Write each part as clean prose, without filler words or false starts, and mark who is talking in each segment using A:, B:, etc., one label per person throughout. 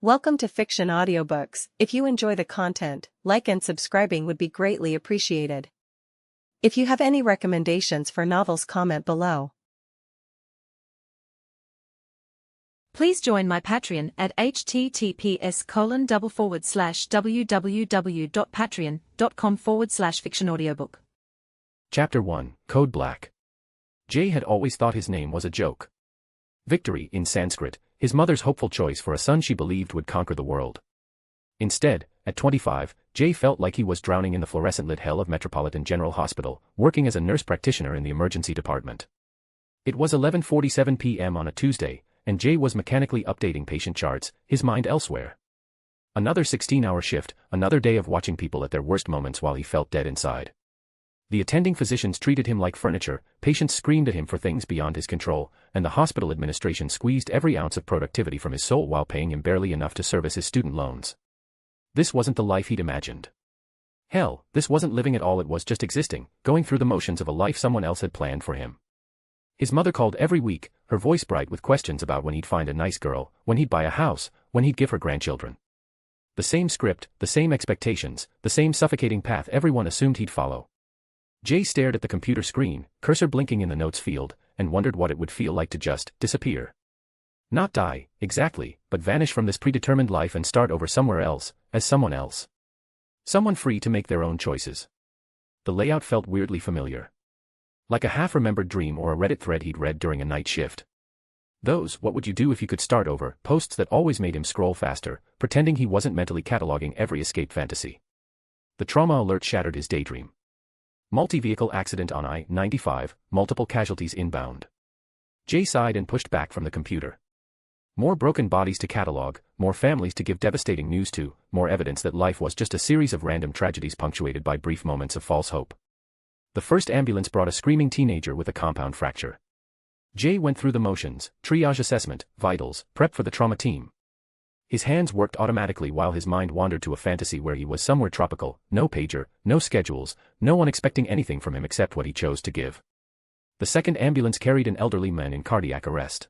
A: Welcome to Fiction Audiobooks. If you enjoy the content, like and subscribing would be greatly appreciated. If you have any recommendations for novels, comment below.
B: Please join my Patreon at https://www.patreon.com/fictionaudiobook.
C: Chapter 1, Code Black. Jay had always thought his name was a joke. Victory, in Sanskrit, his mother's hopeful choice for a son she believed would conquer the world. Instead, at 25, Jay felt like he was drowning in the fluorescent-lit hell of Metropolitan General Hospital, working as a nurse practitioner in the emergency department. It was 11:47 p.m. on a Tuesday, and Jay was mechanically updating patient charts, his mind elsewhere. Another 16-hour shift, another day of watching people at their worst moments while he felt dead inside. The attending physicians treated him like furniture, patients screamed at him for things beyond his control, and the hospital administration squeezed every ounce of productivity from his soul while paying him barely enough to service his student loans. This wasn't the life he'd imagined. Hell, this wasn't living at all, it was just existing, going through the motions of a life someone else had planned for him. His mother called every week, her voice bright with questions about when he'd find a nice girl, when he'd buy a house, when he'd give her grandchildren. The same script, the same expectations, the same suffocating path everyone assumed he'd follow. Jay stared at the computer screen, cursor blinking in the notes field, and wondered what it would feel like to just disappear. Not die, exactly, but vanish from this predetermined life and start over somewhere else, as someone else. Someone free to make their own choices. The layout felt weirdly familiar. Like a half-remembered dream or a Reddit thread he'd read during a night shift. Those, what would you do if you could start over, posts that always made him scroll faster, pretending he wasn't mentally cataloging every escape fantasy. The trauma alert shattered his daydream. Multi-vehicle accident on I-95, multiple casualties inbound. Jay sighed and pushed back from the computer. More broken bodies to catalog, more families to give devastating news to, more evidence that life was just a series of random tragedies punctuated by brief moments of false hope. The first ambulance brought a screaming teenager with a compound fracture. Jay went through the motions, triage assessment, vitals, prep for the trauma team. His hands worked automatically while his mind wandered to a fantasy where he was somewhere tropical, no pager, no schedules, no one expecting anything from him except what he chose to give. The second ambulance carried an elderly man in cardiac arrest.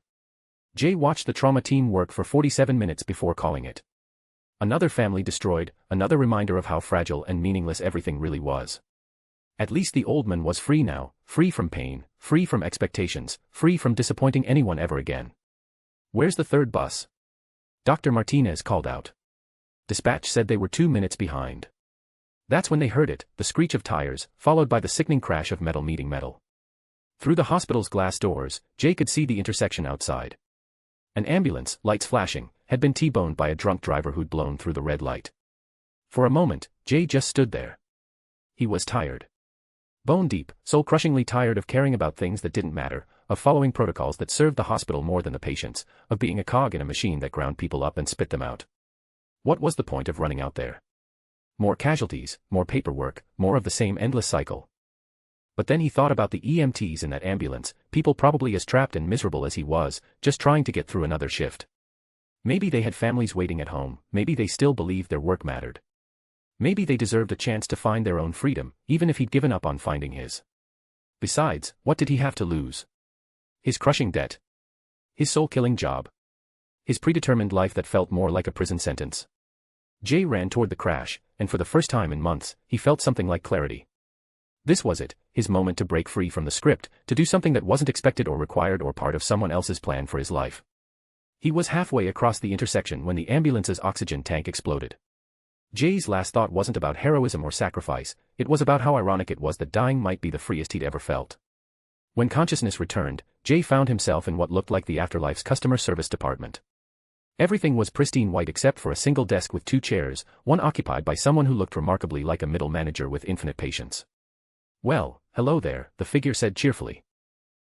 C: Jay watched the trauma team work for 47 minutes before calling it. Another family destroyed, another reminder of how fragile and meaningless everything really was. At least the old man was free now, free from pain, free from expectations, free from disappointing anyone ever again. Where's the third bus? Dr. Martinez called out. Dispatch said they were 2 minutes behind. That's when they heard it, the screech of tires, followed by the sickening crash of metal meeting metal. Through the hospital's glass doors, Jay could see the intersection outside. An ambulance, lights flashing, had been T-boned by a drunk driver who'd blown through the red light. For a moment, Jay just stood there. He was tired. Bone deep, soul-crushingly tired of caring about things that didn't matter, of following protocols that served the hospital more than the patients, of being a cog in a machine that ground people up and spit them out. What was the point of running out there? More casualties, more paperwork, more of the same endless cycle. But then he thought about the EMTs in that ambulance, people probably as trapped and miserable as he was, just trying to get through another shift. Maybe they had families waiting at home, maybe they still believed their work mattered. Maybe they deserved a chance to find their own freedom, even if he'd given up on finding his. Besides, what did he have to lose? His crushing debt. His soul-killing job. His predetermined life that felt more like a prison sentence. Jay ran toward the crash, and for the first time in months, he felt something like clarity. This was it, his moment to break free from the script, to do something that wasn't expected or required or part of someone else's plan for his life. He was halfway across the intersection when the ambulance's oxygen tank exploded. Jay's last thought wasn't about heroism or sacrifice, it was about how ironic it was that dying might be the freest he'd ever felt. When consciousness returned, Jay found himself in what looked like the afterlife's customer service department. Everything was pristine white except for a single desk with 2 chairs, one occupied by someone who looked remarkably like a middle manager with infinite patience. Well, hello there, the figure said cheerfully.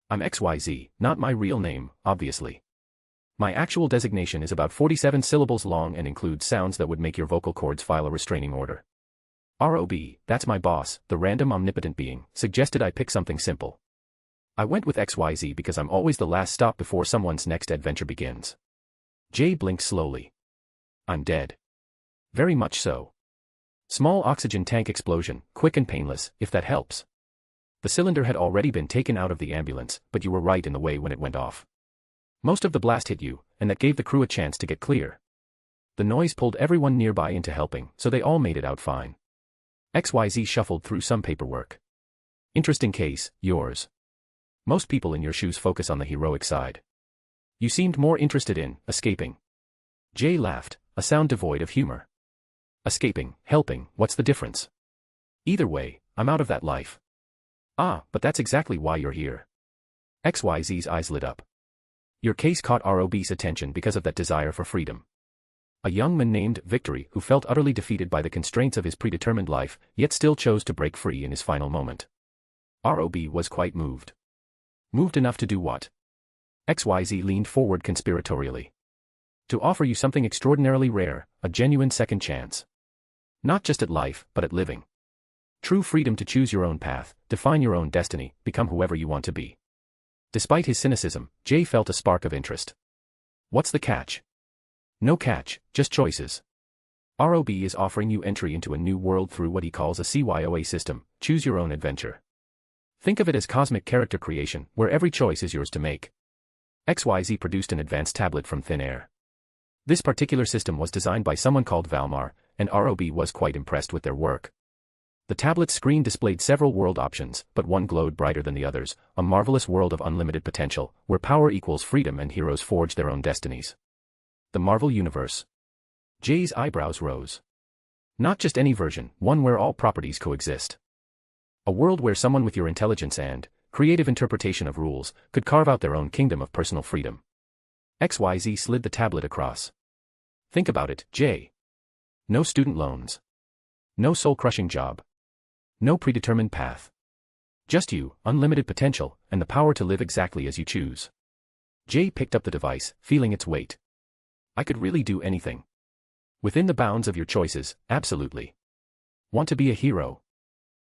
C: I'm XYZ, not my real name, obviously. My actual designation is about 47 syllables long and includes sounds that would make your vocal cords file a restraining order. ROB, that's my boss, the random omnipotent being, suggested I pick something simple. I went with XYZ because I'm always the last stop before someone's next adventure begins. Jay blinked slowly. I'm dead. Very much so. Small oxygen tank explosion, quick and painless, if that helps. The cylinder had already been taken out of the ambulance, but you were right in the way when it went off. Most of the blast hit you, and that gave the crew a chance to get clear. The noise pulled everyone nearby into helping, so they all made it out fine. XYZ shuffled through some paperwork. Interesting case, yours. Most people in your shoes focus on the heroic side. You seemed more interested in escaping. Jay laughed, a sound devoid of humor. Escaping, helping, what's the difference? Either way, I'm out of that life. Ah, but that's exactly why you're here. XYZ's eyes lit up. Your case caught ROB's attention because of that desire for freedom. A young man named Victory who felt utterly defeated by the constraints of his predetermined life, yet still chose to break free in his final moment. ROB was quite moved. Moved enough to do what? XYZ leaned forward conspiratorially. To offer you something extraordinarily rare, a genuine second chance. Not just at life, but at living. True freedom to choose your own path, define your own destiny, become whoever you want to be. Despite his cynicism, Jay felt a spark of interest. What's the catch? No catch, just choices. ROB is offering you entry into a new world through what he calls a CYOA system, choose your own adventure. Think of it as cosmic character creation, where every choice is yours to make. XYZ produced an advanced tablet from thin air. This particular system was designed by someone called Valmar, and ROB was quite impressed with their work. The tablet's screen displayed several world options, but one glowed brighter than the others, a marvelous world of unlimited potential, where power equals freedom and heroes forge their own destinies. The Marvel Universe. Jay's eyebrows rose. Not just any version, one where all properties coexist. A world where someone with your intelligence and creative interpretation of rules could carve out their own kingdom of personal freedom. XYZ slid the tablet across. Think about it, Jay. No student loans. No soul-crushing job. No predetermined path. Just you, unlimited potential, and the power to live exactly as you choose. Jay picked up the device, feeling its weight. I could really do anything. Within the bounds of your choices, absolutely. Want to be a hero?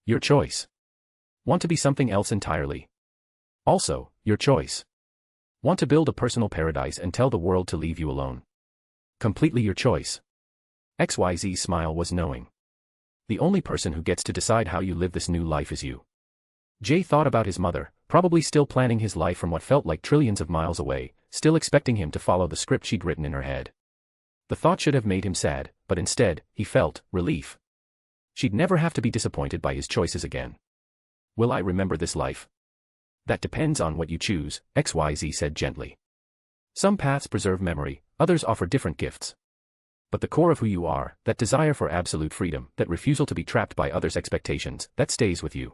C: Your choice. Want to be something else entirely? Also, your choice. Want to build a personal paradise and tell the world to leave you alone? Completely your choice. XYZ's smile was knowing. The only person who gets to decide how you live this new life is you. Jay thought about his mother, probably still planning his life from what felt like trillions of miles away, still expecting him to follow the script she'd written in her head. The thought should have made him sad, but instead, he felt relief. She'd never have to be disappointed by his choices again. Will I remember this life? That depends on what you choose, XYZ said gently. Some paths preserve memory, others offer different gifts. But the core of who you are, that desire for absolute freedom, that refusal to be trapped by others' expectations, that stays with you.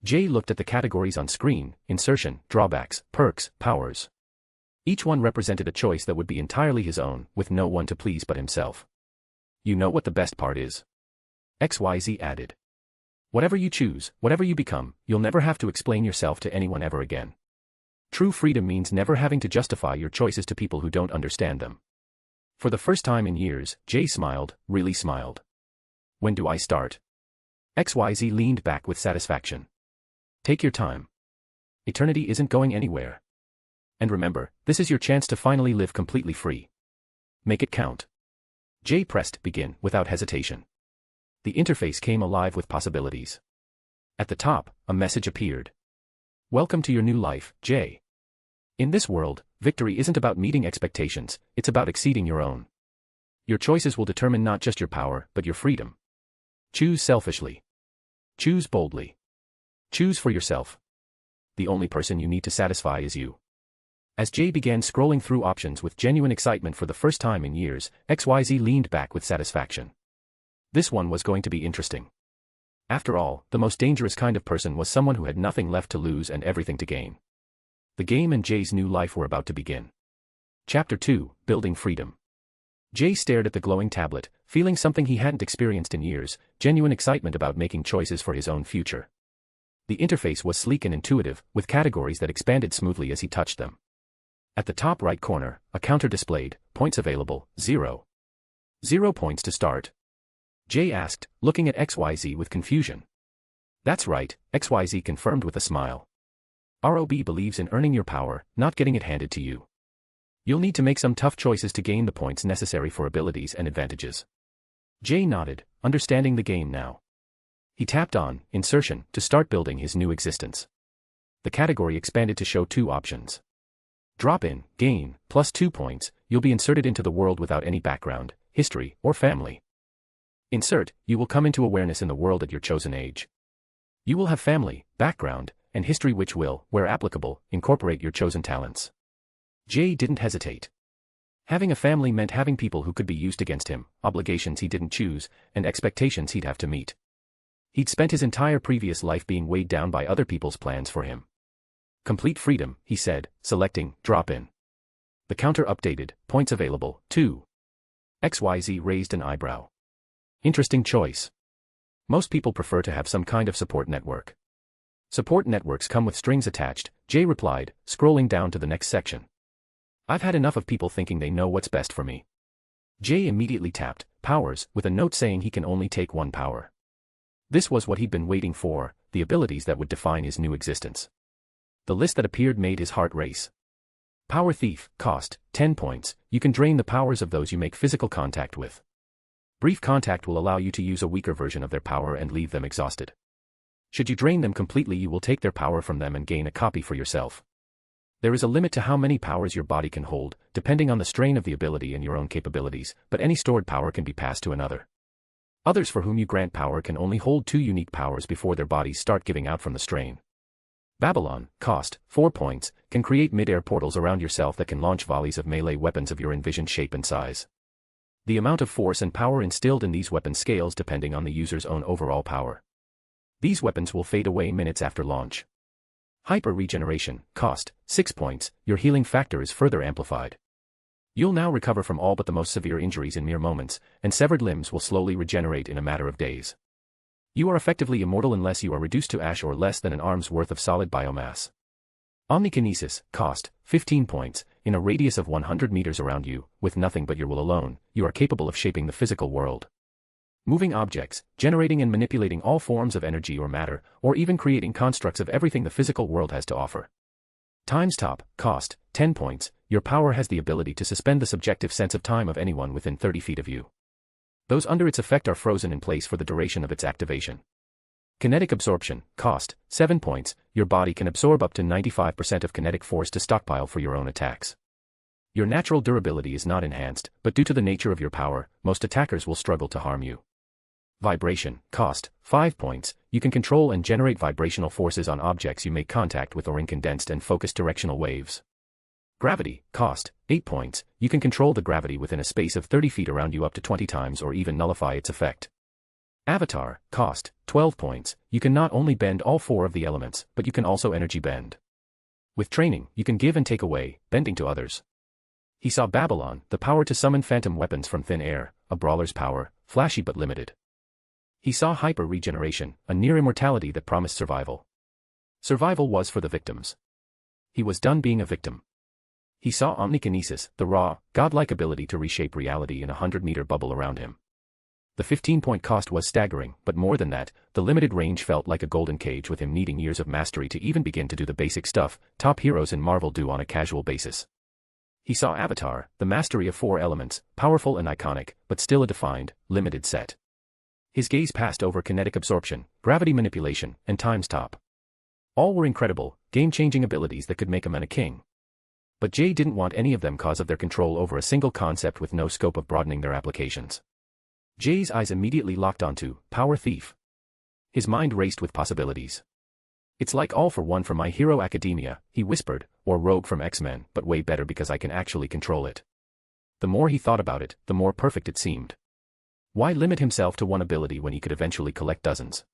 C: Jay looked at the categories on screen: insertion, drawbacks, perks, powers. Each one represented a choice that would be entirely his own, with no one to please but himself. You know what the best part is? XYZ added. Whatever you choose, whatever you become, you'll never have to explain yourself to anyone ever again. True freedom means never having to justify your choices to people who don't understand them. For the first time in years, Jay smiled, really smiled. When do I start? XYZ leaned back with satisfaction. Take your time. Eternity isn't going anywhere. And remember, this is your chance to finally live completely free. Make it count. Jay pressed begin without hesitation. The interface came alive with possibilities. At the top, a message appeared. Welcome to your new life, Jay. In this world, victory isn't about meeting expectations, it's about exceeding your own. Your choices will determine not just your power, but your freedom. Choose selfishly. Choose boldly. Choose for yourself. The only person you need to satisfy is you. As Jay began scrolling through options with genuine excitement for the first time in years, XYZ leaned back with satisfaction. This one was going to be interesting. After all, the most dangerous kind of person was someone who had nothing left to lose and everything to gain. The game and Jay's new life were about to begin. Chapter 2, Building Freedom. Jay stared at the glowing tablet, feeling something he hadn't experienced in years, genuine excitement about making choices for his own future. The interface was sleek and intuitive, with categories that expanded smoothly as he touched them. At the top right corner, a counter displayed, points available, 0. 0 points to start. Jay asked, looking at XYZ with confusion. That's right, XYZ confirmed with a smile. ROB believes in earning your power, not getting it handed to you. You'll need to make some tough choices to gain the points necessary for abilities and advantages. Jay nodded, understanding the game now. He tapped on insertion to start building his new existence. The category expanded to show 2 options. Drop in, gain, +2 points, you'll be inserted into the world without any background, history, or family. Insert, you will come into awareness in the world at your chosen age. You will have family, background, and history which will, where applicable, incorporate your chosen talents. Jay didn't hesitate. Having a family meant having people who could be used against him, obligations he didn't choose, and expectations he'd have to meet. He'd spent his entire previous life being weighed down by other people's plans for him. Complete freedom, he said, selecting, drop in. The counter updated, points available, 2. XYZ raised an eyebrow. Interesting choice. Most people prefer to have some kind of support network. Support networks come with strings attached, Jay replied, scrolling down to the next section. I've had enough of people thinking they know what's best for me. Jay immediately tapped, powers, with a note saying he can only take one power. This was what he'd been waiting for, the abilities that would define his new existence. The list that appeared made his heart race. Power Thief, cost, 10 points, you can drain the powers of those you make physical contact with. Brief contact will allow you to use a weaker version of their power and leave them exhausted. Should you drain them completely, you will take their power from them and gain a copy for yourself. There is a limit to how many powers your body can hold, depending on the strain of the ability and your own capabilities, but any stored power can be passed to another. Others for whom you grant power can only hold 2 unique powers before their bodies start giving out from the strain. Babylon, cost, 4 points, can create mid-air portals around yourself that can launch volleys of melee weapons of your envisioned shape and size. The amount of force and power instilled in these weapons scales depending on the user's own overall power. These weapons will fade away minutes after launch. Hyper regeneration, cost, 6 points, your healing factor is further amplified. You'll now recover from all but the most severe injuries in mere moments, and severed limbs will slowly regenerate in a matter of days. You are effectively immortal unless you are reduced to ash or less than an arm's worth of solid biomass. Omnikinesis, cost, 15 points, in a radius of 100 meters around you, with nothing but your will alone, you are capable of shaping the physical world. Moving objects, generating and manipulating all forms of energy or matter, or even creating constructs of everything the physical world has to offer. Times top, cost, 10 points, your power has the ability to suspend the subjective sense of time of anyone within 30 feet of you. Those under its effect are frozen in place for the duration of its activation. Kinetic absorption, cost, 7 points, your body can absorb up to 95% of kinetic force to stockpile for your own attacks. Your natural durability is not enhanced, but due to the nature of your power, most attackers will struggle to harm you. Vibration, cost, 5 points, you can control and generate vibrational forces on objects you make contact with or in condensed and focused directional waves. Gravity, cost, 8 points, you can control the gravity within a space of 30 feet around you up to 20 times or even nullify its effect. Avatar, cost, 12 points, you can not only bend all 4 of the elements, but you can also energy bend. With training, you can give and take away, bending to others. He saw Babylon, the power to summon phantom weapons from thin air, a brawler's power, flashy but limited. He saw hyper regeneration, a near immortality that promised survival. Survival was for the victims. He was done being a victim. He saw omnikinesis, the raw, godlike ability to reshape reality in a 100-meter bubble around him. The 15-point cost was staggering, but more than that, the limited range felt like a golden cage with him needing years of mastery to even begin to do the basic stuff top heroes in Marvel do on a casual basis. He saw Avatar, the mastery of 4 elements, powerful and iconic, but still a defined, limited set. His gaze passed over kinetic absorption, gravity manipulation, and times top. All were incredible, game-changing abilities that could make a man a king. But Jay didn't want any of them because of their control over a single concept with no scope of broadening their applications. Jay's eyes immediately locked onto Power Thief. His mind raced with possibilities. It's like All for One from My Hero Academia, he whispered, or Rogue from X-Men, but way better because I can actually control it. The more he thought about it, the more perfect it seemed. Why limit himself to one ability when he could eventually collect dozens?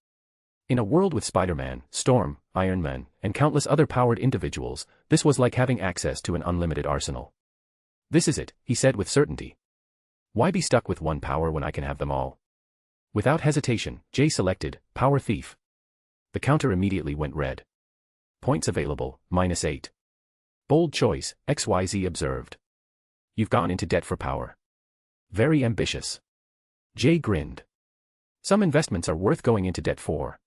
C: In a world with Spider-Man, Storm, Iron Man, and countless other powered individuals, this was like having access to an unlimited arsenal. This is it, he said with certainty. Why be stuck with one power when I can have them all? Without hesitation, Jay selected Power Thief. The counter immediately went red. Points available, -8. Bold choice, XYZ observed. You've gone into debt for power. Very ambitious. Jay grinned. Some investments are worth going into debt for.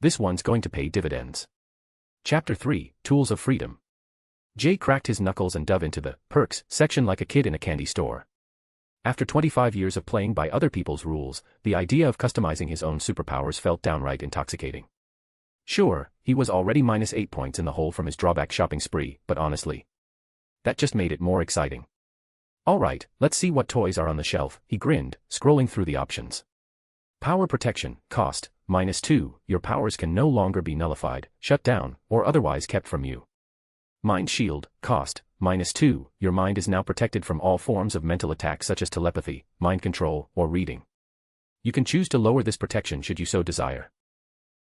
C: This one's going to pay dividends. Chapter 3, Tools of Freedom. Jay cracked his knuckles and dove into the perks section like a kid in a candy store. After 25 years of playing by other people's rules, the idea of customizing his own superpowers felt downright intoxicating. Sure, he was already -8 points in the hole from his drawback shopping spree, but honestly, that just made it more exciting. Alright, let's see what toys are on the shelf, he grinned, scrolling through the options. Power protection, cost, -2, your powers can no longer be nullified, shut down, or otherwise kept from you. Mind shield, cost, -2, your mind is now protected from all forms of mental attack such as telepathy, mind control, or reading. You can choose to lower this protection should you so desire.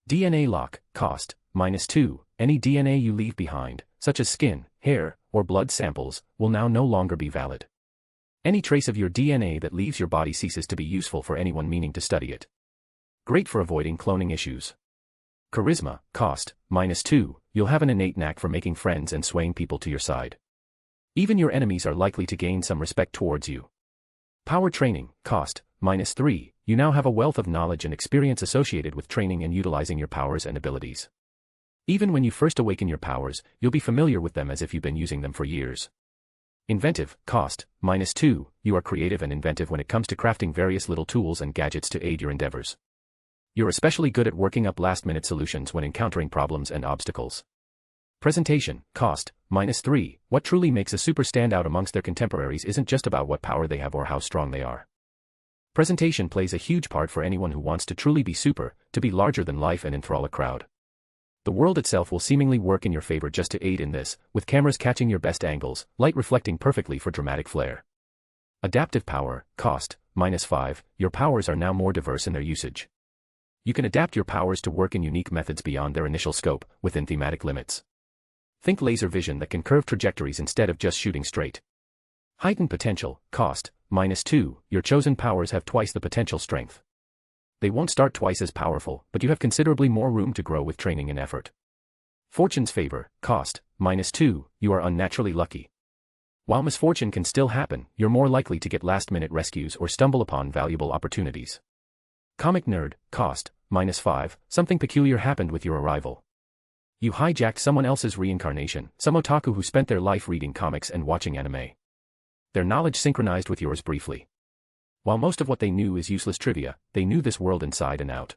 C: DNA lock, cost, -2, any DNA you leave behind, such as skin, hair, or blood samples, will now no longer be valid. Any trace of your DNA that leaves your body ceases to be useful for anyone meaning to study it. Great for avoiding cloning issues. Charisma, cost, -2, you'll have an innate knack for making friends and swaying people to your side. Even your enemies are likely to gain some respect towards you. Power training, cost, -3, you now have a wealth of knowledge and experience associated with training and utilizing your powers and abilities. Even when you first awaken your powers, you'll be familiar with them as if you've been using them for years. Inventive, cost, -2, you are creative and inventive when it comes to crafting various little tools and gadgets to aid your endeavors. You're especially good at working up last-minute solutions when encountering problems and obstacles. Presentation, cost, -3, what truly makes a super stand out amongst their contemporaries isn't just about what power they have or how strong they are. Presentation plays a huge part for anyone who wants to truly be super, to be larger than life and enthrall a crowd. The world itself will seemingly work in your favor just to aid in this, with cameras catching your best angles, light reflecting perfectly for dramatic flair. Adaptive power, cost, -5, your powers are now more diverse in their usage. You can adapt your powers to work in unique methods beyond their initial scope, within thematic limits. Think laser vision that can curve trajectories instead of just shooting straight. Heightened potential, cost, -2, your chosen powers have twice the potential strength. They won't start twice as powerful, but you have considerably more room to grow with training and effort. Fortune's favor, cost, -2, you are unnaturally lucky. While misfortune can still happen, you're more likely to get last-minute rescues or stumble upon valuable opportunities. Comic nerd, cost, -5, something peculiar happened with your arrival. You hijacked someone else's reincarnation, some otaku who spent their life reading comics and watching anime. Their knowledge synchronized with yours briefly. While most of what they knew is useless trivia, they knew this world inside and out.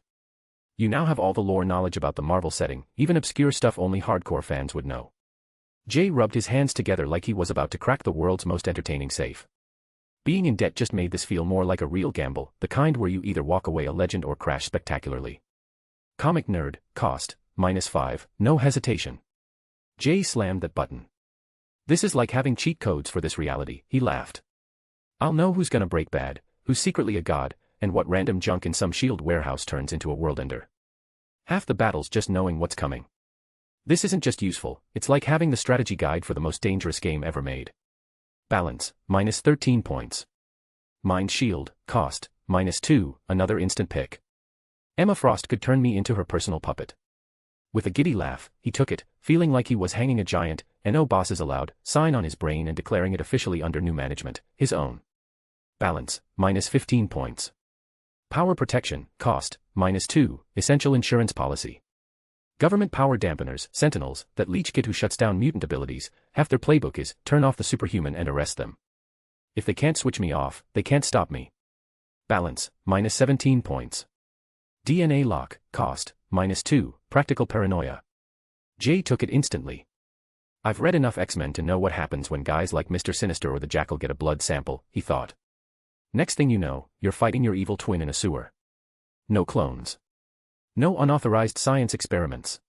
C: You now have all the lore knowledge about the Marvel setting, even obscure stuff only hardcore fans would know. Jay rubbed his hands together like he was about to crack the world's most entertaining safe. Being in debt just made this feel more like a real gamble, the kind where you either walk away a legend or crash spectacularly. Comic nerd, cost, -5, no hesitation. Jay slammed that button. This is like having cheat codes for this reality, he laughed. I'll know who's gonna break bad, who's secretly a god, and what random junk in some shield warehouse turns into a world ender. Half the battle's just knowing what's coming. This isn't just useful, it's like having the strategy guide for the most dangerous game ever made. Balance, -13 points. Mind shield, cost, -2, another instant pick. Emma Frost could turn me into her personal puppet. With a giddy laugh, he took it, feeling like he was hanging a giant, "No bosses allowed" sign on his brain and declaring it officially under new management, his own. Balance, -15 points. Power protection, cost, -2, essential insurance policy. Government power dampeners, sentinels, that leech kid who shuts down mutant abilities, half their playbook is, turn off the superhuman and arrest them. If they can't switch me off, they can't stop me. Balance, -17 points. DNA lock, cost, -2, practical paranoia. Jay took it instantly. I've read enough X-Men to know what happens when guys like Mr. Sinister or the Jackal get a blood sample, he thought. Next thing you know, you're fighting your evil twin in a sewer. No clones. No unauthorized science experiments.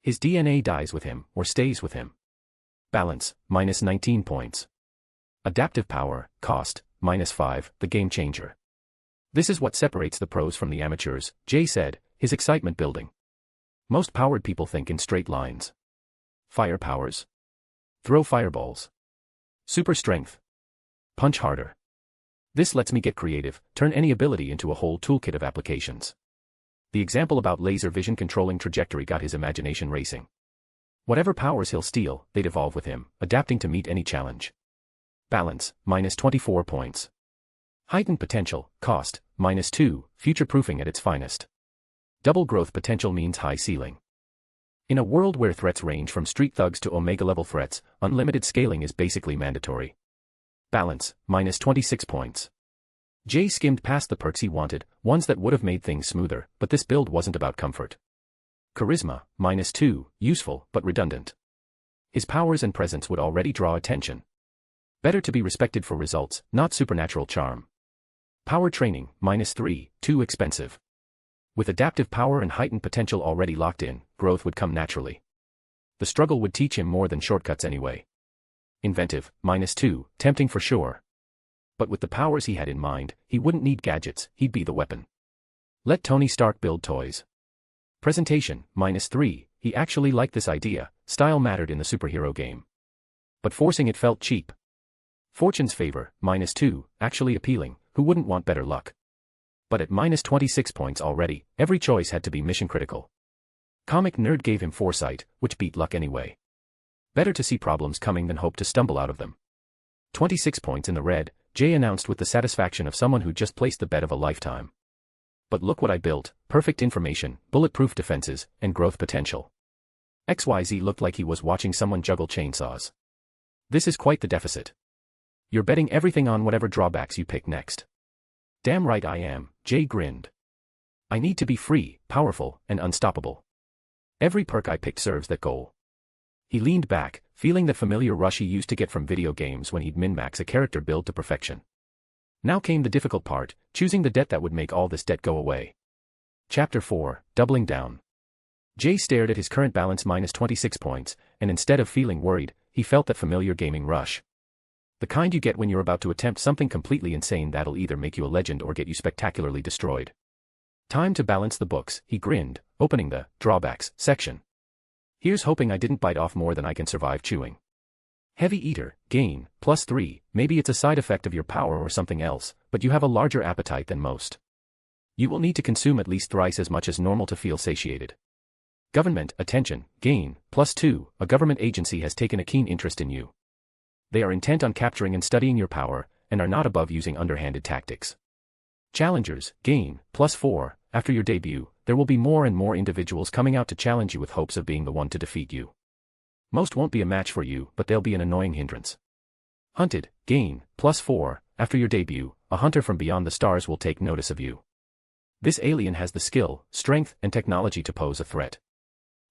C: His DNA dies with him, or stays with him. Balance, -19 points. Adaptive power, cost, -5, the game changer. This is what separates the pros from the amateurs, Jay said, his excitement building. Most powered people think in straight lines. Fire powers. Throw fireballs. Super strength. Punch harder. This lets me get creative, turn any ability into a whole toolkit of applications. The example about laser vision controlling trajectory got his imagination racing. Whatever powers he'll steal, they'd evolve with him, adapting to meet any challenge. Balance, -24 points. Heightened potential, cost, -2, future-proofing at its finest. Double growth potential means high ceiling. In a world where threats range from street thugs to Omega-level threats, unlimited scaling is basically mandatory. Balance, -26 points. Jay skimmed past the perks he wanted, ones that would have made things smoother, but this build wasn't about comfort. Charisma, -2, useful but redundant. His powers and presence would already draw attention. Better to be respected for results, not supernatural charm. Power training, -3, too expensive. With adaptive power and heightened potential already locked in, growth would come naturally. The struggle would teach him more than shortcuts anyway. Inventive, -2, tempting for sure. But with the powers he had in mind, he wouldn't need gadgets, he'd be the weapon. Let Tony Stark build toys. Presentation, -3, he actually liked this idea, style mattered in the superhero game. But forcing it felt cheap. Fortune's favor, -2, actually appealing, who wouldn't want better luck? But at -26 points already, every choice had to be mission critical. Comic nerd gave him foresight, which beat luck anyway. Better to see problems coming than hope to stumble out of them. 26 points in the red, Jay announced with the satisfaction of someone who just placed the bet of a lifetime. But look what I built, perfect information, bulletproof defenses, and growth potential. XYZ looked like he was watching someone juggle chainsaws. This is quite the deficit. You're betting everything on whatever drawbacks you pick next. Damn right I am, Jay grinned. I need to be free, powerful, and unstoppable. Every perk I picked serves that goal. He leaned back, feeling that familiar rush he used to get from video games when he'd min-max a character build to perfection. Now came the difficult part, choosing the debt that would make all this debt go away. Chapter 4, Doubling Down. Jay stared at his current balance -26 points, and instead of feeling worried, he felt that familiar gaming rush. The kind you get when you're about to attempt something completely insane that'll either make you a legend or get you spectacularly destroyed. Time to balance the books, he grinned, opening the drawbacks section. Here's hoping I didn't bite off more than I can survive chewing. Heavy eater, gain, +3, maybe it's a side effect of your power or something else, but you have a larger appetite than most. You will need to consume at least thrice as much as normal to feel satiated. Government, attention, gain, +2, a government agency has taken a keen interest in you. They are intent on capturing and studying your power, and are not above using underhanded tactics. Challengers, gain, +4, after your debut, there will be more and more individuals coming out to challenge you with hopes of being the one to defeat you. Most won't be a match for you, but they'll be an annoying hindrance. Hunted, gain, +4, after your debut, a hunter from beyond the stars will take notice of you. This alien has the skill, strength, and technology to pose a threat.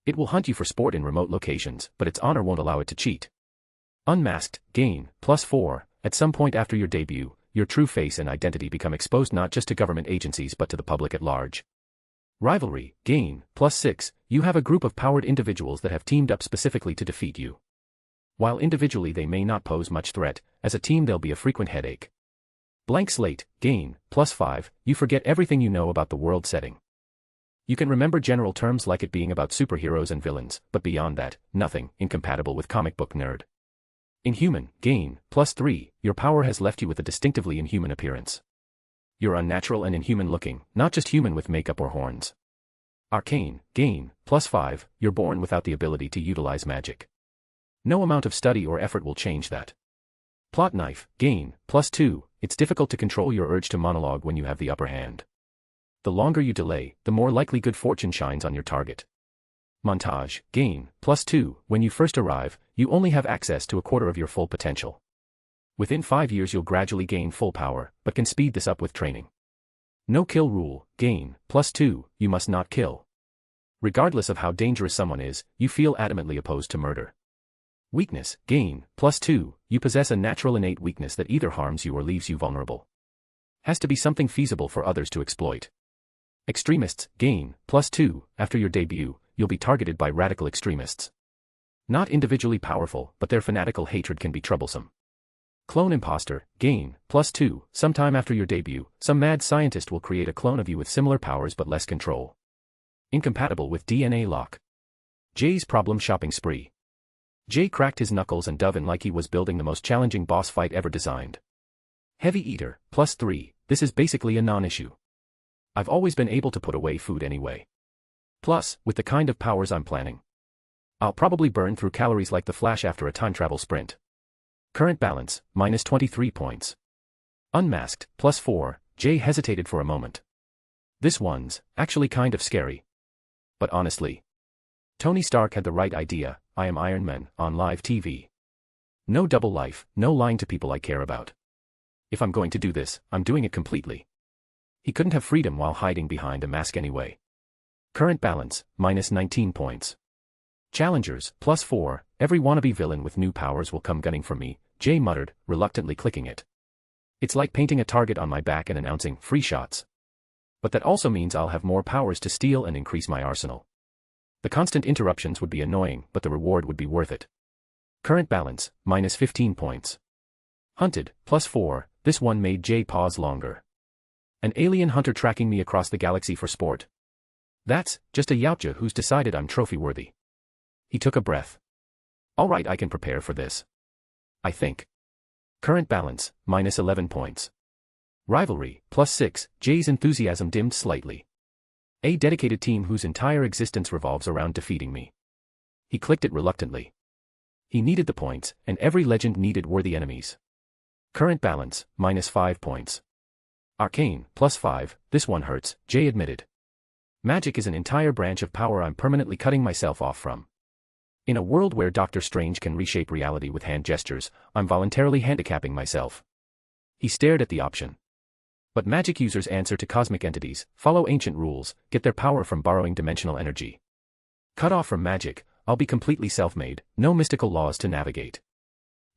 C: It will hunt you for sport in remote locations, but its honor won't allow it to cheat. Unmasked, gain, +4, at some point after your debut, your true face and identity become exposed not just to government agencies but to the public at large. Rivalry, gain, +6, you have a group of powered individuals that have teamed up specifically to defeat you. While individually they may not pose much threat, as a team they'll be a frequent headache. Blank slate, gain, +5, you forget everything you know about the world setting. You can remember general terms like it being about superheroes and villains, but beyond that, nothing, incompatible with comic book nerd. Inhuman, gain, +3, your power has left you with a distinctively inhuman appearance. You're unnatural and inhuman looking, not just human with makeup or horns. Arcane, gain, +5, you're born without the ability to utilize magic. No amount of study or effort will change that. Plot knife, gain, +2, it's difficult to control your urge to monologue when you have the upper hand. The longer you delay, the more likely good fortune shines on your target. Montage, gain, +2, when you first arrive, you only have access to a quarter of your full potential. Within 5 years you'll gradually gain full power, but can speed this up with training. No kill rule, gain, +2, you must not kill. Regardless of how dangerous someone is, you feel adamantly opposed to murder. Weakness, gain, +2, you possess a natural innate weakness that either harms you or leaves you vulnerable. Has to be something feasible for others to exploit. Extremists, gain, +2, after your debut, you'll be targeted by radical extremists. Not individually powerful, but their fanatical hatred can be troublesome. Clone imposter, gain, +2, sometime after your debut, some mad scientist will create a clone of you with similar powers but less control. Incompatible with DNA lock. Jay's problem shopping spree. Jay cracked his knuckles and dove in like he was building the most challenging boss fight ever designed. Heavy eater, +3, this is basically a non-issue. I've always been able to put away food anyway. Plus, with the kind of powers I'm planning, I'll probably burn through calories like the Flash after a time travel sprint. Current balance, -23 points. Unmasked, +4, Jay hesitated for a moment. This one's actually kind of scary. But honestly, Tony Stark had the right idea, I am Iron Man, on live TV. No double life, no lying to people I care about. If I'm going to do this, I'm doing it completely. He couldn't have freedom while hiding behind a mask anyway. Current balance, -19 points. Challengers, +4, every wannabe villain with new powers will come gunning for me, Jay muttered, reluctantly clicking it. It's like painting a target on my back and announcing free shots. But that also means I'll have more powers to steal and increase my arsenal. The constant interruptions would be annoying, but the reward would be worth it. Current balance, minus 15 points. Hunted, plus 4, this one made Jay pause longer. An alien hunter tracking me across the galaxy for sport. That's just a yautja who's decided I'm trophy-worthy. He took a breath. Alright, I can prepare for this. I think. Current balance, minus 11 points. Rivalry, plus 6, Jay's enthusiasm dimmed slightly. A dedicated team whose entire existence revolves around defeating me. He clicked it reluctantly. He needed the points, and every legend needed worthy enemies. Current balance, minus 5 points. Arcane, plus 5, this one hurts, Jay admitted. Magic is an entire branch of power I'm permanently cutting myself off from. In a world where Doctor Strange can reshape reality with hand gestures, I'm voluntarily handicapping myself. He stared at the option. But magic users answer to cosmic entities, follow ancient rules, get their power from borrowing dimensional energy. Cut off from magic, I'll be completely self-made, no mystical laws to navigate.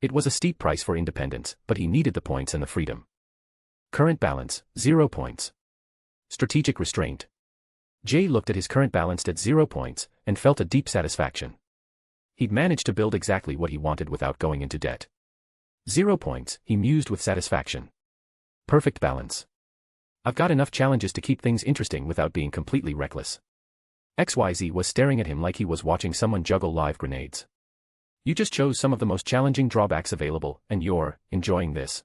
C: It was a steep price for independence, but he needed the points and the freedom. Current balance, 0 points. Strategic restraint. Jay looked at his current balance at 0 points, and felt a deep satisfaction. He'd managed to build exactly what he wanted without going into debt. 0 points, he mused with satisfaction. Perfect balance. I've got enough challenges to keep things interesting without being completely reckless. XYZ was staring at him like he was watching someone juggle live grenades. You just chose some of the most challenging drawbacks available, and you're enjoying this.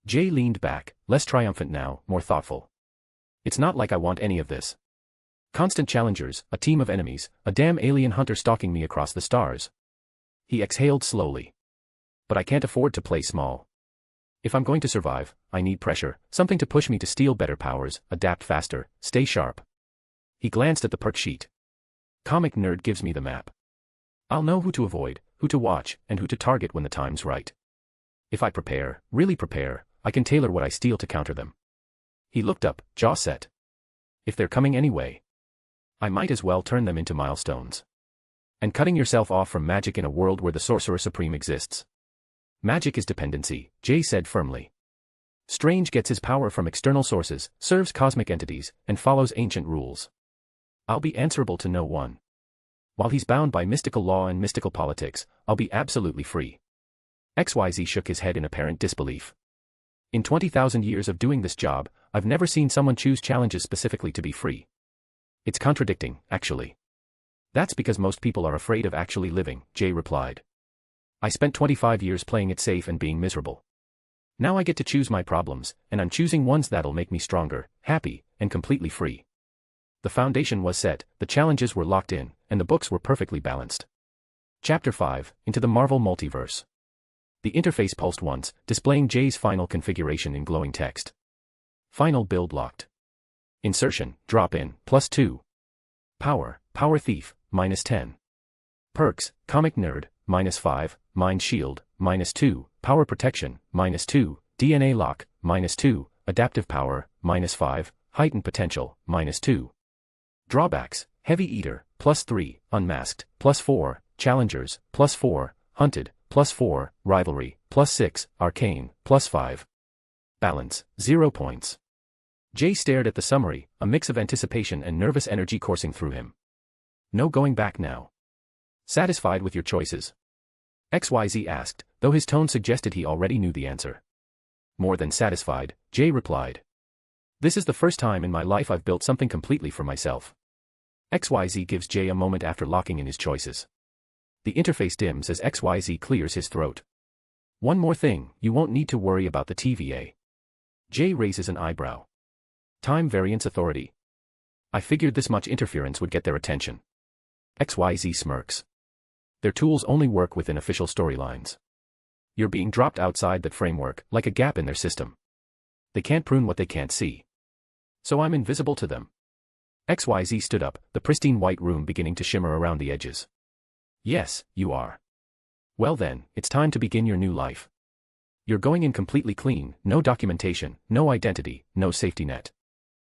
C: Jay leaned back, less triumphant now, more thoughtful. It's not like I want any of this. Constant challengers, a team of enemies, a damn alien hunter stalking me across the stars. He exhaled slowly. But I can't afford to play small. If I'm going to survive, I need pressure, something to push me to steal better powers, adapt faster, stay sharp. He glanced at the perk sheet. Comic Nerd gives me the map. I'll know who to avoid, who to watch, and who to target when the time's right. If I prepare, really prepare, I can tailor what I steal to counter them. He looked up, jaw set. If they're coming anyway, I might as well turn them into milestones. And cutting yourself off from magic in a world where the Sorcerer Supreme exists. Magic is dependency, Jay said firmly. Strange gets his power from external sources, serves cosmic entities, and follows ancient rules. I'll be answerable to no one. While he's bound by mystical law and mystical politics, I'll be absolutely free. XYZ shook his head in apparent disbelief. In 20,000 years of doing this job, I've never seen someone choose challenges specifically to be free. It's contradicting, actually. That's because most people are afraid of actually living, Jay replied. I spent 25 years playing it safe and being miserable. Now I get to choose my problems, and I'm choosing ones that'll make me stronger, happy, and completely free. The foundation was set, the challenges were locked in, and the books were perfectly balanced. Chapter 5, Into the Marvel Multiverse. The interface pulsed once, displaying Jay's final configuration in glowing text. Final build locked. Insertion, drop in, plus 2. Power, Power Thief, minus 10. Perks, Comic Nerd, minus 5, Mind Shield, minus 2, Power Protection, minus 2, DNA Lock, minus 2, Adaptive Power, minus 5, Heightened Potential, minus 2. Drawbacks, Heavy Eater, plus 3, Unmasked, plus 4, Challengers, plus 4, Hunted, plus 4, Rivalry, plus 6, Arcane, plus 5. Balance, 0 points. Jay stared at the summary, a mix of anticipation and nervous energy coursing through him. No going back now. Satisfied with your choices? XYZ asked, though his tone suggested he already knew the answer. More than satisfied, Jay replied. This is the first time in my life I've built something completely for myself. XYZ gives Jay a moment after locking in his choices. The interface dims as XYZ clears his throat. One more thing, you won't need to worry about the TVA. Jay raises an eyebrow. Time Variance Authority. I figured this much interference would get their attention. XYZ smirks. Their tools only work within official storylines. You're being dropped outside that framework, like a gap in their system. They can't prune what they can't see. So I'm invisible to them. XYZ stood up, the pristine white room beginning to shimmer around the edges. Yes, you are. Well then, it's time to begin your new life. You're going in completely clean, no documentation, no identity, no safety net.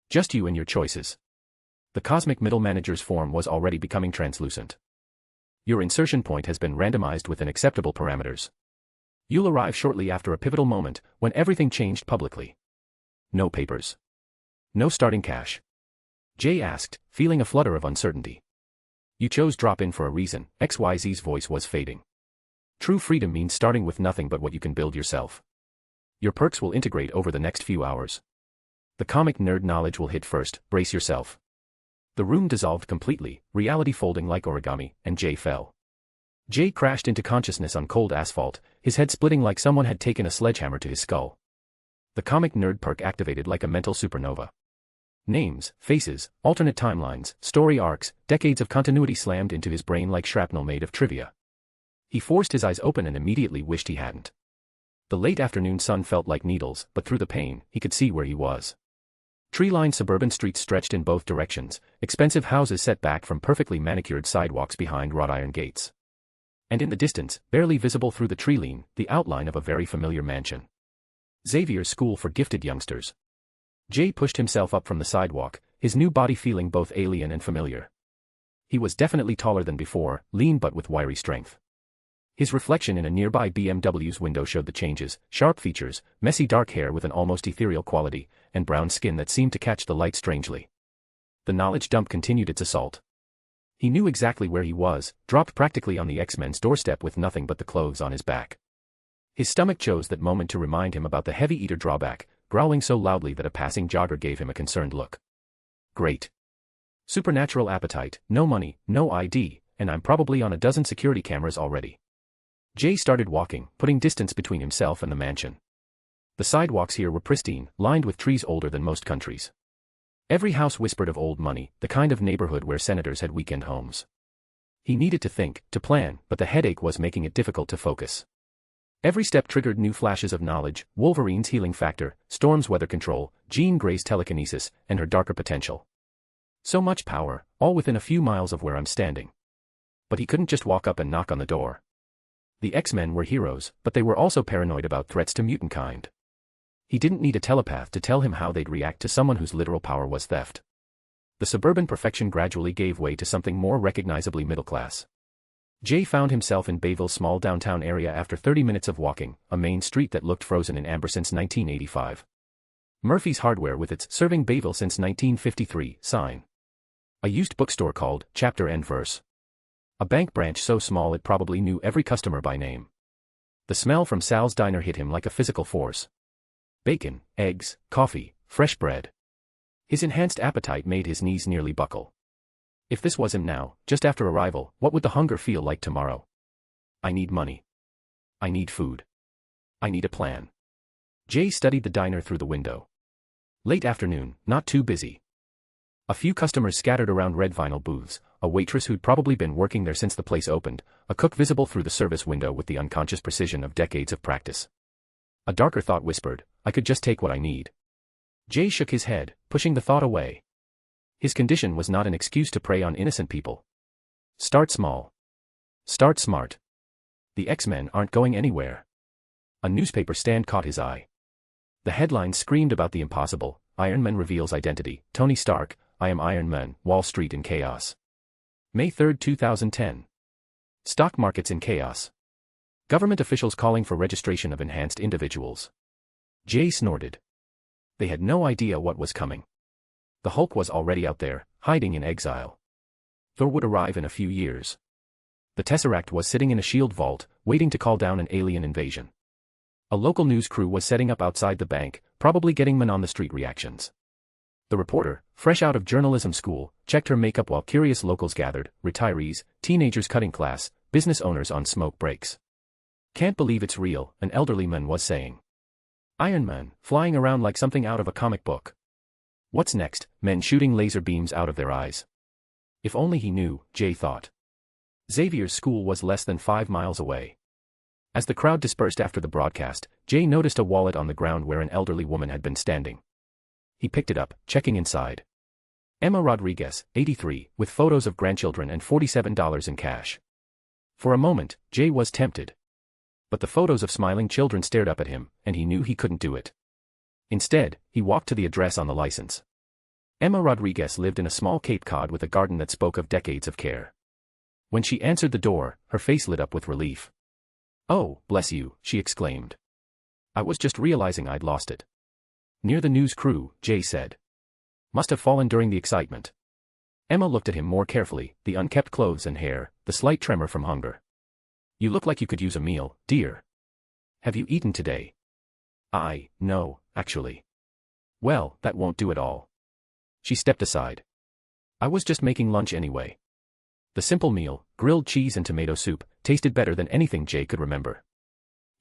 C: Just you and your choices. The cosmic middle manager's form was already becoming translucent. Your insertion point has been randomized within acceptable parameters. You'll arrive shortly after a pivotal moment, when everything changed publicly. No papers. No starting cash. Jay asked, feeling a flutter of uncertainty. You chose drop in for a reason, XYZ's voice was fading. True freedom means starting with nothing but what you can build yourself. Your perks will integrate over the next few hours. The comic nerd knowledge will hit first, brace yourself. The room dissolved completely, reality folding like origami, and Jay fell. Jay crashed into consciousness on cold asphalt, his head splitting like someone had taken a sledgehammer to his skull. The comic nerd perk activated like a mental supernova. Names, faces, alternate timelines, story arcs, decades of continuity slammed into his brain like shrapnel made of trivia. He forced his eyes open and immediately wished he hadn't. The late afternoon sun felt like needles, but through the pain, he could see where he was. Tree-lined suburban streets stretched in both directions, expensive houses set back from perfectly manicured sidewalks behind wrought iron gates. And in the distance, barely visible through the tree-line, the outline of a very familiar mansion. Xavier's School for Gifted Youngsters. Jay pushed himself up from the sidewalk, his new body feeling both alien and familiar. He was definitely taller than before, lean but with wiry strength. His reflection in a nearby BMW's window showed the changes, sharp features, messy dark hair with an almost ethereal quality, and brown skin that seemed to catch the light strangely. The knowledge dump continued its assault. He knew exactly where he was, dropped practically on the X-Men's doorstep with nothing but the clothes on his back. His stomach chose that moment to remind him about the heavy eater drawback, growling so loudly that a passing jogger gave him a concerned look. Great. Supernatural appetite, no money, no ID, and I'm probably on a dozen security cameras already. Jay started walking, putting distance between himself and the mansion. The sidewalks here were pristine, lined with trees older than most countries. Every house whispered of old money, the kind of neighborhood where senators had weekend homes. He needed to think, to plan, but the headache was making it difficult to focus. Every step triggered new flashes of knowledge, Wolverine's healing factor, Storm's weather control, Jean Grey's telekinesis, and her darker potential. So much power, all within a few miles of where I'm standing. But he couldn't just walk up and knock on the door. The X-Men were heroes, but they were also paranoid about threats to mutant kind. He didn't need a telepath to tell him how they'd react to someone whose literal power was theft. The suburban perfection gradually gave way to something more recognizably middle class. Jay found himself in Bayville's small downtown area after 30 minutes of walking, a main street that looked frozen in amber since 1985. Murphy's Hardware with its "Serving Bayville since 1953" sign. A used bookstore called Chapter and Verse. A bank branch so small it probably knew every customer by name. The smell from Sal's diner hit him like a physical force. Bacon, eggs, coffee, fresh bread. His enhanced appetite made his knees nearly buckle. If this was him now, just after arrival, what would the hunger feel like tomorrow? I need money. I need food. I need a plan. Jay studied the diner through the window. Late afternoon, not too busy. A few customers scattered around red vinyl booths, a waitress who'd probably been working there since the place opened, a cook visible through the service window with the unconscious precision of decades of practice. A darker thought whispered, I could just take what I need. Jay shook his head, pushing the thought away. His condition was not an excuse to prey on innocent people. Start small. Start smart. The X-Men aren't going anywhere. A newspaper stand caught his eye. The headline screamed about the impossible. Iron Man reveals identity, Tony Stark, I am Iron Man, Wall Street in chaos. May 3, 2010. Stock markets in chaos. Government officials calling for registration of enhanced individuals. Jay snorted. They had no idea what was coming. The Hulk was already out there, hiding in exile. Thor would arrive in a few years. The Tesseract was sitting in a shield vault, waiting to call down an alien invasion. A local news crew was setting up outside the bank, probably getting men on the street reactions. The reporter, fresh out of journalism school, checked her makeup while curious locals gathered, retirees, teenagers cutting class, business owners on smoke breaks. Can't believe it's real, an elderly man was saying. Iron Man, flying around like something out of a comic book. What's next? Men shooting laser beams out of their eyes. If only he knew, Jay thought. Xavier's school was less than 5 miles away. As the crowd dispersed after the broadcast, Jay noticed a wallet on the ground where an elderly woman had been standing. He picked it up, checking inside. Emma Rodriguez, 83, with photos of grandchildren and $47 in cash. For a moment, Jay was tempted. But the photos of smiling children stared up at him, and he knew he couldn't do it. Instead, he walked to the address on the license. Emma Rodriguez lived in a small Cape Cod with a garden that spoke of decades of care. When she answered the door, her face lit up with relief. Oh, bless you, she exclaimed. I was just realizing I'd lost it. Near the news crew, Jay said. Must have fallen during the excitement. Emma looked at him more carefully, the unkempt clothes and hair, the slight tremor from hunger. You look like you could use a meal, dear. Have you eaten today? No, actually. Well, that won't do at all. She stepped aside. I was just making lunch anyway. The simple meal, grilled cheese and tomato soup, tasted better than anything Jay could remember.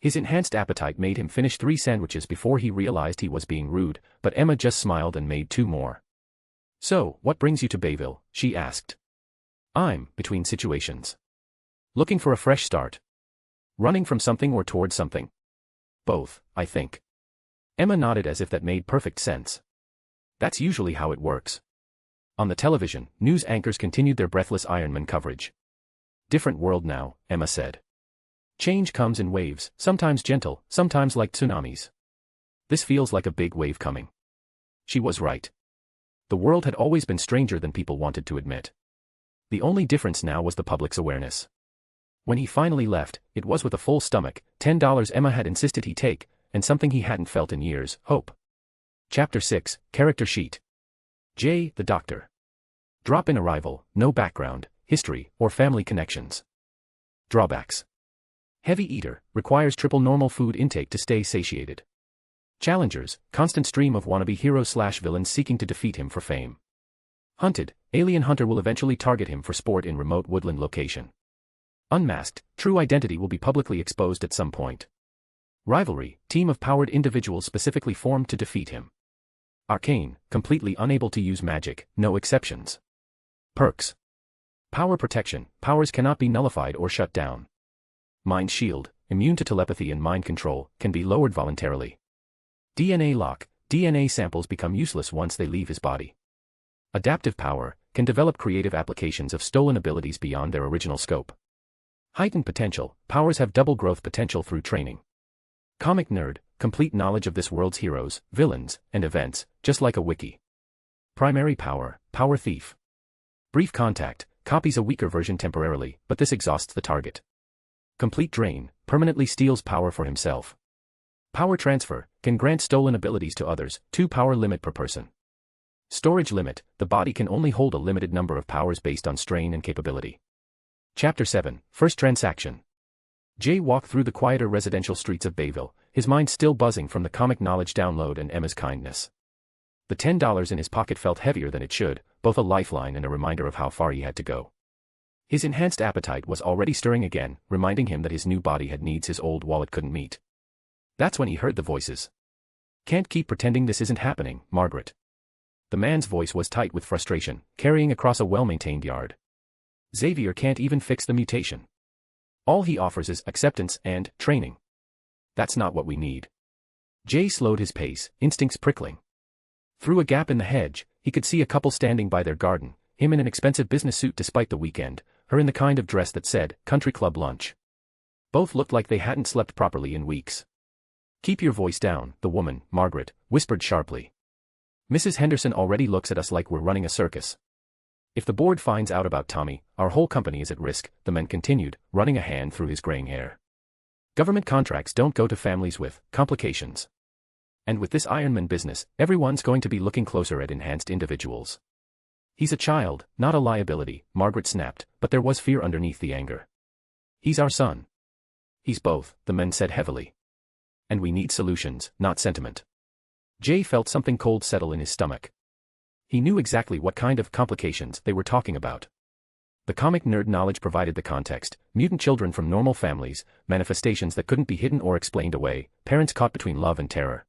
C: His enhanced appetite made him finish 3 sandwiches before he realized he was being rude, but Emma just smiled and made 2 more. So, what brings you to Bayville? She asked. I'm between situations. Looking for a fresh start. Running from something or towards something. Both, I think. Emma nodded as if that made perfect sense. That's usually how it works. On the television, news anchors continued their breathless Ironman coverage. Different world now, Emma said. Change comes in waves, sometimes gentle, sometimes like tsunamis. This feels like a big wave coming. She was right. The world had always been stranger than people wanted to admit. The only difference now was the public's awareness. When he finally left, it was with a full stomach, $10 Emma had insisted he take, and something he hadn't felt in years, hope. Chapter 6, Character Sheet. Jay, the doctor. Drop-in arrival, no background, history, or family connections. Drawbacks. Heavy eater, requires triple normal food intake to stay satiated. Challengers, constant stream of wannabe heroes/villains seeking to defeat him for fame. Hunted, alien hunter will eventually target him for sport in remote woodland location. Unmasked, true identity will be publicly exposed at some point. Rivalry, team of powered individuals specifically formed to defeat him. Arcane, completely unable to use magic, no exceptions. Perks. Power protection, powers cannot be nullified or shut down. Mind shield, immune to telepathy and mind control, can be lowered voluntarily. DNA lock, DNA samples become useless once they leave his body. Adaptive power, can develop creative applications of stolen abilities beyond their original scope. Heightened potential, powers have double growth potential through training. Comic nerd, complete knowledge of this world's heroes, villains, and events, just like a wiki. Primary power, power thief. Brief contact, copies a weaker version temporarily, but this exhausts the target. Complete drain, permanently steals power for himself. Power transfer, can grant stolen abilities to others, 2 power limit per person. Storage limit, the body can only hold a limited number of powers based on strain and capability. Chapter 7, First Transaction. Jay walked through the quieter residential streets of Bayville, his mind still buzzing from the comic knowledge download and Emma's kindness. The $10 in his pocket felt heavier than it should, both a lifeline and a reminder of how far he had to go. His enhanced appetite was already stirring again, reminding him that his new body had needs his old wallet couldn't meet. That's when he heard the voices. Can't keep pretending this isn't happening, Margaret. The man's voice was tight with frustration, carrying across a well-maintained yard. Xavier can't even fix the mutation. All he offers is acceptance and training. That's not what we need. Jay slowed his pace, instincts prickling. Through a gap in the hedge, he could see a couple standing by their garden, him in an expensive business suit despite the weekend, her in the kind of dress that said, country club lunch. Both looked like they hadn't slept properly in weeks. Keep your voice down, the woman, Margaret, whispered sharply. Mrs. Henderson already looks at us like we're running a circus. If the board finds out about Tommy, our whole company is at risk, the man continued, running a hand through his graying hair. Government contracts don't go to families with complications. And with this Ironman business, everyone's going to be looking closer at enhanced individuals. He's a child, not a liability, Margaret snapped, but there was fear underneath the anger. He's our son. He's both, the men said heavily. And we need solutions, not sentiment. Jay felt something cold settle in his stomach. He knew exactly what kind of complications they were talking about. The comic nerd knowledge provided the context: mutant children from normal families, manifestations that couldn't be hidden or explained away, parents caught between love and terror.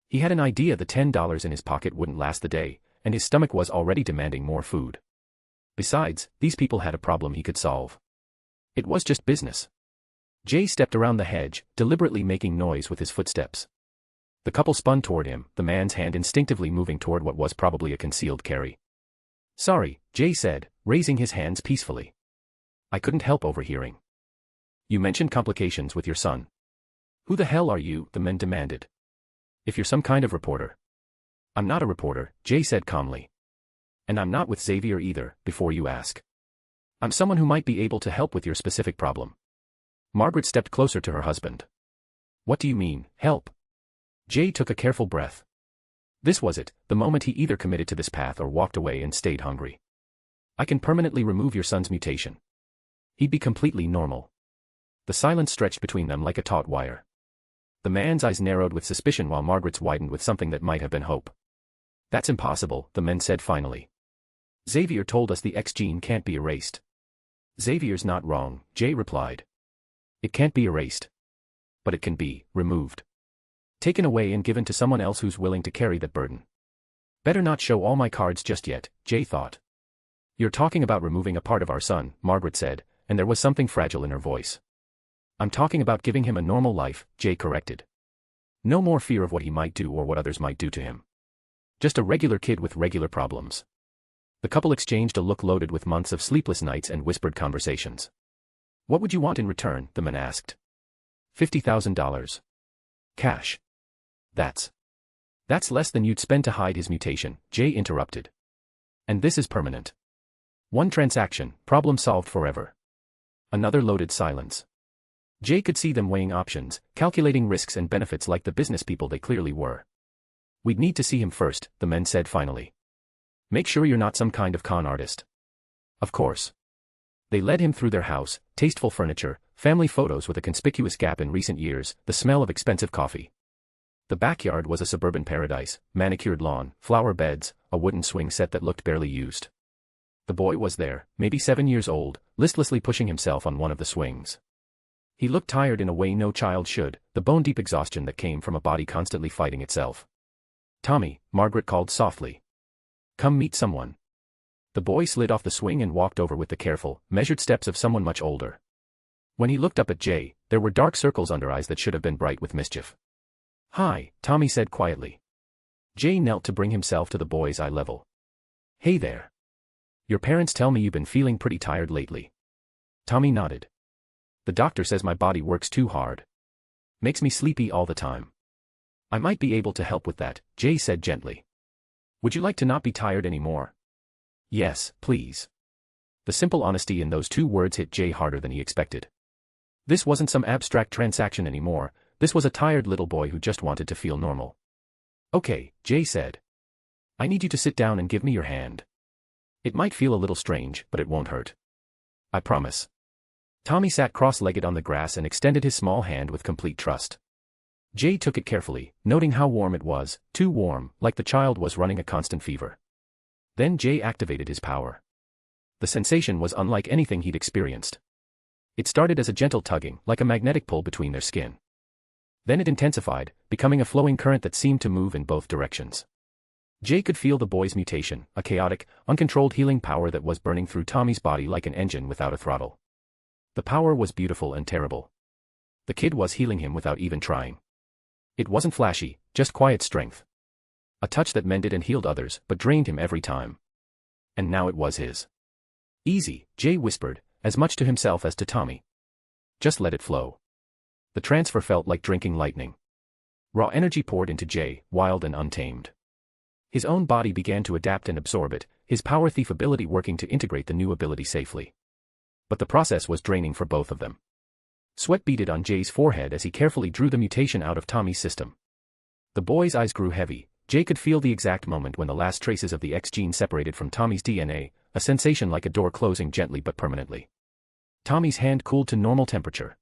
C: He had an idea the $10 in his pocket wouldn't last the day, and his stomach was already demanding more food. Besides, these people had a problem he could solve. It was just business. Jay stepped around the hedge, deliberately making noise with his footsteps. The couple spun toward him, the man's hand instinctively moving toward what was probably a concealed carry. Sorry, Jay said, raising his hands peacefully. I couldn't help overhearing. You mentioned complications with your son. Who the hell are you? The men demanded. If you're some kind of reporter. I'm not a reporter, Jay said calmly. And I'm not with Xavier either, before you ask. I'm someone who might be able to help with your specific problem. Margaret stepped closer to her husband. What do you mean, help? Jay took a careful breath. This was it, the moment he either committed to this path or walked away and stayed hungry. I can permanently remove your son's mutation. He'd be completely normal. The silence stretched between them like a taut wire. The man's eyes narrowed with suspicion while Margaret's widened with something that might have been hope. That's impossible, the men said finally. Xavier told us the X gene can't be erased. Xavier's not wrong, Jay replied. It can't be erased. But it can be removed. Taken away and given to someone else who's willing to carry that burden. Better not show all my cards just yet, Jay thought. You're talking about removing a part of our son, Margaret said, and there was something fragile in her voice. I'm talking about giving him a normal life, Jay corrected. No more fear of what he might do or what others might do to him. Just a regular kid with regular problems. The couple exchanged a look loaded with months of sleepless nights and whispered conversations. What would you want in return, the man asked. $50,000. Cash. That's less than you'd spend to hide his mutation, Jay interrupted. And this is permanent. One transaction, problem solved forever. Another loaded silence. Jay could see them weighing options, calculating risks and benefits like the business people they clearly were. We'd need to see him first, the men said finally. Make sure you're not some kind of con artist. Of course. They led him through their house, tasteful furniture, family photos with a conspicuous gap in recent years, the smell of expensive coffee. The backyard was a suburban paradise, manicured lawn, flower beds, a wooden swing set that looked barely used. The boy was there, maybe 7 years old, listlessly pushing himself on one of the swings. He looked tired in a way no child should, the bone-deep exhaustion that came from a body constantly fighting itself. Tommy, Margaret called softly. Come meet someone. The boy slid off the swing and walked over with the careful, measured steps of someone much older. When he looked up at Jay, there were dark circles under eyes that should have been bright with mischief. Hi, Tommy said quietly. Jay knelt to bring himself to the boy's eye level. Hey there. Your parents tell me you've been feeling pretty tired lately. Tommy nodded. The doctor says my body works too hard. Makes me sleepy all the time. I might be able to help with that, Jay said gently. Would you like to not be tired anymore? Yes, please. The simple honesty in those 2 words hit Jay harder than he expected. This wasn't some abstract transaction anymore, this was a tired little boy who just wanted to feel normal. Okay, Jay said. I need you to sit down and give me your hand. It might feel a little strange, but it won't hurt. I promise. Tommy sat cross-legged on the grass and extended his small hand with complete trust. Jay took it carefully, noting how warm it was, too warm, like the child was running a constant fever. Then Jay activated his power. The sensation was unlike anything he'd experienced. It started as a gentle tugging, like a magnetic pull between their skin. Then it intensified, becoming a flowing current that seemed to move in both directions. Jay could feel the boy's mutation, a chaotic, uncontrolled healing power that was burning through Tommy's body like an engine without a throttle. The power was beautiful and terrible. The kid was healing him without even trying. It wasn't flashy, just quiet strength. A touch that mended and healed others, but drained him every time. And now it was his. Easy, Jay whispered, as much to himself as to Tommy. Just let it flow. The transfer felt like drinking lightning. Raw energy poured into Jay, wild and untamed. His own body began to adapt and absorb it, his power thief ability working to integrate the new ability safely. But the process was draining for both of them. Sweat beaded on Jay's forehead as he carefully drew the mutation out of Tommy's system. The boy's eyes grew heavy. Jay could feel the exact moment when the last traces of the X gene separated from Tommy's DNA, a sensation like a door closing gently but permanently. Tommy's hand cooled to normal temperature.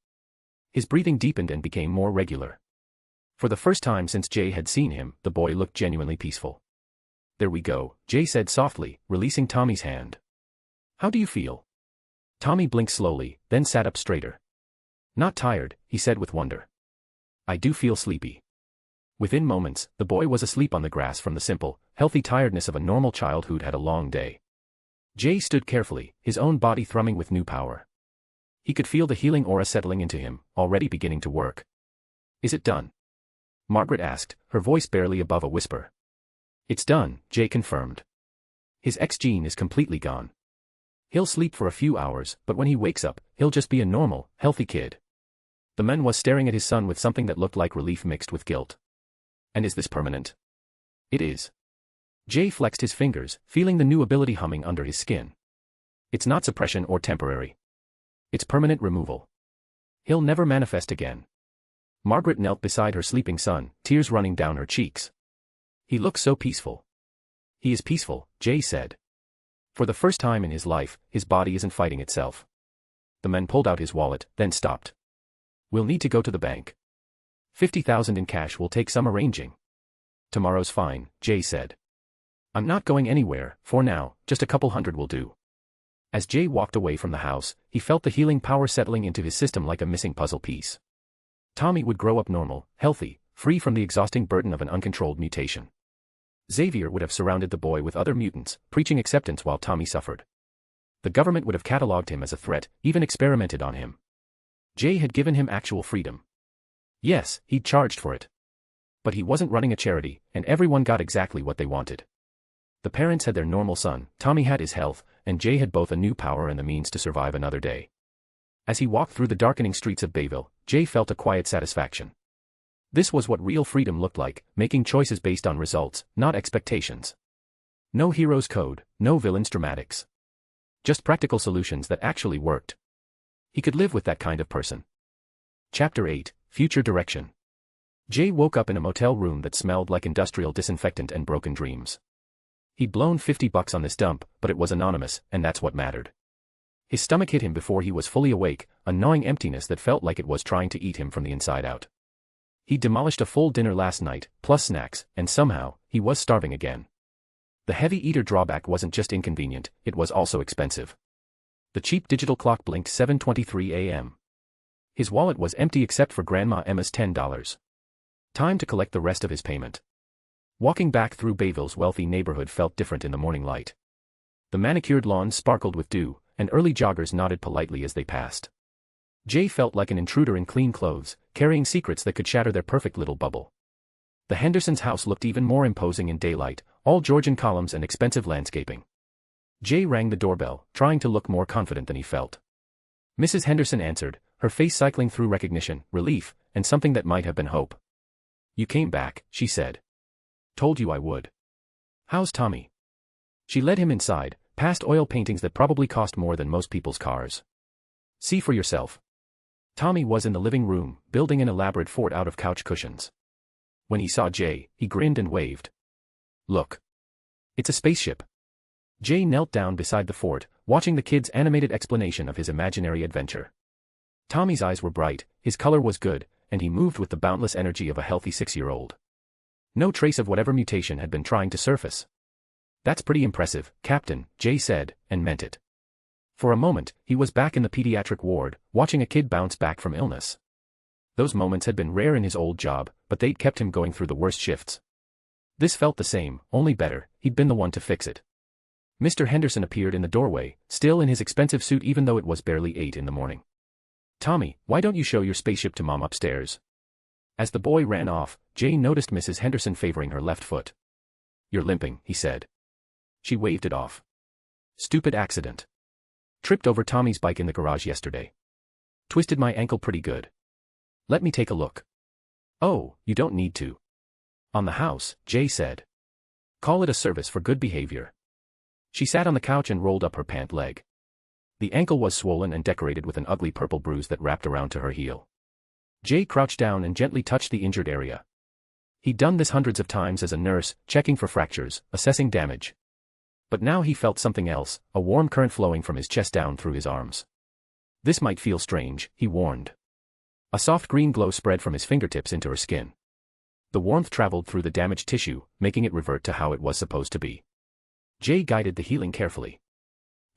C: His breathing deepened and became more regular. For the first time since Jay had seen him, the boy looked genuinely peaceful. There we go, Jay said softly, releasing Tommy's hand. How do you feel? Tommy blinked slowly, then sat up straighter. Not tired, he said with wonder. I do feel sleepy. Within moments, the boy was asleep on the grass from the simple, healthy tiredness of a normal child who'd had a long day. Jay stood carefully, his own body thrumming with new power. He could feel the healing aura settling into him, already beginning to work. Is it done? Margaret asked, her voice barely above a whisper. It's done, Jay confirmed. His X gene is completely gone. He'll sleep for a few hours, but when he wakes up, he'll just be a normal, healthy kid. The man was staring at his son with something that looked like relief mixed with guilt. And is this permanent? It is. Jay flexed his fingers, feeling the new ability humming under his skin. It's not suppression or temporary. It's permanent removal. He'll never manifest again. Margaret knelt beside her sleeping son, tears running down her cheeks. He looks so peaceful. He is peaceful, Jay said. For the first time in his life, his body isn't fighting itself. The man pulled out his wallet, then stopped. We'll need to go to the bank. 50,000 in cash will take some arranging. Tomorrow's fine, Jay said. I'm not going anywhere, for now, just a couple hundred will do. As Jay walked away from the house, he felt the healing power settling into his system like a missing puzzle piece. Tommy would grow up normal, healthy, free from the exhausting burden of an uncontrolled mutation. Xavier would have surrounded the boy with other mutants, preaching acceptance while Tommy suffered. The government would have catalogued him as a threat, even experimented on him. Jay had given him actual freedom. Yes, he'd charged for it. But he wasn't running a charity, and everyone got exactly what they wanted. The parents had their normal son, Tommy had his health, and Jay had both a new power and the means to survive another day. As he walked through the darkening streets of Bayville, Jay felt a quiet satisfaction. This was what real freedom looked like, making choices based on results, not expectations. No hero's code, no villain's dramatics. Just practical solutions that actually worked. He could live with that kind of person. Chapter 8, Future Direction. Jay woke up in a motel room that smelled like industrial disinfectant and broken dreams. He'd blown $50 on this dump, but it was anonymous, and that's what mattered. His stomach hit him before he was fully awake, a gnawing emptiness that felt like it was trying to eat him from the inside out. He'd demolished a full dinner last night, plus snacks, and somehow, he was starving again. The heavy eater drawback wasn't just inconvenient, it was also expensive. The cheap digital clock blinked 7:23 a.m. His wallet was empty except for Grandma Emma's $10. Time to collect the rest of his payment. Walking back through Bayville's wealthy neighborhood felt different in the morning light. The manicured lawns sparkled with dew, and early joggers nodded politely as they passed. Jay felt like an intruder in clean clothes, carrying secrets that could shatter their perfect little bubble. The Hendersons' house looked even more imposing in daylight, all Georgian columns and expensive landscaping. Jay rang the doorbell, trying to look more confident than he felt. Mrs. Henderson answered, her face cycling through recognition, relief, and something that might have been hope. You came back, she said. Told you I would. How's Tommy? She led him inside, past oil paintings that probably cost more than most people's cars. See for yourself. Tommy was in the living room, building an elaborate fort out of couch cushions. When he saw Jay, he grinned and waved. Look. It's a spaceship. Jay knelt down beside the fort, watching the kid's animated explanation of his imaginary adventure. Tommy's eyes were bright, his color was good, and he moved with the boundless energy of a healthy 6-year-old. No trace of whatever mutation had been trying to surface. That's pretty impressive, Captain, Jay said, and meant it. For a moment, he was back in the pediatric ward, watching a kid bounce back from illness. Those moments had been rare in his old job, but they'd kept him going through the worst shifts. This felt the same, only better, he'd been the one to fix it. Mr. Henderson appeared in the doorway, still in his expensive suit even though it was barely 8 in the morning. Tommy, why don't you show your spaceship to Mom upstairs? As the boy ran off, Jay noticed Mrs. Henderson favoring her left foot. You're limping, he said. She waved it off. Stupid accident. Tripped over Tommy's bike in the garage yesterday. Twisted my ankle pretty good. Let me take a look. Oh, you don't need to. On the house, Jay said. Call it a service for good behavior. She sat on the couch and rolled up her pant leg. The ankle was swollen and decorated with an ugly purple bruise that wrapped around to her heel. Jay crouched down and gently touched the injured area. He'd done this hundreds of times as a nurse, checking for fractures, assessing damage. But now he felt something else, a warm current flowing from his chest down through his arms. This might feel strange, he warned. A soft green glow spread from his fingertips into her skin. The warmth traveled through the damaged tissue, making it revert to how it was supposed to be. Jay guided the healing carefully.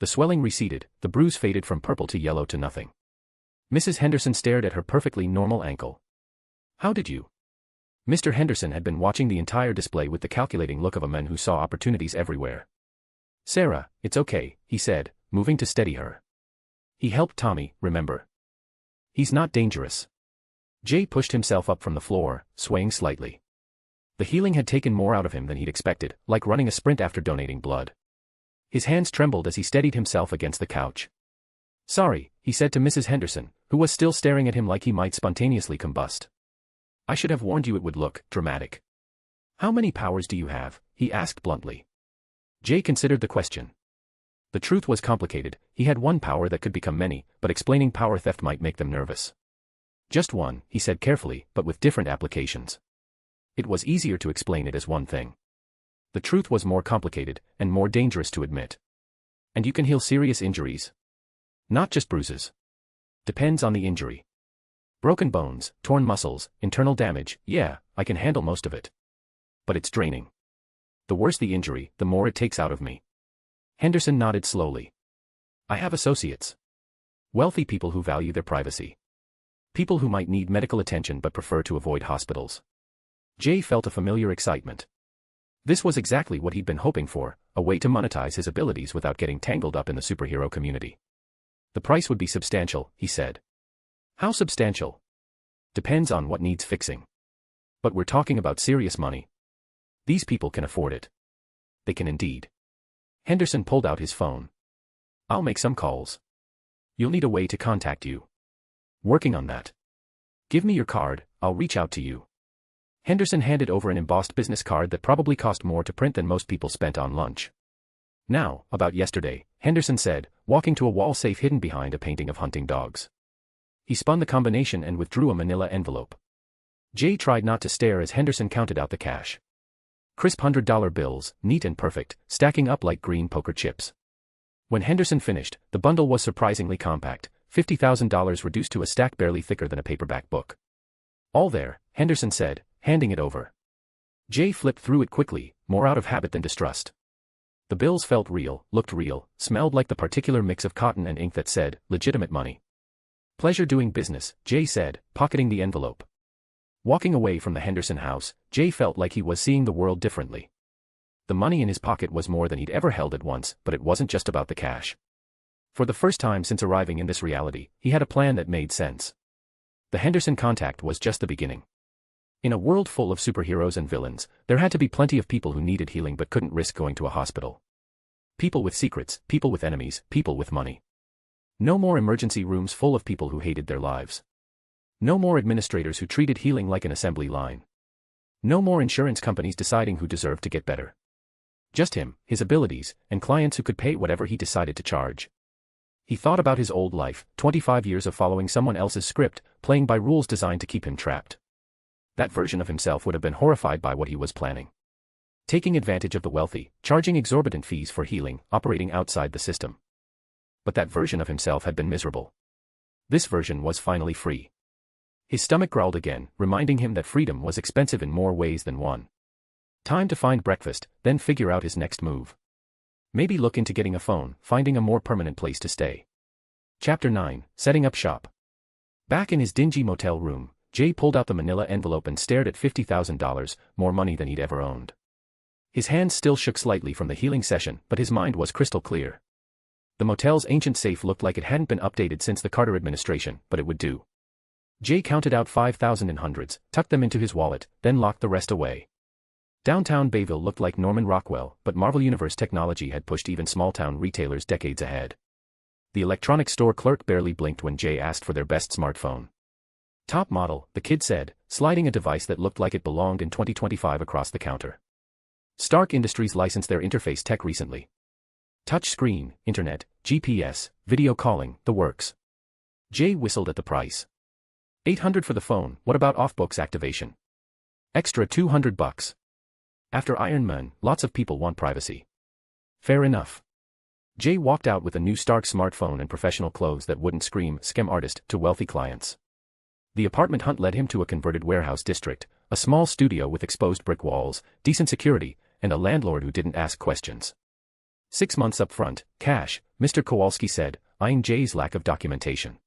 C: The swelling receded, the bruise faded from purple to yellow to nothing. Mrs. Henderson stared at her perfectly normal ankle. How did you? Mr. Henderson had been watching the entire display with the calculating look of a man who saw opportunities everywhere. Sarah, it's okay, he said, moving to steady her. He helped Tommy, remember? He's not dangerous. Jay pushed himself up from the floor, swaying slightly. The healing had taken more out of him than he'd expected, like running a sprint after donating blood. His hands trembled as he steadied himself against the couch. Sorry, he said to Mrs. Henderson, who was still staring at him like he might spontaneously combust. I should have warned you it would look dramatic. How many powers do you have? He asked bluntly. Jay considered the question. The truth was complicated, he had one power that could become many, but explaining power theft might make them nervous. Just one, he said carefully, but with different applications. It was easier to explain it as one thing. The truth was more complicated, and more dangerous to admit. And you can heal serious injuries. Not just bruises. Depends on the injury. Broken bones, torn muscles, internal damage, yeah, I can handle most of it. But it's draining. The worse the injury, the more it takes out of me. Henderson nodded slowly. I have associates. Wealthy people who value their privacy. People who might need medical attention but prefer to avoid hospitals. Jay felt a familiar excitement. This was exactly what he'd been hoping for, a way to monetize his abilities without getting tangled up in the superhero community. The price would be substantial, he said. How substantial? Depends on what needs fixing. But we're talking about serious money. These people can afford it. They can indeed. Henderson pulled out his phone. I'll make some calls. You'll need a way to contact you. Working on that. Give me your card, I'll reach out to you. Henderson handed over an embossed business card that probably cost more to print than most people spent on lunch. Now, about yesterday, Henderson said, walking to a wall safe hidden behind a painting of hunting dogs. He spun the combination and withdrew a manila envelope. Jay tried not to stare as Henderson counted out the cash. Crisp $100 bills, neat and perfect, stacking up like green poker chips. When Henderson finished, the bundle was surprisingly compact, $50,000 reduced to a stack barely thicker than a paperback book. All there, Henderson said, handing it over. Jay flipped through it quickly, more out of habit than distrust. The bills felt real, looked real, smelled like the particular mix of cotton and ink that said, legitimate money. Pleasure doing business, Jay said, pocketing the envelope. Walking away from the Henderson house, Jay felt like he was seeing the world differently. The money in his pocket was more than he'd ever held at once, but it wasn't just about the cash. For the first time since arriving in this reality, he had a plan that made sense. The Henderson contact was just the beginning. In a world full of superheroes and villains, there had to be plenty of people who needed healing but couldn't risk going to a hospital. People with secrets, people with enemies, people with money. No more emergency rooms full of people who hated their lives. No more administrators who treated healing like an assembly line. No more insurance companies deciding who deserved to get better. Just him, his abilities, and clients who could pay whatever he decided to charge. He thought about his old life, 25 years of following someone else's script, playing by rules designed to keep him trapped. That version of himself would have been horrified by what he was planning. Taking advantage of the wealthy, charging exorbitant fees for healing, operating outside the system. But that version of himself had been miserable. This version was finally free. His stomach growled again, reminding him that freedom was expensive in more ways than one. Time to find breakfast, then figure out his next move. Maybe look into getting a phone, finding a more permanent place to stay. Chapter 9, Setting Up Shop. Back in his dingy motel room, Jay pulled out the manila envelope and stared at $50,000, more money than he'd ever owned. His hands still shook slightly from the healing session, but his mind was crystal clear. The motel's ancient safe looked like it hadn't been updated since the Carter administration, but it would do. Jay counted out 5,000 in hundreds, tucked them into his wallet, then locked the rest away. Downtown Bayville looked like Norman Rockwell, but Marvel Universe technology had pushed even small-town retailers decades ahead. The electronics store clerk barely blinked when Jay asked for their best smartphone. Top model, the kid said, sliding a device that looked like it belonged in 2025 across the counter. Stark Industries licensed their interface tech recently. Touch screen, internet, GPS, video calling, the works. Jay whistled at the price. $800 for the phone, what about off-books activation? Extra $200. After Iron Man, lots of people want privacy. Fair enough. Jay walked out with a new Stark smartphone and professional clothes that wouldn't scream scam artist to wealthy clients. The apartment hunt led him to a converted warehouse district, a small studio with exposed brick walls, decent security, and a landlord who didn't ask questions. 6 months up front, cash, Mr. Kowalski said, eyeing Jay's lack of documentation.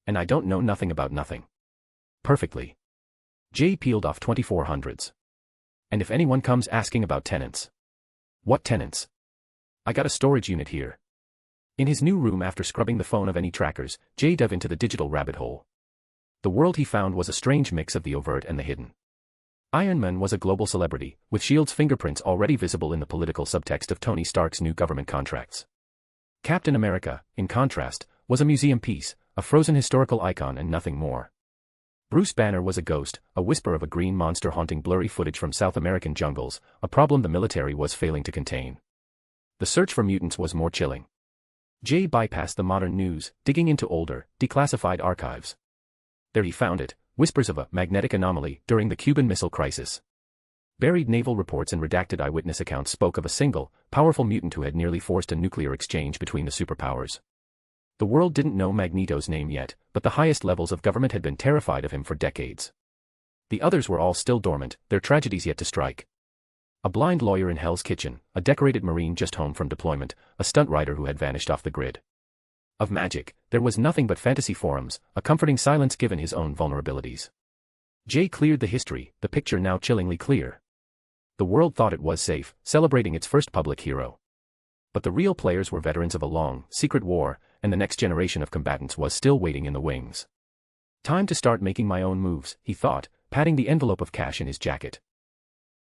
C: And I don't know nothing about nothing. Perfectly. Jay peeled off 2400s. And if anyone comes asking about tenants. What tenants? I got a storage unit here. In his new room after scrubbing the phone of any trackers, Jay dove into the digital rabbit hole. The world he found was a strange mix of the overt and the hidden. Iron Man was a global celebrity, with S.H.I.E.L.D.'s fingerprints already visible in the political subtext of Tony Stark's new government contracts. Captain America, in contrast, was a museum piece, a frozen historical icon and nothing more. Bruce Banner was a ghost, a whisper of a green monster haunting blurry footage from South American jungles, a problem the military was failing to contain. The search for mutants was more chilling. Jay bypassed the modern news, digging into older, declassified archives. There he found it, whispers of a magnetic anomaly during the Cuban Missile Crisis. Buried naval reports and redacted eyewitness accounts spoke of a single, powerful mutant who had nearly forced a nuclear exchange between the superpowers. The world didn't know Magneto's name yet, but the highest levels of government had been terrified of him for decades. The others were all still dormant, their tragedies yet to strike. A blind lawyer in Hell's Kitchen, a decorated Marine just home from deployment, a stunt rider who had vanished off the grid. Of magic, there was nothing but fantasy forums, a comforting silence given his own vulnerabilities. Jay cleared the history, the picture now chillingly clear. The world thought it was safe, celebrating its first public hero. But the real players were veterans of a long, secret war, and the next generation of combatants was still waiting in the wings. Time to start making my own moves, he thought, patting the envelope of cash in his jacket.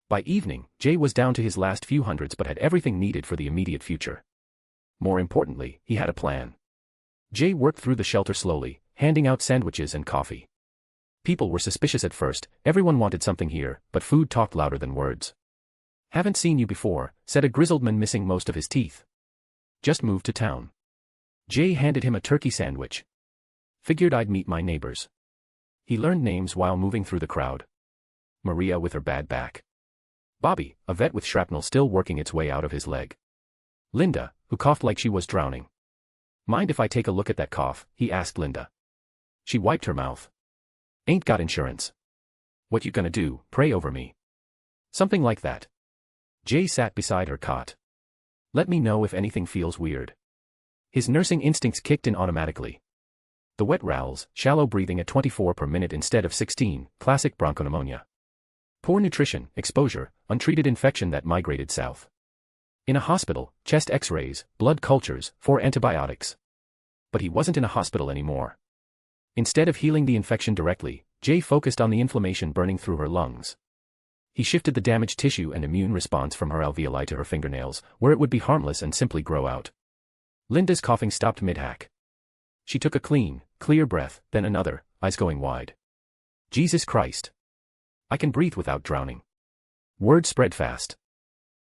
C: By evening, Jay was down to his last few hundreds but had everything needed for the immediate future. More importantly, he had a plan. Jay worked through the shelter slowly, handing out sandwiches and coffee. People were suspicious at first, everyone wanted something here, but food talked louder than words. "Haven't seen you before," said a grizzled man missing most of his teeth. "Just moved to town." Jay handed him a turkey sandwich. "Figured I'd meet my neighbors." He learned names while moving through the crowd. Maria with her bad back. Bobby, a vet with shrapnel still working its way out of his leg. Linda, who coughed like she was drowning. "Mind if I take a look at that cough?" he asked Linda. She wiped her mouth. "Ain't got insurance." "What you gonna do, pray over me?" "Something like that." Jay sat beside her cot. "Let me know if anything feels weird." His nursing instincts kicked in automatically. The wet rowels, shallow breathing at 24 per minute instead of 16, classic bronchopneumonia. Poor nutrition, exposure, untreated infection that migrated south. In a hospital, chest x-rays, blood cultures, 4 antibiotics. But he wasn't in a hospital anymore. Instead of healing the infection directly, Jay focused on the inflammation burning through her lungs. He shifted the damaged tissue and immune response from her alveoli to her fingernails, where it would be harmless and simply grow out. Linda's coughing stopped mid-hack. She took a clean, clear breath, then another, eyes going wide. "Jesus Christ. I can breathe without drowning." Word spread fast.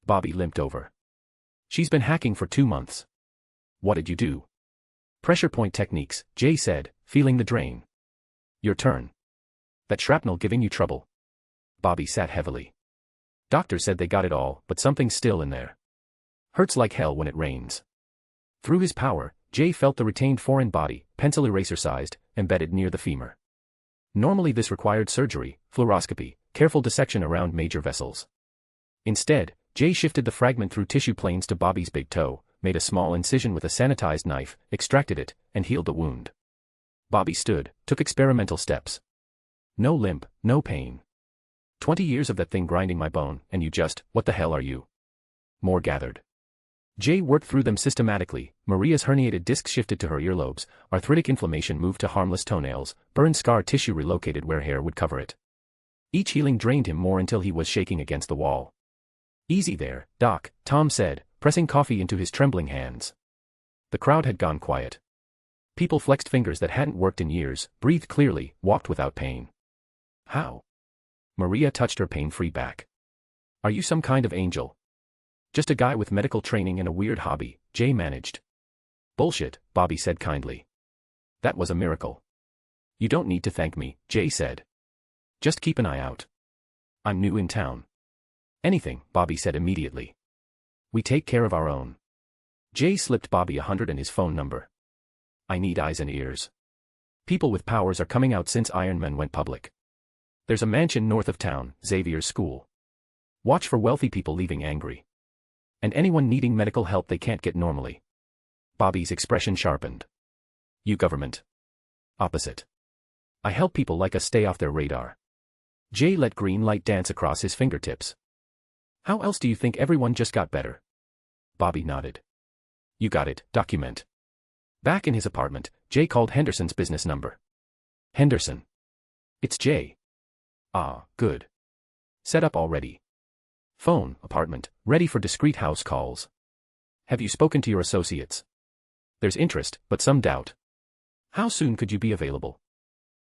C: Bobby limped over. "She's been hacking for 2 months." "What did you do?" "Pressure point techniques," Jay said, feeling the drain. "Your turn." "That shrapnel giving you trouble?" Bobby sat heavily. "Doctor said they got it all, but something's still in there. Hurts like hell when it rains." Through his power, Jay felt the retained foreign body, pencil eraser-sized, embedded near the femur. Normally this required surgery, fluoroscopy, careful dissection around major vessels. Instead, Jay shifted the fragment through tissue planes to Bobby's big toe, made a small incision with a sanitized knife, extracted it, and healed the wound. Bobby stood, took experimental steps. No limp, no pain. 20 years of that thing grinding my bone, and you just, what the hell are you? More gathered. Jay worked through them systematically. Maria's herniated disc shifted to her earlobes, arthritic inflammation moved to harmless toenails, burned scar tissue relocated where hair would cover it. Each healing drained him more until he was shaking against the wall. "Easy there, Doc," Tom said, pressing coffee into his trembling hands. The crowd had gone quiet. People flexed fingers that hadn't worked in years, breathed clearly, walked without pain. "How?" Maria touched her pain-free back. "Are you some kind of angel?" "Just a guy with medical training and a weird hobby," Jay managed. "Bullshit," Bobby said kindly. "That was a miracle." "You don't need to thank me," Jay said. "Just keep an eye out. I'm new in town." "Anything," Bobby said immediately. "We take care of our own." Jay slipped Bobby 100 and his phone number. "I need eyes and ears. People with powers are coming out since Iron Man went public. There's a mansion north of town, Xavier's school. Watch for wealthy people leaving angry. And anyone needing medical help they can't get normally." Bobby's expression sharpened. "You government." "Opposite. I help people like us stay off their radar." Jay let green light dance across his fingertips. "How else do you think everyone just got better?" Bobby nodded. "You got it, document." Back in his apartment, Jay called Henderson's business number. "Henderson. It's Jay." "Ah, good. Set up already." "Phone, apartment, ready for discreet house calls." "Have you spoken to your associates?" "There's interest, but some doubt." "How soon could you be available?"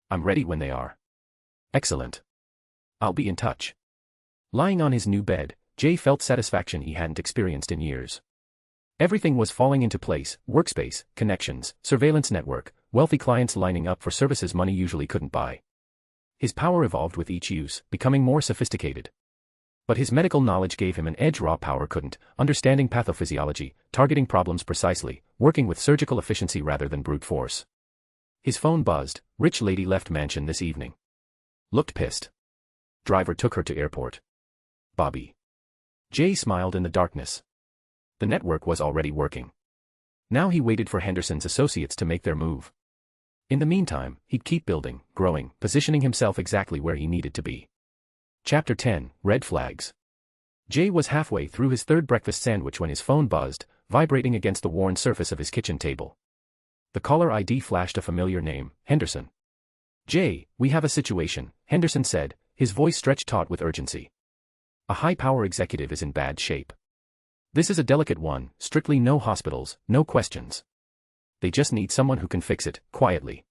C: "I'm ready when they are." "Excellent. I'll be in touch." Lying on his new bed, Jay felt satisfaction he hadn't experienced in years. Everything was falling into place: workspace, connections, surveillance network, wealthy clients lining up for services money usually couldn't buy. His power evolved with each use, becoming more sophisticated. But his medical knowledge gave him an edge raw power couldn't, understanding pathophysiology, targeting problems precisely, working with surgical efficiency rather than brute force. His phone buzzed. Rich lady left mansion this evening. Looked pissed. Driver took her to airport. Bobby. Jay smiled in the darkness. The network was already working. Now he waited for Henderson's associates to make their move. In the meantime, he'd keep building, growing, positioning himself exactly where he needed to be. Chapter 10, Red Flags. Jay was halfway through his third breakfast sandwich when his phone buzzed, vibrating against the worn surface of his kitchen table. The caller ID flashed a familiar name, Henderson. Jay, we have a situation, Henderson said, his voice stretched taut with urgency. A high-power executive is in bad shape. This is a delicate one, strictly no hospitals, no questions. They just need someone who can fix it, quietly.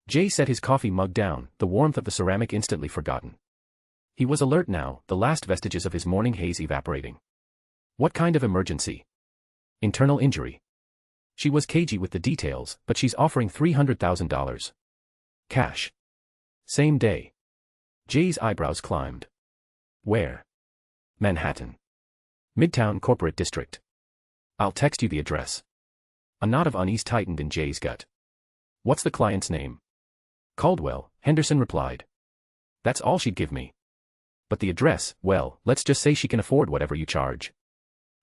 C: Jay set his coffee mug down, the warmth of the ceramic instantly forgotten. He was alert now, the last vestiges of his morning haze evaporating. What kind of emergency? Internal injury. She was cagey with the details, but she's offering $300,000. Cash. Same day. Jay's eyebrows climbed. Where? Manhattan. Midtown Corporate District. I'll text you the address. A knot of unease tightened in Jay's gut. What's the client's name? Caldwell, Henderson replied. That's all she'd give me. But the address, well, let's just say she can afford whatever you charge.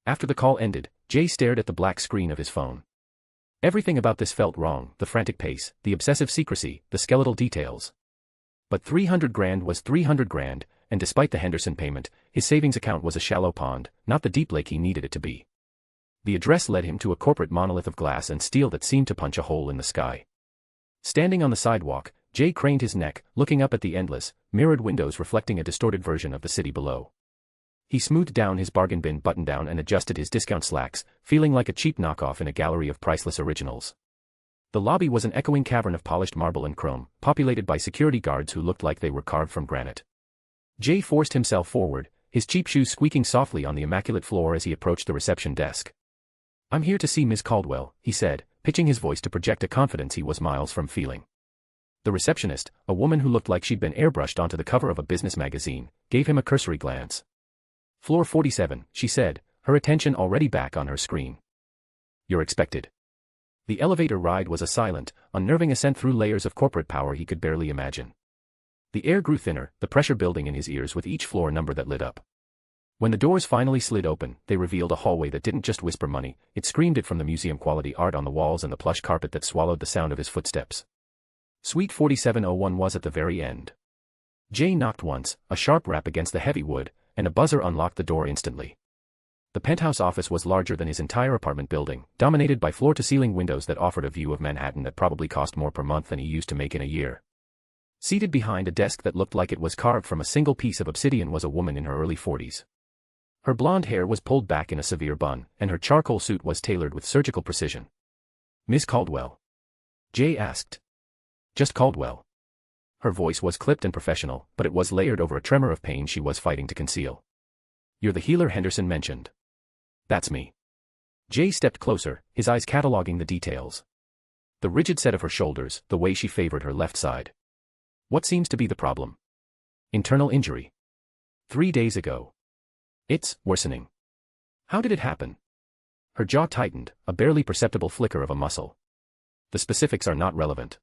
C: After the call ended, Jay stared at the black screen of his phone. Everything about this felt wrong, the frantic pace, the obsessive secrecy, the skeletal details. But $300,000 was $300,000, and despite the Henderson payment, his savings account was a shallow pond, not the deep lake he needed it to be. The address led him to a corporate monolith of glass and steel that seemed to punch a hole in the sky. Standing on the sidewalk, Jay craned his neck, looking up at the endless, mirrored windows reflecting a distorted version of the city below. He smoothed down his bargain bin button-down and adjusted his discount slacks, feeling like a cheap knockoff in a gallery of priceless originals. The lobby was an echoing cavern of polished marble and chrome, populated by security guards who looked like they were carved from granite. Jay forced himself forward, his cheap shoes squeaking softly on the immaculate floor as he approached the reception desk. I'm here to see Miss Caldwell, he said, pitching his voice to project a confidence he was miles from feeling. The receptionist, a woman who looked like she'd been airbrushed onto the cover of a business magazine, gave him a cursory glance. Floor 47, she said, her attention already back on her screen. You're expected. The elevator ride was a silent, unnerving ascent through layers of corporate power he could barely imagine. The air grew thinner, the pressure building in his ears with each floor number that lit up. When the doors finally slid open, they revealed a hallway that didn't just whisper money, it screamed it from the museum-quality art on the walls and the plush carpet that swallowed the sound of his footsteps. Suite 4701 was at the very end. Jay knocked once, a sharp rap against the heavy wood, and a buzzer unlocked the door instantly. The penthouse office was larger than his entire apartment building, dominated by floor-to-ceiling windows that offered a view of Manhattan that probably cost more per month than he used to make in a year. Seated behind a desk that looked like it was carved from a single piece of obsidian was a woman in her early 40s. Her blonde hair was pulled back in a severe bun, and her charcoal suit was tailored with surgical precision. Miss Caldwell? Jay asked. Just Caldwell. Her voice was clipped and professional, but it was layered over a tremor of pain she was fighting to conceal. You're the healer Henderson mentioned. That's me. Jay stepped closer, his eyes cataloging the details. The rigid set of her shoulders, the way she favored her left side. What seems to be the problem? Internal injury. 3 days ago. It's worsening. How did it happen? Her jaw tightened, a barely perceptible flicker of a muscle. The specifics are not relevant.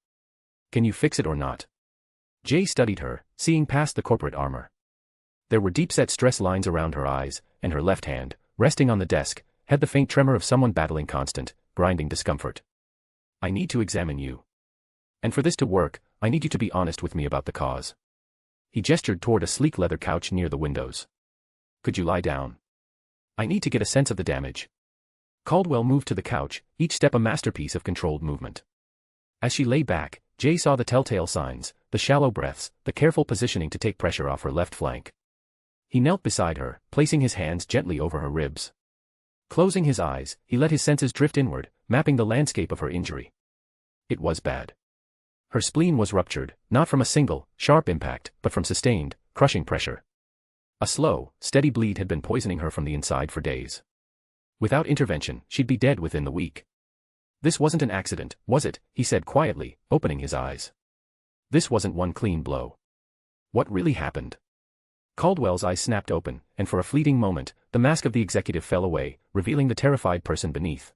C: Can you fix it or not? Jay studied her, seeing past the corporate armor. There were deep-set stress lines around her eyes, and her left hand, resting on the desk, had the faint tremor of someone battling constant, grinding discomfort. I need to examine you. And for this to work, I need you to be honest with me about the cause. He gestured toward a sleek leather couch near the windows. Could you lie down? I need to get a sense of the damage. Caldwell moved to the couch, each step a masterpiece of controlled movement. As she lay back, Jay saw the telltale signs, the shallow breaths, the careful positioning to take pressure off her left flank. He knelt beside her, placing his hands gently over her ribs. Closing his eyes, he let his senses drift inward, mapping the landscape of her injury. It was bad. Her spleen was ruptured, not from a single, sharp impact, but from sustained, crushing pressure. A slow, steady bleed had been poisoning her from the inside for days. Without intervention, she'd be dead within the week. This wasn't an accident, was it? He said quietly, opening his eyes. This wasn't one clean blow. What really happened? Caldwell's eyes snapped open, and for a fleeting moment, the mask of the executive fell away, revealing the terrified person beneath.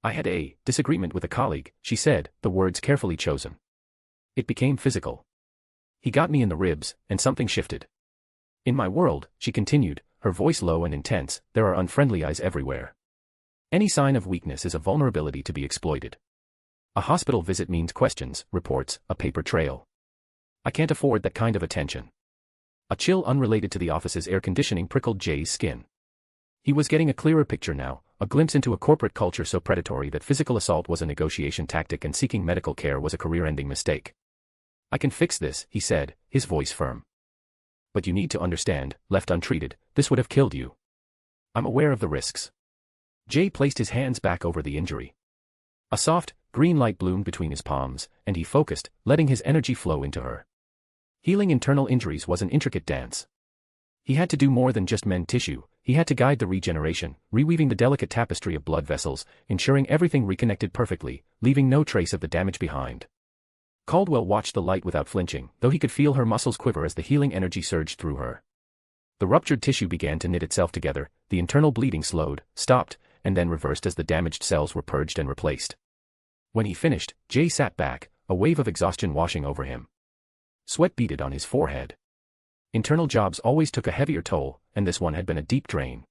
C: I had a disagreement with a colleague, she said, the words carefully chosen. It became physical. He got me in the ribs, and something shifted. In my world, she continued, her voice low and intense, there are unfriendly eyes everywhere. Any sign of weakness is a vulnerability to be exploited. A hospital visit means questions, reports, a paper trail. I can't afford that kind of attention. A chill unrelated to the office's air conditioning prickled Jay's skin. He was getting a clearer picture now, a glimpse into a corporate culture so predatory that physical assault was a negotiation tactic and seeking medical care was a career-ending mistake. I can fix this, he said, his voice firm. But you need to understand, left untreated, this would have killed you. I'm aware of the risks. Jay placed his hands back over the injury. A soft, green light bloomed between his palms, and he focused, letting his energy flow into her. Healing internal injuries was an intricate dance. He had to do more than just mend tissue, he had to guide the regeneration, reweaving the delicate tapestry of blood vessels, ensuring everything reconnected perfectly, leaving no trace of the damage behind. Caldwell watched the light without flinching, though he could feel her muscles quiver as the healing energy surged through her. The ruptured tissue began to knit itself together, the internal bleeding slowed, stopped, and then reversed as the damaged cells were purged and replaced. When he finished, Jay sat back, a wave of exhaustion washing over him. Sweat beaded on his forehead. Internal jobs always took a heavier toll, and this one had been a deep drain.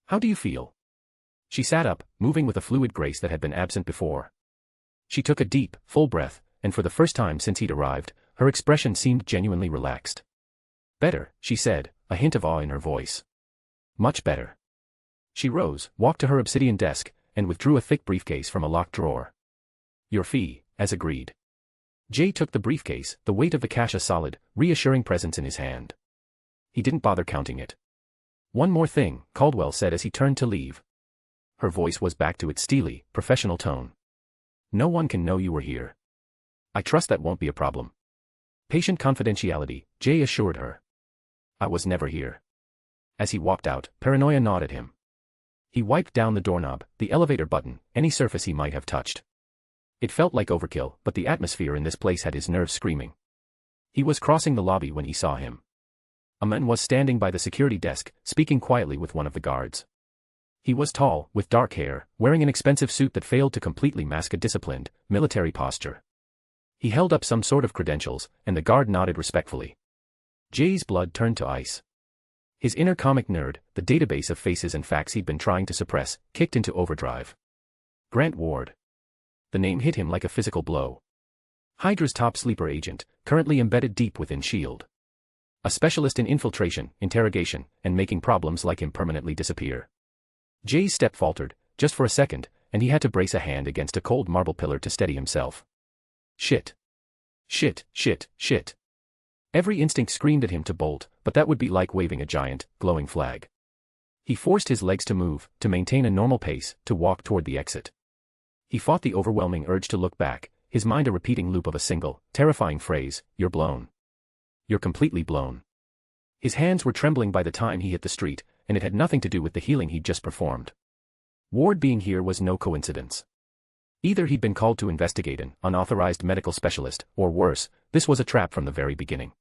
C: How do you feel? She sat up, moving with a fluid grace that had been absent before. She took a deep, full breath, and for the first time since he'd arrived, her expression seemed genuinely relaxed. Better, she said, a hint of awe in her voice. Much better. She rose, walked to her obsidian desk, and withdrew a thick briefcase from a locked drawer. Your fee, as agreed. Jay took the briefcase, the weight of the cash a solid, reassuring presence in his hand. He didn't bother counting it. One more thing, Caldwell said as he turned to leave. Her voice was back to its steely, professional tone. No one can know you were here. I trust that won't be a problem. Patient confidentiality, Jay assured her. I was never here. As he walked out, paranoia gnawed at him. He wiped down the doorknob, the elevator button, any surface he might have touched. It felt like overkill, but the atmosphere in this place had his nerves screaming. He was crossing the lobby when he saw him. A man was standing by the security desk, speaking quietly with one of the guards. He was tall, with dark hair, wearing an expensive suit that failed to completely mask a disciplined, military posture. He held up some sort of credentials, and the guard nodded respectfully. Jay's blood turned to ice. His inner comic nerd, the database of faces and facts he'd been trying to suppress, kicked into overdrive. Grant Ward. The name hit him like a physical blow. Hydra's top sleeper agent, currently embedded deep within S.H.I.E.L.D. A specialist in infiltration, interrogation, and making problems like him permanently disappear. Jay's step faltered, just for a second, and he had to brace a hand against a cold marble pillar to steady himself. Shit. Shit, shit, shit. Every instinct screamed at him to bolt, but that would be like waving a giant, glowing flag. He forced his legs to move, to maintain a normal pace, to walk toward the exit. He fought the overwhelming urge to look back, his mind a repeating loop of a single, terrifying phrase, "You're blown. You're completely blown." His hands were trembling by the time he hit the street, and it had nothing to do with the healing he'd just performed. Ward being here was no coincidence. Either he'd been called to investigate an unauthorized medical specialist, or worse, this was a trap from the very beginning.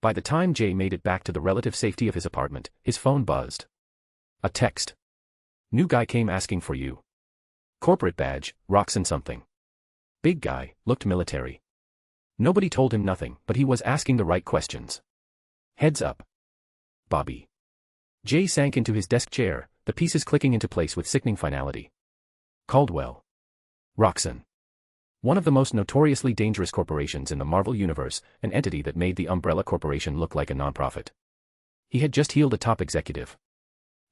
C: By the time Jay made it back to the relative safety of his apartment, his phone buzzed. A text. New guy came asking for you. Corporate badge, Roxanne something. Big guy, looked military. Nobody told him nothing, but he was asking the right questions. Heads up. Bobby. Jay sank into his desk chair, the pieces clicking into place with sickening finality. Caldwell. Roxanne. One of the most notoriously dangerous corporations in the Marvel Universe, an entity that made the Umbrella Corporation look like a nonprofit. He had just healed a top executive.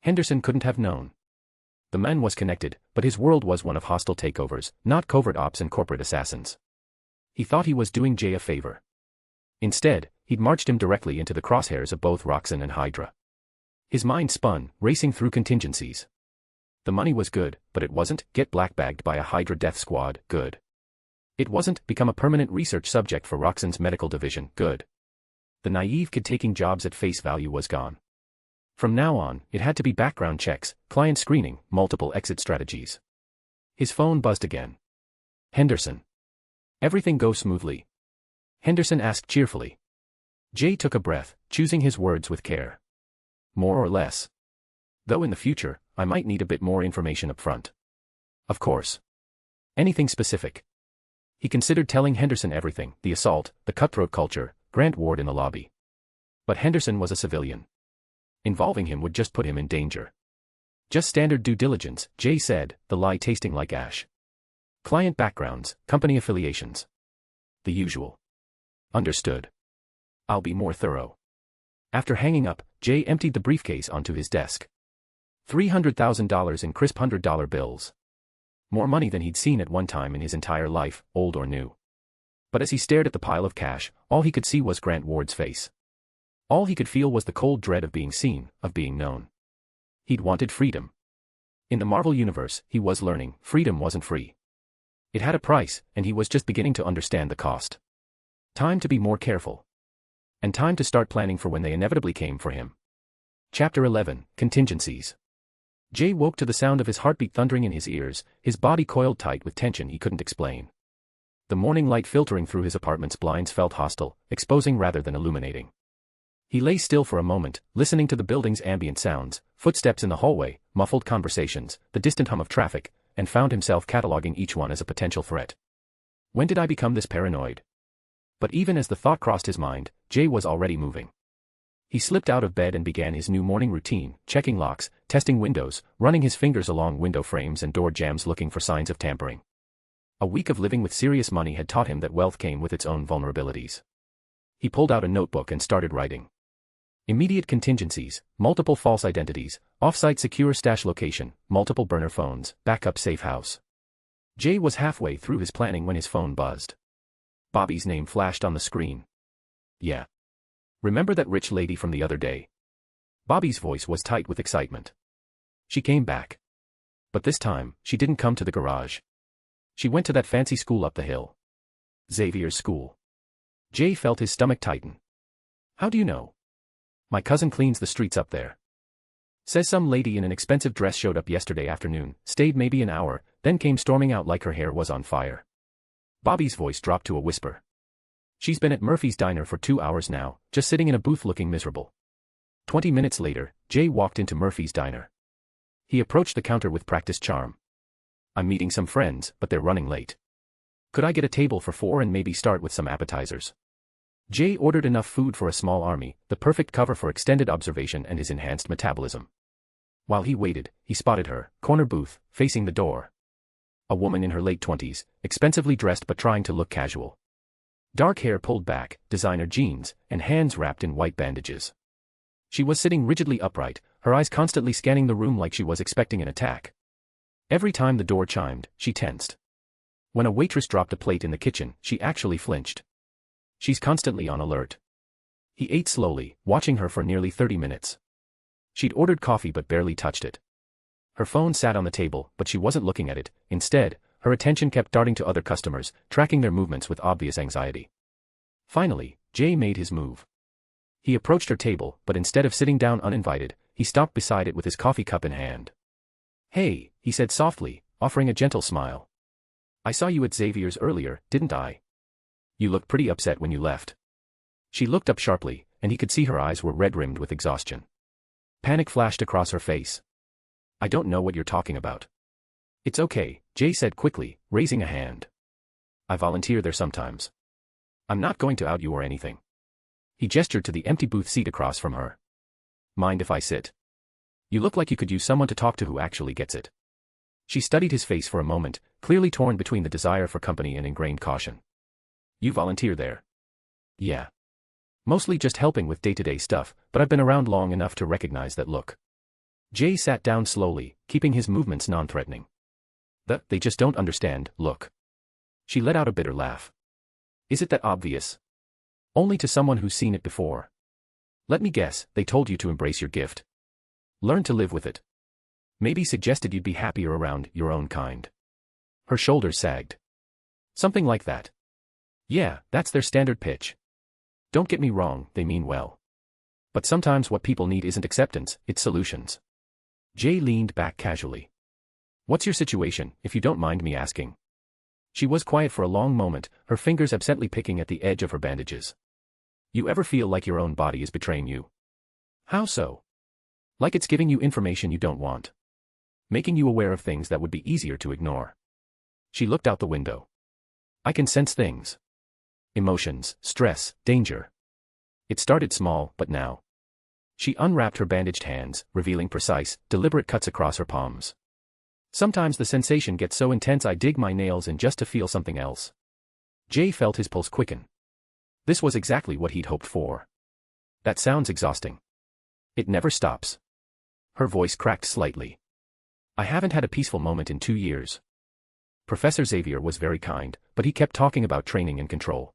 C: Henderson couldn't have known. The man was connected, but his world was one of hostile takeovers, not covert ops and corporate assassins. He thought he was doing Jay a favor. Instead, he'd marched him directly into the crosshairs of both Roxanne and Hydra. His mind spun, racing through contingencies. The money was good, but it wasn't get blackbagged by a Hydra death squad good. It wasn't become a permanent research subject for Roxanne's medical division good. The naive kid taking jobs at face value was gone. From now on, it had to be background checks, client screening, multiple exit strategies. His phone buzzed again. Henderson. Everything go smoothly? Henderson asked cheerfully. Jay took a breath, choosing his words with care. More or less. Though in the future, I might need a bit more information up front. Of course. Anything specific? He considered telling Henderson everything, the assault, the cutthroat culture, Grant Ward in the lobby. But Henderson was a civilian. Involving him would just put him in danger. Just standard due diligence, Jay said, the lie tasting like ash. Client backgrounds, company affiliations. The usual. Understood. I'll be more thorough. After hanging up, Jay emptied the briefcase onto his desk. $300,000 in crisp $100 bills. More money than he'd seen at one time in his entire life, old or new. But as he stared at the pile of cash, all he could see was Grant Ward's face. All he could feel was the cold dread of being seen, of being known. He'd wanted freedom. In the Marvel universe, he was learning, freedom wasn't free. It had a price, and he was just beginning to understand the cost. Time to be more careful. And time to start planning for when they inevitably came for him. Chapter 11, Contingencies. Jay woke to the sound of his heartbeat thundering in his ears, his body coiled tight with tension he couldn't explain. The morning light filtering through his apartment's blinds felt hostile, exposing rather than illuminating. He lay still for a moment, listening to the building's ambient sounds, footsteps in the hallway, muffled conversations, the distant hum of traffic, and found himself cataloging each one as a potential threat. When did I become this paranoid? But even as the thought crossed his mind, Jay was already moving. He slipped out of bed and began his new morning routine, checking locks, testing windows, running his fingers along window frames and door jambs looking for signs of tampering. A week of living with serious money had taught him that wealth came with its own vulnerabilities. He pulled out a notebook and started writing. Immediate contingencies, multiple false identities, off-site secure stash location, multiple burner phones, backup safe house. Jay was halfway through his planning when his phone buzzed. Bobby's name flashed on the screen. Yeah. Remember that rich lady from the other day? Bobby's voice was tight with excitement. She came back. But this time, she didn't come to the garage. She went to that fancy school up the hill. Xavier's school. Jay felt his stomach tighten. How do you know? My cousin cleans the streets up there. Says some lady in an expensive dress showed up yesterday afternoon, stayed maybe an hour, then came storming out like her hair was on fire. Bobby's voice dropped to a whisper. She's been at Murphy's diner for 2 hours now, just sitting in a booth looking miserable. 20 minutes later, Jay walked into Murphy's diner. He approached the counter with practiced charm. I'm meeting some friends, but they're running late. Could I get a table for 4 and maybe start with some appetizers? Jay ordered enough food for a small army, the perfect cover for extended observation and his enhanced metabolism. While he waited, he spotted her, corner booth, facing the door. A woman in her late 20s, expensively dressed but trying to look casual. Dark hair pulled back, designer jeans, and hands wrapped in white bandages. She was sitting rigidly upright, her eyes constantly scanning the room like she was expecting an attack. Every time the door chimed, she tensed. When a waitress dropped a plate in the kitchen, she actually flinched. She's constantly on alert. He ate slowly, watching her for nearly 30 minutes. She'd ordered coffee but barely touched it. Her phone sat on the table, but she wasn't looking at it. Instead, her attention kept darting to other customers, tracking their movements with obvious anxiety. Finally, Jay made his move. He approached her table, but instead of sitting down uninvited, he stopped beside it with his coffee cup in hand. Hey, he said softly, offering a gentle smile. I saw you at Xavier's earlier, didn't I? You looked pretty upset when you left. She looked up sharply, and he could see her eyes were red-rimmed with exhaustion. Panic flashed across her face. I don't know what you're talking about. It's okay, Jay said quickly, raising a hand. I volunteer there sometimes. I'm not going to out you or anything. He gestured to the empty booth seat across from her. Mind if I sit? You look like you could use someone to talk to who actually gets it. She studied his face for a moment, clearly torn between the desire for company and ingrained caution. You volunteer there? Yeah. Mostly just helping with day-to-day stuff, but I've been around long enough to recognize that look. Jay sat down slowly, keeping his movements non-threatening. They just don't understand, look. She let out a bitter laugh. Is it that obvious? Only to someone who's seen it before. Let me guess, they told you to embrace your gift. Learn to live with it. Maybe suggested you'd be happier around your own kind. Her shoulders sagged. Something like that. Yeah, that's their standard pitch. Don't get me wrong, they mean well. But sometimes what people need isn't acceptance, it's solutions. Jay leaned back casually. What's your situation, if you don't mind me asking? She was quiet for a long moment, her fingers absently picking at the edge of her bandages. You ever feel like your own body is betraying you? How so? Like it's giving you information you don't want. Making you aware of things that would be easier to ignore. She looked out the window. I can sense things. Emotions, stress, danger. It started small, but now. She unwrapped her bandaged hands, revealing precise, deliberate cuts across her palms. Sometimes the sensation gets so intense I dig my nails in just to feel something else. Jay felt his pulse quicken. This was exactly what he'd hoped for. That sounds exhausting. It never stops. Her voice cracked slightly. I haven't had a peaceful moment in 2 years. Professor Xavier was very kind, but he kept talking about training and control.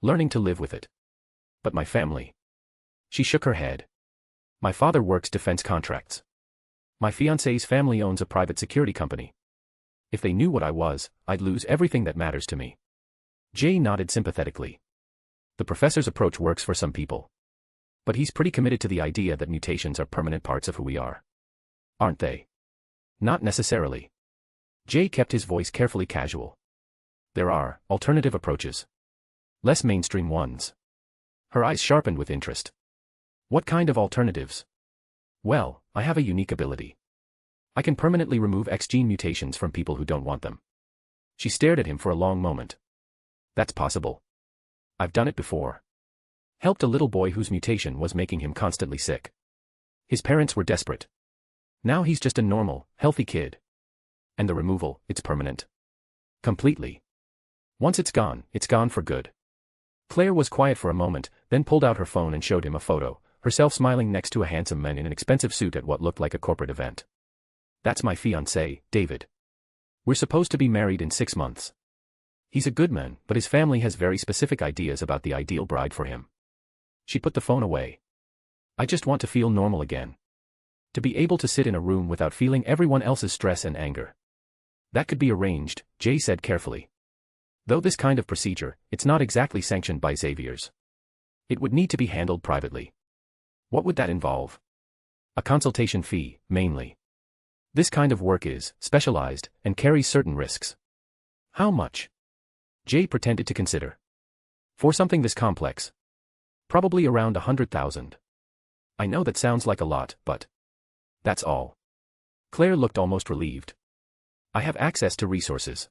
C: Learning to live with it. But my family. She shook her head. My father works defense contracts. My fiancé's family owns a private security company. If they knew what I was, I'd lose everything that matters to me. Jay nodded sympathetically. The professor's approach works for some people. But he's pretty committed to the idea that mutations are permanent parts of who we are. Aren't they? Not necessarily. Jay kept his voice carefully casual. There are alternative approaches. Less mainstream ones. Her eyes sharpened with interest. What kind of alternatives? Well, I have a unique ability. I can permanently remove X gene mutations from people who don't want them. She stared at him for a long moment. That's possible. I've done it before. Helped a little boy whose mutation was making him constantly sick. His parents were desperate. Now he's just a normal, healthy kid. And the removal, it's permanent. Completely. Once it's gone for good. Claire was quiet for a moment, then pulled out her phone and showed him a photo, herself smiling next to a handsome man in an expensive suit at what looked like a corporate event. That's my fiancé, David. We're supposed to be married in 6 months. He's a good man, but his family has very specific ideas about the ideal bride for him. She put the phone away. I just want to feel normal again. To be able to sit in a room without feeling everyone else's stress and anger. That could be arranged, Jay said carefully. Though this kind of procedure, it's not exactly sanctioned by Xavier's. It would need to be handled privately. What would that involve? A consultation fee, mainly. This kind of work is specialized and carries certain risks. How much? Jay pretended to consider. For something this complex. Probably around 100,000. I know that sounds like a lot, but that's all. Claire looked almost relieved. I have access to resources.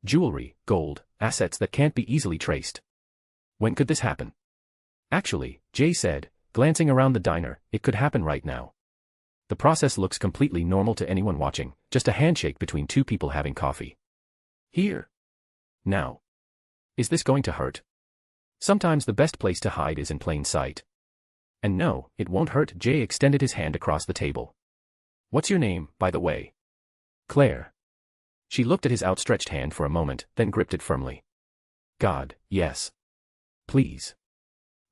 C: Jewelry, gold, assets that can't be easily traced. When could this happen? Actually, Jay said, glancing around the diner, it could happen right now. The process looks completely normal to anyone watching, just a handshake between two people having coffee. Here. Now. Is this going to hurt? Sometimes the best place to hide is in plain sight. And no, it won't hurt. Jay extended his hand across the table. What's your name, by the way? Claire. She looked at his outstretched hand for a moment, then gripped it firmly. God, yes. Please.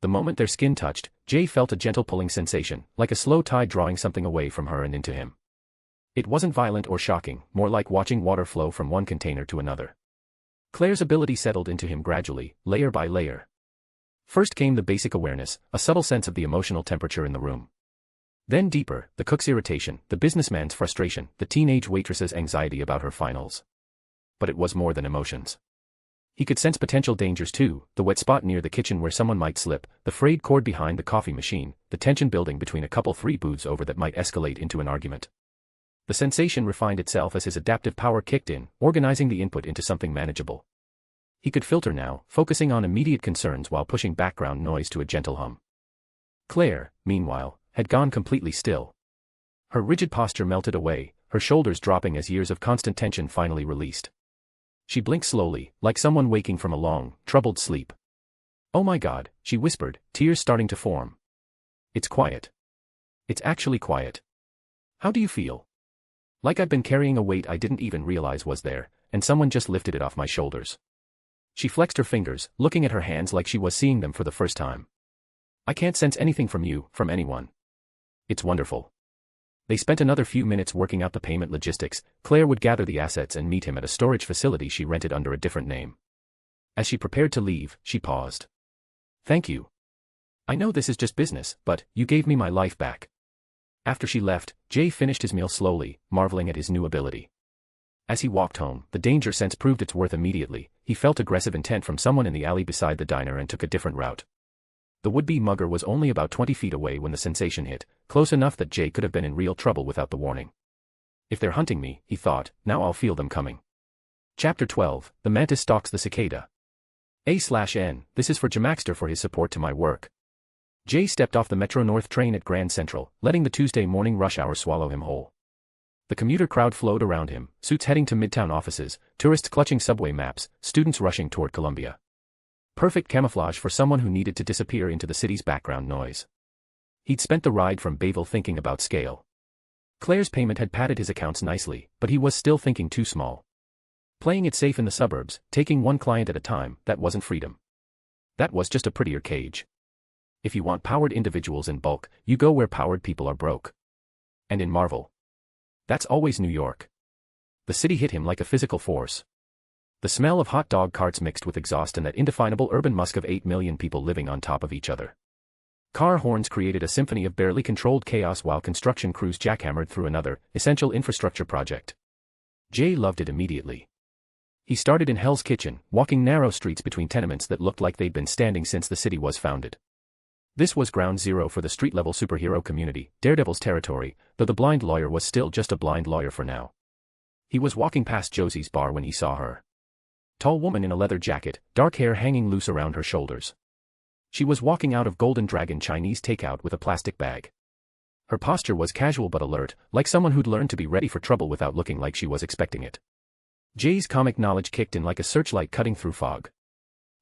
C: The moment their skin touched, Jay felt a gentle pulling sensation, like a slow tide drawing something away from her and into him. It wasn't violent or shocking, more like watching water flow from one container to another. Claire's ability settled into him gradually, layer by layer. First came the basic awareness, a subtle sense of the emotional temperature in the room. Then deeper, the cook's irritation, the businessman's frustration, the teenage waitress's anxiety about her finals. But it was more than emotions. He could sense potential dangers too, the wet spot near the kitchen where someone might slip, the frayed cord behind the coffee machine, the tension building between a couple 3 booths over that might escalate into an argument. The sensation refined itself as his adaptive power kicked in, organizing the input into something manageable. He could filter now, focusing on immediate concerns while pushing background noise to a gentle hum. Claire, meanwhile, had gone completely still. Her rigid posture melted away, her shoulders dropping as years of constant tension finally released. She blinked slowly, like someone waking from a long, troubled sleep. Oh my God, she whispered, tears starting to form. It's quiet. It's actually quiet. How do you feel? Like I've been carrying a weight I didn't even realize was there, and someone just lifted it off my shoulders. She flexed her fingers, looking at her hands like she was seeing them for the first time. I can't sense anything from you, from anyone. It's wonderful. They spent another few minutes working out the payment logistics. Claire would gather the assets and meet him at a storage facility she rented under a different name. As she prepared to leave, she paused. Thank you. I know this is just business, but you gave me my life back. After she left, Jay finished his meal slowly, marveling at his new ability. As he walked home, the danger sense proved its worth immediately. He felt aggressive intent from someone in the alley beside the diner and took a different route. The would-be mugger was only about 20 feet away when the sensation hit, close enough that Jay could have been in real trouble without the warning. If they're hunting me, he thought, now I'll feel them coming. Chapter 12, The Mantis Stalks the Cicada. A/N, this is for Jamaxter for his support to my work. Jay stepped off the Metro North train at Grand Central, letting the Tuesday morning rush hour swallow him whole. The commuter crowd flowed around him, suits heading to midtown offices, tourists clutching subway maps, students rushing toward Columbia. Perfect camouflage for someone who needed to disappear into the city's background noise. He'd spent the ride from Bayville thinking about scale. Claire's payment had padded his accounts nicely, but he was still thinking too small. Playing it safe in the suburbs, taking one client at a time, that wasn't freedom. That was just a prettier cage. If you want powered individuals in bulk, you go where powered people are broke. And in Marvel. That's always New York. The city hit him like a physical force. The smell of hot dog carts mixed with exhaust and that indefinable urban musk of 8 million people living on top of each other. Car horns created a symphony of barely controlled chaos while construction crews jackhammered through another, essential infrastructure project. Jay loved it immediately. He started in Hell's Kitchen, walking narrow streets between tenements that looked like they'd been standing since the city was founded. This was ground zero for the street-level superhero community, Daredevil's territory, though the blind lawyer was still just a blind lawyer for now. He was walking past Josie's bar when he saw her. Tall woman in a leather jacket, dark hair hanging loose around her shoulders. She was walking out of Golden Dragon Chinese takeout with a plastic bag. Her posture was casual but alert, like someone who'd learned to be ready for trouble without looking like she was expecting it. Jay's comic knowledge kicked in like a searchlight cutting through fog.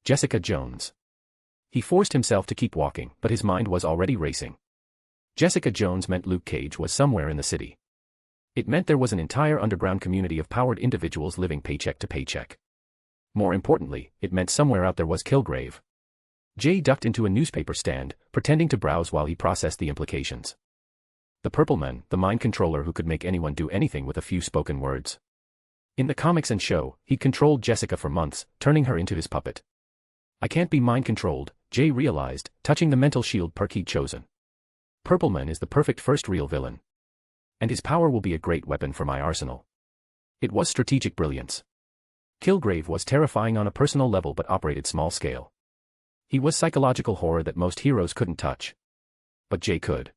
C: Jessica Jones. He forced himself to keep walking, but his mind was already racing. Jessica Jones meant Luke Cage was somewhere in the city. It meant there was an entire underground community of powered individuals living paycheck to paycheck. More importantly, it meant somewhere out there was Kilgrave. Jay ducked into a newspaper stand, pretending to browse while he processed the implications. The Purple Man, the mind controller who could make anyone do anything with a few spoken words. In the comics and show, he'd controlled Jessica for months, turning her into his puppet. I can't be mind-controlled, Jay realized, touching the mental shield perk he'd chosen. Purple Man is the perfect first real villain. And his power will be a great weapon for my arsenal. It was strategic brilliance. Kilgrave was terrifying on a personal level but operated small scale. He was psychological horror that most heroes couldn't touch. But Jay could.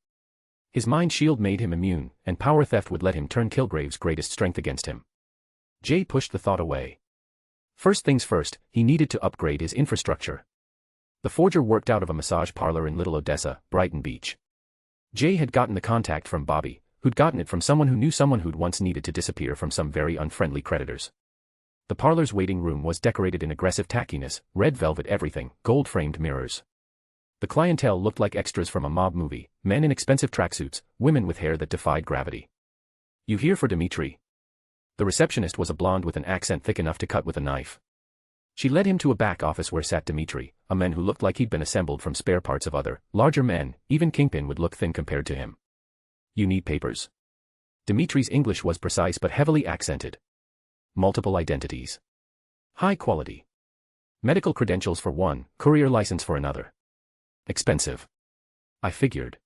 C: His mind shield made him immune, and power theft would let him turn Kilgrave's greatest strength against him. Jay pushed the thought away. First things first, he needed to upgrade his infrastructure. The forger worked out of a massage parlor in Little Odessa, Brighton Beach. Jay had gotten the contact from Bobby, who'd gotten it from someone who knew someone who'd once needed to disappear from some very unfriendly creditors. The parlor's waiting room was decorated in aggressive tackiness, red velvet everything, gold-framed mirrors. The clientele looked like extras from a mob movie, men in expensive tracksuits, women with hair that defied gravity. You here for Dimitri? The receptionist was a blonde with an accent thick enough to cut with a knife. She led him to a back office where sat Dimitri, a man who looked like he'd been assembled from spare parts of other, larger men. Even Kingpin would look thin compared to him. You need papers. Dimitri's English was precise but heavily accented. Multiple identities. High quality. Medical credentials for one, courier license for another. Expensive. I figured.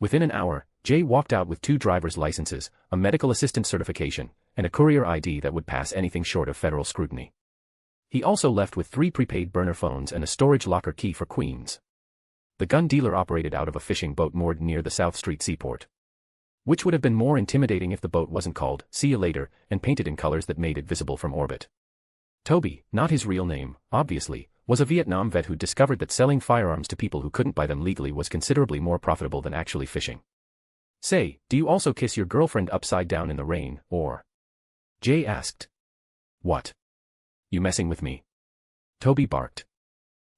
C: Within an hour, Jay walked out with 2 driver's licenses, a medical assistant certification, and a courier ID that would pass anything short of federal scrutiny. He also left with 3 prepaid burner phones and a storage locker key for Queens. The gun dealer operated out of a fishing boat moored near the South Street seaport. Which would have been more intimidating if the boat wasn't called "See You Later" and painted in colors that made it visible from orbit. Toby, not his real name, obviously, was a Vietnam vet who discovered that selling firearms to people who couldn't buy them legally was considerably more profitable than actually fishing. Say, do you also kiss your girlfriend upside down in the rain, or? Jay asked. What? You messing with me? Toby barked.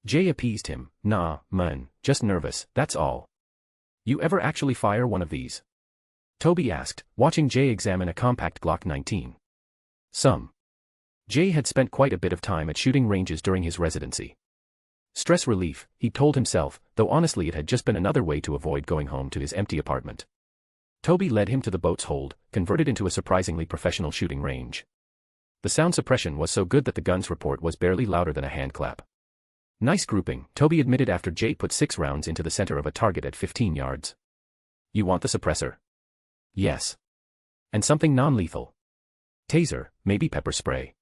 C: Jay appeased him. Nah, man, just nervous, that's all. You ever actually fire one of these? Toby asked, watching Jay examine a compact Glock 19. Some. Jay had spent quite a bit of time at shooting ranges during his residency. Stress relief, he told himself, though honestly it had just been another way to avoid going home to his empty apartment. Toby led him to the boat's hold, converted into a surprisingly professional shooting range. The sound suppression was so good that the gun's report was barely louder than a hand clap. Nice grouping, Toby admitted after Jay put 6 rounds into the center of a target at 15 yards. You want the suppressor? Yes. And something non-lethal. Taser, maybe pepper spray.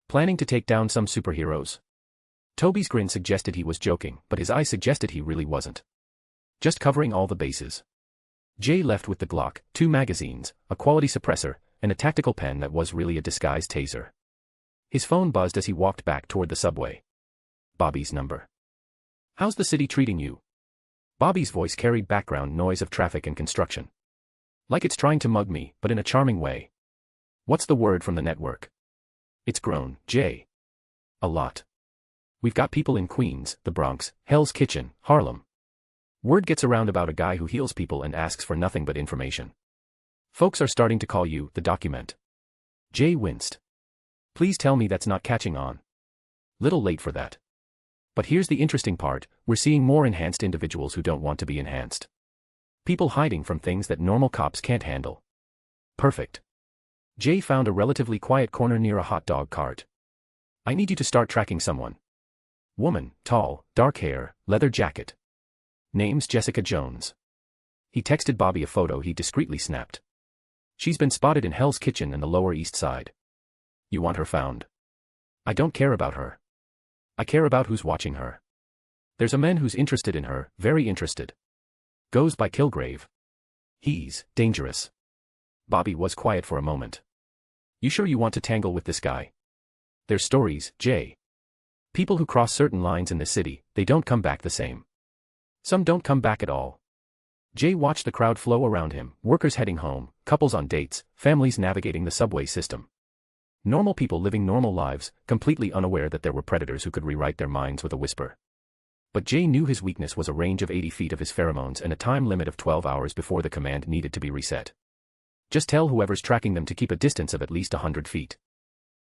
C: Planning to take down some superheroes? Toby's grin suggested he was joking, but his eyes suggested he really wasn't. Just covering all the bases. Jay left with the Glock, 2 magazines, a quality suppressor, and a tactical pen that was really a disguised taser. His phone buzzed as he walked back toward the subway. Bobby's number. How's the city treating you? Bobby's voice carried background noise of traffic and construction. Like it's trying to mug me, but in a charming way. What's the word from the network? It's grown, Jay. A lot. We've got people in Queens, the Bronx, Hell's Kitchen, Harlem. Word gets around about a guy who heals people and asks for nothing but information. Folks are starting to call you the document. Jay winced. Please tell me that's not catching on. Little late for that. But here's the interesting part, we're seeing more enhanced individuals who don't want to be enhanced. People hiding from things that normal cops can't handle. Perfect. Jay found a relatively quiet corner near a hot dog cart. I need you to start tracking someone. Woman, tall, dark hair, leather jacket. Name's Jessica Jones. He texted Bobby a photo he discreetly snapped. She's been spotted in Hell's Kitchen and the Lower East Side. You want her found? I don't care about her. I care about who's watching her. There's a man who's interested in her, very interested. Goes by Kilgrave. He's dangerous. Bobby was quiet for a moment. You sure you want to tangle with this guy? There's stories, Jay. People who cross certain lines in the city, they don't come back the same. Some don't come back at all. Jay watched the crowd flow around him, workers heading home, couples on dates, families navigating the subway system. Normal people living normal lives, completely unaware that there were predators who could rewrite their minds with a whisper. But Jay knew his weakness was a range of 80 feet of his pheromones and a time limit of 12 hours before the command needed to be reset. Just tell whoever's tracking them to keep a distance of at least 100 feet.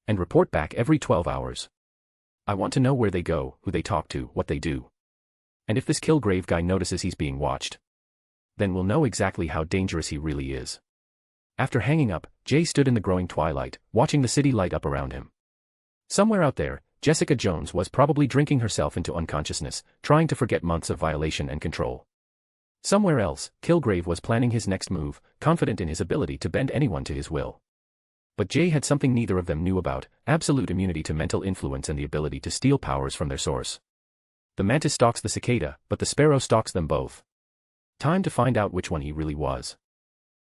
C: And report back every 12 hours. I want to know where they go, who they talk to, what they do. And if this Kilgrave guy notices he's being watched, then we'll know exactly how dangerous he really is. After hanging up, Jay stood in the growing twilight, watching the city light up around him. Somewhere out there, Jessica Jones was probably drinking herself into unconsciousness, trying to forget months of violation and control. Somewhere else, Kilgrave was planning his next move, confident in his ability to bend anyone to his will. But Jay had something neither of them knew about, absolute immunity to mental influence and the ability to steal powers from their source. The mantis stalks the cicada, but the sparrow stalks them both. Time to find out which one he really was.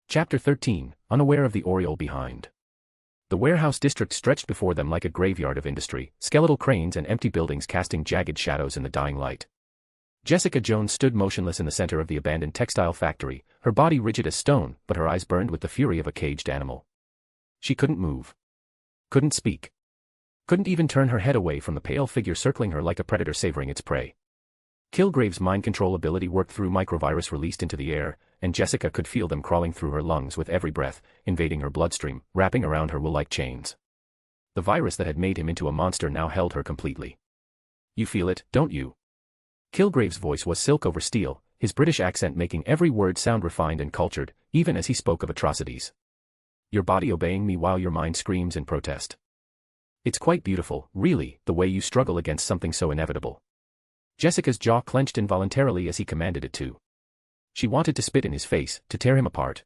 C: Chapter 13, Unaware of the Oriole Behind. The warehouse district stretched before them like a graveyard of industry, skeletal cranes and empty buildings casting jagged shadows in the dying light. Jessica Jones stood motionless in the center of the abandoned textile factory, her body rigid as stone, but her eyes burned with the fury of a caged animal. She couldn't move. Couldn't speak. Couldn't even turn her head away from the pale figure circling her like a predator savoring its prey. Kilgrave's mind control ability worked through microvirus released into the air, and Jessica could feel them crawling through her lungs with every breath, invading her bloodstream, wrapping around her will like chains. The virus that had made him into a monster now held her completely. You feel it, don't you? Kilgrave's voice was silk over steel, his British accent making every word sound refined and cultured, even as he spoke of atrocities. Your body obeying me while your mind screams in protest. It's quite beautiful, really, the way you struggle against something so inevitable. Jessica's jaw clenched involuntarily as he commanded it to. She wanted to spit in his face, to tear him apart.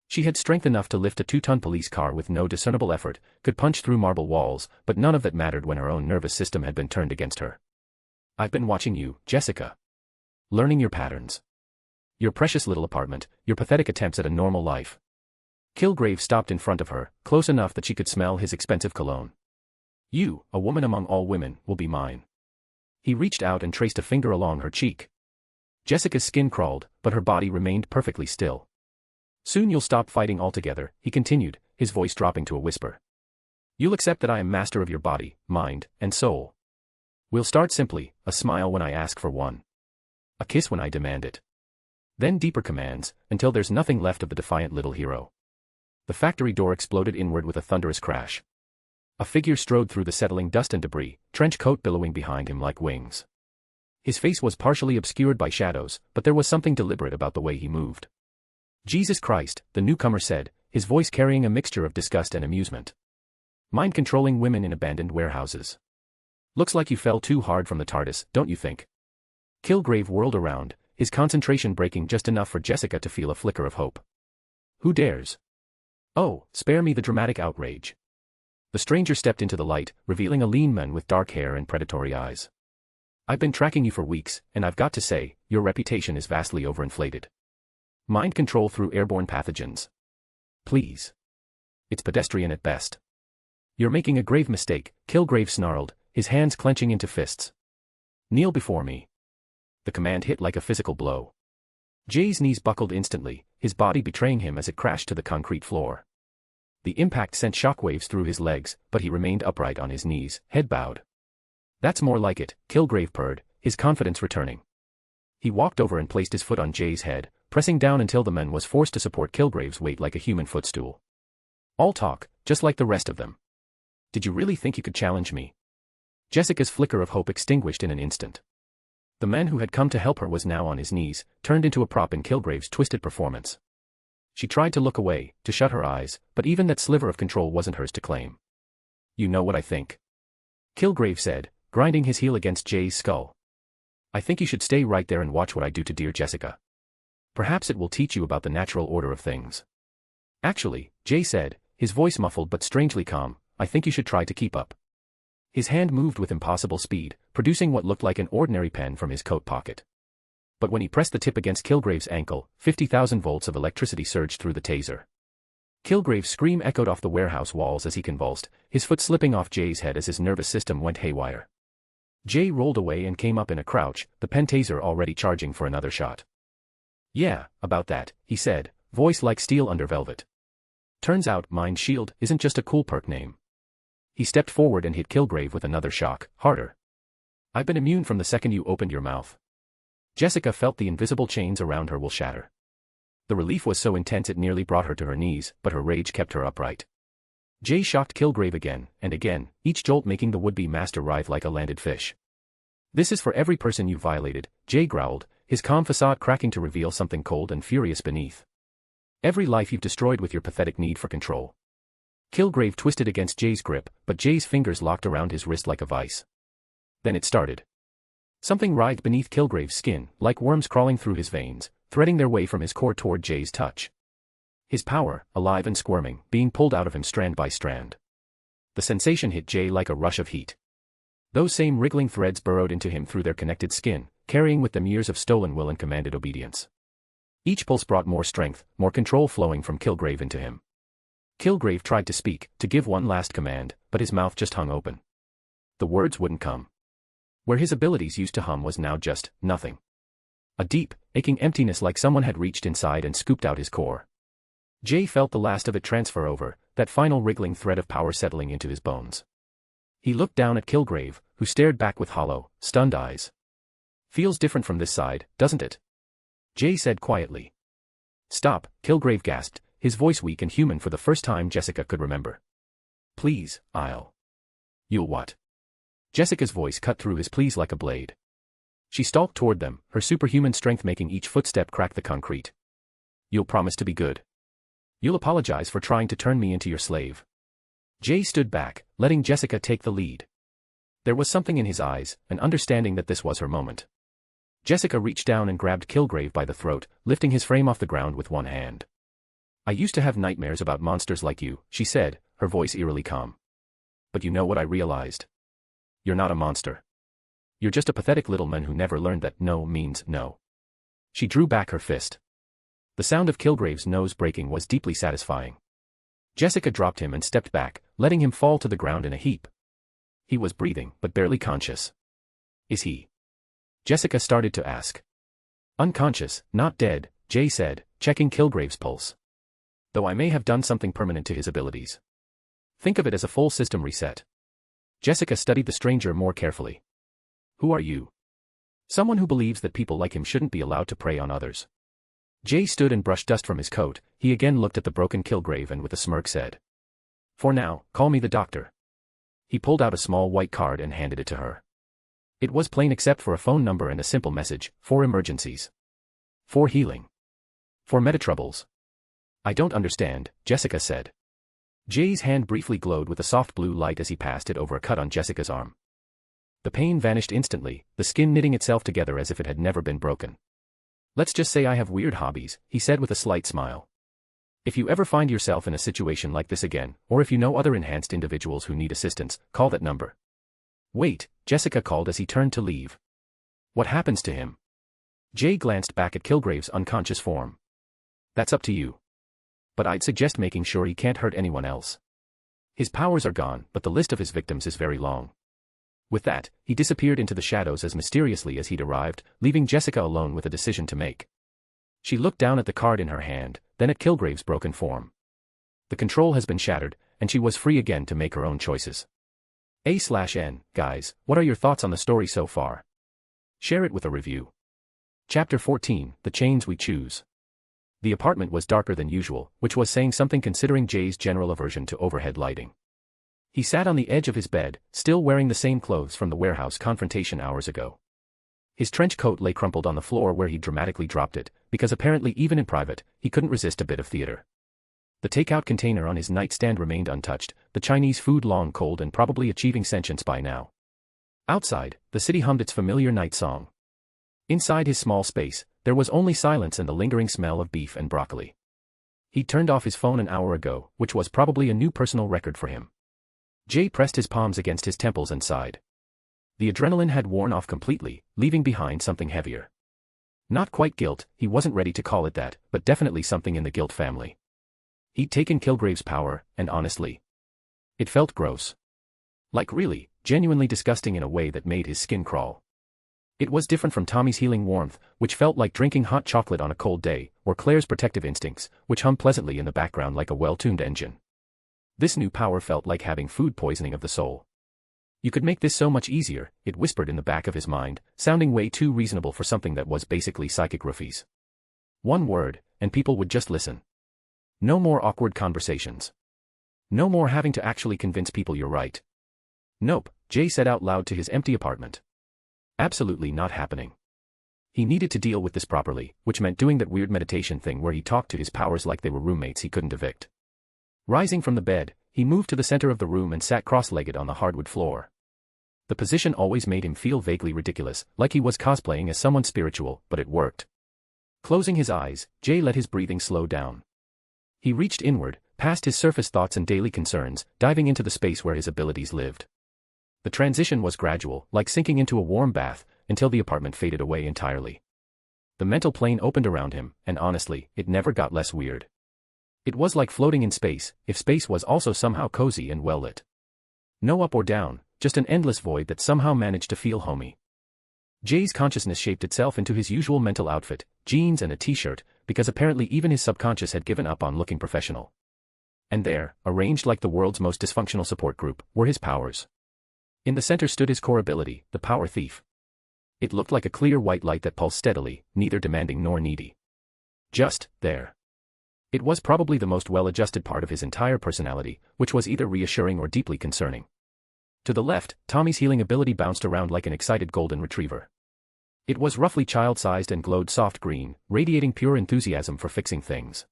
C: She had strength enough to lift a 2-ton police car with no discernible effort, could punch through marble walls, but none of that mattered when her own nervous system had been turned against her. I've been watching you, Jessica. Learning your patterns. Your precious little apartment, your pathetic attempts at a normal life. Kilgrave stopped in front of her, close enough that she could smell his expensive cologne. You, a woman among all women, will be mine. He reached out and traced a finger along her cheek. Jessica's skin crawled, but her body remained perfectly still. Soon you'll stop fighting altogether, he continued, his voice dropping to a whisper. You'll accept that I am master of your body, mind, and soul. We'll start simply, a smile when I ask for one. A kiss when I demand it. Then deeper commands, until there's nothing left of the defiant little hero. The factory door exploded inward with a thunderous crash. A figure strode through the settling dust and debris, trench coat billowing behind him like wings. His face was partially obscured by shadows, but there was something deliberate about the way he moved. Jesus Christ, the newcomer said, his voice carrying a mixture of disgust and amusement. Mind-controlling women in abandoned warehouses. Looks like you fell too hard from the TARDIS, don't you think? Kilgrave whirled around, his concentration breaking just enough for Jessica to feel a flicker of hope. Who dares? Oh, spare me the dramatic outrage. The stranger stepped into the light, revealing a lean man with dark hair and predatory eyes. I've been tracking you for weeks, and I've got to say, your reputation is vastly overinflated. Mind control through airborne pathogens. Please. It's pedestrian at best. You're making a grave mistake, Kilgrave snarled, his hands clenching into fists. Kneel before me. The command hit like a physical blow. Jay's knees buckled instantly, his body betraying him as it crashed to the concrete floor. The impact sent shockwaves through his legs, but he remained upright on his knees, head bowed. That's more like it, Kilgrave purred, his confidence returning. He walked over and placed his foot on Jay's head, pressing down until the man was forced to support Kilgrave's weight like a human footstool. All talk, just like the rest of them. Did you really think you could challenge me? Jessica's flicker of hope extinguished in an instant. The man who had come to help her was now on his knees, turned into a prop in Kilgrave's twisted performance. She tried to look away, to shut her eyes, but even that sliver of control wasn't hers to claim. You know what I think. Kilgrave said, grinding his heel against Jay's skull. I think you should stay right there and watch what I do to dear Jessica. Perhaps it will teach you about the natural order of things. Actually, Jay said, his voice muffled but strangely calm, I think you should try to keep up. His hand moved with impossible speed, producing what looked like an ordinary pen from his coat pocket. But when he pressed the tip against Kilgrave's ankle, 50,000 volts of electricity surged through the taser. Kilgrave's scream echoed off the warehouse walls as he convulsed, his foot slipping off Jay's head as his nervous system went haywire. Jay rolled away and came up in a crouch, the pen taser already charging for another shot. Yeah, about that, he said, voice like steel under velvet. Turns out Mind Shield isn't just a cool perk name. He stepped forward and hit Kilgrave with another shock, harder. I've been immune from the second you opened your mouth. Jessica felt the invisible chains around her will shatter. The relief was so intense it nearly brought her to her knees, but her rage kept her upright. Jay shocked Kilgrave again, and again, each jolt making the would-be master writhe like a landed fish. This is for every person you violated, Jay growled, his calm facade cracking to reveal something cold and furious beneath. Every life you've destroyed with your pathetic need for control. Kilgrave twisted against Jay's grip, but Jay's fingers locked around his wrist like a vice. Then it started. Something writhed beneath Kilgrave's skin, like worms crawling through his veins, threading their way from his core toward Jay's touch. His power, alive and squirming, being pulled out of him strand by strand. The sensation hit Jay like a rush of heat. Those same wriggling threads burrowed into him through their connected skin, carrying with them years of stolen will and commanded obedience. Each pulse brought more strength, more control flowing from Kilgrave into him. Kilgrave tried to speak, to give one last command, but his mouth just hung open. The words wouldn't come. Where his abilities used to hum was now just nothing. A deep, aching emptiness like someone had reached inside and scooped out his core. Jay felt the last of it transfer over, that final wriggling thread of power settling into his bones. He looked down at Kilgrave, who stared back with hollow, stunned eyes. Feels different from this side, doesn't it? Jay said quietly. Stop, Kilgrave gasped, his voice weak and human for the first time Jessica could remember. Please, You'll what? Jessica's voice cut through his pleas like a blade. She stalked toward them, her superhuman strength making each footstep crack the concrete. You'll promise to be good. You'll apologize for trying to turn me into your slave. Jay stood back, letting Jessica take the lead. There was something in his eyes, an understanding that this was her moment. Jessica reached down and grabbed Kilgrave by the throat, lifting his frame off the ground with one hand. I used to have nightmares about monsters like you, she said, her voice eerily calm. But you know what I realized? You're not a monster. You're just a pathetic little man who never learned that no means no. She drew back her fist. The sound of Kilgrave's nose breaking was deeply satisfying. Jessica dropped him and stepped back, letting him fall to the ground in a heap. He was breathing, but barely conscious. Is he? Jessica started to ask. Unconscious, not dead, Jay said, checking Kilgrave's pulse. Though I may have done something permanent to his abilities. Think of it as a full system reset. Jessica studied the stranger more carefully. Who are you? Someone who believes that people like him shouldn't be allowed to prey on others. Jay stood and brushed dust from his coat, he again looked at the broken Kilgrave and with a smirk said. For now, call me the doctor. He pulled out a small white card and handed it to her. It was plain except for a phone number and a simple message, for emergencies. For healing. For metatroubles. I don't understand, Jessica said. Jay's hand briefly glowed with a soft blue light as he passed it over a cut on Jessica's arm. The pain vanished instantly, the skin knitting itself together as if it had never been broken. Let's just say I have weird hobbies, he said with a slight smile. If you ever find yourself in a situation like this again, or if you know other enhanced individuals who need assistance, call that number. Wait, Jessica called as he turned to leave. What happens to him? Jay glanced back at Kilgrave's unconscious form. That's up to you. But I'd suggest making sure he can't hurt anyone else. His powers are gone, but the list of his victims is very long. With that, he disappeared into the shadows as mysteriously as he'd arrived, leaving Jessica alone with a decision to make. She looked down at the card in her hand, then at Kilgrave's broken form. The control has been shattered, and she was free again to make her own choices. A/N, guys, what are your thoughts on the story so far? Share it with a review. Chapter 14, The Chains We Choose. The apartment was darker than usual, which was saying something considering Jay's general aversion to overhead lighting. He sat on the edge of his bed, still wearing the same clothes from the warehouse confrontation hours ago. His trench coat lay crumpled on the floor where he'd dramatically dropped it, because apparently even in private, he couldn't resist a bit of theater. The takeout container on his nightstand remained untouched, the Chinese food long cold and probably achieving sentience by now. Outside, the city hummed its familiar night song. Inside his small space, there was only silence and the lingering smell of beef and broccoli. He'd turned off his phone an hour ago, which was probably a new personal record for him. Jay pressed his palms against his temples and sighed. The adrenaline had worn off completely, leaving behind something heavier. Not quite guilt, he wasn't ready to call it that, but definitely something in the guilt family. He'd taken Kilgrave's power, and honestly, it felt gross. Like really, genuinely disgusting in a way that made his skin crawl. It was different from Tommy's healing warmth, which felt like drinking hot chocolate on a cold day, or Claire's protective instincts, which hummed pleasantly in the background like a well-tuned engine. This new power felt like having food poisoning of the soul. You could make this so much easier, it whispered in the back of his mind, sounding way too reasonable for something that was basically psychic roofies. One word, and people would just listen. No more awkward conversations. No more having to actually convince people you're right. Nope, Jay said out loud to his empty apartment. Absolutely not happening. He needed to deal with this properly, which meant doing that weird meditation thing where he talked to his powers like they were roommates he couldn't evict. Rising from the bed, he moved to the center of the room and sat cross-legged on the hardwood floor. The position always made him feel vaguely ridiculous, like he was cosplaying as someone spiritual, but it worked. Closing his eyes, Jay let his breathing slow down. He reached inward, past his surface thoughts and daily concerns, diving into the space where his abilities lived. The transition was gradual, like sinking into a warm bath, until the apartment faded away entirely. The mental plane opened around him, and honestly, it never got less weird. It was like floating in space, if space was also somehow cozy and well-lit. No up or down, just an endless void that somehow managed to feel homey. Jay's consciousness shaped itself into his usual mental outfit, jeans and a t-shirt, because apparently even his subconscious had given up on looking professional. And there, arranged like the world's most dysfunctional support group, were his powers. In the center stood his core ability, the Power Thief. It looked like a clear white light that pulsed steadily, neither demanding nor needy. Just there. It was probably the most well-adjusted part of his entire personality, which was either reassuring or deeply concerning. To the left, Tommy's healing ability bounced around like an excited golden retriever. It was roughly child-sized and glowed soft green, radiating pure enthusiasm for fixing things.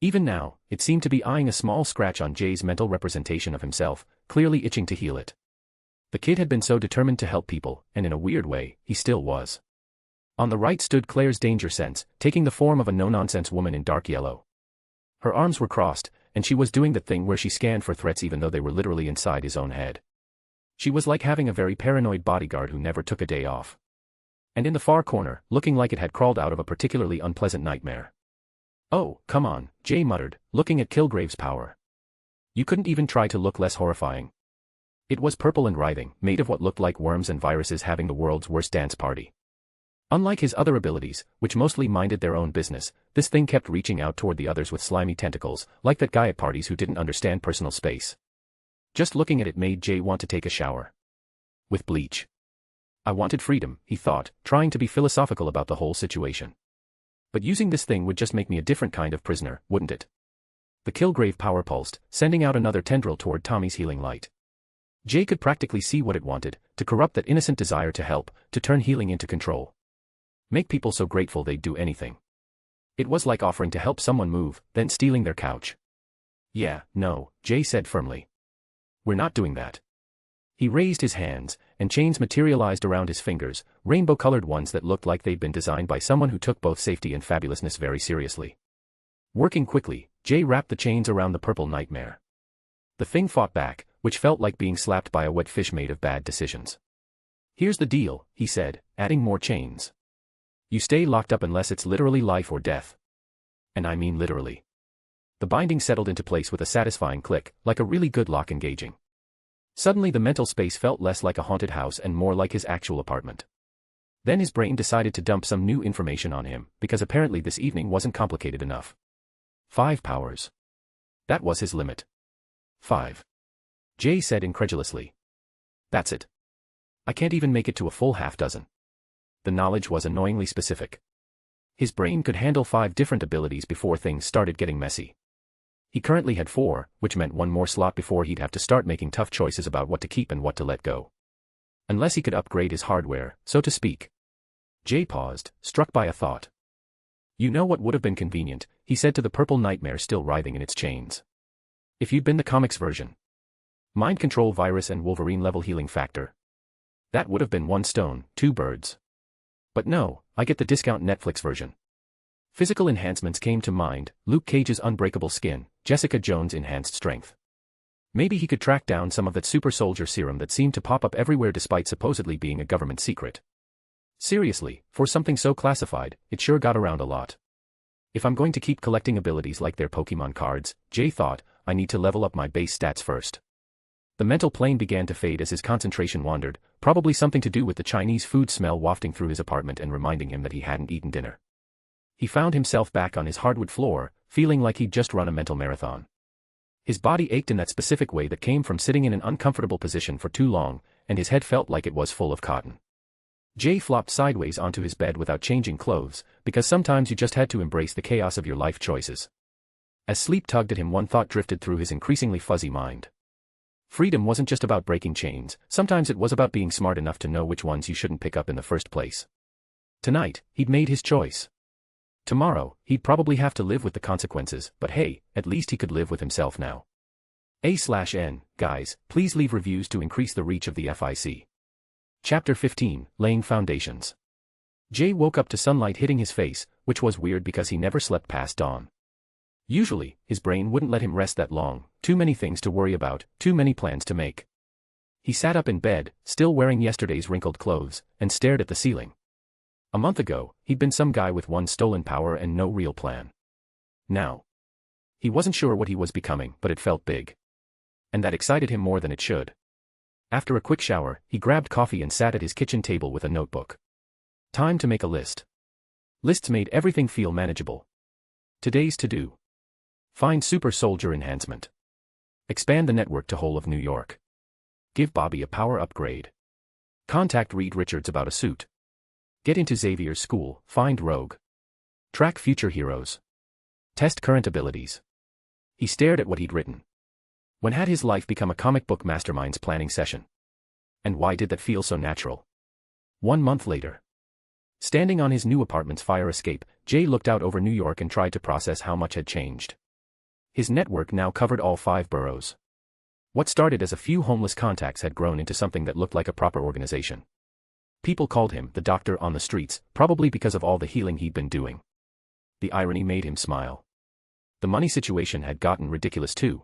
C: Even now, it seemed to be eyeing a small scratch on Jay's mental representation of himself, clearly itching to heal it. The kid had been so determined to help people, and in a weird way, he still was. On the right stood Claire's danger sense, taking the form of a no-nonsense woman in dark yellow. Her arms were crossed, and she was doing that thing where she scanned for threats even though they were literally inside his own head. She was like having a very paranoid bodyguard who never took a day off. And in the far corner, looking like it had crawled out of a particularly unpleasant nightmare. Oh, come on, Jay muttered, looking at Kilgrave's power. You couldn't even try to look less horrifying. It was purple and writhing, made of what looked like worms and viruses having the world's worst dance party. Unlike his other abilities, which mostly minded their own business, this thing kept reaching out toward the others with slimy tentacles, like that guy at parties who didn't understand personal space. Just looking at it made Jay want to take a shower. With bleach. I wanted freedom, he thought, trying to be philosophical about the whole situation. But using this thing would just make me a different kind of prisoner, wouldn't it? The Kilgrave power pulsed, sending out another tendril toward Tommy's healing light. Jay could practically see what it wanted, to corrupt that innocent desire to help, to turn healing into control. Make people so grateful they'd do anything. It was like offering to help someone move, then stealing their couch. Yeah, no, Jay said firmly. We're not doing that. He raised his hands, and chains materialized around his fingers, rainbow-colored ones that looked like they'd been designed by someone who took both safety and fabulousness very seriously. Working quickly, Jay wrapped the chains around the purple nightmare. The thing fought back, which felt like being slapped by a wet fish made of bad decisions. "Here's the deal," he said, adding more chains. "You stay locked up unless it's literally life or death. And I mean literally." The binding settled into place with a satisfying click, like a really good lock engaging. Suddenly the mental space felt less like a haunted house and more like his actual apartment. Then his brain decided to dump some new information on him, because apparently this evening wasn't complicated enough. 5 powers. That was his limit. 5. Jay said incredulously. "That's it. I can't even make it to a full half dozen." The knowledge was annoyingly specific. His brain could handle 5 different abilities before things started getting messy. He currently had 4, which meant one more slot before he'd have to start making tough choices about what to keep and what to let go. Unless he could upgrade his hardware, so to speak. Jay paused, struck by a thought. "You know what would have been convenient," he said to the purple nightmare still writhing in its chains. "If you'd been the comics version. Mind control virus and Wolverine level healing factor. That would have been 1 stone, 2 birds. But no, I get the discount Netflix version." Physical enhancements came to mind: Luke Cage's unbreakable skin, Jessica Jones' enhanced strength. Maybe he could track down some of that super soldier serum that seemed to pop up everywhere despite supposedly being a government secret. Seriously, for something so classified, it sure got around a lot. If I'm going to keep collecting abilities like their Pokemon cards, Jay thought, I need to level up my base stats first. The mental plane began to fade as his concentration wandered, probably something to do with the Chinese food smell wafting through his apartment and reminding him that he hadn't eaten dinner. He found himself back on his hardwood floor, feeling like he'd just run a mental marathon. His body ached in that specific way that came from sitting in an uncomfortable position for too long, and his head felt like it was full of cotton. Jay flopped sideways onto his bed without changing clothes, because sometimes you just had to embrace the chaos of your life choices. As sleep tugged at him, one thought drifted through his increasingly fuzzy mind. Freedom wasn't just about breaking chains, sometimes it was about being smart enough to know which ones you shouldn't pick up in the first place. Tonight, he'd made his choice. Tomorrow, he'd probably have to live with the consequences, but hey, at least he could live with himself now. A/N, guys, please leave reviews to increase the reach of the FIC. Chapter 15, Laying Foundations. Jay woke up to sunlight hitting his face, which was weird because he never slept past dawn. Usually, his brain wouldn't let him rest that long, too many things to worry about, too many plans to make. He sat up in bed, still wearing yesterday's wrinkled clothes, and stared at the ceiling. A month ago, he'd been some guy with 1 stolen power and no real plan. Now, he wasn't sure what he was becoming, but it felt big. And that excited him more than it should. After a quick shower, he grabbed coffee and sat at his kitchen table with a notebook. Time to make a list. Lists made everything feel manageable. Today's to-do. Find super soldier enhancement. Expand the network to whole of New York. Give Bobby a power upgrade. Contact Reed Richards about a suit. Get into Xavier's school, find Rogue. Track future heroes. Test current abilities. He stared at what he'd written. When had his life become a comic book mastermind's planning session? And why did that feel so natural? 1 month later. Standing on his new apartment's fire escape, Jay looked out over New York and tried to process how much had changed. His network now covered all 5 boroughs. What started as a few homeless contacts had grown into something that looked like a proper organization. People called him the doctor on the streets, probably because of all the healing he'd been doing. The irony made him smile. The money situation had gotten ridiculous too.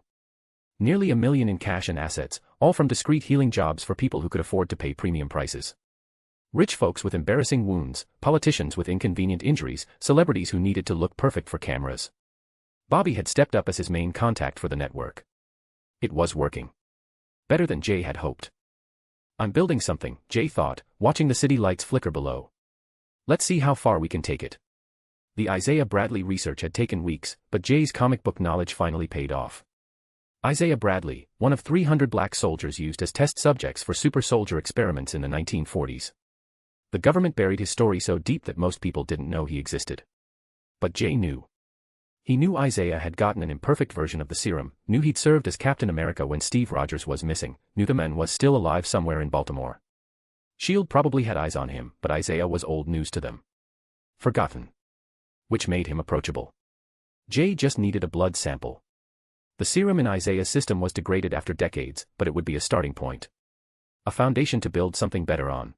C: Nearly $1 million in cash and assets, all from discreet healing jobs for people who could afford to pay premium prices. Rich folks with embarrassing wounds, politicians with inconvenient injuries, celebrities who needed to look perfect for cameras. Bobby had stepped up as his main contact for the network. It was working. Better than Jay had hoped. I'm building something, Jay thought, watching the city lights flicker below. Let's see how far we can take it. The Isaiah Bradley research had taken weeks, but Jay's comic book knowledge finally paid off. Isaiah Bradley, one of 300 black soldiers used as test subjects for super soldier experiments in the 1940s. The government buried his story so deep that most people didn't know he existed. But Jay knew. He knew Isaiah had gotten an imperfect version of the serum, knew he'd served as Captain America when Steve Rogers was missing, knew the man was still alive somewhere in Baltimore. S.H.I.E.L.D. probably had eyes on him, but Isaiah was old news to them. Forgotten. Which made him approachable. Jay just needed a blood sample. The serum in Isaiah's system was degraded after decades, but it would be a starting point. A foundation to build something better on.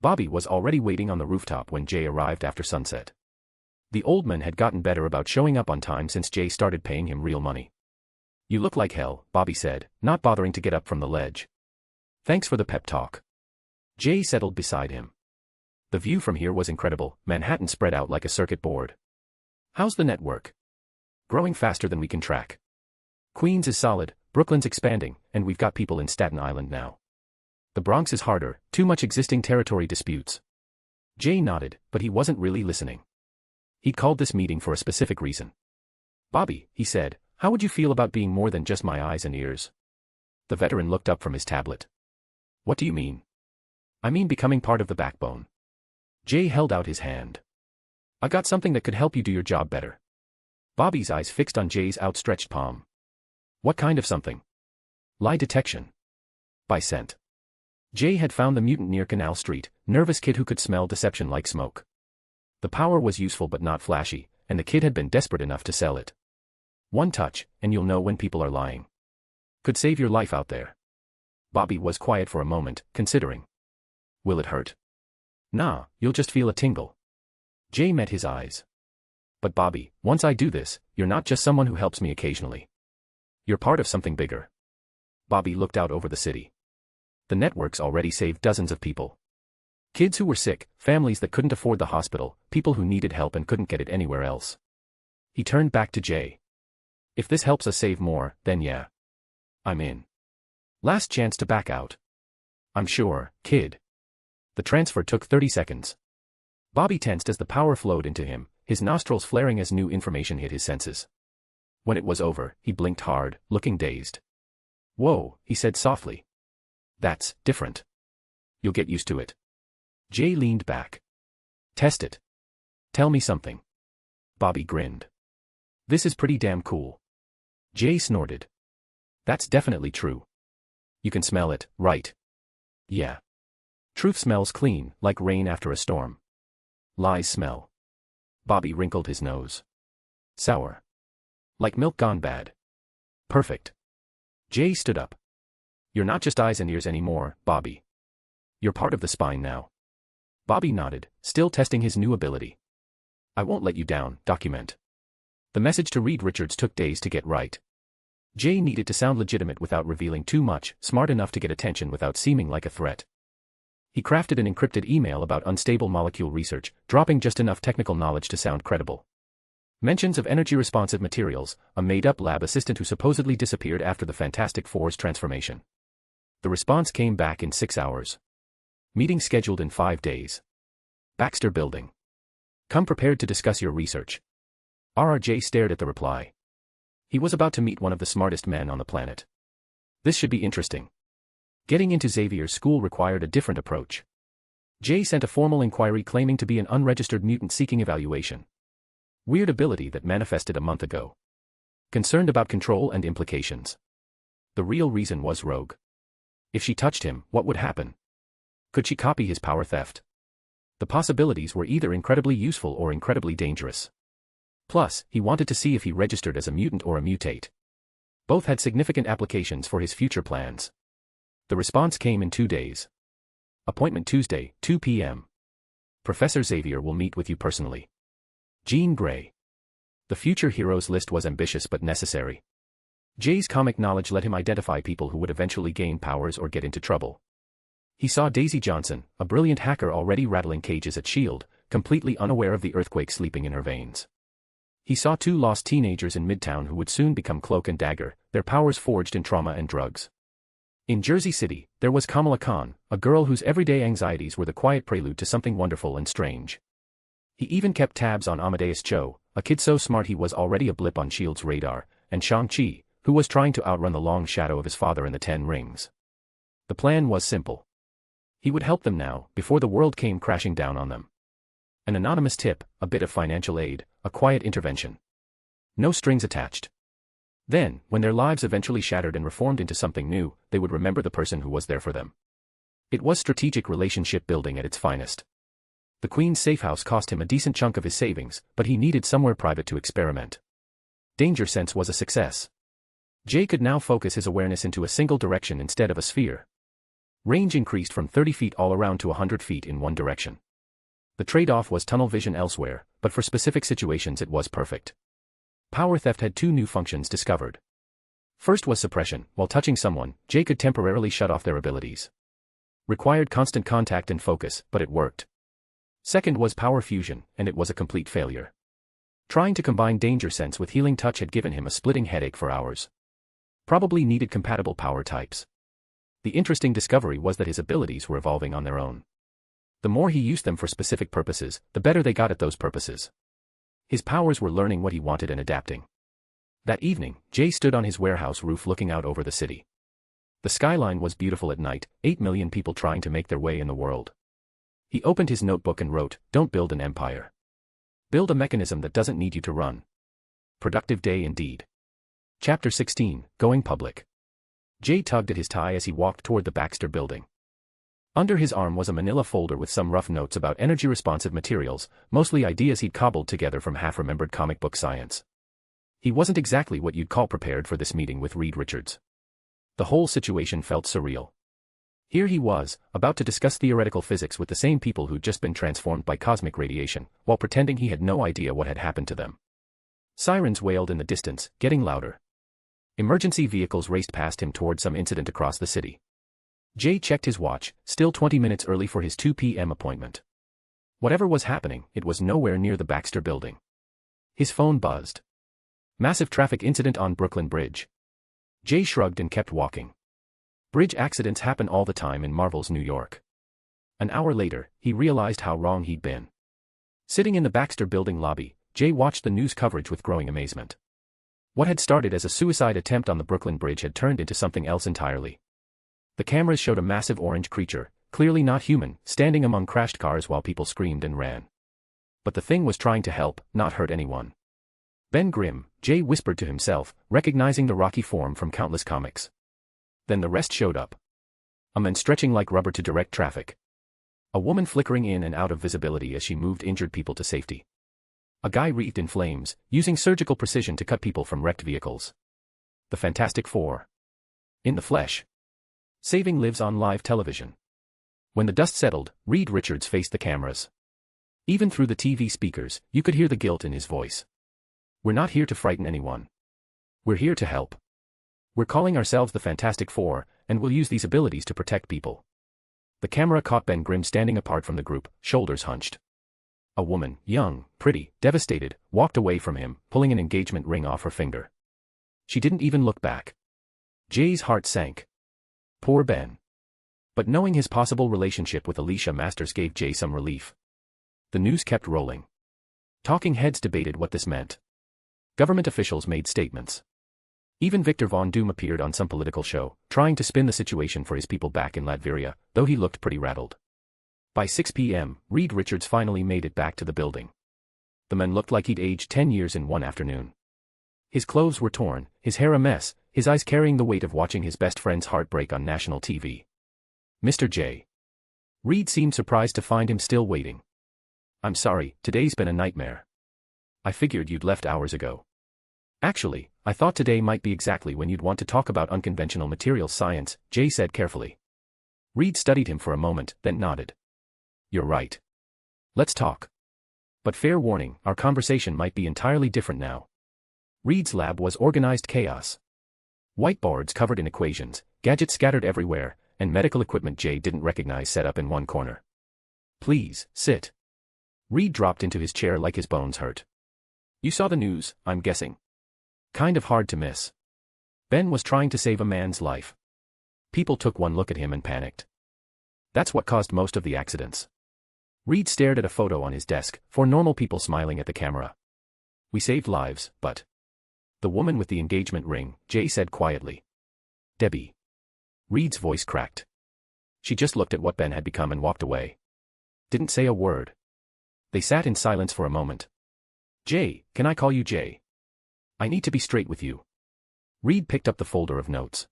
C: Bobby was already waiting on the rooftop when Jay arrived after sunset. The old man had gotten better about showing up on time since Jay started paying him real money. "You look like hell," Bobby said, not bothering to get up from the ledge. "Thanks for the pep talk." Jay settled beside him. The view from here was incredible, Manhattan spread out like a circuit board. "How's the network?" "Growing faster than we can track. Queens is solid, Brooklyn's expanding, and we've got people in Staten Island now. The Bronx is harder, too much existing territory disputes." Jay nodded, but he wasn't really listening. He'd called this meeting for a specific reason. "Bobby," he said, "how would you feel about being more than just my eyes and ears?" The veteran looked up from his tablet. "What do you mean?" "I mean becoming part of the backbone." Jay held out his hand. "I got something that could help you do your job better." Bobby's eyes fixed on Jay's outstretched palm. "What kind of something?" "Lie detection. By scent." Jay had found the mutant near Canal Street, nervous kid who could smell deception like smoke. The power was useful but not flashy, and the kid had been desperate enough to sell it. "One touch, and you'll know when people are lying. Could save your life out there." Bobby was quiet for a moment, considering. "Will it hurt?" "Nah, you'll just feel a tingle." Jay met his eyes. "But Bobby, once I do this, you're not just someone who helps me occasionally. You're part of something bigger." Bobby looked out over the city. The networks already saved dozens of people. Kids who were sick, families that couldn't afford the hospital, people who needed help and couldn't get it anywhere else. He turned back to Jay. "If this helps us save more, then yeah. I'm in. Last chance to back out." "I'm sure, kid." The transfer took 30 seconds. Bobby tensed as the power flowed into him, his nostrils flaring as new information hit his senses. When it was over, he blinked hard, looking dazed. "Whoa," he said softly. "That's different. You'll get used to it." Jay leaned back. "Test it. Tell me something." Bobby grinned. "This is pretty damn cool." Jay snorted. "That's definitely true. You can smell it, right?" "Yeah. Truth smells clean, like rain after a storm. Lies smell." Bobby wrinkled his nose. "Sour. Like milk gone bad." "Perfect." Jay stood up. "You're not just eyes and ears anymore, Bobby. You're part of the spine now." Bobby nodded, still testing his new ability. "I won't let you down, document." The message to Reed Richards took days to get right. Jay needed to sound legitimate without revealing too much, smart enough to get attention without seeming like a threat. He crafted an encrypted email about unstable molecule research, dropping just enough technical knowledge to sound credible. Mentions of energy-responsive materials, a made-up lab assistant who supposedly disappeared after the Fantastic Four's transformation. The response came back in 6 hours. Meeting scheduled in 5 days. Baxter Building. Come prepared to discuss your research. RRJ stared at the reply. He was about to meet one of the smartest men on the planet. This should be interesting. Getting into Xavier's school required a different approach. Jay sent a formal inquiry claiming to be an unregistered mutant seeking evaluation. Weird ability that manifested a month ago. Concerned about control and implications. The real reason was rogue. If she touched him, what would happen? Could she copy his power theft? The possibilities were either incredibly useful or incredibly dangerous. Plus, he wanted to see if he registered as a mutant or a mutate. Both had significant applications for his future plans. The response came in 2 days. Appointment Tuesday, 2 p.m. Professor Xavier will meet with you personally. Jean Grey. The future heroes list was ambitious but necessary. Jay's comic knowledge let him identify people who would eventually gain powers or get into trouble. He saw Daisy Johnson, a brilliant hacker already rattling cages at S.H.I.E.L.D., completely unaware of the earthquake sleeping in her veins. He saw 2 lost teenagers in Midtown who would soon become Cloak and Dagger, their powers forged in trauma and drugs. In Jersey City, there was Kamala Khan, a girl whose everyday anxieties were the quiet prelude to something wonderful and strange. He even kept tabs on Amadeus Cho, a kid so smart he was already a blip on S.H.I.E.L.D.'s radar, and Shang-Chi, who was trying to outrun the long shadow of his father in the 10 Rings. The plan was simple. He would help them now, before the world came crashing down on them. An anonymous tip, a bit of financial aid, a quiet intervention. No strings attached. Then, when their lives eventually shattered and reformed into something new, they would remember the person who was there for them. It was strategic relationship building at its finest. The Queen's safe house cost him a decent chunk of his savings, but he needed somewhere private to experiment. Danger Sense was a success. Jay could now focus his awareness into a single direction instead of a sphere. Range increased from 30 feet all around to 100 feet in one direction. The trade-off was tunnel vision elsewhere, but for specific situations it was perfect. Power theft had two new functions discovered. First was suppression. While touching someone, Jay could temporarily shut off their abilities. Required constant contact and focus, but it worked. Second was power fusion, and it was a complete failure. Trying to combine danger sense with healing touch had given him a splitting headache for hours. Probably needed compatible power types. The interesting discovery was that his abilities were evolving on their own. The more he used them for specific purposes, the better they got at those purposes. His powers were learning what he wanted and adapting. That evening, Jay stood on his warehouse roof looking out over the city. The skyline was beautiful at night, 8 million people trying to make their way in the world. He opened his notebook and wrote, "Don't build an empire. Build a mechanism that doesn't need you to run." Productive day indeed. Chapter 16, Going Public. Jay tugged at his tie as he walked toward the Baxter building. Under his arm was a manila folder with some rough notes about energy-responsive materials, mostly ideas he'd cobbled together from half-remembered comic book science. He wasn't exactly what you'd call prepared for this meeting with Reed Richards. The whole situation felt surreal. Here he was, about to discuss theoretical physics with the same people who'd just been transformed by cosmic radiation, while pretending he had no idea what had happened to them. Sirens wailed in the distance, getting louder. Emergency vehicles raced past him toward some incident across the city. Jay checked his watch, still 20 minutes early for his 2 p.m. appointment. Whatever was happening, it was nowhere near the Baxter building. His phone buzzed. Massive traffic incident on Brooklyn Bridge. Jay shrugged and kept walking. Bridge accidents happen all the time in Marvel's New York. An hour later, he realized how wrong he'd been. Sitting in the Baxter building lobby, Jay watched the news coverage with growing amazement. What had started as a suicide attempt on the Brooklyn Bridge had turned into something else entirely. The cameras showed a massive orange creature, clearly not human, standing among crashed cars while people screamed and ran. But the thing was trying to help, not hurt anyone. Ben Grimm, Jay whispered to himself, recognizing the rocky form from countless comics. Then the rest showed up. A man stretching like rubber to direct traffic. A woman flickering in and out of visibility as she moved injured people to safety. A guy wreathed in flames, using surgical precision to cut people from wrecked vehicles. The Fantastic Four. In the flesh. Saving lives on live television. When the dust settled, Reed Richards faced the cameras. Even through the TV speakers, you could hear the guilt in his voice. "We're not here to frighten anyone. We're here to help. We're calling ourselves the Fantastic Four, and we'll use these abilities to protect people." The camera caught Ben Grimm standing apart from the group, shoulders hunched. A woman, young, pretty, devastated, walked away from him, pulling an engagement ring off her finger. She didn't even look back. Jay's heart sank. Poor Ben. But knowing his possible relationship with Alicia Masters gave Jay some relief. The news kept rolling. Talking heads debated what this meant. Government officials made statements. Even Victor Von Doom appeared on some political show, trying to spin the situation for his people back in Latveria, though he looked pretty rattled. By 6 p.m., Reed Richards finally made it back to the building. The man looked like he'd aged 10 years in one afternoon. His clothes were torn, his hair a mess, his eyes carrying the weight of watching his best friend's heart break on national TV. "Mr. J." Reed seemed surprised to find him still waiting. "I'm sorry, today's been a nightmare. I figured you'd left hours ago. Actually, I thought today might be exactly when you'd want to talk about unconventional materials science," Jay said carefully. Reed studied him for a moment, then nodded. "You're right. Let's talk. But fair warning, our conversation might be entirely different now." Reed's lab was organized chaos. Whiteboards covered in equations, gadgets scattered everywhere, and medical equipment Jay didn't recognize set up in one corner. "Please, sit." Reed dropped into his chair like his bones hurt. "You saw the news, I'm guessing. Kind of hard to miss. Ben was trying to save a man's life. People took one look at him and panicked. That's what caused most of the accidents." Reed stared at a photo on his desk, four normal people smiling at the camera. "We saved lives, but..." "The woman with the engagement ring," Jay said quietly. "Debbie." Reed's voice cracked. She just looked at what Ben had become and walked away. Didn't say a word. They sat in silence for a moment. "Jay, can I call you Jay? I need to be straight with you." Reed picked up the folder of notes.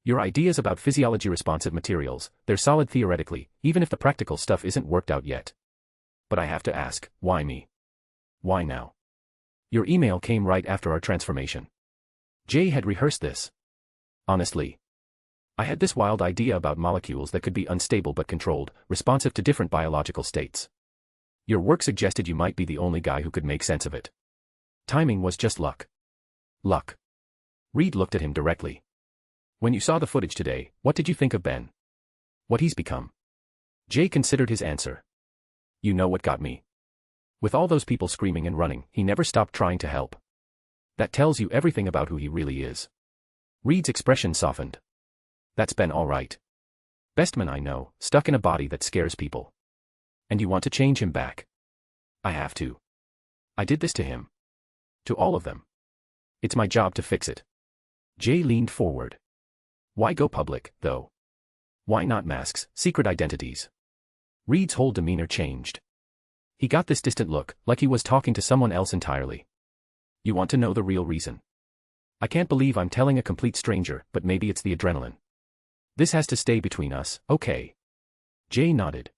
C: "Your ideas about physiology-responsive materials, they're solid theoretically, even if the practical stuff isn't worked out yet. But I have to ask, why me? Why now? Your email came right after our transformation." Jay had rehearsed this. "Honestly, I had this wild idea about molecules that could be unstable but controlled, responsive to different biological states. Your work suggested you might be the only guy who could make sense of it. Timing was just luck. Luck. Reed looked at him directly. When you saw the footage today, what did you think of Ben? What he's become? Jay considered his answer. You know what got me? With all those people screaming and running, he never stopped trying to help. That tells you everything about who he really is. Reed's expression softened. That's Ben all right. Best man I know, stuck in a body that scares people. And you want to change him back? I have to. I did this to him. To all of them. It's my job to fix it. Jay leaned forward. Why go public, though? Why not masks, secret identities? Reed's whole demeanor changed. He got this distant look, like he was talking to someone else entirely. You want to know the real reason? I can't believe I'm telling a complete stranger, but maybe it's the adrenaline. This has to stay between us, okay? Jay nodded.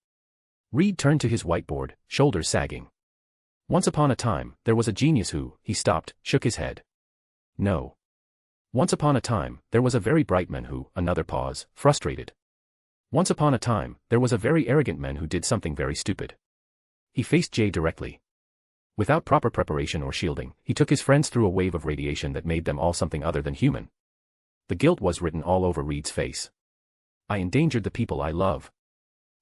C: Reed turned to his whiteboard, shoulders sagging. Once upon a time, there was a genius who, he stopped, shook his head. No. Once upon a time, there was a very bright man who, another pause, frustrated. Once upon a time, there was a very arrogant man who did something very stupid. He faced Jay directly. Without proper preparation or shielding, he took his friends through a wave of radiation that made them all something other than human. The guilt was written all over Reed's face. I endangered the people I love.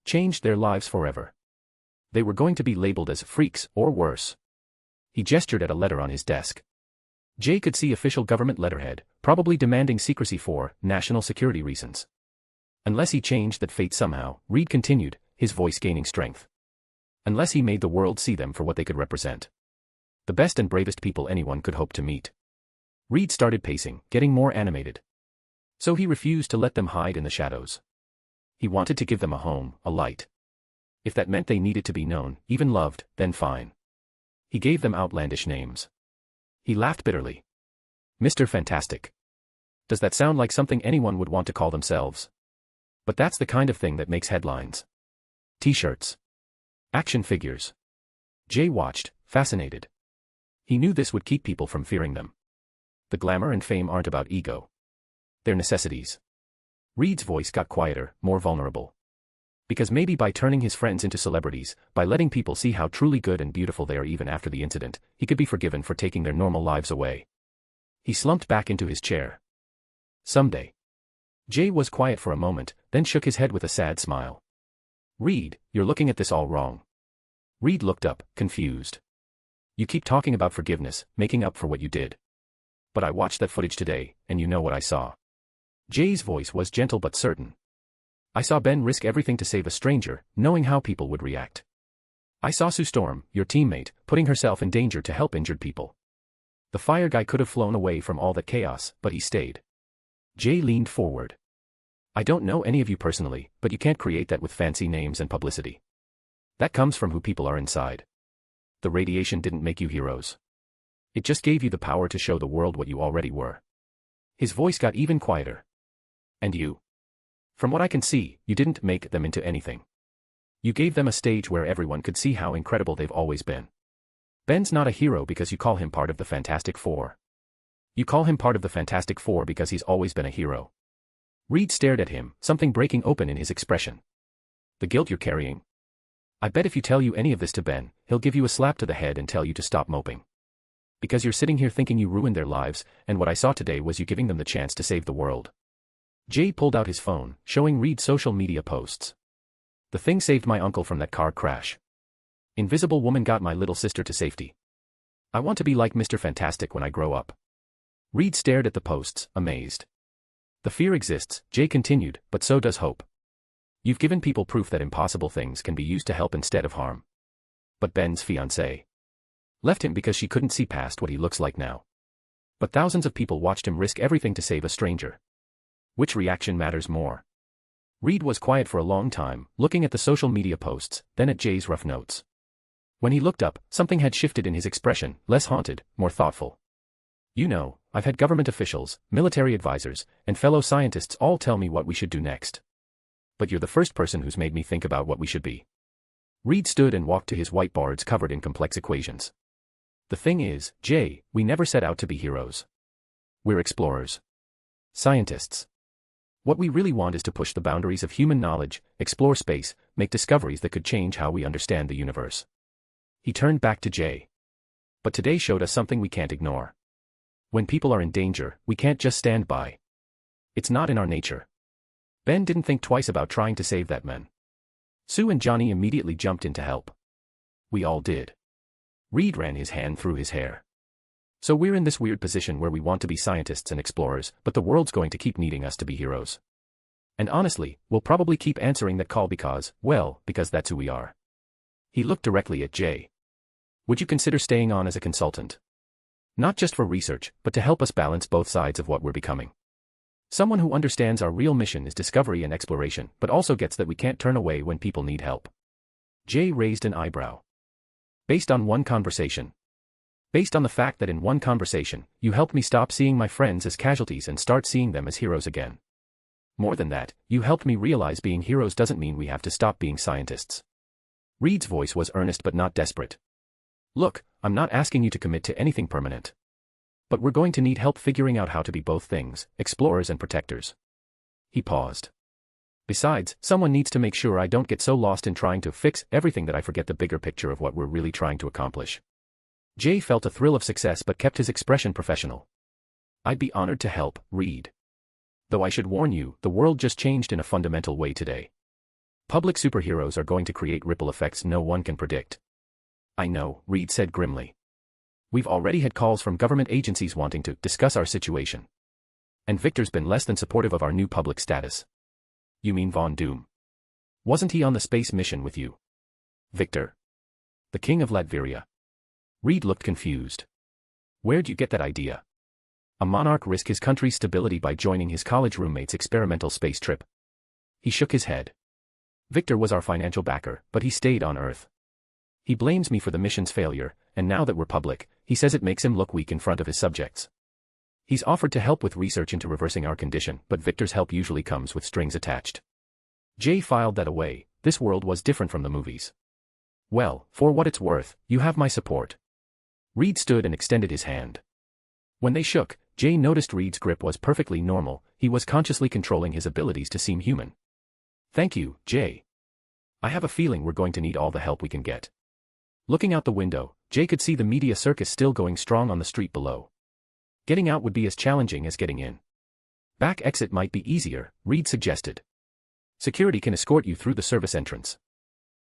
C: Changed their lives forever. They were going to be labeled as freaks, or worse. He gestured at a letter on his desk. Jay could see official government letterhead, probably demanding secrecy for national security reasons. Unless he changed that fate somehow, Reed continued, his voice gaining strength. Unless he made the world see them for what they could represent. The best and bravest people anyone could hope to meet. Reed started pacing, getting more animated. So he refused to let them hide in the shadows. He wanted to give them a home, a light. If that meant they needed to be known, even loved, then fine. He gave them outlandish names. He laughed bitterly. Mr. Fantastic. Does that sound like something anyone would want to call themselves? But that's the kind of thing that makes headlines. T-shirts. Action figures. Jay watched, fascinated. He knew this would keep people from fearing them. The glamour and fame aren't about ego. They're necessities. Reed's voice got quieter, more vulnerable. Because maybe by turning his friends into celebrities, by letting people see how truly good and beautiful they are even after the incident, he could be forgiven for taking their normal lives away. He slumped back into his chair. Someday. Jay was quiet for a moment, then shook his head with a sad smile. Reed, you're looking at this all wrong. Reed looked up, confused. You keep talking about forgiveness, making up for what you did. But I watched that footage today, and you know what I saw. Jay's voice was gentle but certain. I saw Ben risk everything to save a stranger, knowing how people would react. I saw Sue Storm, your teammate, putting herself in danger to help injured people. The fire guy could have flown away from all that chaos, but he stayed. Jay leaned forward. I don't know any of you personally, but you can't create that with fancy names and publicity. That comes from who people are inside. The radiation didn't make you heroes. It just gave you the power to show the world what you already were. His voice got even quieter. And you? From what I can see, you didn't make them into anything. You gave them a stage where everyone could see how incredible they've always been. Ben's not a hero because you call him part of the Fantastic Four. You call him part of the Fantastic Four because he's always been a hero. Reed stared at him, something breaking open in his expression. The guilt you're carrying? I bet if you tell you any of this to Ben, he'll give you a slap to the head and tell you to stop moping. Because you're sitting here thinking you ruined their lives, and what I saw today was you giving them the chance to save the world. Jay pulled out his phone, showing Reed social media posts. The thing saved my uncle from that car crash. Invisible Woman got my little sister to safety. I want to be like Mr. Fantastic when I grow up. Reed stared at the posts, amazed. The fear exists, Jay continued, but so does hope. You've given people proof that impossible things can be used to help instead of harm. But Ben's fiancée left him because she couldn't see past what he looks like now. But thousands of people watched him risk everything to save a stranger. Which reaction matters more? Reed was quiet for a long time, looking at the social media posts, then at Jay's rough notes. When he looked up, something had shifted in his expression, less haunted, more thoughtful. You know, I've had government officials, military advisors, and fellow scientists all tell me what we should do next. But you're the first person who's made me think about what we should be. Reed stood and walked to his whiteboards covered in complex equations. The thing is, Jay, we never set out to be heroes. We're explorers. Scientists. What we really want is to push the boundaries of human knowledge, explore space, make discoveries that could change how we understand the universe. He turned back to Jay. But today showed us something we can't ignore. When people are in danger, we can't just stand by. It's not in our nature. Ben didn't think twice about trying to save that man. Sue and Johnny immediately jumped in to help. We all did. Reed ran his hand through his hair. So we're in this weird position where we want to be scientists and explorers, but the world's going to keep needing us to be heroes. And honestly, we'll probably keep answering that call because, well, because that's who we are. He looked directly at Jay. Would you consider staying on as a consultant? Not just for research, but to help us balance both sides of what we're becoming. Someone who understands our real mission is discovery and exploration, but also gets that we can't turn away when people need help. Jay raised an eyebrow. Based on one conversation. Based on the fact that in one conversation, you helped me stop seeing my friends as casualties and start seeing them as heroes again. More than that, you helped me realize being heroes doesn't mean we have to stop being scientists. Reed's voice was earnest but not desperate. Look, I'm not asking you to commit to anything permanent. But we're going to need help figuring out how to be both things, explorers and protectors. He paused. Besides, someone needs to make sure I don't get so lost in trying to fix everything that I forget the bigger picture of what we're really trying to accomplish. Jay felt a thrill of success but kept his expression professional. I'd be honored to help, Reed. Though I should warn you, the world just changed in a fundamental way today. Public superheroes are going to create ripple effects no one can predict. I know, Reed said grimly. We've already had calls from government agencies wanting to discuss our situation. And Victor's been less than supportive of our new public status. You mean Von Doom? Wasn't he on the space mission with you? Victor. The king of Latveria. Reed looked confused. Where'd you get that idea? A monarch risk his country's stability by joining his college roommate's experimental space trip. He shook his head. Victor was our financial backer, but he stayed on Earth. He blames me for the mission's failure, and now that we're public, he says it makes him look weak in front of his subjects. He's offered to help with research into reversing our condition, but Victor's help usually comes with strings attached. Jay filed that away. This world was different from the movies. Well, for what it's worth, you have my support. Reed stood and extended his hand. When they shook, Jay noticed Reed's grip was perfectly normal. He was consciously controlling his abilities to seem human. Thank you, Jay. I have a feeling we're going to need all the help we can get. Looking out the window, Jay could see the media circus still going strong on the street below. Getting out would be as challenging as getting in. Back exit might be easier, Reed suggested. Security can escort you through the service entrance.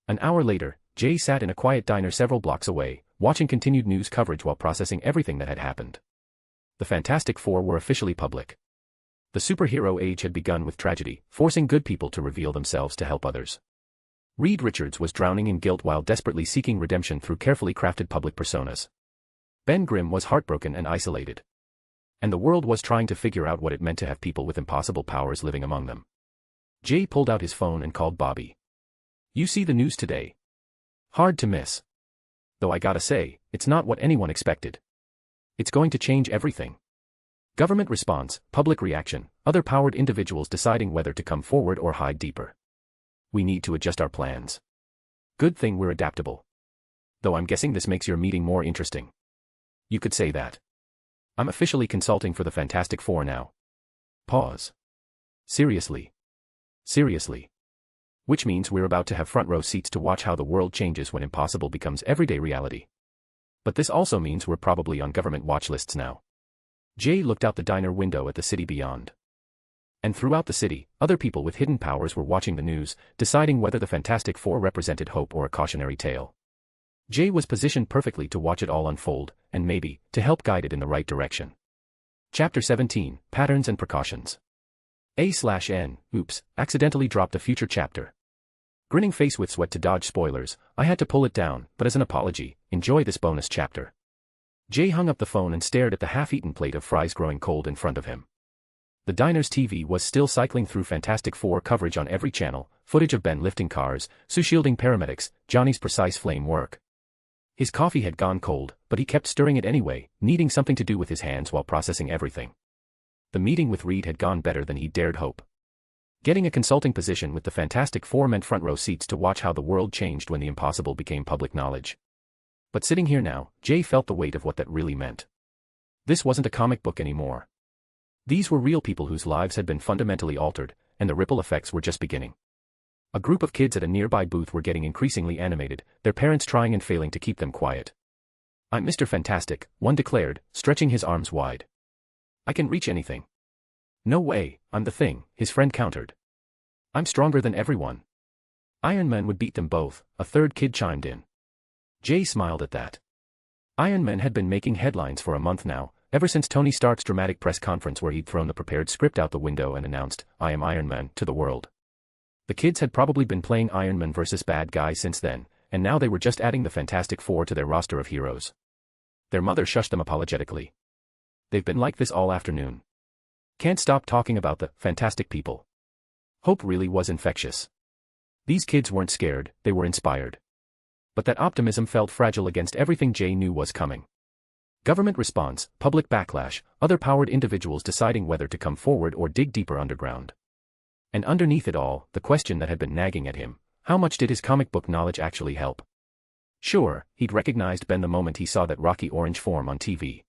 C: An hour later, Jay sat in a quiet diner several blocks away, watching continued news coverage while processing everything that had happened. The Fantastic Four were officially public. The superhero age had begun with tragedy, forcing good people to reveal themselves to help others. Reed Richards was drowning in guilt while desperately seeking redemption through carefully crafted public personas. Ben Grimm was heartbroken and isolated. And the world was trying to figure out what it meant to have people with impossible powers living among them. Jay pulled out his phone and called Bobby. You see the news today? Hard to miss. Though I gotta say, it's not what anyone expected. It's going to change everything. Government response, public reaction, other powered individuals deciding whether to come forward or hide deeper. We need to adjust our plans. Good thing we're adaptable. Though I'm guessing this makes your meeting more interesting. You could say that. I'm officially consulting for the Fantastic Four now. Pause. Seriously. Seriously. Which means we're about to have front row seats to watch how the world changes when impossible becomes everyday reality. But this also means we're probably on government watch lists now. Jay looked out the diner window at the city beyond. And throughout the city, other people with hidden powers were watching the news, deciding whether the Fantastic Four represented hope or a cautionary tale. Jay was positioned perfectly to watch it all unfold, and maybe, to help guide it in the right direction. Chapter 17, Patterns and Precautions. A/N, oops, accidentally dropped a future chapter. Grinning face with sweat to dodge spoilers, I had to pull it down, but as an apology, enjoy this bonus chapter. Jay hung up the phone and stared at the half-eaten plate of fries growing cold in front of him. The diner's TV was still cycling through Fantastic Four coverage on every channel, footage of Ben lifting cars, Sue shielding paramedics, Johnny's precise flame work. His coffee had gone cold, but he kept stirring it anyway, needing something to do with his hands while processing everything. The meeting with Reed had gone better than he dared hope. Getting a consulting position with the Fantastic Four meant front row seats to watch how the world changed when the impossible became public knowledge. But sitting here now, Jay felt the weight of what that really meant. This wasn't a comic book anymore. These were real people whose lives had been fundamentally altered, and the ripple effects were just beginning. A group of kids at a nearby booth were getting increasingly animated, their parents trying and failing to keep them quiet. "I'm Mr. Fantastic," one declared, stretching his arms wide. "I can reach anything." "No way, I'm the thing," his friend countered. "I'm stronger than everyone." "Iron Man would beat them both," a third kid chimed in. Jay smiled at that. Iron Man had been making headlines for a month now, ever since Tony Stark's dramatic press conference where he'd thrown the prepared script out the window and announced, "I am Iron Man," to the world. The kids had probably been playing Iron Man versus bad guys since then, and now they were just adding the Fantastic Four to their roster of heroes. Their mother shushed them apologetically. "They've been like this all afternoon. Can't stop talking about the fantastic people." Hope really was infectious. These kids weren't scared, they were inspired. But that optimism felt fragile against everything Jay knew was coming. Government response, public backlash, other powered individuals deciding whether to come forward or dig deeper underground. And underneath it all, the question that had been nagging at him: how much did his comic book knowledge actually help? Sure, he'd recognized Ben the moment he saw that rocky orange form on TV.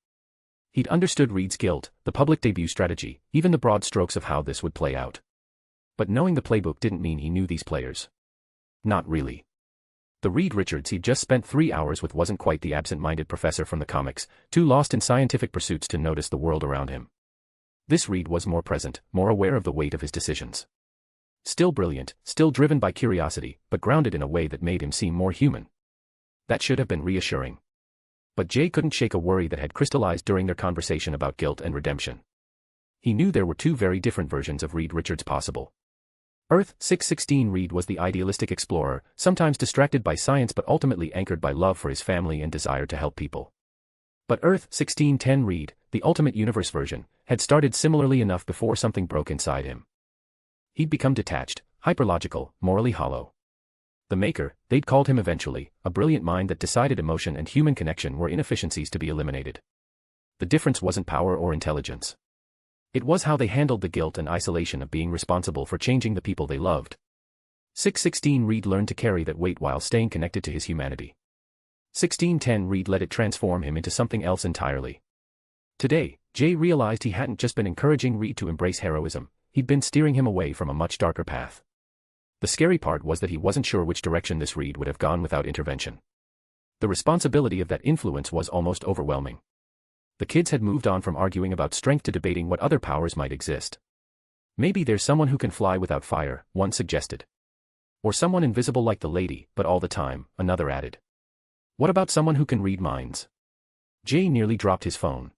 C: He'd understood Reed's guilt, the public debut strategy, even the broad strokes of how this would play out. But knowing the playbook didn't mean he knew these players. Not really. The Reed Richards he'd just spent 3 hours with wasn't quite the absent-minded professor from the comics, too lost in scientific pursuits to notice the world around him. This Reed was more present, more aware of the weight of his decisions. Still brilliant, still driven by curiosity, but grounded in a way that made him seem more human. That should have been reassuring. But Jay couldn't shake a worry that had crystallized during their conversation about guilt and redemption. He knew there were two very different versions of Reed Richards possible. Earth 616 Reed was the idealistic explorer, sometimes distracted by science but ultimately anchored by love for his family and desire to help people. But Earth 1610 Reed, the ultimate universe version, had started similarly enough before something broke inside him. He'd become detached, hyperlogical, morally hollow. The Maker, they'd called him eventually, a brilliant mind that decided emotion and human connection were inefficiencies to be eliminated. The difference wasn't power or intelligence. It was how they handled the guilt and isolation of being responsible for changing the people they loved. 616 Reed learned to carry that weight while staying connected to his humanity. 1610 Reed let it transform him into something else entirely. Today, Jay realized he hadn't just been encouraging Reed to embrace heroism, he'd been steering him away from a much darker path. The scary part was that he wasn't sure which direction this Reed would have gone without intervention. The responsibility of that influence was almost overwhelming. The kids had moved on from arguing about strength to debating what other powers might exist. "Maybe there's someone who can fly without fire," one suggested. "Or someone invisible like the lady, but all the time," another added. "What about someone who can read minds?" Jay nearly dropped his phone.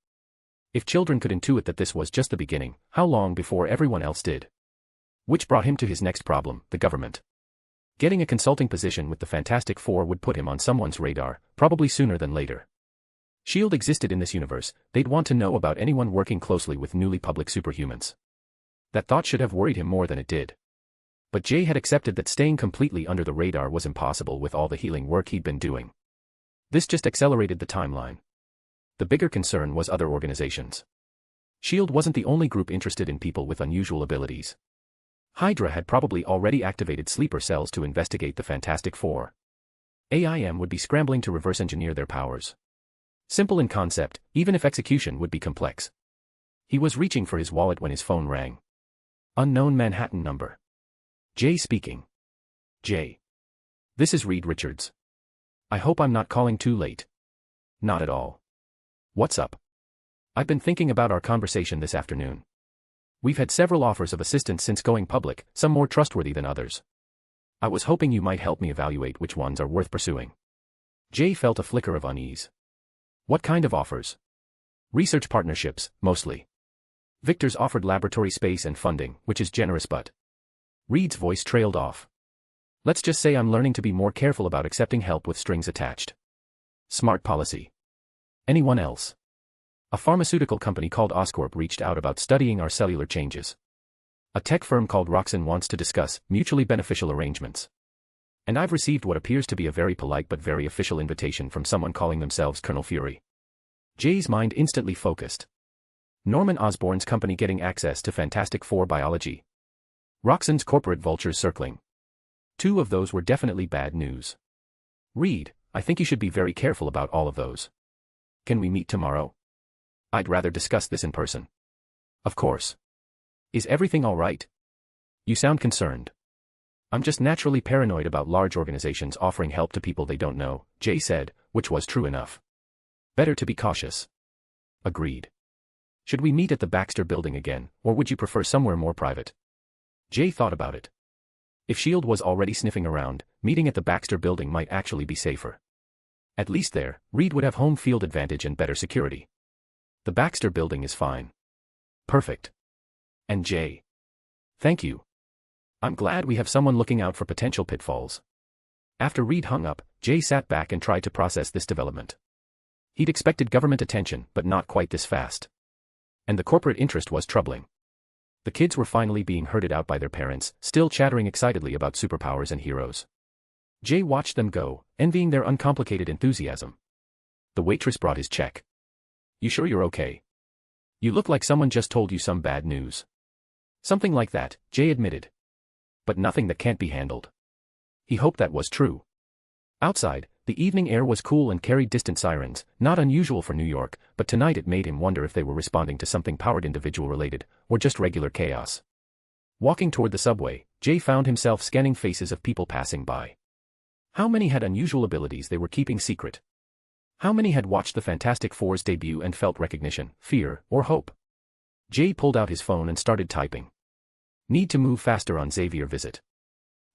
C: If children could intuit that this was just the beginning, how long before everyone else did? Which brought him to his next problem, the government. Getting a consulting position with the Fantastic Four would put him on someone's radar, probably sooner than later. S.H.I.E.L.D. existed in this universe, they'd want to know about anyone working closely with newly public superhumans. That thought should have worried him more than it did. But Jay had accepted that staying completely under the radar was impossible with all the healing work he'd been doing. This just accelerated the timeline. The bigger concern was other organizations. S.H.I.E.L.D. wasn't the only group interested in people with unusual abilities. Hydra had probably already activated sleeper cells to investigate the Fantastic Four. AIM would be scrambling to reverse engineer their powers. Simple in concept, even if execution would be complex. He was reaching for his wallet when his phone rang. Unknown Manhattan number. Jay speaking. Jay. This is Reed Richards. I hope I'm not calling too late. Not at all. What's up? I've been thinking about our conversation this afternoon. We've had several offers of assistance since going public, some more trustworthy than others. I was hoping you might help me evaluate which ones are worth pursuing. Jay felt a flicker of unease. What kind of offers? Research partnerships, mostly. Victor's offered laboratory space and funding, which is generous but... Reed's voice trailed off. Let's just say I'm learning to be more careful about accepting help with strings attached. Smart policy. Anyone else? A pharmaceutical company called Oscorp reached out about studying our cellular changes. A tech firm called Roxxon wants to discuss mutually beneficial arrangements. And I've received what appears to be a very polite but very official invitation from someone calling themselves Colonel Fury. Jay's mind instantly focused. Norman Osborn's company getting access to Fantastic Four biology. Roxxon's corporate vultures circling. Two of those were definitely bad news. Reed, I think you should be very careful about all of those. Can we meet tomorrow? I'd rather discuss this in person. Of course. Is everything all right? You sound concerned. I'm just naturally paranoid about large organizations offering help to people they don't know, Jay said, which was true enough. Better to be cautious. Agreed. Should we meet at the Baxter building again, or would you prefer somewhere more private? Jay thought about it. If S.H.I.E.L.D. was already sniffing around, meeting at the Baxter building might actually be safer. At least there, Reed would have home field advantage and better security. The Baxter building is fine. Perfect. And Jay. Thank you. I'm glad we have someone looking out for potential pitfalls. After Reed hung up, Jay sat back and tried to process this development. He'd expected government attention, but not quite this fast. And the corporate interest was troubling. The kids were finally being herded out by their parents, still chattering excitedly about superpowers and heroes. Jay watched them go, envying their uncomplicated enthusiasm. The waitress brought his check. You sure you're okay? You look like someone just told you some bad news. Something like that, Jay admitted. But nothing that can't be handled. He hoped that was true. Outside, the evening air was cool and carried distant sirens, not unusual for New York, but tonight it made him wonder if they were responding to something powered individual-related, or just regular chaos. Walking toward the subway, Jay found himself scanning faces of people passing by. How many had unusual abilities they were keeping secret? How many had watched the Fantastic Four's debut and felt recognition, fear, or hope? Jay pulled out his phone and started typing. Need to move faster on Xavier visit.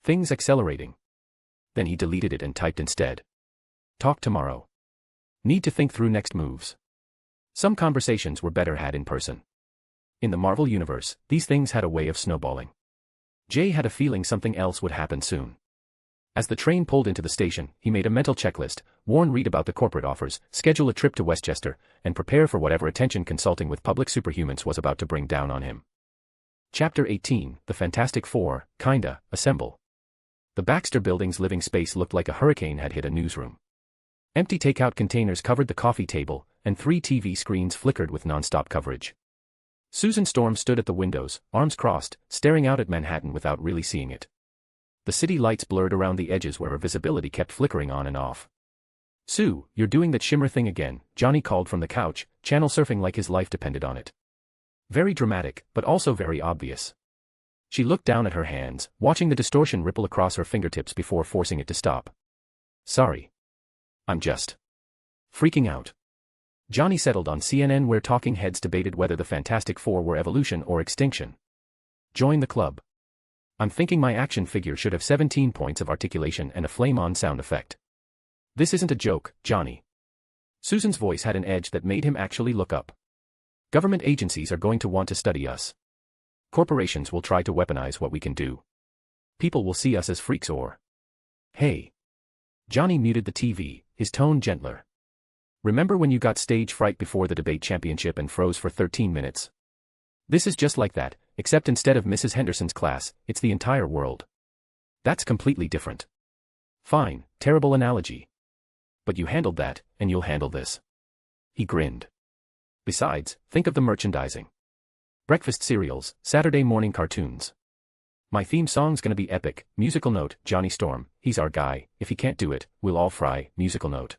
C: Things accelerating. Then he deleted it and typed instead. Talk tomorrow. Need to think through next moves. Some conversations were better had in person. In the Marvel universe, these things had a way of snowballing. Jay had a feeling something else would happen soon. As the train pulled into the station, he made a mental checklist, warn Reed about the corporate offers, schedule a trip to Westchester, and prepare for whatever attention consulting with public superhumans was about to bring down on him. Chapter 18, The Fantastic Four, Kinda, Assemble. The Baxter building's living space looked like a hurricane had hit a newsroom. Empty takeout containers covered the coffee table, and 3 TV screens flickered with non-stop coverage. Susan Storm stood at the windows, arms crossed, staring out at Manhattan without really seeing it. The city lights blurred around the edges where her visibility kept flickering on and off. Sue, you're doing that shimmer thing again, Johnny called from the couch, channel surfing like his life depended on it. Very dramatic, but also very obvious. She looked down at her hands, watching the distortion ripple across her fingertips before forcing it to stop. Sorry. I'm just freaking out. Johnny settled on CNN where talking heads debated whether the Fantastic Four were evolution or extinction. Join the club. I'm thinking my action figure should have 17 points of articulation and a flame-on sound effect. This isn't a joke, Johnny. Susan's voice had an edge that made him actually look up. Government agencies are going to want to study us. Corporations will try to weaponize what we can do. People will see us as freaks or... Hey. Johnny muted the TV, his tone gentler. Remember when you got stage fright before the debate championship and froze for 13 minutes? This is just like that, except instead of Mrs. Henderson's class, it's the entire world. That's completely different. Fine, terrible analogy. But you handled that, and you'll handle this. He grinned. Besides, think of the merchandising. Breakfast cereals, Saturday morning cartoons. My theme song's gonna be epic, musical note, Johnny Storm, he's our guy, if he can't do it, we'll all fry, musical note.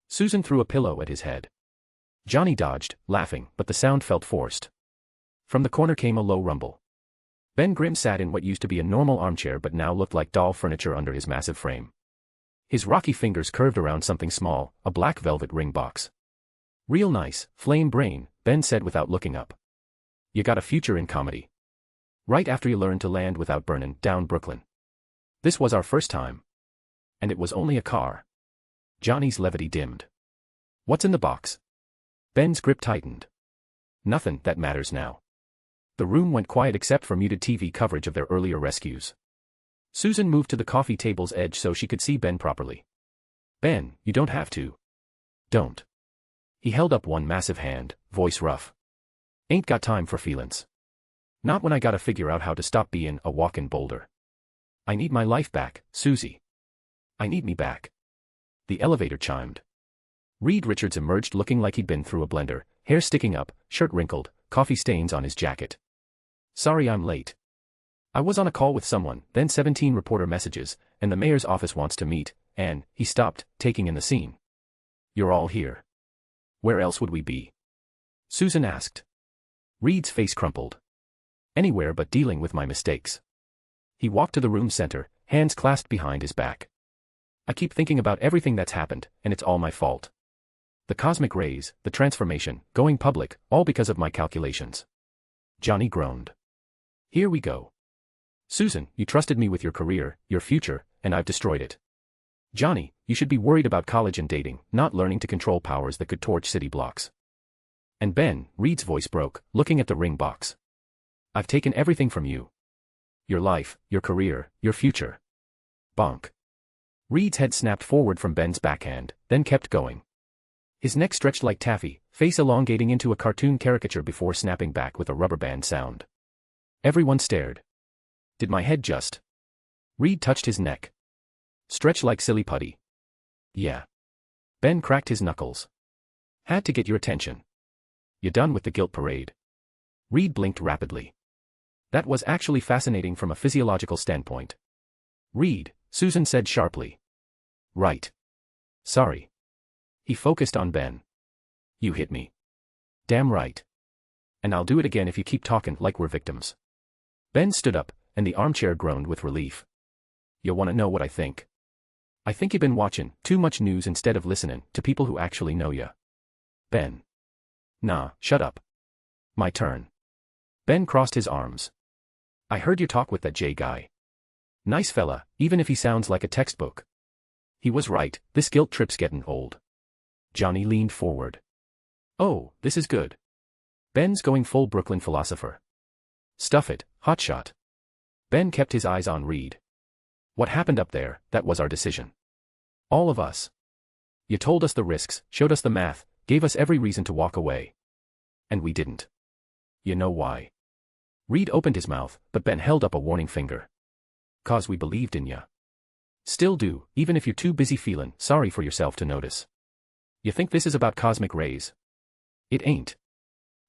C: Susan threw a pillow at his head. Johnny dodged, laughing, but the sound felt forced. From the corner came a low rumble. Ben Grimm sat in what used to be a normal armchair but now looked like doll furniture under his massive frame. His rocky fingers curved around something small, a black velvet ring box. Real nice, flame brain, Ben said without looking up. You got a future in comedy. Right after you learned to land without burnin' down Brooklyn. This was our first time. And it was only a car. Johnny's levity dimmed. What's in the box? Ben's grip tightened. Nothing that matters now. The room went quiet except for muted TV coverage of their earlier rescues. Susan moved to the coffee table's edge so she could see Ben properly. Ben, you don't have to. Don't. He held up one massive hand, voice rough. Ain't got time for feelin's. Not when I gotta figure out how to stop bein' a walkin' boulder. I need my life back, Susie. I need me back. The elevator chimed. Reed Richards emerged looking like he'd been through a blender, hair sticking up, shirt wrinkled, coffee stains on his jacket. Sorry I'm late. I was on a call with someone, then 17 reporter messages, and the mayor's office wants to meet, and, he stopped, taking in the scene. You're all here. Where else would we be? Susan asked. Reed's face crumpled. Anywhere but dealing with my mistakes. He walked to the room's center, hands clasped behind his back. I keep thinking about everything that's happened, and it's all my fault. The cosmic rays, the transformation, going public, all because of my calculations. Johnny groaned. Here we go. Susan, you trusted me with your career, your future, and I've destroyed it. Johnny, you should be worried about college and dating, not learning to control powers that could torch city blocks. And Ben, Reed's voice broke, looking at the ring box. I've taken everything from you. Your life, your career, your future. Bonk. Reed's head snapped forward from Ben's backhand, then kept going. His neck stretched like taffy, face elongating into a cartoon caricature before snapping back with a rubber band sound. Everyone stared. Did my head just? Reed touched his neck. Stretch like silly putty. Yeah. Ben cracked his knuckles. Had to get your attention. You done with the guilt parade? Reed blinked rapidly. That was actually fascinating from a physiological standpoint. Reed, Susan said sharply. Right. Sorry. He focused on Ben. You hit me. Damn right. And I'll do it again if you keep talking like we're victims. Ben stood up, and the armchair groaned with relief. You want to know what I think? I think you've been watching too much news instead of listening to people who actually know you. Ben. Nah, shut up. My turn. Ben crossed his arms. I heard you talk with that Jay guy. Nice fella, even if he sounds like a textbook. He was right, this guilt trip's getting old. Johnny leaned forward. Oh, this is good. Ben's going full Brooklyn philosopher. Stuff it, hotshot. Ben kept his eyes on Reed. What happened up there, that was our decision. All of us. You told us the risks, showed us the math, gave us every reason to walk away. And we didn't. You know why? Reed opened his mouth, but Ben held up a warning finger. 'Cause we believed in ya. Still do, even if you're too busy feeling sorry for yourself to notice. You think this is about cosmic rays? It ain't.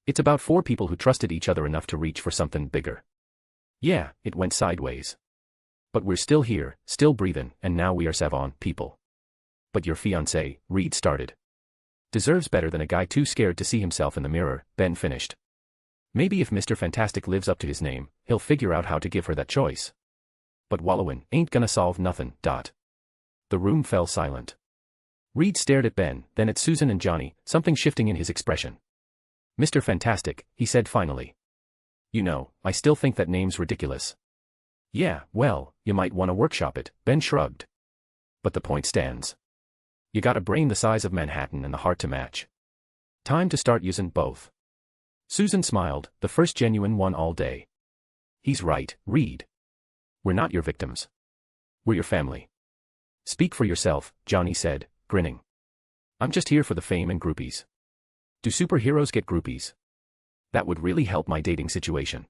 C: It's about 4 people who trusted each other enough to reach for something bigger. Yeah, it went sideways. But we're still here, still breathing, and now we are savant people. But your fiancé, Reed started. Deserves better than a guy too scared to see himself in the mirror, Ben finished. Maybe if Mr. Fantastic lives up to his name, he'll figure out how to give her that choice. But wallowing ain't gonna solve nothing. The room fell silent. Reed stared at Ben, then at Susan and Johnny, something shifting in his expression. Mr. Fantastic, he said finally. You know, I still think that name's ridiculous. Yeah, well, you might want to workshop it, Ben shrugged. But the point stands. You got a brain the size of Manhattan and the heart to match. Time to start using both. Susan smiled, the first genuine one all day. He's right, Reed. We're not your victims. We're your family. Speak for yourself, Johnny said, grinning. I'm just here for the fame and groupies. Do superheroes get groupies? That would really help my dating situation.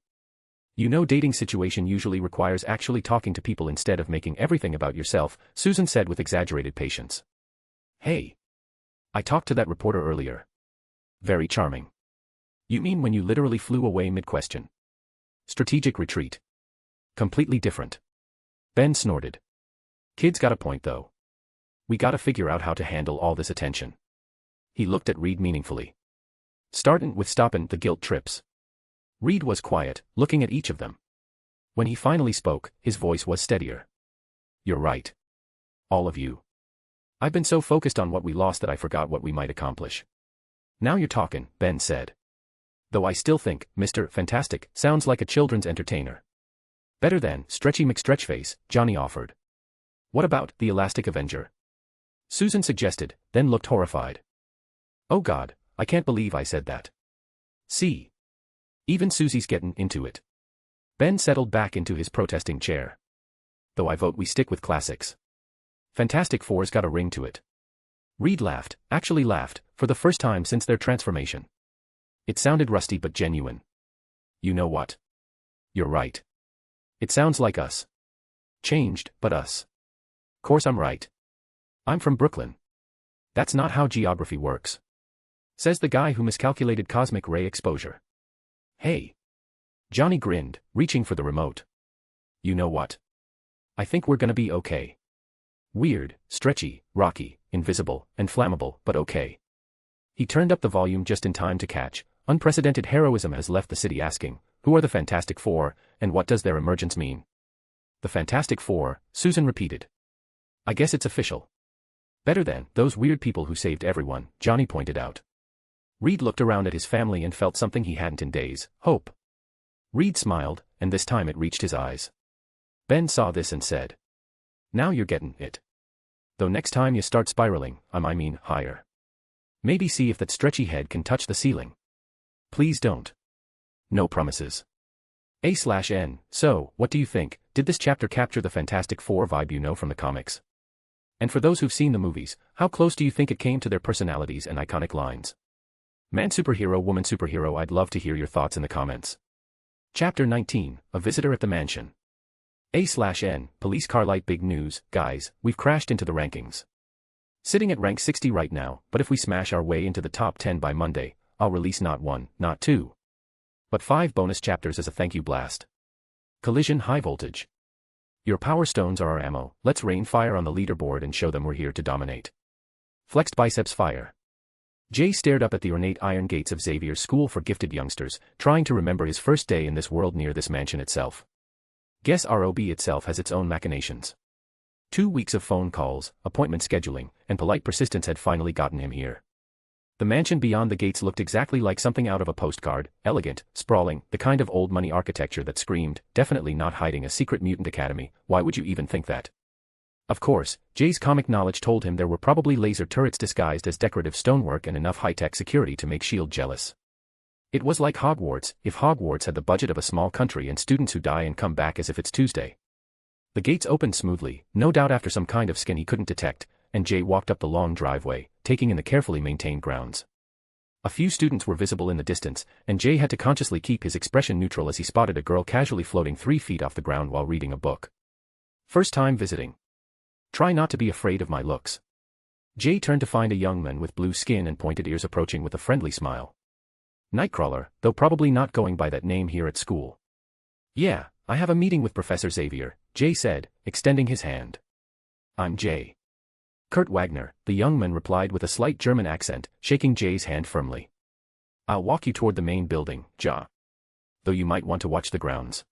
C: You know, dating situation usually requires actually talking to people instead of making everything about yourself, Susan said with exaggerated patience. Hey. I talked to that reporter earlier. Very charming. You mean when you literally flew away mid-question? Strategic retreat. Completely different. Ben snorted. Kid's got a point though. We gotta figure out how to handle all this attention. He looked at Reed meaningfully. Startin' with stoppin' the guilt trips. Reed was quiet, looking at each of them. When he finally spoke, his voice was steadier. You're right. All of you. I've been so focused on what we lost that I forgot what we might accomplish. Now you're talking, Ben said. Though I still think Mr. Fantastic sounds like a children's entertainer. Better than Stretchy McStretchface, Johnny offered. What about the Elastic Avenger? Susan suggested, then looked horrified. Oh God, I can't believe I said that. See? Even Susie's getting into it. Ben settled back into his protesting chair. Though I vote we stick with classics. Fantastic Four's got a ring to it. Reed laughed, actually laughed, for the first time since their transformation. It sounded rusty but genuine. You know what? You're right. It sounds like us. Changed, but us. Course I'm right. I'm from Brooklyn. That's not how geography works. Says the guy who miscalculated cosmic ray exposure. Hey. Johnny grinned, reaching for the remote. You know what? I think we're gonna be okay. Weird, stretchy, rocky, invisible, and flammable, but okay. He turned up the volume just in time to catch. Unprecedented heroism has left the city asking, who are the Fantastic Four, and what does their emergence mean? The Fantastic Four, Susan repeated. I guess it's official. Better than those weird people who saved everyone, Johnny pointed out. Reed looked around at his family and felt something he hadn't in days, hope. Reed smiled, and this time it reached his eyes. Ben saw this and said. Now you're getting it. Though next time you start spiraling, I mean higher. Maybe see if that stretchy head can touch the ceiling. Please don't. No promises. A/N, so, what do you think? Did this chapter capture the Fantastic Four vibe you know from the comics? And for those who've seen the movies, how close do you think it came to their personalities and iconic lines? Man superhero, woman superhero, I'd love to hear your thoughts in the comments. Chapter 19, A Visitor at the Mansion. A/N, police car light, big news, guys, we've crashed into the rankings. Sitting at rank 60 right now, but if we smash our way into the top 10 by Monday, I'll release not 1, not 2, but 5 bonus chapters as a thank you blast. Collision high voltage. Your power stones are our ammo, let's rain fire on the leaderboard and show them we're here to dominate. Flexed biceps fire. Jay stared up at the ornate iron gates of Xavier's School for Gifted Youngsters, trying to remember his first day in this world near this mansion itself. Guess ROB itself has its own machinations. 2 weeks of phone calls, appointment scheduling, and polite persistence had finally gotten him here. The mansion beyond the gates looked exactly like something out of a postcard, elegant, sprawling, the kind of old money architecture that screamed, definitely not hiding a secret mutant academy. Why would you even think that? Of course, Jay's comic knowledge told him there were probably laser turrets disguised as decorative stonework and enough high-tech security to make S.H.I.E.L.D. jealous. It was like Hogwarts, if Hogwarts had the budget of a small country and students who die and come back as if it's Tuesday. The gates opened smoothly, no doubt after some kind of skin he couldn't detect, and Jay walked up the long driveway, taking in the carefully maintained grounds. A few students were visible in the distance, and Jay had to consciously keep his expression neutral as he spotted a girl casually floating 3 feet off the ground while reading a book. First time visiting. Try not to be afraid of my looks. Jay turned to find a young man with blue skin and pointed ears approaching with a friendly smile. Nightcrawler, though probably not going by that name here at school. Yeah, I have a meeting with Professor Xavier, Jay said, extending his hand. I'm Jay. Kurt Wagner, the young man replied with a slight German accent, shaking Jay's hand firmly. I'll walk you toward the main building, Ja. Though you might want to watch the grounds.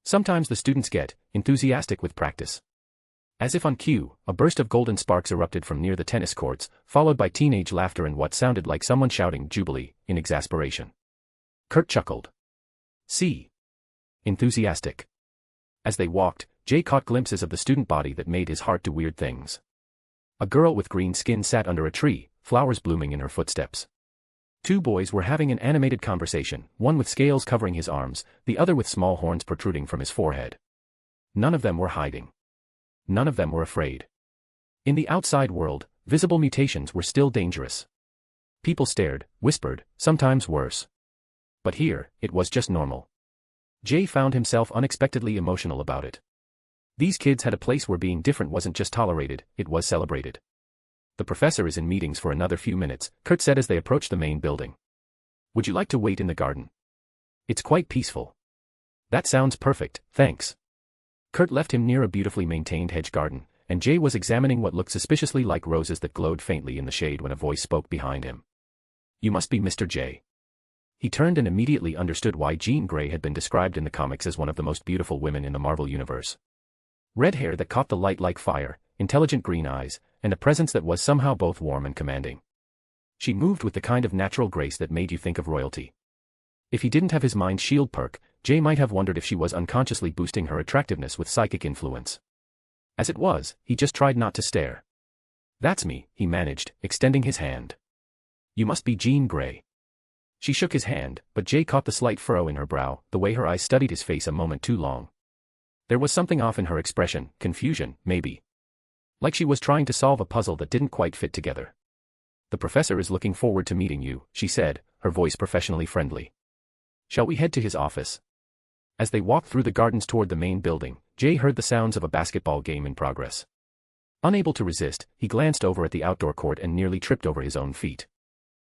C: Sometimes the students get enthusiastic with practice. As if on cue, a burst of golden sparks erupted from near the tennis courts, followed by teenage laughter and what sounded like someone shouting Jubilee in exasperation. Kurt chuckled. See? Enthusiastic. As they walked, Jay caught glimpses of the student body that made his heart do weird things. A girl with green skin sat under a tree, flowers blooming in her footsteps. 2 boys were having an animated conversation, one with scales covering his arms, the other with small horns protruding from his forehead. None of them were hiding. None of them were afraid. In the outside world, visible mutations were still dangerous. People stared, whispered, sometimes worse. But here, it was just normal. Jay found himself unexpectedly emotional about it. These kids had a place where being different wasn't just tolerated, it was celebrated. The professor is in meetings for another few minutes, Kurt said as they approached the main building. Would you like to wait in the garden? It's quite peaceful. That sounds perfect, thanks. Kurt left him near a beautifully maintained hedge garden, and Jay was examining what looked suspiciously like roses that glowed faintly in the shade when a voice spoke behind him. You must be Mr. J. He turned and immediately understood why Jean Grey had been described in the comics as one of the most beautiful women in the Marvel Universe. Red hair that caught the light like fire, intelligent green eyes, and a presence that was somehow both warm and commanding. She moved with the kind of natural grace that made you think of royalty. If he didn't have his mind shield perk, Jay might have wondered if she was unconsciously boosting her attractiveness with psychic influence. As it was, he just tried not to stare. That's me, he managed, extending his hand. You must be Jean Grey. She shook his hand, but Jay caught the slight furrow in her brow, the way her eyes studied his face a moment too long. There was something off in her expression, confusion, maybe. Like she was trying to solve a puzzle that didn't quite fit together. The professor is looking forward to meeting you, she said, her voice professionally friendly. Shall we head to his office? As they walked through the gardens toward the main building, Jay heard the sounds of a basketball game in progress. Unable to resist, he glanced over at the outdoor court and nearly tripped over his own feet.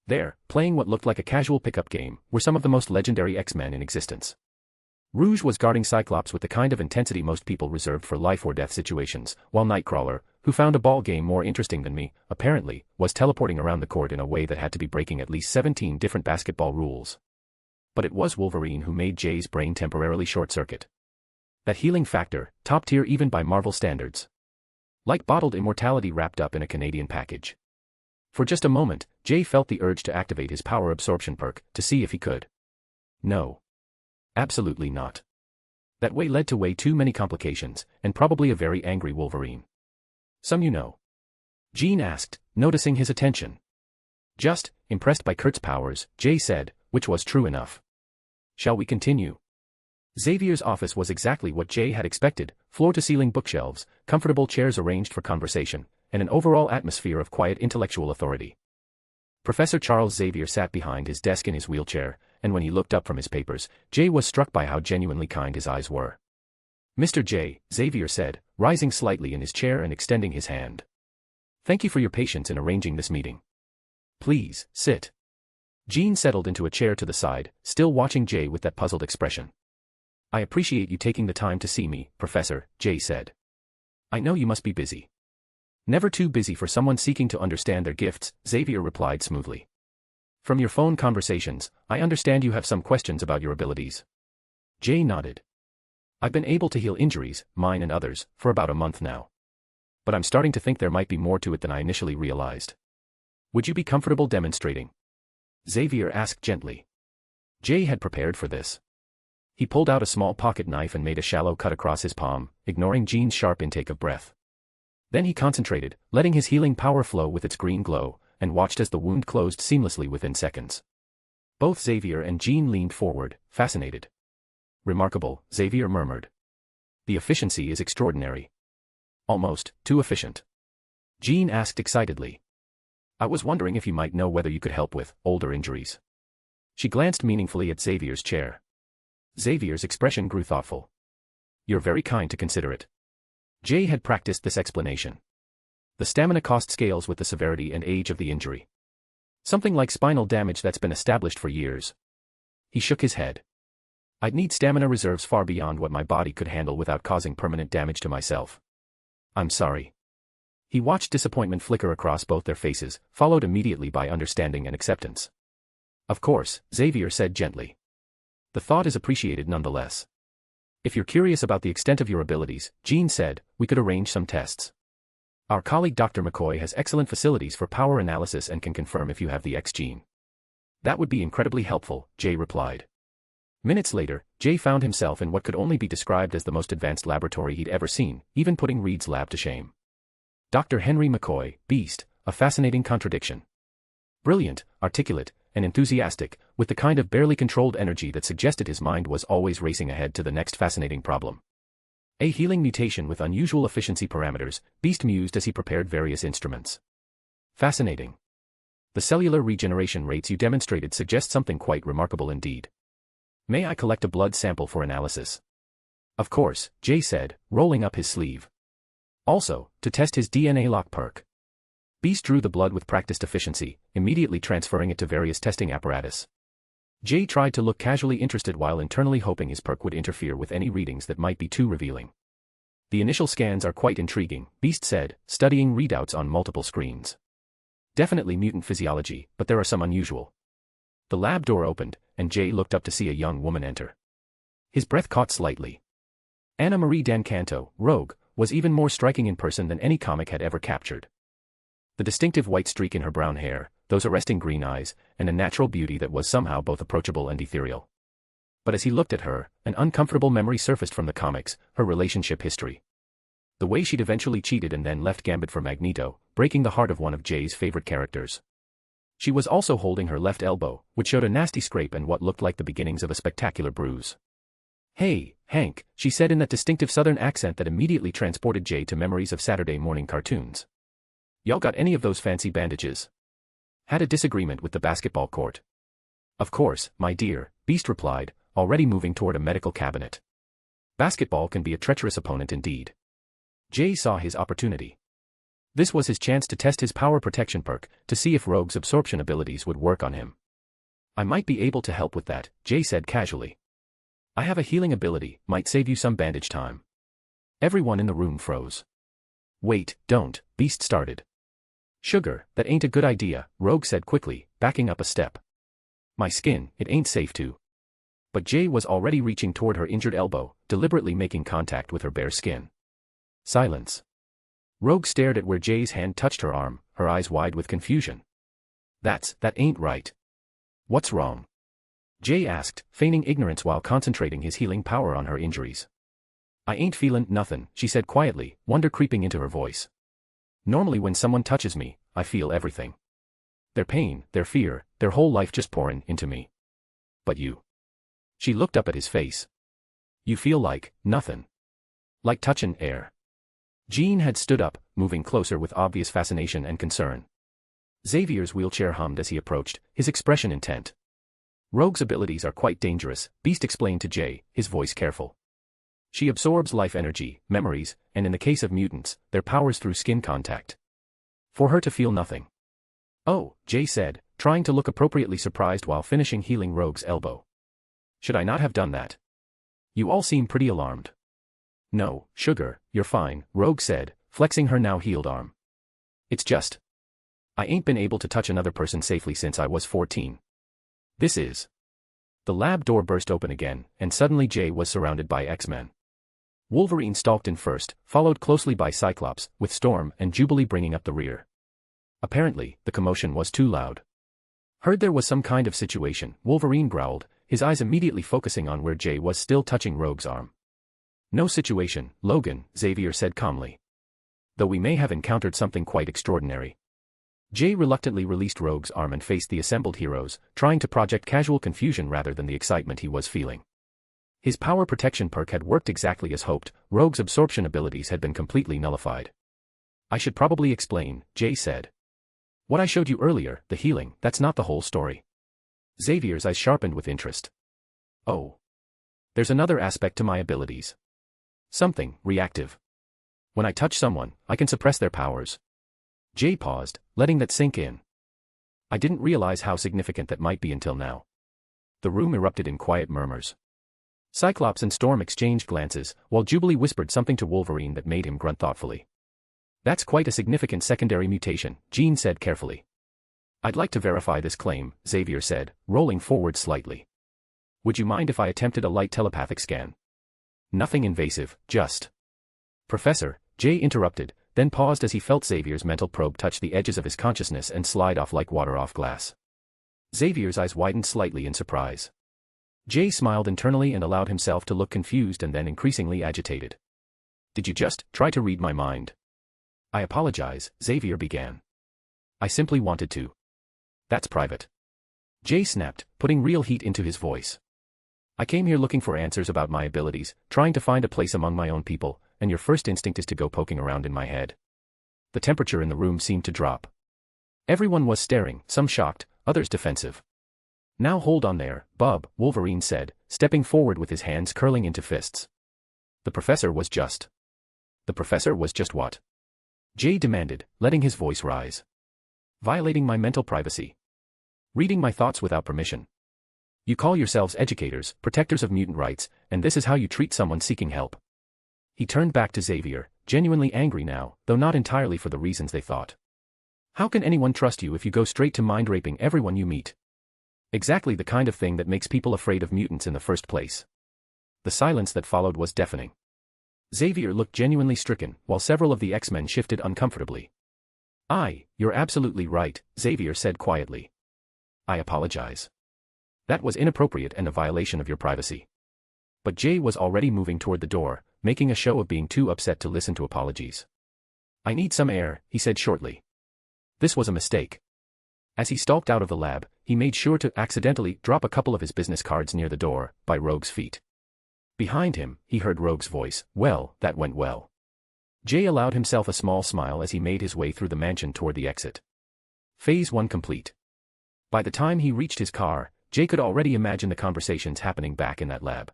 C: There, playing what looked like a casual pickup game, were some of the most legendary X-Men in existence. Rouge was guarding Cyclops with the kind of intensity most people reserved for life-or-death situations, while Nightcrawler, who found a ball game more interesting than me, apparently, was teleporting around the court in a way that had to be breaking at least 17 different basketball rules. But it was Wolverine who made Jay's brain temporarily short-circuit. That healing factor, top tier even by Marvel standards. Like bottled immortality wrapped up in a Canadian package. For just a moment, Jay felt the urge to activate his power absorption perk, to see if he could. No. Absolutely not. That way led to way too many complications, and probably a very angry Wolverine. Some you know. Jean asked, noticing his attention. Just, impressed by Kurt's powers, Jay said, which was true enough. Shall we continue? Xavier's office was exactly what Jay had expected, floor-to-ceiling bookshelves, comfortable chairs arranged for conversation, and an overall atmosphere of quiet intellectual authority. Professor Charles Xavier sat behind his desk in his wheelchair, and when he looked up from his papers, Jay was struck by how genuinely kind his eyes were. Mr. J, Xavier said, rising slightly in his chair and extending his hand. Thank you for your patience in arranging this meeting. Please, sit. Jean settled into a chair to the side, still watching Jay with that puzzled expression. I appreciate you taking the time to see me, Professor, Jay said. I know you must be busy. Never too busy for someone seeking to understand their gifts, Xavier replied smoothly. From your phone conversations, I understand you have some questions about your abilities. Jay nodded. I've been able to heal injuries, mine and others, for about a month now. But I'm starting to think there might be more to it than I initially realized. Would you be comfortable demonstrating? Xavier asked gently. Jay had prepared for this. He pulled out a small pocket knife and made a shallow cut across his palm, ignoring Jean's sharp intake of breath. Then he concentrated, letting his healing power flow with its green glow, and watched as the wound closed seamlessly within seconds. Both Xavier and Jean leaned forward, fascinated. Remarkable, Xavier murmured. The efficiency is extraordinary. Almost too efficient. Jean asked excitedly. I was wondering if you might know whether you could help with older injuries. She glanced meaningfully at Xavier's chair. Xavier's expression grew thoughtful. You're very kind to consider it. Jay had practiced this explanation. The stamina cost scales with the severity and age of the injury. Something like spinal damage that's been established for years. He shook his head. I'd need stamina reserves far beyond what my body could handle without causing permanent damage to myself. I'm sorry. He watched disappointment flicker across both their faces, followed immediately by understanding and acceptance. Of course, Xavier said gently. The thought is appreciated nonetheless. If you're curious about the extent of your abilities, Jean said, we could arrange some tests. Our colleague Dr. McCoy has excellent facilities for power analysis and can confirm if you have the X gene. That would be incredibly helpful, Jay replied. Minutes later, Jay found himself in what could only be described as the most advanced laboratory he'd ever seen, even putting Reed's lab to shame. Dr. Henry McCoy, beast, a fascinating contradiction. Brilliant, articulate, and enthusiastic, with the kind of barely controlled energy that suggested his mind was always racing ahead to the next fascinating problem. A healing mutation with unusual efficiency parameters, Beast mused as he prepared various instruments. Fascinating. The cellular regeneration rates you demonstrated suggest something quite remarkable indeed. May I collect a blood sample for analysis? Of course, Jay said, rolling up his sleeve. Also, to test his DNA lock perk. Beast drew the blood with practiced efficiency, immediately transferring it to various testing apparatus. Jay tried to look casually interested while internally hoping his perk would interfere with any readings that might be too revealing. The initial scans are quite intriguing, Beast said, studying readouts on multiple screens. Definitely mutant physiology, but there are some unusual. The lab door opened, and Jay looked up to see a young woman enter. His breath caught slightly. Anna Marie Dancanto, Rogue, was even more striking in person than any comic had ever captured. The distinctive white streak in her brown hair, those arresting green eyes, and a natural beauty that was somehow both approachable and ethereal. But as he looked at her, an uncomfortable memory surfaced from the comics, her relationship history. The way she'd eventually cheated and then left Gambit for Magneto, breaking the heart of one of Jay's favorite characters. She was also holding her left elbow, which showed a nasty scrape and what looked like the beginnings of a spectacular bruise. Hey, Hank, she said in that distinctive southern accent that immediately transported Jay to memories of Saturday morning cartoons. Y'all got any of those fancy bandages? Had a disagreement with the basketball court. Of course, my dear, Beast replied, already moving toward a medical cabinet. Basketball can be a treacherous opponent indeed. Jay saw his opportunity. This was his chance to test his power protection perk, to see if Rogue's absorption abilities would work on him. I might be able to help with that, Jay said casually. I have a healing ability, might save you some bandage time. Everyone in the room froze. Wait, don't, Beast started. Sugar, that ain't a good idea, Rogue said quickly, backing up a step. My skin, it ain't safe to. But Jay was already reaching toward her injured elbow, deliberately making contact with her bare skin. Silence. Rogue stared at where Jay's hand touched her arm, her eyes wide with confusion. That ain't right. What's wrong? Jay asked, feigning ignorance while concentrating his healing power on her injuries. I ain't feelin' nothin', she said quietly, wonder creeping into her voice. Normally when someone touches me, I feel everything. Their pain, their fear, their whole life just pouring into me. But you. She looked up at his face. You feel like nothin'. Like touchin' air. Jean had stood up, moving closer with obvious fascination and concern. Xavier's wheelchair hummed as he approached, his expression intent. Rogue's abilities are quite dangerous, Beast explained to Jay, his voice careful. She absorbs life energy, memories, and in the case of mutants, their powers through skin contact. For her to feel nothing. Oh, Jay said, trying to look appropriately surprised while finishing healing Rogue's elbow. Should I not have done that? You all seem pretty alarmed. No, sugar, you're fine, Rogue said, flexing her now healed arm. It's just. I ain't been able to touch another person safely since I was 14. This is. The lab door burst open again, and suddenly Jay was surrounded by X-Men. Wolverine stalked in first, followed closely by Cyclops, with Storm and Jubilee bringing up the rear. Apparently, the commotion was too loud. Heard there was some kind of situation, Wolverine growled, his eyes immediately focusing on where Jay was still touching Rogue's arm. No situation, Logan, Xavier said calmly. Though we may have encountered something quite extraordinary. Jay reluctantly released Rogue's arm and faced the assembled heroes, trying to project casual confusion rather than the excitement he was feeling. His power protection perk had worked exactly as hoped, Rogue's absorption abilities had been completely nullified. I should probably explain, Jay said. What I showed you earlier, the healing, that's not the whole story. Xavier's eyes sharpened with interest. Oh. There's another aspect to my abilities. Something reactive. When I touch someone, I can suppress their powers. Jay paused, letting that sink in. I didn't realize how significant that might be until now. The room erupted in quiet murmurs. Cyclops and Storm exchanged glances, while Jubilee whispered something to Wolverine that made him grunt thoughtfully. That's quite a significant secondary mutation, Jean said carefully. I'd like to verify this claim, Xavier said, rolling forward slightly. Would you mind if I attempted a light telepathic scan? Nothing invasive, just. Professor, Jay interrupted, then paused as he felt Xavier's mental probe touch the edges of his consciousness and slide off like water off glass. Xavier's eyes widened slightly in surprise. Jay smiled internally and allowed himself to look confused and then increasingly agitated. Did you just try to read my mind? I apologize, Xavier began. I simply wanted to. That's private. Jay snapped, putting real heat into his voice. I came here looking for answers about my abilities, trying to find a place among my own people, and your first instinct is to go poking around in my head. The temperature in the room seemed to drop. Everyone was staring, some shocked, others defensive. Now hold on there, bub, Wolverine said, stepping forward with his hands curling into fists. The professor was just. The professor was just what? Jay demanded, letting his voice rise. Violating my mental privacy. Reading my thoughts without permission. You call yourselves educators, protectors of mutant rights, and this is how you treat someone seeking help. He turned back to Xavier, genuinely angry now, though not entirely for the reasons they thought. How can anyone trust you if you go straight to mind-raping everyone you meet? Exactly the kind of thing that makes people afraid of mutants in the first place. The silence that followed was deafening. Xavier looked genuinely stricken, while several of the X-Men shifted uncomfortably. You're absolutely right, Xavier said quietly. I apologize. That was inappropriate and a violation of your privacy. But Jay was already moving toward the door, making a show of being too upset to listen to apologies. I need some air, he said shortly. This was a mistake. As he stalked out of the lab, he made sure to accidentally drop a couple of his business cards near the door, by Rogue's feet. Behind him, he heard Rogue's voice, well, that went well. Jay allowed himself a small smile as he made his way through the mansion toward the exit. Phase 1 complete. By the time he reached his car, Jay could already imagine the conversations happening back in that lab.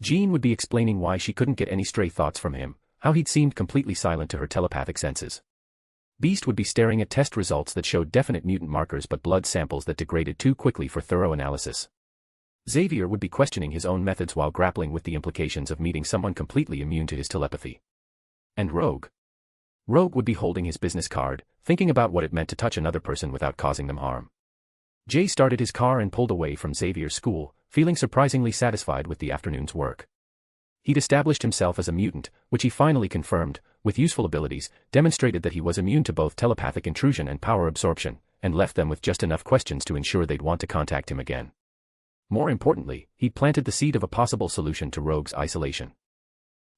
C: Jean would be explaining why she couldn't get any stray thoughts from him, how he'd seemed completely silent to her telepathic senses. Beast would be staring at test results that showed definite mutant markers but blood samples that degraded too quickly for thorough analysis. Xavier would be questioning his own methods while grappling with the implications of meeting someone completely immune to his telepathy. And Rogue? Rogue would be holding his business card, thinking about what it meant to touch another person without causing them harm. Jay started his car and pulled away from Xavier's school, feeling surprisingly satisfied with the afternoon's work. He'd established himself as a mutant, which he finally confirmed, with useful abilities, demonstrated that he was immune to both telepathic intrusion and power absorption, and left them with just enough questions to ensure they'd want to contact him again. More importantly, he'd planted the seed of a possible solution to Rogue's isolation.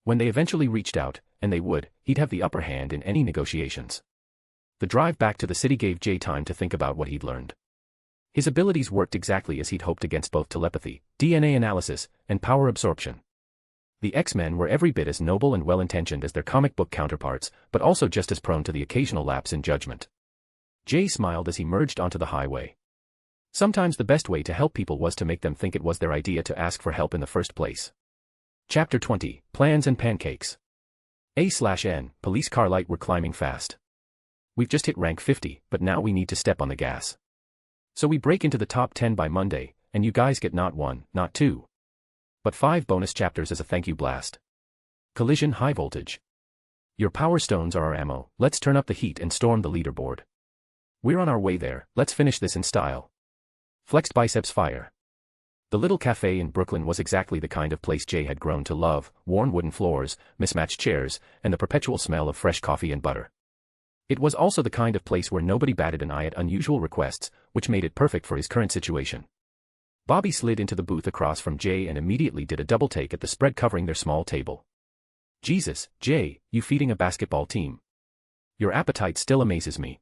C: When they eventually reached out, and they would, he'd have the upper hand in any negotiations. The drive back to the city gave Jay time to think about what he'd learned. His abilities worked exactly as he'd hoped against both telepathy, DNA analysis, and power absorption. The X-Men were every bit as noble and well-intentioned as their comic book counterparts, but also just as prone to the occasional lapse in judgment. Jay smiled as he merged onto the highway. Sometimes the best way to help people was to make them think it was their idea to ask for help in the first place. Chapter 20, Plans and Pancakes. A/N, police car light. We're climbing fast. We've just hit rank 50, but now we need to step on the gas. So we break into the top 10 by Monday, and you guys get not 1, not 2, but 5 bonus chapters as a thank you blast. Collision high voltage. Your power stones are our ammo. Let's turn up the heat and storm the leaderboard. We're on our way there. Let's finish this in style. Flexed biceps fire. The little cafe in Brooklyn was exactly the kind of place Jay had grown to love: worn wooden floors, mismatched chairs, and the perpetual smell of fresh coffee and butter. It was also the kind of place where nobody batted an eye at unusual requests, which made it perfect for his current situation. Bobby slid into the booth across from Jay and immediately did a double take at the spread covering their small table. Jesus, Jay, you feeding a basketball team? Your appetite still amazes me.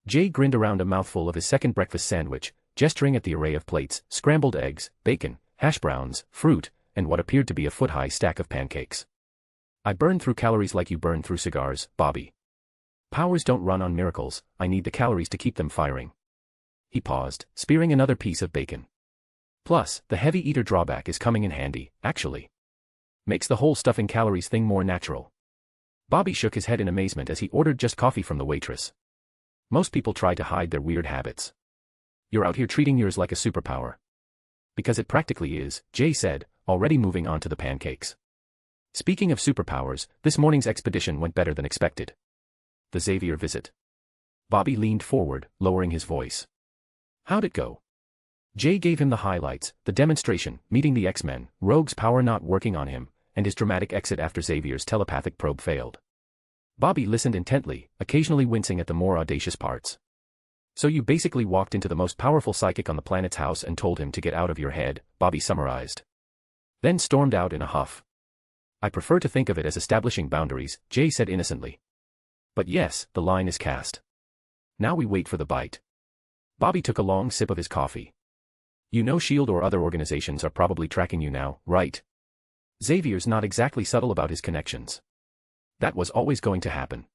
C: Jay grinned around a mouthful of his second breakfast sandwich, gesturing at the array of plates: scrambled eggs, bacon, hash browns, fruit, and what appeared to be a foot-high stack of pancakes. I burn through calories like you burn through cigars, Bobby. Powers don't run on miracles. I need the calories to keep them firing. He paused, spearing another piece of bacon. Plus, the heavy eater drawback is coming in handy, actually. Makes the whole stuffing calories thing more natural. Bobby shook his head in amazement as he ordered just coffee from the waitress. Most people try to hide their weird habits. You're out here treating yours like a superpower. Because it practically is, Jay said, already moving on to the pancakes. Speaking of superpowers, this morning's expedition went better than expected. The Xavier visit. Bobby leaned forward, lowering his voice. How'd it go? Jay gave him the highlights: the demonstration, meeting the X-Men, Rogue's power not working on him, and his dramatic exit after Xavier's telepathic probe failed. Bobby listened intently, occasionally wincing at the more audacious parts. So you basically walked into the most powerful psychic on the planet's house and told him to get out of your head, Bobby summarized. Then stormed out in a huff. I prefer to think of it as establishing boundaries, Jay said innocently. But yes, the line is cast. Now we wait for the bite. Bobby took a long sip of his coffee. You know S.H.I.E.L.D. or other organizations are probably tracking you now, right? Xavier's not exactly subtle about his connections. That was always going to happen.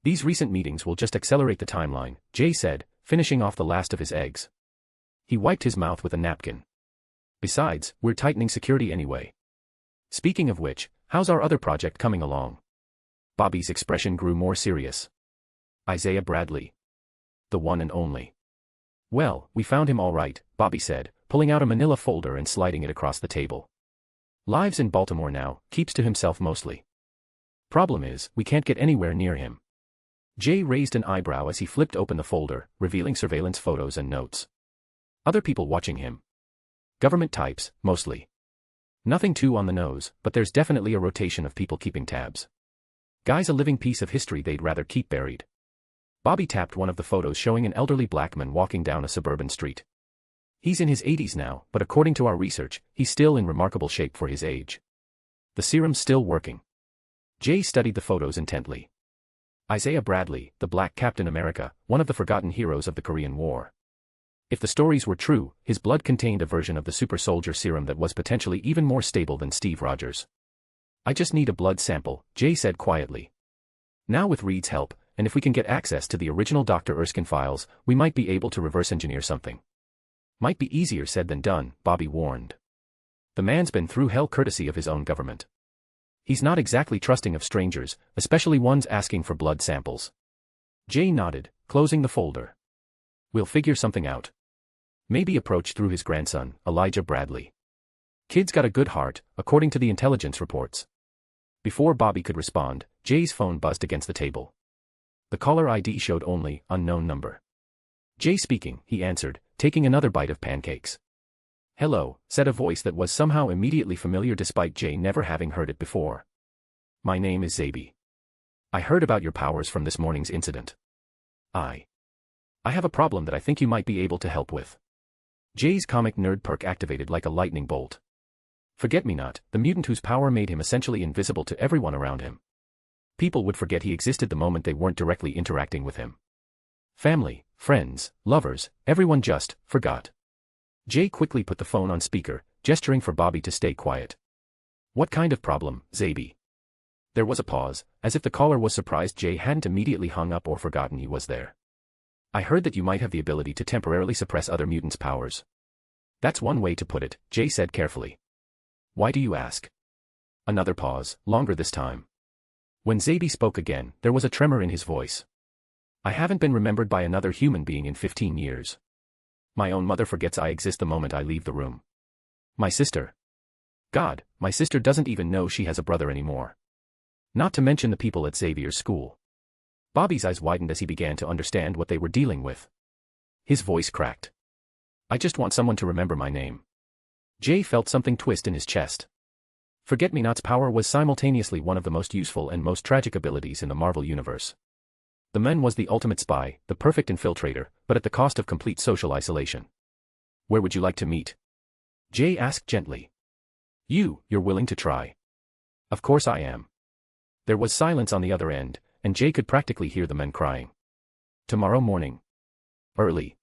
C: These recent meetings will just accelerate the timeline, Jay said, finishing off the last of his eggs. He wiped his mouth with a napkin. Besides, we're tightening security anyway. Speaking of which, how's our other project coming along? Bobby's expression grew more serious. Isaiah Bradley. The one and only. Well, we found him all right, Bobby said, pulling out a manila folder and sliding it across the table. Lives in Baltimore now, keeps to himself mostly. Problem is, we can't get anywhere near him. Jay raised an eyebrow as he flipped open the folder, revealing surveillance photos and notes. Other people watching him. Government types, mostly. Nothing too on the nose, but there's definitely a rotation of people keeping tabs. Guy's a living piece of history they'd rather keep buried. Bobby tapped one of the photos showing an elderly black man walking down a suburban street. He's in his 80s now, but according to our research, he's still in remarkable shape for his age. The serum's still working. Jay studied the photos intently. Isaiah Bradley, the Black Captain America, one of the forgotten heroes of the Korean War. If the stories were true, his blood contained a version of the super soldier serum that was potentially even more stable than Steve Rogers. I just need a blood sample, Jay said quietly. Now with Reed's help, and if we can get access to the original Dr. Erskine files, we might be able to reverse engineer something. Might be easier said than done, Bobby warned. The man's been through hell courtesy of his own government. He's not exactly trusting of strangers, especially ones asking for blood samples. Jay nodded, closing the folder. We'll figure something out. Maybe approach through his grandson, Elijah Bradley. Kid's got a good heart, according to the intelligence reports. Before Bobby could respond, Jay's phone buzzed against the table. The caller ID showed only, unknown number. Jay speaking, he answered, taking another bite of pancakes. "Hello," said a voice that was somehow immediately familiar despite Jay never having heard it before. "My name is Zabi. I heard about your powers from this morning's incident. I have a problem that I think you might be able to help with." Jay's comic nerd perk activated like a lightning bolt. Forget-me-not, the mutant whose power made him essentially invisible to everyone around him. People would forget he existed the moment they weren't directly interacting with him. Family, friends, lovers, everyone just forgot. Jay quickly put the phone on speaker, gesturing for Bobby to stay quiet. "What kind of problem, Zabi?" There was a pause, as if the caller was surprised Jay hadn't immediately hung up or forgotten he was there. "I heard that you might have the ability to temporarily suppress other mutants' powers." "That's one way to put it," Jay said carefully. "Why do you ask?" Another pause, longer this time. When Zabi spoke again, there was a tremor in his voice. "I haven't been remembered by another human being in 15 years. My own mother forgets I exist the moment I leave the room. My sister. God, my sister doesn't even know she has a brother anymore. Not to mention the people at Xavier's school." Bobby's eyes widened as he began to understand what they were dealing with. His voice cracked. "I just want someone to remember my name." Jay felt something twist in his chest. Forget-me-not's power was simultaneously one of the most useful and most tragic abilities in the Marvel Universe. The man was the ultimate spy, the perfect infiltrator, but at the cost of complete social isolation. "Where would you like to meet?" Jay asked gently. You're willing to try?" "Of course I am." There was silence on the other end, and Jay could practically hear the men crying. "Tomorrow morning. Early.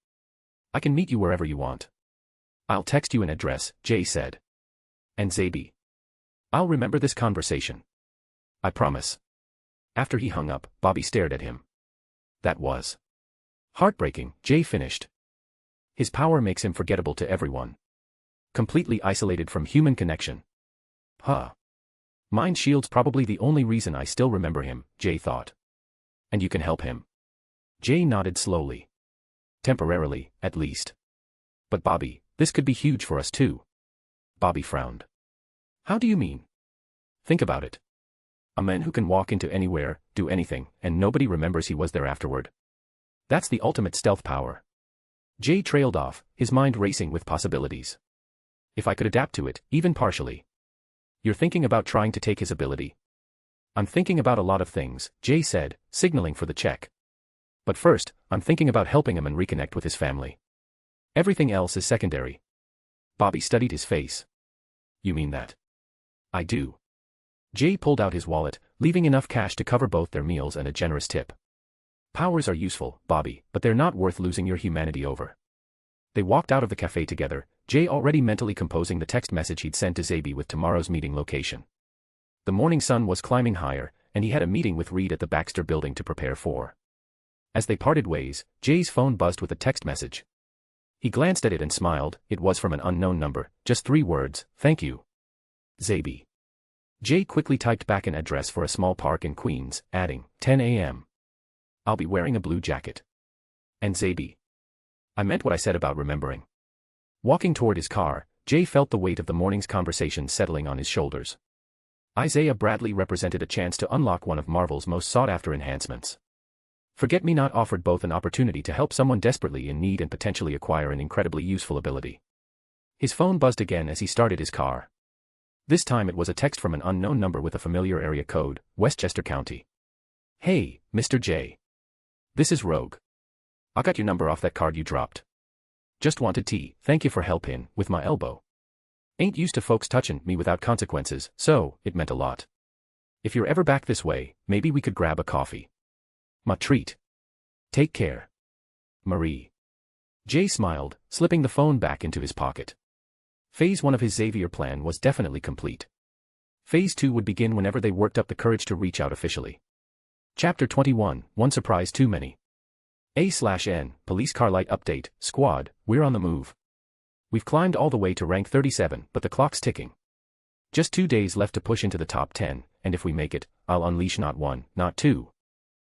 C: I can meet you wherever you want." "I'll text you an address," Jay said. "And Zabi, I'll remember this conversation. I promise." After he hung up, Bobby stared at him. "That was heartbreaking," Jay finished. "His power makes him forgettable to everyone. Completely isolated from human connection." "Huh. Mind shield's probably the only reason I still remember him," Jay thought. "And you can help him?" Jay nodded slowly. "Temporarily, at least. But Bobby, this could be huge for us too." Bobby frowned. "How do you mean?" "Think about it. A man who can walk into anywhere, do anything, and nobody remembers he was there afterward. That's the ultimate stealth power." Jay trailed off, his mind racing with possibilities. "If I could adapt to it, even partially." "You're thinking about trying to take his ability?" "I'm thinking about a lot of things," Jay said, signaling for the check. "But first, I'm thinking about helping him and reconnect with his family. Everything else is secondary." Bobby studied his face. "You mean that?" "I do." Jay pulled out his wallet, leaving enough cash to cover both their meals and a generous tip. "Powers are useful, Bobby, but they're not worth losing your humanity over." They walked out of the cafe together, Jay already mentally composing the text message he'd sent to Zabi with tomorrow's meeting location. The morning sun was climbing higher, and he had a meeting with Reed at the Baxter building to prepare for. As they parted ways, Jay's phone buzzed with a text message. He glanced at it and smiled. It was from an unknown number, just 3 words, "Thank you, Zabi." Jay quickly typed back an address for a small park in Queens, adding, 10 a.m. "I'll be wearing a blue jacket." "And Zabi, I meant what I said about remembering." Walking toward his car, Jay felt the weight of the morning's conversation settling on his shoulders. Isaiah Bradley represented a chance to unlock one of Marvel's most sought-after enhancements. Forget-me-not offered both an opportunity to help someone desperately in need and potentially acquire an incredibly useful ability. His phone buzzed again as he started his car. This time it was a text from an unknown number with a familiar area code, Westchester County. "Hey, Mr. J. This is Rogue. I got your number off that card you dropped. Just wanted to thank you for helping with my elbow. Ain't used to folks touching me without consequences, so it meant a lot. If you're ever back this way, maybe we could grab a coffee. My treat. Take care. Marie." Jay smiled, slipping the phone back into his pocket. Phase 1 of his Xavier plan was definitely complete. Phase 2 would begin whenever they worked up the courage to reach out officially. Chapter 21, One Surprise Too Many. A/N, Police Car Light Update, Squad, we're on the move. We've climbed all the way to rank 37, but the clock's ticking. Just 2 days left to push into the top 10, and if we make it, I'll unleash not 1, not 2,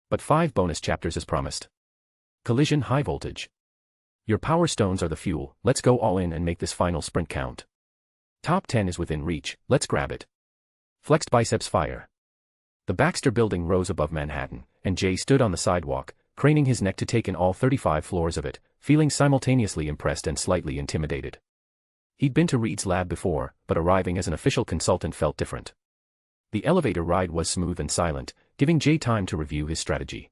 C: but 5 bonus chapters as promised. Collision High Voltage. Your power stones are the fuel, let's go all in and make this final sprint count. Top 10 is within reach, let's grab it. Flexed biceps fire. The Baxter building rose above Manhattan, and Jay stood on the sidewalk, craning his neck to take in all 35 floors of it, feeling simultaneously impressed and slightly intimidated. He'd been to Reed's lab before, but arriving as an official consultant felt different. The elevator ride was smooth and silent, giving Jay time to review his strategy.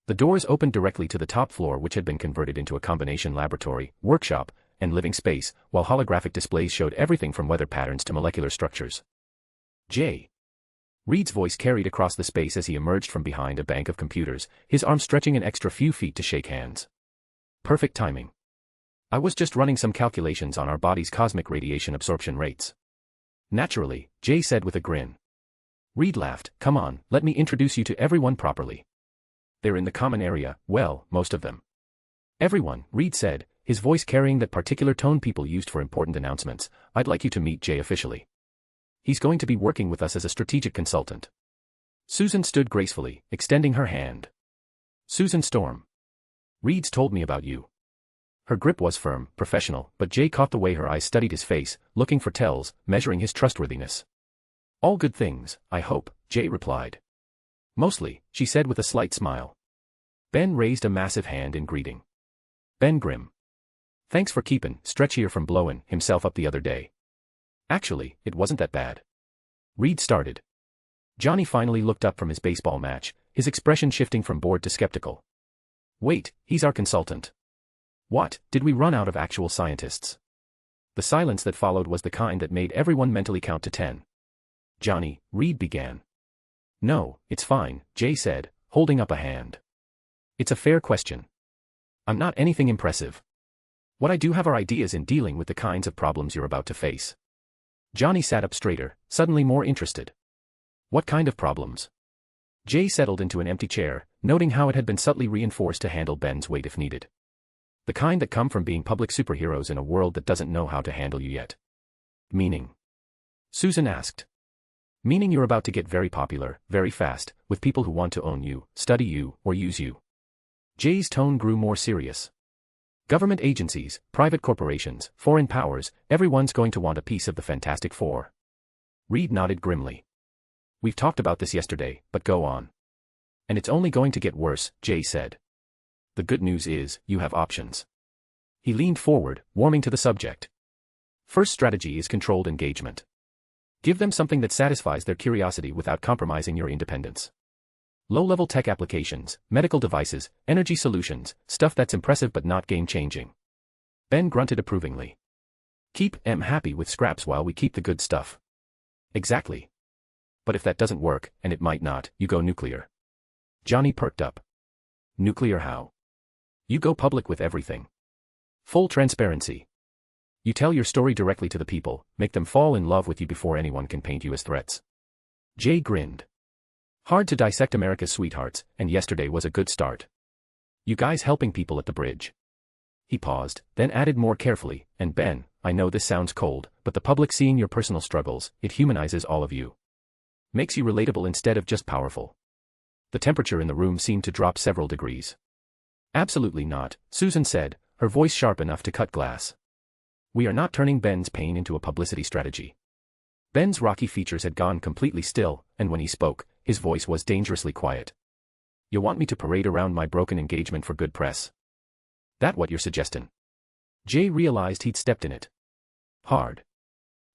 C: The doors opened directly to the top floor, which had been converted into a combination laboratory, workshop, and living space, while holographic displays showed everything from weather patterns to molecular structures. Jay. Reed's voice carried across the space as he emerged from behind a bank of computers, his arm stretching an extra few feet to shake hands. Perfect timing. I was just running some calculations on our body's cosmic radiation absorption rates. Naturally, Jay said with a grin. Reed laughed. Come on, let me introduce you to everyone properly. They're in the common area, well, most of them. Everyone, Reed said, his voice carrying that particular tone people used for important announcements. I'd like you to meet Jay officially. He's going to be working with us as a strategic consultant. Susan stood gracefully, extending her hand. Susan Storm. Reed's told me about you. Her grip was firm, professional, but Jay caught the way her eyes studied his face, looking for tells, measuring his trustworthiness. All good things, I hope, Jay replied. Mostly, she said with a slight smile. Ben raised a massive hand in greeting. Ben Grimm. Thanks for keepin' Stretch here from blowin' himself up the other day. Actually, it wasn't that bad. Reed started. Johnny finally looked up from his baseball match, his expression shifting from bored to skeptical. Wait, he's our consultant. What, did we run out of actual scientists? The silence that followed was the kind that made everyone mentally count to 10. Johnny, Reed began. No, it's fine, Jay said, holding up a hand. It's a fair question. I'm not anything impressive. What I do have are ideas in dealing with the kinds of problems you're about to face. Johnny sat up straighter, suddenly more interested. What kind of problems? Jay settled into an empty chair, noting how it had been subtly reinforced to handle Ben's weight if needed. The kind that come from being public superheroes in a world that doesn't know how to handle you yet. Meaning? Susan asked. Meaning you're about to get very popular, very fast, with people who want to own you, study you, or use you. Jay's tone grew more serious. Government agencies, private corporations, foreign powers, everyone's going to want a piece of the Fantastic Four. Reed nodded grimly. We've talked about this yesterday, but go on. And it's only going to get worse, Jay said. The good news is, you have options. He leaned forward, warming to the subject. First strategy is controlled engagement. Give them something that satisfies their curiosity without compromising your independence. Low-level tech applications, medical devices, energy solutions, stuff that's impressive but not game-changing. Ben grunted approvingly. Keep em happy with scraps while we keep the good stuff. Exactly. But if that doesn't work, and it might not, you go nuclear. Johnny perked up. Nuclear how? You go public with everything. Full transparency. You tell your story directly to the people, make them fall in love with you before anyone can paint you as threats. Jay grinned. Hard to dissect America's sweethearts, and yesterday was a good start. You guys helping people at the bridge. He paused, then added more carefully, and Ben, I know this sounds cold, but the public seeing your personal struggles, it humanizes all of you. Makes you relatable instead of just powerful. The temperature in the room seemed to drop several degrees. Absolutely not, Susan said, her voice sharp enough to cut glass. We are not turning Ben's pain into a publicity strategy. Ben's rocky features had gone completely still, and when he spoke, his voice was dangerously quiet. You want me to parade around my broken engagement for good press? That what you're suggesting? Jay realized he'd stepped in it hard.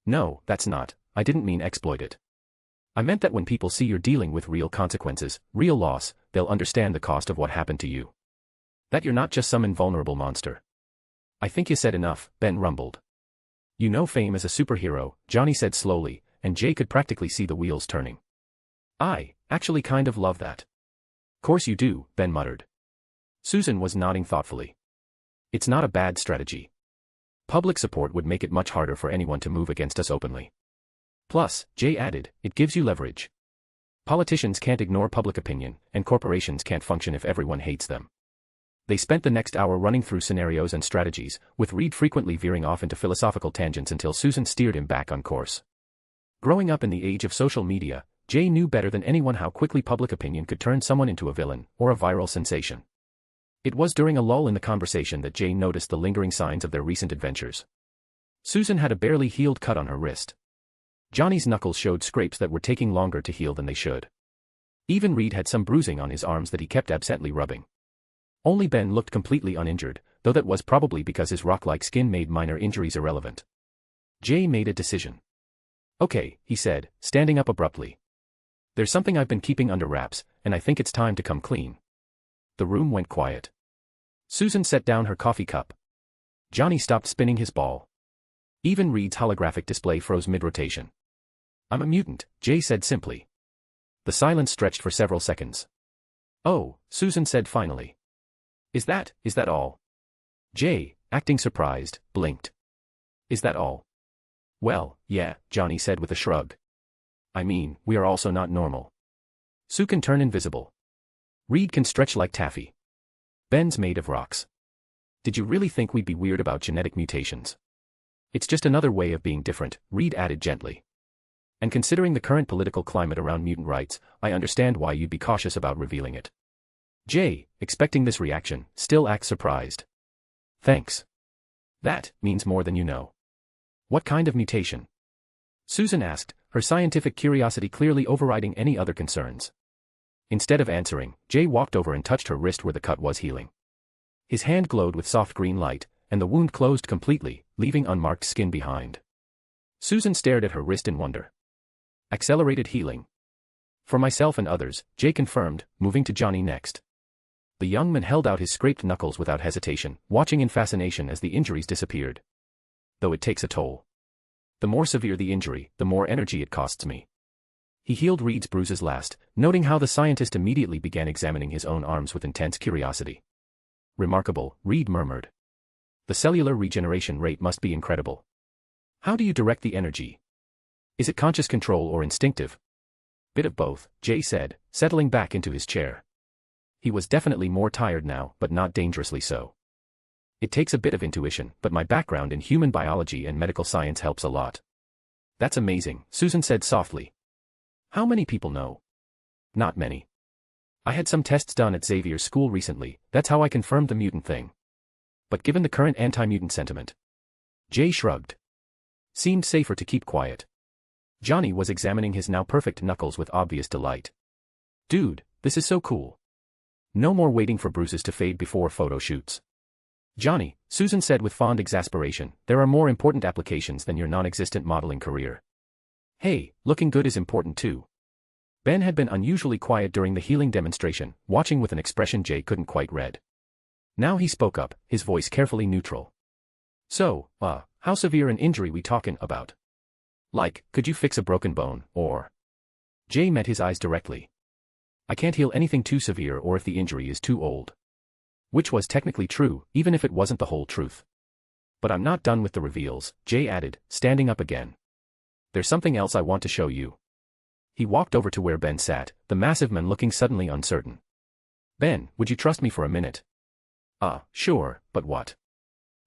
C: No, that's not, I didn't mean exploit it. I meant that when people see you're dealing with real consequences, real loss, they'll understand the cost of what happened to you. That you're not just some invulnerable monster. I think you said enough, Ben rumbled. You know fame as a superhero, Johnny said slowly, and Jay could practically see the wheels turning. I actually kind of love that. Course you do, Ben muttered. Susan was nodding thoughtfully. It's not a bad strategy. Public support would make it much harder for anyone to move against us openly. Plus, Jay added, it gives you leverage. Politicians can't ignore public opinion, and corporations can't function if everyone hates them. They spent the next hour running through scenarios and strategies, with Reed frequently veering off into philosophical tangents until Susan steered him back on course. Growing up in the age of social media, Jay knew better than anyone how quickly public opinion could turn someone into a villain, or a viral sensation. It was during a lull in the conversation that Jay noticed the lingering signs of their recent adventures. Susan had a barely healed cut on her wrist. Johnny's knuckles showed scrapes that were taking longer to heal than they should. Even Reed had some bruising on his arms that he kept absently rubbing. Only Ben looked completely uninjured, though that was probably because his rock-like skin made minor injuries irrelevant. Jay made a decision. Okay, he said, standing up abruptly. There's something I've been keeping under wraps, and I think it's time to come clean. The room went quiet. Susan set down her coffee cup. Johnny stopped spinning his ball. Even Reed's holographic display froze mid-rotation. I'm a mutant, Jay said simply. The silence stretched for several seconds. Oh, Susan said finally. Is that all? Jay, acting surprised, blinked. Is that all? Well, yeah, Johnny said with a shrug. I mean, we are also not normal. Sue can turn invisible. Reed can stretch like taffy. Ben's made of rocks. Did you really think we'd be weird about genetic mutations? It's just another way of being different, Reed added gently. And considering the current political climate around mutant rights, I understand why you'd be cautious about revealing it. Jay, expecting this reaction, still acts surprised. Thanks. That means more than you know. What kind of mutation? Susan asked, her scientific curiosity clearly overriding any other concerns. Instead of answering, Jay walked over and touched her wrist where the cut was healing. His hand glowed with soft green light, and the wound closed completely, leaving unmarked skin behind. Susan stared at her wrist in wonder. Accelerated healing. For myself and others, Jay confirmed, moving to Johnny next. The young man held out his scraped knuckles without hesitation, watching in fascination as the injuries disappeared. Though it takes a toll. The more severe the injury, the more energy it costs me. He healed Reed's bruises last, noting how the scientist immediately began examining his own arms with intense curiosity. Remarkable, Reed murmured. The cellular regeneration rate must be incredible. How do you direct the energy? Is it conscious control or instinctive? Bit of both, Jay said, settling back into his chair. He was definitely more tired now, but not dangerously so. It takes a bit of intuition, but my background in human biology and medical science helps a lot. That's amazing, Susan said softly. How many people know? Not many. I had some tests done at Xavier's school recently, that's how I confirmed the mutant thing. But given the current anti-mutant sentiment. Jay shrugged. Seemed safer to keep quiet. Johnny was examining his now perfect knuckles with obvious delight. Dude, this is so cool. No more waiting for bruises to fade before photo shoots. Johnny, Susan said with fond exasperation, there are more important applications than your non-existent modeling career. Hey, looking good is important too. Ben had been unusually quiet during the healing demonstration, watching with an expression Jay couldn't quite read. Now he spoke up, his voice carefully neutral. So, how severe an injury we talking about? Like, could you fix a broken bone, or? Jay met his eyes directly. I can't heal anything too severe or if the injury is too old. Which was technically true, even if it wasn't the whole truth. But I'm not done with the reveals, Jay added, standing up again. There's something else I want to show you. He walked over to where Ben sat, the massive man looking suddenly uncertain. Ben, would you trust me for a minute? Sure, but what?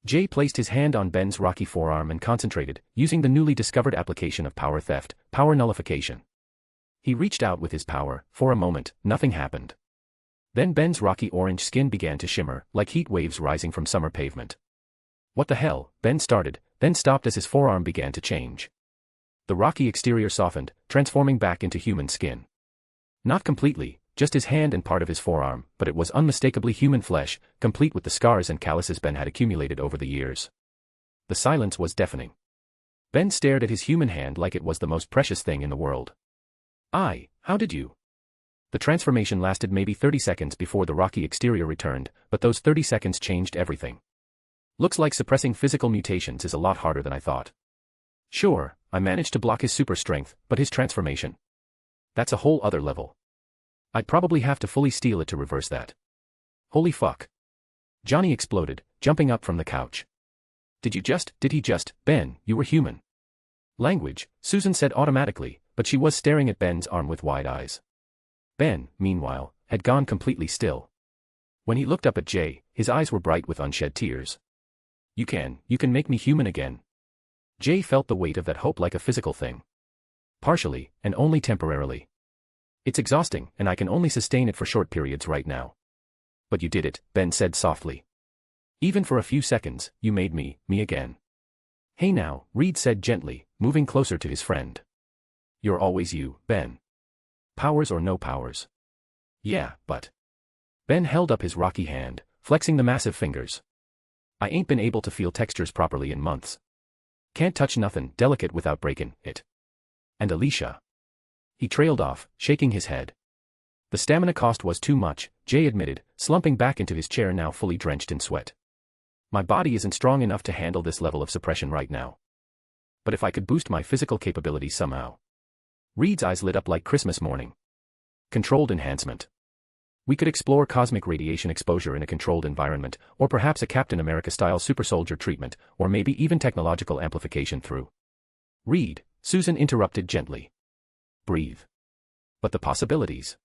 C: Jay placed his hand on Ben's rocky forearm and concentrated, using the newly discovered application of power theft, power nullification. He reached out with his power, for a moment, nothing happened. Then Ben's rocky orange skin began to shimmer, like heat waves rising from summer pavement. What the hell, Ben started, then stopped as his forearm began to change. The rocky exterior softened, transforming back into human skin. Not completely, just his hand and part of his forearm, but it was unmistakably human flesh, complete with the scars and calluses Ben had accumulated over the years. The silence was deafening. Ben stared at his human hand like it was the most precious thing in the world. How did you? The transformation lasted maybe 30 seconds before the rocky exterior returned, but those 30 seconds changed everything. Looks like suppressing physical mutations is a lot harder than I thought. Sure, I managed to block his super strength, but his transformation. That's a whole other level. I'd probably have to fully steal it to reverse that. Holy fuck. Johnny exploded, jumping up from the couch. Did he just, Ben, you were human. Language, Susan said automatically, but she was staring at Ben's arm with wide eyes. Ben, meanwhile, had gone completely still. When he looked up at Jay, his eyes were bright with unshed tears. You can make me human again. Jay felt the weight of that hope like a physical thing. Partially, and only temporarily. It's exhausting, and I can only sustain it for short periods right now. But you did it, Ben said softly. Even for a few seconds, you made me again. Hey now, Reed said gently, moving closer to his friend. You're always you, Ben. Powers or no powers. Yeah, but. Ben held up his rocky hand, flexing the massive fingers. I ain't been able to feel textures properly in months. Can't touch nothing delicate without breaking it. And Alicia. He trailed off, shaking his head. The stamina cost was too much, Jay admitted, slumping back into his chair now fully drenched in sweat. My body isn't strong enough to handle this level of suppression right now. But if I could boost my physical capabilities somehow. Reed's eyes lit up like Christmas morning. Controlled enhancement. We could explore cosmic radiation exposure in a controlled environment, or perhaps a Captain America-style super soldier treatment, or maybe even technological amplification through. Reed, Susan interrupted gently. Breathe. But the possibilities.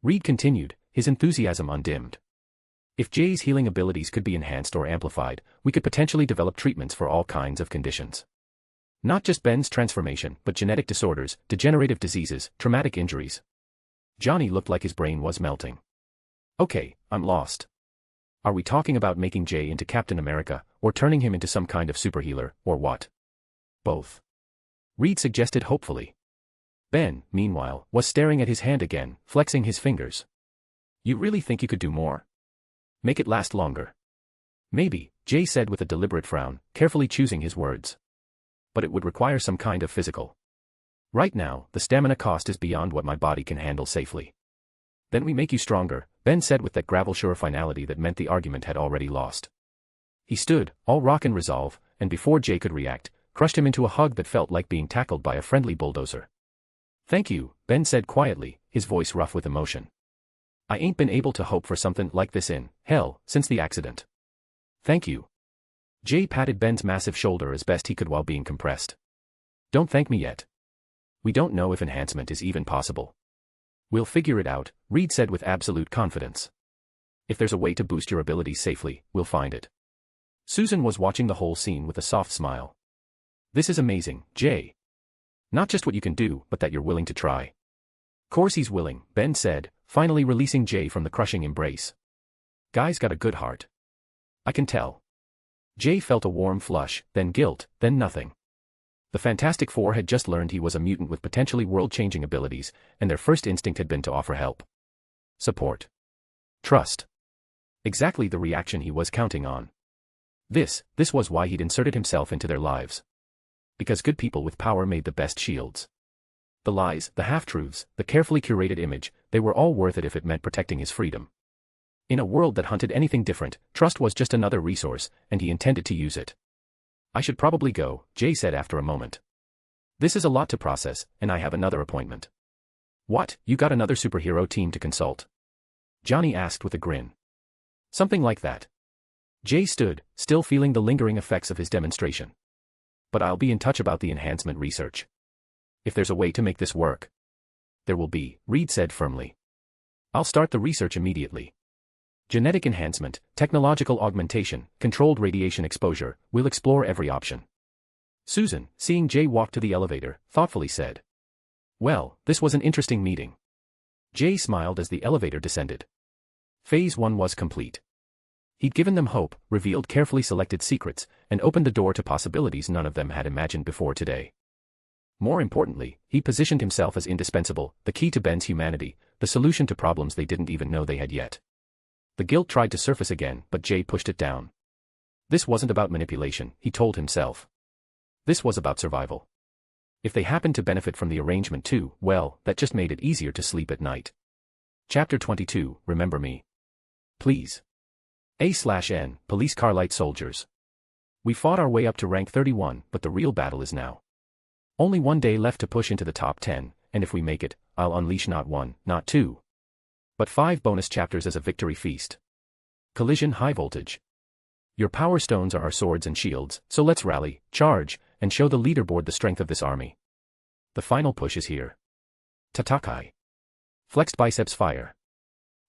C: Reed continued, his enthusiasm undimmed. If Jay's healing abilities could be enhanced or amplified, we could potentially develop treatments for all kinds of conditions. Not just Ben's transformation, but genetic disorders, degenerative diseases, traumatic injuries. Johnny looked like his brain was melting. Okay, I'm lost. Are we talking about making Jay into Captain America, or turning him into some kind of superhealer, or what? Both. Reed suggested hopefully. Ben, meanwhile, was staring at his hand again, flexing his fingers. You really think you could do more? Make it last longer. Maybe, Jay said with a deliberate frown, carefully choosing his words. But it would require some kind of physical. Right now, the stamina cost is beyond what my body can handle safely. Then we make you stronger, Ben said with that gravel-sure finality that meant the argument had already lost. He stood, all rock and resolve, and before Jay could react, crushed him into a hug that felt like being tackled by a friendly bulldozer. Thank you, Ben said quietly, his voice rough with emotion. I ain't been able to hope for something like this in, hell, since the accident. Thank you. Jay patted Ben's massive shoulder as best he could while being compressed. Don't thank me yet. We don't know if enhancement is even possible. We'll figure it out, Reed said with absolute confidence. If there's a way to boost your abilities safely, we'll find it. Susan was watching the whole scene with a soft smile. This is amazing, Jay. Not just what you can do, but that you're willing to try. Course he's willing, Ben said, finally releasing Jay from the crushing embrace. Guy's got a good heart. I can tell. Jay felt a warm flush, then guilt, then nothing. The Fantastic Four had just learned he was a mutant with potentially world-changing abilities, and their first instinct had been to offer help. Support. Trust. Exactly the reaction he was counting on. This was why he'd inserted himself into their lives. Because good people with power made the best shields. The lies, the half-truths, the carefully curated image, they were all worth it if it meant protecting his freedom. In a world that hunted anything different, trust was just another resource, and he intended to use it. I should probably go, Jay said after a moment. This is a lot to process, and I have another appointment. What, you got another superhero team to consult? Johnny asked with a grin. Something like that. Jay stood, still feeling the lingering effects of his demonstration. But I'll be in touch about the enhancement research. If there's a way to make this work. There will be, Reed said firmly. I'll start the research immediately. Genetic enhancement, technological augmentation, controlled radiation exposure, we'll explore every option. Susan, seeing Jay walk to the elevator, thoughtfully said. Well, this was an interesting meeting. Jay smiled as the elevator descended. Phase 1 was complete. He'd given them hope, revealed carefully selected secrets, and opened the door to possibilities none of them had imagined before today. More importantly, he positioned himself as indispensable, the key to Ben's humanity, the solution to problems they didn't even know they had yet. The guilt tried to surface again, but Jay pushed it down. This wasn't about manipulation, he told himself. This was about survival. If they happened to benefit from the arrangement too, well, that just made it easier to sleep at night. Chapter 22, Remember Me. Please. A/N, Police Car Light Soldiers. We fought our way up to rank 31, but the real battle is now. Only one day left to push into the top 10, and if we make it, I'll unleash not 1, not 2. But 5 bonus chapters as a victory feast. Collision High Voltage. Your power stones are our swords and shields, so let's rally, charge, and show the leaderboard the strength of this army. The final push is here. Tatakai. Flexed biceps fire.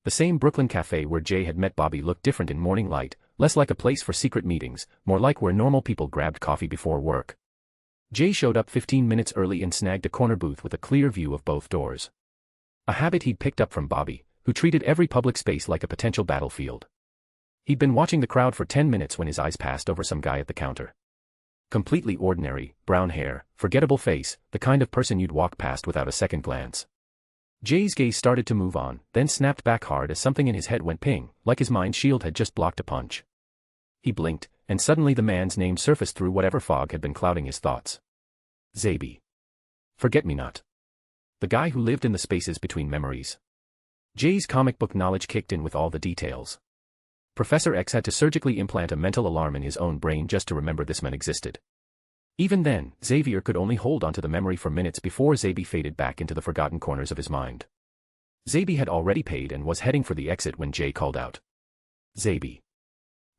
C: The same Brooklyn cafe where Jay had met Bobby looked different in morning light, less like a place for secret meetings, more like where normal people grabbed coffee before work. Jay showed up 15 minutes early and snagged a corner booth with a clear view of both doors. A habit he'd picked up from Bobby, who treated every public space like a potential battlefield. He'd been watching the crowd for 10 minutes when his eyes passed over some guy at the counter. Completely ordinary, brown hair, forgettable face, the kind of person you'd walk past without a second glance. Jay's gaze started to move on, then snapped back hard as something in his head went ping, like his mind shield had just blocked a punch. He blinked, and suddenly the man's name surfaced through whatever fog had been clouding his thoughts. Zabi. Forget-me-not. The guy who lived in the spaces between memories. Jay's comic book knowledge kicked in with all the details. Professor X had to surgically implant a mental alarm in his own brain just to remember this man existed. Even then, Xavier could only hold onto the memory for minutes before Zabi faded back into the forgotten corners of his mind. Zabi had already paid and was heading for the exit when Jay called out. Zabi.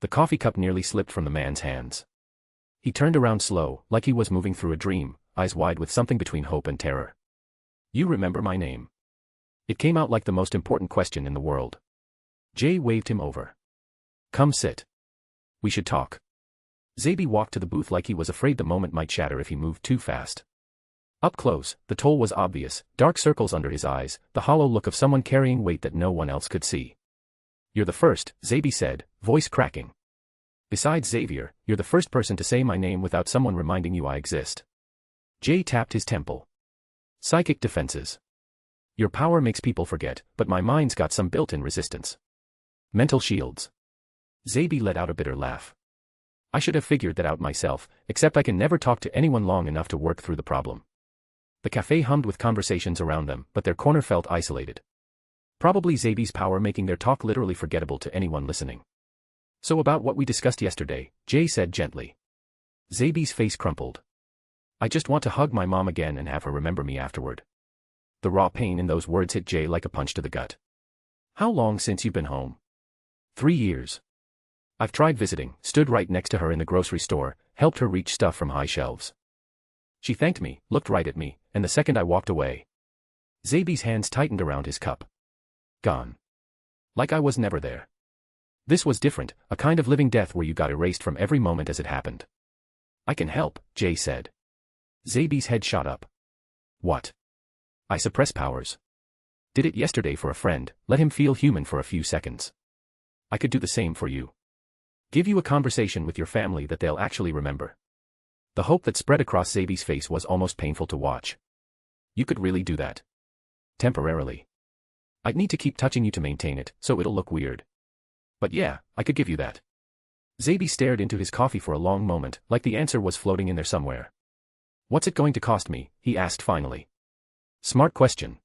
C: The coffee cup nearly slipped from the man's hands. He turned around slow, like he was moving through a dream, eyes wide with something between hope and terror. You remember my name? It came out like the most important question in the world. Jay waved him over. Come sit. We should talk. Zabi walked to the booth like he was afraid the moment might shatter if he moved too fast. Up close, the toll was obvious, dark circles under his eyes, the hollow look of someone carrying weight that no one else could see. You're the first, Zabi said, voice cracking. Besides Xavier, you're the first person to say my name without someone reminding you I exist. Jay tapped his temple. Psychic defenses. Your power makes people forget, but my mind's got some built-in resistance. Mental shields. Zabi let out a bitter laugh. I should have figured that out myself, except I can never talk to anyone long enough to work through the problem. The cafe hummed with conversations around them, but their corner felt isolated. Probably Zabi's power making their talk literally forgettable to anyone listening. So about what we discussed yesterday, Jay said gently. Zabi's face crumpled. I just want to hug my mom again and have her remember me afterward. The raw pain in those words hit Jay like a punch to the gut. How long since you've been home? 3 years. I've tried visiting, stood right next to her in the grocery store, helped her reach stuff from high shelves. She thanked me, looked right at me, and the second I walked away. Zabi's hands tightened around his cup. Gone. Like I was never there. This was different, a kind of living death where you got erased from every moment as it happened. I can help, Jay said. Zabi's head shot up. What? I suppress powers. Did it yesterday for a friend, let him feel human for a few seconds. I could do the same for you. Give you a conversation with your family that they'll actually remember. The hope that spread across Zabi's face was almost painful to watch. You could really do that. Temporarily. I'd need to keep touching you to maintain it, so it'll look weird. But yeah, I could give you that. Zabi stared into his coffee for a long moment, like the answer was floating in there somewhere. What's it going to cost me? He asked finally. Smart question.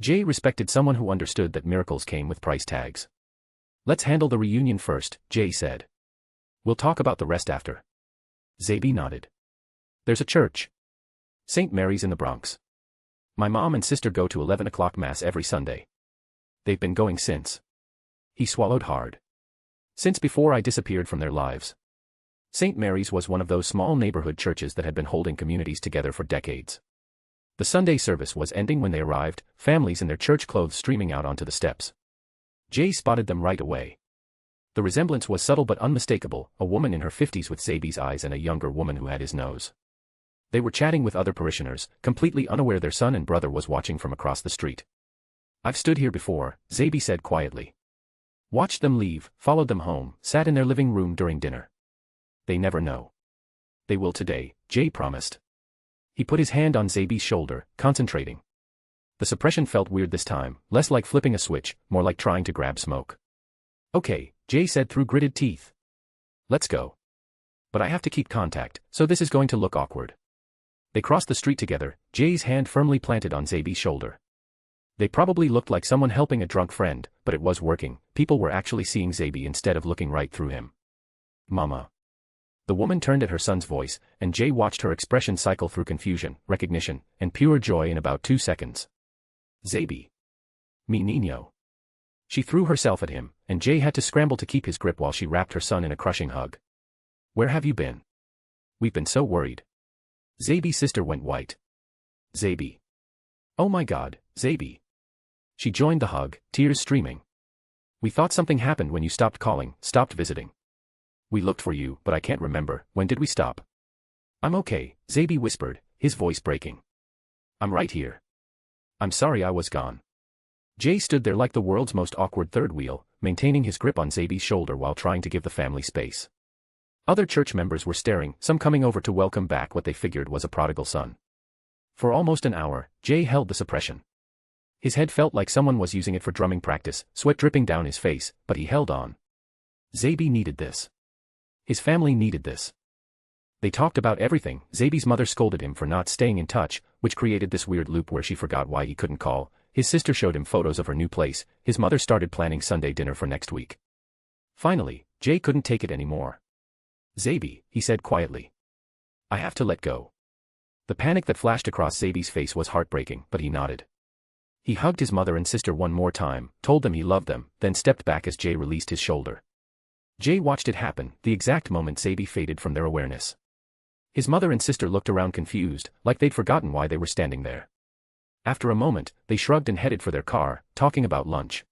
C: Jay respected someone who understood that miracles came with price tags. Let's handle the reunion first, Jay said. We'll talk about the rest after. Zabi nodded. There's a church. St. Mary's in the Bronx. My mom and sister go to 11 o'clock mass every Sunday. They've been going since. He swallowed hard. Since before I disappeared from their lives. St. Mary's was one of those small neighborhood churches that had been holding communities together for decades. The Sunday service was ending when they arrived, families in their church clothes streaming out onto the steps. Jay spotted them right away. The resemblance was subtle but unmistakable, a woman in her 50s with Zabi's eyes and a younger woman who had his nose. They were chatting with other parishioners, completely unaware their son and brother was watching from across the street. I've stood here before, Zabi said quietly. Watched them leave, followed them home, sat in their living room during dinner. They never know. They will today, Jay promised. He put his hand on Zabi's shoulder, concentrating. The suppression felt weird this time, less like flipping a switch, more like trying to grab smoke. Okay, Jay said through gritted teeth. Let's go. But I have to keep contact, so this is going to look awkward. They crossed the street together, Jay's hand firmly planted on Zabi's shoulder. They probably looked like someone helping a drunk friend, but it was working, people were actually seeing Zabi instead of looking right through him. Mama. The woman turned at her son's voice, and Jay watched her expression cycle through confusion, recognition, and pure joy in about 2 seconds. Zabi. Mi niño. She threw herself at him, and Jay had to scramble to keep his grip while she wrapped her son in a crushing hug. Where have you been? We've been so worried. Zabi's sister went white. Zabi. Oh my God, Zabi. She joined the hug, tears streaming. We thought something happened when you stopped calling, stopped visiting. We looked for you, but I can't remember, when did we stop? I'm okay, Zabi whispered, his voice breaking. I'm right here. I'm sorry I was gone. Jay stood there like the world's most awkward third wheel, maintaining his grip on Zabi's shoulder while trying to give the family space. Other church members were staring, some coming over to welcome back what they figured was a prodigal son. For almost an hour, Jay held the suppression. His head felt like someone was using it for drumming practice, sweat dripping down his face, but he held on. Zabi needed this. His family needed this. They talked about everything. Zabi's mother scolded him for not staying in touch, which created this weird loop where she forgot why he couldn't call. His sister showed him photos of her new place. His mother started planning Sunday dinner for next week. Finally, Jay couldn't take it anymore. Zabi, he said quietly. I have to let go. The panic that flashed across Zabi's face was heartbreaking, but he nodded. He hugged his mother and sister one more time, told them he loved them, then stepped back as Jay released his shoulder. Jay watched it happen, the exact moment Zabi faded from their awareness. His mother and sister looked around confused, like they'd forgotten why they were standing there. After a moment, they shrugged and headed for their car, talking about lunch.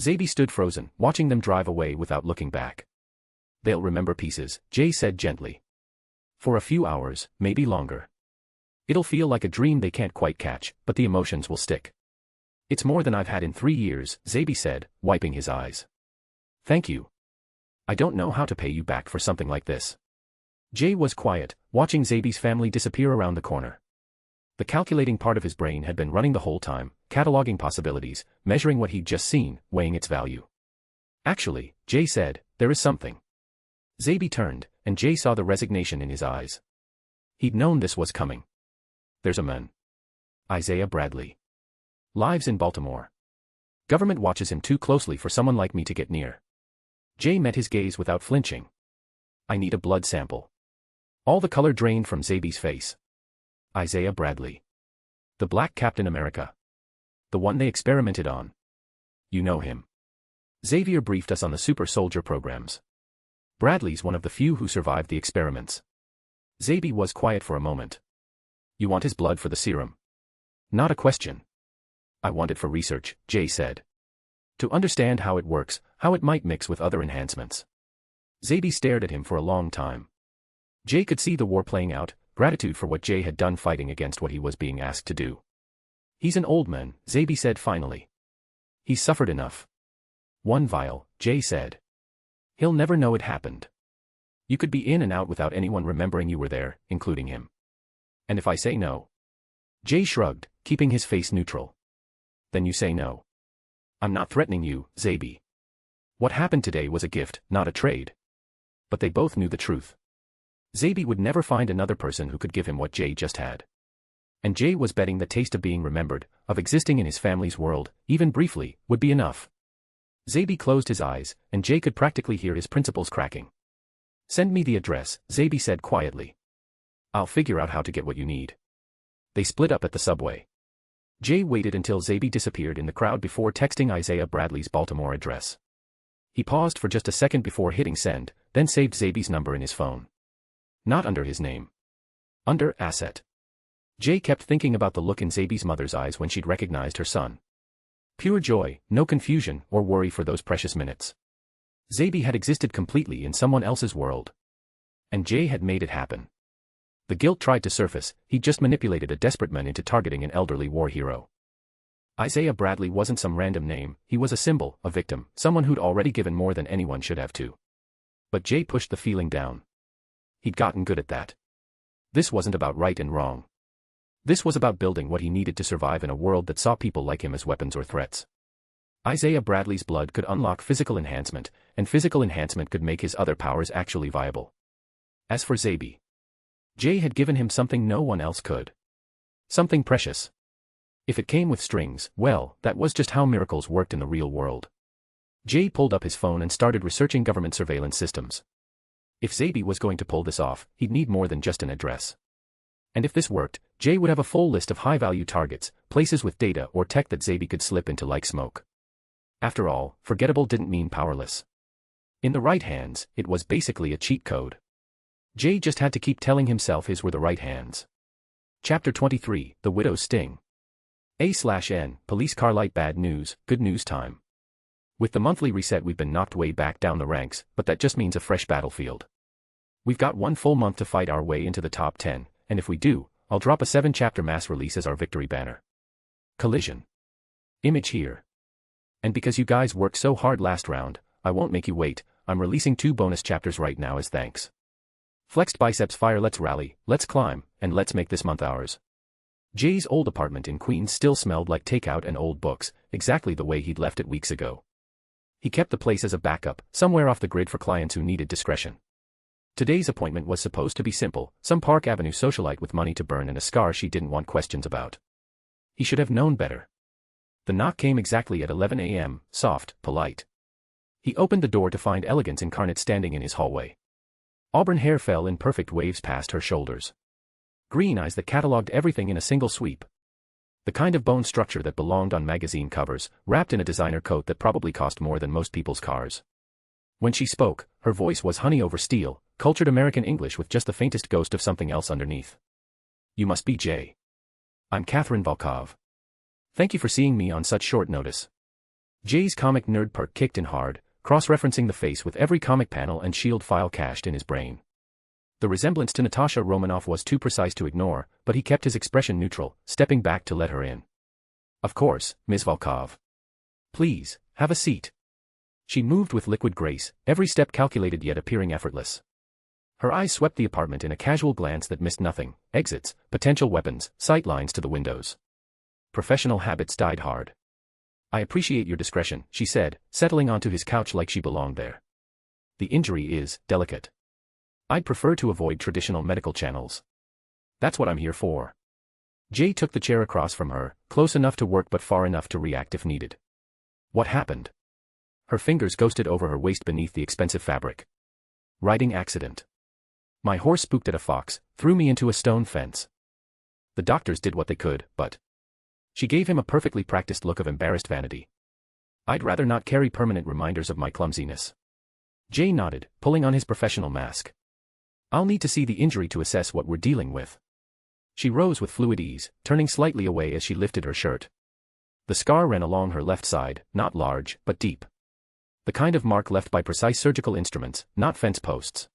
C: Zabi stood frozen, watching them drive away without looking back. They'll remember pieces, Jay said gently. For a few hours, maybe longer. It'll feel like a dream they can't quite catch, but the emotions will stick. It's more than I've had in 3 years, Zabi said, wiping his eyes. Thank you. I don't know how to pay you back for something like this. Jay was quiet, watching Zabi's family disappear around the corner. The calculating part of his brain had been running the whole time, cataloging possibilities, measuring what he'd just seen, weighing its value. Actually, Jay said, there is something. Zabi turned, and Jay saw the resignation in his eyes. He'd known this was coming. There's a man. Isaiah Bradley. Lives in Baltimore. Government watches him too closely for someone like me to get near. Jay met his gaze without flinching. I need a blood sample. All the color drained from Zabi's face. Isaiah Bradley. The black Captain America. The one they experimented on. You know him. Xavier briefed us on the super soldier programs. Bradley's one of the few who survived the experiments. Zabi was quiet for a moment. You want his blood for the serum? Not a question. I want it for research, Jay said. To understand how it works, how it might mix with other enhancements. Zabi stared at him for a long time. Jay could see the war playing out, gratitude for what Jay had done fighting against what he was being asked to do. He's an old man, Zabi said finally. He's suffered enough. One vial, Jay said. He'll never know it happened. You could be in and out without anyone remembering you were there, including him. And if I say no? Jay shrugged, keeping his face neutral. Then you say no. I'm not threatening you, Zabi. What happened today was a gift, not a trade. But they both knew the truth. Zabi would never find another person who could give him what Jay just had. And Jay was betting the taste of being remembered, of existing in his family's world, even briefly, would be enough. Zabi closed his eyes, and Jay could practically hear his principles cracking. Send me the address, Zabi said quietly. I'll figure out how to get what you need. They split up at the subway. Jay waited until Zabi disappeared in the crowd before texting Isaiah Bradley's Baltimore address. He paused for just a second before hitting send, then saved Zabi's number in his phone. Not under his name. Under asset. Jay kept thinking about the look in Zabi's mother's eyes when she'd recognized her son. Pure joy, no confusion or worry for those precious minutes. Zabi had existed completely in someone else's world. And Jay had made it happen. The guilt tried to surface, he'd just manipulated a desperate man into targeting an elderly war hero. Isaiah Bradley wasn't some random name, he was a symbol, a victim, someone who'd already given more than anyone should have to. But Jay pushed the feeling down. He'd gotten good at that. This wasn't about right and wrong. This was about building what he needed to survive in a world that saw people like him as weapons or threats. Isaiah Bradley's blood could unlock physical enhancement, and physical enhancement could make his other powers actually viable. As for Zabi, Jay had given him something no one else could. Something precious. If it came with strings, well, that was just how miracles worked in the real world. Jay pulled up his phone and started researching government surveillance systems. If Zabi was going to pull this off, he'd need more than just an address. And if this worked, Jay would have a full list of high-value targets, places with data or tech that Zabi could slip into like smoke. After all, forgettable didn't mean powerless. In the right hands, it was basically a cheat code. Jay just had to keep telling himself his were the right hands. Chapter 23, The Widow's Sting. A/N, police car light bad news, good news time. With the monthly reset we've been knocked way back down the ranks, but that just means a fresh battlefield. We've got one full month to fight our way into the top 10, and if we do, I'll drop a 7-chapter mass release as our victory banner. Collision. Image here. And because you guys worked so hard last round, I won't make you wait, I'm releasing 2 bonus chapters right now as thanks. Flexed biceps fire, let's rally, let's climb, and let's make this month ours. Jay's old apartment in Queens still smelled like takeout and old books, exactly the way he'd left it weeks ago. He kept the place as a backup, somewhere off the grid for clients who needed discretion. Today's appointment was supposed to be simple, some Park Avenue socialite with money to burn and a scar she didn't want questions about. He should have known better. The knock came exactly at 11 a.m., soft, polite. He opened the door to find elegance incarnate standing in his hallway. Auburn hair fell in perfect waves past her shoulders. Green eyes that catalogued everything in a single sweep. The kind of bone structure that belonged on magazine covers, wrapped in a designer coat that probably cost more than most people's cars. When she spoke, her voice was honey over steel, cultured American English with just the faintest ghost of something else underneath. You must be Jay. I'm Catherine Volkov. Thank you for seeing me on such short notice. Jay's comic nerd perk kicked in hard, cross-referencing the face with every comic panel and shield file cached in his brain. The resemblance to Natasha Romanoff was too precise to ignore, but he kept his expression neutral, stepping back to let her in. Of course, Ms. Volkov. Please, have a seat. She moved with liquid grace, every step calculated yet appearing effortless. Her eyes swept the apartment in a casual glance that missed nothing: exits, potential weapons, sight lines to the windows. Professional habits died hard. I appreciate your discretion, she said, settling onto his couch like she belonged there. The injury is delicate. I'd prefer to avoid traditional medical channels. That's what I'm here for. Jay took the chair across from her, close enough to work but far enough to react if needed. What happened? Her fingers ghosted over her waist beneath the expensive fabric. Riding accident. My horse spooked at a fox, threw me into a stone fence. The doctors did what they could, but... She gave him a perfectly practiced look of embarrassed vanity. I'd rather not carry permanent reminders of my clumsiness. Jay nodded, pulling on his professional mask. I'll need to see the injury to assess what we're dealing with. She rose with fluid ease, turning slightly away as she lifted her shirt. The scar ran along her left side, not large, but deep. The kind of mark left by precise surgical instruments, not fence posts.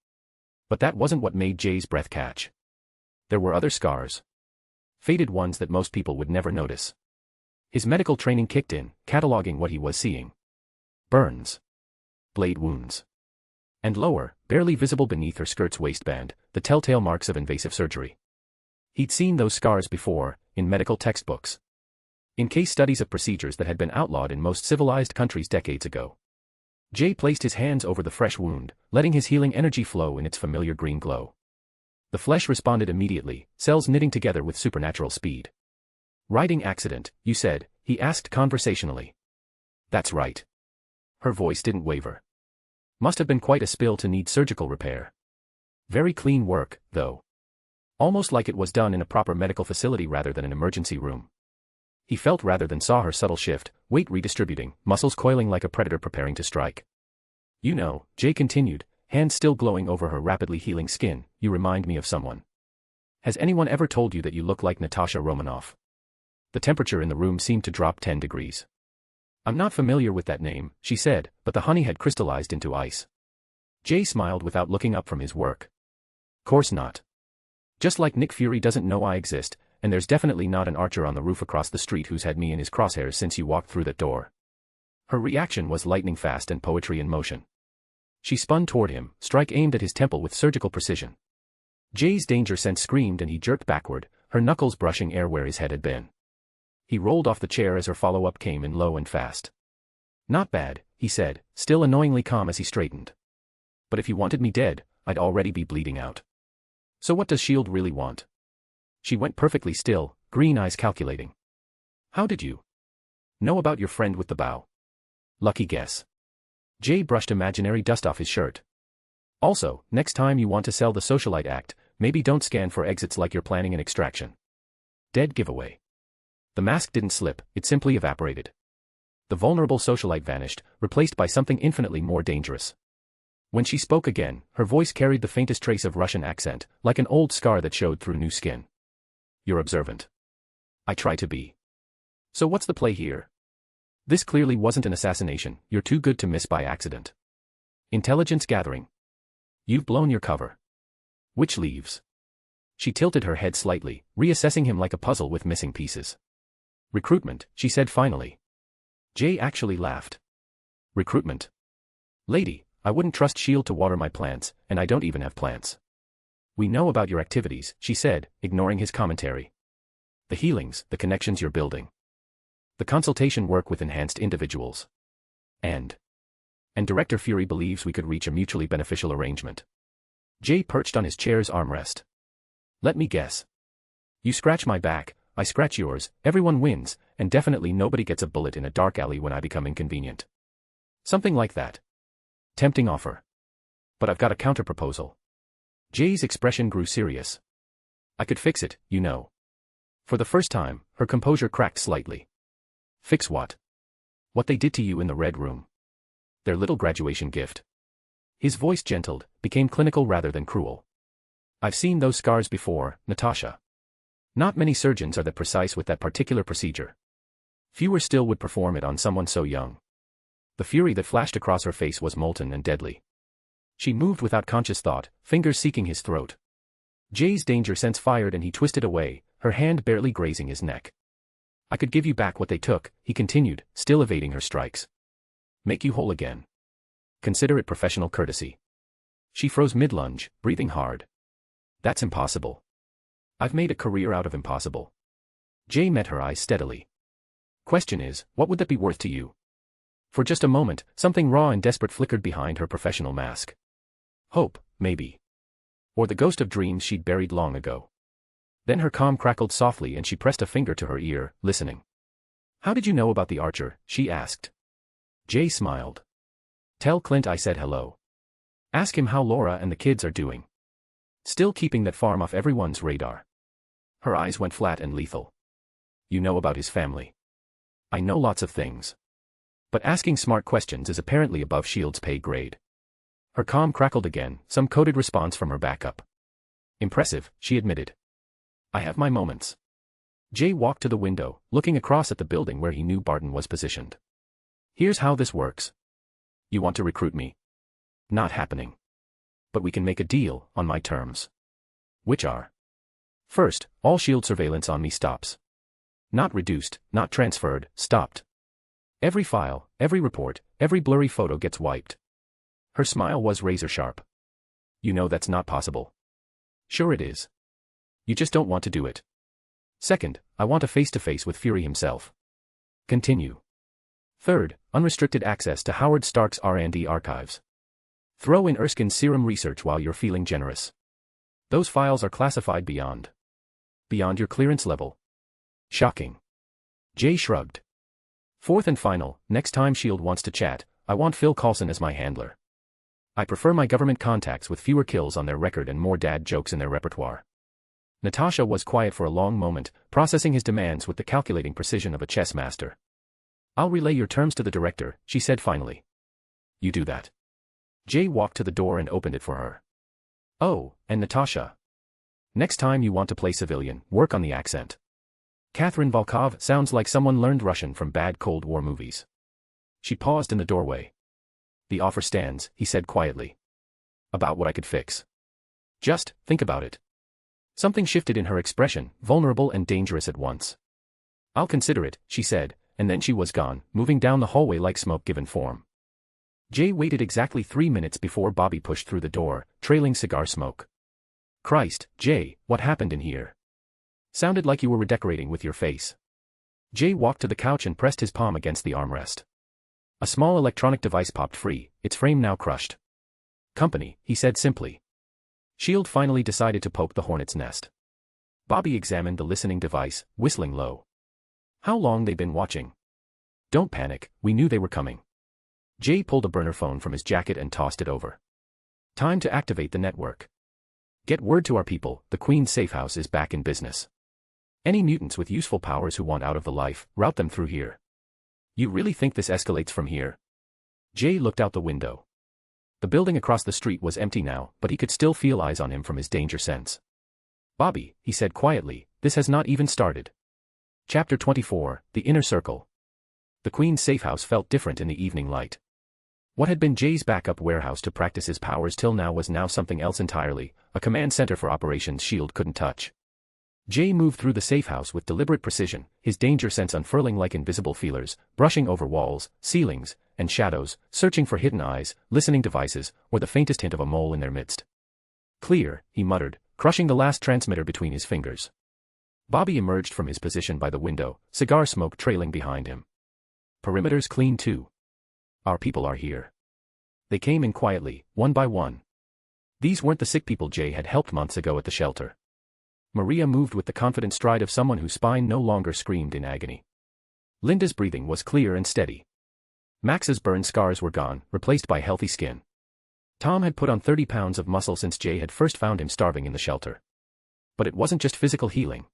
C: But that wasn't what made Jay's breath catch. There were other scars. Faded ones that most people would never notice. His medical training kicked in, cataloging what he was seeing. Burns. Blade wounds. And lower, barely visible beneath her skirt's waistband, the telltale marks of invasive surgery. He'd seen those scars before, in medical textbooks. In case studies of procedures that had been outlawed in most civilized countries decades ago. Jay placed his hands over the fresh wound, letting his healing energy flow in its familiar green glow. The flesh responded immediately, cells knitting together with supernatural speed. Riding accident, you said, he asked conversationally. That's right. Her voice didn't waver. Must have been quite a spill to need surgical repair. Very clean work, though. Almost like it was done in a proper medical facility rather than an emergency room. He felt rather than saw her subtle shift, weight redistributing, muscles coiling like a predator preparing to strike. You know, Jay continued, hands still glowing over her rapidly healing skin, you remind me of someone. Has anyone ever told you that you look like Natasha Romanoff? The temperature in the room seemed to drop 10 degrees. I'm not familiar with that name, she said, but the honey had crystallized into ice. Jay smiled without looking up from his work. Course not. Just like Nick Fury doesn't know I exist, and there's definitely not an archer on the roof across the street who's had me in his crosshairs since you walked through that door. Her reaction was lightning fast and poetry in motion. She spun toward him, strike aimed at his temple with surgical precision. Jay's danger sense screamed and he jerked backward, her knuckles brushing air where his head had been. He rolled off the chair as her follow-up came in low and fast. Not bad, he said, still annoyingly calm as he straightened. But if you wanted me dead, I'd already be bleeding out. So what does S.H.I.E.L.D. really want? She went perfectly still, green eyes calculating. How did you know about your friend with the bow? Lucky guess. Jay brushed imaginary dust off his shirt. Also, next time you want to sell the socialite act, maybe don't scan for exits like you're planning an extraction. Dead giveaway. The mask didn't slip, it simply evaporated. The vulnerable socialite vanished, replaced by something infinitely more dangerous. When she spoke again, her voice carried the faintest trace of Russian accent, like an old scar that showed through new skin. You're observant. I try to be. So what's the play here? This clearly wasn't an assassination, you're too good to miss by accident. Intelligence gathering. You've blown your cover. Which leaves? She tilted her head slightly, reassessing him like a puzzle with missing pieces. Recruitment, she said finally. Jay actually laughed. Recruitment. Lady, I wouldn't trust S.H.I.E.L.D. to water my plants, and I don't even have plants. We know about your activities, she said, ignoring his commentary. The healings, the connections you're building. The consultation work with enhanced individuals. And Director Fury believes we could reach a mutually beneficial arrangement. Jay perched on his chair's armrest. Let me guess. You scratch my back, I scratch yours, everyone wins, and definitely nobody gets a bullet in a dark alley when I become inconvenient. Something like that. Tempting offer. But I've got a counter-proposal. Jay's expression grew serious. I could fix it, you know. For the first time, her composure cracked slightly. Fix what? What they did to you in the Red Room. Their little graduation gift. His voice gentled, became clinical rather than cruel. I've seen those scars before, Natasha. Not many surgeons are that precise with that particular procedure. Fewer still would perform it on someone so young. The fury that flashed across her face was molten and deadly. She moved without conscious thought, fingers seeking his throat. Jay's danger sense fired and he twisted away, her hand barely grazing his neck. I could give you back what they took, he continued, still evading her strikes. Make you whole again. Consider it professional courtesy. She froze mid-lunge, breathing hard. That's impossible. I've made a career out of impossible. Jay met her eyes steadily. Question is, what would that be worth to you? For just a moment, something raw and desperate flickered behind her professional mask. Hope, maybe. Or the ghost of dreams she'd buried long ago. Then her calm crackled softly and she pressed a finger to her ear, listening. How did you know about the archer, she asked. Jay smiled. Tell Clint I said hello. Ask him how Laura and the kids are doing. Still keeping that farm off everyone's radar. Her eyes went flat and lethal. You know about his family. I know lots of things. But asking smart questions is apparently above S.H.I.E.L.D.'s pay grade. Her calm crackled again, some coded response from her backup. Impressive, she admitted. I have my moments. Jay walked to the window, looking across at the building where he knew Barton was positioned. Here's how this works. You want to recruit me? Not happening. But we can make a deal, on my terms. Which are? First, all S.H.I.E.L.D. surveillance on me stops. Not reduced, not transferred, stopped. Every file, every report, every blurry photo gets wiped. Her smile was razor sharp. You know that's not possible. Sure it is. You just don't want to do it. Second, I want a face-to-face with Fury himself. Continue. Third, unrestricted access to Howard Stark's R&D archives. Throw in Erskine's serum research while you're feeling generous. Those files are classified beyond your clearance level. Shocking. Jay shrugged. Fourth and final, next time S.H.I.E.L.D. wants to chat, I want Phil Coulson as my handler. I prefer my government contacts with fewer kills on their record and more dad jokes in their repertoire. Natasha was quiet for a long moment, processing his demands with the calculating precision of a chess master. I'll relay your terms to the director, she said finally. You do that. Jay walked to the door and opened it for her. Oh, and Natasha. Next time you want to play civilian, work on the accent. Catherine Volkov sounds like someone learned Russian from bad Cold War movies. She paused in the doorway. The offer stands, he said quietly. About what I could fix. Just, think about it. Something shifted in her expression, vulnerable and dangerous at once. I'll consider it, she said, and then she was gone, moving down the hallway like smoke given form. Jay waited exactly 3 minutes before Bobby pushed through the door, trailing cigar smoke. Christ, Jay, what happened in here? Sounded like you were redecorating with your face. Jay walked to the couch and pressed his palm against the armrest. A small electronic device popped free, its frame now crushed. Company, he said simply. S.H.I.E.L.D. finally decided to poke the hornet's nest. Bobby examined the listening device, whistling low. How long they been watching? Don't panic, we knew they were coming. Jay pulled a burner phone from his jacket and tossed it over. Time to activate the network. Get word to our people, the Queen's safehouse is back in business. Any mutants with useful powers who want out of the life, route them through here. You really think this escalates from here? Jay looked out the window. The building across the street was empty now, but he could still feel eyes on him from his danger sense. Bobby, he said quietly, this has not even started. Chapter 24, The Inner Circle. The Queen's safehouse felt different in the evening light. What had been Jay's backup warehouse to practice his powers till now was now something else entirely, a command center for operations S.H.I.E.L.D. couldn't touch. Jay moved through the safehouse with deliberate precision, his danger sense unfurling like invisible feelers, brushing over walls, ceilings, and shadows, searching for hidden eyes, listening devices, or the faintest hint of a mole in their midst. Clear, he muttered, crushing the last transmitter between his fingers. Bobby emerged from his position by the window, cigar smoke trailing behind him. Perimeter's clean too. Our people are here. They came in quietly, one by one. These weren't the sick people Jay had helped months ago at the shelter. Maria moved with the confident stride of someone whose spine no longer screamed in agony. Linda's breathing was clear and steady. Max's burned scars were gone, replaced by healthy skin. Tom had put on 30 pounds of muscle since Jay had first found him starving in the shelter. But it wasn't just physical healing.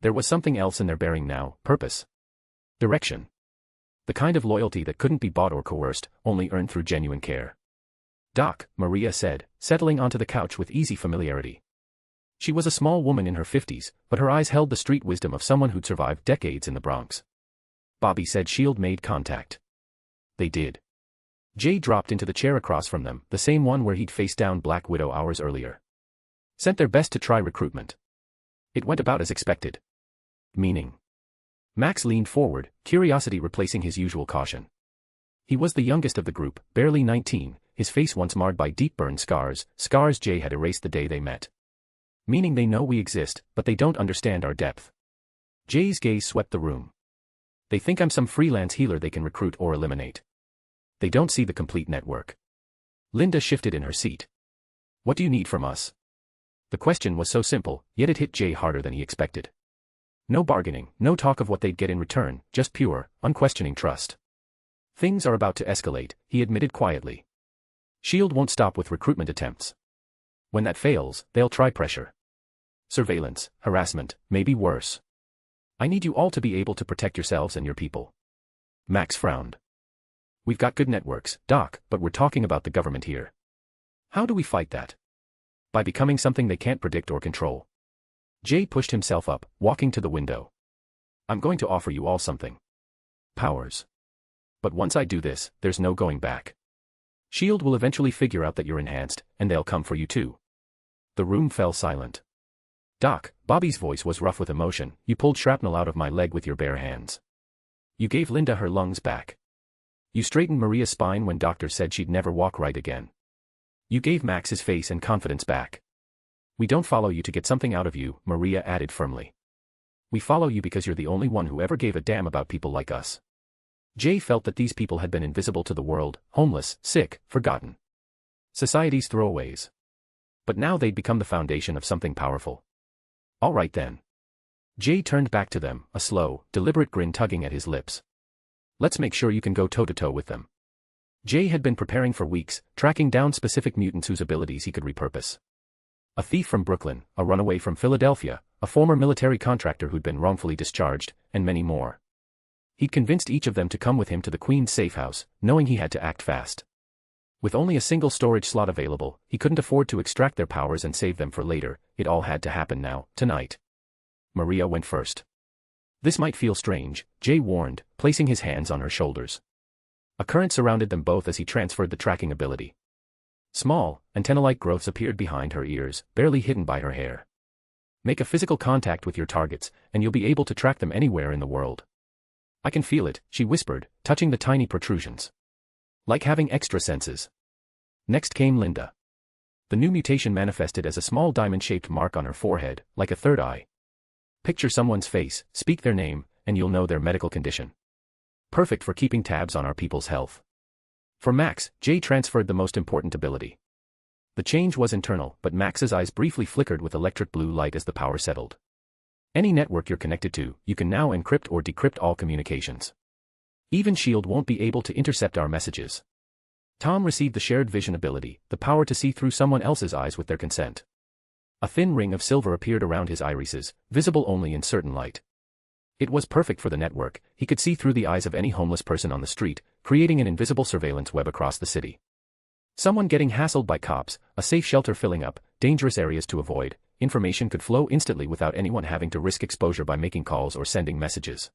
C: There was something else in their bearing now: purpose. Direction. The kind of loyalty that couldn't be bought or coerced, only earned through genuine care. "Doc," Maria said, settling onto the couch with easy familiarity. She was a small woman in her 50s, but her eyes held the street wisdom of someone who'd survived decades in the Bronx. Bobby said Shield made contact. They did. Jay dropped into the chair across from them, the same one where he'd faced down Black Widow hours earlier. Sent their best to try recruitment. It went about as expected. Meaning? Max leaned forward, curiosity replacing his usual caution. He was the youngest of the group, barely 19, his face once marred by deep burn scars, scars Jay had erased the day they met. Meaning they know we exist, but they don't understand our depth. Jay's gaze swept the room. They think I'm some freelance healer they can recruit or eliminate. They don't see the complete network. Linda shifted in her seat. What do you need from us? The question was so simple, yet it hit Jay harder than he expected. No bargaining, no talk of what they'd get in return, just pure, unquestioning trust. Things are about to escalate, he admitted quietly. Shield won't stop with recruitment attempts. When that fails, they'll try pressure. Surveillance, harassment, maybe worse. I need you all to be able to protect yourselves and your people. Max frowned. We've got good networks, Doc, but we're talking about the government here. How do we fight that? By becoming something they can't predict or control. Jay pushed himself up, walking to the window. I'm going to offer you all something. Powers. But once I do this, there's no going back. Shield will eventually figure out that you're enhanced, and they'll come for you too. The room fell silent. Doc, Bobby's voice was rough with emotion, you pulled shrapnel out of my leg with your bare hands. You gave Linda her lungs back. You straightened Maria's spine when doctors said she'd never walk right again. You gave Max his face and confidence back. We don't follow you to get something out of you, Maria added firmly. We follow you because you're the only one who ever gave a damn about people like us. Jay felt that these people had been invisible to the world, homeless, sick, forgotten. Society's throwaways. But now they'd become the foundation of something powerful. All right then. Jay turned back to them, a slow, deliberate grin tugging at his lips. Let's make sure you can go toe-to-toe with them. Jay had been preparing for weeks, tracking down specific mutants whose abilities he could repurpose. A thief from Brooklyn, a runaway from Philadelphia, a former military contractor who'd been wrongfully discharged, and many more. He'd convinced each of them to come with him to the Queen's safe house, knowing he had to act fast. With only a single storage slot available, he couldn't afford to extract their powers and save them for later. It all had to happen now, tonight. Maria went first. This might feel strange, Jay warned, placing his hands on her shoulders. A current surrounded them both as he transferred the tracking ability. Small, antenna-like growths appeared behind her ears, barely hidden by her hair. Make a physical contact with your targets, and you'll be able to track them anywhere in the world. I can feel it, she whispered, touching the tiny protrusions. Like having extra senses. Next came Linda. The new mutation manifested as a small diamond-shaped mark on her forehead, like a third eye. Picture someone's face, speak their name, and you'll know their medical condition. Perfect for keeping tabs on our people's health. For Max, Jay transferred the most important ability. The change was internal, but Max's eyes briefly flickered with electric blue light as the power settled. Any network you're connected to, you can now encrypt or decrypt all communications. Even Shield won't be able to intercept our messages. Tom received the shared vision ability, the power to see through someone else's eyes with their consent. A thin ring of silver appeared around his irises, visible only in certain light. It was perfect for the network, he could see through the eyes of any homeless person on the street, creating an invisible surveillance web across the city. Someone getting hassled by cops, a safe shelter filling up, dangerous areas to avoid, information could flow instantly without anyone having to risk exposure by making calls or sending messages.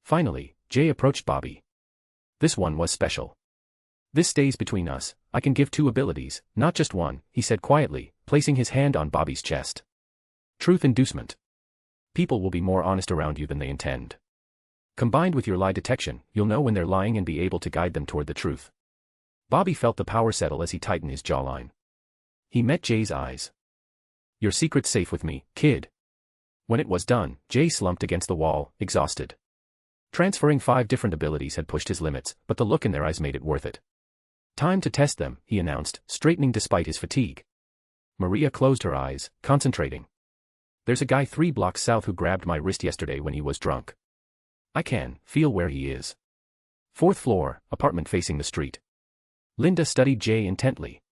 C: Finally, Jay approached Bobby. This one was special. This stays between us, I can give 2 abilities, not just one, he said quietly, placing his hand on Bobby's chest. Truth inducement. People will be more honest around you than they intend. Combined with your lie detection, you'll know when they're lying and be able to guide them toward the truth. Bobby felt the power settle as he tightened his jawline. He met Jay's eyes. Your secret's safe with me, kid. When it was done, Jay slumped against the wall, exhausted. Transferring 5 different abilities had pushed his limits, but the look in their eyes made it worth it. Time to test them, he announced, straightening despite his fatigue. Maria closed her eyes, concentrating. There's a guy 3 blocks south who grabbed my wrist yesterday when he was drunk. I can feel where he is. 4th floor, apartment facing the street. Linda studied Jay intently.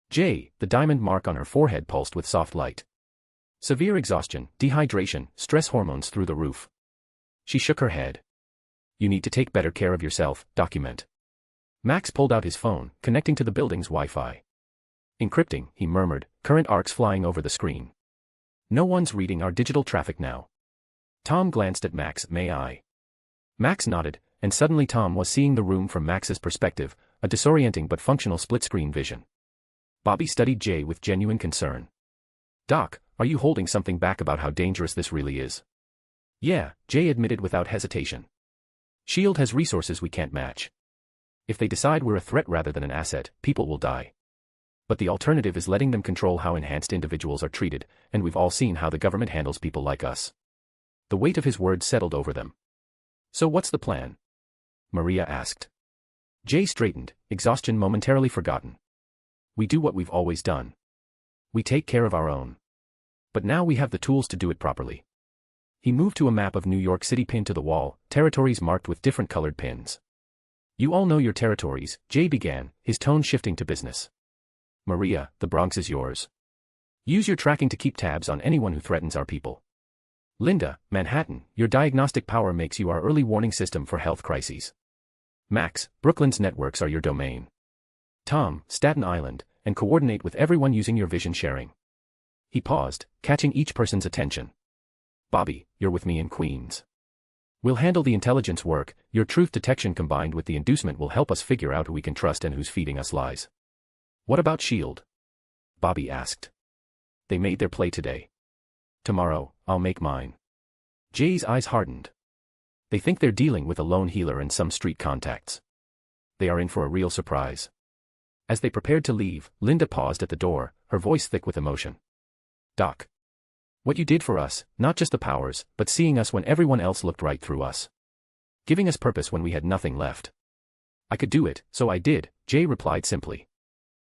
C: Jay, the diamond mark on her forehead pulsed with soft light. Severe exhaustion, dehydration, stress hormones through the roof. She shook her head. You need to take better care of yourself, document. Max pulled out his phone, connecting to the building's Wi-Fi. Encrypting, he murmured, current arcs flying over the screen. No one's reading our digital traffic now. Tom glanced at Max, may I? Max nodded, and suddenly Tom was seeing the room from Max's perspective, a disorienting but functional split-screen vision. Bobby studied Jay with genuine concern. Doc, are you holding something back about how dangerous this really is? Yeah, Jay admitted without hesitation. SHIELD has resources we can't match. If they decide we're a threat rather than an asset, people will die. But the alternative is letting them control how enhanced individuals are treated, and we've all seen how the government handles people like us. The weight of his words settled over them. So what's the plan? Maria asked. Jay straightened, exhaustion momentarily forgotten. We do what we've always done. We take care of our own. But now we have the tools to do it properly. He moved to a map of New York City pinned to the wall, territories marked with different colored pins. You all know your territories, Jay began, his tone shifting to business. Maria, the Bronx is yours. Use your tracking to keep tabs on anyone who threatens our people. Linda, Manhattan, your diagnostic power makes you our early warning system for health crises. Max, Brooklyn's networks are your domain. Tom, Staten Island, and coordinate with everyone using your vision sharing. He paused, catching each person's attention. Bobby, you're with me in Queens. We'll handle the intelligence work, your truth detection combined with the inducement will help us figure out who we can trust and who's feeding us lies. What about SHIELD? Bobby asked. They made their play today. Tomorrow, I'll make mine. Jay's eyes hardened. They think they're dealing with a lone healer and some street contacts. They are in for a real surprise. As they prepared to leave, Linda paused at the door, her voice thick with emotion. Doc. What you did for us, not just the powers, but seeing us when everyone else looked right through us. Giving us purpose when we had nothing left. I could do it, so I did, Jay replied simply.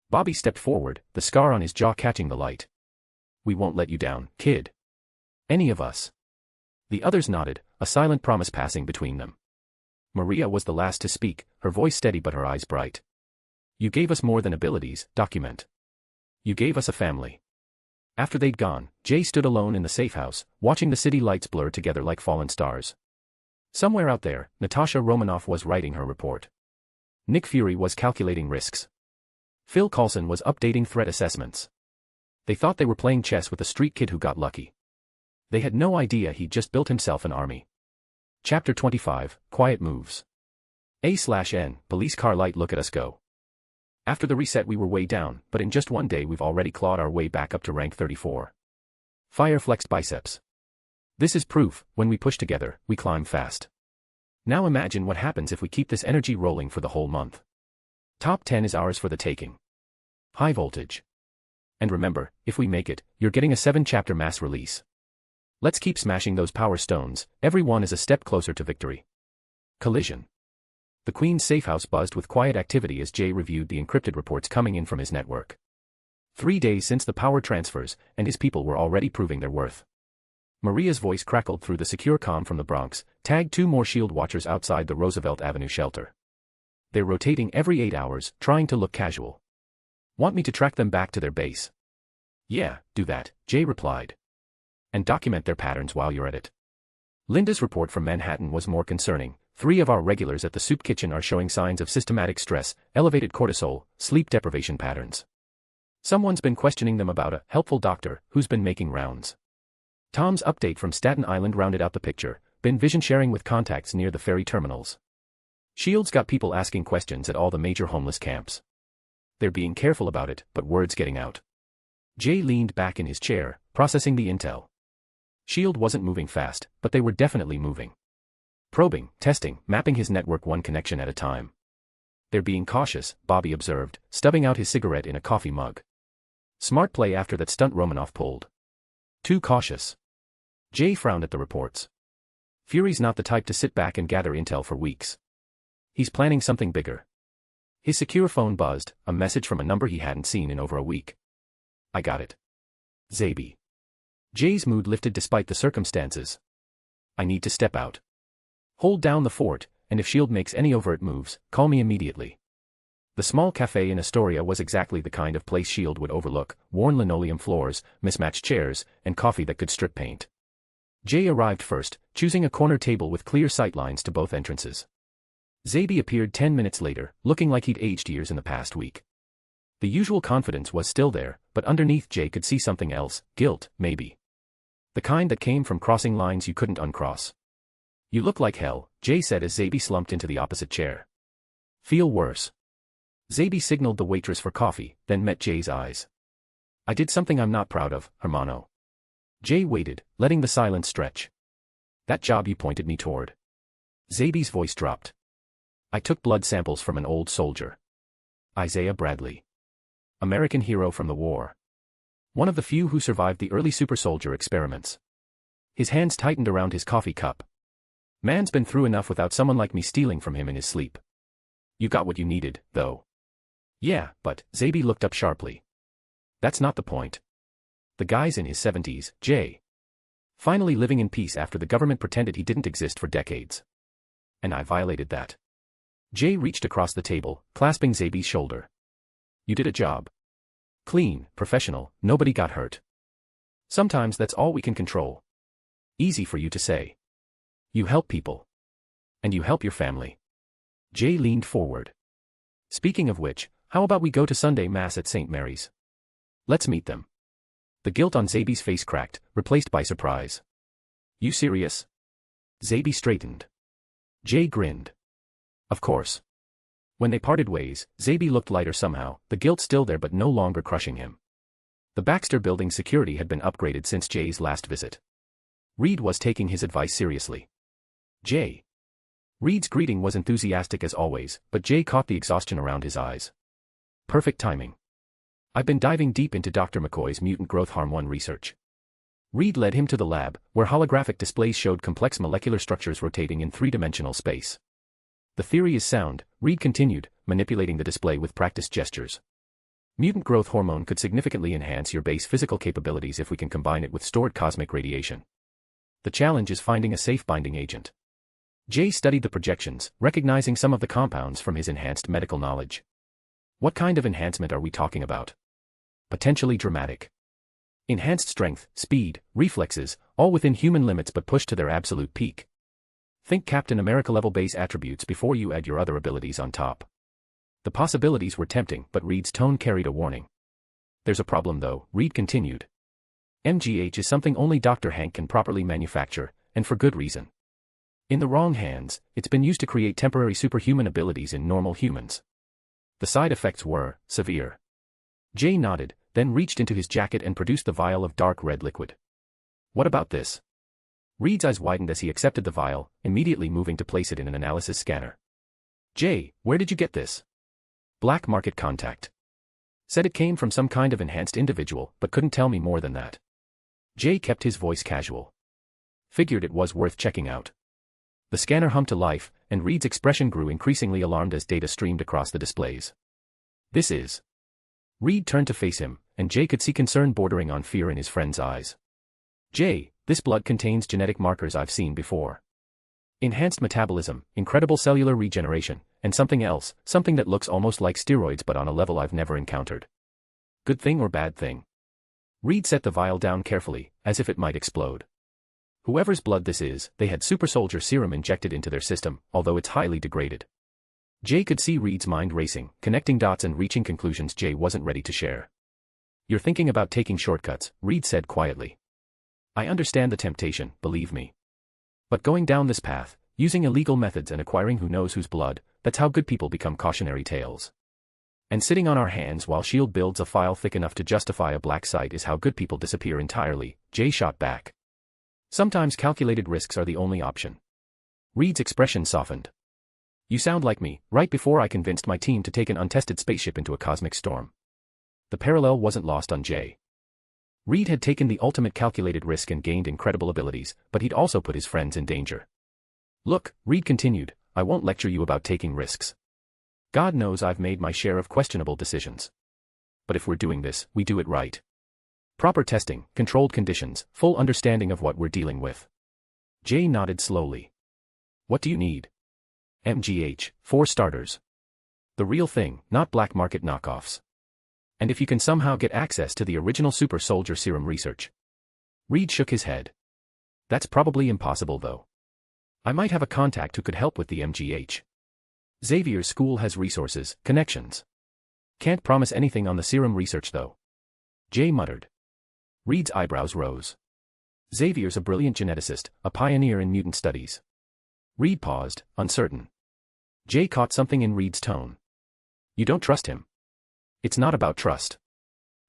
C: Bobby stepped forward, the scar on his jaw catching the light. We won't let you down, kid. Any of us. The others nodded, a silent promise passing between them. Maria was the last to speak, her voice steady but her eyes bright. You gave us more than abilities, document. You gave us a family. After they'd gone, Jay stood alone in the safe house, watching the city lights blur together like fallen stars. Somewhere out there, Natasha Romanoff was writing her report. Nick Fury was calculating risks. Phil Coulson was updating threat assessments. They thought they were playing chess with a street kid who got lucky. They had no idea he'd just built himself an army. Chapter 25, Quiet Moves. A/N, police car light look at us go. After the reset we were way down, but in just one day we've already clawed our way back up to rank 34. Fire flexed biceps. This is proof, when we push together, we climb fast. Now imagine what happens if we keep this energy rolling for the whole month. Top 10 is ours for the taking. High voltage. And remember, if we make it, you're getting a 7-chapter mass release. Let's keep smashing those power stones, every one is a step closer to victory. Collision. The Queen's safehouse buzzed with quiet activity as Jay reviewed the encrypted reports coming in from his network. 3 days since the power transfers, and his people were already proving their worth. Maria's voice crackled through the secure comm from the Bronx, tagged 2 more SHIELD watchers outside the Roosevelt Avenue shelter. They're rotating every 8 hours, trying to look casual. Want me to track them back to their base? Yeah, do that, Jay replied. And document their patterns while you're at it. Linda's report from Manhattan was more concerning. 3 of our regulars at the soup kitchen are showing signs of systematic stress, elevated cortisol, sleep deprivation patterns. Someone's been questioning them about a helpful doctor who's been making rounds. Tom's update from Staten Island rounded out the picture, been vision sharing with contacts near the ferry terminals. SHIELD's got people asking questions at all the major homeless camps. They're being careful about it, but word's getting out. Jay leaned back in his chair, processing the intel. SHIELD wasn't moving fast, but they were definitely moving. Probing, testing, mapping his network one connection at a time. They're being cautious, Bobby observed, stubbing out his cigarette in a coffee mug. Smart play after that stunt Romanoff pulled. Too cautious. Jay frowned at the reports. Fury's not the type to sit back and gather intel for weeks. He's planning something bigger. His secure phone buzzed, a message from a number he hadn't seen in over a week. I got it. Zabi. Jay's mood lifted despite the circumstances. I need to step out. Hold down the fort, and if S.H.I.E.L.D. makes any overt moves, call me immediately. The small cafe in Astoria was exactly the kind of place S.H.I.E.L.D. would overlook: worn linoleum floors, mismatched chairs, and coffee that could strip paint. Jay arrived first, choosing a corner table with clear sightlines to both entrances. Zabi appeared 10 minutes later, looking like he'd aged years in the past week. The usual confidence was still there, but underneath Jay could see something else: guilt, maybe. The kind that came from crossing lines you couldn't uncross. You look like hell, Jay said as Zabi slumped into the opposite chair. Feel worse. Zabi signaled the waitress for coffee, then met Jay's eyes. I did something I'm not proud of, hermano. Jay waited, letting the silence stretch. That job you pointed me toward. Zabi's voice dropped. I took blood samples from an old soldier. Isaiah Bradley. American hero from the war. One of the few who survived the early super soldier experiments. His hands tightened around his coffee cup. Man's been through enough without someone like me stealing from him in his sleep. You got what you needed, though. Yeah, but, Zabi looked up sharply. That's not the point. The guy's in his 70s, Jay. Finally living in peace after the government pretended he didn't exist for decades. And I violated that. Jay reached across the table, clasping Zabi's shoulder. You did a job. Clean, professional, nobody got hurt. Sometimes that's all we can control. Easy for you to say. You help people. And you help your family. Jay leaned forward. Speaking of which, how about we go to Sunday Mass at St. Mary's? Let's meet them. The guilt on Zabi's face cracked, replaced by surprise. You serious? Zabi straightened. Jay grinned. Of course. When they parted ways, Zabi looked lighter somehow, the guilt still there but no longer crushing him. The Baxter Building's security had been upgraded since Jay's last visit. Reed was taking his advice seriously. Jay. Reed's greeting was enthusiastic as always, but Jay caught the exhaustion around his eyes. Perfect timing. I've been diving deep into Dr. McCoy's mutant growth hormone 1 research. Reed led him to the lab, where holographic displays showed complex molecular structures rotating in three-dimensional space. The theory is sound, Reed continued, manipulating the display with practiced gestures. Mutant growth hormone could significantly enhance your base physical capabilities if we can combine it with stored cosmic radiation. The challenge is finding a safe binding agent. Jay studied the projections, recognizing some of the compounds from his enhanced medical knowledge. What kind of enhancement are we talking about? Potentially dramatic. Enhanced strength, speed, reflexes, all within human limits but pushed to their absolute peak. Think Captain America-level base attributes before you add your other abilities on top. The possibilities were tempting, but Reed's tone carried a warning. There's a problem though, Reed continued. MGH is something only Dr. Hank can properly manufacture, and for good reason. In the wrong hands, it's been used to create temporary superhuman abilities in normal humans. The side effects were severe. Jay nodded, then reached into his jacket and produced the vial of dark red liquid. What about this? Reed's eyes widened as he accepted the vial, immediately moving to place it in an analysis scanner. Jay, where did you get this? Black market contact. Said it came from some kind of enhanced individual, but couldn't tell me more than that. Jay kept his voice casual. Figured it was worth checking out. The scanner hummed to life, and Reed's expression grew increasingly alarmed as data streamed across the displays. This is. Reed turned to face him, and Jay could see concern bordering on fear in his friend's eyes. Jay, this blood contains genetic markers I've seen before. Enhanced metabolism, incredible cellular regeneration, and something else, something that looks almost like steroids but on a level I've never encountered. Good thing or bad thing? Reed set the vial down carefully, as if it might explode. Whoever's blood this is, they had super soldier serum injected into their system, although it's highly degraded. Jay could see Reed's mind racing, connecting dots and reaching conclusions Jay wasn't ready to share. You're thinking about taking shortcuts, Reed said quietly. I understand the temptation, believe me. But going down this path, using illegal methods and acquiring who knows whose blood, that's how good people become cautionary tales. And sitting on our hands while S.H.I.E.L.D. builds a file thick enough to justify a black site is how good people disappear entirely, Jay shot back. Sometimes calculated risks are the only option. Reed's expression softened. You sound like me, right before I convinced my team to take an untested spaceship into a cosmic storm. The parallel wasn't lost on Jay. Reed had taken the ultimate calculated risk and gained incredible abilities, but he'd also put his friends in danger. Look, Reed continued, I won't lecture you about taking risks. God knows I've made my share of questionable decisions. But if we're doing this, we do it right. Proper testing, controlled conditions, full understanding of what we're dealing with. Jay nodded slowly. What do you need? MGH, 4 starters. The real thing, not black market knockoffs. And if you can somehow get access to the original super soldier serum research. Reed shook his head. That's probably impossible though. I might have a contact who could help with the MGH. Xavier's school has resources, connections. Can't promise anything on the serum research though. Jay muttered. Reed's eyebrows rose. Xavier's a brilliant geneticist, a pioneer in mutant studies. Reed paused, uncertain. Jay caught something in Reed's tone. You don't trust him. It's not about trust.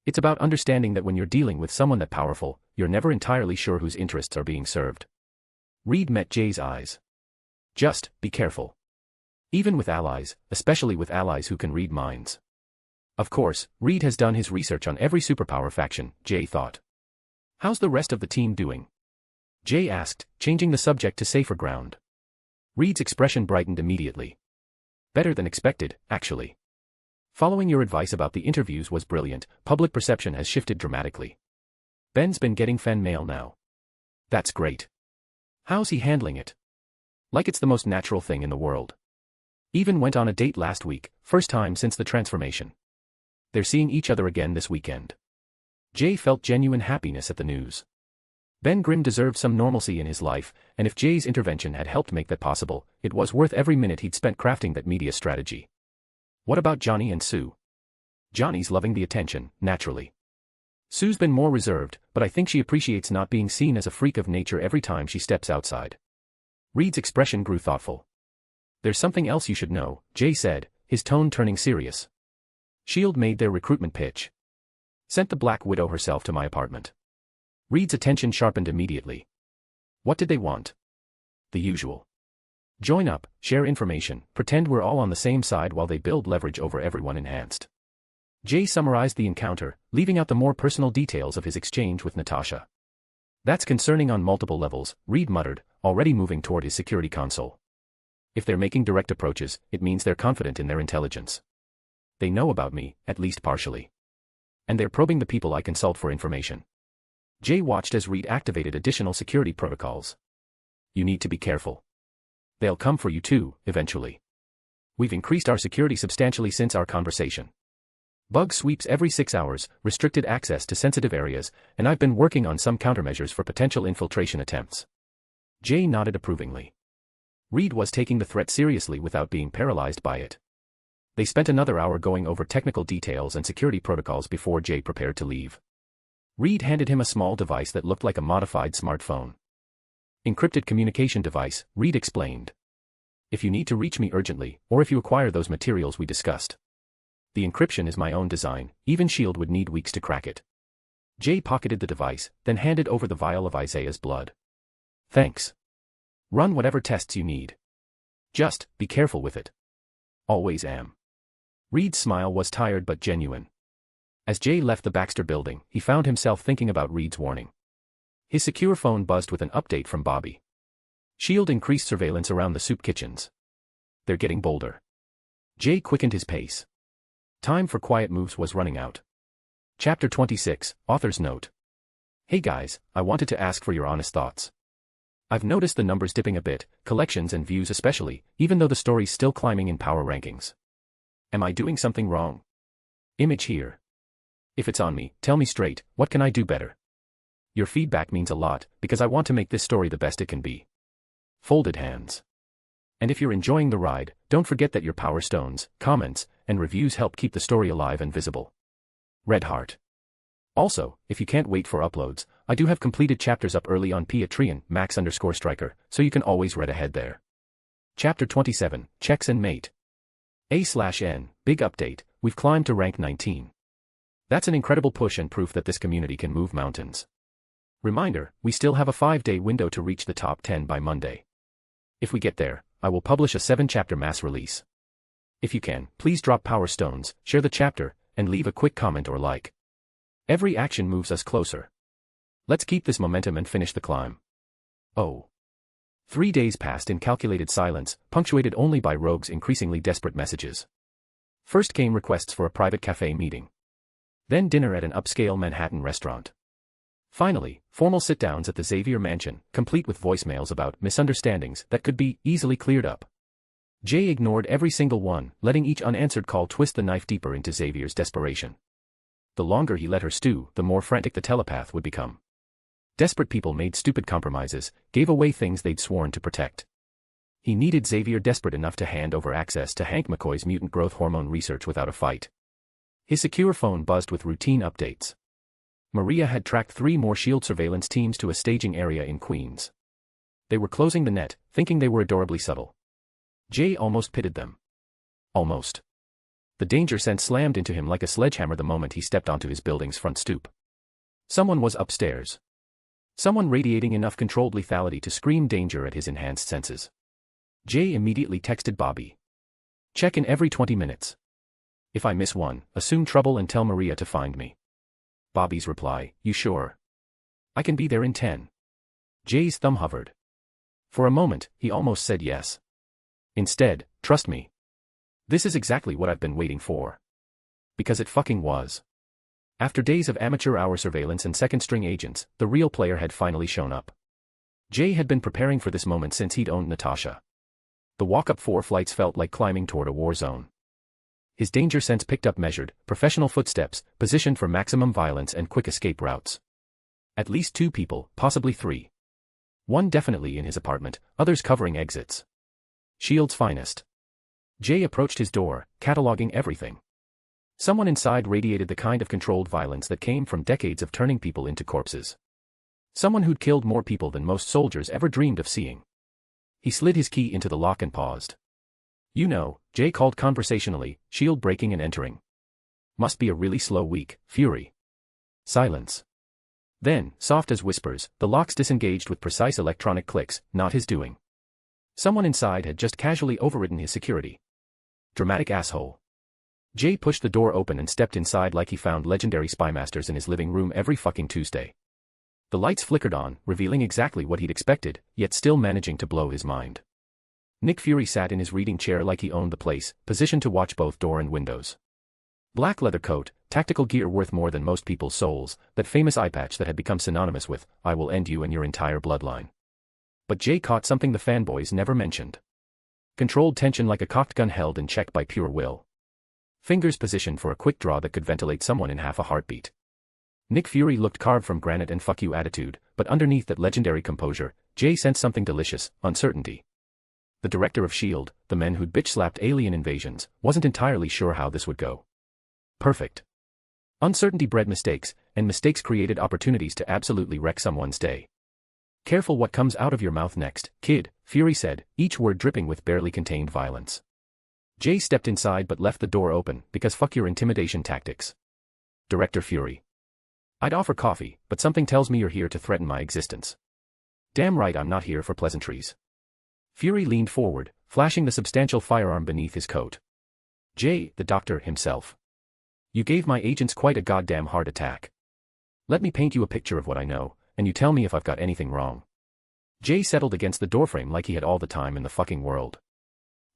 C: It's about understanding that when you're dealing with someone that powerful, you're never entirely sure whose interests are being served. Reed met Jay's eyes. Just, be careful. Even with allies, especially with allies who can read minds. Of course, Reed has done his research on every superpower faction, Jay thought. How's the rest of the team doing? Jay asked, changing the subject to safer ground. Reed's expression brightened immediately. Better than expected, actually. Following your advice about the interviews was brilliant, public perception has shifted dramatically. Ben's been getting fan mail now. That's great. How's he handling it? Like it's the most natural thing in the world. Even went on a date last week, first time since the transformation. They're seeing each other again this weekend. Jay felt genuine happiness at the news. Ben Grimm deserved some normalcy in his life, and if Jay's intervention had helped make that possible, it was worth every minute he'd spent crafting that media strategy. What about Johnny and Sue? Johnny's loving the attention, naturally. Sue's been more reserved, but I think she appreciates not being seen as a freak of nature every time she steps outside. Reed's expression grew thoughtful. There's something else you should know, Jay said, his tone turning serious. S.H.I.E.L.D. made their recruitment pitch. Sent the Black Widow herself to my apartment. Reed's attention sharpened immediately. What did they want? The usual. Join up, share information, pretend we're all on the same side while they build leverage over everyone enhanced. Jay summarized the encounter, leaving out the more personal details of his exchange with Natasha. That's concerning on multiple levels, Reed muttered, already moving toward his security console. If they're making direct approaches, it means they're confident in their intelligence. They know about me, at least partially. And they're probing the people I consult for information. Jay watched as Reed activated additional security protocols. You need to be careful. They'll come for you too, eventually. We've increased our security substantially since our conversation. Bug sweeps every 6 hours, restricted access to sensitive areas, and I've been working on some countermeasures for potential infiltration attempts. Jay nodded approvingly. Reed was taking the threat seriously without being paralyzed by it. They spent another hour going over technical details and security protocols before Jay prepared to leave. Reed handed him a small device that looked like a modified smartphone. Encrypted communication device, Reed explained. If you need to reach me urgently, or if you acquire those materials we discussed. The encryption is my own design, even S.H.I.E.L.D. would need weeks to crack it. Jay pocketed the device, then handed over the vial of Isaiah's blood. Thanks. Run whatever tests you need. Just, be careful with it. Always am. Reed's smile was tired but genuine. As Jay left the Baxter building, he found himself thinking about Reed's warning. His secure phone buzzed with an update from Bobby. S.H.I.E.L.D. increased surveillance around the soup kitchens. They're getting bolder. Jay quickened his pace. Time for quiet moves was running out. Chapter 26, Author's Note. Hey guys, I wanted to ask for your honest thoughts. I've noticed the numbers dipping a bit, collections and views especially, even though the story's still climbing in power rankings. Am I doing something wrong? Image here. If it's on me, tell me straight, what can I do better? Your feedback means a lot, because I want to make this story the best it can be. Folded hands. And if you're enjoying the ride, don't forget that your power stones, comments, and reviews help keep the story alive and visible. Red heart. Also, if you can't wait for uploads, I do have completed chapters up early on Patreon, Max_Striker, so you can always read ahead there. Chapter 27, Checks and Mate. A/N, big update, we've climbed to rank 19. That's an incredible push and proof that this community can move mountains. Reminder, we still have a 5-day window to reach the top 10 by Monday. If we get there, I will publish a 7-chapter mass release. If you can, please drop power stones, share the chapter, and leave a quick comment or like. Every action moves us closer. Let's keep this momentum and finish the climb. Oh. 3 days passed in calculated silence, punctuated only by Rogue's increasingly desperate messages. First came requests for a private cafe meeting. Then dinner at an upscale Manhattan restaurant. Finally, formal sit-downs at the Xavier mansion, complete with voicemails about misunderstandings that could be easily cleared up. Jay ignored every single one, letting each unanswered call twist the knife deeper into Xavier's desperation. The longer he let her stew, the more frantic the telepath would become. Desperate people made stupid compromises, gave away things they'd sworn to protect. He needed Xavier desperate enough to hand over access to Hank McCoy's mutant growth hormone research without a fight. His secure phone buzzed with routine updates. Maria had tracked 3 more SHIELD surveillance teams to a staging area in Queens. They were closing the net, thinking they were adorably subtle. Jay almost pitied them. Almost. The danger sense slammed into him like a sledgehammer the moment he stepped onto his building's front stoop. Someone was upstairs. Someone radiating enough controlled lethality to scream danger at his enhanced senses. Jay immediately texted Bobby. Check in every 20 minutes. If I miss one, assume trouble and tell Maria to find me. Bobby's reply, you sure? I can be there in 10. Jay's thumb hovered. For a moment, he almost said yes. Instead, trust me. This is exactly what I've been waiting for. Because it fucking was. After days of amateur hour surveillance and second-string agents, the real player had finally shown up. Jay had been preparing for this moment since he'd owned Natasha. The walk-up 4 flights felt like climbing toward a war zone. His danger sense picked up measured, professional footsteps, positioned for maximum violence and quick escape routes. At least 2 people, possibly 3. One definitely in his apartment, others covering exits. SHIELD's finest. Jay approached his door, cataloging everything. Someone inside radiated the kind of controlled violence that came from decades of turning people into corpses. Someone who'd killed more people than most soldiers ever dreamed of seeing. He slid his key into the lock and paused. You know, Jay called conversationally, SHIELD breaking and entering. Must be a really slow week, Fury. Silence. Then, soft as whispers, the locks disengaged with precise electronic clicks, not his doing. Someone inside had just casually overridden his security. Dramatic asshole. Jay pushed the door open and stepped inside like he found legendary spymasters in his living room every fucking Tuesday. The lights flickered on, revealing exactly what he'd expected, yet still managing to blow his mind. Nick Fury sat in his reading chair like he owned the place, positioned to watch both door and windows. Black leather coat, tactical gear worth more than most people's souls, that famous eye patch that had become synonymous with, I will end you and your entire bloodline. But Jay caught something the fanboys never mentioned. Controlled tension like a cocked gun held in check by pure will. Fingers positioned for a quick draw that could ventilate someone in half a heartbeat. Nick Fury looked carved from granite and fuck you attitude, but underneath that legendary composure, Jay sensed something delicious, uncertainty. The director of SHIELD, the men who'd bitch-slapped alien invasions, wasn't entirely sure how this would go. Perfect. Uncertainty bred mistakes, and mistakes created opportunities to absolutely wreck someone's day. Careful what comes out of your mouth next, kid, Fury said, each word dripping with barely contained violence. Jay stepped inside but left the door open, because fuck your intimidation tactics. Director Fury. I'd offer coffee, but something tells me you're here to threaten my existence. Damn right I'm not here for pleasantries. Fury leaned forward, flashing the substantial firearm beneath his coat. Jay, the doctor himself. You gave my agents quite a goddamn heart attack. Let me paint you a picture of what I know, and you tell me if I've got anything wrong. Jay settled against the doorframe like he had all the time in the fucking world.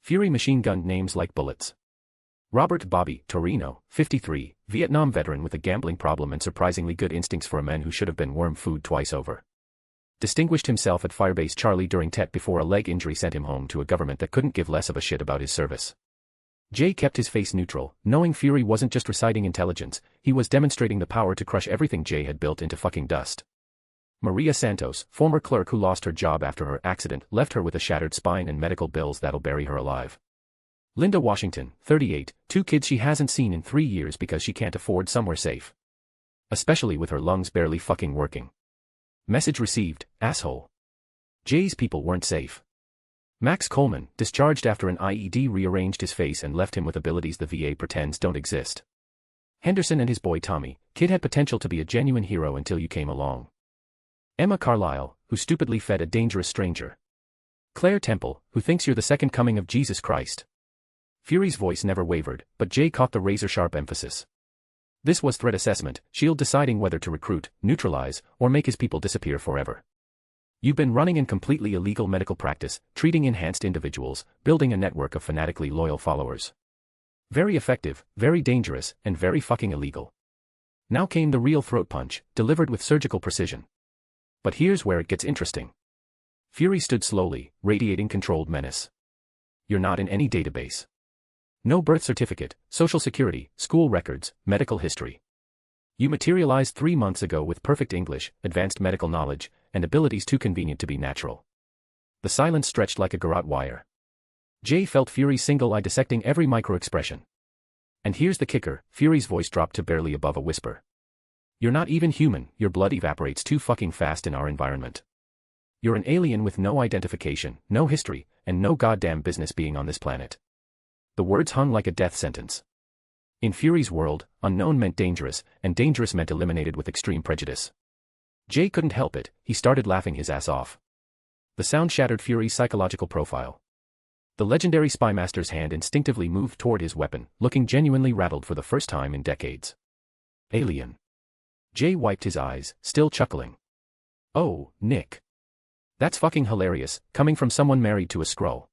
C: Fury machine-gunned names like bullets. Robert Bobby Torino, 53, Vietnam veteran with a gambling problem and surprisingly good instincts for a man who should have been worm food twice over. Distinguished himself at Firebase Charlie during Tet before a leg injury sent him home to a government that couldn't give less of a shit about his service. Jay kept his face neutral, knowing Fury wasn't just reciting intelligence, he was demonstrating the power to crush everything Jay had built into fucking dust. Maria Santos, former clerk who lost her job after her accident, left her with a shattered spine and medical bills that'll bury her alive. Linda Washington, 38, 2 kids she hasn't seen in 3 years because she can't afford somewhere safe. Especially with her lungs barely fucking working. Message received, asshole. Jay's people weren't safe. Max Coleman, discharged after an IED rearranged his face and left him with abilities the VA pretends don't exist. Henderson and his boy Tommy, kid had potential to be a genuine hero until you came along. Emma Carlisle, who stupidly fed a dangerous stranger. Claire Temple, who thinks you're the second coming of Jesus Christ. Fury's voice never wavered, but Jay caught the razor-sharp emphasis. This was threat assessment, S.H.I.E.L.D. deciding whether to recruit, neutralize, or make his people disappear forever. You've been running in completely illegal medical practice, treating enhanced individuals, building a network of fanatically loyal followers. Very effective, very dangerous, and very fucking illegal. Now came the real throat punch, delivered with surgical precision. But here's where it gets interesting. Fury stood slowly, radiating controlled menace. You're not in any database. No birth certificate, social security, school records, medical history. You materialized 3 months ago with perfect English, advanced medical knowledge, and abilities too convenient to be natural. The silence stretched like a garrote wire. Jay felt Fury's single eye dissecting every micro-expression. And here's the kicker, Fury's voice dropped to barely above a whisper. You're not even human, your blood evaporates too fucking fast in our environment. You're an alien with no identification, no history, and no goddamn business being on this planet. The words hung like a death sentence. In Fury's world, unknown meant dangerous, and dangerous meant eliminated with extreme prejudice. Jay couldn't help it, he started laughing his ass off. The sound shattered Fury's psychological profile. The legendary spymaster's hand instinctively moved toward his weapon, looking genuinely rattled for the first time in decades. Alien. Jay wiped his eyes, still chuckling. Oh, Nick. That's fucking hilarious, coming from someone married to a Skrull.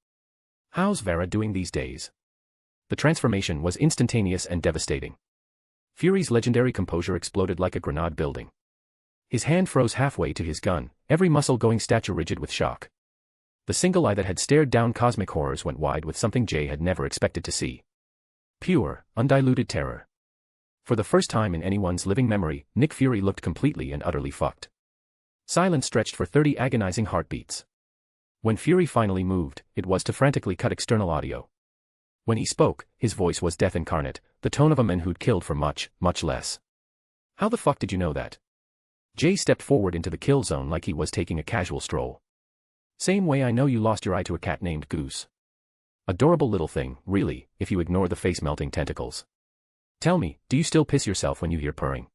C: How's Vera doing these days? The transformation was instantaneous and devastating. Fury's legendary composure exploded like a grenade building. His hand froze halfway to his gun, every muscle going statue rigid with shock. The single eye that had stared down cosmic horrors went wide with something Jay had never expected to see. Pure, undiluted terror. For the first time in anyone's living memory, Nick Fury looked completely and utterly fucked. Silence stretched for 30 agonizing heartbeats. When Fury finally moved, it was to frantically cut external audio. When he spoke, his voice was death incarnate, the tone of a man who'd killed for much, much less. How the fuck did you know that? Jay stepped forward into the kill zone like he was taking a casual stroll. Same way I know you lost your eye to a cat named Goose. Adorable little thing, really, if you ignore the face-melting tentacles. Tell me, do you still piss yourself when you hear purring?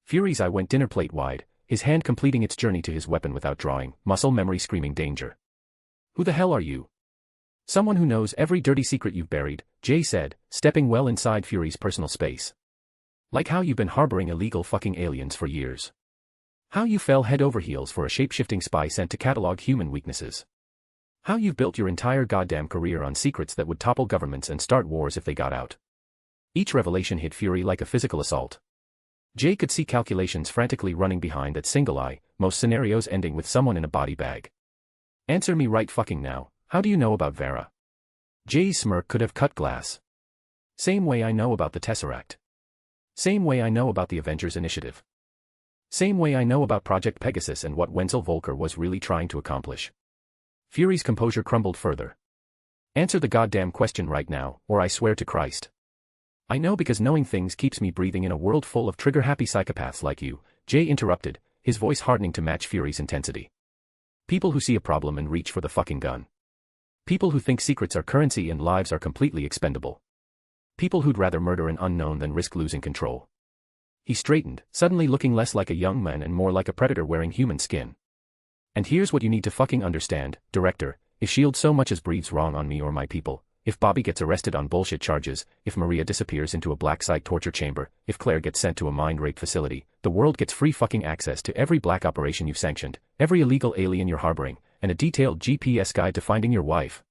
C: Fury's eye went dinner plate wide, his hand completing its journey to his weapon without drawing, muscle memory screaming danger. Who the hell are you? Someone who knows every dirty secret you've buried, Jay said, stepping well inside Fury's personal space. Like how you've been harboring illegal fucking aliens for years. How you fell head over heels for a shape-shifting spy sent to catalog human weaknesses. How you've built your entire goddamn career on secrets that would topple governments and start wars if they got out. Each revelation hit Fury like a physical assault. Jay could see calculations frantically running behind that single eye, most scenarios ending with someone in a body bag. Answer me right fucking now, how do you know about Vera? Jay's smirk could have cut glass. Same way I know about the Tesseract. Same way I know about the Avengers Initiative. Same way I know about Project Pegasus and what Wenzel Volker was really trying to accomplish. Fury's composure crumbled further. Answer the goddamn question right now, or I swear to Christ. I know because knowing things keeps me breathing in a world full of trigger-happy psychopaths like you, Jay interrupted, his voice hardening to match Fury's intensity. People who see a problem and reach for the fucking gun. People who think secrets are currency and lives are completely expendable. People who'd rather murder an unknown than risk losing control. He straightened, suddenly looking less like a young man and more like a predator wearing human skin. And here's what you need to fucking understand, Director, if S.H.I.E.L.D. so much as breathes wrong on me or my people, if Bobby gets arrested on bullshit charges, if Maria disappears into a black site torture chamber, if Claire gets sent to a mind rape facility, the world gets free fucking access to every black operation you've sanctioned, every illegal alien you're harboring, and a detailed GPS guide to finding your wife.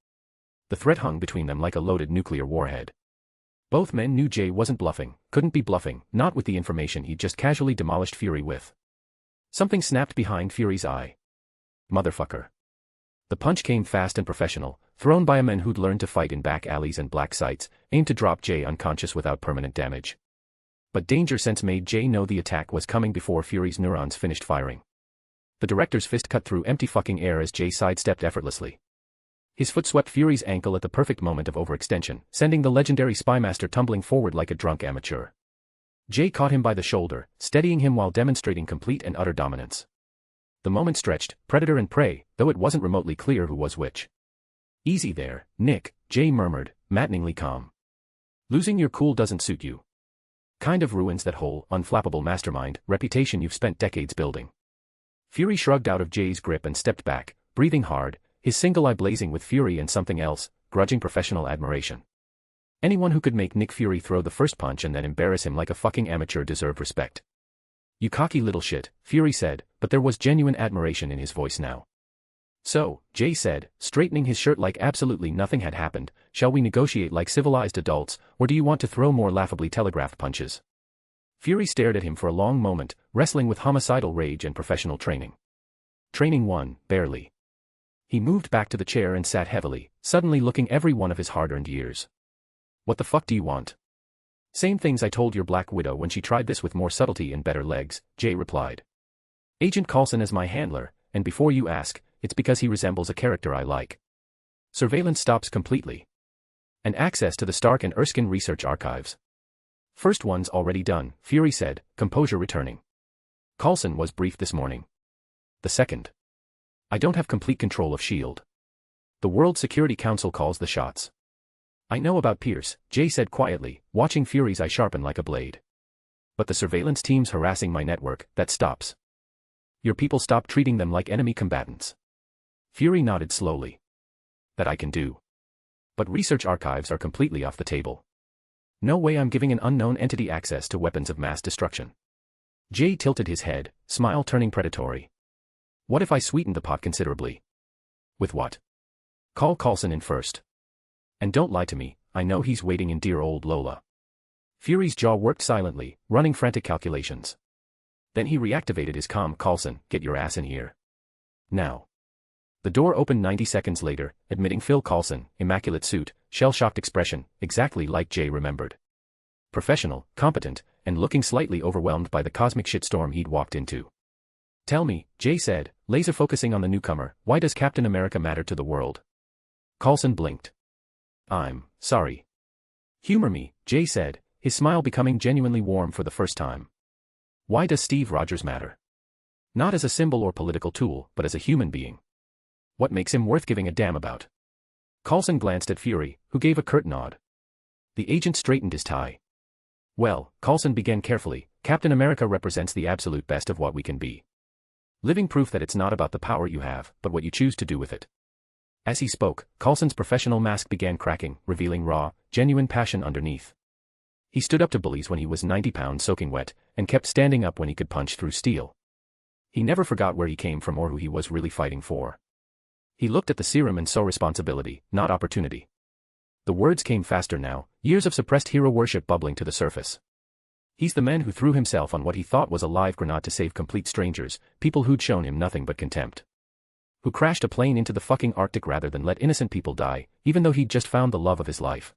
C: The threat hung between them like a loaded nuclear warhead. Both men knew Jay wasn't bluffing, couldn't be bluffing, not with the information he'd just casually demolished Fury with. Something snapped behind Fury's eye. Motherfucker. The punch came fast and professional, thrown by a man who'd learned to fight in back alleys and black sites, aimed to drop Jay unconscious without permanent damage. But danger sense made Jay know the attack was coming before Fury's neurons finished firing. The director's fist cut through empty fucking air as Jay sidestepped effortlessly. His foot swept Fury's ankle at the perfect moment of overextension, sending the legendary spymaster tumbling forward like a drunk amateur. Jay caught him by the shoulder, steadying him while demonstrating complete and utter dominance. The moment stretched, predator and prey, though it wasn't remotely clear who was which. Easy there, Nick, Jay murmured, maddeningly calm. Losing your cool doesn't suit you. Kind of ruins that whole, unflappable mastermind reputation you've spent decades building. Fury shrugged out of Jay's grip and stepped back, breathing hard, his single eye blazing with fury and something else, grudging professional admiration. Anyone who could make Nick Fury throw the first punch and then embarrass him like a fucking amateur deserved respect. You cocky little shit, Fury said, but there was genuine admiration in his voice now. So, Jay said, straightening his shirt like absolutely nothing had happened, shall we negotiate like civilized adults, or do you want to throw more laughably telegraphed punches? Fury stared at him for a long moment, wrestling with homicidal rage and professional training. Training 1, barely. He moved back to the chair and sat heavily, suddenly looking every one of his hard-earned years. What the fuck do you want? Same things I told your Black Widow when she tried this with more subtlety and better legs, Jay replied. Agent Coulson is my handler, and before you ask, it's because he resembles a character I like. Surveillance stops completely. And access to the Stark and Erskine research archives. First one's already done, Fury said, composure returning. Coulson was briefed this morning. The second. I don't have complete control of S.H.I.E.L.D. The World Security Council calls the shots. I know about Pierce, Jay said quietly, watching Fury's eye sharpen like a blade. But the surveillance team's harassing my network, that stops. Your people stop treating them like enemy combatants. Fury nodded slowly. That I can do. But research archives are completely off the table. No way I'm giving an unknown entity access to weapons of mass destruction. Jay tilted his head, smile turning predatory. What if I sweetened the pot considerably? With what? Call Coulson in first. And don't lie to me, I know he's waiting in dear old Lola. Fury's jaw worked silently, running frantic calculations. Then he reactivated his comm. Coulson, get your ass in here. Now. The door opened 90 seconds later, admitting Phil Coulson, immaculate suit, shell-shocked expression, exactly like Jay remembered. Professional, competent, and looking slightly overwhelmed by the cosmic shitstorm he'd walked into. Tell me, Jay said, laser focusing on the newcomer, why does Captain America matter to the world? Coulson blinked. I'm sorry. Humor me, Jay said, his smile becoming genuinely warm for the first time. Why does Steve Rogers matter? Not as a symbol or political tool, but as a human being. What makes him worth giving a damn about? Coulson glanced at Fury, who gave a curt nod. The agent straightened his tie. Well, Coulson began carefully, Captain America represents the absolute best of what we can be. Living proof that it's not about the power you have, but what you choose to do with it. As he spoke, Coulson's professional mask began cracking, revealing raw, genuine passion underneath. He stood up to bullies when he was 90 pounds soaking wet, and kept standing up when he could punch through steel. He never forgot where he came from or who he was really fighting for. He looked at the serum and saw responsibility, not opportunity. The words came faster now, years of suppressed hero worship bubbling to the surface. He's the man who threw himself on what he thought was a live grenade to save complete strangers, people who'd shown him nothing but contempt. Who crashed a plane into the fucking Arctic rather than let innocent people die, even though he'd just found the love of his life.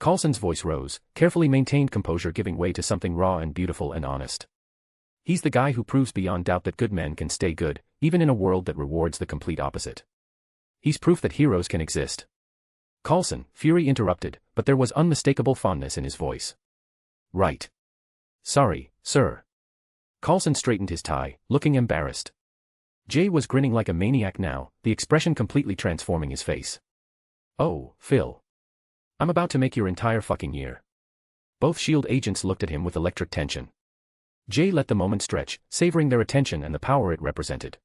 C: Coulson's voice rose, carefully maintained composure giving way to something raw and beautiful and honest. He's the guy who proves beyond doubt that good men can stay good, even in a world that rewards the complete opposite. He's proof that heroes can exist. Coulson, Fury interrupted, but there was unmistakable fondness in his voice. Right. Sorry, sir. Coulson straightened his tie, looking embarrassed. Jay was grinning like a maniac now, the expression completely transforming his face. Oh, Phil. I'm about to make your entire fucking year. Both S.H.I.E.L.D. agents looked at him with electric tension. Jay let the moment stretch, savoring their attention and the power it represented.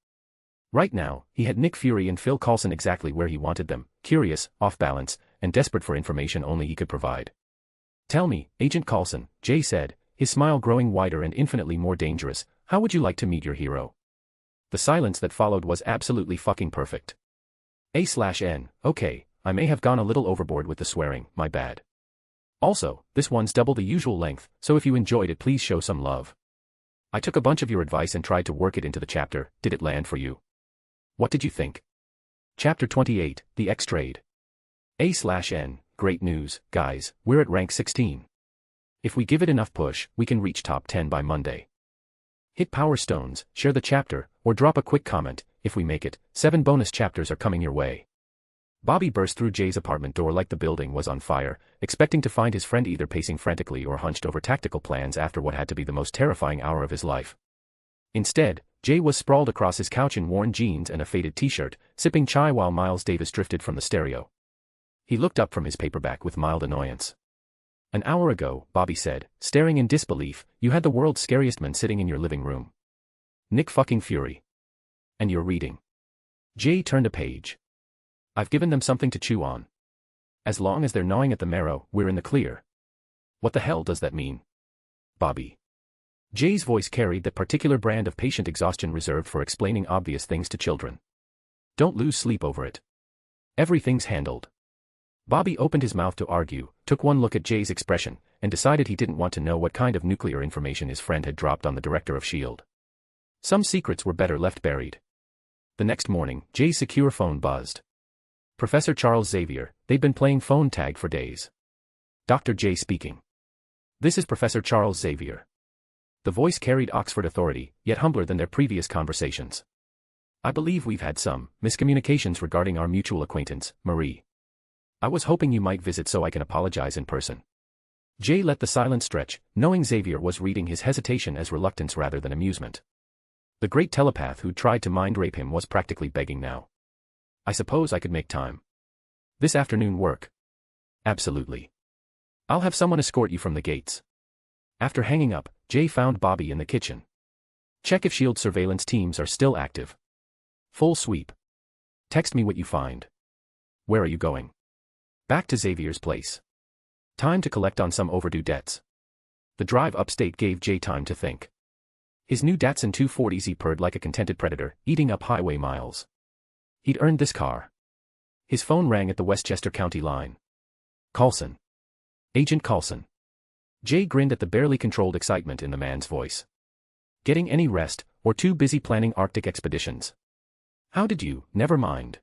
C: Right now, he had Nick Fury and Phil Coulson exactly where he wanted them, curious, off balance, and desperate for information only he could provide. Tell me, Agent Coulson, Jay said, his smile growing wider and infinitely more dangerous, how would you like to meet your hero? The silence that followed was absolutely fucking perfect. A/N, okay, I may have gone a little overboard with the swearing, my bad. Also, this one's double the usual length, so if you enjoyed it please show some love. I took a bunch of your advice and tried to work it into the chapter, did it land for you? What did you think? Chapter 28, The X-Trade. A/N, great news, guys, we're at rank 16. If we give it enough push, we can reach top 10 by Monday. Hit Power Stones, share the chapter, or drop a quick comment. If we make it, 7 bonus chapters are coming your way. Bobby burst through Jay's apartment door like the building was on fire, expecting to find his friend either pacing frantically or hunched over tactical plans after what had to be the most terrifying hour of his life. Instead, Jay was sprawled across his couch in worn jeans and a faded t-shirt, sipping chai while Miles Davis drifted from the stereo. He looked up from his paperback with mild annoyance. An hour ago, Bobby said, staring in disbelief, you had the world's scariest man sitting in your living room. Nick fucking Fury. And you're reading. Jay turned a page. I've given them something to chew on. As long as they're gnawing at the marrow, we're in the clear. What the hell does that mean? Bobby. Jay's voice carried that particular brand of patient exhaustion reserved for explaining obvious things to children. Don't lose sleep over it. Everything's handled. Bobby opened his mouth to argue, took one look at Jay's expression, and decided he didn't want to know what kind of nuclear information his friend had dropped on the director of S.H.I.E.L.D. Some secrets were better left buried. The next morning, Jay's secure phone buzzed. Professor Charles Xavier, they'd been playing phone tag for days. Dr. J speaking. This is Professor Charles Xavier. The voice carried Oxford authority, yet humbler than their previous conversations. I believe we've had some miscommunications regarding our mutual acquaintance, Marie. I was hoping you might visit so I can apologize in person. Jay let the silence stretch, knowing Xavier was reading his hesitation as reluctance rather than amusement. The great telepath who'd tried to mind rape him was practically begging now. I suppose I could make time. This afternoon work? Absolutely. I'll have someone escort you from the gates. After hanging up, Jay found Bobby in the kitchen. Check if S.H.I.E.L.D. surveillance teams are still active. Full sweep. Text me what you find. Where are you going? Back to Xavier's place. Time to collect on some overdue debts. The drive upstate gave Jay time to think. His new Datsun 240Z purred like a contented predator, eating up highway miles. He'd earned this car. His phone rang at the Westchester County line. Carlson. Agent Carlson. Jay grinned at the barely controlled excitement in the man's voice. Getting any rest, or too busy planning Arctic expeditions? How did you? Never mind.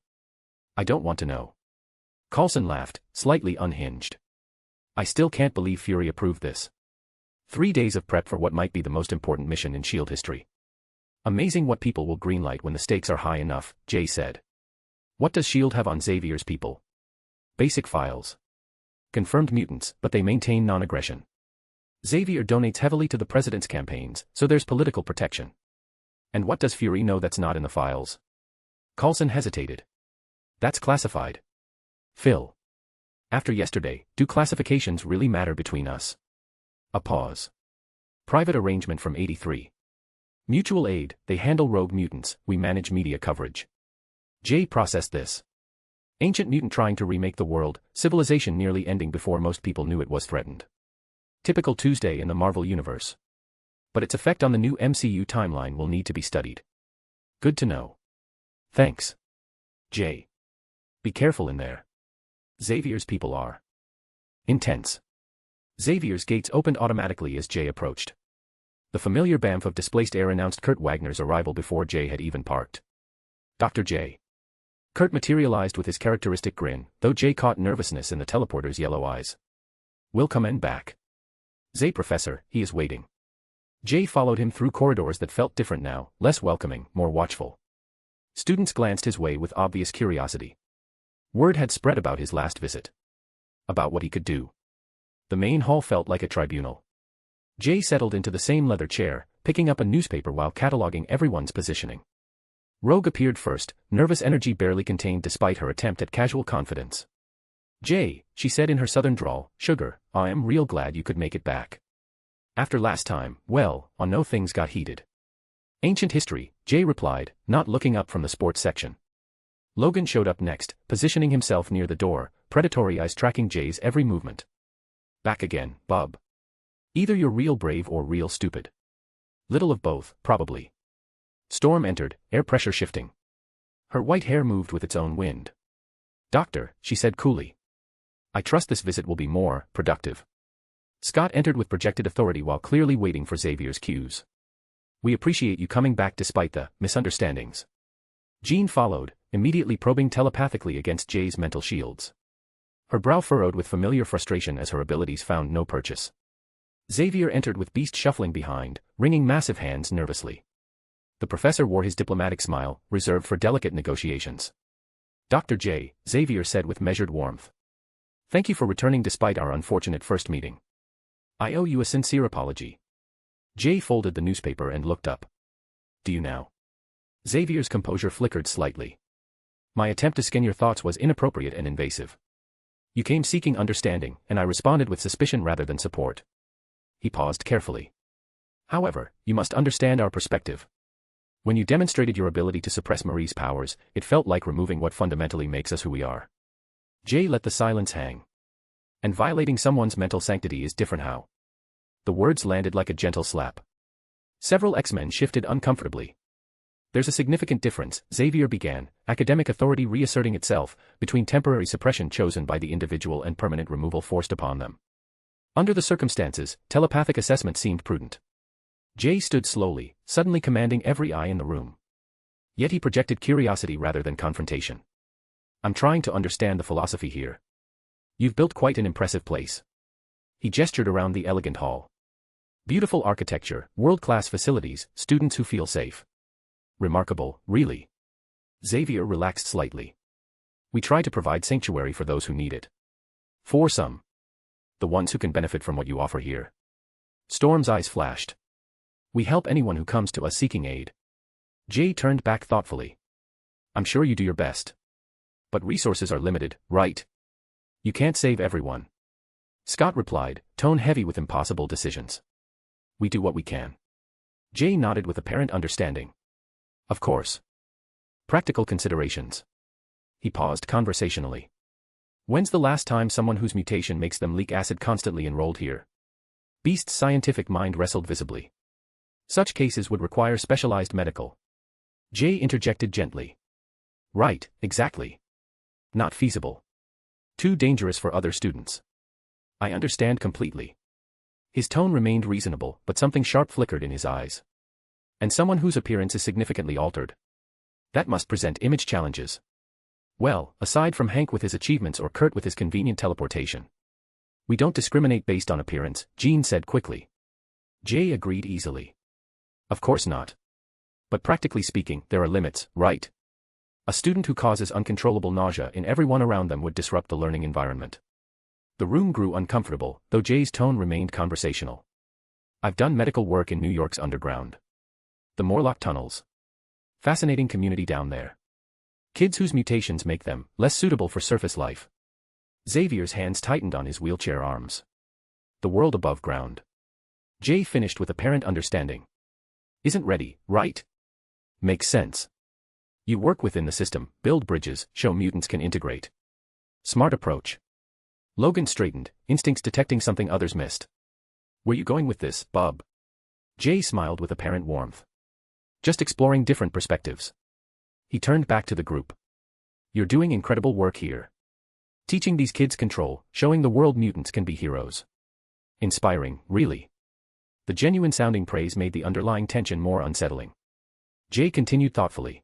C: I don't want to know. Carlson laughed, slightly unhinged. I still can't believe Fury approved this. 3 days of prep for what might be the most important mission in S.H.I.E.L.D. history. Amazing what people will greenlight when the stakes are high enough, Jay said. What does S.H.I.E.L.D. have on Xavier's people? Basic files. Confirmed mutants, but they maintain non-aggression. Xavier donates heavily to the president's campaigns, so there's political protection. And what does Fury know that's not in the files? Carlson hesitated. That's classified. Phil. After yesterday, do classifications really matter between us? A pause. Private arrangement from 83. Mutual aid, they handle rogue mutants, we manage media coverage. Jay processed this. Ancient mutant trying to remake the world, civilization nearly ending before most people knew it was threatened. Typical Tuesday in the Marvel Universe. But its effect on the new MCU timeline will need to be studied. Good to know. Thanks. Jay. Be careful in there. Xavier's people are intense. Xavier's gates opened automatically as Jay approached. The familiar bamf of displaced air announced Kurt Wagner's arrival before Jay had even parked. Dr. J. Kurt materialized with his characteristic grin, though Jay caught nervousness in the teleporter's yellow eyes. Will come in back. Zay Professor, he is waiting. Jay followed him through corridors that felt different now, less welcoming, more watchful. Students glanced his way with obvious curiosity. Word had spread about his last visit. About what he could do. The main hall felt like a tribunal. Jay settled into the same leather chair, picking up a newspaper while cataloging everyone's positioning. Rogue appeared first, nervous energy barely contained despite her attempt at casual confidence. Jay, she said in her southern drawl, sugar, I am real glad you could make it back. After last time, well, I know things got heated. Ancient history, Jay replied, not looking up from the sports section. Logan showed up next, positioning himself near the door, predatory eyes tracking Jay's every movement. Back again, bub. Either you're real brave or real stupid. Little of both, probably. Storm entered, air pressure shifting. Her white hair moved with its own wind. Doctor, she said coolly. I trust this visit will be more productive. Scott entered with projected authority while clearly waiting for Xavier's cues. We appreciate you coming back despite the misunderstandings. Jean followed, immediately probing telepathically against Jay's mental shields. Her brow furrowed with familiar frustration as her abilities found no purchase. Xavier entered with Beast shuffling behind, wringing massive hands nervously. The professor wore his diplomatic smile, reserved for delicate negotiations. Dr. J, Xavier said with measured warmth. Thank you for returning despite our unfortunate first meeting. I owe you a sincere apology. Jay folded the newspaper and looked up. Do you now? Xavier's composure flickered slightly. My attempt to skin your thoughts was inappropriate and invasive. You came seeking understanding, and I responded with suspicion rather than support. He paused carefully. However, you must understand our perspective. When you demonstrated your ability to suppress Marie's powers, it felt like removing what fundamentally makes us who we are. Jay let the silence hang. And violating someone's mental sanctity is different how. The words landed like a gentle slap. Several X-Men shifted uncomfortably. There's a significant difference, Xavier began, academic authority reasserting itself, between temporary suppression chosen by the individual and permanent removal forced upon them. Under the circumstances, telepathic assessment seemed prudent. Jay stood slowly, suddenly commanding every eye in the room. Yet he projected curiosity rather than confrontation. I'm trying to understand the philosophy here. You've built quite an impressive place. He gestured around the elegant hall. Beautiful architecture, world-class facilities, students who feel safe. Remarkable, really. Xavier relaxed slightly. We try to provide sanctuary for those who need it. For some. The ones who can benefit from what you offer here. Storm's eyes flashed. We help anyone who comes to us seeking aid. Jay turned back thoughtfully. I'm sure you do your best. But resources are limited, right? You can't save everyone. Scott replied, tone heavy with impossible decisions. We do what we can. Jay nodded with apparent understanding. Of course. Practical considerations. He paused conversationally. When's the last time someone whose mutation makes them leak acid constantly enrolled here? Beast's scientific mind wrestled visibly. Such cases would require specialized medical. Jay interjected gently. Right, exactly. Not feasible. Too dangerous for other students. I understand completely. His tone remained reasonable, but something sharp flickered in his eyes. And someone whose appearance is significantly altered. That must present image challenges. Well, aside from Hank with his achievements or Kurt with his convenient teleportation. We don't discriminate based on appearance, Jean said quickly. Jay agreed easily. Of course not. But practically speaking, there are limits, right? A student who causes uncontrollable nausea in everyone around them would disrupt the learning environment. The room grew uncomfortable, though Jay's tone remained conversational. I've done medical work in New York's underground. The Morlock tunnels. Fascinating community down there. Kids whose mutations make them less suitable for surface life. Xavier's hands tightened on his wheelchair arms. The world above ground. Jay finished with apparent understanding. Isn't ready, right? Makes sense. You work within the system, build bridges, show mutants can integrate. Smart approach. Logan straightened, instincts detecting something others missed. Where you going with this, bub? Jay smiled with apparent warmth. Just exploring different perspectives. He turned back to the group. You're doing incredible work here. Teaching these kids control, showing the world mutants can be heroes. Inspiring, really. The genuine-sounding praise made the underlying tension more unsettling. Jay continued thoughtfully.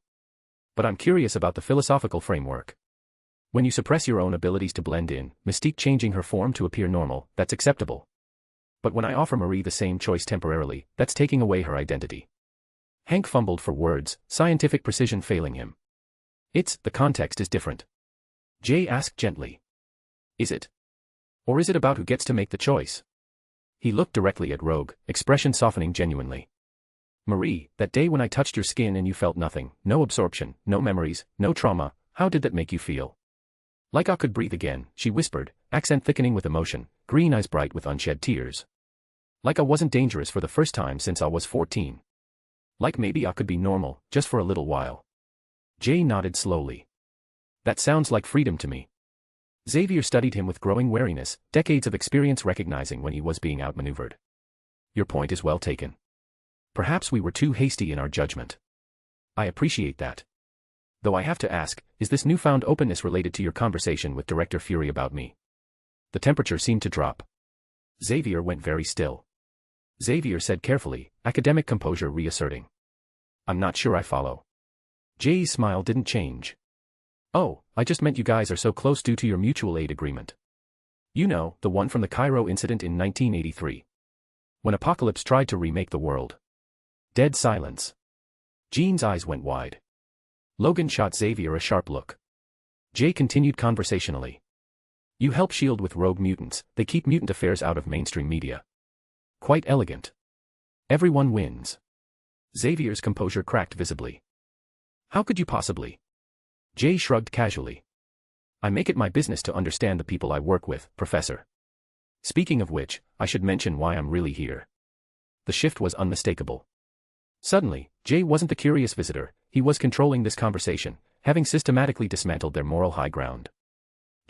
C: But I'm curious about the philosophical framework. When you suppress your own abilities to blend in, Mystique changing her form to appear normal, that's acceptable. But when I offer Marie the same choice temporarily, that's taking away her identity. Hank fumbled for words, scientific precision failing him. The context is different. Jay asked gently. Is it? Or is it about who gets to make the choice? He looked directly at Rogue, expression softening genuinely. Marie, that day when I touched your skin and you felt nothing, no absorption, no memories, no trauma, how did that make you feel? Like I could breathe again, she whispered, accent thickening with emotion, green eyes bright with unshed tears. Like I wasn't dangerous for the first time since I was 14. Like maybe I could be normal, just for a little while. Jay nodded slowly. That sounds like freedom to me. Xavier studied him with growing wariness, decades of experience recognizing when he was being outmaneuvered. Your point is well taken. Perhaps we were too hasty in our judgment. I appreciate that. Though I have to ask, is this newfound openness related to your conversation with Director Fury about me? The temperature seemed to drop. Xavier went very still. Xavier said carefully, academic composure reasserting. I'm not sure I follow. Jay's smile didn't change. Oh, I just meant you guys are so close due to your mutual aid agreement. You know, the one from the Cairo incident in 1983. When Apocalypse tried to remake the world. Dead silence. Jean's eyes went wide. Logan shot Xavier a sharp look. Jay continued conversationally. You help S.H.I.E.L.D. with rogue mutants, they keep mutant affairs out of mainstream media. Quite elegant. Everyone wins. Xavier's composure cracked visibly. How could you possibly? Jay shrugged casually. I make it my business to understand the people I work with, Professor. Speaking of which, I should mention why I'm really here. The shift was unmistakable. Suddenly, Jay wasn't the curious visitor, he was controlling this conversation, having systematically dismantled their moral high ground.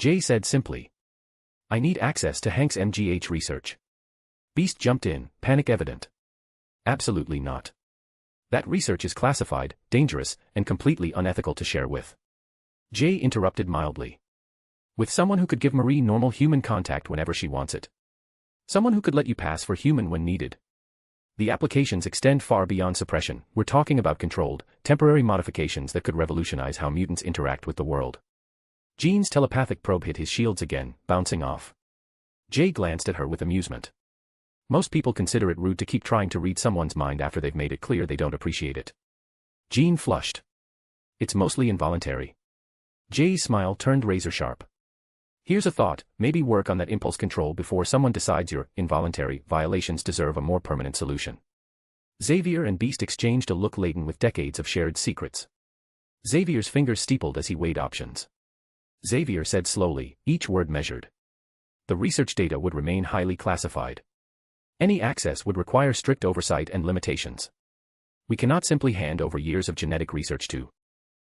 C: Jay said simply. I need access to Hank's MGH research. Beast jumped in, panic evident. Absolutely not. That research is classified, dangerous, and completely unethical to share with. Jay interrupted mildly. With someone who could give Marie normal human contact whenever she wants it. Someone who could let you pass for human when needed. The applications extend far beyond suppression. We're talking about controlled, temporary modifications that could revolutionize how mutants interact with the world. Jean's telepathic probe hit his shields again, bouncing off. Jay glanced at her with amusement. Most people consider it rude to keep trying to read someone's mind after they've made it clear they don't appreciate it. Jean flushed. It's mostly involuntary. Jay's smile turned razor-sharp. Here's a thought, maybe work on that impulse control before someone decides your involuntary violations deserve a more permanent solution. Xavier and Beast exchanged a look laden with decades of shared secrets. Xavier's fingers steepled as he weighed options. Xavier said slowly, each word measured. The research data would remain highly classified. Any access would require strict oversight and limitations. We cannot simply hand over years of genetic research to.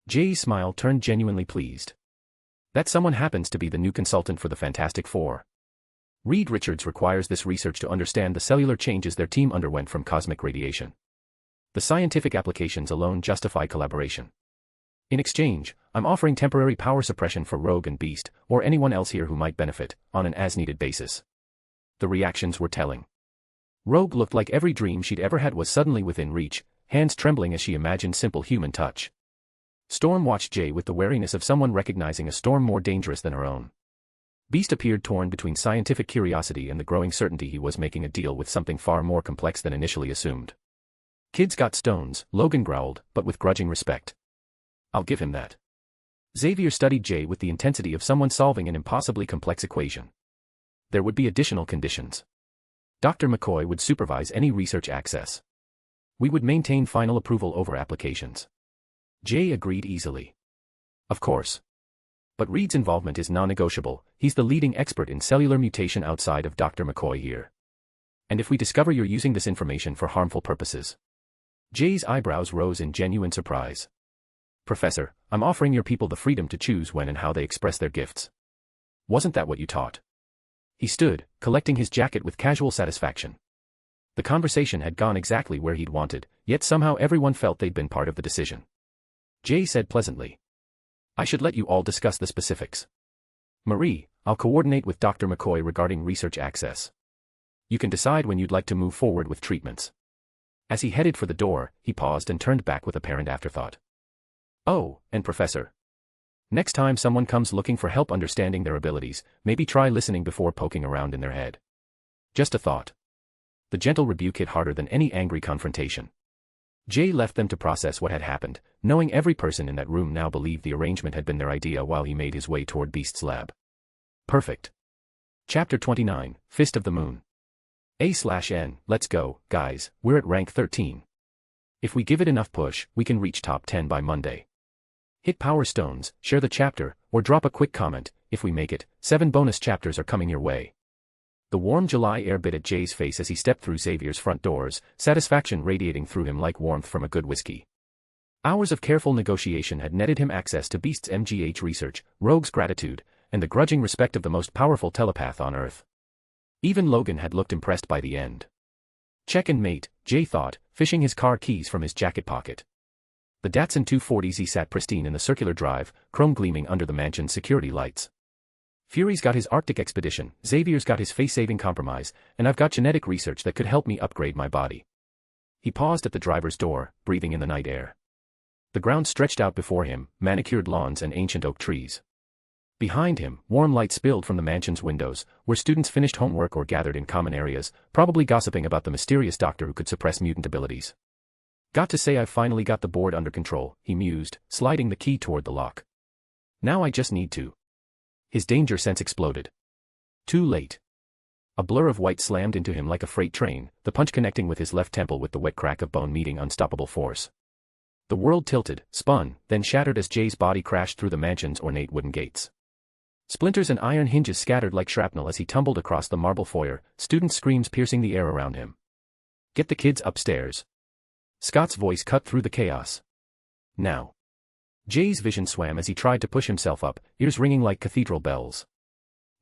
C: Jay's smile turned genuinely pleased. That someone happens to be the new consultant for the Fantastic Four. Reed Richards requires this research to understand the cellular changes their team underwent from cosmic radiation. The scientific applications alone justify collaboration. In exchange, I'm offering temporary power suppression for Rogue and Beast, or anyone else here who might benefit, on an as-needed basis. The reactions were telling. Rogue looked like every dream she'd ever had was suddenly within reach, hands trembling as she imagined simple human touch. Storm watched Jay with the wariness of someone recognizing a storm more dangerous than her own. Beast appeared torn between scientific curiosity and the growing certainty he was making a deal with something far more complex than initially assumed. Kids got stones, Logan growled, but with grudging respect. I'll give him that. Xavier studied Jay with the intensity of someone solving an impossibly complex equation. There would be additional conditions. Dr. McCoy would supervise any research access. We would maintain final approval over applications. Jay agreed easily. Of course. But Reed's involvement is non-negotiable. He's the leading expert in cellular mutation outside of Dr. McCoy here. And if we discover you're using this information for harmful purposes. Jay's eyebrows rose in genuine surprise. Professor, I'm offering your people the freedom to choose when and how they express their gifts. Wasn't that what you taught? He stood, collecting his jacket with casual satisfaction. The conversation had gone exactly where he'd wanted, yet somehow everyone felt they'd been part of the decision. Jay said pleasantly. I should let you all discuss the specifics. Marie, I'll coordinate with Dr. McCoy regarding research access. You can decide when you'd like to move forward with treatments. As he headed for the door, he paused and turned back with apparent afterthought. Oh, and Professor. Next time someone comes looking for help understanding their abilities, maybe try listening before poking around in their head. Just a thought. The gentle rebuke hit harder than any angry confrontation. Jay left them to process what had happened, knowing every person in that room now believed the arrangement had been their idea while he made his way toward Beast's lab. Perfect. Chapter 29, Fist of the Moon. A/N, let's go, guys, we're at rank 13. If we give it enough push, we can reach top 10 by Monday. Hit Power Stones, share the chapter, or drop a quick comment. If we make it, 7 bonus chapters are coming your way. The warm July air bit at Jay's face as he stepped through Xavier's front doors, satisfaction radiating through him like warmth from a good whiskey. Hours of careful negotiation had netted him access to Beast's MGH research, Rogue's gratitude, and the grudging respect of the most powerful telepath on Earth. Even Logan had looked impressed by the end. Check and mate, Jay thought, fishing his car keys from his jacket pocket. The Datsun 240Z sat pristine in the circular drive, chrome gleaming under the mansion's security lights. Fury's got his Arctic expedition, Xavier's got his face-saving compromise, and I've got genetic research that could help me upgrade my body. He paused at the driver's door, breathing in the night air. The ground stretched out before him, manicured lawns and ancient oak trees. Behind him, warm light spilled from the mansion's windows, where students finished homework or gathered in common areas, probably gossiping about the mysterious doctor who could suppress mutant abilities. Got to say I've finally got the board under control, he mused, sliding the key toward the lock. Now I just need to. His danger sense exploded. Too late. A blur of white slammed into him like a freight train, the punch connecting with his left temple with the wet crack of bone meeting unstoppable force. The world tilted, spun, then shattered as Jay's body crashed through the mansion's ornate wooden gates. Splinters and iron hinges scattered like shrapnel as he tumbled across the marble foyer, student screams piercing the air around him. Get the kids upstairs. Scott's voice cut through the chaos. Now. Jay's vision swam as he tried to push himself up, ears ringing like cathedral bells.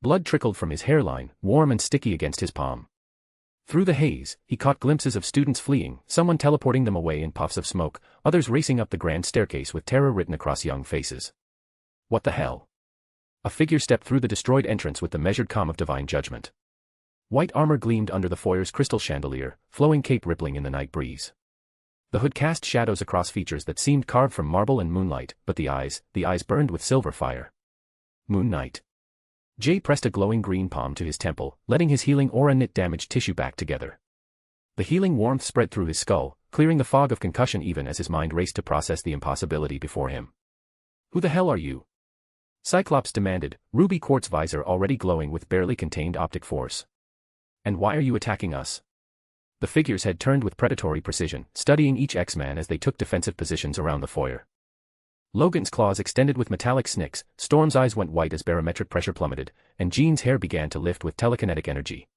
C: Blood trickled from his hairline, warm and sticky against his palm. Through the haze, he caught glimpses of students fleeing, someone teleporting them away in puffs of smoke, others racing up the grand staircase with terror written across young faces. What the hell? A figure stepped through the destroyed entrance with the measured calm of divine judgment. White armor gleamed under the foyer's crystal chandelier, flowing cape rippling in the night breeze. The hood cast shadows across features that seemed carved from marble and moonlight, but the eyes burned with silver fire. Moon Knight. Jay pressed a glowing green palm to his temple, letting his healing aura knit damaged tissue back together. The healing warmth spread through his skull, clearing the fog of concussion even as his mind raced to process the impossibility before him. Who the hell are you? Cyclops demanded, ruby quartz visor already glowing with barely contained optic force. And why are you attacking us? The figures had turned with predatory precision, studying each X-Man as they took defensive positions around the foyer. Logan's claws extended with metallic snicks, Storm's eyes went white as barometric pressure plummeted, and Jean's hair began to lift with telekinetic energy.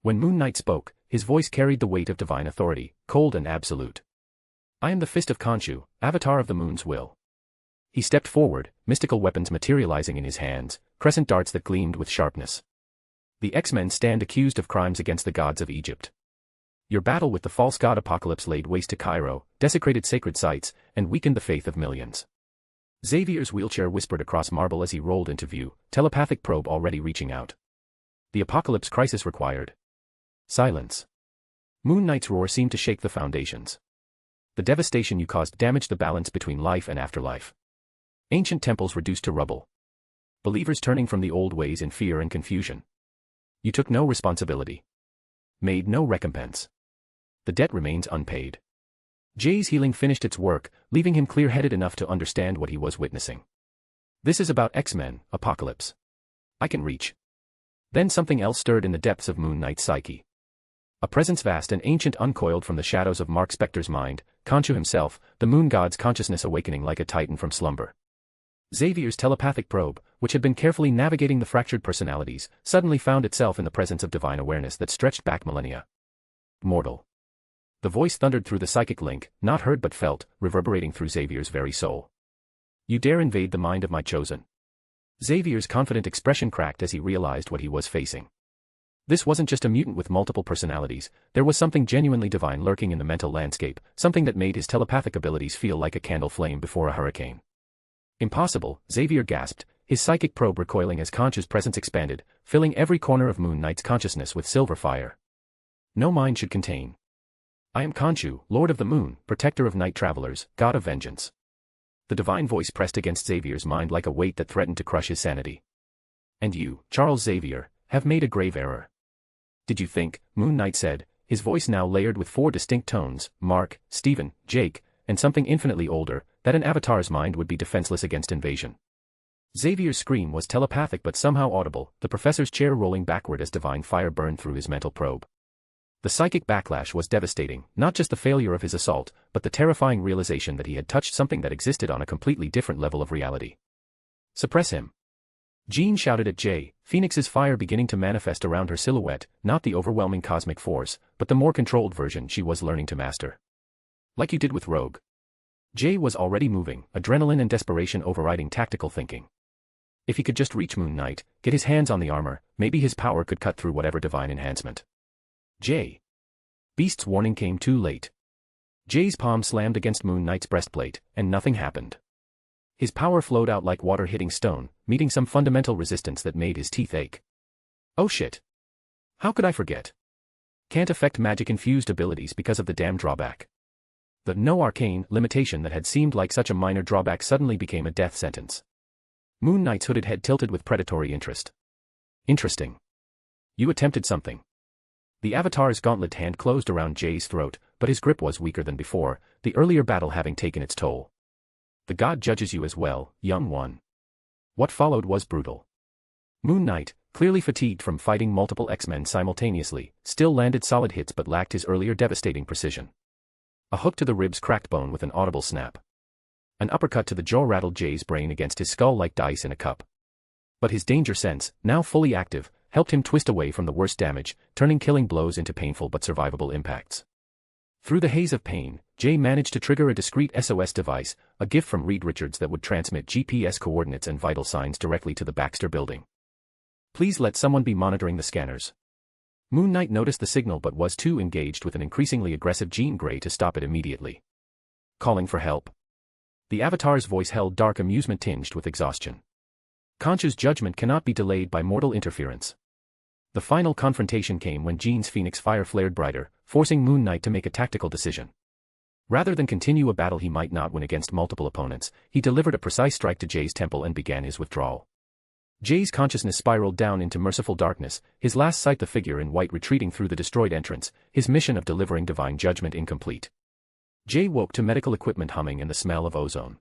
C: When Moon Knight spoke, his voice carried the weight of divine authority, cold and absolute. I am the Fist of Khonshu, Avatar of the Moon's will. He stepped forward, mystical weapons materializing in his hands, crescent darts that gleamed with sharpness. The X-Men stand accused of crimes against the gods of Egypt. Your battle with the false god Apocalypse laid waste to Cairo, desecrated sacred sites, and weakened the faith of millions. Xavier's wheelchair whispered across marble as he rolled into view, telepathic probe already reaching out. The Apocalypse crisis required silence. Moon Knight's roar seemed to shake the foundations. The devastation you caused damaged the balance between life and afterlife. Ancient temples reduced to rubble. Believers turning from the old ways in fear and confusion. You took no responsibility. Made no recompense. The debt remains unpaid. Jay's healing finished its work, leaving him clear-headed enough to understand what he was witnessing. This is about X-Men, Apocalypse. I can reach. Then something else stirred in the depths of Moon Knight's psyche. A presence vast and ancient uncoiled from the shadows of Mark Spector's mind, Khonshu himself, the moon god's consciousness awakening like a titan from slumber. Xavier's telepathic probe, which had been carefully navigating the fractured personalities, suddenly found itself in the presence of divine awareness that stretched back millennia. Mortal. The voice thundered through the psychic link, not heard but felt, reverberating through Xavier's very soul. You dare invade the mind of my chosen. Xavier's confident expression cracked as he realized what he was facing. This wasn't just a mutant with multiple personalities, there was something genuinely divine lurking in the mental landscape, something that made his telepathic abilities feel like a candle flame before a hurricane. Impossible, Xavier gasped, his psychic probe recoiling as Khonshu's presence expanded, filling every corner of Moon Knight's consciousness with silver fire. No mind should contain. I am Khonshu, Lord of the Moon, protector of night travelers, god of vengeance. The divine voice pressed against Xavier's mind like a weight that threatened to crush his sanity. And you, Charles Xavier, have made a grave error. Did you think, Moon Knight said, his voice now layered with 4 distinct tones, Mark, Stephen, Jake, and something infinitely older, that an avatar's mind would be defenseless against invasion. Xavier's scream was telepathic but somehow audible, the professor's chair rolling backward as divine fire burned through his mental probe. The psychic backlash was devastating, not just the failure of his assault, but the terrifying realization that he had touched something that existed on a completely different level of reality. Suppress him. Jean shouted at Jay, Phoenix's fire beginning to manifest around her silhouette, not the overwhelming cosmic force, but the more controlled version she was learning to master. Like you did with Rogue. Jay was already moving, adrenaline and desperation overriding tactical thinking. If he could just reach Moon Knight, get his hands on the armor, maybe his power could cut through whatever divine enhancement. Jay. Beast's warning came too late. Jay's palm slammed against Moon Knight's breastplate, and nothing happened. His power flowed out like water hitting stone, meeting some fundamental resistance that made his teeth ache. Oh shit. How could I forget? Can't affect magic-infused abilities because of the damn drawback. The no arcane limitation that had seemed like such a minor drawback suddenly became a death sentence. Moon Knight's hooded head tilted with predatory interest. Interesting. You attempted something. The Avatar's gauntlet hand closed around Jay's throat, but his grip was weaker than before, the earlier battle having taken its toll. The god judges you as well, young one. What followed was brutal. Moon Knight, clearly fatigued from fighting multiple X-Men simultaneously, still landed solid hits but lacked his earlier devastating precision. A hook to the ribs cracked bone with an audible snap. An uppercut to the jaw rattled Jay's brain against his skull like dice in a cup. But his danger sense, now fully active, helped him twist away from the worst damage, turning killing blows into painful but survivable impacts. Through the haze of pain, Jay managed to trigger a discreet SOS device, a gift from Reed Richards that would transmit GPS coordinates and vital signs directly to the Baxter building. Please let someone be monitoring the scanners. Moon Knight noticed the signal but was too engaged with an increasingly aggressive Jean Grey to stop it immediately. Calling for help. The Avatar's voice held dark amusement tinged with exhaustion. Concha's judgment cannot be delayed by mortal interference. The final confrontation came when Jean's phoenix fire flared brighter, forcing Moon Knight to make a tactical decision. Rather than continue a battle he might not win against multiple opponents, he delivered a precise strike to Jay's temple and began his withdrawal. Jay's consciousness spiraled down into merciful darkness, his last sight the figure in white retreating through the destroyed entrance, his mission of delivering divine judgment incomplete. Jay woke to medical equipment humming and the smell of ozone.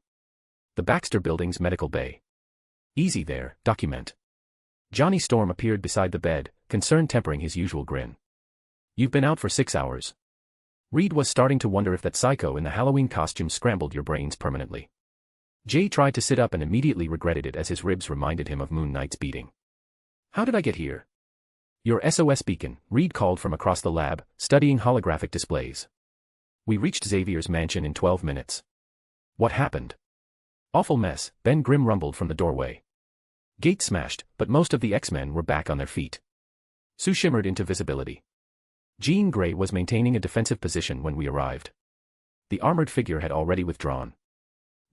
C: The Baxter Building's medical bay. Easy there, document. Johnny Storm appeared beside the bed, concern tempering his usual grin. You've been out for 6 hours. Reed was starting to wonder if that psycho in the Halloween costume scrambled your brains permanently. Jay tried to sit up and immediately regretted it as his ribs reminded him of Moon Knight's beating. How did I get here? Your SOS beacon, Reed called from across the lab, studying holographic displays. We reached Xavier's mansion in 12 minutes. What happened? Awful mess, Ben Grimm rumbled from the doorway. Gate smashed, but most of the X-Men were back on their feet. Sue shimmered into visibility. Jean Grey was maintaining a defensive position when we arrived. The armored figure had already withdrawn.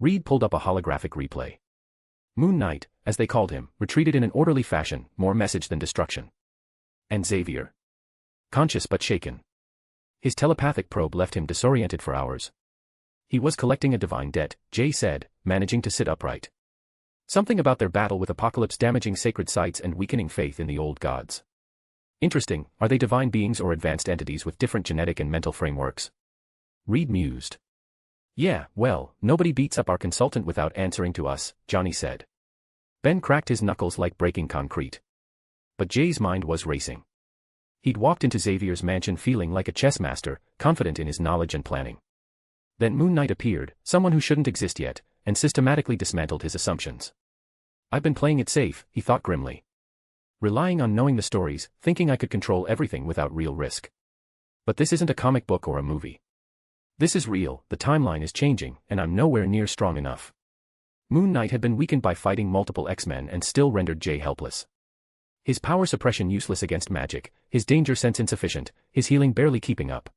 C: Reed pulled up a holographic replay. Moon Knight, as they called him, retreated in an orderly fashion, more message than destruction. And Xavier? Conscious but shaken. His telepathic probe left him disoriented for hours. He was collecting a divine debt, Jay said, managing to sit upright. Something about their battle with Apocalypse damaging sacred sites and weakening faith in the old gods. Interesting, are they divine beings or advanced entities with different genetic and mental frameworks? Reed mused. Yeah, well, nobody beats up our consultant without answering to us, Johnny said. Ben cracked his knuckles like breaking concrete. But Jay's mind was racing. He'd walked into Xavier's mansion feeling like a chess master, confident in his knowledge and planning. Then Moon Knight appeared, someone who shouldn't exist yet, and systematically dismantled his assumptions. I've been playing it safe, he thought grimly. Relying on knowing the stories, thinking I could control everything without real risk. But this isn't a comic book or a movie. This is real, the timeline is changing, and I'm nowhere near strong enough. Moon Knight had been weakened by fighting multiple X-Men and still rendered Jay helpless. His power suppression useless against magic, his danger sense insufficient, his healing barely keeping up.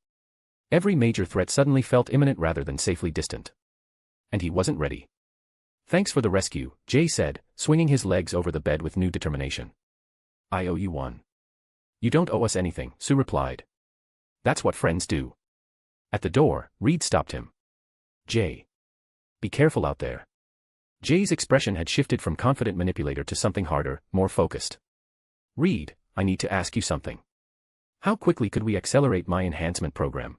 C: Every major threat suddenly felt imminent rather than safely distant. And he wasn't ready. Thanks for the rescue, Jay said, swinging his legs over the bed with new determination. I owe you one. You don't owe us anything, Sue replied. That's what friends do. At the door, Reed stopped him. Jay. Be careful out there. Jay's expression had shifted from confident manipulator to something harder, more focused. Reed, I need to ask you something. How quickly could we accelerate my enhancement program?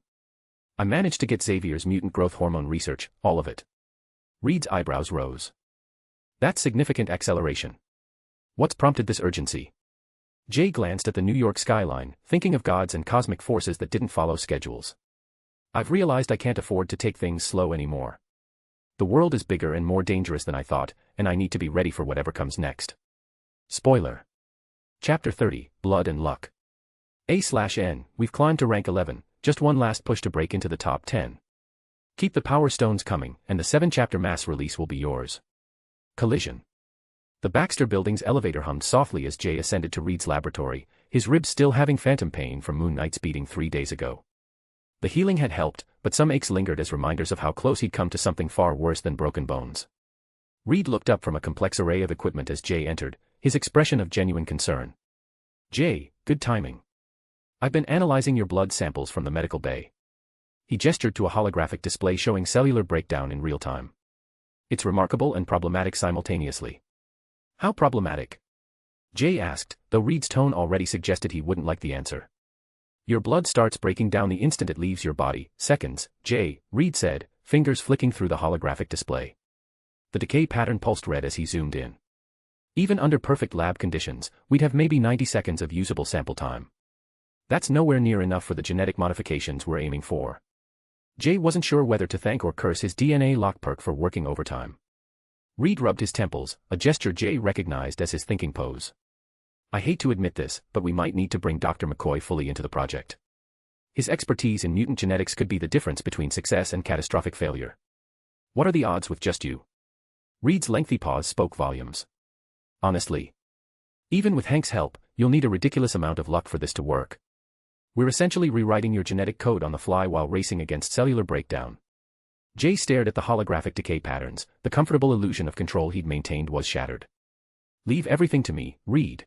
C: I managed to get Xavier's mutant growth hormone research, all of it. Reed's eyebrows rose. That's significant acceleration. What's prompted this urgency? Jay glanced at the New York skyline, thinking of gods and cosmic forces that didn't follow schedules. I've realized I can't afford to take things slow anymore. The world is bigger and more dangerous than I thought, and I need to be ready for whatever comes next. Spoiler. Chapter 30, Blood and Luck. A/N, we've climbed to rank 11, just one last push to break into the top 10. Keep the power stones coming, and the 7-chapter mass release will be yours. Collision. The Baxter Building's elevator hummed softly as Jay ascended to Reed's laboratory, his ribs still having phantom pain from Moon Knight's beating 3 days ago. The healing had helped, but some aches lingered as reminders of how close he'd come to something far worse than broken bones. Reed looked up from a complex array of equipment as Jay entered, his expression of genuine concern. Jay, good timing. I've been analyzing your blood samples from the medical bay. He gestured to a holographic display showing cellular breakdown in real time. It's remarkable and problematic simultaneously. How problematic? Jay asked, though Reed's tone already suggested he wouldn't like the answer. Your blood starts breaking down the instant it leaves your body, seconds, Jay, Reed said, fingers flicking through the holographic display. The decay pattern pulsed red as he zoomed in. Even under perfect lab conditions, we'd have maybe 90 seconds of usable sample time. That's nowhere near enough for the genetic modifications we're aiming for. Jay wasn't sure whether to thank or curse his DNA lock perk for working overtime. Reed rubbed his temples, a gesture Jay recognized as his thinking pose. I hate to admit this, but we might need to bring Dr. McCoy fully into the project. His expertise in mutant genetics could be the difference between success and catastrophic failure. What are the odds with just you? Reed's lengthy pause spoke volumes. Honestly. Even with Hank's help, you'll need a ridiculous amount of luck for this to work. We're essentially rewriting your genetic code on the fly while racing against cellular breakdown. Jay stared at the holographic decay patterns. The comfortable illusion of control he'd maintained was shattered. Leave everything to me, Reed.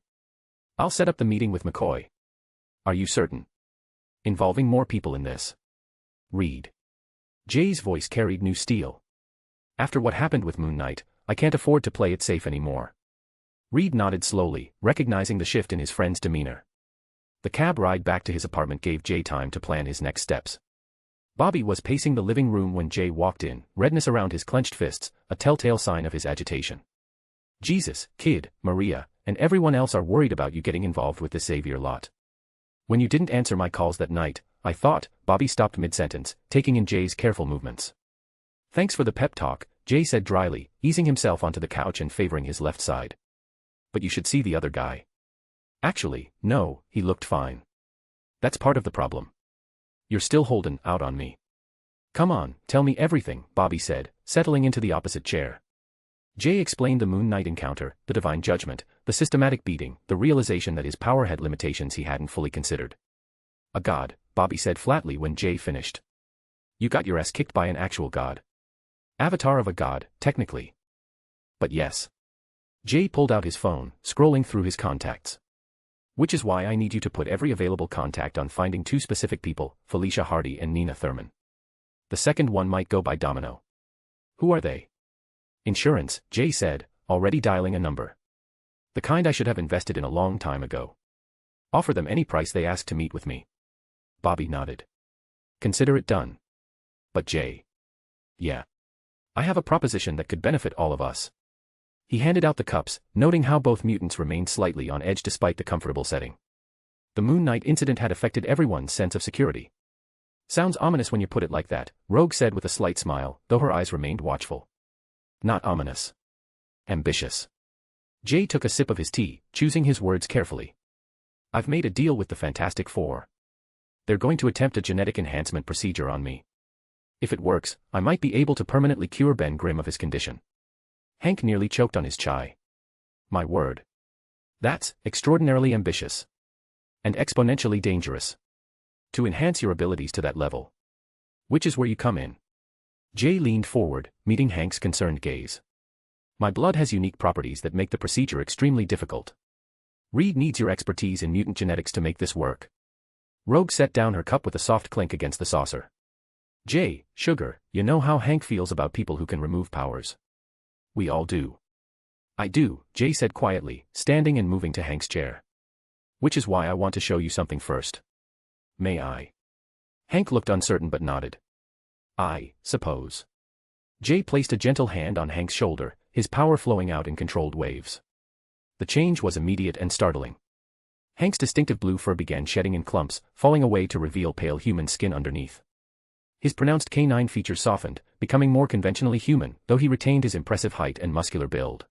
C: I'll set up the meeting with McCoy. Are you certain? Involving more people in this. Reed. Jay's voice carried new steel. After what happened with Moon Knight, I can't afford to play it safe anymore. Reed nodded slowly, recognizing the shift in his friend's demeanor. The cab ride back to his apartment gave Jay time to plan his next steps. Bobby was pacing the living room when Jay walked in, redness around his clenched fists, a telltale sign of his agitation. Jesus, kid, Maria, and everyone else are worried about you getting involved with this savior lot. When you didn't answer my calls that night, I thought. Bobby stopped mid-sentence, taking in Jay's careful movements. Thanks for the pep talk, Jay said dryly, easing himself onto the couch and favoring his left side. But you should see the other guy. Actually, no, he looked fine. That's part of the problem. You're still holding out on me. Come on, tell me everything, Bobby said, settling into the opposite chair. Jay explained the Moon Knight encounter, the divine judgment, the systematic beating, the realization that his power had limitations he hadn't fully considered. A god, Bobby said flatly when Jay finished. You got your ass kicked by an actual god. Avatar of a god, technically. But yes. Jay pulled out his phone, scrolling through his contacts. Which is why I need you to put every available contact on finding two specific people, Felicia Hardy and Nina Thurman. The second one might go by Domino. Who are they? Insurance, Jay said, already dialing a number. The kind I should have invested in a long time ago. Offer them any price they ask to meet with me. Bobby nodded. Consider it done. But Jay. Yeah. I have a proposition that could benefit all of us. He handed out the cups, noting how both mutants remained slightly on edge despite the comfortable setting. The Moon Knight incident had affected everyone's sense of security. Sounds ominous when you put it like that, Rogue said with a slight smile, though her eyes remained watchful. Not ominous. Ambitious. Jay took a sip of his tea, choosing his words carefully. I've made a deal with the Fantastic Four. They're going to attempt a genetic enhancement procedure on me. If it works, I might be able to permanently cure Ben Grimm of his condition. Hank nearly choked on his chai. My word. That's extraordinarily ambitious. And exponentially dangerous. To enhance your abilities to that level. Which is where you come in. Jay leaned forward, meeting Hank's concerned gaze. My blood has unique properties that make the procedure extremely difficult. Reed needs your expertise in mutant genetics to make this work. Rogue set down her cup with a soft clink against the saucer. Jay, sugar, you know how Hank feels about people who can remove powers. We all do. I do, Jay said quietly, standing and moving to Hank's chair. Which is why I want to show you something first. May I? Hank looked uncertain but nodded. I suppose. Jay placed a gentle hand on Hank's shoulder, his power flowing out in controlled waves. The change was immediate and startling. Hank's distinctive blue fur began shedding in clumps, falling away to reveal pale human skin underneath. His pronounced canine features softened, becoming more conventionally human, though he retained his impressive height and muscular build.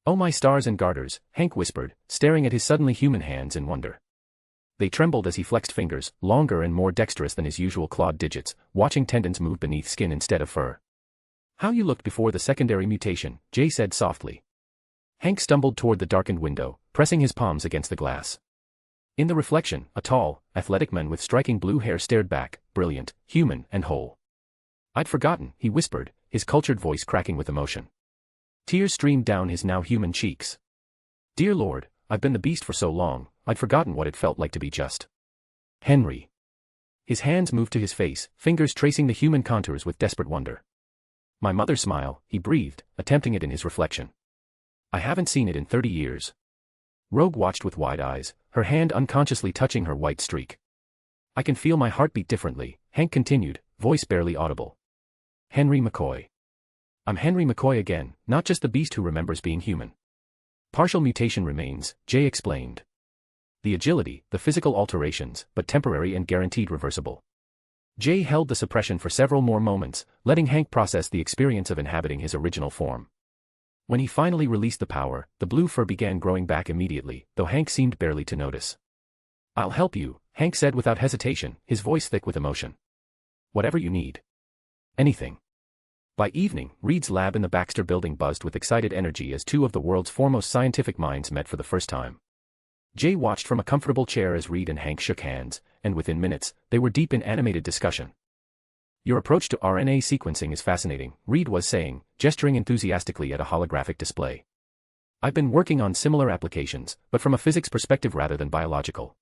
C: Oh my stars and garters, Hank whispered, staring at his suddenly human hands in wonder. They trembled as he flexed fingers, longer and more dexterous than his usual clawed digits, watching tendons move beneath skin instead of fur. How you looked before the secondary mutation, Jay said softly. Hank stumbled toward the darkened window, pressing his palms against the glass. In the reflection, a tall, athletic man with striking blue hair stared back, brilliant, human, and whole. I'd forgotten, he whispered, his cultured voice cracking with emotion. Tears streamed down his now human cheeks. Dear Lord, I've been the beast for so long, I'd forgotten what it felt like to be just. Henry. His hands moved to his face, fingers tracing the human contours with desperate wonder. My mother's smile, he breathed, attempting it in his reflection. I haven't seen it in 30 years. Rogue watched with wide eyes, her hand unconsciously touching her white streak. I can feel my heartbeat differently, Hank continued, voice barely audible. Henry McCoy. I'm Henry McCoy again, not just the beast who remembers being human. Partial mutation remains, Jay explained. The agility, the physical alterations, but temporary and guaranteed reversible. Jay held the suppression for several more moments, letting Hank process the experience of inhabiting his original form. When he finally released the power, the blue fur began growing back immediately, though Hank seemed barely to notice. I'll help you, Hank said without hesitation, his voice thick with emotion. Whatever you need. Anything. By evening, Reed's lab in the Baxter building buzzed with excited energy as two of the world's foremost scientific minds met for the first time. Jay watched from a comfortable chair as Reed and Hank shook hands, and within minutes, they were deep in animated discussion. Your approach to RNA sequencing is fascinating, Reed was saying, gesturing enthusiastically at a holographic display. I've been working on similar applications, but from a physics perspective rather than biological.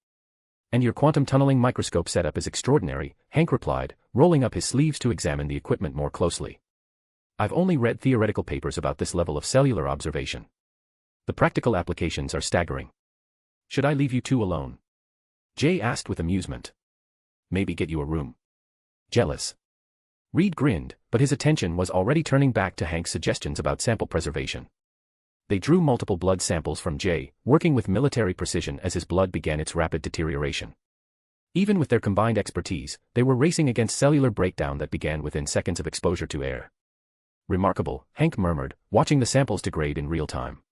C: And your quantum tunneling microscope setup is extraordinary, Hank replied, rolling up his sleeves to examine the equipment more closely. I've only read theoretical papers about this level of cellular observation. The practical applications are staggering. Should I leave you two alone? Jay asked with amusement. Maybe get you a room. Jealous. Reed grinned, but his attention was already turning back to Hank's suggestions about sample preservation. They drew multiple blood samples from Jay, working with military precision as his blood began its rapid deterioration. Even with their combined expertise, they were racing against cellular breakdown that began within seconds of exposure to air. Remarkable, Hank murmured, watching the samples degrade in real time.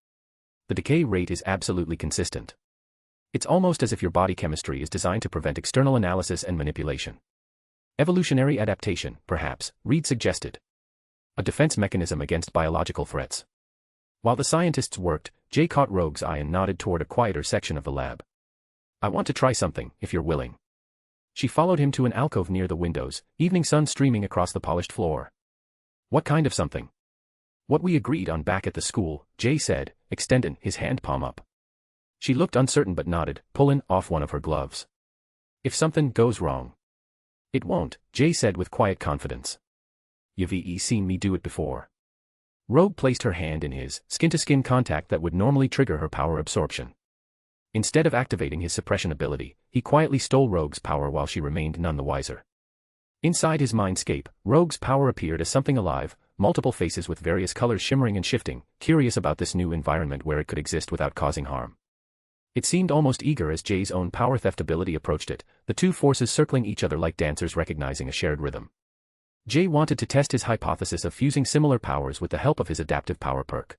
C: The decay rate is absolutely consistent. It's almost as if your body chemistry is designed to prevent external analysis and manipulation. Evolutionary adaptation, perhaps, Reed suggested. A defense mechanism against biological threats. While the scientists worked, Jay caught Rogue's eye and nodded toward a quieter section of the lab. I want to try something, if you're willing. She followed him to an alcove near the windows, evening sun streaming across the polished floor. What kind of something? What we agreed on back at the school, Jay said, extending his hand palm up. She looked uncertain but nodded, pulling off one of her gloves. If something goes wrong. It won't, Jay said with quiet confidence. You've seen me do it before. Rogue placed her hand in his, skin-to-skin contact that would normally trigger her power absorption. Instead of activating his suppression ability, he quietly stole Rogue's power while she remained none the wiser. Inside his mindscape, Rogue's power appeared as something alive, multiple faces with various colors shimmering and shifting, curious about this new environment where it could exist without causing harm. It seemed almost eager as Jay's own power theft ability approached it, the two forces circling each other like dancers recognizing a shared rhythm. Jay wanted to test his hypothesis of fusing similar powers with the help of his adaptive power perk.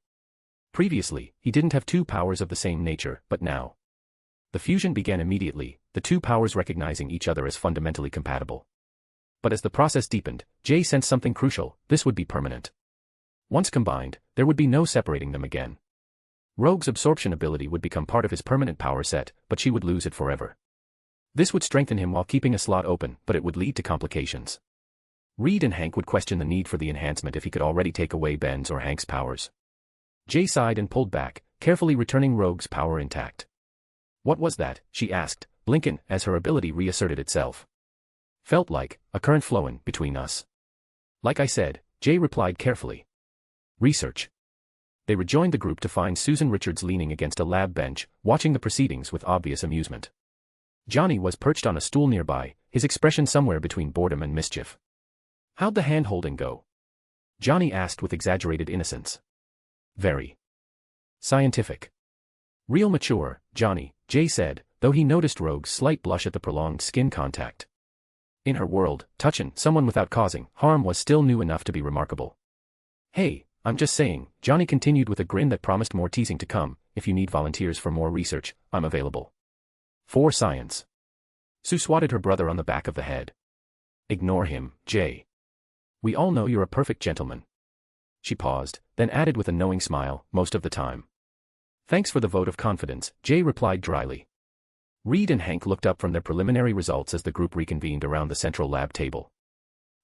C: Previously, he didn't have two powers of the same nature, but now. The fusion began immediately, the two powers recognizing each other as fundamentally compatible. But as the process deepened, Jay sensed something crucial: this would be permanent. Once combined, there would be no separating them again. Rogue's absorption ability would become part of his permanent power set, but she would lose it forever. This would strengthen him while keeping a slot open, but it would lead to complications. Reed and Hank would question the need for the enhancement if he could already take away Ben's or Hank's powers. Jay sighed and pulled back, carefully returning Rogue's power intact. What was that? She asked, blinking as her ability reasserted itself. Felt like a current flowing between us. Like I said, Jay replied carefully. Research. They rejoined the group to find Susan Richards leaning against a lab bench, watching the proceedings with obvious amusement. Johnny was perched on a stool nearby, his expression somewhere between boredom and mischief. How'd the hand-holding go? Johnny asked with exaggerated innocence. Very scientific. Real mature, Johnny, Jay said, though he noticed Rogue's slight blush at the prolonged skin contact. In her world, touching someone without causing harm was still new enough to be remarkable. Hey, I'm just saying, Johnny continued with a grin that promised more teasing to come. If you need volunteers for more research, I'm available. For science. Sue swatted her brother on the back of the head. Ignore him, Jay. We all know you're a perfect gentleman. She paused, then added with a knowing smile, most of the time. Thanks for the vote of confidence, Jay replied dryly. Reed and Hank looked up from their preliminary results as the group reconvened around the central lab table.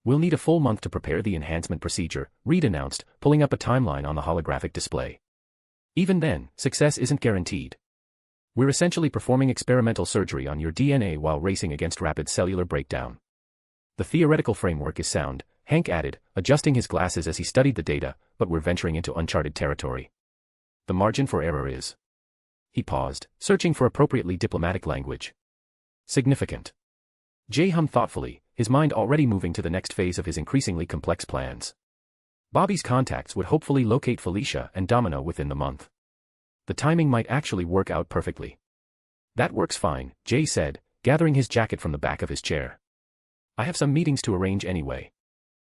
C: We'll need a full month to prepare the enhancement procedure, Reed announced, pulling up a timeline on the holographic display. Even then, success isn't guaranteed. We're essentially performing experimental surgery on your DNA while racing against rapid cellular breakdown. The theoretical framework is sound, Hank added, adjusting his glasses as he studied the data, but we're venturing into uncharted territory. The margin for error is. He paused, searching for appropriately diplomatic language. Significant. Jay hummed thoughtfully, his mind already moving to the next phase of his increasingly complex plans. Bobby's contacts would hopefully locate Felicia and Domino within the month. The timing might actually work out perfectly. That works fine, Jay said, gathering his jacket from the back of his chair. I have some meetings to arrange anyway.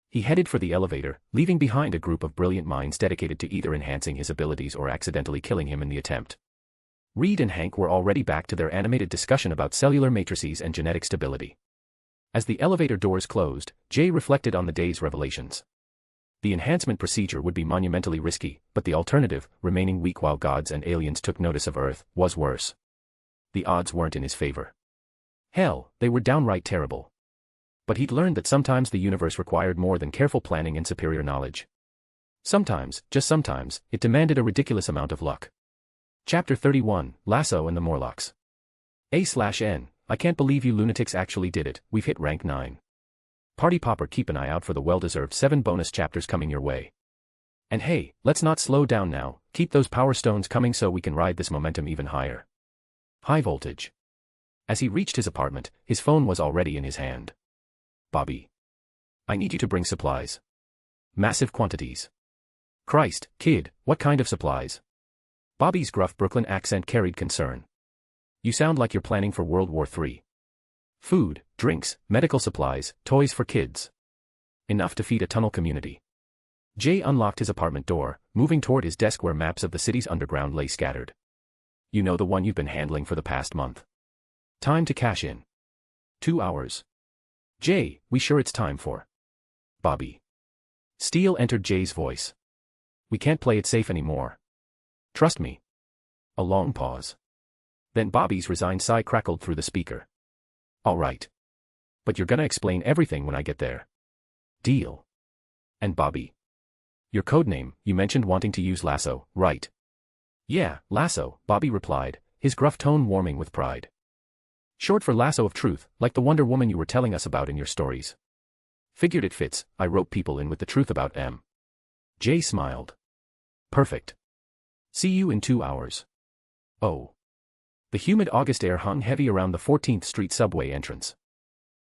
C: He headed for the elevator, leaving behind a group of brilliant minds dedicated to either enhancing his abilities or accidentally killing him in the attempt. Reed and Hank were already back to their animated discussion about cellular matrices and genetic stability. As the elevator doors closed, Jay reflected on the day's revelations. The enhancement procedure would be monumentally risky, but the alternative, remaining weak while gods and aliens took notice of Earth, was worse. The odds weren't in his favor. Hell, they were downright terrible. But he'd learned that sometimes the universe required more than careful planning and superior knowledge. Sometimes, just sometimes, it demanded a ridiculous amount of luck. Chapter 31, Lasso and the Morlocks. A/N, I can't believe you lunatics actually did it, we've hit rank 9. Party Popper, keep an eye out for the well-deserved 7 bonus chapters coming your way. And hey, let's not slow down now, keep those power stones coming so we can ride this momentum even higher. High voltage. As he reached his apartment, his phone was already in his hand. Bobby. I need you to bring supplies. Massive quantities. Christ, kid, what kind of supplies? Bobby's gruff Brooklyn accent carried concern. You sound like you're planning for World War III. Food, drinks, medical supplies, toys for kids. Enough to feed a tunnel community. Jay unlocked his apartment door, moving toward his desk where maps of the city's underground lay scattered. You know, the one you've been handling for the past month. Time to cash in. 2 hours. Jay, we sure it's time for? Bobby. Steel entered Jay's voice. We can't play it safe anymore. Trust me. A long pause. Then Bobby's resigned sigh crackled through the speaker. All right. But you're gonna explain everything when I get there. Deal. And Bobby. Your codename, you mentioned wanting to use Lasso, right? Yeah, Lasso, Bobby replied, his gruff tone warming with pride. Short for Lasso of Truth, like the Wonder Woman you were telling us about in your stories. Figured it fits, I rope people in with the truth about M. Jay smiled. Perfect. See you in 2 hours. Oh. The humid August air hung heavy around the 14th Street subway entrance.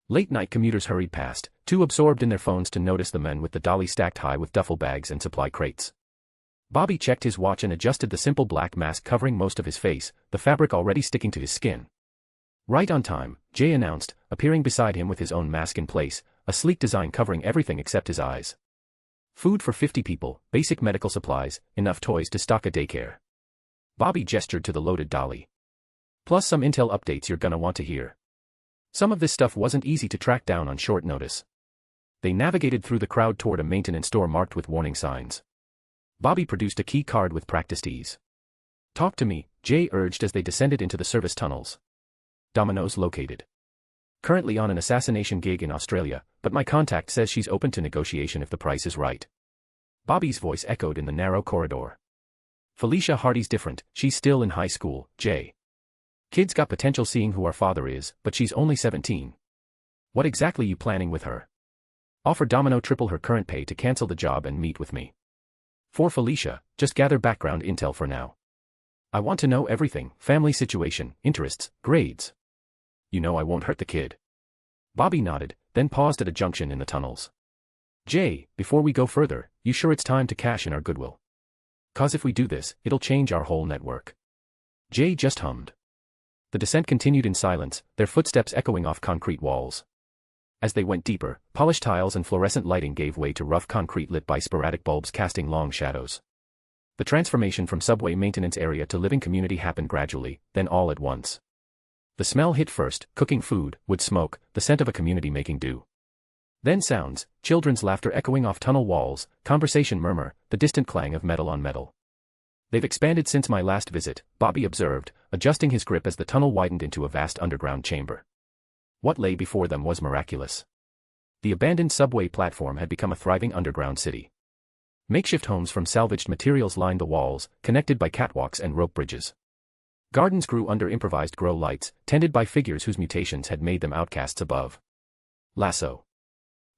C: Late-night commuters hurried past, too absorbed in their phones to notice the men with the dolly stacked high with duffel bags and supply crates. Bobby checked his watch and adjusted the simple black mask covering most of his face, the fabric already sticking to his skin. Right on time, Jay announced, appearing beside him with his own mask in place, a sleek design covering everything except his eyes. Food for 50 people, basic medical supplies, enough toys to stock a daycare. Bobby gestured to the loaded dolly. Plus some intel updates you're gonna want to hear. Some of this stuff wasn't easy to track down on short notice. They navigated through the crowd toward a maintenance store marked with warning signs. Bobby produced a key card with practiced ease. Talk to me, Jay urged as they descended into the service tunnels. Domino's located. Currently on an assassination gig in Australia, but my contact says she's open to negotiation if the price is right. Bobby's voice echoed in the narrow corridor. Felicia Hardy's different, she's still in high school, Jay. Kid's got potential seeing who our father is, but she's only 17. What exactly you planning with her? Offer Domino triple her current pay to cancel the job and meet with me. For Felicia, just gather background intel for now. I want to know everything, family situation, interests, grades. You know I won't hurt the kid. Bobby nodded, then paused at a junction in the tunnels. Jay, before we go further, you sure it's time to cash in our goodwill? 'Cause if we do this, it'll change our whole network. Jay just hummed. The descent continued in silence, their footsteps echoing off concrete walls. As they went deeper, polished tiles and fluorescent lighting gave way to rough concrete lit by sporadic bulbs casting long shadows. The transformation from subway maintenance area to living community happened gradually, then all at once. The smell hit first, cooking food, wood smoke, the scent of a community making do. Then sounds, children's laughter echoing off tunnel walls, conversation murmur, the distant clang of metal on metal. They've expanded since my last visit, Bobby observed, adjusting his grip as the tunnel widened into a vast underground chamber. What lay before them was miraculous. The abandoned subway platform had become a thriving underground city. Makeshift homes from salvaged materials lined the walls, connected by catwalks and rope bridges. Gardens grew under improvised grow lights, tended by figures whose mutations had made them outcasts above. Lasso.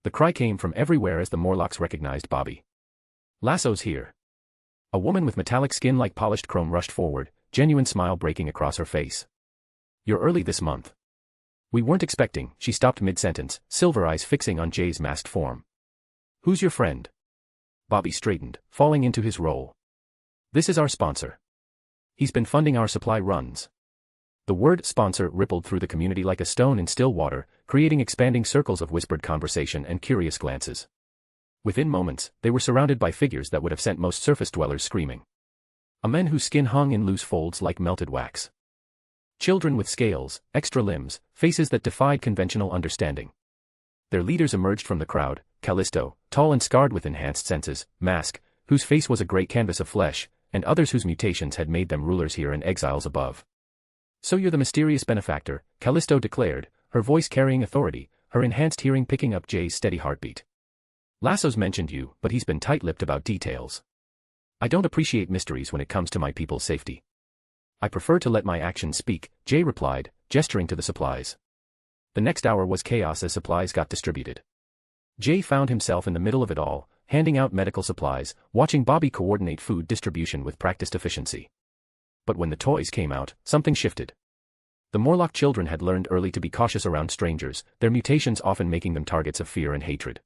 C: The cry came from everywhere as the Morlocks recognized Bobby. Lasso's here. A woman with metallic skin like polished chrome rushed forward, genuine smile breaking across her face. You're early this month. We weren't expecting, she stopped mid-sentence, silver eyes fixing on Jay's masked form. Who's your friend? Bobby straightened, falling into his role. This is our sponsor. He's been funding our supply runs. The word sponsor rippled through the community like a stone in still water, creating expanding circles of whispered conversation and curious glances. Within moments, they were surrounded by figures that would have sent most surface dwellers screaming. A men whose skin hung in loose folds like melted wax. Children with scales, extra limbs, faces that defied conventional understanding. Their leaders emerged from the crowd, Callisto, tall and scarred with enhanced senses, Mask, whose face was a great canvas of flesh, and others whose mutations had made them rulers here and exiles above. "So you're the mysterious benefactor," Callisto declared, her voice carrying authority, her enhanced hearing picking up Jay's steady heartbeat. "Lasso's mentioned you, but he's been tight-lipped about details. I don't appreciate mysteries when it comes to my people's safety. I prefer to let my actions speak," Jay replied, gesturing to the supplies. The next hour was chaos as supplies got distributed. Jay found himself in the middle of it all, handing out medical supplies, watching Bobby coordinate food distribution with practiced efficiency. But when the toys came out, something shifted. The Morlock children had learned early to be cautious around strangers, their mutations often making them targets of fear and hatred.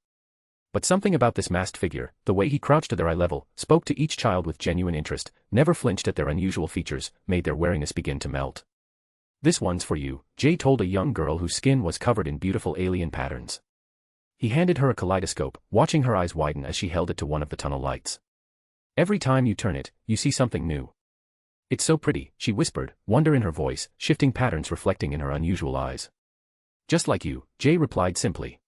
C: But something about this masked figure, the way he crouched to their eye level, spoke to each child with genuine interest, never flinched at their unusual features, made their wariness begin to melt. "This one's for you," Jay told a young girl whose skin was covered in beautiful alien patterns. He handed her a kaleidoscope, watching her eyes widen as she held it to one of the tunnel lights. "Every time you turn it, you see something new. It's so pretty," she whispered, wonder in her voice, shifting patterns reflecting in her unusual eyes. "Just like you," Jay replied simply.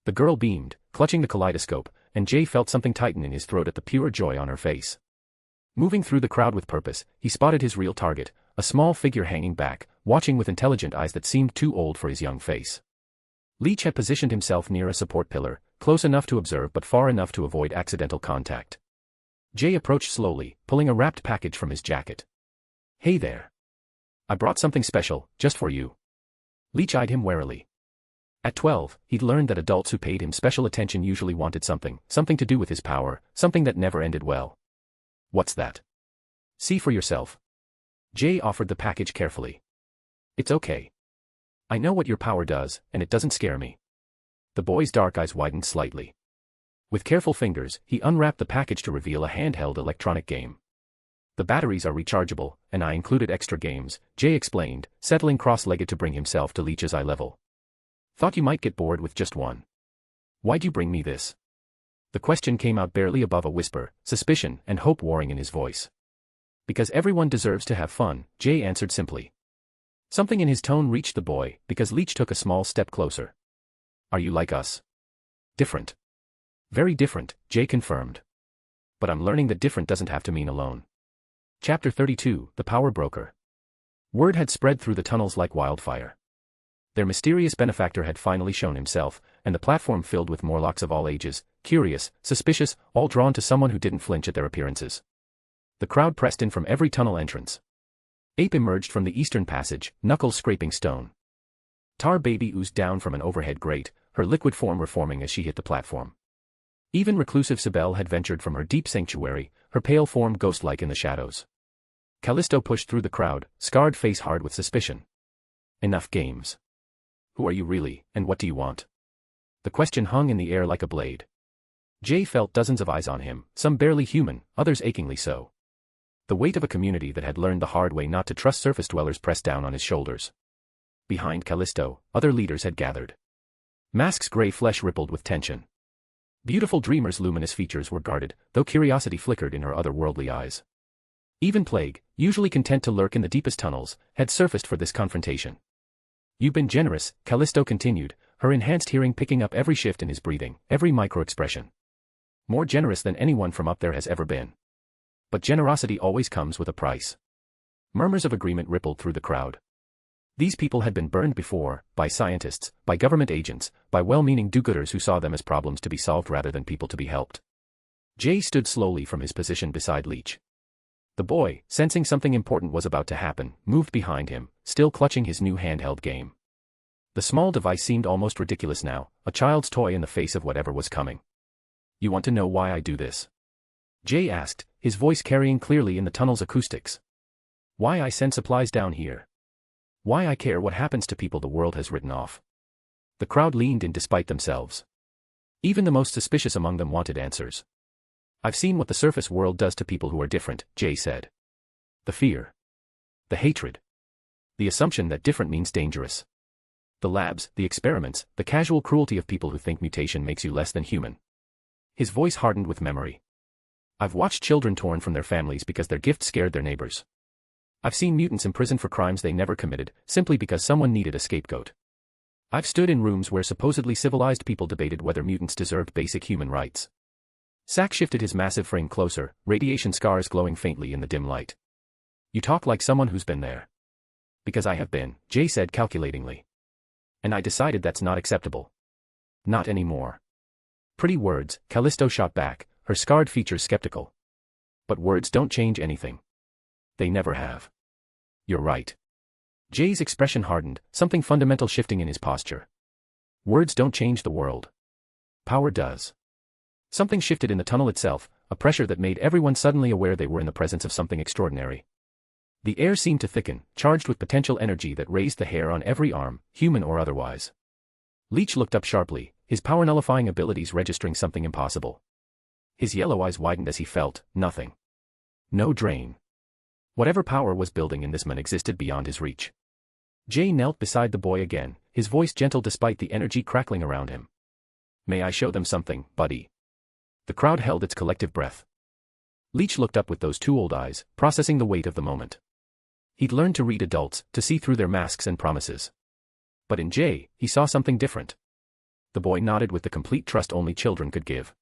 C: The girl beamed, clutching the kaleidoscope, and Jay felt something tighten in his throat at the pure joy on her face. Moving through the crowd with purpose, he spotted his real target, a small figure hanging back, watching with intelligent eyes that seemed too old for his young face. Leech had positioned himself near a support pillar, close enough to observe but far enough to avoid accidental contact. Jay approached slowly, pulling a wrapped package from his jacket. "Hey there. I brought something special, just for you." Leech eyed him warily. At 12, he'd learned that adults who paid him special attention usually wanted something to do with his power, something that never ended well. "What's that?" "See for yourself." Jay offered the package carefully. "It's okay. I know what your power does, and it doesn't scare me." The boy's dark eyes widened slightly. With careful fingers, he unwrapped the package to reveal a handheld electronic game. "The batteries are rechargeable, and I included extra games," Jay explained, settling cross-legged to bring himself to Leech's eye level. "Thought you might get bored with just one. Why'd you bring me this?" The question came out barely above a whisper, suspicion and hope warring in his voice. "Because everyone deserves to have fun," Jay answered simply. Something in his tone reached the boy, because Leech took a small step closer. "Are you like us?" "Different." "Very different," Jay confirmed. "But I'm learning that different doesn't have to mean alone." Chapter 32, The Power Broker. Word had spread through the tunnels like wildfire. Their mysterious benefactor had finally shown himself, and the platform filled with Morlocks of all ages, curious, suspicious, all drawn to someone who didn't flinch at their appearances. The crowd pressed in from every tunnel entrance. Ape emerged from the eastern passage, knuckles scraping stone. Tar Baby oozed down from an overhead grate, her liquid form reforming as she hit the platform. Even reclusive Sibel had ventured from her deep sanctuary, her pale form ghost-like in the shadows. Callisto pushed through the crowd, scarred face hard with suspicion. "Enough games. Who are you really, and what do you want?" The question hung in the air like a blade. Jay felt dozens of eyes on him, some barely human, others achingly so. The weight of a community that had learned the hard way not to trust surface dwellers pressed down on his shoulders. Behind Callisto, other leaders had gathered. Mask's gray flesh rippled with tension. Beautiful Dreamer's luminous features were guarded, though curiosity flickered in her otherworldly eyes. Even Plague, usually content to lurk in the deepest tunnels, had surfaced for this confrontation. "You've been generous," Callisto continued, her enhanced hearing picking up every shift in his breathing, every micro-expression. "More generous than anyone from up there has ever been. But generosity always comes with a price." Murmurs of agreement rippled through the crowd. These people had been burned before, by scientists, by government agents, by well-meaning do-gooders who saw them as problems to be solved rather than people to be helped. Jay stood slowly from his position beside Leech. The boy, sensing something important was about to happen, moved behind him, still clutching his new handheld game. The small device seemed almost ridiculous now, a child's toy in the face of whatever was coming. "You want to know why I do this?" Jay asked, his voice carrying clearly in the tunnel's acoustics. "Why I send supplies down here. Why I care what happens to people the world has written off." The crowd leaned in despite themselves. Even the most suspicious among them wanted answers. "I've seen what the surface world does to people who are different," Jay said. "The fear. The hatred. The assumption that different means dangerous. The labs, the experiments, the casual cruelty of people who think mutation makes you less than human." His voice hardened with memory. I've watched children torn from their families because their gifts scared their neighbors. I've seen mutants imprisoned for crimes they never committed, simply because someone needed a scapegoat. I've stood in rooms where supposedly civilized people debated whether mutants deserved basic human rights. Sack shifted his massive frame closer, radiation scars glowing faintly in the dim light. You talk like someone who's been there. Because I have been, Jay said calculatingly. And I decided that's not acceptable. Not anymore. Pretty words, Callisto shot back, her scarred features skeptical. But words don't change anything. They never have. You're right. Jay's expression hardened, something fundamental shifting in his posture. Words don't change the world. Power does. Something shifted in the tunnel itself, a pressure that made everyone suddenly aware they were in the presence of something extraordinary. The air seemed to thicken, charged with potential energy that raised the hair on every arm, human or otherwise. Leech looked up sharply, his power-nullifying abilities registering something impossible. His yellow eyes widened as he felt nothing. No drain. Whatever power was building in this man existed beyond his reach. Jay knelt beside the boy again, his voice gentle despite the energy crackling around him. May I show them something, buddy? The crowd held its collective breath. Leech looked up with those two old eyes, processing the weight of the moment. He'd learned to read adults, to see through their masks and promises. But in Jay, he saw something different. The boy nodded with the complete trust only children could give.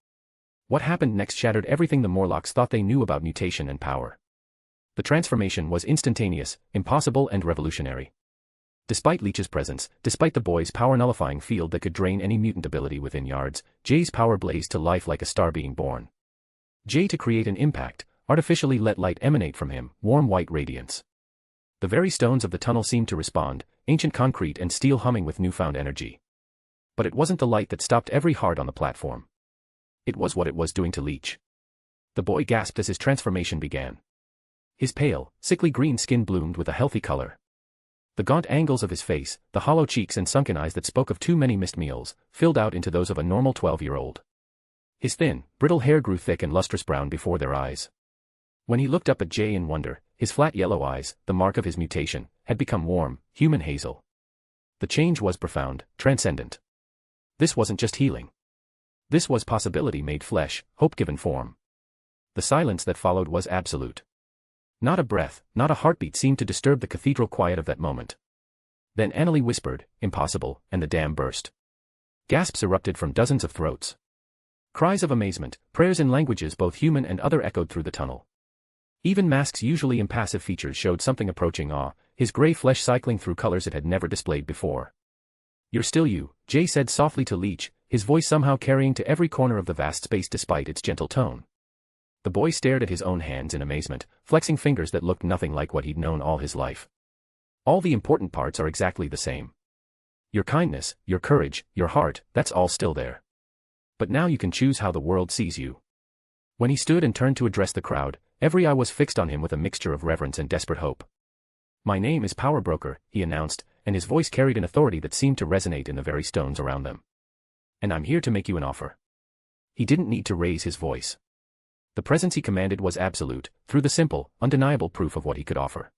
C: What happened next shattered everything the Morlocks thought they knew about mutation and power. The transformation was instantaneous, impossible and revolutionary. Despite Leech's presence, despite the boy's power-nullifying field that could drain any mutant ability within yards, Jay's power blazed to life like a star being born. Jay to create an impact, artificially let light emanate from him, warm white radiance. The very stones of the tunnel seemed to respond, ancient concrete and steel humming with newfound energy. But it wasn't the light that stopped every heart on the platform. It was what it was doing to Leech. The boy gasped as his transformation began. His pale, sickly green skin bloomed with a healthy color. The gaunt angles of his face, the hollow cheeks and sunken eyes that spoke of too many missed meals, filled out into those of a normal 12-year-old. His thin, brittle hair grew thick and lustrous brown before their eyes. When he looked up at Jay in wonder, his flat yellow eyes, the mark of his mutation, had become warm, human hazel. The change was profound, transcendent. This wasn't just healing. This was possibility made flesh, hope given form. The silence that followed was absolute. Not a breath, not a heartbeat seemed to disturb the cathedral quiet of that moment. Then Annalie whispered, "Impossible," and the dam burst. Gasps erupted from dozens of throats. Cries of amazement, prayers in languages both human and other echoed through the tunnel. Even Mask's usually impassive features showed something approaching awe, his gray flesh cycling through colors it had never displayed before. "You're still you," Jay said softly to Leech, his voice somehow carrying to every corner of the vast space despite its gentle tone. The boy stared at his own hands in amazement, flexing fingers that looked nothing like what he'd known all his life. All the important parts are exactly the same. Your kindness, your courage, your heart, that's all still there. But now you can choose how the world sees you. When he stood and turned to address the crowd, every eye was fixed on him with a mixture of reverence and desperate hope. "My name is Power Broker," he announced, and his voice carried an authority that seemed to resonate in the very stones around them. "And I'm here to make you an offer." He didn't need to raise his voice. The presence he commanded was absolute, through the simple, undeniable proof of what he could offer.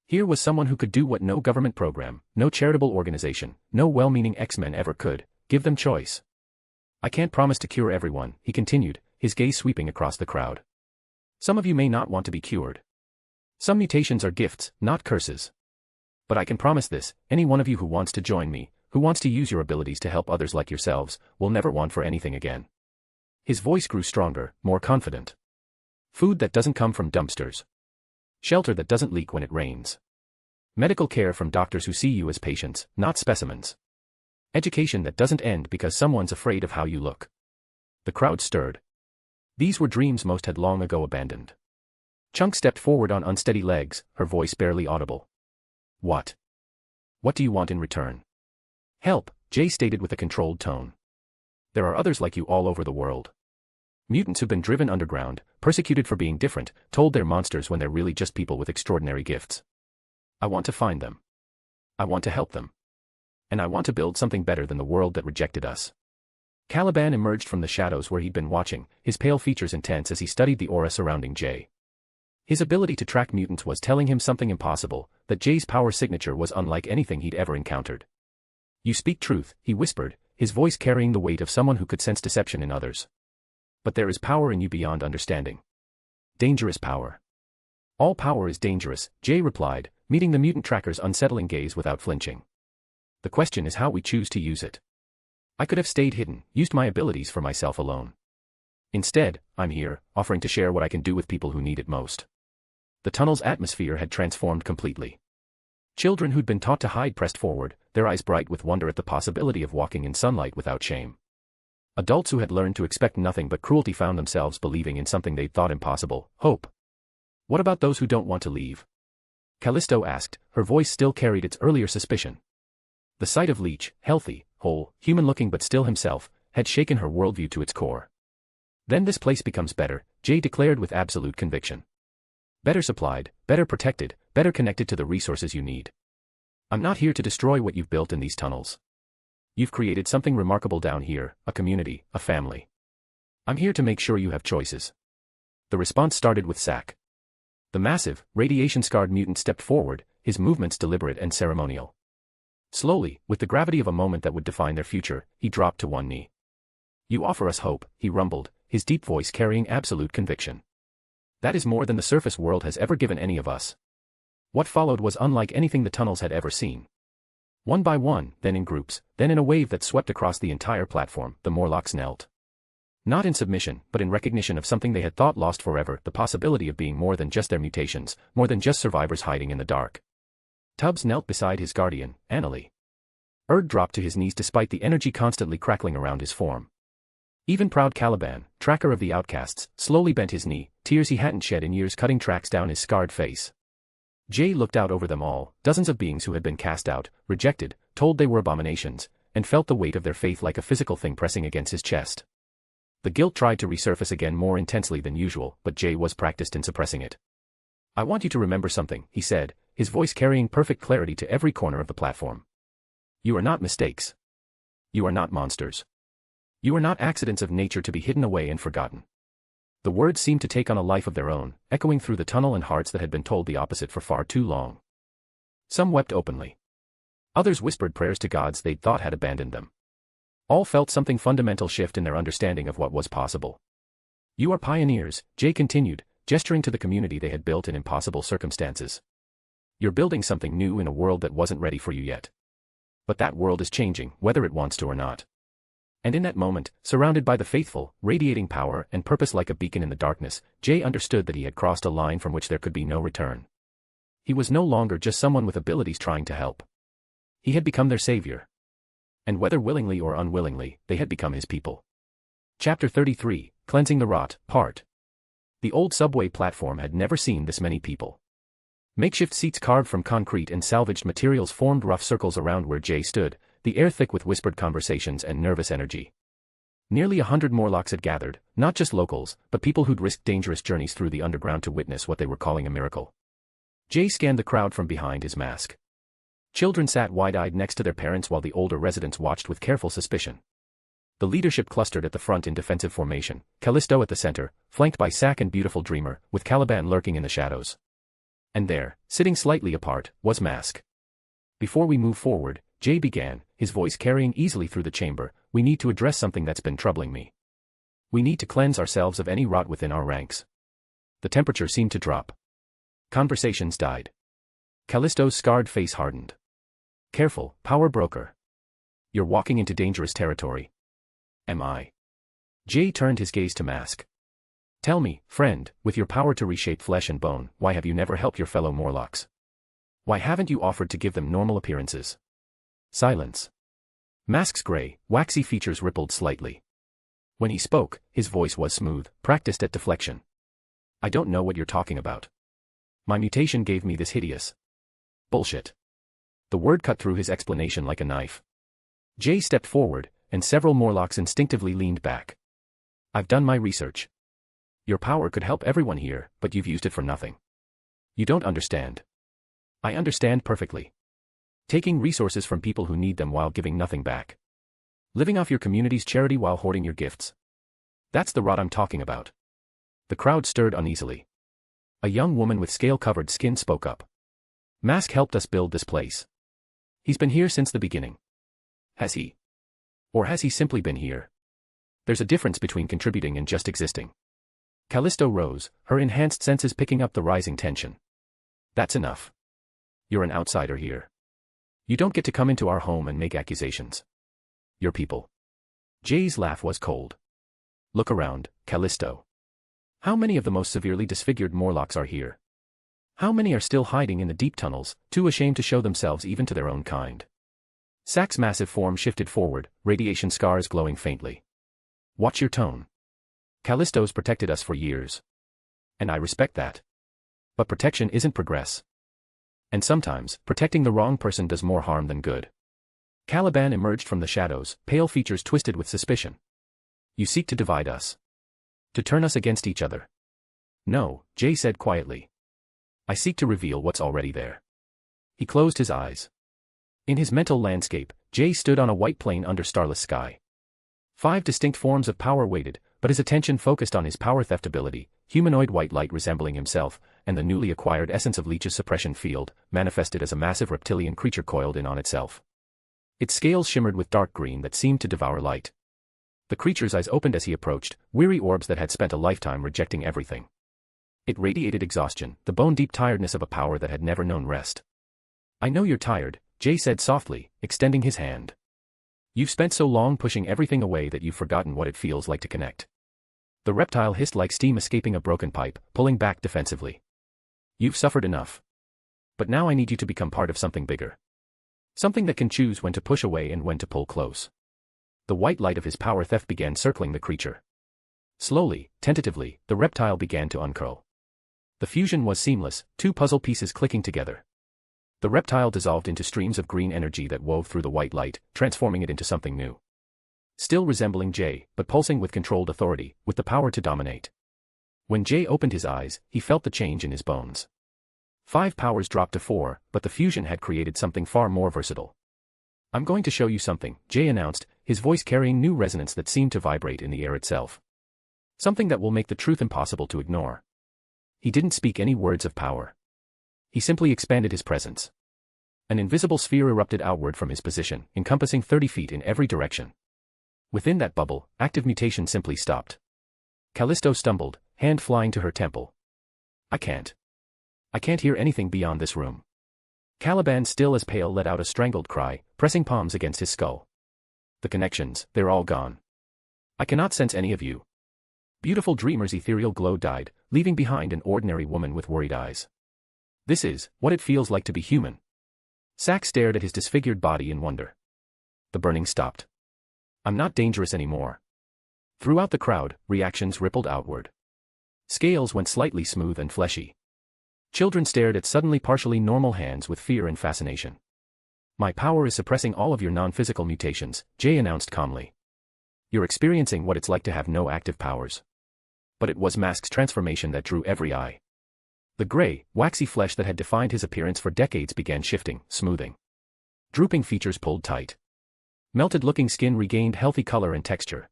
C: Here was someone who could do what no government program, no charitable organization, no well-meaning X-Men ever could, give them choice. "I can't promise to cure everyone," he continued, his gaze sweeping across the crowd. "Some of you may not want to be cured. Some mutations are gifts, not curses. But I can promise this, any one of you who wants to join me, who wants to use your abilities to help others like yourselves, will never want for anything again." His voice grew stronger, more confident. "Food that doesn't come from dumpsters. Shelter that doesn't leak when it rains. Medical care from doctors who see you as patients, not specimens. Education that doesn't end because someone's afraid of how you look." The crowd stirred. These were dreams most had long ago abandoned. Chunk stepped forward on unsteady legs, her voice barely audible. "What? What do you want in return?" "Help," Jay stated with a controlled tone. "There are others like you all over the world. Mutants who've been driven underground, persecuted for being different, told they're monsters when they're really just people with extraordinary gifts. I want to find them. I want to help them. And I want to build something better than the world that rejected us." Caliban emerged from the shadows where he'd been watching, his pale features intense as he studied the aura surrounding Jay. His ability to track mutants was telling him something impossible, that Jay's power signature was unlike anything he'd ever encountered. "You speak truth," he whispered, his voice carrying the weight of someone who could sense deception in others. But there is power in you beyond understanding. Dangerous power. All power is dangerous, Jay replied, meeting the mutant tracker's unsettling gaze without flinching. The question is how we choose to use it. I could have stayed hidden, used my abilities for myself alone. Instead, I'm here, offering to share what I can do with people who need it most. The tunnel's atmosphere had transformed completely. Children who'd been taught to hide pressed forward, their eyes bright with wonder at the possibility of walking in sunlight without shame. Adults who had learned to expect nothing but cruelty found themselves believing in something they'd thought impossible: hope. What about those who don't want to leave? Callisto asked, her voice still carried its earlier suspicion. The sight of Leech, healthy, whole, human-looking but still himself, had shaken her worldview to its core. Then this place becomes better, Jay declared with absolute conviction. Better supplied, better protected, better connected to the resources you need. I'm not here to destroy what you've built in these tunnels. You've created something remarkable down here, a community, a family. I'm here to make sure you have choices. The response started with Sack. The massive, radiation-scarred mutant stepped forward, his movements deliberate and ceremonial. Slowly, with the gravity of a moment that would define their future, he dropped to one knee. You offer us hope, he rumbled, his deep voice carrying absolute conviction. That is more than the surface world has ever given any of us. What followed was unlike anything the tunnels had ever seen. One by one, then in groups, then in a wave that swept across the entire platform, the Morlocks knelt. Not in submission, but in recognition of something they had thought lost forever, the possibility of being more than just their mutations, more than just survivors hiding in the dark. Tubbs knelt beside his guardian, Annalie. Erd dropped to his knees despite the energy constantly crackling around his form. Even proud Caliban, tracker of the outcasts, slowly bent his knee, tears he hadn't shed in years cutting tracks down his scarred face. Jay looked out over them all, dozens of beings who had been cast out, rejected, told they were abominations, and felt the weight of their faith like a physical thing pressing against his chest. The guilt tried to resurface again more intensely than usual, but Jay was practiced in suppressing it. I want you to remember something, he said, his voice carrying perfect clarity to every corner of the platform. You are not mistakes. You are not monsters. You are not accidents of nature to be hidden away and forgotten. The words seemed to take on a life of their own, echoing through the tunnel and hearts that had been told the opposite for far too long. Some wept openly. Others whispered prayers to gods they'd thought had abandoned them. All felt something fundamental shift in their understanding of what was possible. You are pioneers, Jay continued, gesturing to the community they had built in impossible circumstances. You're building something new in a world that wasn't ready for you yet. But that world is changing, whether it wants to or not. And in that moment, surrounded by the faithful, radiating power and purpose like a beacon in the darkness, Jay understood that he had crossed a line from which there could be no return. He was no longer just someone with abilities trying to help. He had become their savior. And whether willingly or unwillingly, they had become his people. Chapter 33, Cleansing the Rot, Part. The old subway platform had never seen this many people. Makeshift seats carved from concrete and salvaged materials formed rough circles around where Jay stood, the air thick with whispered conversations and nervous energy. Nearly 100 Morlocks had gathered, not just locals, but people who'd risked dangerous journeys through the underground to witness what they were calling a miracle. Jay scanned the crowd from behind his mask. Children sat wide-eyed next to their parents while the older residents watched with careful suspicion. The leadership clustered at the front in defensive formation, Callisto at the center, flanked by Sack and Beautiful Dreamer, with Caliban lurking in the shadows. And there, sitting slightly apart, was Mask. Before we move forward, Jay began, his voice carrying easily through the chamber, we need to address something that's been troubling me. We need to cleanse ourselves of any rot within our ranks. The temperature seemed to drop. Conversations died. Callisto's scarred face hardened. Careful, power broker. You're walking into dangerous territory. Am I? Jay turned his gaze to Mask. Tell me, friend, with your power to reshape flesh and bone, why have you never helped your fellow Morlocks? Why haven't you offered to give them normal appearances? Silence. Mask's gray, waxy features rippled slightly. When he spoke, his voice was smooth, practiced at deflection. I don't know what you're talking about. My mutation gave me this hideous bullshit. The word cut through his explanation like a knife. Jay stepped forward, and several Morlocks instinctively leaned back. I've done my research. Your power could help everyone here, but you've used it for nothing. You don't understand. I understand perfectly. Taking resources from people who need them while giving nothing back. Living off your community's charity while hoarding your gifts. That's the rot I'm talking about. The crowd stirred uneasily. A young woman with scale-covered skin spoke up. Mask helped us build this place. He's been here since the beginning. Has he? Or has he simply been here? There's a difference between contributing and just existing. Callisto rose, her enhanced senses picking up the rising tension. That's enough. You're an outsider here. You don't get to come into our home and make accusations. You're people. Jay's laugh was cold. Look around, Callisto. How many of the most severely disfigured Morlocks are here? How many are still hiding in the deep tunnels, too ashamed to show themselves even to their own kind? Sack's massive form shifted forward, radiation scars glowing faintly. Watch your tone. Callisto's protected us for years. And I respect that. But protection isn't progress. And sometimes, protecting the wrong person does more harm than good. Caliban emerged from the shadows, pale features twisted with suspicion. You seek to divide us. To turn us against each other. No, Jay said quietly. I seek to reveal what's already there. He closed his eyes. In his mental landscape, Jay stood on a white plain under starless sky. 5 distinct forms of power waited, but his attention focused on his power theft ability, humanoid white light resembling himself, and the newly acquired essence of Leech's suppression field, manifested as a massive reptilian creature coiled in on itself. Its scales shimmered with dark green that seemed to devour light. The creature's eyes opened as he approached, weary orbs that had spent a lifetime rejecting everything. It radiated exhaustion, the bone-deep tiredness of a power that had never known rest. I know you're tired, Jay said softly, extending his hand. You've spent so long pushing everything away that you've forgotten what it feels like to connect. The reptile hissed like steam escaping a broken pipe, pulling back defensively. You've suffered enough. But now I need you to become part of something bigger. Something that can choose when to push away and when to pull close. The white light of his power theft began circling the creature. Slowly, tentatively, the reptile began to uncurl. The fusion was seamless, 2 puzzle pieces clicking together. The reptile dissolved into streams of green energy that wove through the white light, transforming it into something new. Still resembling Jay, but pulsing with controlled authority, with the power to dominate. When Jay opened his eyes, he felt the change in his bones. 5 powers dropped to 4, but the fusion had created something far more versatile. I'm going to show you something, Jay announced, his voice carrying new resonance that seemed to vibrate in the air itself. Something that will make the truth impossible to ignore. He didn't speak any words of power. He simply expanded his presence. An invisible sphere erupted outward from his position, encompassing 30 feet in every direction. Within that bubble, active mutation simply stopped. Callisto stumbled, hand flying to her temple. I can't hear anything beyond this room. Caliban, still as pale, let out a strangled cry, pressing palms against his skull. The connections, they're all gone. I cannot sense any of you. Beautiful Dreamer's ethereal glow died, leaving behind an ordinary woman with worried eyes. This is what it feels like to be human. Sack stared at his disfigured body in wonder. The burning stopped. I'm not dangerous anymore. Throughout the crowd, reactions rippled outward. Scales went slightly smooth and fleshy. Children stared at suddenly partially normal hands with fear and fascination. My power is suppressing all of your non-physical mutations, Jay announced calmly. You're experiencing what it's like to have no active powers. But it was Mask's transformation that drew every eye. The gray, waxy flesh that had defined his appearance for decades began shifting, smoothing. Drooping features pulled tight. Melted-looking skin regained healthy color and texture.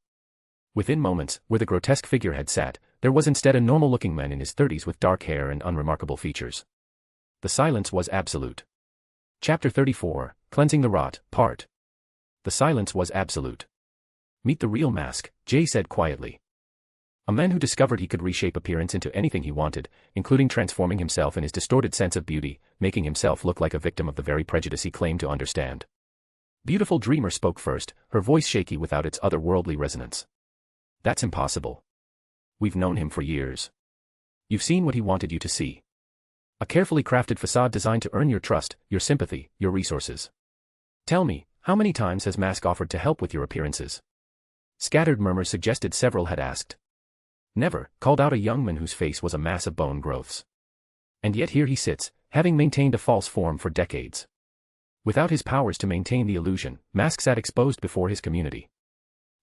C: Within moments, where the grotesque figure had sat, there was instead a normal-looking man in his 30s with dark hair and unremarkable features. The silence was absolute. Chapter 34, Cleansing the Rot, Part. The silence was absolute. Meet the real Mask, Jay said quietly. A man who discovered he could reshape appearance into anything he wanted, including transforming himself in his distorted sense of beauty, making himself look like a victim of the very prejudice he claimed to understand. Beautiful Dreamer spoke first, her voice shaky without its otherworldly resonance. That's impossible. We've known him for years. You've seen what he wanted you to see. A carefully crafted facade designed to earn your trust, your sympathy, your resources. Tell me, how many times has Mask offered to help with your appearances? Scattered murmurs suggested several had asked. Never, called out a young man whose face was a mass of bone growths. And yet here he sits, having maintained a false form for decades. Without his powers to maintain the illusion, Mask sat exposed before his community.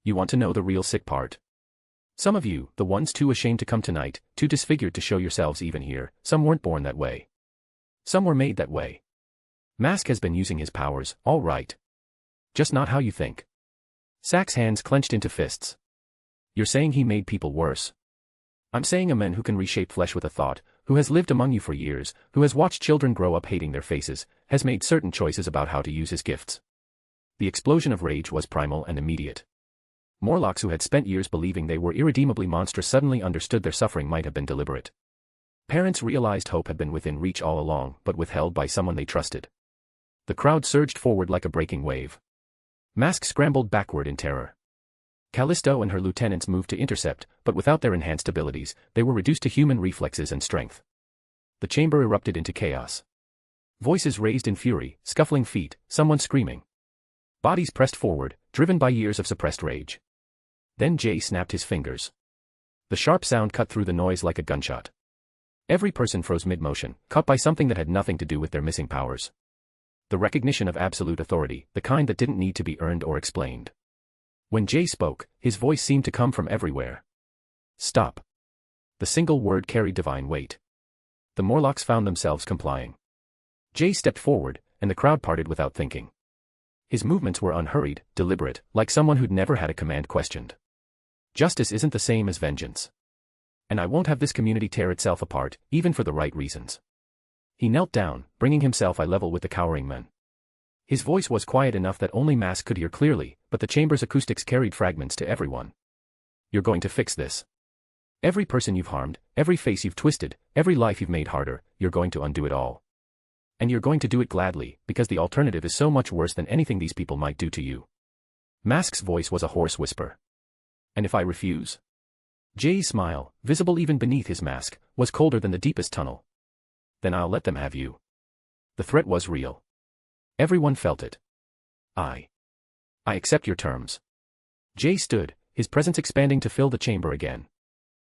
C: You want to know the real sick part? Some of you, the ones too ashamed to come tonight, too disfigured to show yourselves even here, some weren't born that way. Some were made that way. Mask has been using his powers, all right. Just not how you think. Sack's hands clenched into fists. You're saying he made people worse. I'm saying a man who can reshape flesh with a thought, who has lived among you for years, who has watched children grow up hating their faces, has made certain choices about how to use his gifts. The explosion of rage was primal and immediate. Morlocks who had spent years believing they were irredeemably monstrous suddenly understood their suffering might have been deliberate. Parents realized hope had been within reach all along, but withheld by someone they trusted. The crowd surged forward like a breaking wave. Mask scrambled backward in terror. Callisto and her lieutenants moved to intercept, but without their enhanced abilities, they were reduced to human reflexes and strength. The chamber erupted into chaos. Voices raised in fury, scuffling feet, someone screaming. Bodies pressed forward, driven by years of suppressed rage. Then Jay snapped his fingers. The sharp sound cut through the noise like a gunshot. Every person froze mid-motion, caught by something that had nothing to do with their missing powers. The recognition of absolute authority, the kind that didn't need to be earned or explained. When Jay spoke, his voice seemed to come from everywhere. Stop. The single word carried divine weight. The Morlocks found themselves complying. Jay stepped forward, and the crowd parted without thinking. His movements were unhurried, deliberate, like someone who'd never had a command questioned. Justice isn't the same as vengeance. And I won't have this community tear itself apart, even for the right reasons. He knelt down, bringing himself eye level with the cowering men. His voice was quiet enough that only Mask could hear clearly, but the chamber's acoustics carried fragments to everyone. You're going to fix this. Every person you've harmed, every face you've twisted, every life you've made harder, you're going to undo it all. And you're going to do it gladly, because the alternative is so much worse than anything these people might do to you. Mask's voice was a hoarse whisper. And if I refuse? Jay's smile, visible even beneath his mask, was colder than the deepest tunnel. Then I'll let them have you. The threat was real. Everyone felt it. I accept your terms. Jay stood, his presence expanding to fill the chamber again.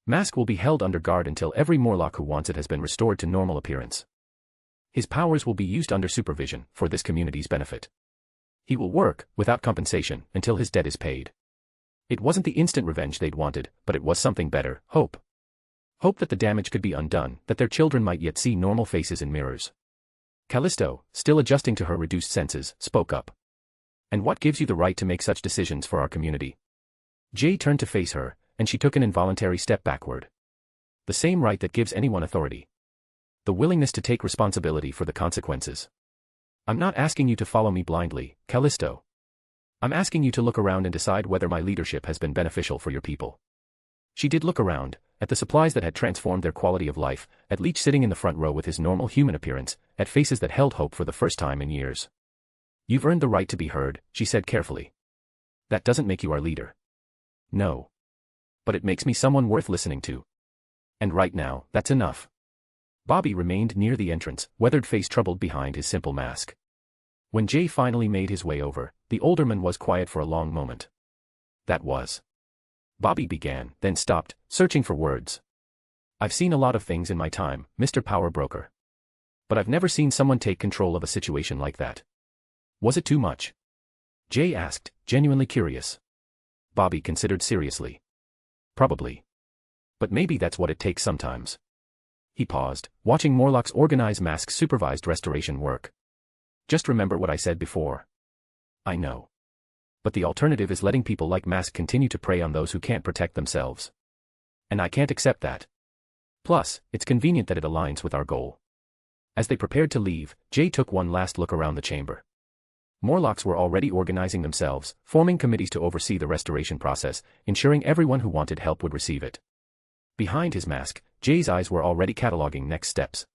C: Mask will be held under guard until every Morlock who wants it has been restored to normal appearance. His powers will be used under supervision, for this community's benefit. He will work, without compensation, until his debt is paid. It wasn't the instant revenge they'd wanted, but it was something better, hope. Hope that the damage could be undone, that their children might yet see normal faces in mirrors. Callisto, still adjusting to her reduced senses, spoke up. And what gives you the right to make such decisions for our community? Jay turned to face her, and she took an involuntary step backward. The same right that gives anyone authority. The willingness to take responsibility for the consequences. I'm not asking you to follow me blindly, Callisto. I'm asking you to look around and decide whether my leadership has been beneficial for your people. She did look around, at the supplies that had transformed their quality of life, at Leech sitting in the front row with his normal human appearance, at faces that held hope for the first time in years. You've earned the right to be heard, she said carefully. That doesn't make you our leader. No. But it makes me someone worth listening to. And right now, that's enough. Bobby remained near the entrance, weathered face troubled behind his simple mask. When Jay finally made his way over, the older man was quiet for a long moment. That was. Bobby began, then stopped, searching for words. I've seen a lot of things in my time, Mr. Power Broker. But I've never seen someone take control of a situation like that. Was it too much? Jay asked, genuinely curious. Bobby considered seriously. Probably. But maybe that's what it takes sometimes. He paused, watching Morlocks organize Mask's supervised restoration work. Just remember what I said before. I know. But the alternative is letting people like Mask continue to prey on those who can't protect themselves. And I can't accept that. Plus, it's convenient that it aligns with our goal. As they prepared to leave, Jay took one last look around the chamber. Morlocks were already organizing themselves, forming committees to oversee the restoration process, ensuring everyone who wanted help would receive it. Behind his mask, Jay's eyes were already cataloging next steps.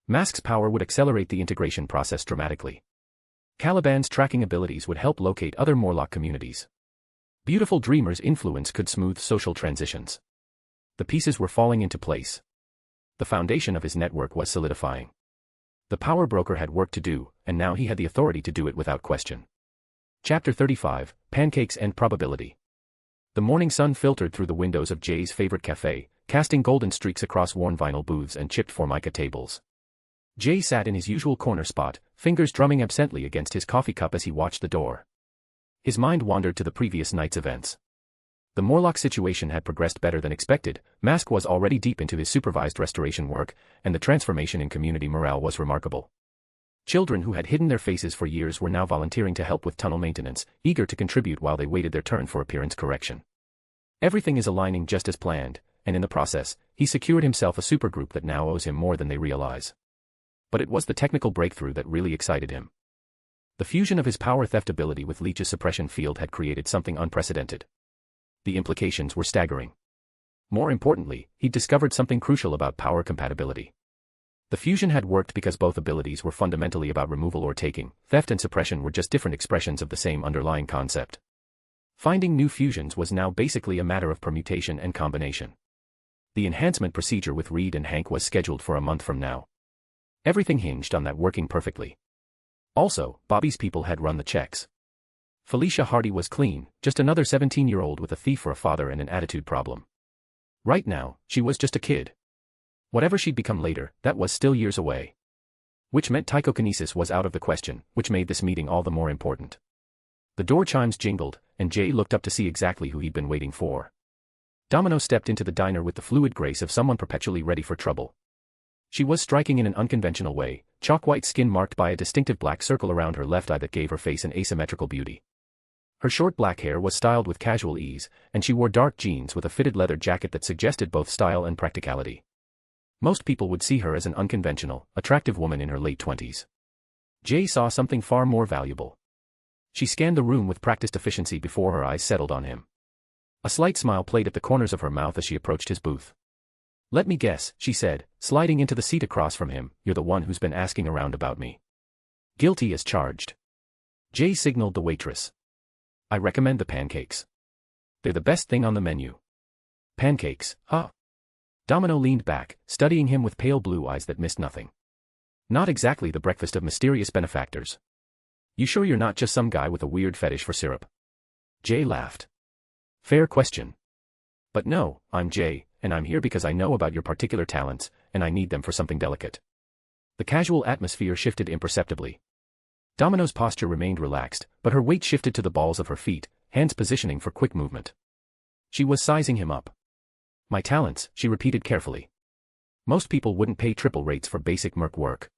C: Mask's power would accelerate the integration process dramatically. Caliban's tracking abilities would help locate other Morlock communities. Beautiful Dreamer's influence could smooth social transitions. The pieces were falling into place. The foundation of his network was solidifying. The Power Broker had work to do, and now he had the authority to do it without question. Chapter 35, Pancakes and Probability. The morning sun filtered through the windows of Jay's favorite cafe, casting golden streaks across worn vinyl booths and chipped formica tables. Jay sat in his usual corner spot, fingers drumming absently against his coffee cup as he watched the door. His mind wandered to the previous night's events. The Morlock situation had progressed better than expected, Mask was already deep into his supervised restoration work, and the transformation in community morale was remarkable. Children who had hidden their faces for years were now volunteering to help with tunnel maintenance, eager to contribute while they waited their turn for appearance correction. Everything is aligning just as planned, and in the process, he secured himself a supergroup that now owes him more than they realize. But it was the technical breakthrough that really excited him. The fusion of his power theft ability with Leech's suppression field had created something unprecedented. The implications were staggering. More importantly, he'd discovered something crucial about power compatibility. The fusion had worked because both abilities were fundamentally about removal or taking. Theft and suppression were just different expressions of the same underlying concept. Finding new fusions was now basically a matter of permutation and combination. The enhancement procedure with Reed and Hank was scheduled for a month from now. Everything hinged on that working perfectly. Also, Bobby's people had run the checks. Felicia Hardy was clean, just another 17-year-old with a thief for a father and an attitude problem. Right now, she was just a kid. Whatever she'd become later, that was still years away. Which meant psychokinesis was out of the question, which made this meeting all the more important. The door chimes jingled, and Jay looked up to see exactly who he'd been waiting for. Domino stepped into the diner with the fluid grace of someone perpetually ready for trouble. She was striking in an unconventional way, chalk-white skin marked by a distinctive black circle around her left eye that gave her face an asymmetrical beauty. Her short black hair was styled with casual ease, and she wore dark jeans with a fitted leather jacket that suggested both style and practicality. Most people would see her as an unconventional, attractive woman in her late 20s. Jay saw something far more valuable. She scanned the room with practiced efficiency before her eyes settled on him. A slight smile played at the corners of her mouth as she approached his booth. "Let me guess," she said, sliding into the seat across from him, "you're the one who's been asking around about me." "Guilty as charged." Jay signaled the waitress. "I recommend the pancakes. They're the best thing on the menu." "Pancakes, huh?" Domino leaned back, studying him with pale blue eyes that missed nothing. "Not exactly the breakfast of mysterious benefactors. You sure you're not just some guy with a weird fetish for syrup?" Jay laughed. "Fair question. But no, I'm Jay, and I'm here because I know about your particular talents, and I need them for something delicate." The casual atmosphere shifted imperceptibly. Domino's posture remained relaxed, but her weight shifted to the balls of her feet, hands positioning for quick movement. She was sizing him up. "My talents," she repeated carefully. "Most people wouldn't pay triple rates for basic merc work.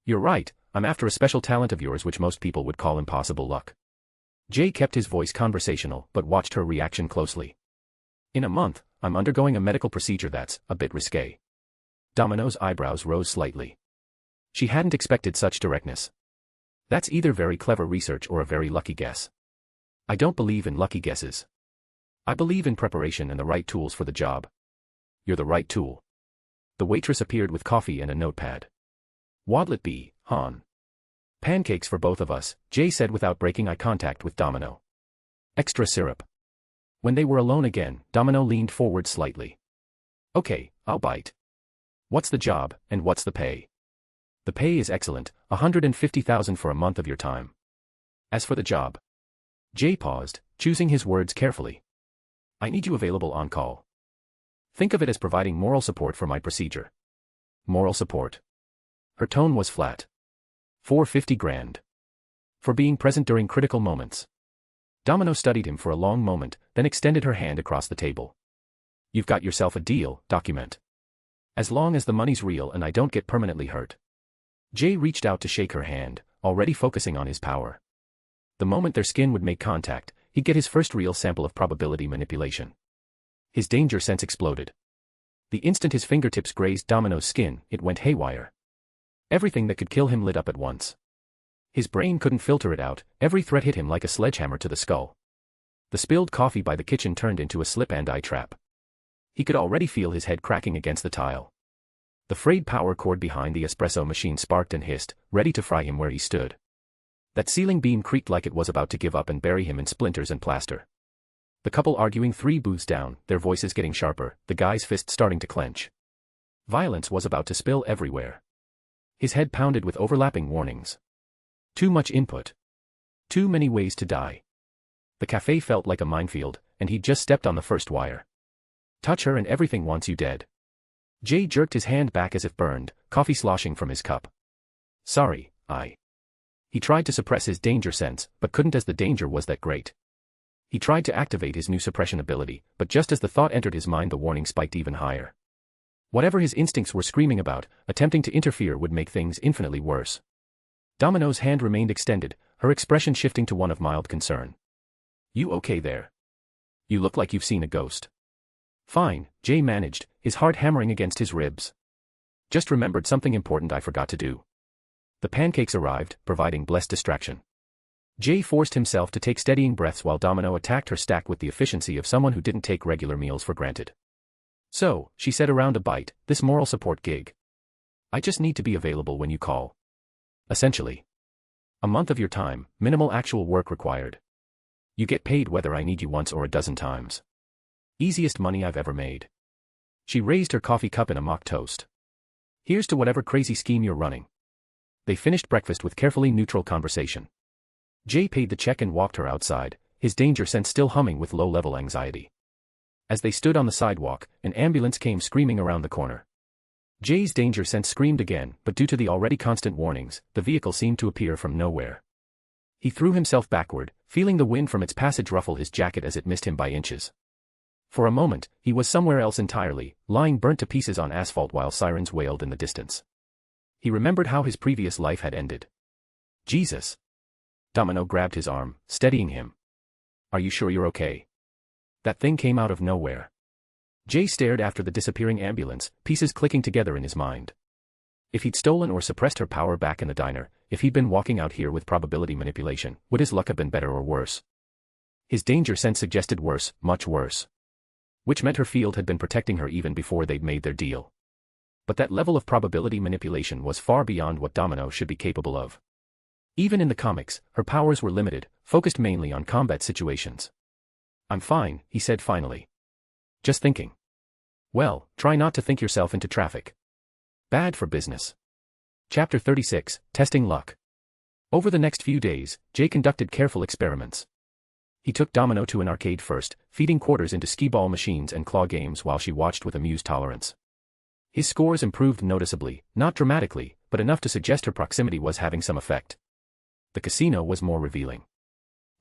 C: You're right, I'm after a special talent of yours which most people would call impossible luck." Jay kept his voice conversational but watched her reaction closely. "In a month, I'm undergoing a medical procedure that's a bit risque." Domino's eyebrows rose slightly. She hadn't expected such directness. "That's either very clever research or a very lucky guess." "I don't believe in lucky guesses. I believe in preparation and the right tools for the job." "You're the right tool." The waitress appeared with coffee and a notepad. "What'll it be, hon?" "Pancakes for both of us," Jay said without breaking eye contact with Domino. "Extra syrup." When they were alone again, Domino leaned forward slightly. "Okay, I'll bite. What's the job, and what's the pay?" "The pay is excellent, $150,000 for a month of your time." "As for the job?" Jay paused, choosing his words carefully. "I need you available on call. Think of it as providing moral support for my procedure." "Moral support?" Her tone was flat. $450,000. "For being present during critical moments." Domino studied him for a long moment, then extended her hand across the table. "You've got yourself a deal, document. As long as the money's real and I don't get permanently hurt." Jay reached out to shake her hand, already focusing on his power. The moment their skin would make contact, he'd get his first real sample of probability manipulation. His danger sense exploded. The instant his fingertips grazed Domino's skin, it went haywire. Everything that could kill him lit up at once. His brain couldn't filter it out, every threat hit him like a sledgehammer to the skull. The spilled coffee by the kitchen turned into a slip-and-die trap. He could already feel his head cracking against the tile. The frayed power cord behind the espresso machine sparked and hissed, ready to fry him where he stood. That ceiling beam creaked like it was about to give up and bury him in splinters and plaster. The couple arguing 3 booths down, their voices getting sharper, the guy's fist starting to clench. Violence was about to spill everywhere. His head pounded with overlapping warnings. Too much input. Too many ways to die. The cafe felt like a minefield, and he'd just stepped on the first wire. Touch her and everything wants you dead. Jay jerked his hand back as if burned, coffee sloshing from his cup. "Sorry, He tried to suppress his danger sense, but couldn't as the danger was that great. He tried to activate his new suppression ability, but just as the thought entered his mind the warning spiked even higher. Whatever his instincts were screaming about, attempting to interfere would make things infinitely worse. Domino's hand remained extended, her expression shifting to one of mild concern. "You okay there? You look like you've seen a ghost." "Fine," Jay managed, his heart hammering against his ribs. "Just remembered something important I forgot to do." The pancakes arrived, providing blessed distraction. Jay forced himself to take steadying breaths while Domino attacked her stack with the efficiency of someone who didn't take regular meals for granted. "So," she said around a bite, "this moral support gig. I just need to be available when you call. Essentially. A month of your time, minimal actual work required. You get paid whether I need you once or a dozen times. Easiest money I've ever made." She raised her coffee cup in a mock toast. "Here's to whatever crazy scheme you're running." They finished breakfast with carefully neutral conversation. Jay paid the check and walked her outside, his danger sense still humming with low-level anxiety. As they stood on the sidewalk, an ambulance came screaming around the corner. Jay's danger sense screamed again, but due to the already constant warnings, the vehicle seemed to appear from nowhere. He threw himself backward, feeling the wind from its passage ruffle his jacket as it missed him by inches. For a moment, he was somewhere else entirely, lying burnt to pieces on asphalt while sirens wailed in the distance. He remembered how his previous life had ended. "Jesus." Domino grabbed his arm, steadying him. "Are you sure you're okay?" That thing came out of nowhere. Jay stared after the disappearing ambulance, pieces clicking together in his mind. If he'd stolen or suppressed her power back in the diner, if he'd been walking out here with probability manipulation, would his luck have been better or worse? His danger sense suggested worse, much worse. Which meant her field had been protecting her even before they'd made their deal. But that level of probability manipulation was far beyond what Domino should be capable of. Even in the comics, her powers were limited, focused mainly on combat situations. "I'm fine," he said finally. "Just thinking." "Well, try not to think yourself into traffic. Bad for business." Chapter 36, Testing Luck. Over the next few days, Jay conducted careful experiments. He took Domino to an arcade first, feeding quarters into skee-ball machines and claw games while she watched with amused tolerance. His scores improved noticeably, not dramatically, but enough to suggest her proximity was having some effect. The casino was more revealing.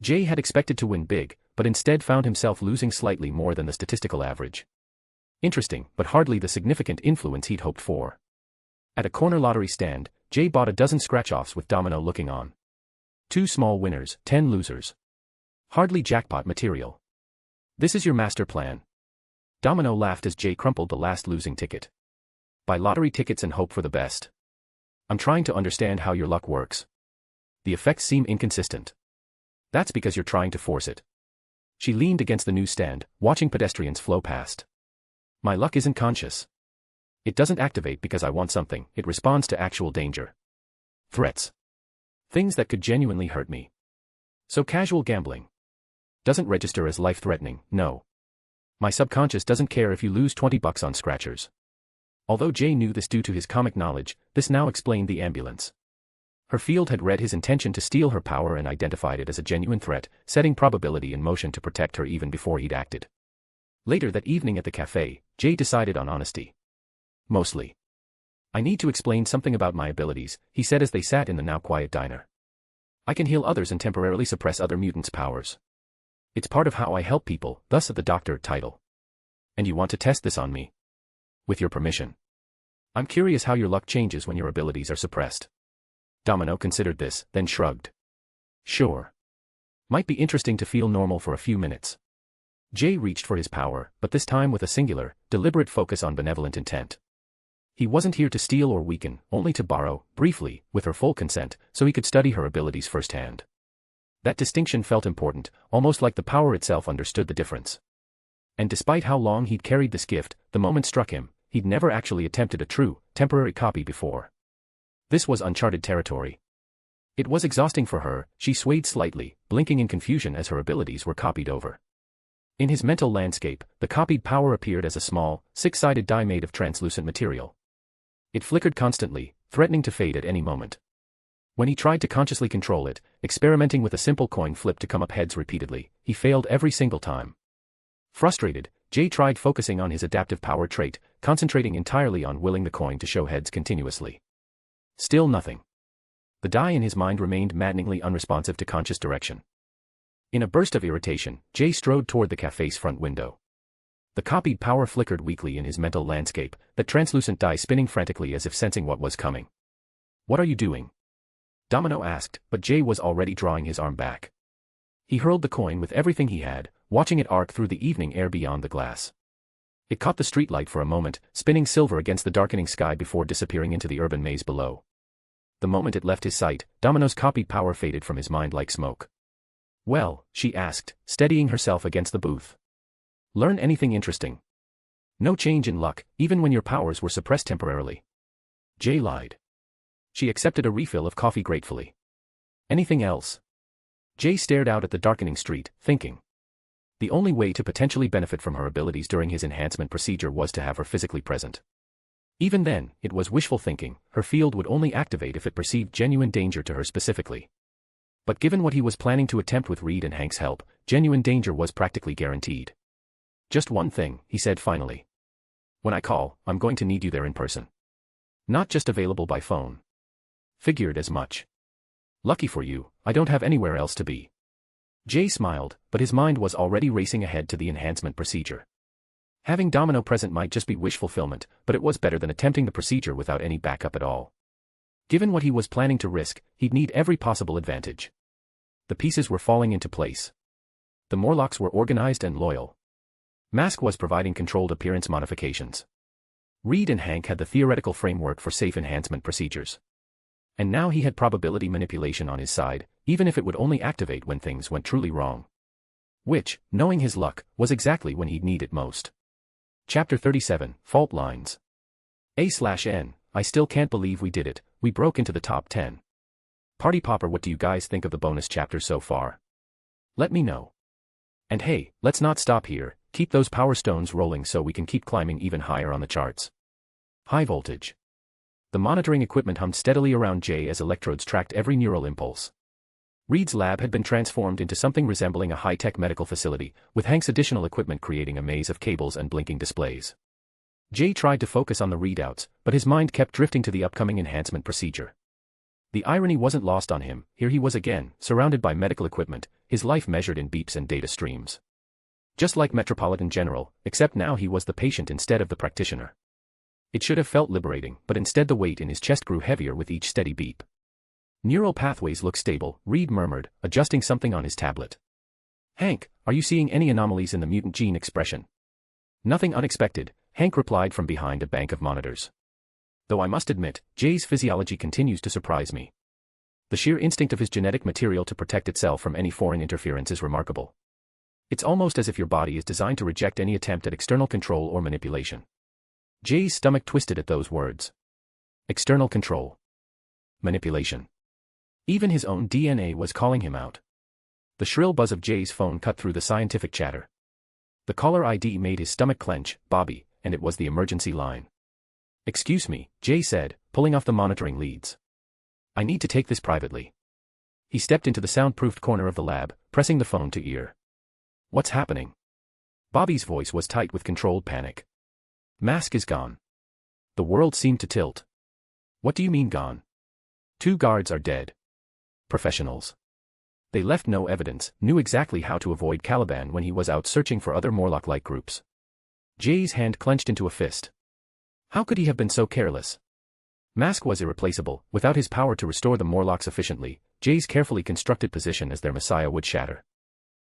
C: Jay had expected to win big, but instead found himself losing slightly more than the statistical average. Interesting, but hardly the significant influence he'd hoped for. At a corner lottery stand, Jay bought a dozen scratch-offs with Domino looking on. 2 small winners, 10 losers. Hardly jackpot material. "This is your master plan." Domino laughed as Jay crumpled the last losing ticket. "Buy lottery tickets and hope for the best. I'm trying to understand how your luck works. The effects seem inconsistent." "That's because you're trying to force it." She leaned against the newsstand, watching pedestrians flow past. "My luck isn't conscious. It doesn't activate because I want something, it responds to actual danger. Threats. Things that could genuinely hurt me. So casual gambling doesn't register as life-threatening, no. My subconscious doesn't care if you lose $20 on scratchers." Although Jay knew this due to his comic knowledge, this now explained the ambulance. Her field had read his intention to steal her power and identified it as a genuine threat, setting probability in motion to protect her even before he'd acted. Later that evening at the cafe, Jay decided on honesty. "Mostly. I need to explain something about my abilities," he said as they sat in the now quiet diner. "I can heal others and temporarily suppress other mutants' powers. It's part of how I help people, thus the doctor title. And you want to test this on me? With your permission. I'm curious how your luck changes when your abilities are suppressed." Domino considered this, then shrugged. "Sure. Might be interesting to feel normal for a few minutes." Jay reached for his power, but this time with a singular, deliberate focus on benevolent intent. He wasn't here to steal or weaken, only to borrow, briefly, with her full consent, so he could study her abilities firsthand. That distinction felt important, almost like the power itself understood the difference. And despite how long he'd carried this gift, the moment struck him, he'd never actually attempted a true, temporary copy before. This was uncharted territory. It was exhausting for her, she swayed slightly, blinking in confusion as her abilities were copied over. In his mental landscape, the copied power appeared as a small, 6-sided die made of translucent material. It flickered constantly, threatening to fade at any moment. When he tried to consciously control it, experimenting with a simple coin flip to come up heads repeatedly, he failed every single time. Frustrated, Jay tried focusing on his adaptive power trait, concentrating entirely on willing the coin to show heads continuously. Still nothing. The die in his mind remained maddeningly unresponsive to conscious direction. In a burst of irritation, Jay strode toward the cafe's front window. The copied power flickered weakly in his mental landscape, that translucent die spinning frantically as if sensing what was coming. "What are you doing?" Domino asked, but Jay was already drawing his arm back. He hurled the coin with everything he had, watching it arc through the evening air beyond the glass. It caught the streetlight for a moment, spinning silver against the darkening sky before disappearing into the urban maze below. The moment it left his sight, Domino's copied power faded from his mind like smoke. "Well," she asked, steadying herself against the booth. "Learn anything interesting?" "No change in luck, even when your powers were suppressed temporarily." Jay lied. She accepted a refill of coffee gratefully. "Anything else?" Jay stared out at the darkening street, thinking. The only way to potentially benefit from her abilities during his enhancement procedure was to have her physically present. Even then, it was wishful thinking. Her field would only activate if it perceived genuine danger to her specifically. But given what he was planning to attempt with Reed and Hank's help, genuine danger was practically guaranteed. "Just one thing," he said finally. "When I call, I'm going to need you there in person. Not just available by phone." "Figured as much. Lucky for you, I don't have anywhere else to be." Jay smiled, but his mind was already racing ahead to the enhancement procedure. Having Domino present might just be wish fulfillment, but it was better than attempting the procedure without any backup at all. Given what he was planning to risk, he'd need every possible advantage. The pieces were falling into place. The Morlocks were organized and loyal. Mask was providing controlled appearance modifications. Reed and Hank had the theoretical framework for safe enhancement procedures. And now he had probability manipulation on his side, even if it would only activate when things went truly wrong. Which, knowing his luck, was exactly when he'd need it most. Chapter 37, Fault Lines. A/N, I still can't believe we did it, we broke into the top 10. Party Popper, what do you guys think of the bonus chapters so far? Let me know. And hey, let's not stop here, keep those power stones rolling so we can keep climbing even higher on the charts. High voltage. The monitoring equipment hummed steadily around Jay as electrodes tracked every neural impulse. Reed's lab had been transformed into something resembling a high-tech medical facility, with Hank's additional equipment creating a maze of cables and blinking displays. Jay tried to focus on the readouts, but his mind kept drifting to the upcoming enhancement procedure. The irony wasn't lost on him. Here he was again, surrounded by medical equipment, his life measured in beeps and data streams. Just like Metropolitan General, except now he was the patient instead of the practitioner. It should have felt liberating, but instead the weight in his chest grew heavier with each steady beep. "Neural pathways look stable," Reed murmured, adjusting something on his tablet. "Hank, are you seeing any anomalies in the mutant gene expression?" "Nothing unexpected," Hank replied from behind a bank of monitors. "Though I must admit, Jay's physiology continues to surprise me. The sheer instinct of his genetic material to protect itself from any foreign interference is remarkable. It's almost as if your body is designed to reject any attempt at external control or manipulation." Jay's stomach twisted at those words. External control. Manipulation. Even his own DNA was calling him out. The shrill buzz of Jay's phone cut through the scientific chatter. The caller ID made his stomach clench, Bobby, and it was the emergency line. "Excuse me," Jay said, pulling off the monitoring leads. "I need to take this privately." He stepped into the soundproofed corner of the lab, pressing the phone to ear. "What's happening?" Bobby's voice was tight with controlled panic. "Mask is gone." The world seemed to tilt. "What do you mean gone?" "2 guards are dead. Professionals. They left no evidence, knew exactly how to avoid Caliban when he was out searching for other Morlock-like groups." Jay's hand clenched into a fist. How could he have been so careless? Mask was irreplaceable. Without his power to restore the Morlocks efficiently, Jay's carefully constructed position as their messiah would shatter.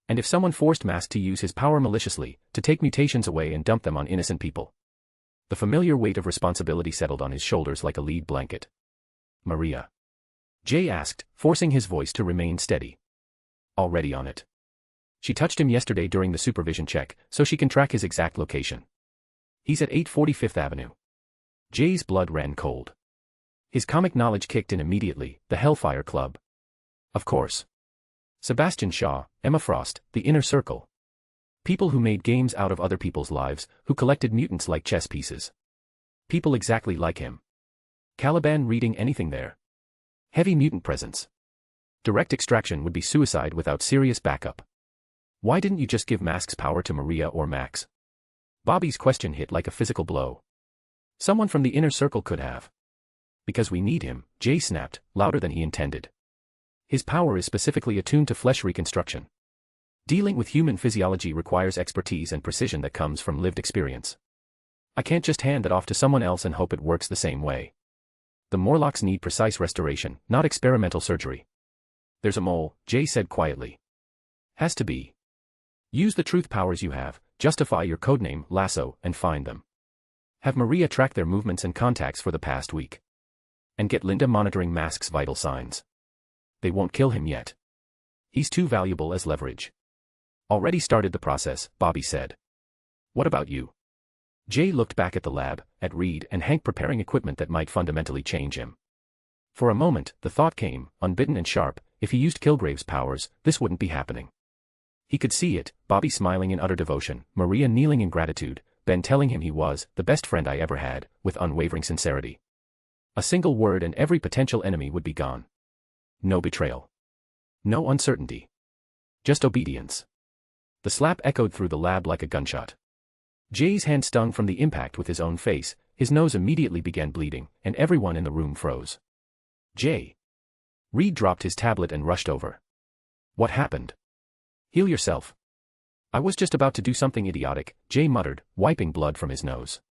C: And if someone forced Mask to use his power maliciously, to take mutations away and dump them on innocent people? The familiar weight of responsibility settled on his shoulders like a lead blanket. "Maria?" Jay asked, forcing his voice to remain steady. "Already on it. She touched him yesterday during the supervision check, so she can track his exact location. He's at 840 Fifth Avenue. Jay's blood ran cold. His comic knowledge kicked in immediately, the Hellfire Club. Of course. Sebastian Shaw, Emma Frost, the Inner Circle. People who made games out of other people's lives, who collected mutants like chess pieces. People exactly like him. Caliban reading anything there? Heavy mutant presence. Direct extraction would be suicide without serious backup. Why didn't you just give Mask's power to Maria or Max? Bobby's question hit like a physical blow. Someone from the Inner Circle could have. Because we need him, Jay snapped, louder than he intended. His power is specifically attuned to flesh reconstruction. Dealing with human physiology requires expertise and precision that comes from lived experience. I can't just hand that off to someone else and hope it works the same way. The Morlocks need precise restoration, not experimental surgery. There's a mole, Jay said quietly. Has to be. Use the truth powers you have, justify your codename, Lasso, and find them. Have Maria track their movements and contacts for the past week. And get Linda monitoring Mask's vital signs. They won't kill him yet. He's too valuable as leverage. Already started the process, Bobby said. What about you? Jay looked back at the lab, at Reed and Hank preparing equipment that might fundamentally change him. For a moment, the thought came, unbidden and sharp, if he used Kilgrave's powers, this wouldn't be happening. He could see it, Bobby smiling in utter devotion, Maria kneeling in gratitude, Ben telling him he was the best friend I ever had, with unwavering sincerity. A single word and every potential enemy would be gone. No betrayal. No uncertainty. Just obedience. The slap echoed through the lab like a gunshot. Jay's hand stung from the impact with his own face, his nose immediately began bleeding, and everyone in the room froze. Jay. Reed dropped his tablet and rushed over. What happened? Heal yourself. I was just about to do something idiotic, Jay muttered, wiping blood from his nose.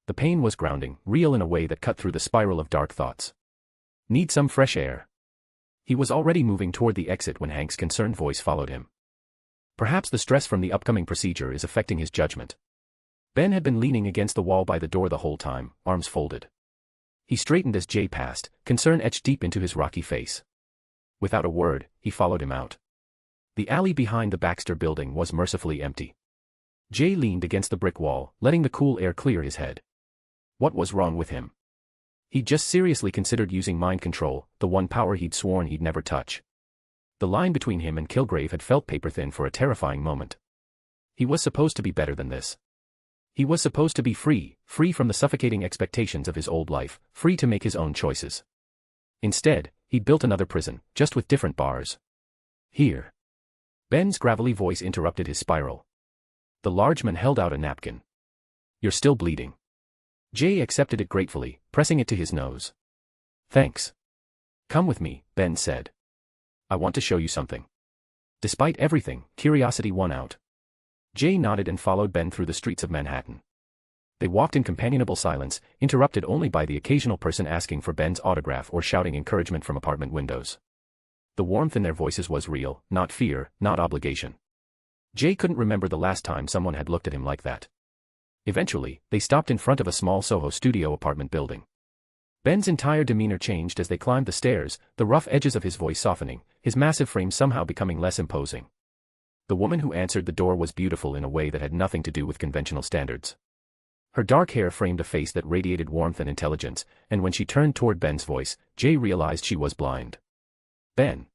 C: The pain was grounding, real in a way that cut through the spiral of dark thoughts. Need some fresh air. He was already moving toward the exit when Hank's concerned voice followed him. Perhaps the stress from the upcoming procedure is affecting his judgment. Ben had been leaning against the wall by the door the whole time, arms folded. He straightened as Jay passed, concern etched deep into his rocky face. Without a word, he followed him out. The alley behind the Baxter building was mercifully empty. Jay leaned against the brick wall, letting the cool air clear his head. What was wrong with him? He'd just seriously considered using mind control, the one power he'd sworn he'd never touch. The line between him and Kilgrave had felt paper-thin for a terrifying moment. He was supposed to be better than this. He was supposed to be free from the suffocating expectations of his old life, free to make his own choices. Instead, he'd built another prison, just with different bars. Here. Ben's gravelly voice interrupted his spiral. The large man held out a napkin. You're still bleeding. Jay accepted it gratefully, pressing it to his nose. Thanks. Come with me, Ben said. I want to show you something. Despite everything, curiosity won out. Jay nodded and followed Ben through the streets of Manhattan. They walked in companionable silence, interrupted only by the occasional person asking for Ben's autograph or shouting encouragement from apartment windows. The warmth in their voices was real, not fear, not obligation. Jay couldn't remember the last time someone had looked at him like that. Eventually, they stopped in front of a small Soho studio apartment building. Ben's entire demeanor changed as they climbed the stairs, the rough edges of his voice softening, his massive frame somehow becoming less imposing. The woman who answered the door was beautiful in a way that had nothing to do with conventional standards. Her dark hair framed a face that radiated warmth and intelligence, and when she turned toward Ben's voice, Jay realized she was blind. Ben.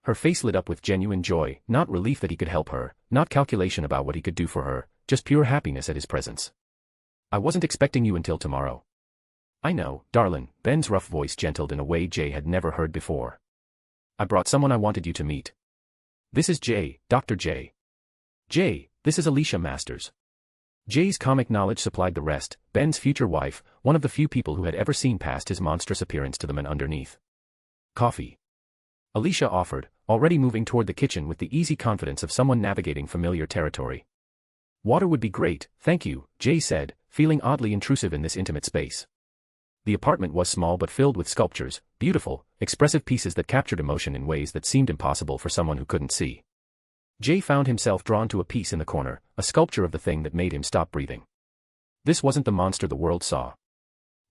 C: Her face lit up with genuine joy, not relief that he could help her, not calculation about what he could do for her, just pure happiness at his presence. I wasn't expecting you until tomorrow. I know, darlin', Ben's rough voice gentled in a way Jay had never heard before. I brought someone I wanted you to meet. This is Jay, Dr. J. Jay, this is Alicia Masters. Jay's comic knowledge supplied the rest, Ben's future wife, one of the few people who had ever seen past his monstrous appearance to the man underneath. Coffee. Alicia offered, already moving toward the kitchen with the easy confidence of someone navigating familiar territory. Water would be great, thank you, Jay said, feeling oddly intrusive in this intimate space. The apartment was small but filled with sculptures, beautiful, expressive pieces that captured emotion in ways that seemed impossible for someone who couldn't see. Jay found himself drawn to a piece in the corner, a sculpture of the thing that made him stop breathing. This wasn't the monster the world saw.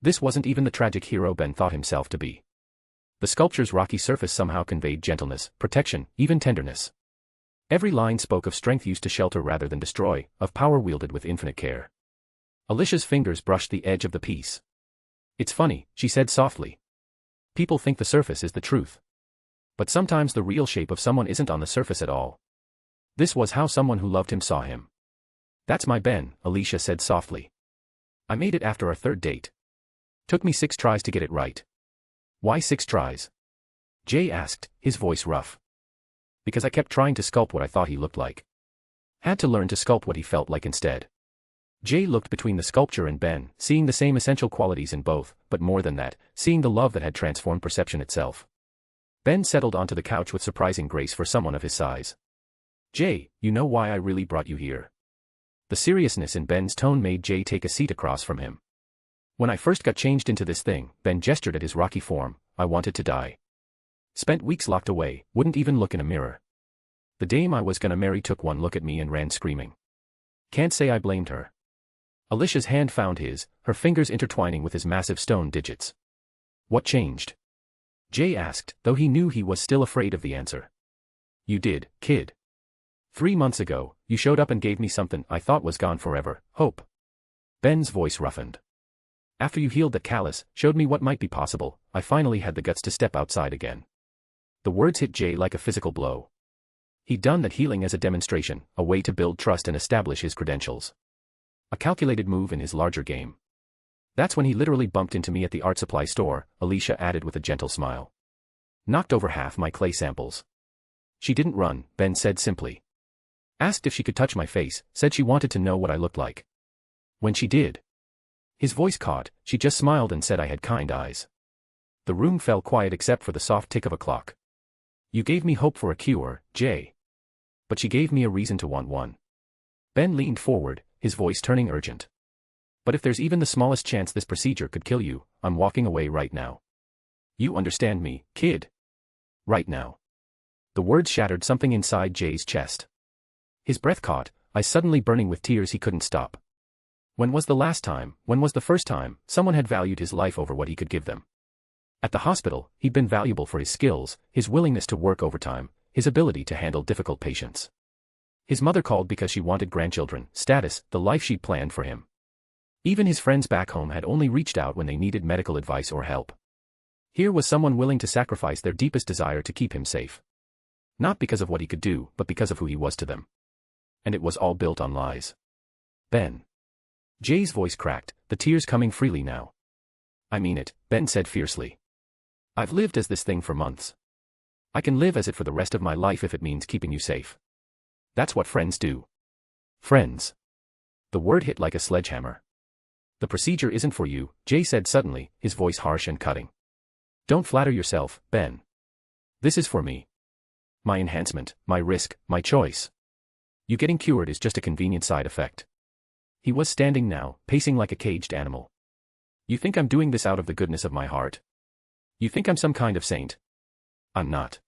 C: This wasn't even the tragic hero Ben thought himself to be. The sculpture's rocky surface somehow conveyed gentleness, protection, even tenderness. Every line spoke of strength used to shelter rather than destroy, of power wielded with infinite care. Alicia's fingers brushed the edge of the piece. It's funny, she said softly. People think the surface is the truth. But sometimes the real shape of someone isn't on the surface at all. This was how someone who loved him saw him. That's my Ben, Alicia said softly. I made it after our third date. Took me 6 tries to get it right. Why 6 tries? Jay asked, his voice rough. Because I kept trying to sculpt what I thought he looked like. Had to learn to sculpt what he felt like instead. Jay looked between the sculpture and Ben, seeing the same essential qualities in both, but more than that, seeing the love that had transformed perception itself. Ben settled onto the couch with surprising grace for someone of his size. Jay, you know why I really brought you here? The seriousness in Ben's tone made Jay take a seat across from him. When I first got changed into this thing, Ben gestured at his rocky form, I wanted to die. Spent weeks locked away, wouldn't even look in a mirror. The dame I was gonna marry took one look at me and ran screaming. Can't say I blamed her. Alicia's hand found his, her fingers intertwining with his massive stone digits. What changed? Jay asked, though he knew he was still afraid of the answer. You did, kid. 3 months ago, you showed up and gave me something I thought was gone forever, hope. Ben's voice roughened. After you healed that callus, showed me what might be possible, I finally had the guts to step outside again. The words hit Jay like a physical blow. He'd done that healing as a demonstration, a way to build trust and establish his credentials. A calculated move in his larger game. That's when he literally bumped into me at the art supply store, Alicia added with a gentle smile. Knocked over half my clay samples. She didn't run, Ben said simply. Asked if she could touch my face, said she wanted to know what I looked like. When she did. His voice caught, she just smiled and said I had kind eyes. The room fell quiet except for the soft tick of a clock. You gave me hope for a cure, Jay. But she gave me a reason to want one. Ben leaned forward, his voice turning urgent. But if there's even the smallest chance this procedure could kill you, I'm walking away right now. You understand me, kid? Right now. The words shattered something inside Jay's chest. His breath caught, eyes suddenly burning with tears he couldn't stop. When was the last time, when was the first time, someone had valued his life over what he could give them? At the hospital, he'd been valuable for his skills, his willingness to work overtime, his ability to handle difficult patients. His mother called because she wanted grandchildren, status, the life she'd planned for him. Even his friends back home had only reached out when they needed medical advice or help. Here was someone willing to sacrifice their deepest desire to keep him safe. Not because of what he could do, but because of who he was to them. And it was all built on lies. Ben. Jay's voice cracked, the tears coming freely now. I mean it, Ben said fiercely. I've lived as this thing for months. I can live as it for the rest of my life if it means keeping you safe. That's what friends do. Friends. The word hit like a sledgehammer. The procedure isn't for you, Jay said suddenly, his voice harsh and cutting. Don't flatter yourself, Ben. This is for me. My enhancement, my risk, my choice. You getting cured is just a convenient side effect. He was standing now, pacing like a caged animal. You think I'm doing this out of the goodness of my heart? You think I'm some kind of saint? I'm not.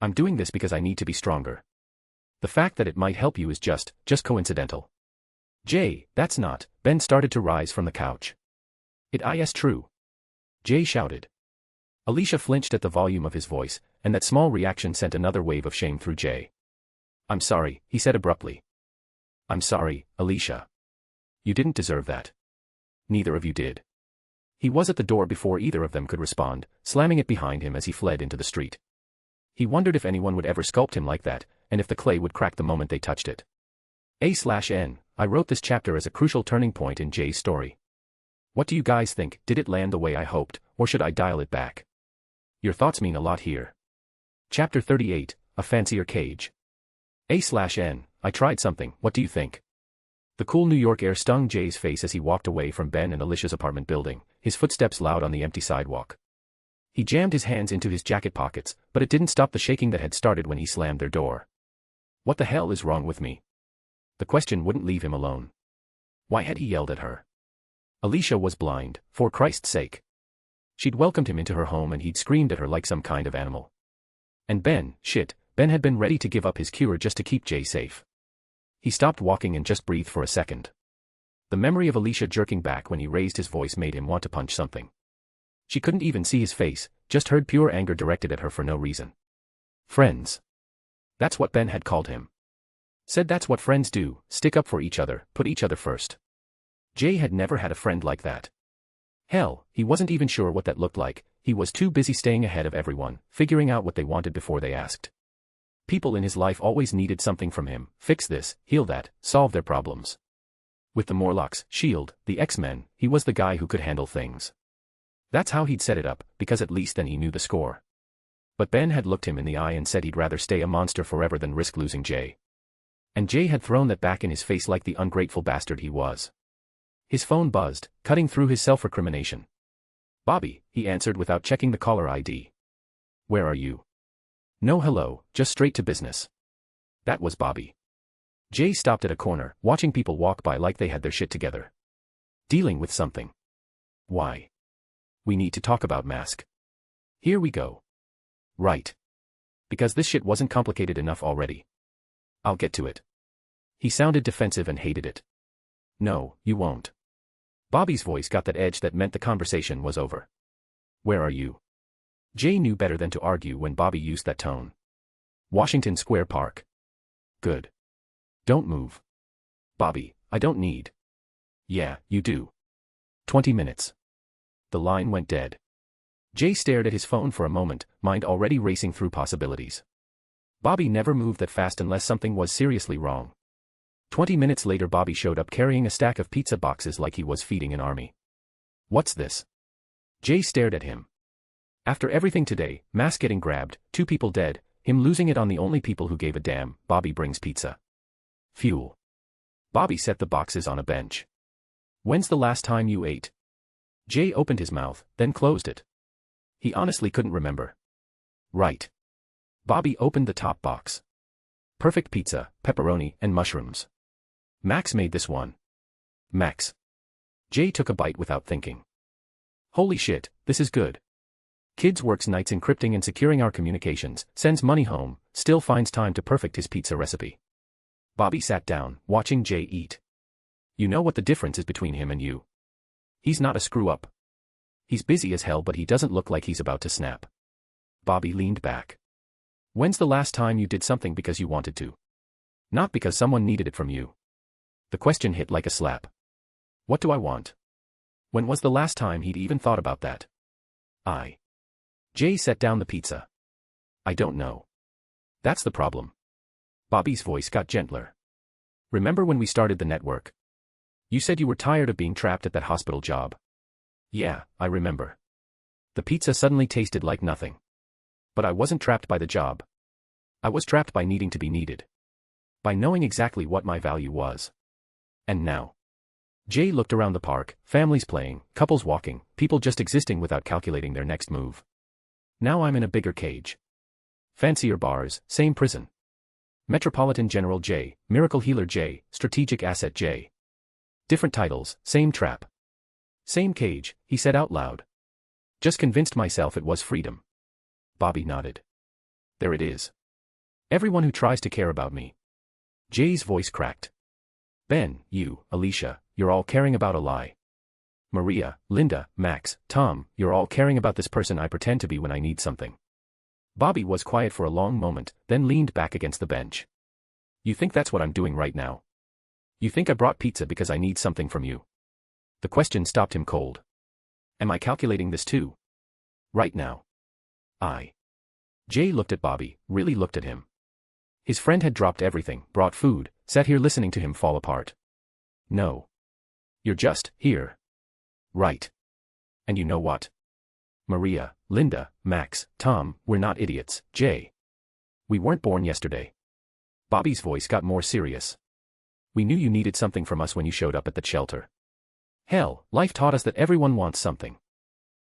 C: I'm doing this because I need to be stronger. The fact that it might help you is just coincidental. Jay, that's not. Ben started to rise from the couch. It is true. Jay shouted. Alicia flinched at the volume of his voice, and that small reaction sent another wave of shame through Jay. I'm sorry, he said abruptly. I'm sorry, Alicia. You didn't deserve that. Neither of you did. He was at the door before either of them could respond, slamming it behind him as he fled into the street. He wondered if anyone would ever sculpt him like that, and if the clay would crack the moment they touched it. A/N, I wrote this chapter as a crucial turning point in Jay's story. What do you guys think? Did it land the way I hoped, or should I dial it back? Your thoughts mean a lot here. Chapter 38, A Fancier Cage. A/N, I tried something, what do you think? The cool New York air stung Jay's face as he walked away from Ben and Alicia's apartment building, his footsteps loud on the empty sidewalk. He jammed his hands into his jacket pockets, but it didn't stop the shaking that had started when he slammed their door. What the hell is wrong with me? The question wouldn't leave him alone. Why had he yelled at her? Alicia was blind, for Christ's sake. She'd welcomed him into her home and he'd screamed at her like some kind of animal. And Ben had been ready to give up his cure just to keep Jay safe. He stopped walking and just breathed for a second. The memory of Alicia jerking back when he raised his voice made him want to punch something. She couldn't even see his face, just heard pure anger directed at her for no reason. Friends. That's what Ben had called him. Said that's what friends do, stick up for each other, put each other first. Jay had never had a friend like that. Hell, he wasn't even sure what that looked like, he was too busy staying ahead of everyone, figuring out what they wanted before they asked. People in his life always needed something from him, fix this, heal that, solve their problems. With the Morlocks, S.H.I.E.L.D., the X-Men, he was the guy who could handle things. That's how he'd set it up, because at least then he knew the score. But Ben had looked him in the eye and said he'd rather stay a monster forever than risk losing Jay. And Jay had thrown that back in his face like the ungrateful bastard he was. His phone buzzed, cutting through his self-recrimination. Bobby, he answered without checking the caller ID. Where are you? No hello, just straight to business. That was Bobby. Jay stopped at a corner, watching people walk by like they had their shit together. Dealing with something. Why? We need to talk about mask. Here we go. Right. Because this shit wasn't complicated enough already. I'll get to it. He sounded defensive and hated it. No, you won't. Bobby's voice got that edge that meant the conversation was over. Where are you? Jay knew better than to argue when Bobby used that tone. Washington Square Park. Good. Don't move. Bobby, I don't need. Yeah, you do. 20 minutes. The line went dead. Jay stared at his phone for a moment, mind already racing through possibilities. Bobby never moved that fast unless something was seriously wrong. 20 minutes later Bobby showed up carrying a stack of pizza boxes like he was feeding an army. What's this? Jay stared at him. After everything today, mask getting grabbed, 2 people dead, him losing it on the only people who gave a damn, Bobby brings pizza. Fuel. Bobby set the boxes on a bench. When's the last time you ate? Jay opened his mouth, then closed it. He honestly couldn't remember. Right. Bobby opened the top box. Perfect pizza, pepperoni, and mushrooms. Max made this one. Max. Jay took a bite without thinking. Holy shit, this is good. Kids works nights encrypting and securing our communications, sends money home, still finds time to perfect his pizza recipe. Bobby sat down, watching Jay eat. You know what the difference is between him and you? He's not a screw-up. He's busy as hell but he doesn't look like he's about to snap. Bobby leaned back. When's the last time you did something because you wanted to? Not because someone needed it from you. The question hit like a slap. What do I want? When was the last time he'd even thought about that? Jay set down the pizza. I don't know. That's the problem. Bobby's voice got gentler. Remember when we started the network? You said you were tired of being trapped at that hospital job. Yeah, I remember. The pizza suddenly tasted like nothing. But I wasn't trapped by the job. I was trapped by needing to be needed. By knowing exactly what my value was. And now. Jay looked around the park, families playing, couples walking, people just existing without calculating their next move. Now I'm in a bigger cage. Fancier bars, same prison. Metropolitan General J, Miracle Healer J, Strategic Asset J. Different titles, same trap. Same cage, he said out loud. Just convinced myself it was freedom. Bobby nodded. There it is. Everyone who tries to care about me. Jay's voice cracked. Ben, you, Alicia, you're all caring about a lie. Maria, Linda, Max, Tom, you're all caring about this person I pretend to be when I need something. Bobby was quiet for a long moment, then leaned back against the bench. You think that's what I'm doing right now? You think I brought pizza because I need something from you? The question stopped him cold. Am I calculating this too? Right now. Jay looked at Bobby, really looked at him. His friend had dropped everything, brought food, sat here listening to him fall apart. No. You're just here. Right. And you know what? Maria, Linda, Max, Tom, we're not idiots, Jay. We weren't born yesterday. Bobby's voice got more serious. We knew you needed something from us when you showed up at the shelter. Hell, life taught us that everyone wants something.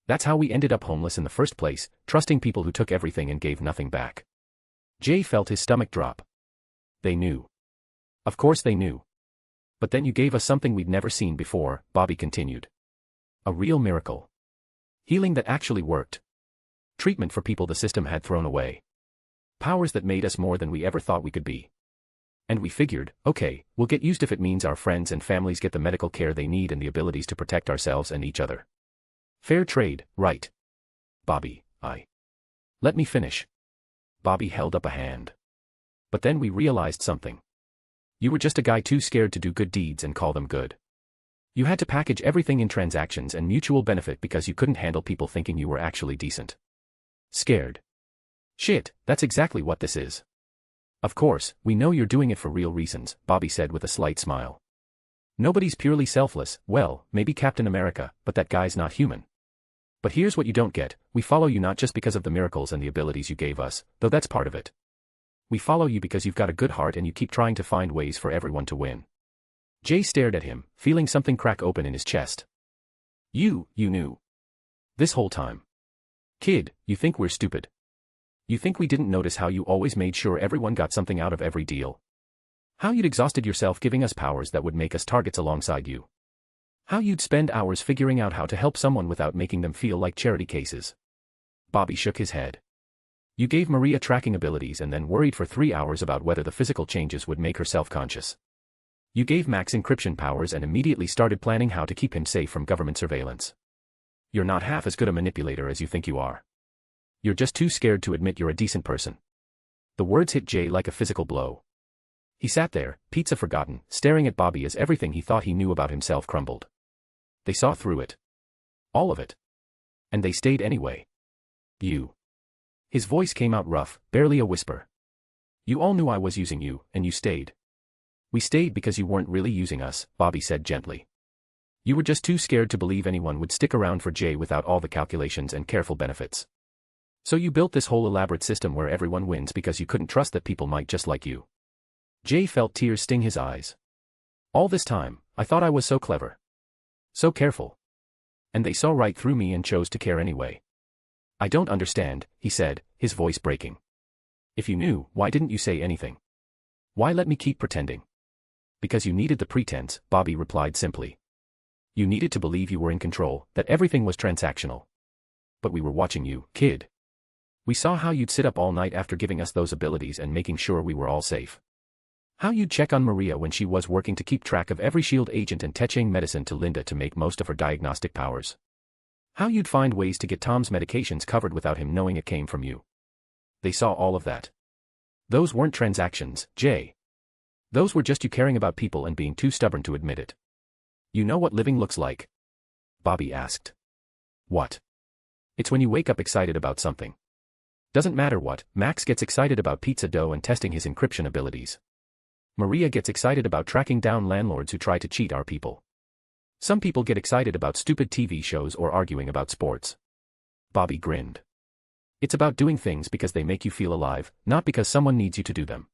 C: That's how we ended up homeless in the first place, trusting people who took everything and gave nothing back. Jay felt his stomach drop. They knew. Of course they knew. But then you gave us something we'd never seen before, Bobby continued. A real miracle. Healing that actually worked. Treatment for people the system had thrown away. Powers that made us more than we ever thought we could be. And we figured, okay, we'll get used if it means our friends and families get the medical care they need and the abilities to protect ourselves and each other. Fair trade, right? Bobby, Let me finish. Bobby held up a hand. But then we realized something. You were just a guy too scared to do good deeds and call them good. You had to package everything in transactions and mutual benefit because you couldn't handle people thinking you were actually decent. Scared. Shit, that's exactly what this is. Of course, we know you're doing it for real reasons, Bobby said with a slight smile. Nobody's purely selfless, well, maybe Captain America, but that guy's not human. But here's what you don't get, we follow you not just because of the miracles and the abilities you gave us, though that's part of it. We follow you because you've got a good heart and you keep trying to find ways for everyone to win. Jay stared at him, feeling something crack open in his chest. You knew. This whole time. Kid, you think we're stupid. You think we didn't notice how you always made sure everyone got something out of every deal? How you'd exhausted yourself giving us powers that would make us targets alongside you? How you'd spend hours figuring out how to help someone without making them feel like charity cases? Bobby shook his head. You gave Maria tracking abilities and then worried for 3 hours about whether the physical changes would make her self-conscious. You gave Max encryption powers and immediately started planning how to keep him safe from government surveillance. You're not half as good a manipulator as you think you are. You're just too scared to admit you're a decent person. The words hit Jay like a physical blow. He sat there, pizza forgotten, staring at Bobby as everything he thought he knew about himself crumbled. They saw through it. All of it. And they stayed anyway. You. His voice came out rough, barely a whisper. You all knew I was using you, and you stayed. We stayed because you weren't really using us, Bobby said gently. You were just too scared to believe anyone would stick around for Jay without all the calculations and careful benefits. So you built this whole elaborate system where everyone wins because you couldn't trust that people might just like you. Jay felt tears sting his eyes. All this time, I thought I was so clever. So careful. And they saw right through me and chose to care anyway. I don't understand, he said, his voice breaking. If you knew, why didn't you say anything? Why let me keep pretending? Because you needed the pretense, Bobby replied simply. You needed to believe you were in control, that everything was transactional. But we were watching you, kid. We saw how you'd sit up all night after giving us those abilities and making sure we were all safe. How you'd check on Maria when she was working to keep track of every SHIELD agent and tetching medicine to Linda to make most of her diagnostic powers. How you'd find ways to get Tom's medications covered without him knowing it came from you. They saw all of that. Those weren't transactions, Jay. Those were just you caring about people and being too stubborn to admit it. You know what living looks like? Bobby asked. What? It's when you wake up excited about something. Doesn't matter what, Max gets excited about pizza dough and testing his encryption abilities. Maria gets excited about tracking down landlords who try to cheat our people. Some people get excited about stupid TV shows or arguing about sports. Bobby grinned. It's about doing things because they make you feel alive, not because someone needs you to do them.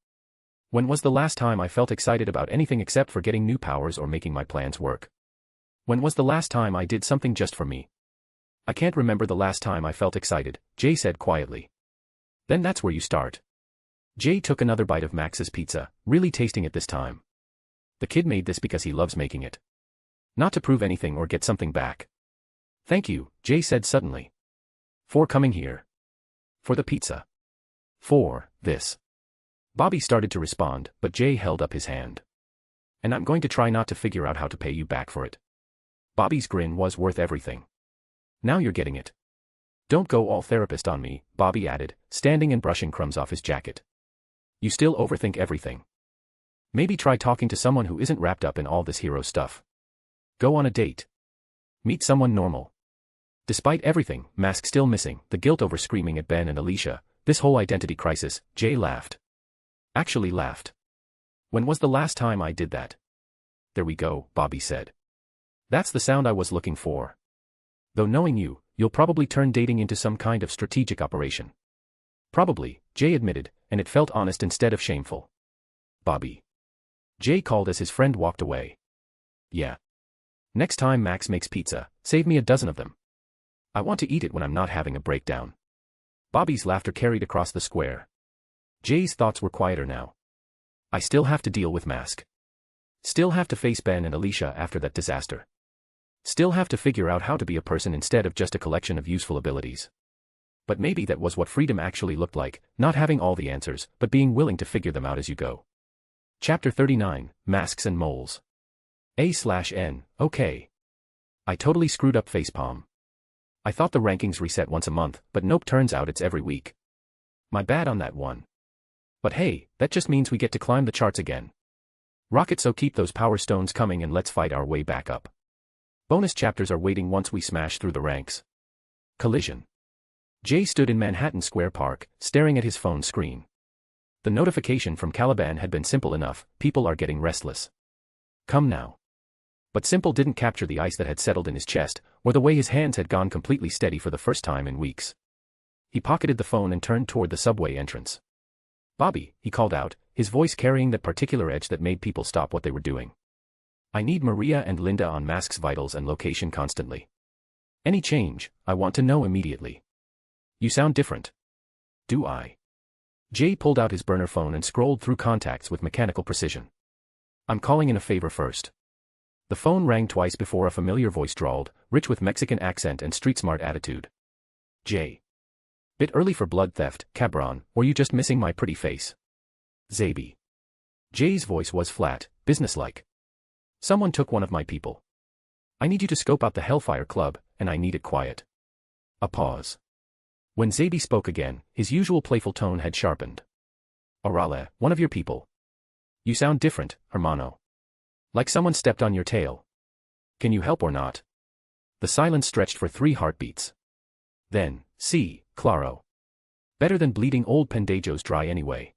C: When was the last time I felt excited about anything except for getting new powers or making my plans work? When was the last time I did something just for me? I can't remember the last time I felt excited, Jay said quietly. Then that's where you start. Jay took another bite of Max's pizza, really tasting it this time. The kid made this because he loves making it. Not to prove anything or get something back. Thank you, Jay said suddenly. For coming here. For the pizza. For this. Bobby started to respond, but Jay held up his hand. And I'm going to try not to figure out how to pay you back for it. Bobby's grin was worth everything. Now you're getting it. Don't go all therapist on me, Bobby added, standing and brushing crumbs off his jacket. You still overthink everything. Maybe try talking to someone who isn't wrapped up in all this hero stuff. Go on a date. Meet someone normal. Despite everything, Mask still missing, the guilt over screaming at Ben and Alicia, this whole identity crisis, Jay laughed. Actually laughed. When was the last time I did that? There we go, Bobby said. That's the sound I was looking for. Though knowing you, you'll probably turn dating into some kind of strategic operation. Probably, Jay admitted, and it felt honest instead of shameful. Bobby. Jay called as his friend walked away. Yeah. Next time Max makes pizza, save me a dozen of them. I want to eat it when I'm not having a breakdown. Bobby's laughter carried across the square. Jay's thoughts were quieter now. I still have to deal with Mask. Still have to face Ben and Alicia after that disaster. Still have to figure out how to be a person instead of just a collection of useful abilities. But maybe that was what freedom actually looked like, not having all the answers, but being willing to figure them out as you go. Chapter 39, Masks and Moles. A/N, okay. I totally screwed up facepalm. I thought the rankings reset once a month, but nope, turns out it's every week. My bad on that one. But hey, that just means we get to climb the charts again. Rocket, so keep those power stones coming and let's fight our way back up. Bonus chapters are waiting once we smash through the ranks. Collision. Jay stood in Manhattan Square Park, staring at his phone screen. The notification from Caliban had been simple enough, people are getting restless. Come now. But simple didn't capture the ice that had settled in his chest, or the way his hands had gone completely steady for the first time in weeks. He pocketed the phone and turned toward the subway entrance. Bobby, he called out, his voice carrying that particular edge that made people stop what they were doing. I need Maria and Linda on Mask's vitals and location constantly. Any change, I want to know immediately. You sound different. Do I? Jay pulled out his burner phone and scrolled through contacts with mechanical precision. I'm calling in a favor first. The phone rang twice before a familiar voice drawled, rich with Mexican accent and street-smart attitude. Jay. Bit early for blood theft, cabron, or you just missing my pretty face? Zaby. Jay's voice was flat, businesslike. Someone took one of my people. I need you to scope out the Hellfire Club, and I need it quiet. A pause. When Zabi spoke again, his usual playful tone had sharpened. Orale, one of your people. You sound different, hermano. Like someone stepped on your tail. Can you help or not? The silence stretched for 3 heartbeats. Then, claro. Better than bleeding old pendejos dry anyway.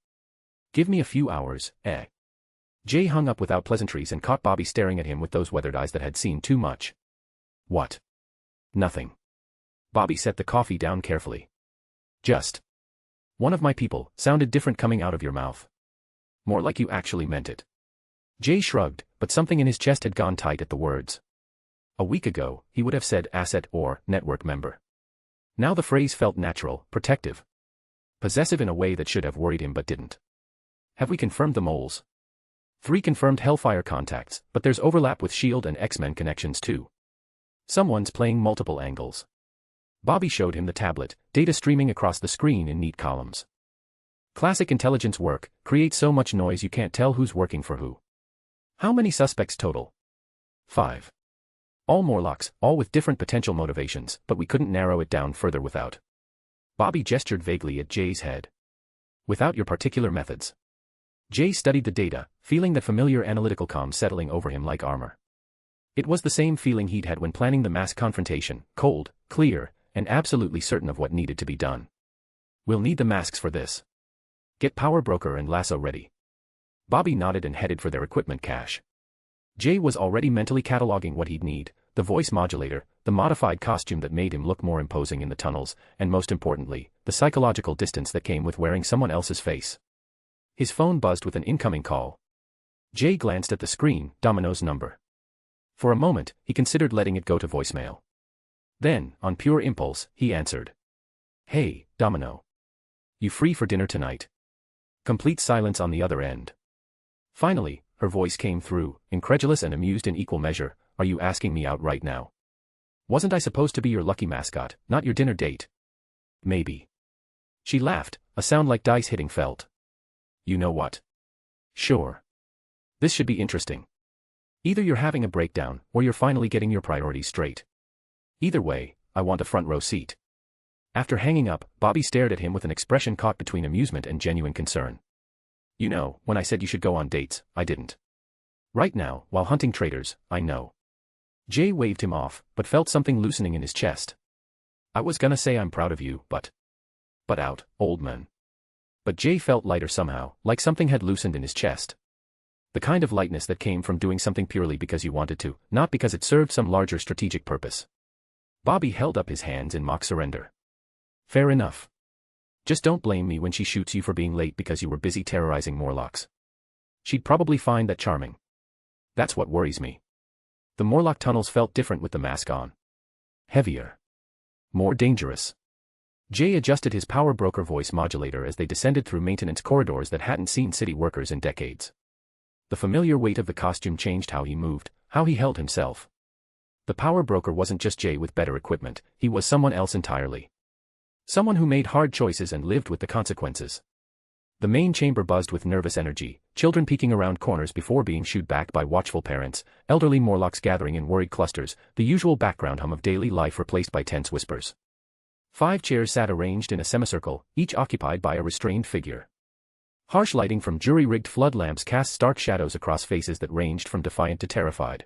C: Give me a few hours, eh? Jay hung up without pleasantries and caught Bobby staring at him with those weathered eyes that had seen too much. What? Nothing. Bobby set the coffee down carefully. Just. One of my people sounded different coming out of your mouth. More like you actually meant it. Jay shrugged, but something in his chest had gone tight at the words. A week ago, he would have said asset or network member. Now the phrase felt natural, protective. Possessive in a way that should have worried him but didn't. Have we confirmed the moles? 3 confirmed Hellfire contacts, but there's overlap with S.H.I.E.L.D. and X-Men connections too. Someone's playing multiple angles. Bobby showed him the tablet, data streaming across the screen in neat columns. Classic intelligence work, creates so much noise you can't tell who's working for who. How many suspects total? 5. All Morlocks, all with different potential motivations, but we couldn't narrow it down further without. Bobby gestured vaguely at Jay's head. Without your particular methods. Jay studied the data, feeling that familiar analytical calm settling over him like armor. It was the same feeling he'd had when planning the mass confrontation, cold, clear, and absolutely certain of what needed to be done. We'll need the masks for this. Get Power Broker and Lasso ready. Bobby nodded and headed for their equipment cache. Jay was already mentally cataloging what he'd need, the voice modulator, the modified costume that made him look more imposing in the tunnels, and most importantly, the psychological distance that came with wearing someone else's face. His phone buzzed with an incoming call. Jay glanced at the screen, Domino's number. For a moment, he considered letting it go to voicemail. Then, on pure impulse, he answered. Hey, Domino. You free for dinner tonight? Complete silence on the other end. Finally, her voice came through, incredulous and amused in equal measure. Are you asking me out right now? Wasn't I supposed to be your lucky mascot, not your dinner date? Maybe. She laughed, a sound like dice hitting felt. You know what? Sure. This should be interesting. Either you're having a breakdown, or you're finally getting your priorities straight. Either way, I want a front row seat. After hanging up, Bobby stared at him with an expression caught between amusement and genuine concern. You know, when I said you should go on dates, I didn't. Right now, while hunting traitors, I know. Jay waved him off, but felt something loosening in his chest. I was gonna say I'm proud of you, but out, old man. But Jay felt lighter somehow, like something had loosened in his chest. The kind of lightness that came from doing something purely because you wanted to, not because it served some larger strategic purpose. Bobby held up his hands in mock surrender. Fair enough. Just don't blame me when she shoots you for being late because you were busy terrorizing Morlocks. She'd probably find that charming. That's what worries me. The Morlock tunnels felt different with the mask on. Heavier. More dangerous. Jay adjusted his Power Broker voice modulator as they descended through maintenance corridors that hadn't seen city workers in decades. The familiar weight of the costume changed how he moved, how he held himself. The Power Broker wasn't just Jay with better equipment, he was someone else entirely. Someone who made hard choices and lived with the consequences. The main chamber buzzed with nervous energy, children peeking around corners before being shooed back by watchful parents, elderly Morlocks gathering in worried clusters, the usual background hum of daily life replaced by tense whispers. 5 chairs sat arranged in a semicircle, each occupied by a restrained figure. Harsh lighting from jury-rigged flood lamps cast stark shadows across faces that ranged from defiant to terrified.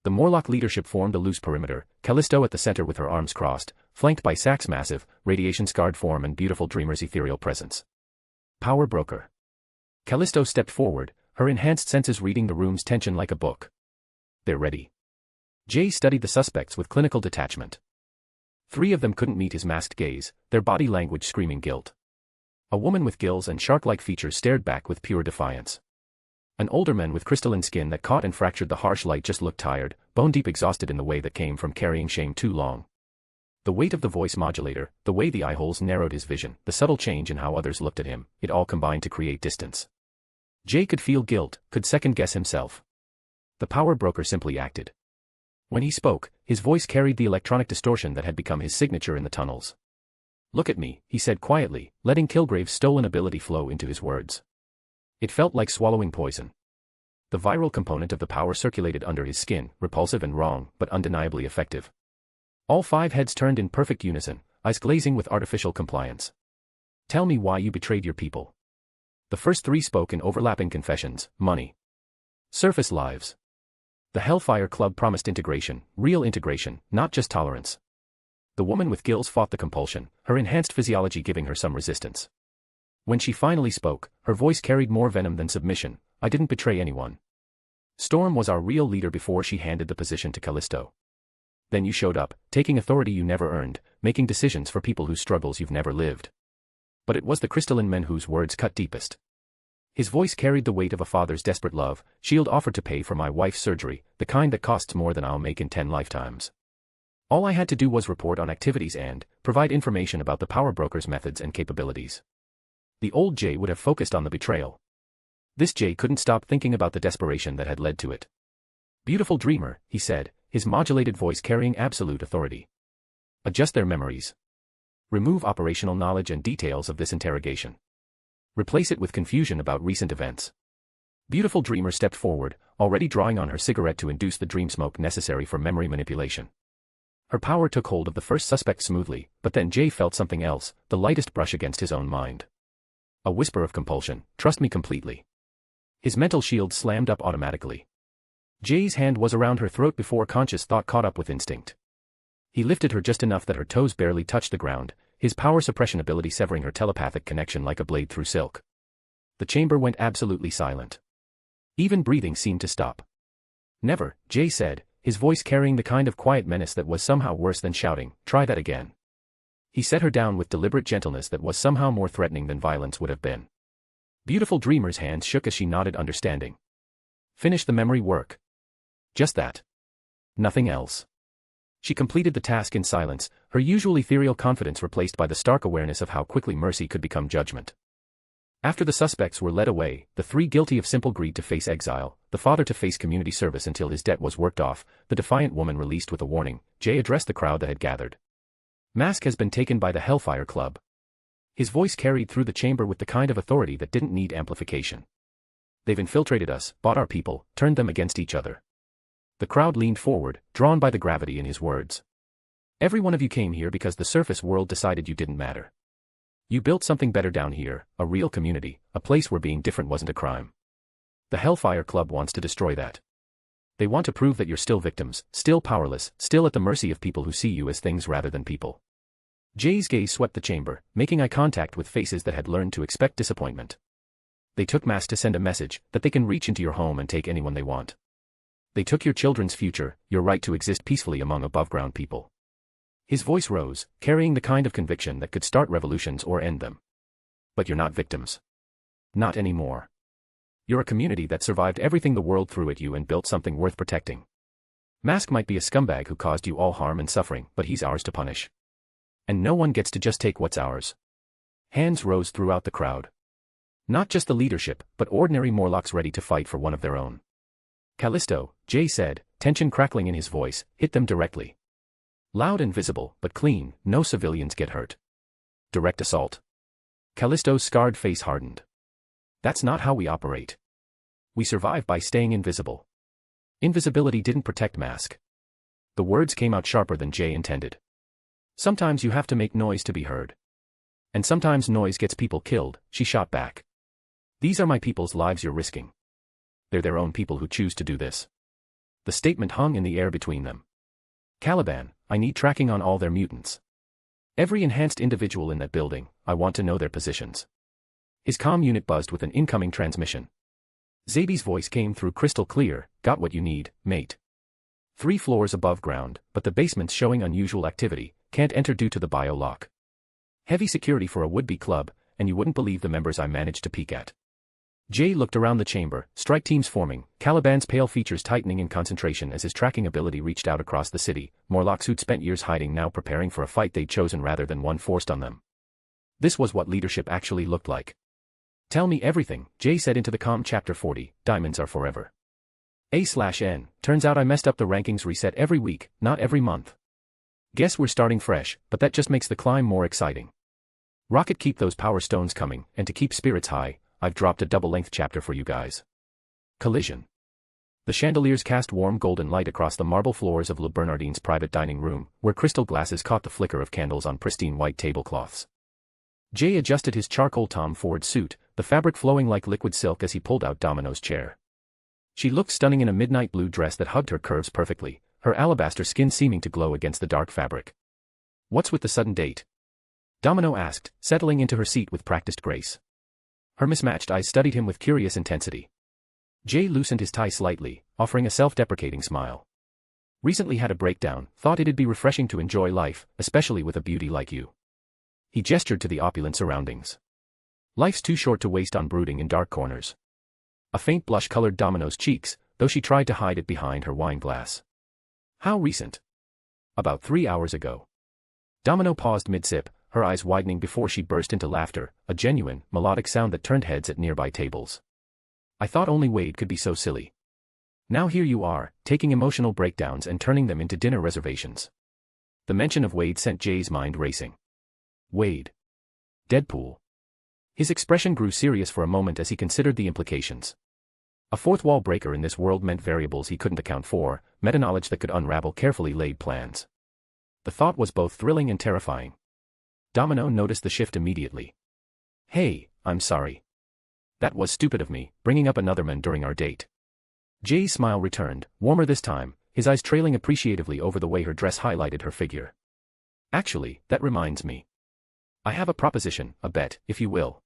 C: The Morlock leadership formed a loose perimeter, Callisto at the center with her arms crossed, flanked by Sack's massive, radiation-scarred form and beautiful Dreamer's ethereal presence. Power Broker. Callisto stepped forward, her enhanced senses reading the room's tension like a book. They're ready. Jay studied the suspects with clinical detachment. 3 of them couldn't meet his masked gaze, their body language screaming guilt. A woman with gills and shark-like features stared back with pure defiance. An older man with crystalline skin that caught and fractured the harsh light just looked tired, bone-deep exhausted in the way that came from carrying shame too long. The weight of the voice modulator, the way the eye holes narrowed his vision, the subtle change in how others looked at him, it all combined to create distance. Jay could feel guilt, could second-guess himself. The Power Broker simply acted. When he spoke, his voice carried the electronic distortion that had become his signature in the tunnels. Look at me, he said quietly, letting Kilgrave's stolen ability flow into his words. It felt like swallowing poison. The viral component of the power circulated under his skin, repulsive and wrong, but undeniably effective. All 5 heads turned in perfect unison, eyes glazing with artificial compliance. Tell me why you betrayed your people. The first 3 spoke in overlapping confessions: money, surface lives. The Hellfire Club promised integration, real integration, not just tolerance. The woman with gills fought the compulsion, her enhanced physiology giving her some resistance. When she finally spoke, her voice carried more venom than submission. I didn't betray anyone. Storm was our real leader before she handed the position to Callisto. Then you showed up, taking authority you never earned, making decisions for people whose struggles you've never lived. But it was the crystalline men whose words cut deepest. His voice carried the weight of a father's desperate love. Shield offered to pay for my wife's surgery, the kind that costs more than I'll make in 10 lifetimes. All I had to do was report on activities and provide information about the power broker's methods and capabilities. The old Jay would have focused on the betrayal. This Jay couldn't stop thinking about the desperation that had led to it. Beautiful dreamer, he said, his modulated voice carrying absolute authority. Adjust their memories. Remove operational knowledge and details of this interrogation. Replace it with confusion about recent events. Beautiful dreamer stepped forward, already drawing on her cigarette to induce the dream smoke necessary for memory manipulation. Her power took hold of the first suspect smoothly, but then Jay felt something else, the lightest brush against his own mind. A whisper of compulsion: trust me completely. His mental shield slammed up automatically. Jay's hand was around her throat before conscious thought caught up with instinct. He lifted her just enough that her toes barely touched the ground, his power suppression ability severing her telepathic connection like a blade through silk. The chamber went absolutely silent. Even breathing seemed to stop. Never, Jay said, his voice carrying the kind of quiet menace that was somehow worse than shouting, try that again. He set her down with deliberate gentleness that was somehow more threatening than violence would have been. Beautiful dreamer's hands shook as she nodded understanding. Finish the memory work. Just that. Nothing else. She completed the task in silence, her usual ethereal confidence replaced by the stark awareness of how quickly mercy could become judgment. After the suspects were led away, the 3 guilty of simple greed to face exile, the father to face community service until his debt was worked off, the defiant woman released with a warning, Jay addressed the crowd that had gathered. Mask has been taken by the Hellfire Club. His voice carried through the chamber with the kind of authority that didn't need amplification. They've infiltrated us, bought our people, turned them against each other. The crowd leaned forward, drawn by the gravity in his words. Every one of you came here because the surface world decided you didn't matter. You built something better down here, a real community, a place where being different wasn't a crime. The Hellfire Club wants to destroy that. They want to prove that you're still victims, still powerless, still at the mercy of people who see you as things rather than people. Jay's gaze swept the chamber, making eye contact with faces that had learned to expect disappointment. They took Mask to send a message that they can reach into your home and take anyone they want. They took your children's future, your right to exist peacefully among above-ground people. His voice rose, carrying the kind of conviction that could start revolutions or end them. But you're not victims. Not anymore. You're a community that survived everything the world threw at you and built something worth protecting. Mask might be a scumbag who caused you all harm and suffering, but he's ours to punish. And no one gets to just take what's ours. Hands rose throughout the crowd. Not just the leadership, but ordinary Morlocks ready to fight for one of their own. Callisto, Jay said, tension crackling in his voice, hit them directly. Loud and visible, but clean, no civilians get hurt. Direct assault. Callisto's scarred face hardened. That's not how we operate. We survive by staying invisible. Invisibility didn't protect Mask. The words came out sharper than Jay intended. Sometimes you have to make noise to be heard. And sometimes noise gets people killed, she shot back. These are my people's lives you're risking. They're their own people who choose to do this. The statement hung in the air between them. Caliban, I need tracking on all their mutants. Every enhanced individual in that building, I want to know their positions. His comm unit buzzed with an incoming transmission. Zabi's voice came through crystal clear, got what you need, mate. 3 floors above ground, but the basement's showing unusual activity, can't enter due to the bio lock. Heavy security for a would-be club, and you wouldn't believe the members I managed to peek at. Jay looked around the chamber, strike teams forming, Caliban's pale features tightening in concentration as his tracking ability reached out across the city, Morlocks who'd spent years hiding now preparing for a fight they'd chosen rather than one forced on them. This was what leadership actually looked like. Tell me everything, Jay said into the comm. Chapter 40, Diamonds are forever. A/N, turns out I messed up the rankings reset every week, not every month. Guess we're starting fresh, but that just makes the climb more exciting. Rocket, keep those power stones coming, and to keep spirits high, I've dropped a double-length chapter for you guys. Collision. The chandeliers cast warm golden light across the marble floors of Le Bernardine's private dining room, where crystal glasses caught the flicker of candles on pristine white tablecloths. Jay adjusted his charcoal Tom Ford suit, the fabric flowing like liquid silk as he pulled out Domino's chair. She looked stunning in a midnight blue dress that hugged her curves perfectly, her alabaster skin seeming to glow against the dark fabric. "What's with the sudden date?" Domino asked, settling into her seat with practiced grace. Her mismatched eyes studied him with curious intensity. Jay loosened his tie slightly, offering a self-deprecating smile. "Recently had a breakdown, thought it'd be refreshing to enjoy life, especially with a beauty like you." He gestured to the opulent surroundings. "Life's too short to waste on brooding in dark corners." A faint blush colored Domino's cheeks, though she tried to hide it behind her wine glass. "How recent?" "About 3 hours ago." Domino paused mid-sip, her eyes widening before she burst into laughter, a genuine, melodic sound that turned heads at nearby tables. "I thought only Wade could be so silly. Now here you are, taking emotional breakdowns and turning them into dinner reservations." The mention of Wade sent Jay's mind racing. Wade. Deadpool. His expression grew serious for a moment as he considered the implications. A fourth wall breaker in this world meant variables he couldn't account for, meta-knowledge that could unravel carefully laid plans. The thought was both thrilling and terrifying. Domino noticed the shift immediately. "Hey, I'm sorry. That was stupid of me, bringing up another man during our date." Jay's smile returned, warmer this time, his eyes trailing appreciatively over the way her dress highlighted her figure. "Actually, that reminds me. I have a proposition, a bet, if you will."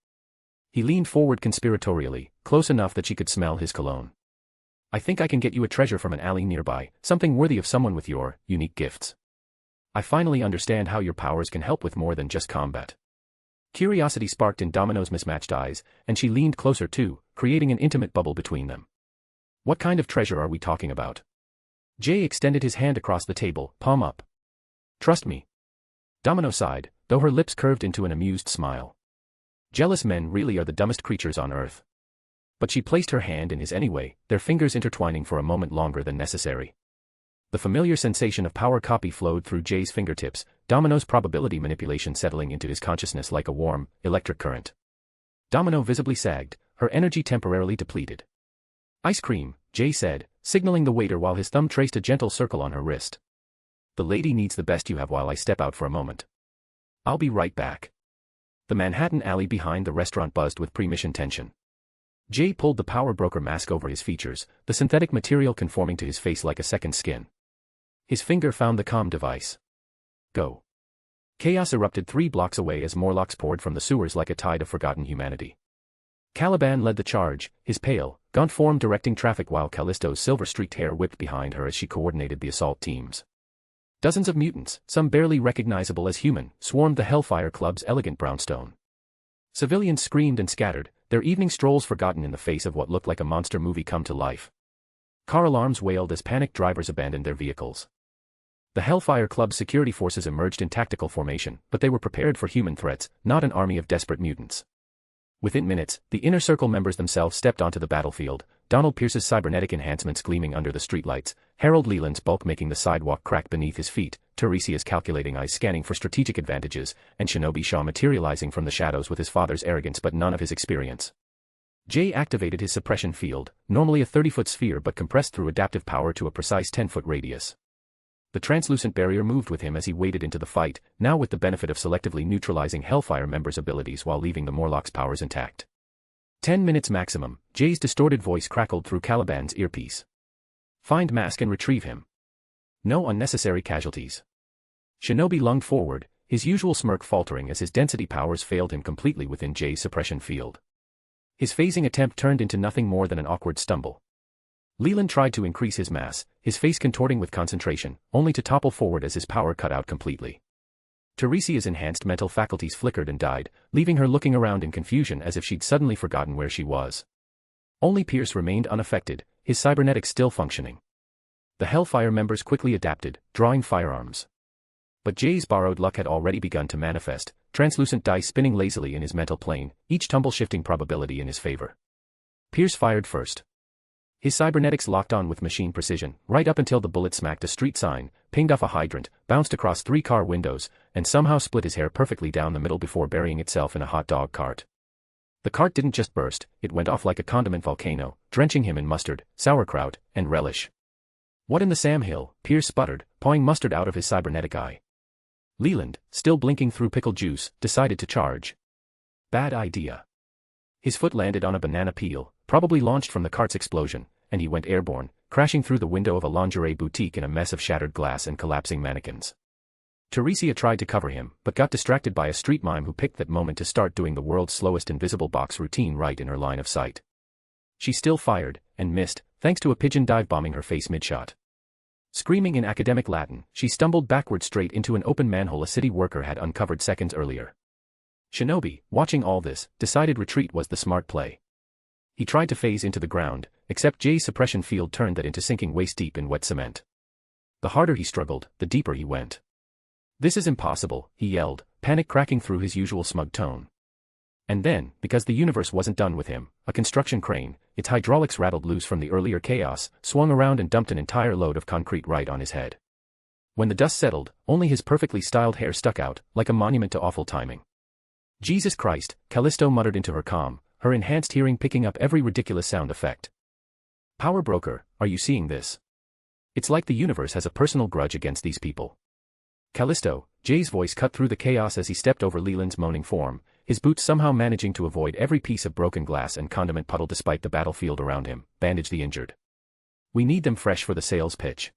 C: He leaned forward conspiratorially, close enough that she could smell his cologne. "I think I can get you a treasure from an alley nearby, something worthy of someone with your unique gifts. I finally understand how your powers can help with more than just combat." Curiosity sparked in Domino's mismatched eyes, and she leaned closer too, creating an intimate bubble between them. "What kind of treasure are we talking about?" Jay extended his hand across the table, palm up. "Trust me." Domino sighed, though her lips curved into an amused smile. Jealous men really are the dumbest creatures on earth. But she placed her hand in his anyway, their fingers intertwining for a moment longer than necessary. The familiar sensation of power copy flowed through Jay's fingertips, Domino's probability manipulation settling into his consciousness like a warm, electric current. Domino visibly sagged, her energy temporarily depleted. "Ice cream," Jay said, signaling the waiter while his thumb traced a gentle circle on her wrist. "The lady needs the best you have while I step out for a moment. I'll be right back." The Manhattan alley behind the restaurant buzzed with pre-mission tension. Jay pulled the power broker mask over his features, the synthetic material conforming to his face like a second skin. His finger found the comm device. Go. Chaos erupted 3 blocks away as Morlocks poured from the sewers like a tide of forgotten humanity. Caliban led the charge, his pale, gaunt form directing traffic while Callisto's silver-streaked hair whipped behind her as she coordinated the assault teams. Dozens of mutants, some barely recognizable as human, swarmed the Hellfire Club's elegant brownstone. Civilians screamed and scattered, their evening strolls forgotten in the face of what looked like a monster movie come to life. Car alarms wailed as panicked drivers abandoned their vehicles. The Hellfire Club's security forces emerged in tactical formation, but they were prepared for human threats, not an army of desperate mutants. Within minutes, the Inner Circle members themselves stepped onto the battlefield, Donald Pierce's cybernetic enhancements gleaming under the streetlights, Harold Leland's bulk making the sidewalk crack beneath his feet, Tiresia's calculating eyes scanning for strategic advantages, and Shinobi Shaw materializing from the shadows with his father's arrogance but none of his experience. Jay activated his suppression field, normally a 30-foot sphere but compressed through adaptive power to a precise 10-foot radius. The translucent barrier moved with him as he waded into the fight, now with the benefit of selectively neutralizing Hellfire members' abilities while leaving the Morlock's powers intact. 10 minutes maximum, Jay's distorted voice crackled through Caliban's earpiece. Find Mask and retrieve him. No unnecessary casualties. Shinobi lunged forward, his usual smirk faltering as his density powers failed him completely within Jay's suppression field. His phasing attempt turned into nothing more than an awkward stumble. Leland tried to increase his mass, his face contorting with concentration, only to topple forward as his power cut out completely. Tiresia's enhanced mental faculties flickered and died, leaving her looking around in confusion as if she'd suddenly forgotten where she was. Only Pierce remained unaffected, his cybernetics still functioning. The Hellfire members quickly adapted, drawing firearms. But Jay's borrowed luck had already begun to manifest, translucent dice spinning lazily in his mental plane, each tumble shifting probability in his favor. Pierce fired first. His cybernetics locked on with machine precision, right up until the bullet smacked a street sign, pinged off a hydrant, bounced across 3 car windows, and somehow split his hair perfectly down the middle before burying itself in a hot dog cart. The cart didn't just burst, it went off like a condiment volcano, drenching him in mustard, sauerkraut, and relish. What in the Sam Hill? Pierce sputtered, pawing mustard out of his cybernetic eye. Leland, still blinking through pickle juice, decided to charge. Bad idea. His foot landed on a banana peel, probably launched from the cart's explosion, and he went airborne, crashing through the window of a lingerie boutique in a mess of shattered glass and collapsing mannequins. Teresia tried to cover him, but got distracted by a street mime who picked that moment to start doing the world's slowest invisible box routine right in her line of sight. She still fired, and missed, thanks to a pigeon dive-bombing her face mid-shot. Screaming in academic Latin, she stumbled backward straight into an open manhole a city worker had uncovered seconds earlier. Shinobi, watching all this, decided retreat was the smart play. He tried to phase into the ground, except Jay's suppression field turned that into sinking waist-deep in wet cement. The harder he struggled, the deeper he went. "This is impossible," he yelled, panic cracking through his usual smug tone. And then, because the universe wasn't done with him, a construction crane, its hydraulics rattled loose from the earlier chaos, swung around and dumped an entire load of concrete right on his head. When the dust settled, only his perfectly styled hair stuck out, like a monument to awful timing. "Jesus Christ," Callisto muttered into her comm, her enhanced hearing picking up every ridiculous sound effect. "Power broker, are you seeing this? It's like the universe has a personal grudge against these people." "Callisto," Jay's voice cut through the chaos as he stepped over Leland's moaning form, his boots somehow managing to avoid every piece of broken glass and condiment puddle despite the battlefield around him. "Bandage the injured. We need them fresh for the sales pitch."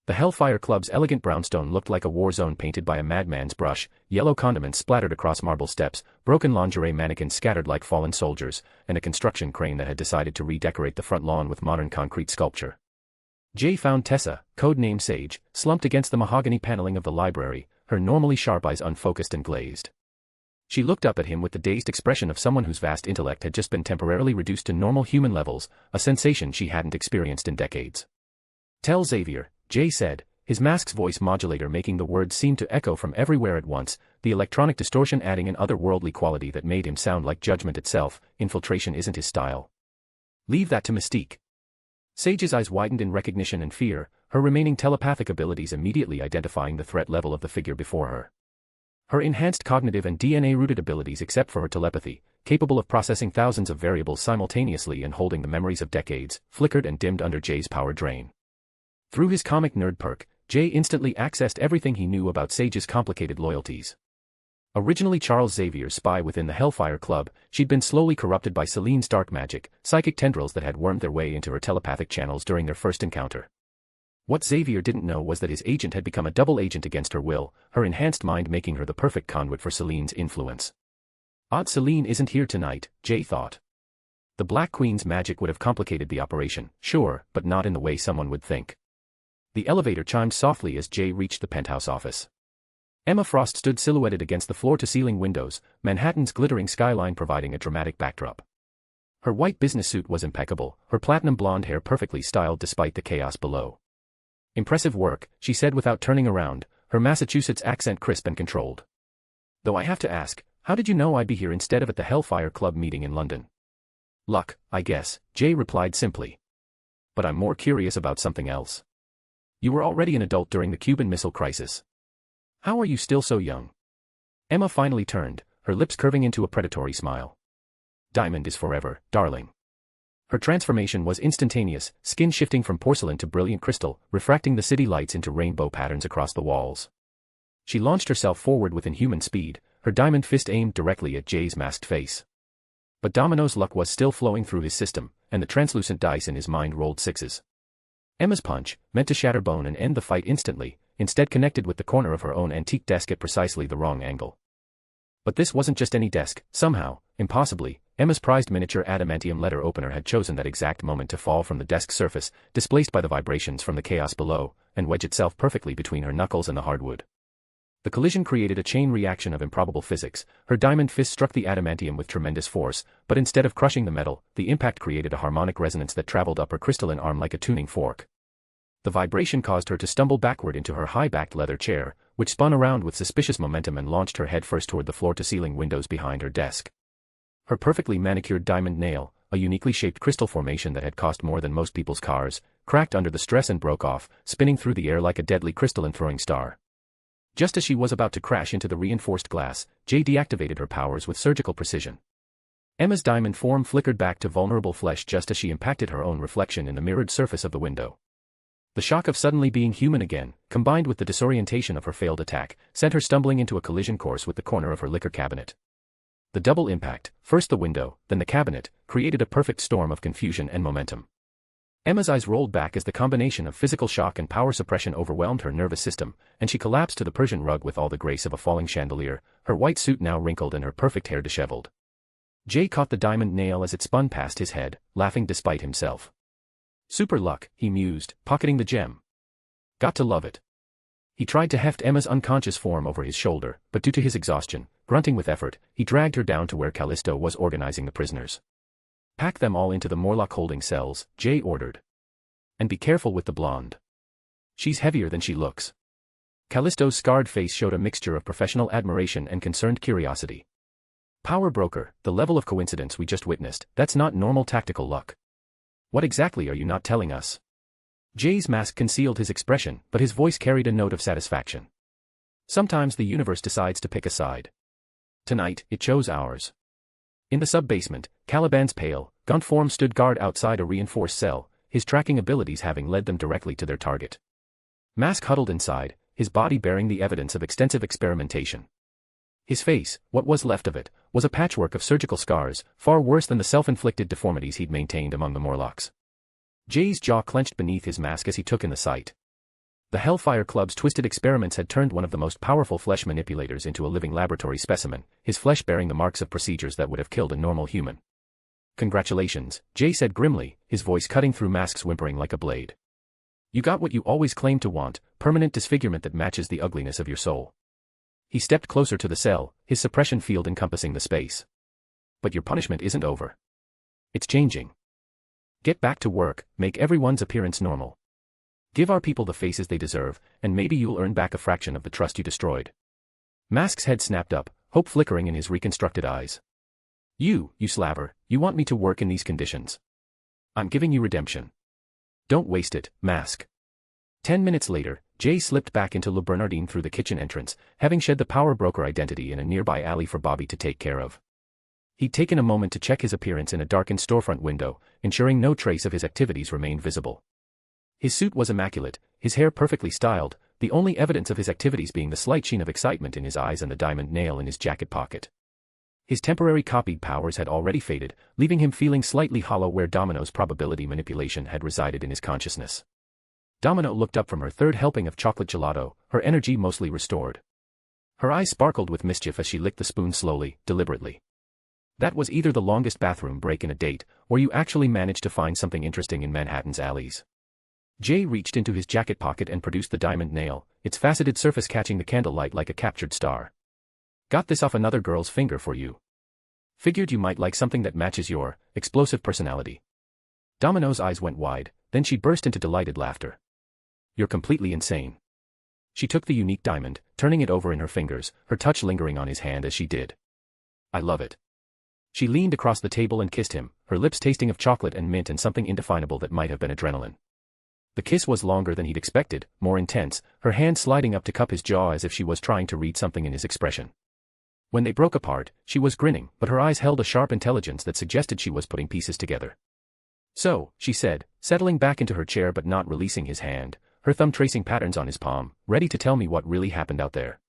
C: The Hellfire Club's elegant brownstone looked like a war zone painted by a madman's brush, yellow condiments splattered across marble steps, broken lingerie mannequins scattered like fallen soldiers, and a construction crane that had decided to redecorate the front lawn with modern concrete sculpture. Jay found Tessa, codename Sage, slumped against the mahogany paneling of the library, her normally sharp eyes unfocused and glazed. She looked up at him with the dazed expression of someone whose vast intellect had just been temporarily reduced to normal human levels, a sensation she hadn't experienced in decades. "Tell Xavier," Jay said, his mask's voice modulator making the words seem to echo from everywhere at once, the electronic distortion adding an otherworldly quality that made him sound like judgment itself. "Infiltration isn't his style. Leave that to Mystique." Sage's eyes widened in recognition and fear, her remaining telepathic abilities immediately identifying the threat level of the figure before her. Her enhanced cognitive and DNA-rooted abilities except for her telepathy, capable of processing thousands of variables simultaneously and holding the memories of decades, flickered and dimmed under Jay's power drain. Through his comic nerd perk, Jay instantly accessed everything he knew about Sage's complicated loyalties. Originally Charles Xavier's spy within the Hellfire Club, she'd been slowly corrupted by Celine's dark magic, psychic tendrils that had wormed their way into her telepathic channels during their first encounter. What Xavier didn't know was that his agent had become a double agent against her will, her enhanced mind making her the perfect conduit for Celine's influence. Odd Celine isn't here tonight, Jay thought. The Black Queen's magic would have complicated the operation, sure, but not in the way someone would think. The elevator chimed softly as Jay reached the penthouse office. Emma Frost stood silhouetted against the floor-to-ceiling windows, Manhattan's glittering skyline providing a dramatic backdrop. Her white business suit was impeccable, her platinum blonde hair perfectly styled despite the chaos below. "Impressive work," she said without turning around, her Massachusetts accent crisp and controlled. "Though I have to ask, how did you know I'd be here instead of at the Hellfire Club meeting in London?" "Luck, I guess," Jay replied simply. "But I'm more curious about something else. You were already an adult during the Cuban Missile Crisis. How are you still so young?" Emma finally turned, her lips curving into a predatory smile. "Diamond is forever, darling." Her transformation was instantaneous, skin shifting from porcelain to brilliant crystal, refracting the city lights into rainbow patterns across the walls. She launched herself forward with inhuman speed, her diamond fist aimed directly at Jay's masked face. But Domino's luck was still flowing through his system, and the translucent dice in his mind rolled sixes. Emma's punch, meant to shatter bone and end the fight instantly, instead connected with the corner of her own antique desk at precisely the wrong angle. But this wasn't just any desk, somehow, impossibly, Emma's prized miniature adamantium letter opener had chosen that exact moment to fall from the desk surface, displaced by the vibrations from the chaos below, and wedge itself perfectly between her knuckles and the hardwood. The collision created a chain reaction of improbable physics, her diamond fist struck the adamantium with tremendous force, but instead of crushing the metal, the impact created a harmonic resonance that traveled up her crystalline arm like a tuning fork. The vibration caused her to stumble backward into her high-backed leather chair, which spun around with suspicious momentum and launched her head first toward the floor-to-ceiling windows behind her desk. Her perfectly manicured diamond nail, a uniquely shaped crystal formation that had cost more than most people's cars, cracked under the stress and broke off, spinning through the air like a deadly crystalline throwing star. Just as she was about to crash into the reinforced glass, Jay deactivated her powers with surgical precision. Emma's diamond form flickered back to vulnerable flesh just as she impacted her own reflection in the mirrored surface of the window. The shock of suddenly being human again, combined with the disorientation of her failed attack, sent her stumbling into a collision course with the corner of her liquor cabinet. The double impact, first the window, then the cabinet, created a perfect storm of confusion and momentum. Emma's eyes rolled back as the combination of physical shock and power suppression overwhelmed her nervous system, and she collapsed to the Persian rug with all the grace of a falling chandelier, her white suit now wrinkled and her perfect hair disheveled. Jay caught the diamond nail as it spun past his head, laughing despite himself. Super luck, he mused, pocketing the gem. Got to love it. He tried to heft Emma's unconscious form over his shoulder, but due to his exhaustion, grunting with effort, he dragged her down to where Callisto was organizing the prisoners. Pack them all into the Morlock holding cells, Jay ordered. And be careful with the blonde. She's heavier than she looks. Callisto's scarred face showed a mixture of professional admiration and concerned curiosity. Power broker, the level of coincidence we just witnessed, that's not normal tactical luck. What exactly are you not telling us? Jay's mask concealed his expression, but his voice carried a note of satisfaction. Sometimes the universe decides to pick a side. Tonight, it chose ours. In the sub-basement, Caliban's pale, gaunt form stood guard outside a reinforced cell, his tracking abilities having led them directly to their target. Mask huddled inside, his body bearing the evidence of extensive experimentation. His face, what was left of it, was a patchwork of surgical scars, far worse than the self-inflicted deformities he'd maintained among the Morlocks. Jay's jaw clenched beneath his mask as he took in the sight. The Hellfire Club's twisted experiments had turned one of the most powerful flesh manipulators into a living laboratory specimen, his flesh bearing the marks of procedures that would have killed a normal human. Congratulations, Jay said grimly, his voice cutting through Mask's whimpering like a blade. You got what you always claimed to want, permanent disfigurement that matches the ugliness of your soul. He stepped closer to the cell, his suppression field encompassing the space. But your punishment isn't over. It's changing. Get back to work, make everyone's appearance normal. Give our people the faces they deserve, and maybe you'll earn back a fraction of the trust you destroyed. Mask's head snapped up, hope flickering in his reconstructed eyes. You slaver, you want me to work in these conditions? I'm giving you redemption. Don't waste it, Mask. 10 minutes later, Jay slipped back into Le Bernardine through the kitchen entrance, having shed the power broker identity in a nearby alley for Bobby to take care of. He'd taken a moment to check his appearance in a darkened storefront window, ensuring no trace of his activities remained visible. His suit was immaculate, his hair perfectly styled, the only evidence of his activities being the slight sheen of excitement in his eyes and the diamond nail in his jacket pocket. His temporary copied powers had already faded, leaving him feeling slightly hollow where Domino's probability manipulation had resided in his consciousness. Domino looked up from her third helping of chocolate gelato, her energy mostly restored. Her eyes sparkled with mischief as she licked the spoon slowly, deliberately. That was either the longest bathroom break in a date, or you actually managed to find something interesting in Manhattan's alleys. Jay reached into his jacket pocket and produced the diamond nail, its faceted surface catching the candlelight like a captured star. Got this off another girl's finger for you. Figured you might like something that matches your explosive personality. Domino's eyes went wide, then she burst into delighted laughter. You're completely insane. She took the unique diamond, turning it over in her fingers, her touch lingering on his hand as she did. I love it. She leaned across the table and kissed him, her lips tasting of chocolate and mint and something indefinable that might have been adrenaline. The kiss was longer than he'd expected, more intense, her hand sliding up to cup his jaw as if she was trying to read something in his expression. When they broke apart, she was grinning, but her eyes held a sharp intelligence that suggested she was putting pieces together. So, she said, settling back into her chair but not releasing his hand, her thumb tracing patterns on his palm, ready to tell me what really happened out there.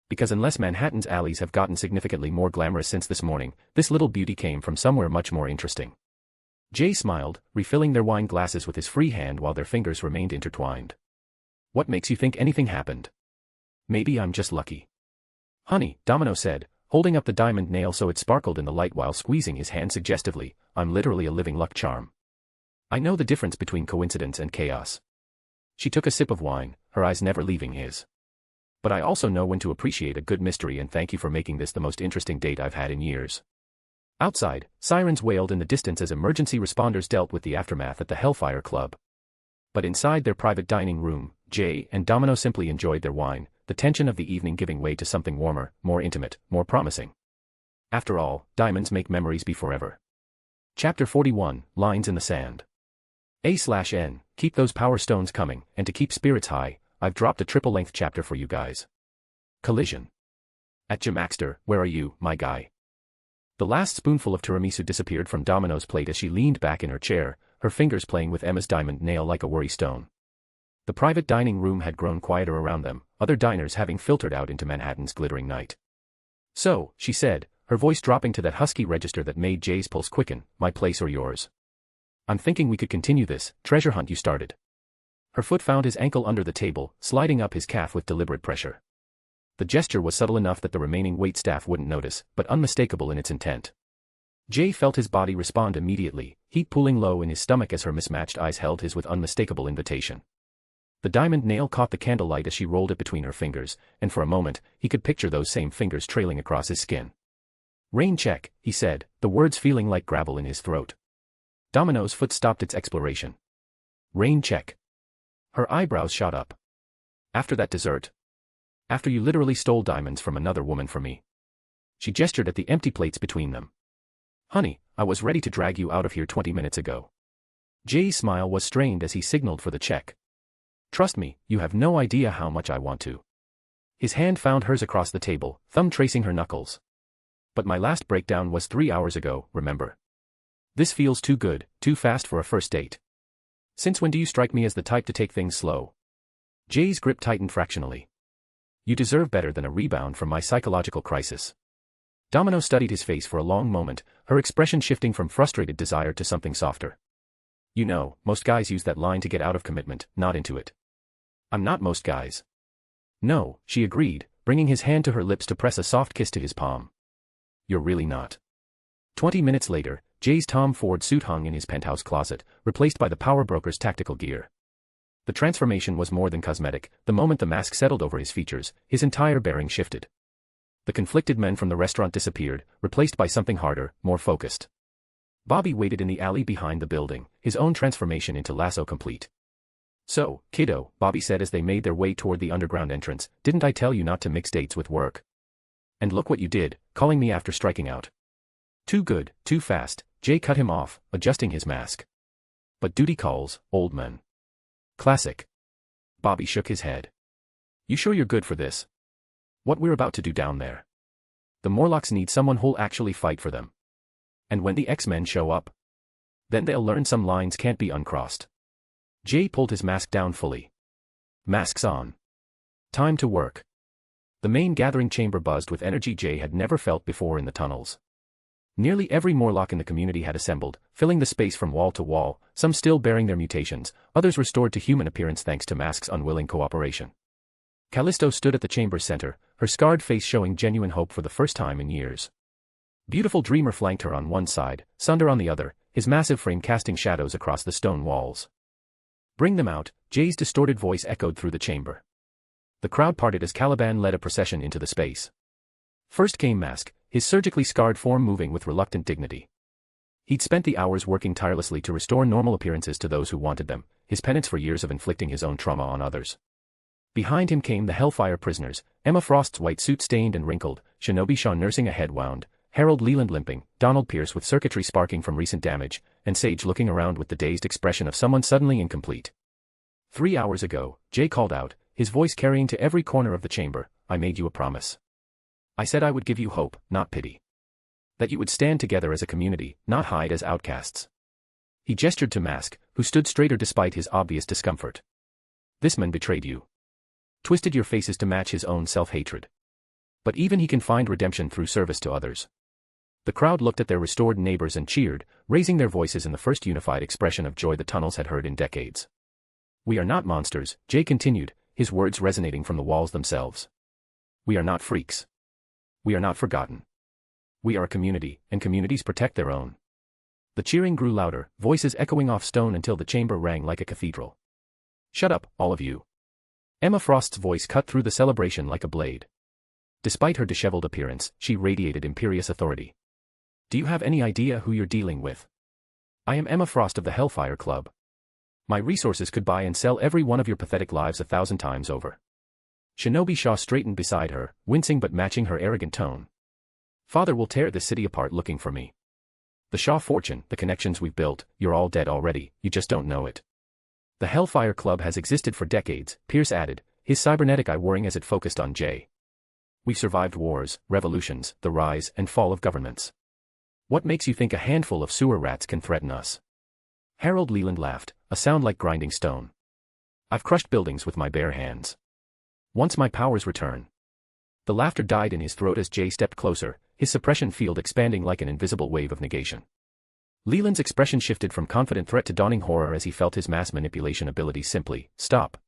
C: Because unless Manhattan's alleys have gotten significantly more glamorous since this morning, this little beauty came from somewhere much more interesting. Jay smiled, refilling their wine glasses with his free hand while their fingers remained intertwined. What makes you think anything happened? Maybe I'm just lucky. Honey, Domino said, holding up the diamond nail so it sparkled in the light while squeezing his hand suggestively, I'm literally a living luck charm. I know the difference between coincidence and chaos. She took a sip of wine, her eyes never leaving his. But I also know when to appreciate a good mystery and thank you for making this the most interesting date I've had in years. Outside, sirens wailed in the distance as emergency responders dealt with the aftermath at the Hellfire Club. But inside their private dining room, Jay and Domino simply enjoyed their wine, the tension of the evening giving way to something warmer, more intimate, more promising. After all, diamonds make memories be forever. Chapter 41, Lines in the Sand. A/N, keep those power stones coming, and to keep spirits high, I've dropped a triple-length chapter for you guys. Collision. At Jamaxter, where are you, my guy? The last spoonful of tiramisu disappeared from Domino's plate as she leaned back in her chair, her fingers playing with Emma's diamond nail like a worry stone. The private dining room had grown quieter around them, other diners having filtered out into Manhattan's glittering night. "So," she said, her voice dropping to that husky register that made Jay's pulse quicken, "my place or yours? I'm thinking we could continue this treasure hunt you started." Her foot found his ankle under the table, sliding up his calf with deliberate pressure. The gesture was subtle enough that the remaining waitstaff wouldn't notice, but unmistakable in its intent. Jay felt his body respond immediately, heat pooling low in his stomach as her mismatched eyes held his with unmistakable invitation. The diamond nail caught the candlelight as she rolled it between her fingers, and for a moment, he could picture those same fingers trailing across his skin. "Rain check," he said, the words feeling like gravel in his throat. Domino's foot stopped its exploration. "Rain check." Her eyebrows shot up. "After that dessert? After you literally stole diamonds from another woman for me?" She gestured at the empty plates between them. "Honey, I was ready to drag you out of here 20 minutes ago." Jay's smile was strained as he signaled for the check. "Trust me, you have no idea how much I want to." His hand found hers across the table, thumb tracing her knuckles. "But my last breakdown was 3 hours ago, remember? This feels too good, too fast for a first date. Since when do you strike me as the type to take things slow?" Jay's grip tightened fractionally. "You deserve better than a rebound from my psychological crisis." Domino studied his face for a long moment, her expression shifting from frustrated desire to something softer. "You know, most guys use that line to get out of commitment, not into it." "I'm not most guys." "No," she agreed, bringing his hand to her lips to press a soft kiss to his palm. "You're really not." 20 minutes later, Jay's Tom Ford suit hung in his penthouse closet, replaced by the power broker's tactical gear. The transformation was more than cosmetic. The moment the mask settled over his features, his entire bearing shifted. The conflicted men from the restaurant disappeared, replaced by something harder, more focused. Bobby waited in the alley behind the building, his own transformation into lasso complete. "So, kiddo," Bobby said as they made their way toward the underground entrance, "didn't I tell you not to mix dates with work? And look what you did, calling me after striking out." "Too good, too fast," Jay cut him off, adjusting his mask. "But duty calls, old man." "Classic." Bobby shook his head. "You sure you're good for this? What we're about to do down there? The Morlocks need someone who'll actually fight for them. And when the X-Men show up, then they'll learn some lines can't be uncrossed." Jay pulled his mask down fully. Masks on. Time to work. The main gathering chamber buzzed with energy Jay had never felt before in the tunnels. Nearly every Morlock in the community had assembled, filling the space from wall to wall, some still bearing their mutations, others restored to human appearance thanks to Mask's unwilling cooperation. Callisto stood at the chamber's center, her scarred face showing genuine hope for the first time in years. Beautiful Dreamer flanked her on one side, Sunder on the other, his massive frame casting shadows across the stone walls. "Bring them out," Jay's distorted voice echoed through the chamber. The crowd parted as Caliban led a procession into the space. First came Mask, his surgically scarred form moving with reluctant dignity. He'd spent the hours working tirelessly to restore normal appearances to those who wanted them, his penance for years of inflicting his own trauma on others. Behind him came the Hellfire prisoners, Emma Frost's white suit stained and wrinkled, Shinobi Shaw nursing a head wound, Harold Leland limping, Donald Pierce with circuitry sparking from recent damage, and Sage looking around with the dazed expression of someone suddenly incomplete. 3 hours ago, Jay called out, his voice carrying to every corner of the chamber, "I made you a promise. I said I would give you hope, not pity. That you would stand together as a community, not hide as outcasts." He gestured to Mask, who stood straighter despite his obvious discomfort. "This man betrayed you. Twisted your faces to match his own self-hatred. But even he can find redemption through service to others." The crowd looked at their restored neighbors and cheered, raising their voices in the first unified expression of joy the tunnels had heard in decades. "We are not monsters," Jay continued, his words resonating from the walls themselves. "We are not freaks. We are not forgotten. We are a community, and communities protect their own." The cheering grew louder, voices echoing off stone until the chamber rang like a cathedral. "Shut up, all of you." Emma Frost's voice cut through the celebration like a blade. Despite her disheveled appearance, she radiated imperious authority. "Do you have any idea who you're dealing with? I am Emma Frost of the Hellfire Club. My resources could buy and sell every one of your pathetic lives 1,000 times over." Shinobi Shaw straightened beside her, wincing but matching her arrogant tone. "Father will tear this city apart looking for me. The Shaw fortune, the connections we've built, you're all dead already, you just don't know it." "The Hellfire Club has existed for decades," Pierce added, his cybernetic eye whirring as it focused on Jay. "We've survived wars, revolutions, the rise and fall of governments. What makes you think a handful of sewer rats can threaten us? Harold Leland laughed, a sound like grinding stone. I've crushed buildings with my bare hands. Once my powers return. The laughter died in his throat as Jay stepped closer, his suppression field expanding like an invisible wave of negation. Leland's expression shifted from confident threat to dawning horror as he felt his mass manipulation ability simply stop.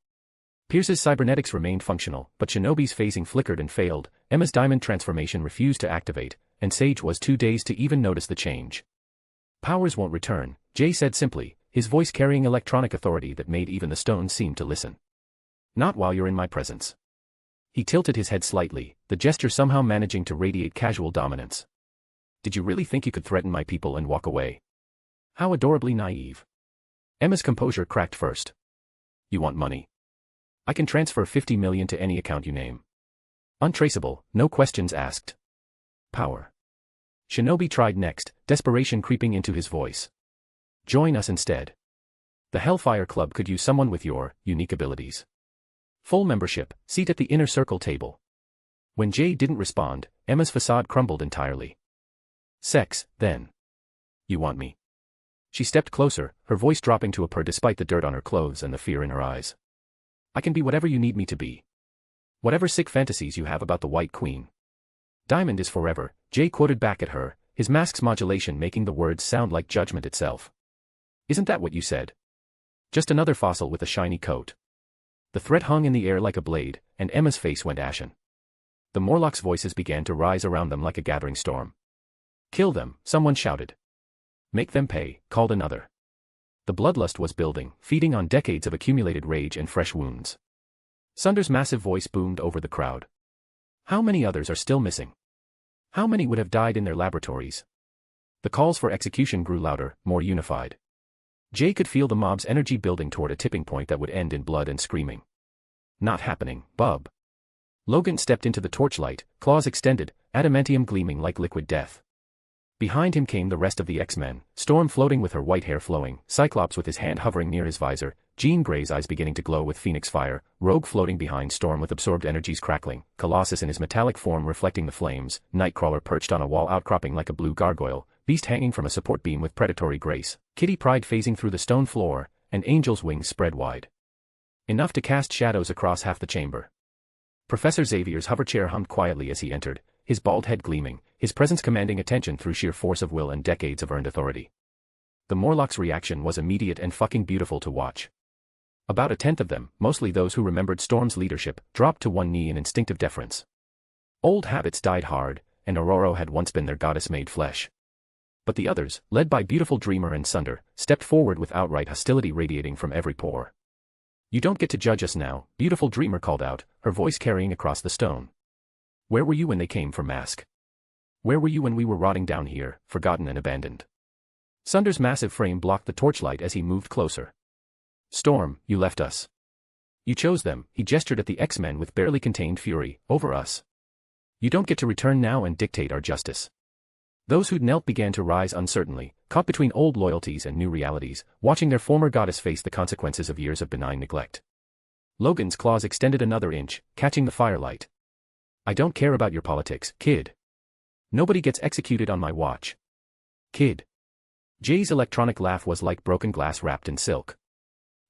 C: Pierce's cybernetics remained functional, but Shinobi's phasing flickered and failed, Emma's diamond transformation refused to activate, and Sage was too dazed to even notice the change. Powers won't return, Jay said simply, his voice carrying electronic authority that made even the stones seem to listen. Not while you're in my presence. He tilted his head slightly, the gesture somehow managing to radiate casual dominance. Did you really think you could threaten my people and walk away? How adorably naive. Emma's composure cracked first. You want money? I can transfer 50 million to any account you name. Untraceable, no questions asked. Power. Shinobi tried next, desperation creeping into his voice. Join us instead. The Hellfire Club could use someone with your unique abilities. Full membership, seat at the inner circle table. When Jay didn't respond, Emma's facade crumbled entirely. Sex, then. You want me? She stepped closer, her voice dropping to a purr despite the dirt on her clothes and the fear in her eyes. I can be whatever you need me to be. Whatever sick fantasies you have about the White Queen. Diamond is forever, Jay quoted back at her, his mask's modulation making the words sound like judgment itself. Isn't that what you said? Just another fossil with a shiny coat. The threat hung in the air like a blade, and Emma's face went ashen. The Morlocks' voices began to rise around them like a gathering storm. Kill them, someone shouted. Make them pay, called another. The bloodlust was building, feeding on decades of accumulated rage and fresh wounds. Sunder's massive voice boomed over the crowd. How many others are still missing? How many would have died in their laboratories? The calls for execution grew louder, more unified. Jay could feel the mob's energy building toward a tipping point that would end in blood and screaming. Not happening, bub. Logan stepped into the torchlight, claws extended, adamantium gleaming like liquid death. Behind him came the rest of the X-Men, Storm floating with her white hair flowing, Cyclops with his hand hovering near his visor, Jean Grey's eyes beginning to glow with phoenix fire, Rogue floating behind Storm with absorbed energies crackling, Colossus in his metallic form reflecting the flames, Nightcrawler perched on a wall outcropping like a blue gargoyle, Beast hanging from a support beam with predatory grace, Kitty Pryde phasing through the stone floor, and Angel's wings spread wide. Enough to cast shadows across half the chamber. Professor Xavier's hoverchair hummed quietly as he entered, his bald head gleaming, his presence commanding attention through sheer force of will and decades of earned authority. The Morlocks' reaction was immediate and fucking beautiful to watch. About a tenth of them, mostly those who remembered Storm's leadership, dropped to one knee in instinctive deference. Old habits died hard, and Aurora had once been their goddess-made flesh. But the others, led by Beautiful Dreamer and Sunder, stepped forward with outright hostility radiating from every pore. You don't get to judge us now, Beautiful Dreamer called out, her voice carrying across the stone. Where were you when they came for Mask? Where were you when we were rotting down here, forgotten and abandoned? Sunder's massive frame blocked the torchlight as he moved closer. Storm, you left us. You chose them, he gestured at the X-Men with barely contained fury, over us. You don't get to return now and dictate our justice. Those who'd knelt began to rise uncertainly, caught between old loyalties and new realities, watching their former goddess face the consequences of years of benign neglect. Logan's claws extended another inch, catching the firelight. I don't care about your politics, kid. Nobody gets executed on my watch. Kid. Jay's electronic laugh was like broken glass wrapped in silk.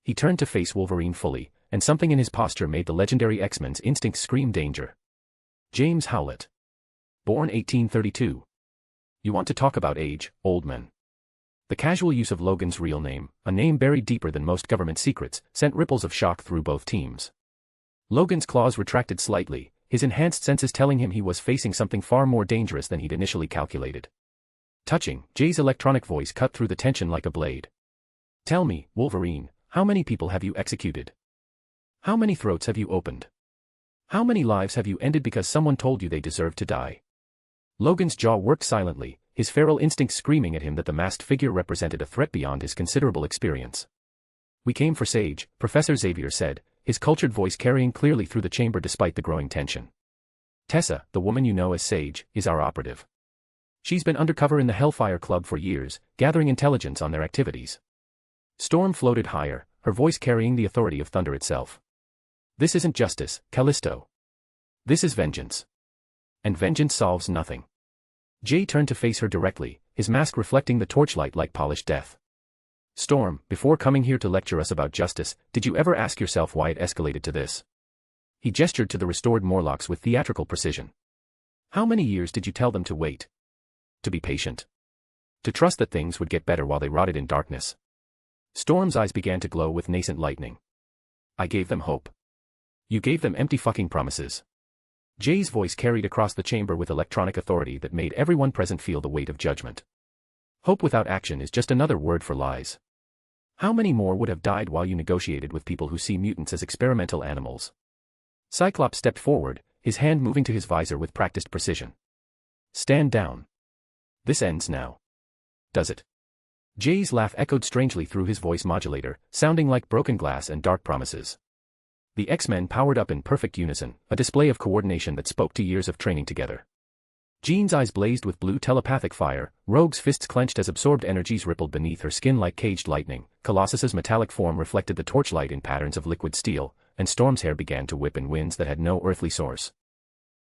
C: He turned to face Wolverine fully, and something in his posture made the legendary X-Men's instincts scream danger. James Howlett. Born 1832. You want to talk about age, old man? The casual use of Logan's real name, a name buried deeper than most government secrets, sent ripples of shock through both teams. Logan's claws retracted slightly, his enhanced senses telling him he was facing something far more dangerous than he'd initially calculated. Touching, Jay's electronic voice cut through the tension like a blade. Tell me, Wolverine, how many people have you executed? How many throats have you opened? How many lives have you ended because someone told you they deserved to die? Logan's jaw worked silently, his feral instincts screaming at him that the masked figure represented a threat beyond his considerable experience. We came for Sage, Professor Xavier said, his cultured voice carrying clearly through the chamber despite the growing tension. Tessa, the woman you know as Sage, is our operative. She's been undercover in the Hellfire Club for years, gathering intelligence on their activities. Storm floated higher, her voice carrying the authority of thunder itself. This isn't justice, Callisto. This is vengeance. And vengeance solves nothing. Jay turned to face her directly, his mask reflecting the torchlight like polished death. Storm, before coming here to lecture us about justice, did you ever ask yourself why it escalated to this? He gestured to the restored Morlocks with theatrical precision. How many years did you tell them to wait? To be patient. To trust that things would get better while they rotted in darkness. Storm's eyes began to glow with nascent lightning. I gave them hope. You gave them empty fucking promises. Jay's voice carried across the chamber with electronic authority that made everyone present feel the weight of judgment. Hope without action is just another word for lies. How many more would have died while you negotiated with people who see mutants as experimental animals? Cyclops stepped forward, his hand moving to his visor with practiced precision. Stand down. This ends now. Does it? Jay's laugh echoed strangely through his voice modulator, sounding like broken glass and dark promises. The X-Men powered up in perfect unison, a display of coordination that spoke to years of training together. Jean's eyes blazed with blue telepathic fire, Rogue's fists clenched as absorbed energies rippled beneath her skin like caged lightning, Colossus's metallic form reflected the torchlight in patterns of liquid steel, and Storm's hair began to whip in winds that had no earthly source.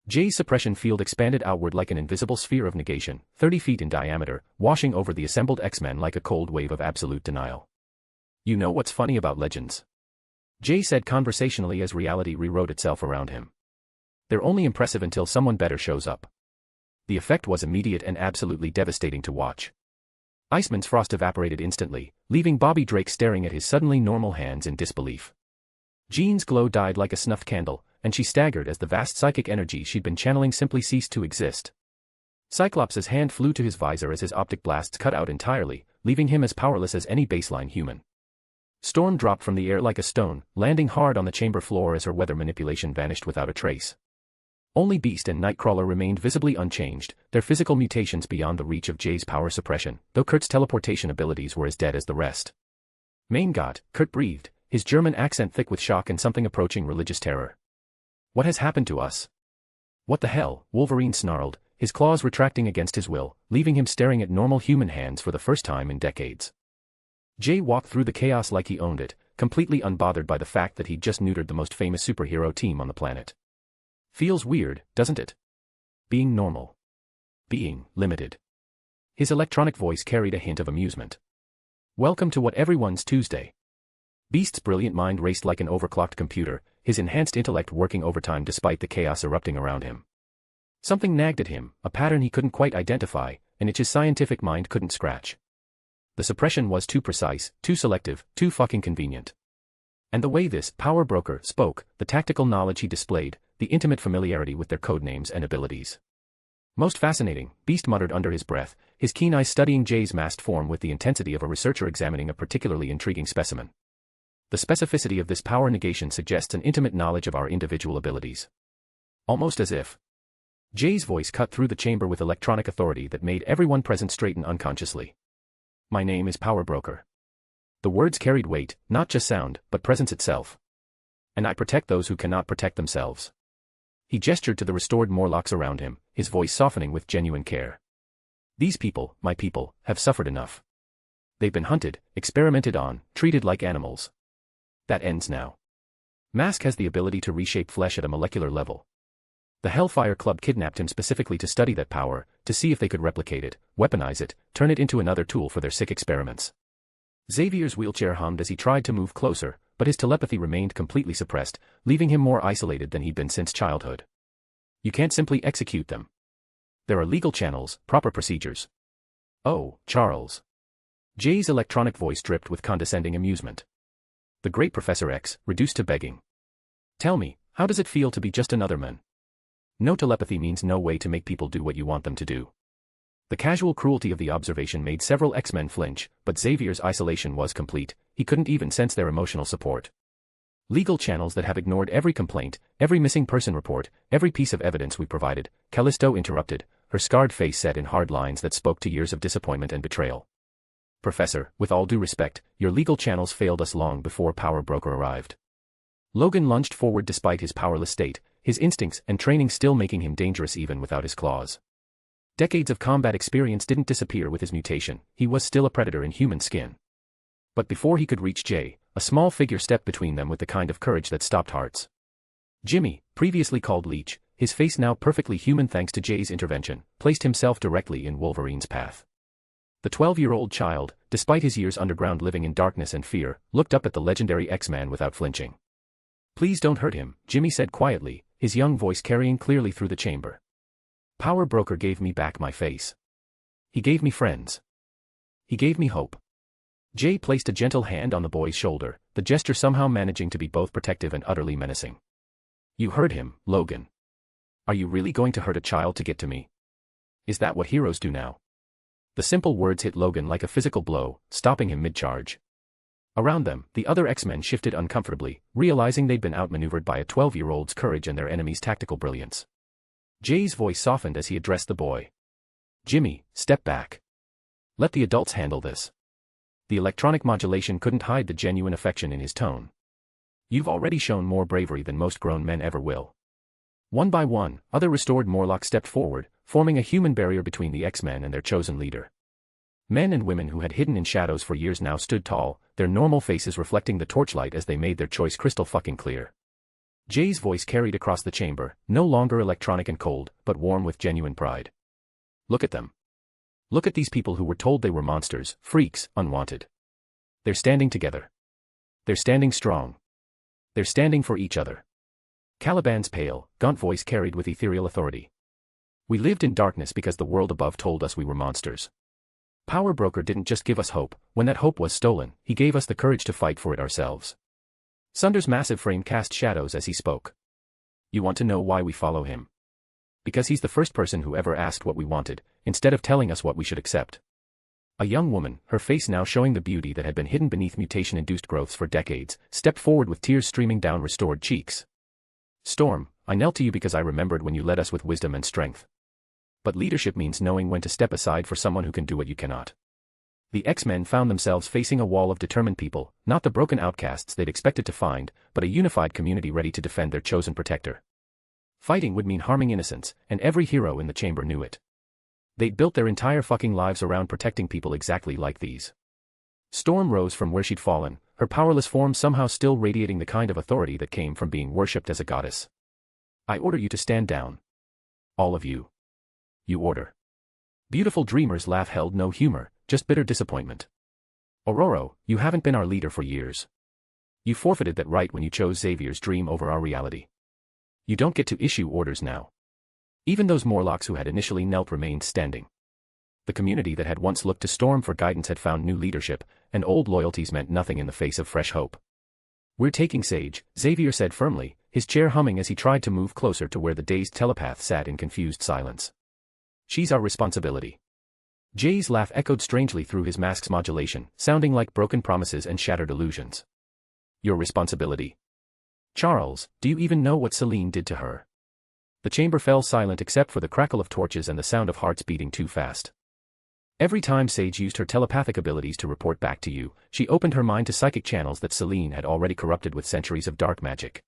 C: Jay's suppression field expanded outward like an invisible sphere of negation, 30 feet in diameter, washing over the assembled X-Men like a cold wave of absolute denial. You know what's funny about legends? Jay said conversationally as reality rewrote itself around him. They're only impressive until someone better shows up. The effect was immediate and absolutely devastating to watch. Iceman's frost evaporated instantly, leaving Bobby Drake staring at his suddenly normal hands in disbelief. Jean's glow died like a snuffed candle, and she staggered as the vast psychic energy she'd been channeling simply ceased to exist. Cyclops' hand flew to his visor as his optic blasts cut out entirely, leaving him as powerless as any baseline human. Storm dropped from the air like a stone, landing hard on the chamber floor as her weather manipulation vanished without a trace. Only Beast and Nightcrawler remained visibly unchanged, their physical mutations beyond the reach of Jay's power suppression, though Kurt's teleportation abilities were as dead as the rest. Mein Gott, Kurt breathed, his German accent thick with shock and something approaching religious terror. What has happened to us? What the hell? Wolverine snarled, his claws retracting against his will, leaving him staring at normal human hands for the first time in decades. Jay walked through the chaos like he owned it, completely unbothered by the fact that he'd just neutered the most famous superhero team on the planet. Feels weird, doesn't it? Being normal. Being limited. His electronic voice carried a hint of amusement. Welcome to what everyone's Tuesday. Beast's brilliant mind raced like an overclocked computer, his enhanced intellect working overtime despite the chaos erupting around him. Something nagged at him, a pattern he couldn't quite identify, an itch his scientific mind couldn't scratch. The suppression was too precise, too selective, too fucking convenient. And the way this power broker spoke, the tactical knowledge he displayed, the intimate familiarity with their codenames and abilities. Most fascinating, Beast muttered under his breath, his keen eyes studying Jay's masked form with the intensity of a researcher examining a particularly intriguing specimen. The specificity of this power negation suggests an intimate knowledge of our individual abilities. Almost as if. Jay's voice cut through the chamber with electronic authority that made everyone present straighten unconsciously. My name is Power Broker. The words carried weight, not just sound, but presence itself. And I protect those who cannot protect themselves. He gestured to the restored Morlocks around him, his voice softening with genuine care. These people, my people, have suffered enough. They've been hunted, experimented on, treated like animals. That ends now. Mask has the ability to reshape flesh at a molecular level. The Hellfire Club kidnapped him specifically to study that power, to see if they could replicate it, weaponize it, turn it into another tool for their sick experiments. Xavier's wheelchair hummed as he tried to move closer, but his telepathy remained completely suppressed, leaving him more isolated than he'd been since childhood. You can't simply execute them. There are legal channels, proper procedures. Oh, Charles. Jay's electronic voice dripped with condescending amusement. The great Professor X, reduced to begging. Tell me, how does it feel to be just another man? No telepathy means no way to make people do what you want them to do. The casual cruelty of the observation made several X-Men flinch, but Xavier's isolation was complete, he couldn't even sense their emotional support. Legal channels that have ignored every complaint, every missing person report, every piece of evidence we provided, Callisto interrupted, her scarred face set in hard lines that spoke to years of disappointment and betrayal. Professor, with all due respect, your legal channels failed us long before Power Broker arrived. Logan lunged forward despite his powerless state, his instincts and training still making him dangerous even without his claws. Decades of combat experience didn't disappear with his mutation, he was still a predator in human skin. But before he could reach Jay, a small figure stepped between them with the kind of courage that stopped hearts. Jimmy, previously called Leech, his face now perfectly human thanks to Jay's intervention, placed himself directly in Wolverine's path. The 12-year-old child, despite his years underground living in darkness and fear, looked up at the legendary X-Man without flinching. "Please don't hurt him," Jimmy said quietly, his young voice carrying clearly through the chamber. "Power Broker gave me back my face. He gave me friends. He gave me hope." Jay placed a gentle hand on the boy's shoulder, the gesture somehow managing to be both protective and utterly menacing. "You heard him, Logan. Are you really going to hurt a child to get to me? Is that what heroes do now?" The simple words hit Logan like a physical blow, stopping him mid-charge. Around them, the other X-Men shifted uncomfortably, realizing they'd been outmaneuvered by a 12-year-old's courage and their enemy's tactical brilliance. Jay's voice softened as he addressed the boy. "Jimmy, step back. Let the adults handle this." The electronic modulation couldn't hide the genuine affection in his tone. "You've already shown more bravery than most grown men ever will." One by one, other restored Morlocks stepped forward, forming a human barrier between the X-Men and their chosen leader. Men and women who had hidden in shadows for years now stood tall, their normal faces reflecting the torchlight as they made their choice crystal fucking clear. Jay's voice carried across the chamber, no longer electronic and cold, but warm with genuine pride. "Look at them. Look at these people who were told they were monsters, freaks, unwanted. They're standing together. They're standing strong. They're standing for each other." Caliban's pale, gaunt voice carried with ethereal authority. "We lived in darkness because the world above told us we were monsters. Power Broker didn't just give us hope, when that hope was stolen, he gave us the courage to fight for it ourselves." Sunder's massive frame cast shadows as he spoke. "You want to know why we follow him? Because he's the first person who ever asked what we wanted, instead of telling us what we should accept." A young woman, her face now showing the beauty that had been hidden beneath mutation-induced growths for decades, stepped forward with tears streaming down restored cheeks. "Storm, I knelt to you because I remembered when you led us with wisdom and strength. But leadership means knowing when to step aside for someone who can do what you cannot." The X-Men found themselves facing a wall of determined people, not the broken outcasts they'd expected to find, but a unified community ready to defend their chosen protector. Fighting would mean harming innocents, and every hero in the chamber knew it. They'd built their entire fucking lives around protecting people exactly like these. Storm rose from where she'd fallen, her powerless form somehow still radiating the kind of authority that came from being worshipped as a goddess. "I order you to stand down. All of you. You order." Beautiful Dreamer's laugh held no humor, just bitter disappointment. "Ororo, you haven't been our leader for years. You forfeited that right when you chose Xavier's dream over our reality. You don't get to issue orders now." Even those Morlocks who had initially knelt remained standing. The community that had once looked to Storm for guidance had found new leadership, and old loyalties meant nothing in the face of fresh hope. "We're taking Sage," Xavier said firmly, his chair humming as he tried to move closer to where the dazed telepath sat in confused silence. "She's our responsibility." Jay's laugh echoed strangely through his mask's modulation, sounding like broken promises and shattered illusions. "Your responsibility? Charles, do you even know what Celine did to her?" The chamber fell silent except for the crackle of torches and the sound of hearts beating too fast. "Every time Sage used her telepathic abilities to report back to you, she opened her mind to psychic channels that Celine had already corrupted with centuries of dark magic.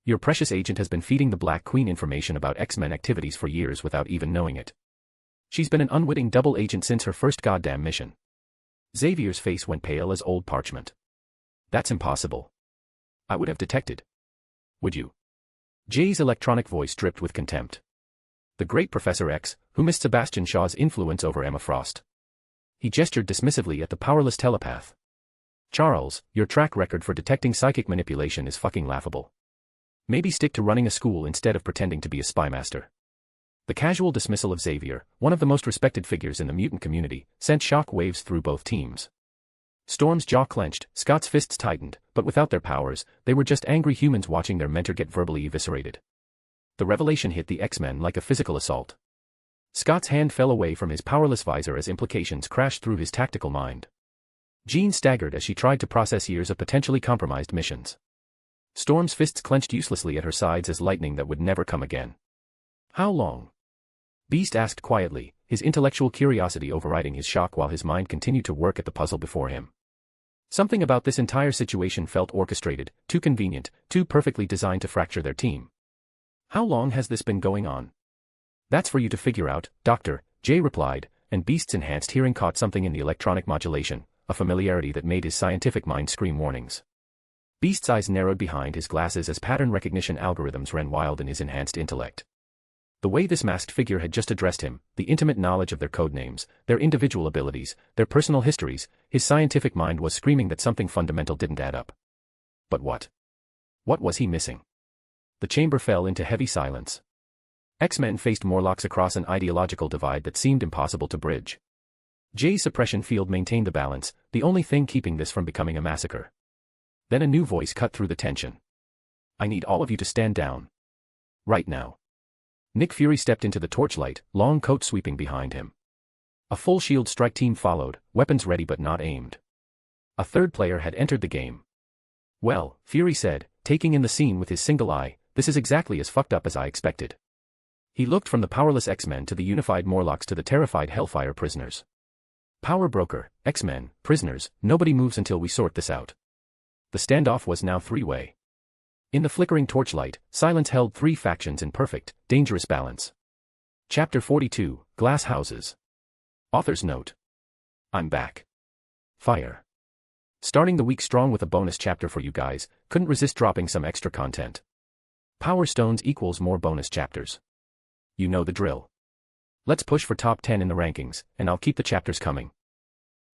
C: Your precious agent has been feeding the Black Queen information about X-Men activities for years without even knowing it. She's been an unwitting double agent since her first goddamn mission." Xavier's face went pale as old parchment. "That's impossible. I would have detected. Would you?" Jay's electronic voice dripped with contempt. The great Professor X, who missed Sebastian Shaw's influence over Emma Frost. He gestured dismissively at the powerless telepath. "Charles, your track record for detecting psychic manipulation is fucking laughable. Maybe stick to running a school instead of pretending to be a spymaster." The casual dismissal of Xavier, one of the most respected figures in the mutant community, sent shock waves through both teams. Storm's jaw clenched, Scott's fists tightened, but without their powers, they were just angry humans watching their mentor get verbally eviscerated. The revelation hit the X-Men like a physical assault. Scott's hand fell away from his powerless visor as implications crashed through his tactical mind. Jean staggered as she tried to process years of potentially compromised missions. Storm's fists clenched uselessly at her sides as lightning that would never come again. "How long?" Beast asked quietly, his intellectual curiosity overriding his shock while his mind continued to work at the puzzle before him. Something about this entire situation felt orchestrated, too convenient, too perfectly designed to fracture their team. "How long has this been going on?" "That's for you to figure out, Doctor," Jay replied, and Beast's enhanced hearing caught something in the electronic modulation, a familiarity that made his scientific mind scream warnings. Beast's eyes narrowed behind his glasses as pattern recognition algorithms ran wild in his enhanced intellect. The way this masked figure had just addressed him, the intimate knowledge of their code names, their individual abilities, their personal histories, his scientific mind was screaming that something fundamental didn't add up. But what? What was he missing? The chamber fell into heavy silence. X-Men faced Morlocks across an ideological divide that seemed impossible to bridge. Jay's suppression field maintained the balance, the only thing keeping this from becoming a massacre. Then a new voice cut through the tension. I need all of you to stand down. Right now. Nick Fury stepped into the torchlight, long coat sweeping behind him. A full shield strike team followed, weapons ready but not aimed. A third player had entered the game. Well, Fury said, taking in the scene with his single eye, this is exactly as fucked up as I expected. He looked from the powerless X-Men to the unified Morlocks to the terrified Hellfire prisoners. Power broker, X-Men, prisoners, nobody moves until we sort this out. The standoff was now three-way. In the flickering torchlight, silence held three factions in perfect, dangerous balance. Chapter 42, Glass Houses. Author's note. I'm back. Fire. Starting the week strong with a bonus chapter for you guys, couldn't resist dropping some extra content. Power Stones equals more bonus chapters. You know the drill. Let's push for top 10 in the rankings, and I'll keep the chapters coming.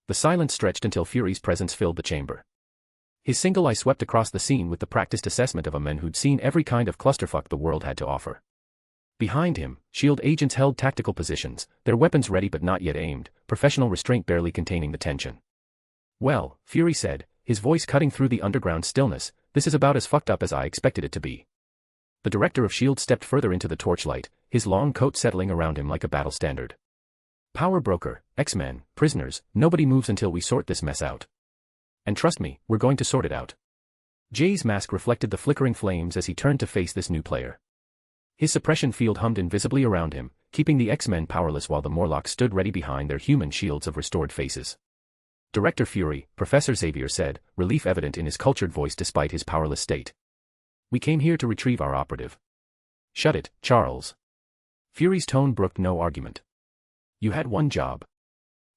C: The silence stretched until Fury's presence filled the chamber. His single eye swept across the scene with the practiced assessment of a man who'd seen every kind of clusterfuck the world had to offer. Behind him, S.H.I.E.L.D. agents held tactical positions, their weapons ready but not yet aimed, professional restraint barely containing the tension. Well, Fury said, his voice cutting through the underground stillness, this is about as fucked up as I expected it to be. The director of S.H.I.E.L.D. stepped further into the torchlight, his long coat settling around him like a battle standard. Power broker, X-Men, prisoners, nobody moves until we sort this mess out. And trust me, we're going to sort it out. Jay's mask reflected the flickering flames as he turned to face this new player. His suppression field hummed invisibly around him, keeping the X-Men powerless while the Morlocks stood ready behind their human shields of restored faces. Director Fury, Professor Xavier said, relief evident in his cultured voice despite his powerless state. We came here to retrieve our operative. Shut it, Charles. Fury's tone brooked no argument. You had one job.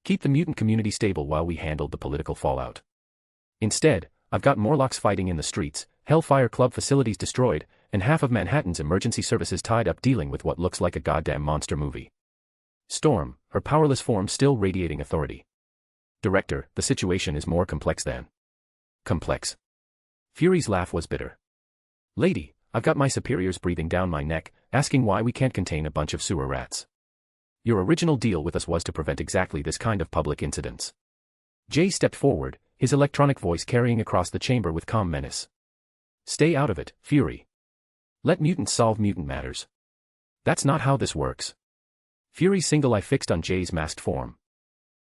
C: Keep the mutant community stable while we handled the political fallout. Instead, I've got Morlocks fighting in the streets, Hellfire Club facilities destroyed, and half of Manhattan's emergency services tied up dealing with what looks like a goddamn monster movie. Storm, her powerless form still radiating authority. Director, the situation is more complex than. Complex. Fury's laugh was bitter. Lady, I've got my superiors breathing down my neck, asking why we can't contain a bunch of sewer rats. Your original deal with us was to prevent exactly this kind of public incidents. Jay stepped forward, his electronic voice carrying across the chamber with calm menace. Stay out of it, Fury. Let mutants solve mutant matters. That's not how this works. Fury's single eye fixed on Jay's masked form.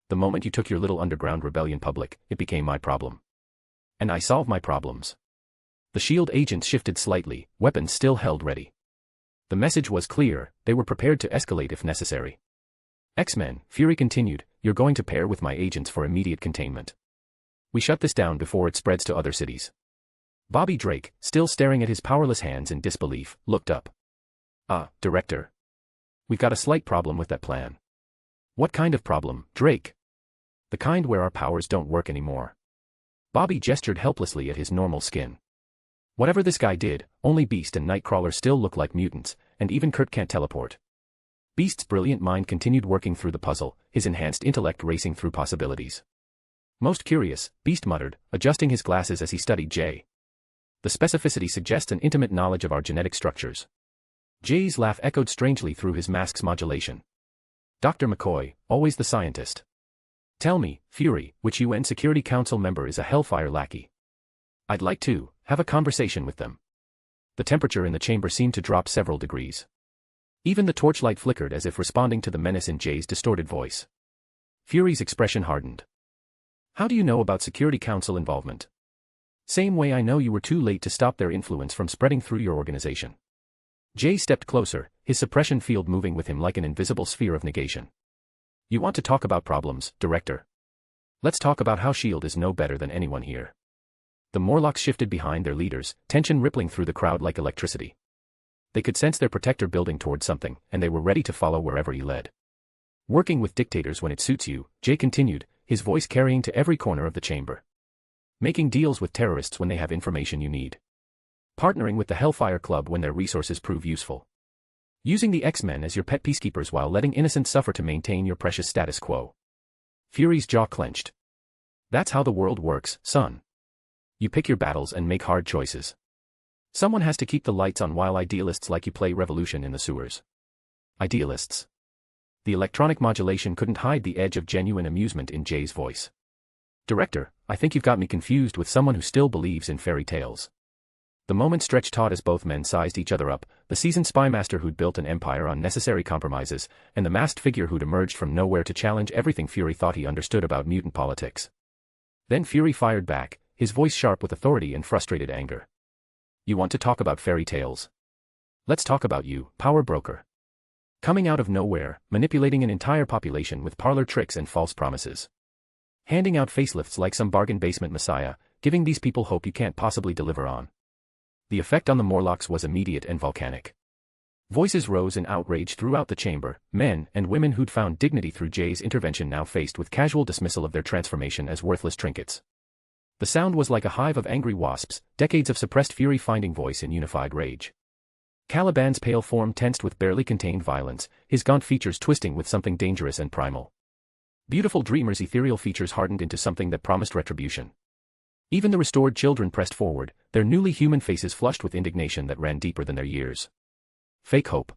C: The moment you took your little underground rebellion public, it became my problem. And I solve my problems. The S.H.I.E.L.D. agents shifted slightly, weapons still held ready. The message was clear, they were prepared to escalate if necessary. X-Men, Fury continued, you're going to pair with my agents for immediate containment. We shut this down before it spreads to other cities. Bobby Drake, still staring at his powerless hands in disbelief, looked up. Director. We've got a slight problem with that plan. What kind of problem, Drake? The kind where our powers don't work anymore. Bobby gestured helplessly at his normal skin. Whatever this guy did, only Beast and Nightcrawler still look like mutants, and even Kurt can't teleport. Beast's brilliant mind continued working through the puzzle, his enhanced intellect racing through possibilities. Most curious, Beast muttered, adjusting his glasses as he studied Jay. The specificity suggests an intimate knowledge of our genetic structures. Jay's laugh echoed strangely through his mask's modulation. Dr. McCoy, always the scientist. Tell me, Fury, which UN Security Council member is a Hellfire lackey? I'd like to have a conversation with them. The temperature in the chamber seemed to drop several degrees. Even the torchlight flickered as if responding to the menace in Jay's distorted voice. Fury's expression hardened. How do you know about Security Council involvement? Same way I know you were too late to stop their influence from spreading through your organization. Jay stepped closer, his suppression field moving with him like an invisible sphere of negation. You want to talk about problems, Director? Let's talk about how S.H.I.E.L.D. is no better than anyone here. The Morlocks shifted behind their leaders, tension rippling through the crowd like electricity. They could sense their protector building toward something, and they were ready to follow wherever he led. Working with dictators when it suits you, Jay continued, his voice carrying to every corner of the chamber. Making deals with terrorists when they have information you need. Partnering with the Hellfire Club when their resources prove useful. Using the X-Men as your pet peacekeepers while letting innocents suffer to maintain your precious status quo. Fury's jaw clenched. That's how the world works, son. You pick your battles and make hard choices. Someone has to keep the lights on while idealists like you play Revolution in the sewers. Idealists. The electronic modulation couldn't hide the edge of genuine amusement in Jay's voice. Director, I think you've got me confused with someone who still believes in fairy tales. The moment stretched taut as both men sized each other up, the seasoned spymaster who'd built an empire on necessary compromises, and the masked figure who'd emerged from nowhere to challenge everything Fury thought he understood about mutant politics. Then Fury fired back, his voice sharp with authority and frustrated anger. You want to talk about fairy tales? Let's talk about you, power broker. Coming out of nowhere, manipulating an entire population with parlor tricks and false promises. Handing out facelifts like some bargain basement messiah, giving these people hope you can't possibly deliver on. The effect on the Morlocks was immediate and volcanic. Voices rose in outrage throughout the chamber, men and women who'd found dignity through Jay's intervention now faced with casual dismissal of their transformation as worthless trinkets. The sound was like a hive of angry wasps, decades of suppressed fury finding voice in unified rage. Caliban's pale form tensed with barely contained violence, his gaunt features twisting with something dangerous and primal. Beautiful Dreamer's ethereal features hardened into something that promised retribution. Even the restored children pressed forward, their newly human faces flushed with indignation that ran deeper than their years. Fake hope.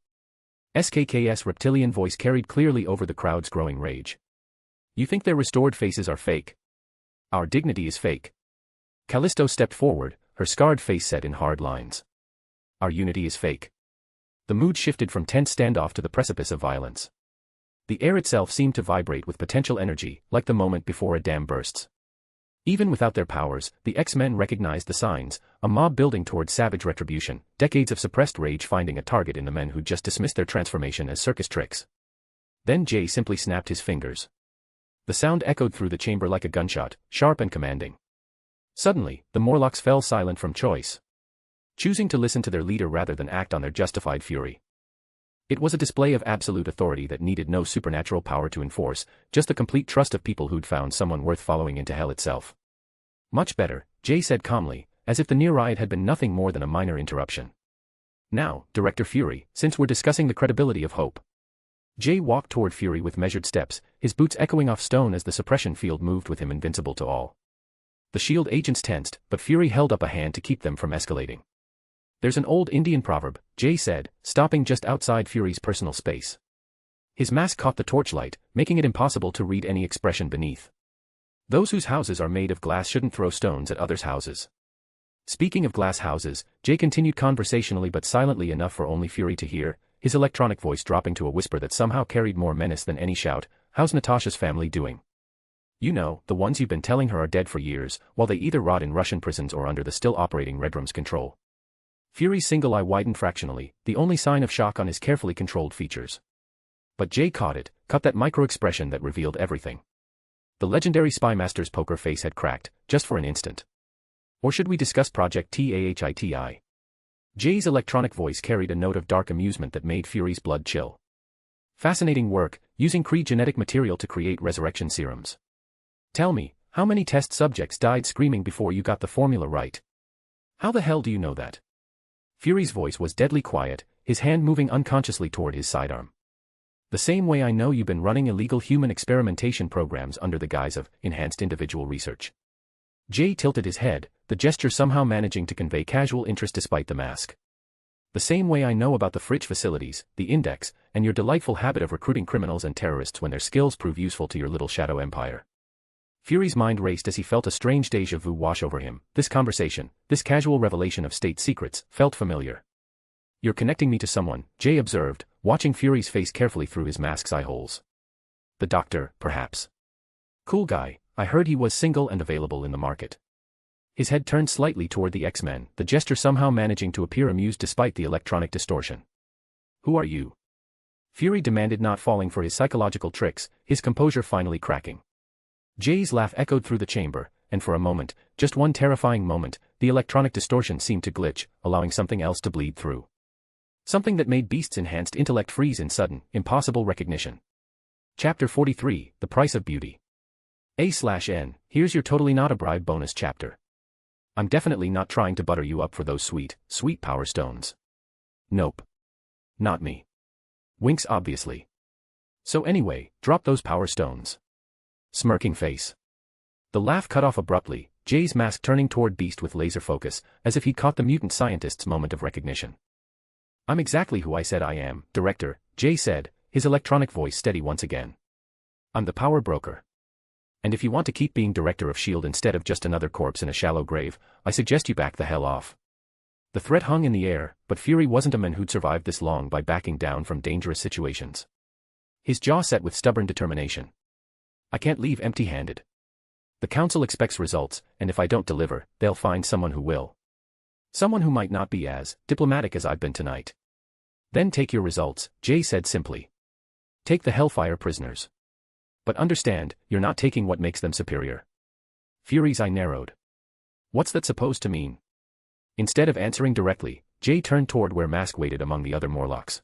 C: SKK's reptilian voice carried clearly over the crowd's growing rage. You think their restored faces are fake? Our dignity is fake. Callisto stepped forward, her scarred face set in hard lines. Our unity is fake. The mood shifted from tense standoff to the precipice of violence. The air itself seemed to vibrate with potential energy, like the moment before a dam bursts. Even without their powers, the X-Men recognized the signs, a mob building towards savage retribution, decades of suppressed rage finding a target in the men who'd just dismissed their transformation as circus tricks. Then Jay simply snapped his fingers. The sound echoed through the chamber like a gunshot, sharp and commanding. Suddenly, the Morlocks fell silent from choice, choosing to listen to their leader rather than act on their justified fury. It was a display of absolute authority that needed no supernatural power to enforce, just the complete trust of people who'd found someone worth following into hell itself. Much better, Jay said calmly, as if the near riot had been nothing more than a minor interruption. Now, Director Fury, since we're discussing the credibility of hope. Jay walked toward Fury with measured steps, his boots echoing off stone as the suppression field moved with him invincible to all. The S.H.I.E.L.D. agents tensed, but Fury held up a hand to keep them from escalating. There's an old Indian proverb, Jay said, stopping just outside Fury's personal space. His mask caught the torchlight, making it impossible to read any expression beneath. Those whose houses are made of glass shouldn't throw stones at others' houses. Speaking of glass houses, Jay continued conversationally but silently enough for only Fury to hear, his electronic voice dropping to a whisper that somehow carried more menace than any shout. How's Natasha's family doing? You know, the ones you've been telling her are dead for years, while they either rot in Russian prisons or under the still operating Red Room's control. Fury's single eye widened fractionally, the only sign of shock on his carefully controlled features. But Jay caught that micro-expression that revealed everything. The legendary spymaster's poker face had cracked, just for an instant. Or should we discuss Project TAHITI? Jay's electronic voice carried a note of dark amusement that made Fury's blood chill. Fascinating work, using Kree genetic material to create resurrection serums. Tell me, how many test subjects died screaming before you got the formula right? How the hell do you know that? Fury's voice was deadly quiet, his hand moving unconsciously toward his sidearm. The same way I know you've been running illegal human experimentation programs under the guise of enhanced individual research. Jay tilted his head, the gesture somehow managing to convey casual interest despite the mask. The same way I know about the fridge facilities, the index, and your delightful habit of recruiting criminals and terrorists when their skills prove useful to your little shadow empire. Fury's mind raced as he felt a strange déjà vu wash over him. This conversation, this casual revelation of state secrets, felt familiar. You're connecting me to someone, Jay observed, watching Fury's face carefully through his mask's eye holes. The doctor, perhaps. Cool guy, I heard he was single and available in the market. His head turned slightly toward the X-Men, the gesture somehow managing to appear amused despite the electronic distortion. Who are you? Fury demanded, not falling for his psychological tricks, his composure finally cracking. Jay's laugh echoed through the chamber, and for a moment, just one terrifying moment, the electronic distortion seemed to glitch, allowing something else to bleed through. Something that made Beast's enhanced intellect freeze in sudden, impossible recognition. Chapter 43, The Price of Beauty. A/N, here's your totally not a bribe bonus chapter. I'm definitely not trying to butter you up for those sweet, sweet power stones. Nope. Not me. Winks obviously. So anyway, drop those power stones. Smirking face. The laugh cut off abruptly, Jay's mask turning toward Beast with laser focus, as if he'd caught the mutant scientist's moment of recognition. I'm exactly who I said I am, Director, Jay said, his electronic voice steady once again. I'm the power broker. And if you want to keep being Director of S.H.I.E.L.D. instead of just another corpse in a shallow grave, I suggest you back the hell off. The threat hung in the air, but Fury wasn't a man who'd survived this long by backing down from dangerous situations. His jaw set with stubborn determination. I can't leave empty-handed. The Council expects results, and if I don't deliver, they'll find someone who will. Someone who might not be as diplomatic as I've been tonight. Then take your results, Jay said simply. Take the Hellfire prisoners. But understand, you're not taking what makes them superior. Fury's eye narrowed. What's that supposed to mean? Instead of answering directly, Jay turned toward where Mask waited among the other Morlocks.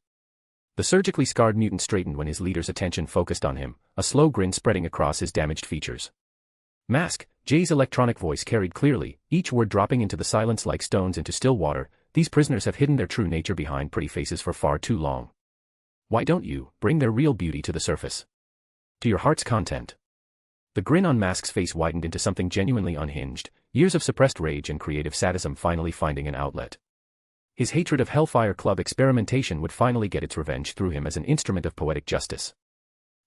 C: The surgically scarred mutant straightened when his leader's attention focused on him, a slow grin spreading across his damaged features. Mask, Jay's electronic voice carried clearly, each word dropping into the silence like stones into still water. These prisoners have hidden their true nature behind pretty faces for far too long. Why don't you bring their real beauty to the surface? To your heart's content. The grin on Mask's face widened into something genuinely unhinged, years of suppressed rage and creative sadism finally finding an outlet. His hatred of Hellfire Club experimentation would finally get its revenge through him as an instrument of poetic justice.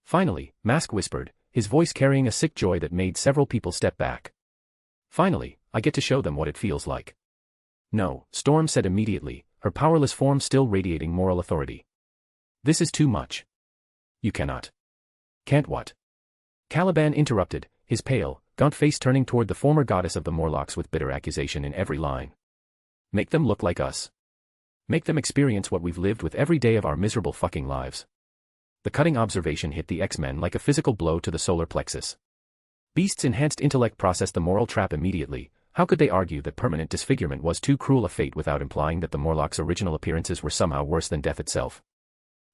C: Finally, Mask whispered, his voice carrying a sick joy that made several people step back. Finally, I get to show them what it feels like. No, Storm said immediately, her powerless form still radiating moral authority. This is too much. You cannot. Can't what? Caliban interrupted, his pale, gaunt face turning toward the former goddess of the Morlocks with bitter accusation in every line. Make them look like us. Make them experience what we've lived with every day of our miserable fucking lives. The cutting observation hit the X-Men like a physical blow to the solar plexus. Beast's enhanced intellect processed the moral trap immediately. How could they argue that permanent disfigurement was too cruel a fate without implying that the Morlocks' original appearances were somehow worse than death itself?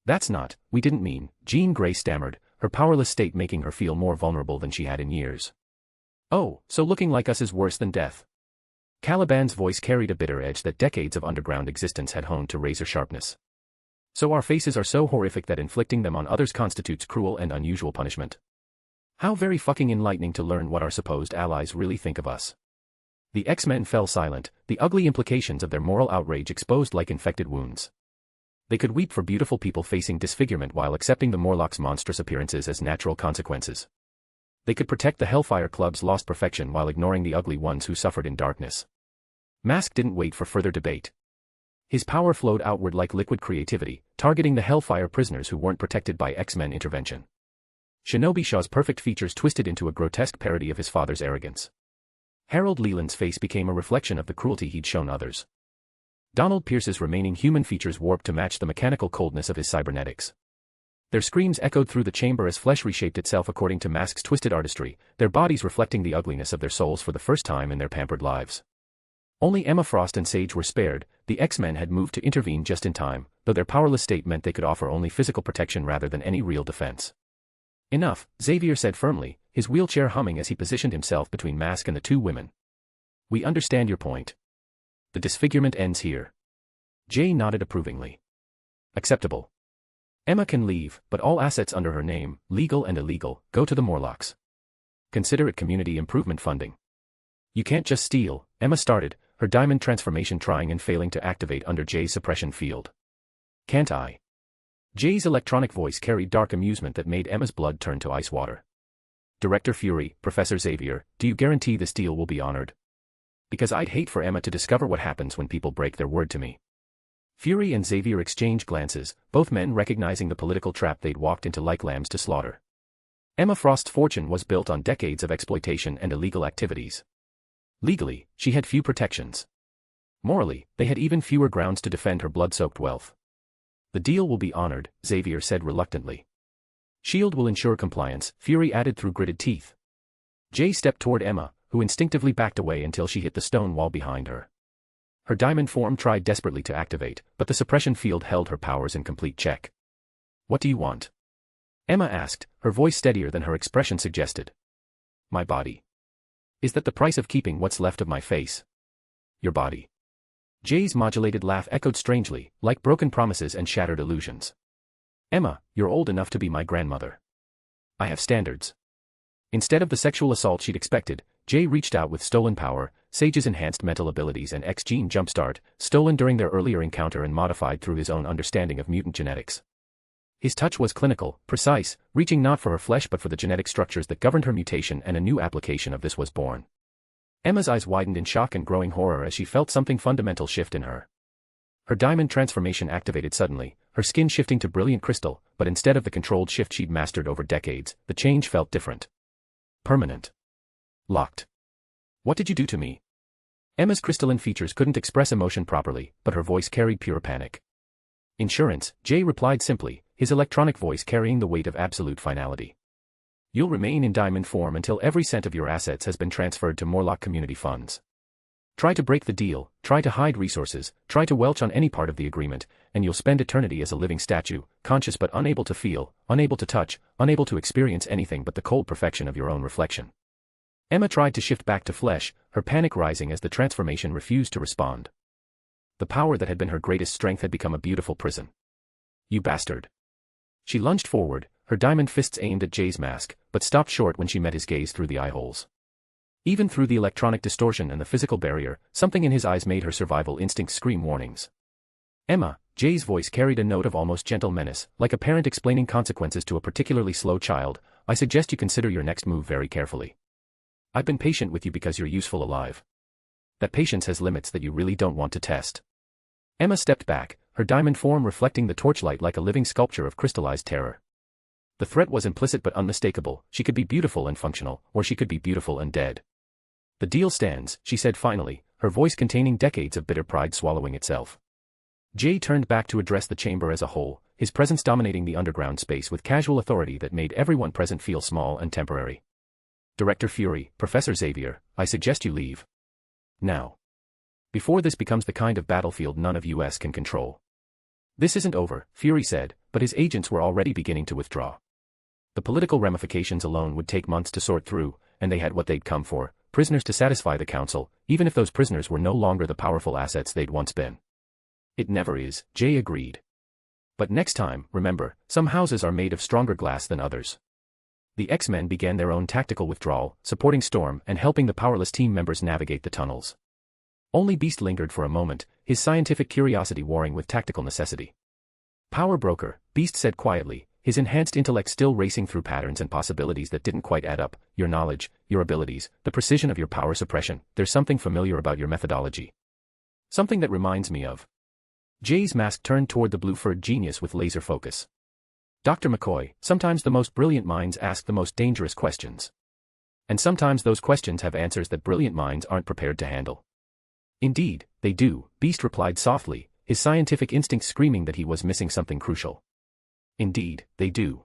C: That's not, we didn't mean, Jean Grey stammered, her powerless state making her feel more vulnerable than she had in years. Oh, so looking like us is worse than death? Caliban's voice carried a bitter edge that decades of underground existence had honed to razor sharpness. So our faces are so horrific that inflicting them on others constitutes cruel and unusual punishment. How very fucking enlightening to learn what our supposed allies really think of us. The X-Men fell silent, the ugly implications of their moral outrage exposed like infected wounds. They could weep for beautiful people facing disfigurement while accepting the Morlocks' monstrous appearances as natural consequences. They could protect the Hellfire Club's lost perfection while ignoring the ugly ones who suffered in darkness. Mask didn't wait for further debate. His power flowed outward like liquid creativity, targeting the Hellfire prisoners who weren't protected by X-Men intervention. Shinobi Shaw's perfect features twisted into a grotesque parody of his father's arrogance. Harold Leland's face became a reflection of the cruelty he'd shown others. Donald Pierce's remaining human features warped to match the mechanical coldness of his cybernetics. Their screams echoed through the chamber as flesh reshaped itself according to Mask's twisted artistry, their bodies reflecting the ugliness of their souls for the first time in their pampered lives. Only Emma Frost and Sage were spared. The X-Men had moved to intervene just in time, though their powerless state meant they could offer only physical protection rather than any real defense. Enough, Xavier said firmly, his wheelchair humming as he positioned himself between Mask and the two women. We understand your point. The disfigurement ends here. Jay nodded approvingly. Acceptable. Emma can leave, but all assets under her name, legal and illegal, go to the Morlocks. Consider it community improvement funding. You can't just steal, Emma started, her diamond transformation trying and failing to activate under Jay's suppression field. Can't I? Jay's electronic voice carried dark amusement that made Emma's blood turn to ice water. Director Fury, Professor Xavier, do you guarantee this deal will be honored? Because I'd hate for Emma to discover what happens when people break their word to me. Fury and Xavier exchanged glances, both men recognizing the political trap they'd walked into like lambs to slaughter. Emma Frost's fortune was built on decades of exploitation and illegal activities. Legally, she had few protections. Morally, they had even fewer grounds to defend her blood-soaked wealth. The deal will be honored, Xavier said reluctantly. S.H.I.E.L.D. will ensure compliance, Fury added through gritted teeth. Jay stepped toward Emma, who instinctively backed away until she hit the stone wall behind her. Her diamond form tried desperately to activate, but the suppression field held her powers in complete check. What do you want? Emma asked, her voice steadier than her expression suggested. My body. Is that the price of keeping what's left of my face? Your body. Jay's modulated laugh echoed strangely, like broken promises and shattered illusions. Emma, you're old enough to be my grandmother. I have standards. Instead of the sexual assault she'd expected, Jay reached out with stolen power, Sage's enhanced mental abilities and X-gene jumpstart, stolen during their earlier encounter and modified through his own understanding of mutant genetics. His touch was clinical, precise, reaching not for her flesh but for the genetic structures that governed her mutation, and a new application of this was born. Emma's eyes widened in shock and growing horror as she felt something fundamental shift in her. Her diamond transformation activated suddenly, her skin shifting to brilliant crystal, but instead of the controlled shift she'd mastered over decades, the change felt different. Permanent. Locked. What did you do to me? Emma's crystalline features couldn't express emotion properly, but her voice carried pure panic. Insurance, Jay replied simply, his electronic voice carrying the weight of absolute finality. You'll remain in diamond form until every cent of your assets has been transferred to Morlock community funds. Try to break the deal, try to hide resources, try to welch on any part of the agreement, and you'll spend eternity as a living statue, conscious but unable to feel, unable to touch, unable to experience anything but the cold perfection of your own reflection. Emma tried to shift back to flesh, her panic rising as the transformation refused to respond. The power that had been her greatest strength had become a beautiful prison. You bastard. She lunged forward, her diamond fists aimed at Jay's mask, but stopped short when she met his gaze through the eye holes. Even through the electronic distortion and the physical barrier, something in his eyes made her survival instincts scream warnings. Emma, Jay's voice carried a note of almost gentle menace, like a parent explaining consequences to a particularly slow child. I suggest you consider your next move very carefully. I've been patient with you because you're useful alive. That patience has limits that you really don't want to test. Emma stepped back, her diamond form reflecting the torchlight like a living sculpture of crystallized terror. The threat was implicit but unmistakable. She could be beautiful and functional, or she could be beautiful and dead. The deal stands, she said finally, her voice containing decades of bitter pride swallowing itself. Jay turned back to address the chamber as a whole, his presence dominating the underground space with casual authority that made everyone present feel small and temporary. Director Fury, Professor Xavier, I suggest you leave. Now. Before this becomes the kind of battlefield none of us can control. This isn't over, Fury said, but his agents were already beginning to withdraw. The political ramifications alone would take months to sort through, and they had what they'd come for, prisoners to satisfy the council, even if those prisoners were no longer the powerful assets they'd once been. It never is, Jay agreed. But next time, remember, some houses are made of stronger glass than others. The X-Men began their own tactical withdrawal, supporting Storm and helping the powerless team members navigate the tunnels. Only Beast lingered for a moment, his scientific curiosity warring with tactical necessity. Power broker, Beast said quietly, his enhanced intellect still racing through patterns and possibilities that didn't quite add up. Your knowledge, your abilities, the precision of your power suppression, there's something familiar about your methodology. Something that reminds me of. Jay's mask turned toward the blue-furred genius with laser focus. Dr. McCoy, sometimes the most brilliant minds ask the most dangerous questions. And sometimes those questions have answers that brilliant minds aren't prepared to handle. Indeed, they do, Beast replied softly, his scientific instincts screaming that he was missing something crucial. Indeed, they do.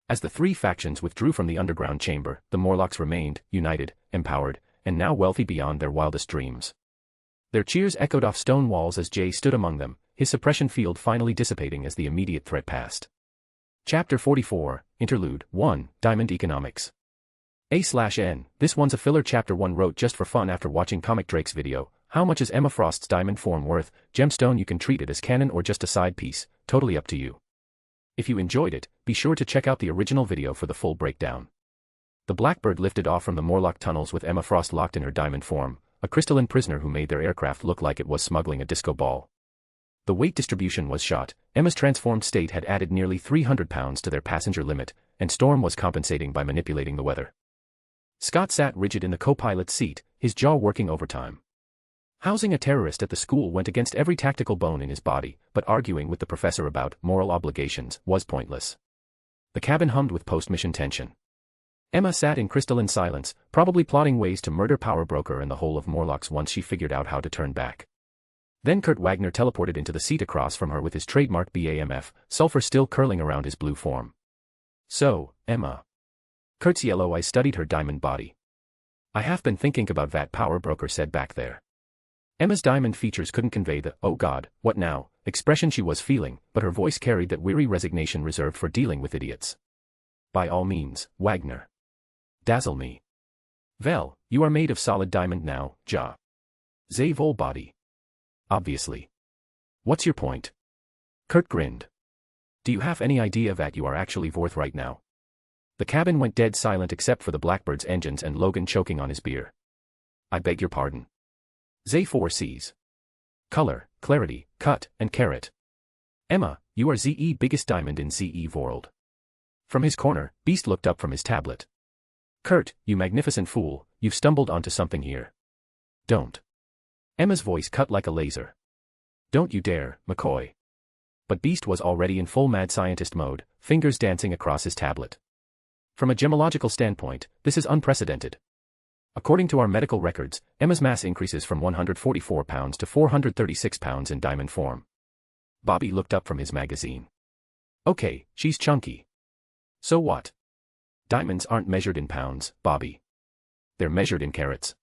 C: As the three factions withdrew from the underground chamber, the Morlocks remained, united, empowered, and now wealthy beyond their wildest dreams. Their cheers echoed off stone walls as Jay stood among them, his suppression field finally dissipating as the immediate threat passed. Chapter 44, Interlude 1, Diamond Economics. A/N, this one's a filler. Chapter 1 wrote just for fun after watching Comic Drake's video. How much is Emma Frost's diamond form worth? Gemstone. You can treat it as canon or just a side piece, totally up to you. If you enjoyed it, be sure to check out the original video for the full breakdown. The Blackbird lifted off from the Morlock tunnels with Emma Frost locked in her diamond form, a crystalline prisoner who made their aircraft look like it was smuggling a disco ball. The weight distribution was shot. Emma's transformed state had added nearly 300 pounds to their passenger limit, and Storm was compensating by manipulating the weather. Scott sat rigid in the co-pilot's seat, his jaw working overtime. Housing a terrorist at the school went against every tactical bone in his body, but arguing with the professor about moral obligations was pointless. The cabin hummed with post-mission tension. Emma sat in crystalline silence, probably plotting ways to murder Power Broker and the whole of Morlocks once she figured out how to turn back. Then Kurt Wagner teleported into the seat across from her with his trademark BAMF, sulfur still curling around his blue form. So, Emma. Kurt's yellow eyes studied her diamond body. I have been thinking about that, Power Broker said back there. Emma's diamond features couldn't convey the, oh God, what now, expression she was feeling, but her voice carried that weary resignation reserved for dealing with idiots. By all means, Wagner. Dazzle me. Vel, you are made of solid diamond now, Ja. Zay vol body. Obviously. What's your point? Kurt grinned. Do you have any idea that you are actually worth right now? The cabin went dead silent except for the Blackbird's engines and Logan choking on his beer. I beg your pardon. Zay 4 Cs. Color, clarity, cut, and carat. Emma, you are ZE biggest diamond in ZE world. From his corner, Beast looked up from his tablet. Kurt, you magnificent fool, you've stumbled onto something here. Don't. Emma's voice cut like a laser. Don't you dare, McCoy. But Beast was already in full mad scientist mode, fingers dancing across his tablet. From a gemological standpoint, this is unprecedented. According to our medical records, Emma's mass increases from 144 pounds to 436 pounds in diamond form. Bobby looked up from his magazine. Okay, she's chunky. So what? Diamonds aren't measured in pounds, Bobby. They're measured in carats.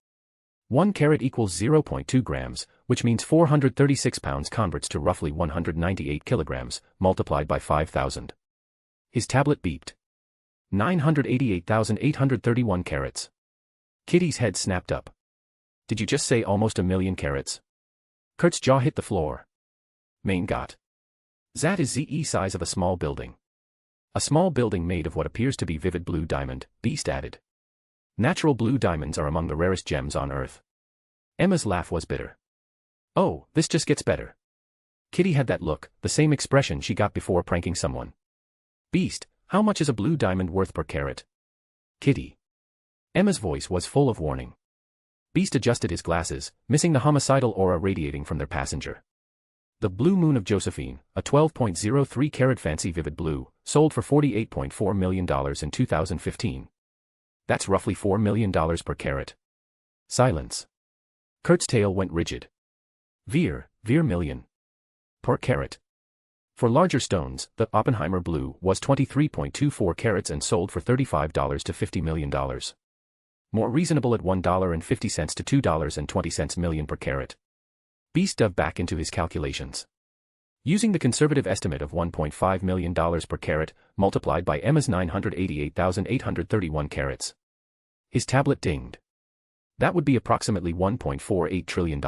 C: 1 carat equals 0.2 grams, which means 436 pounds converts to roughly 198 kilograms, multiplied by 5,000. His tablet beeped. 988,831 carats. Kitty's head snapped up. Did you just say almost a million carats? Kurt's jaw hit the floor. Mein Gott. That is the size of a small building. A small building made of what appears to be vivid blue diamond, Beast added. Natural blue diamonds are among the rarest gems on Earth. Emma's laugh was bitter. Oh, this just gets better. Kitty had that look, the same expression she got before pranking someone. Beast, how much is a blue diamond worth per carat? Kitty. Emma's voice was full of warning. Beast adjusted his glasses, missing the homicidal aura radiating from their passenger. The Blue Moon of Josephine, a 12.03 carat fancy vivid blue, sold for $48.4 million in 2015. That's roughly $4 million per carat. Silence. Kurt's tail went rigid. Veer million. Per carat. For larger stones, the Oppenheimer Blue was 23.24 carats and sold for $35 to $50 million. More reasonable at $1.50 to $2.20 million per carat. Beast dove back into his calculations. Using the conservative estimate of $1.5 million per carat, multiplied by Emma's 988,831 carats. His tablet dinged. That would be approximately $1.48 trillion.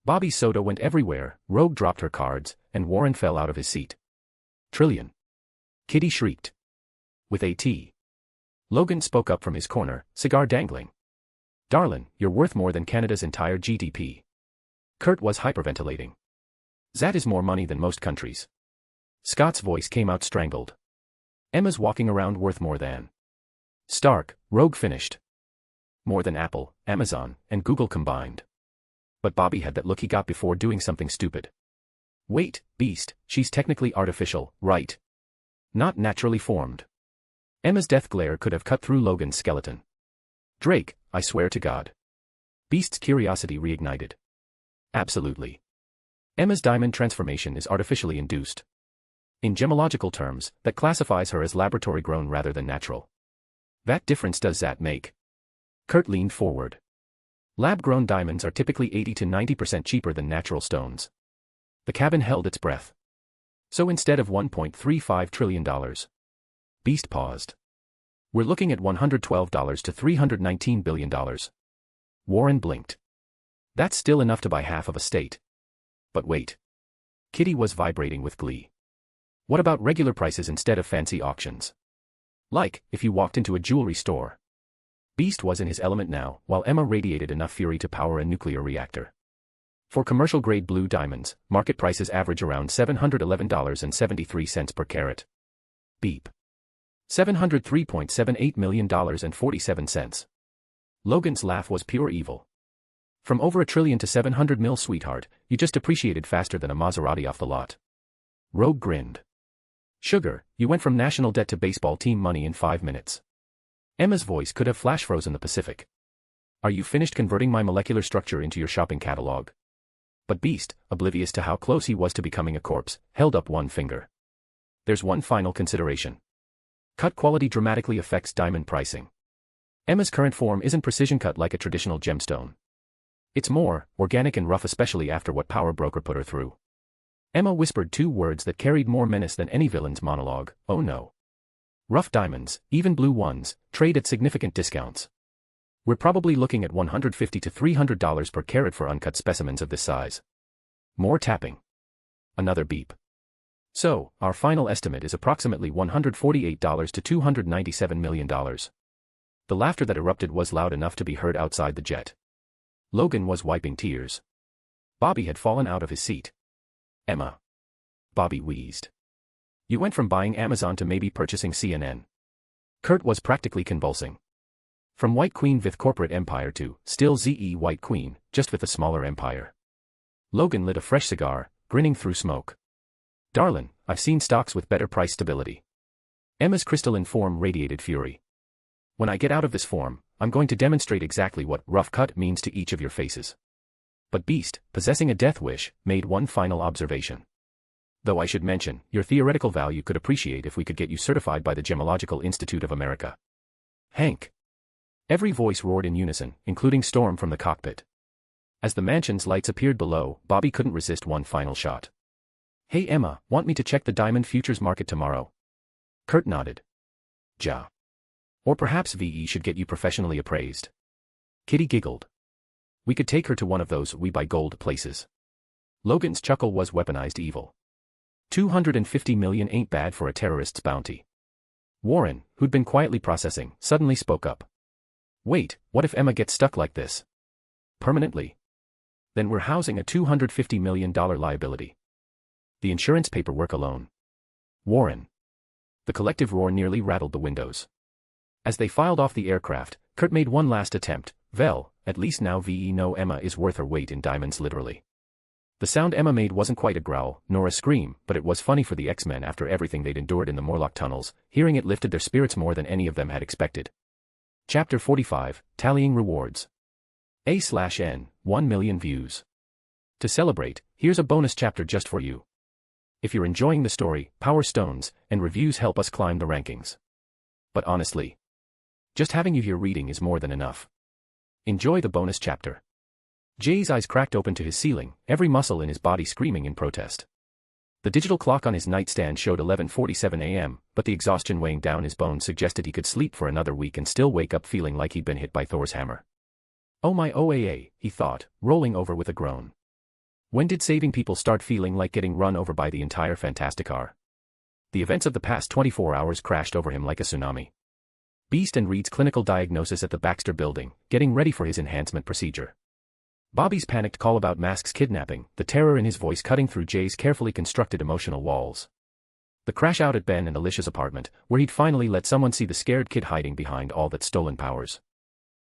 C: Bobby's soda went everywhere, Rogue dropped her cards, and Warren fell out of his seat. Trillion. Kitty shrieked. With a T. Logan spoke up from his corner, cigar dangling. Darlin', you're worth more than Canada's entire GDP. Kurt was hyperventilating. That is more money than most countries. Scott's voice came out strangled. Emma's walking around worth more than. Stark, Rogue finished. More than Apple, Amazon, and Google combined. But Bobby had that look he got before doing something stupid. Wait, Beast, she's technically artificial, right? Not naturally formed. Emma's death glare could have cut through Logan's skeleton. Drake, I swear to God. Beast's curiosity reignited. Absolutely. Emma's diamond transformation is artificially induced. In gemological terms, that classifies her as laboratory-grown rather than natural. That difference does that make? Kurt leaned forward. Lab-grown diamonds are typically 80 to 90% cheaper than natural stones. The cabin held its breath. So instead of $1.35 trillion. Beast paused. We're looking at $112 to $319 billion. Warren blinked. That's still enough to buy half of a state. But wait. Kitty was vibrating with glee. What about regular prices instead of fancy auctions? Like, if you walked into a jewelry store. Beast was in his element now, while Emma radiated enough fury to power a nuclear reactor. For commercial-grade blue diamonds, market prices average around $711.73 per carat. Beep. $703.78 million and 47 cents. Logan's laugh was pure evil. From over $1 trillion to 700 mil, sweetheart, you just appreciated faster than a Maserati off the lot. Rogue grinned. Sugar, you went from national debt to baseball team money in 5 minutes. Emma's voice could have flash frozen the Pacific. Are you finished converting my molecular structure into your shopping catalog? But Beast, oblivious to how close he was to becoming a corpse, held up one finger. There's one final consideration. Cut quality dramatically affects diamond pricing. Emma's current form isn't precision cut like a traditional gemstone. It's more organic and rough, especially after what Power Broker put her through. Emma whispered 2 words that carried more menace than any villain's monologue, oh no. Rough diamonds, even blue ones, trade at significant discounts. We're probably looking at $150 to $300 per carat for uncut specimens of this size. More tapping. Another beep. So, our final estimate is approximately $148 to $297 million. The laughter that erupted was loud enough to be heard outside the jet. Logan was wiping tears. Bobby had fallen out of his seat. Emma. Bobby wheezed. You went from buying Amazon to maybe purchasing CNN. Kurt was practically convulsing. From White Queen with corporate empire to, still ZE White Queen, just with a smaller empire. Logan lit a fresh cigar, grinning through smoke. Darlin', I've seen stocks with better price stability. Emma's crystalline form radiated fury. When I get out of this form, I'm going to demonstrate exactly what rough cut means to each of your faces. But Beast, possessing a death wish, made one final observation. Though I should mention, your theoretical value could appreciate if we could get you certified by the Gemological Institute of America. Hank. Every voice roared in unison, including Storm from the cockpit. As the mansion's lights appeared below, Bobby couldn't resist one final shot. Hey Emma, want me to check the diamond futures market tomorrow? Kurt nodded. Ja. Or perhaps VE should get you professionally appraised. Kitty giggled. We could take her to one of those we buy gold places. Logan's chuckle was weaponized evil. 250 million ain't bad for a terrorist's bounty. Warren, who'd been quietly processing, suddenly spoke up. Wait, what if Emma gets stuck like this? Permanently? Then we're housing a $250 million liability. The insurance paperwork alone. Warren. The collective roar nearly rattled the windows. As they filed off the aircraft, Kurt made one last attempt. Well, at least now VE know Emma is worth her weight in diamonds literally. The sound Emma made wasn't quite a growl, nor a scream, but it was funny for the X-Men after everything they'd endured in the Morlock tunnels. Hearing it lifted their spirits more than any of them had expected. Chapter 45, Tallying Rewards. A/N, 1 million views. To celebrate, here's a bonus chapter just for you. If you're enjoying the story, Power Stones and reviews help us climb the rankings. But honestly, just having you here reading is more than enough. Enjoy the bonus chapter. Jay's eyes cracked open to his ceiling, every muscle in his body screaming in protest. The digital clock on his nightstand showed 11:47 a.m., but the exhaustion weighing down his bones suggested he could sleep for another week and still wake up feeling like he'd been hit by Thor's hammer. Oh my OAA, he thought, rolling over with a groan. When did saving people start feeling like getting run over by the entire Fantasticar? The events of the past 24 hours crashed over him like a tsunami. Beast and Reed's clinical diagnosis at the Baxter building, getting ready for his enhancement procedure. Bobby's panicked call about Mask's kidnapping, the terror in his voice cutting through Jay's carefully constructed emotional walls. The crash out at Ben and Alicia's apartment, where he'd finally let someone see the scared kid hiding behind all that stolen powers.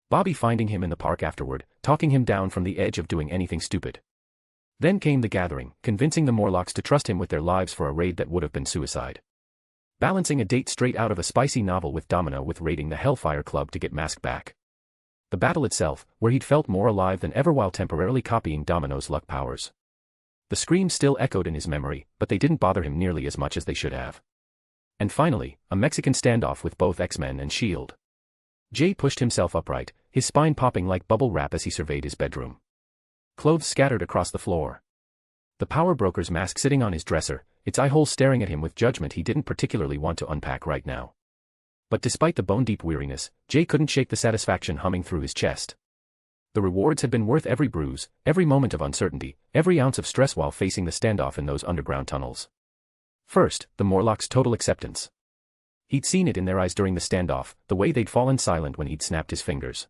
C: Bobby finding him in the park afterward, talking him down from the edge of doing anything stupid. Then came the gathering, convincing the Morlocks to trust him with their lives for a raid that would have been suicide. Balancing a date straight out of a spicy novel with Domino with raiding the Hellfire Club to get Mask back. The battle itself, where he'd felt more alive than ever while temporarily copying Domino's luck powers. The screams still echoed in his memory, but they didn't bother him nearly as much as they should have. And finally, a Mexican standoff with both X-Men and S.H.I.E.L.D. Jay pushed himself upright, his spine popping like bubble wrap as he surveyed his bedroom. Clothes scattered across the floor. The power broker's mask sitting on his dresser, its eye holes staring at him with judgment he didn't particularly want to unpack right now. But despite the bone-deep weariness, Jay couldn't shake the satisfaction humming through his chest. The rewards had been worth every bruise, every moment of uncertainty, every ounce of stress while facing the standoff in those underground tunnels. First, the Morlocks' total acceptance. He'd seen it in their eyes during the standoff, the way they'd fallen silent when he'd snapped his fingers.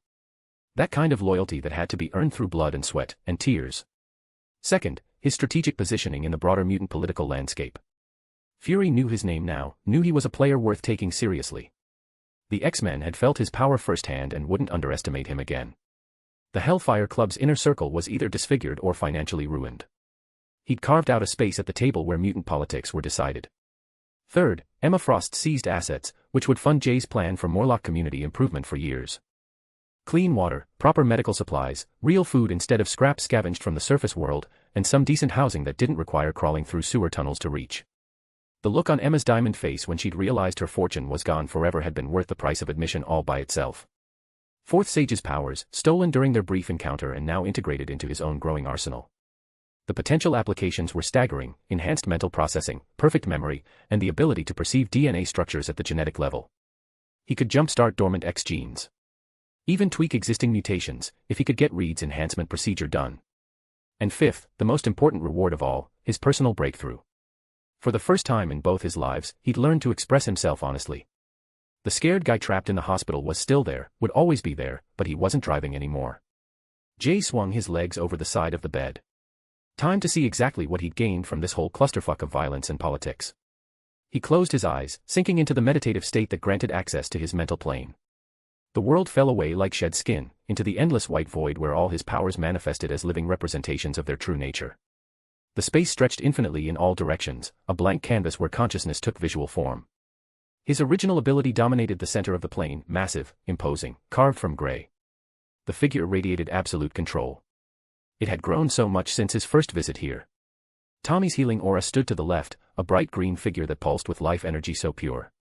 C: That kind of loyalty that had to be earned through blood and sweat, and tears. Second, his strategic positioning in the broader mutant political landscape. Fury knew his name now, knew he was a player worth taking seriously. The X-Men had felt his power firsthand and wouldn't underestimate him again. The Hellfire Club's inner circle was either disfigured or financially ruined. He'd carved out a space at the table where mutant politics were decided. Third, Emma Frost seized assets, which would fund Jay's plan for Morlock community improvement for years. Clean water, proper medical supplies, real food instead of scrap scavenged from the surface world, and some decent housing that didn't require crawling through sewer tunnels to reach. The look on Emma's diamond face when she'd realized her fortune was gone forever had been worth the price of admission all by itself. Fourth Sage's powers, stolen during their brief encounter and now integrated into his own growing arsenal. The potential applications were staggering: enhanced mental processing, perfect memory, and the ability to perceive DNA structures at the genetic level. He could jumpstart dormant X genes. Even tweak existing mutations, if he could get Reed's enhancement procedure done. And fifth, the most important reward of all, his personal breakthrough. For the first time in both his lives, he'd learned to express himself honestly. The scared guy trapped in the hospital was still there, would always be there, but he wasn't driving anymore. Jay swung his legs over the side of the bed. Time to see exactly what he'd gained from this whole clusterfuck of violence and politics. He closed his eyes, sinking into the meditative state that granted access to his mental plane. The world fell away like shed skin, into the endless white void where all his powers manifested as living representations of their true nature. The space stretched infinitely in all directions, a blank canvas where consciousness took visual form. His original ability dominated the center of the plane, massive, imposing, carved from gray. The figure radiated absolute control. It had grown so much since his first visit here. Tommy's healing aura stood to the left, a bright green figure that pulsed with life energy so pure.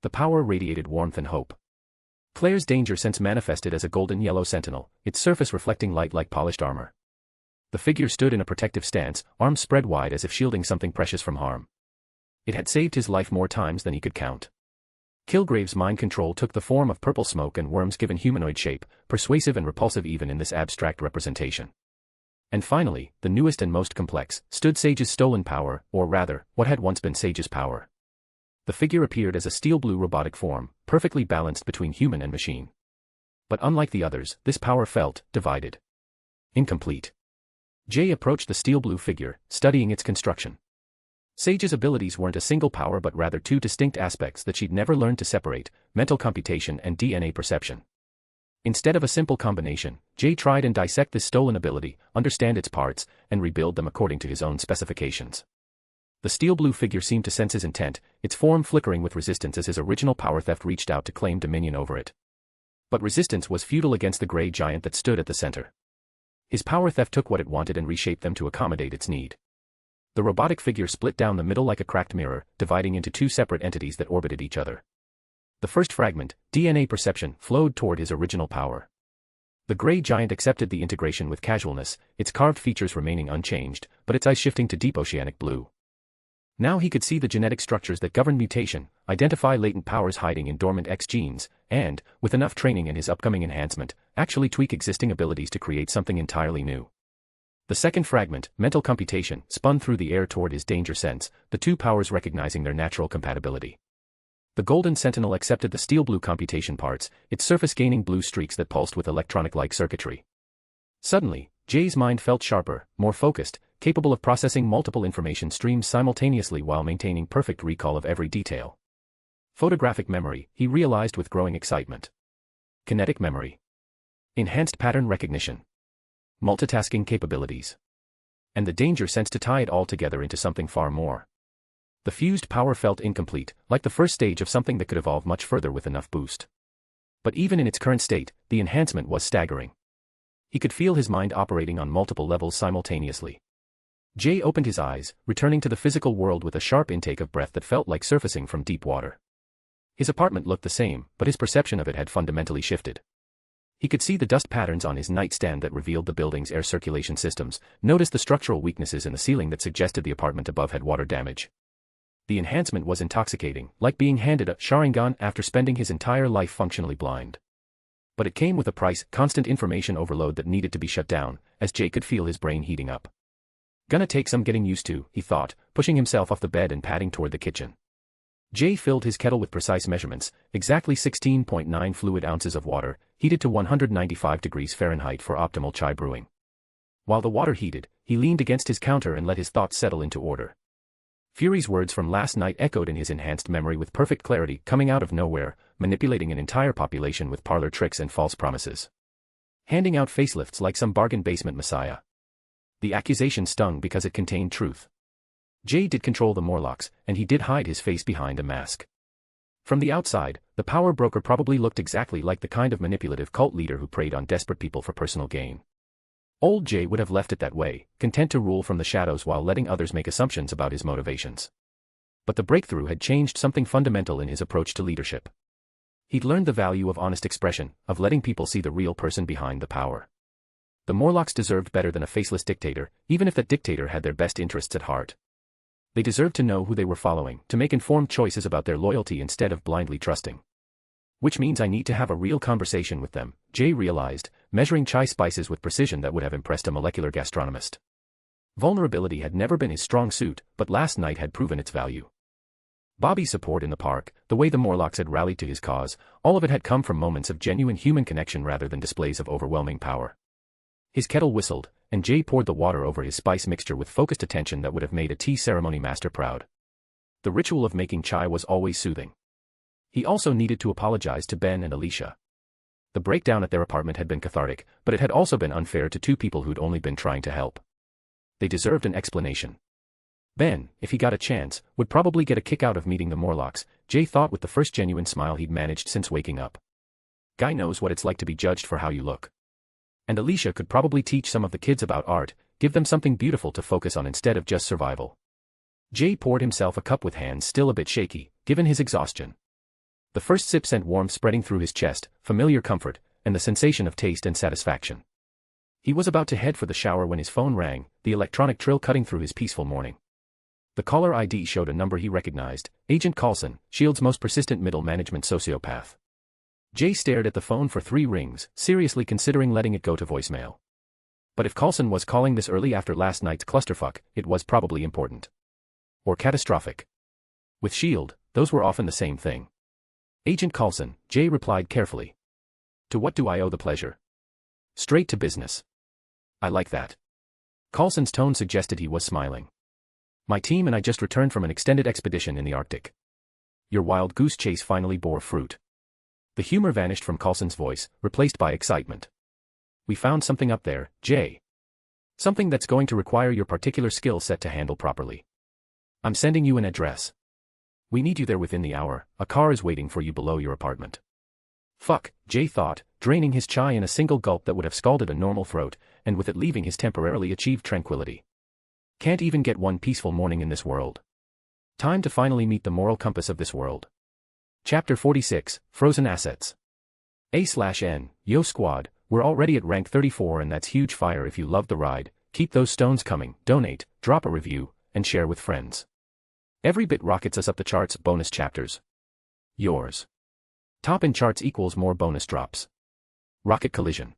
C: The power radiated warmth and hope. Claire's danger sense manifested as a golden yellow sentinel, its surface reflecting light like polished armor. The figure stood in a protective stance, arms spread wide as if shielding something precious from harm. It had saved his life more times than he could count. Kilgrave's mind control took the form of purple smoke and worms given humanoid shape, persuasive and repulsive even in this abstract representation. And finally, the newest and most complex, stood Sage's stolen power, or rather, what had once been Sage's power. The figure appeared as a steel-blue robotic form, perfectly balanced between human and machine. But unlike the others, this power felt divided. Incomplete. Jay approached the steel-blue figure, studying its construction. Sage's abilities weren't a single power but rather two distinct aspects that she'd never learned to separate, mental computation and DNA perception. Instead of a simple combination, Jay tried and dissect this stolen ability, understand its parts, and rebuild them according to his own specifications. The steel-blue figure seemed to sense his intent, its form flickering with resistance as his original power theft reached out to claim dominion over it. But resistance was futile against the gray giant that stood at the center. His power theft took what it wanted and reshaped them to accommodate its need. The robotic figure split down the middle like a cracked mirror, dividing into two separate entities that orbited each other. The first fragment, DNA perception, flowed toward his original power. The gray giant accepted the integration with casualness, its carved features remaining unchanged, but its eyes shifting to deep oceanic blue. Now he could see the genetic structures that govern mutation, identify latent powers hiding in dormant X genes, and, with enough training and his upcoming enhancement, actually tweak existing abilities to create something entirely new. The second fragment, mental computation, spun through the air toward his danger sense, the two powers recognizing their natural compatibility. The golden sentinel accepted the steel-blue computation parts, its surface gaining blue streaks that pulsed with electronic-like circuitry. Suddenly, Jay's mind felt sharper, more focused, capable of processing multiple information streams simultaneously while maintaining perfect recall of every detail. Photographic memory, he realized with growing excitement. Kinetic memory. Enhanced pattern recognition. Multitasking capabilities. And the danger sense to tie it all together into something far more. The fused power felt incomplete, like the first stage of something that could evolve much further with enough boost. But even in its current state, the enhancement was staggering. He could feel his mind operating on multiple levels simultaneously. Jay opened his eyes, returning to the physical world with a sharp intake of breath that felt like surfacing from deep water. His apartment looked the same, but his perception of it had fundamentally shifted. He could see the dust patterns on his nightstand that revealed the building's air circulation systems, noticed the structural weaknesses in the ceiling that suggested the apartment above had water damage. The enhancement was intoxicating, like being handed a Sharingan after spending his entire life functionally blind. But it came with a price, constant information overload that needed to be shut down, as Jay could feel his brain heating up. Gonna take some getting used to, he thought, pushing himself off the bed and padding toward the kitchen. Jay filled his kettle with precise measurements, exactly 16.9 fluid ounces of water, heated to 195 degrees Fahrenheit for optimal chai brewing. While the water heated, he leaned against his counter and let his thoughts settle into order. Fury's words from last night echoed in his enhanced memory with perfect clarity, coming out of nowhere, manipulating an entire population with parlor tricks and false promises. Handing out facelifts like some bargain basement messiah. The accusation stung because it contained truth. Jay did control the Morlocks, and he did hide his face behind a mask. From the outside, the power broker probably looked exactly like the kind of manipulative cult leader who preyed on desperate people for personal gain. Old Jay would have left it that way, content to rule from the shadows while letting others make assumptions about his motivations. But the breakthrough had changed something fundamental in his approach to leadership. He'd learned the value of honest expression, of letting people see the real person behind the power. The Morlocks deserved better than a faceless dictator, even if that dictator had their best interests at heart. They deserved to know who they were following, to make informed choices about their loyalty instead of blindly trusting. Which means I need to have a real conversation with them, Jay realized, measuring chai spices with precision that would have impressed a molecular gastronomist. Vulnerability had never been his strong suit, but last night had proven its value. Bobby's support in the park, the way the Morlocks had rallied to his cause, all of it had come from moments of genuine human connection rather than displays of overwhelming power. His kettle whistled, and Jay poured the water over his spice mixture with focused attention that would have made a tea ceremony master proud. The ritual of making chai was always soothing. He also needed to apologize to Ben and Alicia. The breakdown at their apartment had been cathartic, but it had also been unfair to two people who'd only been trying to help. They deserved an explanation. Ben, if he got a chance, would probably get a kick out of meeting the Morlocks, Jay thought with the first genuine smile he'd managed since waking up. Guy knows what it's like to be judged for how you look. And Alicia could probably teach some of the kids about art, give them something beautiful to focus on instead of just survival. Jay poured himself a cup with hands still a bit shaky, given his exhaustion. The first sip sent warmth spreading through his chest, familiar comfort, and the sensation of taste and satisfaction. He was about to head for the shower when his phone rang, the electronic trill cutting through his peaceful morning. The caller ID showed a number he recognized, Agent Coulson, S.H.I.E.L.D.'s most persistent middle management sociopath. Jay stared at the phone for 3 rings, seriously considering letting it go to voicemail. But if Coulson was calling this early after last night's clusterfuck, it was probably important. Or catastrophic. With S.H.I.E.L.D., those were often the same thing. Agent Coulson, Jay replied carefully. To what do I owe the pleasure? Straight to business. I like that. Coulson's tone suggested he was smiling. My team and I just returned from an extended expedition in the Arctic. Your wild goose chase finally bore fruit. The humor vanished from Coulson's voice, replaced by excitement. We found something up there, Jay. Something that's going to require your particular skill set to handle properly. I'm sending you an address. We need you there within the hour, a car is waiting for you below your apartment. Fuck, Jay thought, draining his chai in a single gulp that would have scalded a normal throat, and with it leaving his temporarily achieved tranquility. Can't even get one peaceful morning in this world. Time to finally meet the moral compass of this world. Chapter 46, Frozen Assets. A/N, Yo Squad, we're already at rank 34 and that's huge fire if you loved the ride, keep those stones coming, donate, drop a review, and share with friends. Every bit rockets us up the charts, bonus chapters. Yours. Top in charts equals more bonus drops. Rocket collision.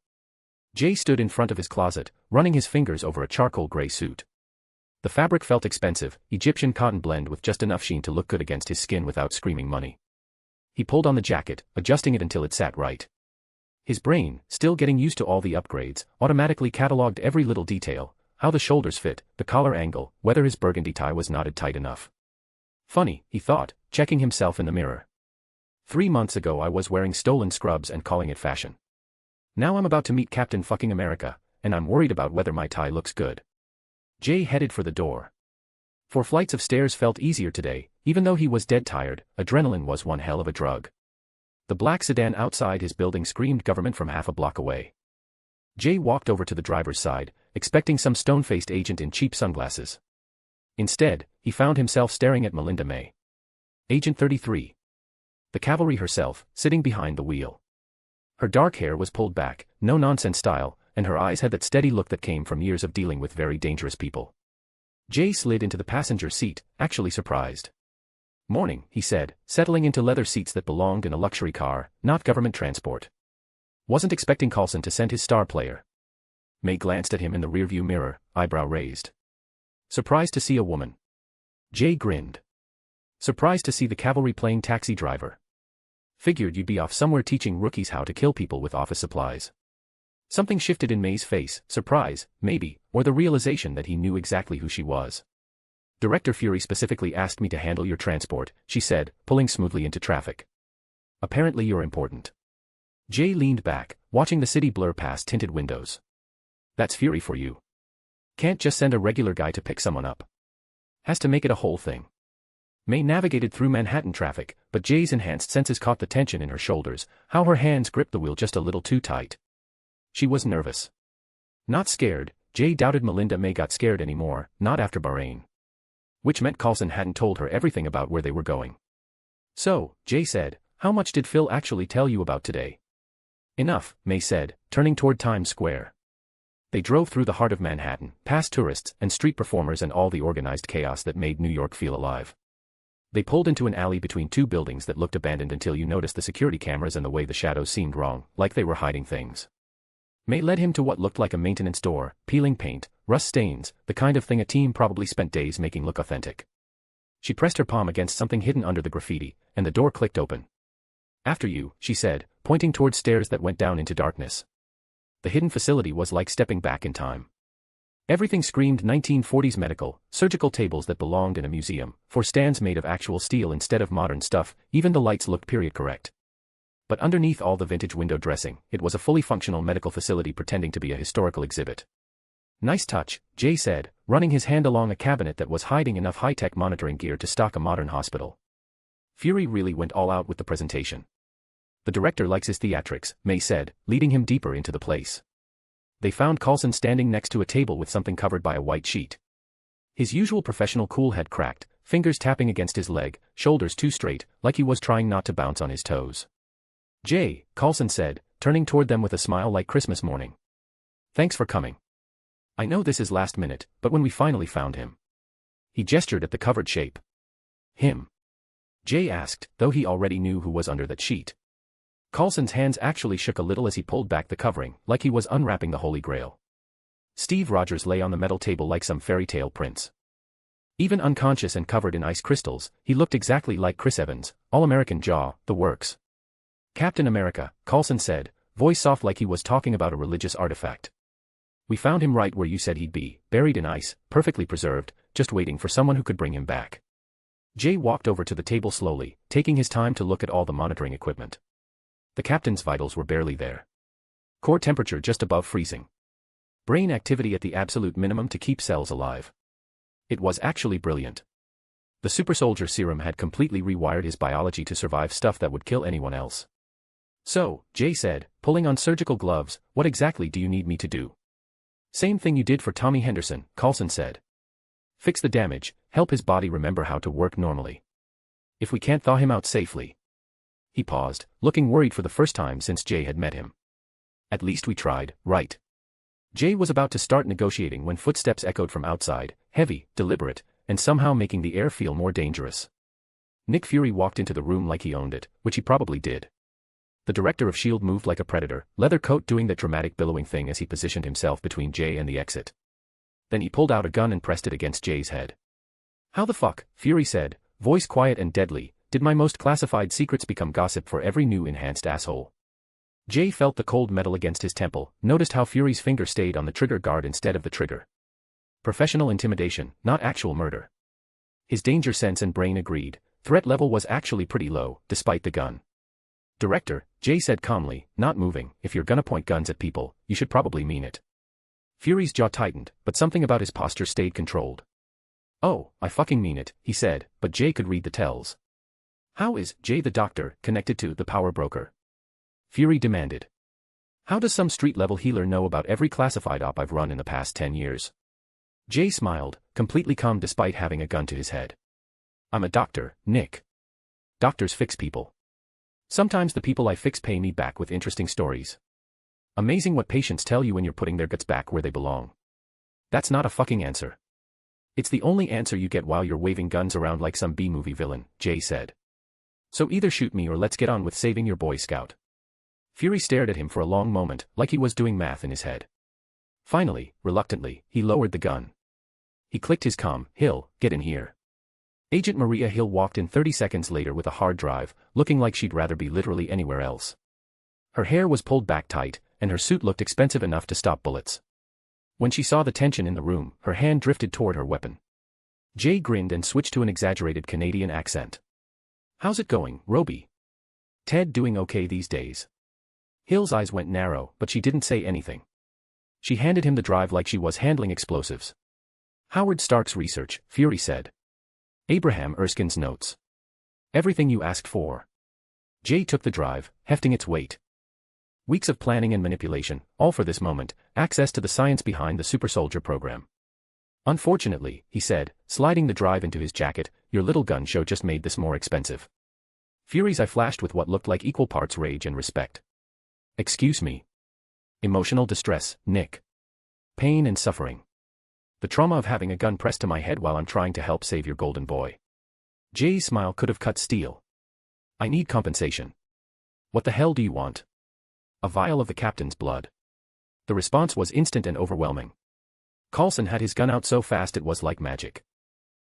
C: Jay stood in front of his closet, running his fingers over a charcoal gray suit. The fabric felt expensive, Egyptian cotton blend with just enough sheen to look good against his skin without screaming money. He pulled on the jacket, adjusting it until it sat right. His brain, still getting used to all the upgrades, automatically catalogued every little detail, how the shoulders fit, the collar angle, whether his burgundy tie was knotted tight enough. Funny, he thought, checking himself in the mirror. 3 months ago I was wearing stolen scrubs and calling it fashion. Now I'm about to meet Captain fucking America, and I'm worried about whether my tie looks good. Jay headed for the door. 4 flights of stairs felt easier today, even though he was dead tired, adrenaline was one hell of a drug. The black sedan outside his building screamed government from half a block away. Jay walked over to the driver's side, expecting some stone-faced agent in cheap sunglasses. Instead, he found himself staring at Melinda May. Agent 33. The cavalry herself, sitting behind the wheel. Her dark hair was pulled back, no-nonsense style, and her eyes had that steady look that came from years of dealing with very dangerous people. Jay slid into the passenger seat, actually surprised. Morning, he said, settling into leather seats that belonged in a luxury car, not government transport. Wasn't expecting Coulson to send his star player. May glanced at him in the rearview mirror, eyebrow raised. Surprised to see a woman. Jay grinned. Surprised to see the cavalry playing taxi driver. Figured you'd be off somewhere teaching rookies how to kill people with office supplies. Something shifted in May's face, surprise, maybe, or the realization that he knew exactly who she was. Director Fury specifically asked me to handle your transport, she said, pulling smoothly into traffic. Apparently you're important. Jay leaned back, watching the city blur past tinted windows. That's Fury for you. Can't just send a regular guy to pick someone up. Has to make it a whole thing. May navigated through Manhattan traffic, but Jay's enhanced senses caught the tension in her shoulders, how her hands gripped the wheel just a little too tight. She was nervous. Not scared, Jay doubted Melinda May got scared anymore, not after Bahrain. Which meant Coulson hadn't told her everything about where they were going. So, Jay said, how much did Phil actually tell you about today? Enough, May said, turning toward Times Square. They drove through the heart of Manhattan, past tourists and street performers and all the organized chaos that made New York feel alive. They pulled into an alley between 2 buildings that looked abandoned until you noticed the security cameras and the way the shadows seemed wrong, like they were hiding things. May led him to what looked like a maintenance door, peeling paint, rust stains, the kind of thing a team probably spent days making look authentic. She pressed her palm against something hidden under the graffiti, and the door clicked open. "After you," she said, pointing toward stairs that went down into darkness. The hidden facility was like stepping back in time. Everything screamed 1940s medical, surgical tables that belonged in a museum, for stands made of actual steel instead of modern stuff, even the lights looked period correct. But underneath all the vintage window dressing, it was a fully functional medical facility pretending to be a historical exhibit. "Nice touch," Jay said, running his hand along a cabinet that was hiding enough high-tech monitoring gear to stock a modern hospital. Fury really went all out with the presentation. "The director likes his theatrics," May said, leading him deeper into the place. They found Coulson standing next to a table with something covered by a white sheet. His usual professional cool had cracked, fingers tapping against his leg, shoulders too straight, like he was trying not to bounce on his toes. "Jay," Coulson said, turning toward them with a smile like Christmas morning. "Thanks for coming. I know this is last minute, but when we finally found him." He gestured at the covered shape. "Him?" Jay asked, though he already knew who was under that sheet. Coulson's hands actually shook a little as he pulled back the covering, like he was unwrapping the Holy Grail. Steve Rogers lay on the metal table like some fairy tale prince. Even unconscious and covered in ice crystals, he looked exactly like Chris Evans, all-American jaw, the works. "Captain America," Coulson said, voice soft like he was talking about a religious artifact. "We found him right where you said he'd be, buried in ice, perfectly preserved, just waiting for someone who could bring him back." Jay walked over to the table slowly, taking his time to look at all the monitoring equipment. The captain's vitals were barely there. Core temperature just above freezing. Brain activity at the absolute minimum to keep cells alive. It was actually brilliant. The supersoldier serum had completely rewired his biology to survive stuff that would kill anyone else. "So," Jay said, pulling on surgical gloves, "what exactly do you need me to do?" "Same thing you did for Tommy Henderson," Coulson said. "Fix the damage, help his body remember how to work normally. If we can't thaw him out safely." He paused, looking worried for the first time since Jay had met him. "At least we tried, right?" Jay was about to start negotiating when footsteps echoed from outside, heavy, deliberate, and somehow making the air feel more dangerous. Nick Fury walked into the room like he owned it, which he probably did. The director of S.H.I.E.L.D. moved like a predator, leather coat doing that dramatic billowing thing as he positioned himself between Jay and the exit. Then he pulled out a gun and pressed it against Jay's head. "How the fuck," Fury said, voice quiet and deadly, "did my most classified secrets become gossip for every new enhanced asshole?" Jay felt the cold metal against his temple, noticed how Fury's finger stayed on the trigger guard instead of the trigger. Professional intimidation, not actual murder. His danger sense and brain agreed, threat level was actually pretty low, despite the gun. "Director," Jay said calmly, not moving, "if you're gonna point guns at people, you should probably mean it." Fury's jaw tightened, but something about his posture stayed controlled. "Oh, I fucking mean it," he said, but Jay could read the tells. "How is Jay the doctor connected to the power broker?" Fury demanded. "How does some street-level healer know about every classified op I've run in the past 10 years? Jay smiled, completely calm despite having a gun to his head. "I'm a doctor, Nick. Doctors fix people. Sometimes the people I fix pay me back with interesting stories. Amazing what patients tell you when you're putting their guts back where they belong. That's not a fucking answer. It's the only answer you get while you're waving guns around like some B-movie villain," Jay said. "So either shoot me or let's get on with saving your Boy Scout." Fury stared at him for a long moment, like he was doing math in his head. Finally, reluctantly, he lowered the gun. He clicked his comm, "Hill, get in here." Agent Maria Hill walked in 30 seconds later with a hard drive, looking like she'd rather be literally anywhere else. Her hair was pulled back tight, and her suit looked expensive enough to stop bullets. When she saw the tension in the room, her hand drifted toward her weapon. Jay grinned and switched to an exaggerated Canadian accent. "How's it going, Roby? Ted doing okay these days?" Hill's eyes went narrow, but she didn't say anything. She handed him the drive like she was handling explosives. "Howard Stark's research," Fury said. "Abraham Erskine's notes. Everything you asked for." Jay took the drive, hefting its weight. Weeks of planning and manipulation, all for this moment, access to the science behind the super soldier program. "Unfortunately," he said, sliding the drive into his jacket, "your little gun show just made this more expensive." Fury's eye flashed with what looked like equal parts rage and respect. "Excuse me." "Emotional distress, Nick. Pain and suffering. The trauma of having a gun pressed to my head while I'm trying to help save your golden boy." Jay's smile could have cut steel. "I need compensation." "What the hell do you want?" "A vial of the captain's blood." The response was instant and overwhelming. Coulson had his gun out so fast it was like magic.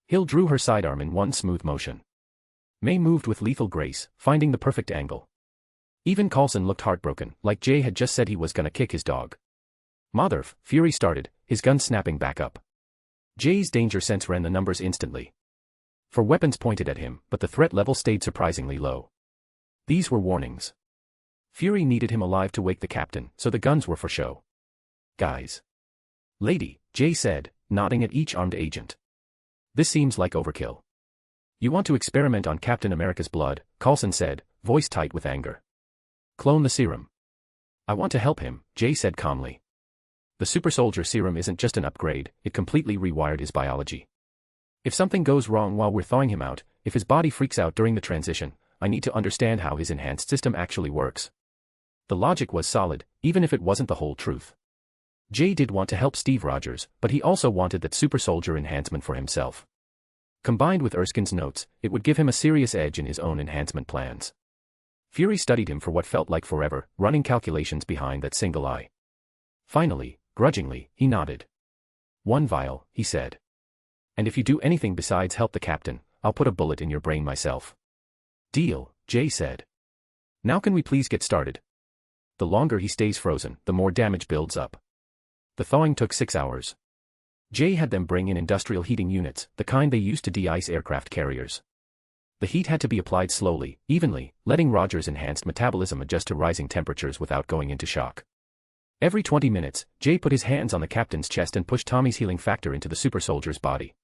C: Hill drew her sidearm in one smooth motion. May moved with lethal grace, finding the perfect angle. Even Coulson looked heartbroken, like Jay had just said he was gonna kick his dog. Motherf, Fury started, his gun snapping back up. Jay's danger sense ran the numbers instantly. For weapons pointed at him, but the threat level stayed surprisingly low. These were warnings. Fury needed him alive to wake the captain, so the guns were for show. Guys. Lady, Jay said, nodding at each armed agent. This seems like overkill. You want to experiment on Captain America's blood, Coulson said, voice tight with anger. Clone the serum. I want to help him, Jay said calmly. The super soldier serum isn't just an upgrade, it completely rewired his biology. If something goes wrong while we're thawing him out, if his body freaks out during the transition, I need to understand how his enhanced system actually works. The logic was solid, even if it wasn't the whole truth. Jay did want to help Steve Rogers, but he also wanted that super soldier enhancement for himself. Combined with Erskine's notes, it would give him a serious edge in his own enhancement plans. Fury studied him for what felt like forever, running calculations behind that single eye. Finally, grudgingly, he nodded. 1 vial, he said. And if you do anything besides help the captain, I'll put a bullet in your brain myself. Deal, Jay said. Now can we please get started? The longer he stays frozen, the more damage builds up. The thawing took 6 hours. Jay had them bring in industrial heating units, the kind they used to de-ice aircraft carriers. The heat had to be applied slowly, evenly, letting Rogers' enhanced metabolism adjust to rising temperatures without going into shock. Every 20 minutes, Jay put his hands on the captain's chest and pushed Tommy's healing factor into the super soldier's body.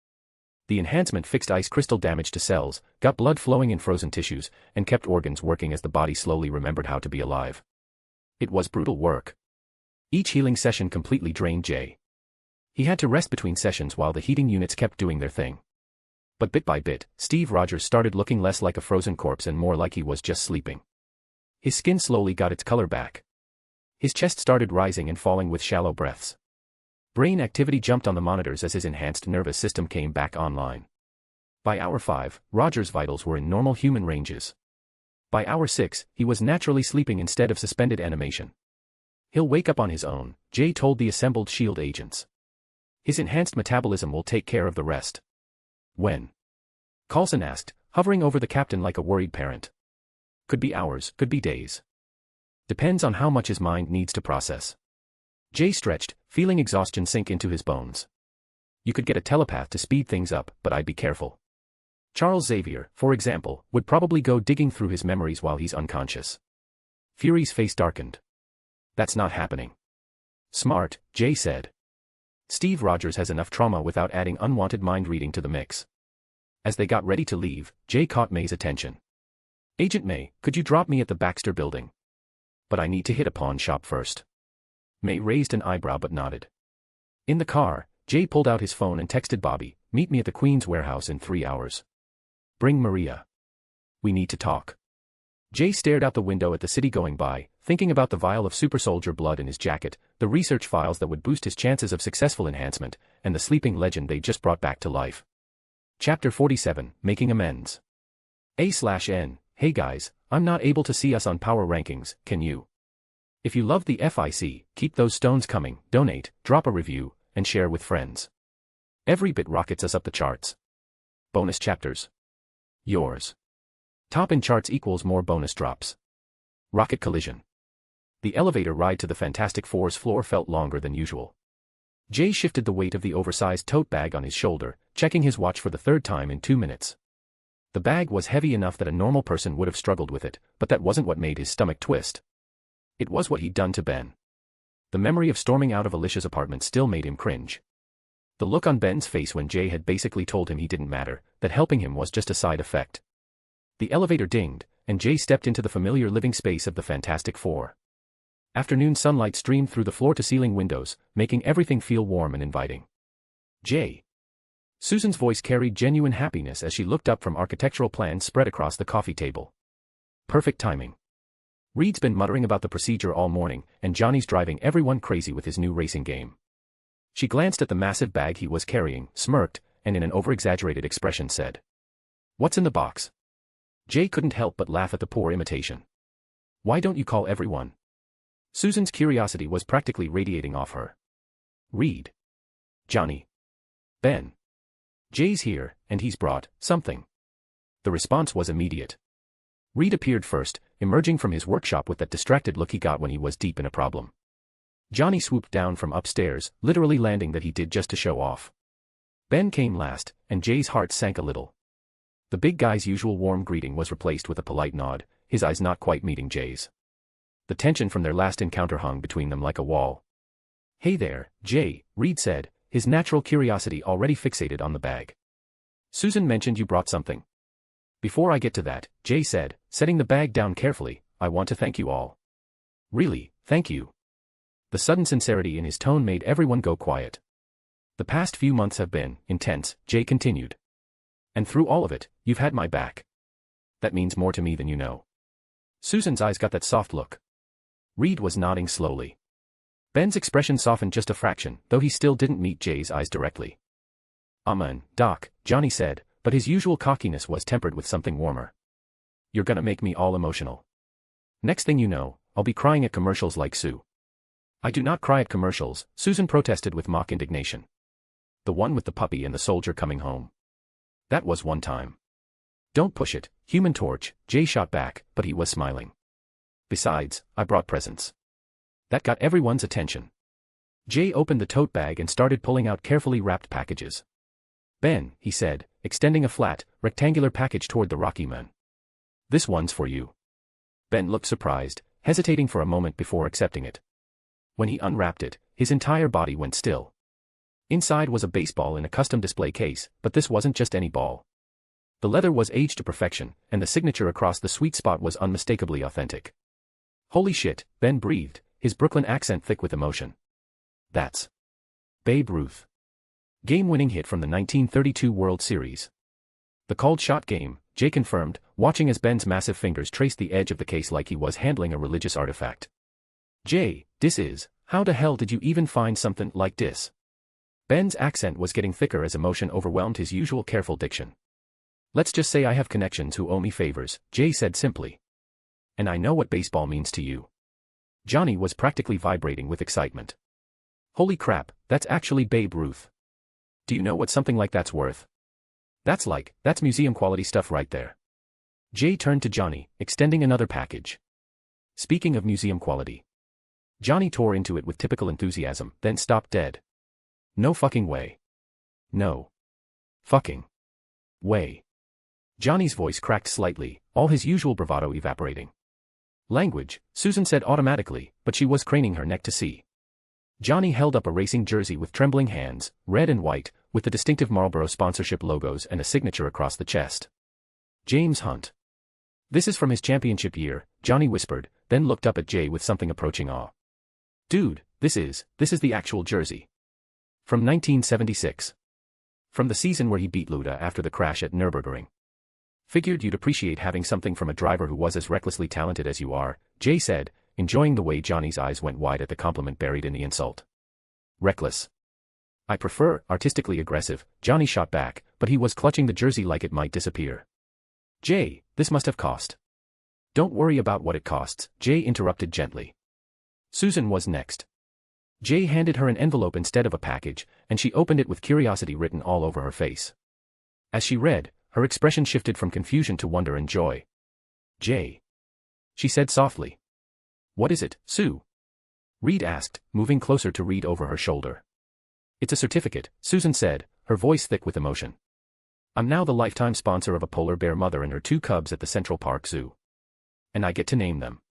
C: The enhancement fixed ice crystal damage to cells, got blood flowing in frozen tissues, and kept organs working as the body slowly remembered how to be alive. It was brutal work. Each healing session completely drained Jay. He had to rest between sessions while the heating units kept doing their thing. But bit by bit, Steve Rogers started looking less like a frozen corpse and more like he was just sleeping. His skin slowly got its color back. His chest started rising and falling with shallow breaths. Brain activity jumped on the monitors as his enhanced nervous system came back online. By hour 5, Rogers' vitals were in normal human ranges. By hour 6, he was naturally sleeping instead of suspended animation. He'll wake up on his own, Jay told the assembled SHIELD agents. His enhanced metabolism will take care of the rest. When? Coulson asked, hovering over the captain like a worried parent. Could be hours, could be days. Depends on how much his mind needs to process. Jay stretched, feeling exhaustion sink into his bones. You could get a telepath to speed things up, but I'd be careful. Charles Xavier, for example, would probably go digging through his memories while he's unconscious. Fury's face darkened. That's not happening. Smart, Jay said. Steve Rogers has enough trauma without adding unwanted mind reading to the mix. As they got ready to leave, Jay caught May's attention. Agent May, could you drop me at the Baxter building? But I need to hit a pawn shop first. May raised an eyebrow but nodded. In the car, Jay pulled out his phone and texted Bobby, meet me at the Queen's warehouse in 3 hours. Bring Maria. We need to talk. Jay stared out the window at the city going by, thinking about the vial of super soldier blood in his jacket, the research files that would boost his chances of successful enhancement, and the sleeping legend they just brought back to life. Chapter 47, Making Amends. A/N, hey guys, I'm not able to see us on power rankings, can you? If you love the FIC, keep those stones coming, donate, drop a review, and share with friends. Every bit rockets us up the charts. Bonus chapters. Yours. Top in charts equals more bonus drops. Rocket collision. The elevator ride to the Fantastic Four's floor felt longer than usual. Jay shifted the weight of the oversized tote bag on his shoulder, checking his watch for the 3rd time in 2 minutes. The bag was heavy enough that a normal person would have struggled with it, but that wasn't what made his stomach twist. It was what he'd done to Ben. The memory of storming out of Alicia's apartment still made him cringe. The look on Ben's face when Jay had basically told him he didn't matter, that helping him was just a side effect. The elevator dinged, and Jay stepped into the familiar living space of the Fantastic Four. Afternoon sunlight streamed through the floor-to-ceiling windows, making everything feel warm and inviting. Jay. Susan's voice carried genuine happiness as she looked up from architectural plans spread across the coffee table. Perfect timing. Reed's been muttering about the procedure all morning, and Johnny's driving everyone crazy with his new racing game. She glanced at the massive bag he was carrying, smirked, and in an over-exaggerated expression said, "What's in the box?" Jay couldn't help but laugh at the poor imitation. "Why don't you call everyone?" Susan's curiosity was practically radiating off her. "Reed." Johnny. Ben. Jay's here, and he's brought something. The response was immediate. Reed appeared first, emerging from his workshop with that distracted look he got when he was deep in a problem. Johnny swooped down from upstairs, literally landing that he did just to show off. Ben came last, and Jay's heart sank a little. The big guy's usual warm greeting was replaced with a polite nod, his eyes not quite meeting Jay's. The tension from their last encounter hung between them like a wall. "Hey there, Jay," Reed said, his natural curiosity already fixated on the bag. "Susan mentioned you brought something." "Before I get to that," Jay said, setting the bag down carefully, "I want to thank you all." "Really, thank you." The sudden sincerity in his tone made everyone go quiet. "The past few months have been intense," Jay continued. "And through all of it, you've had my back. That means more to me than you know." Susan's eyes got that soft look. Reed was nodding slowly. Ben's expression softened just a fraction, though he still didn't meet Jay's eyes directly. "Amen, Doc," Johnny said, but his usual cockiness was tempered with something warmer. "You're gonna make me all emotional. Next thing you know, I'll be crying at commercials like Sue." "I do not cry at commercials," Susan protested with mock indignation. "The one with the puppy and the soldier coming home. That was one time." "Don't push it, Human Torch," Jay shot back, but he was smiling. "Besides, I brought presents." That got everyone's attention. Jay opened the tote bag and started pulling out carefully wrapped packages. "Ben," he said, extending a flat, rectangular package toward the Rocky Man. "This one's for you." Ben looked surprised, hesitating for a moment before accepting it. When he unwrapped it, his entire body went still. Inside was a baseball in a custom display case, but this wasn't just any ball. The leather was aged to perfection, and the signature across the sweet spot was unmistakably authentic. "Holy shit," Ben breathed, his Brooklyn accent thick with emotion. "That's Babe Ruth. Game-winning hit from the 1932 World Series." "The called shot game," Jay confirmed, watching as Ben's massive fingers traced the edge of the case like he was handling a religious artifact. "Jay, this is, how the hell did you even find something like this?" Ben's accent was getting thicker as emotion overwhelmed his usual careful diction. "Let's just say I have connections who owe me favors," Jay said simply. "And I know what baseball means to you." Johnny was practically vibrating with excitement. "Holy crap, that's actually Babe Ruth. Do you know what something like that's worth? That's museum-quality stuff right there." Jay turned to Johnny, extending another package. "Speaking of museum quality." Johnny tore into it with typical enthusiasm, then stopped dead. "No fucking way. No. Fucking. Way." Johnny's voice cracked slightly, all his usual bravado evaporating. "Language," Susan said automatically, but she was craning her neck to see. Johnny held up a racing jersey with trembling hands, red and white, with the distinctive Marlboro sponsorship logos and a signature across the chest. "James Hunt. This is from his championship year," Johnny whispered, then looked up at Jay with something approaching awe. "Dude, this is the actual jersey. From 1976. From the season where he beat Luda after the crash at Nürburgring. Figured you'd appreciate having something from a driver who was as recklessly talented as you are," Jay said, enjoying the way Johnny's eyes went wide at the compliment buried in the insult. "Reckless. I prefer artistically aggressive," Johnny shot back, but he was clutching the jersey like it might disappear. "Jay, this must have cost." "Don't worry about what it costs," Jay interrupted gently. Susan was next. Jay handed her an envelope instead of a package, and she opened it with curiosity written all over her face. As she read, her expression shifted from confusion to wonder and joy. "Jay," she said softly. "What is it, Sue?" Reed asked, moving closer to read over her shoulder. "It's a certificate," Susan said, her voice thick with emotion. "I'm now the lifetime sponsor of a polar bear mother and her 2 cubs at the Central Park Zoo. And I get to name them.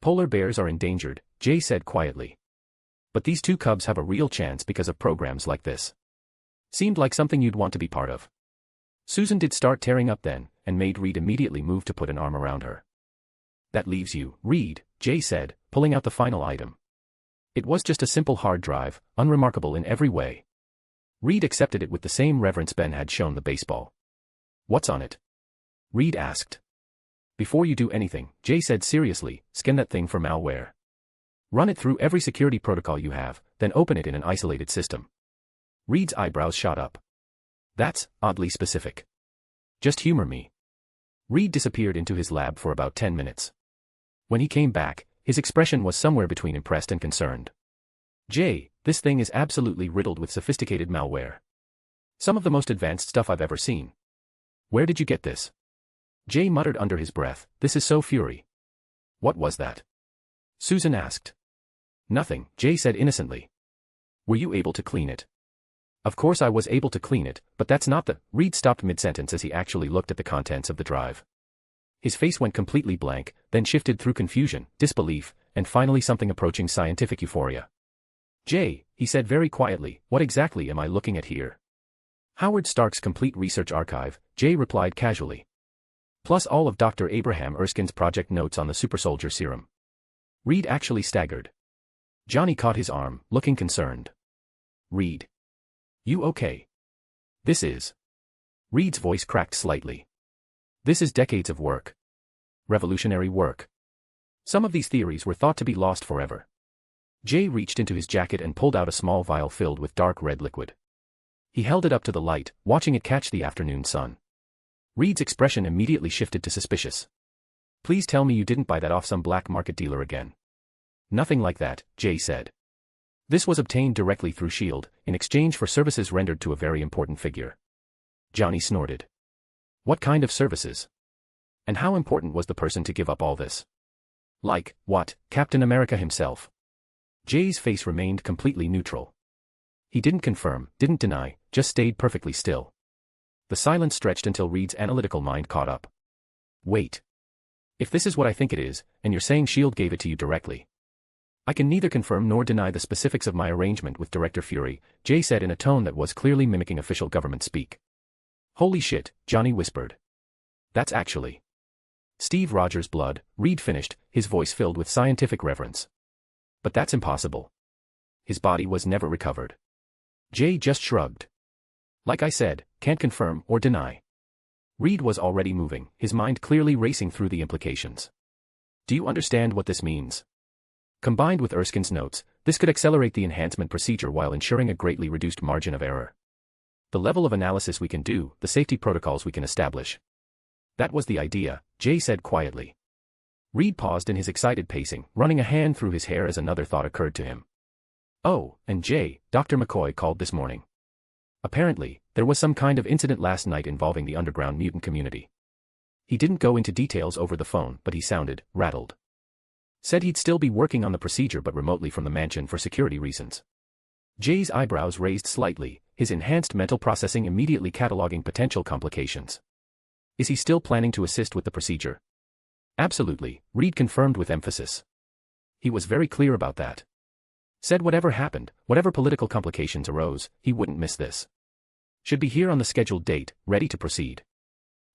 C: Polar bears are endangered," Jay said quietly. "But these 2 cubs have a real chance because of programs like this. Seemed like something you'd want to be part of." Susan did start tearing up then, and made Reed immediately move to put an arm around her. "That leaves you, Reed," Jay said, pulling out the final item. It was just a simple hard drive, unremarkable in every way. Reed accepted it with the same reverence Ben had shown the baseball. "What's on it?" Reed asked. "Before you do anything," Jay said seriously, "scan that thing for malware. Run it through every security protocol you have, then open it in an isolated system." Reed's eyebrows shot up. "That's oddly specific. Just humor me." Reed disappeared into his lab for about 10 minutes. When he came back, his expression was somewhere between impressed and concerned. Jay, this thing is absolutely riddled with sophisticated malware. Some of the most advanced stuff I've ever seen. Where did you get this? Jay muttered under his breath, this is so fury. What was that? Susan asked. Nothing, Jay said innocently. Were you able to clean it? Of course I was able to clean it, but that's not the... Reed stopped mid-sentence as he actually looked at the contents of the drive. His face went completely blank, then shifted through confusion, disbelief, and finally something approaching scientific euphoria. Jay, he said very quietly, what exactly am I looking at here? Howard Stark's complete research archive, Jay replied casually. Plus all of Dr. Abraham Erskine's project notes on the supersoldier serum. Reed actually staggered. Johnny caught his arm, looking concerned. Reed. You okay? This is... Reed's voice cracked slightly. This is decades of work. Revolutionary work. Some of these theories were thought to be lost forever. Jay reached into his jacket and pulled out a small vial filled with dark red liquid. He held it up to the light, watching it catch the afternoon sun. Reed's expression immediately shifted to suspicious. Please tell me you didn't buy that off some black market dealer again. Nothing like that, Jay said. This was obtained directly through S.H.I.E.L.D., in exchange for services rendered to a very important figure. Johnny snorted. What kind of services? And how important was the person to give up all this? Like, what, Captain America himself? Jay's face remained completely neutral. He didn't confirm, didn't deny, just stayed perfectly still. The silence stretched until Reed's analytical mind caught up. Wait. If this is what I think it is, and you're saying S.H.I.E.L.D. gave it to you directly. I can neither confirm nor deny the specifics of my arrangement with Director Fury, Jay said in a tone that was clearly mimicking official government speak. Holy shit, Johnny whispered. That's actually... Steve Rogers' blood, Reed finished, his voice filled with scientific reverence. But that's impossible. His body was never recovered. Jay just shrugged. Like I said, can't confirm or deny. Reed was already moving, his mind clearly racing through the implications. Do you understand what this means? Combined with Erskine's notes, this could accelerate the enhancement procedure while ensuring a greatly reduced margin of error. The level of analysis we can do, the safety protocols we can establish. That was the idea, Jay said quietly. Reed paused in his excited pacing, running a hand through his hair as another thought occurred to him. Oh, and Jay, Dr. McCoy called this morning. Apparently, there was some kind of incident last night involving the underground mutant community. He didn't go into details over the phone, but he sounded rattled. Said he'd still be working on the procedure but remotely from the mansion for security reasons. Jay's eyebrows raised slightly, his enhanced mental processing immediately cataloging potential complications. Is he still planning to assist with the procedure? Absolutely, Reed confirmed with emphasis. He was very clear about that. Said whatever happened, whatever political complications arose, he wouldn't miss this. Should be here on the scheduled date, ready to proceed.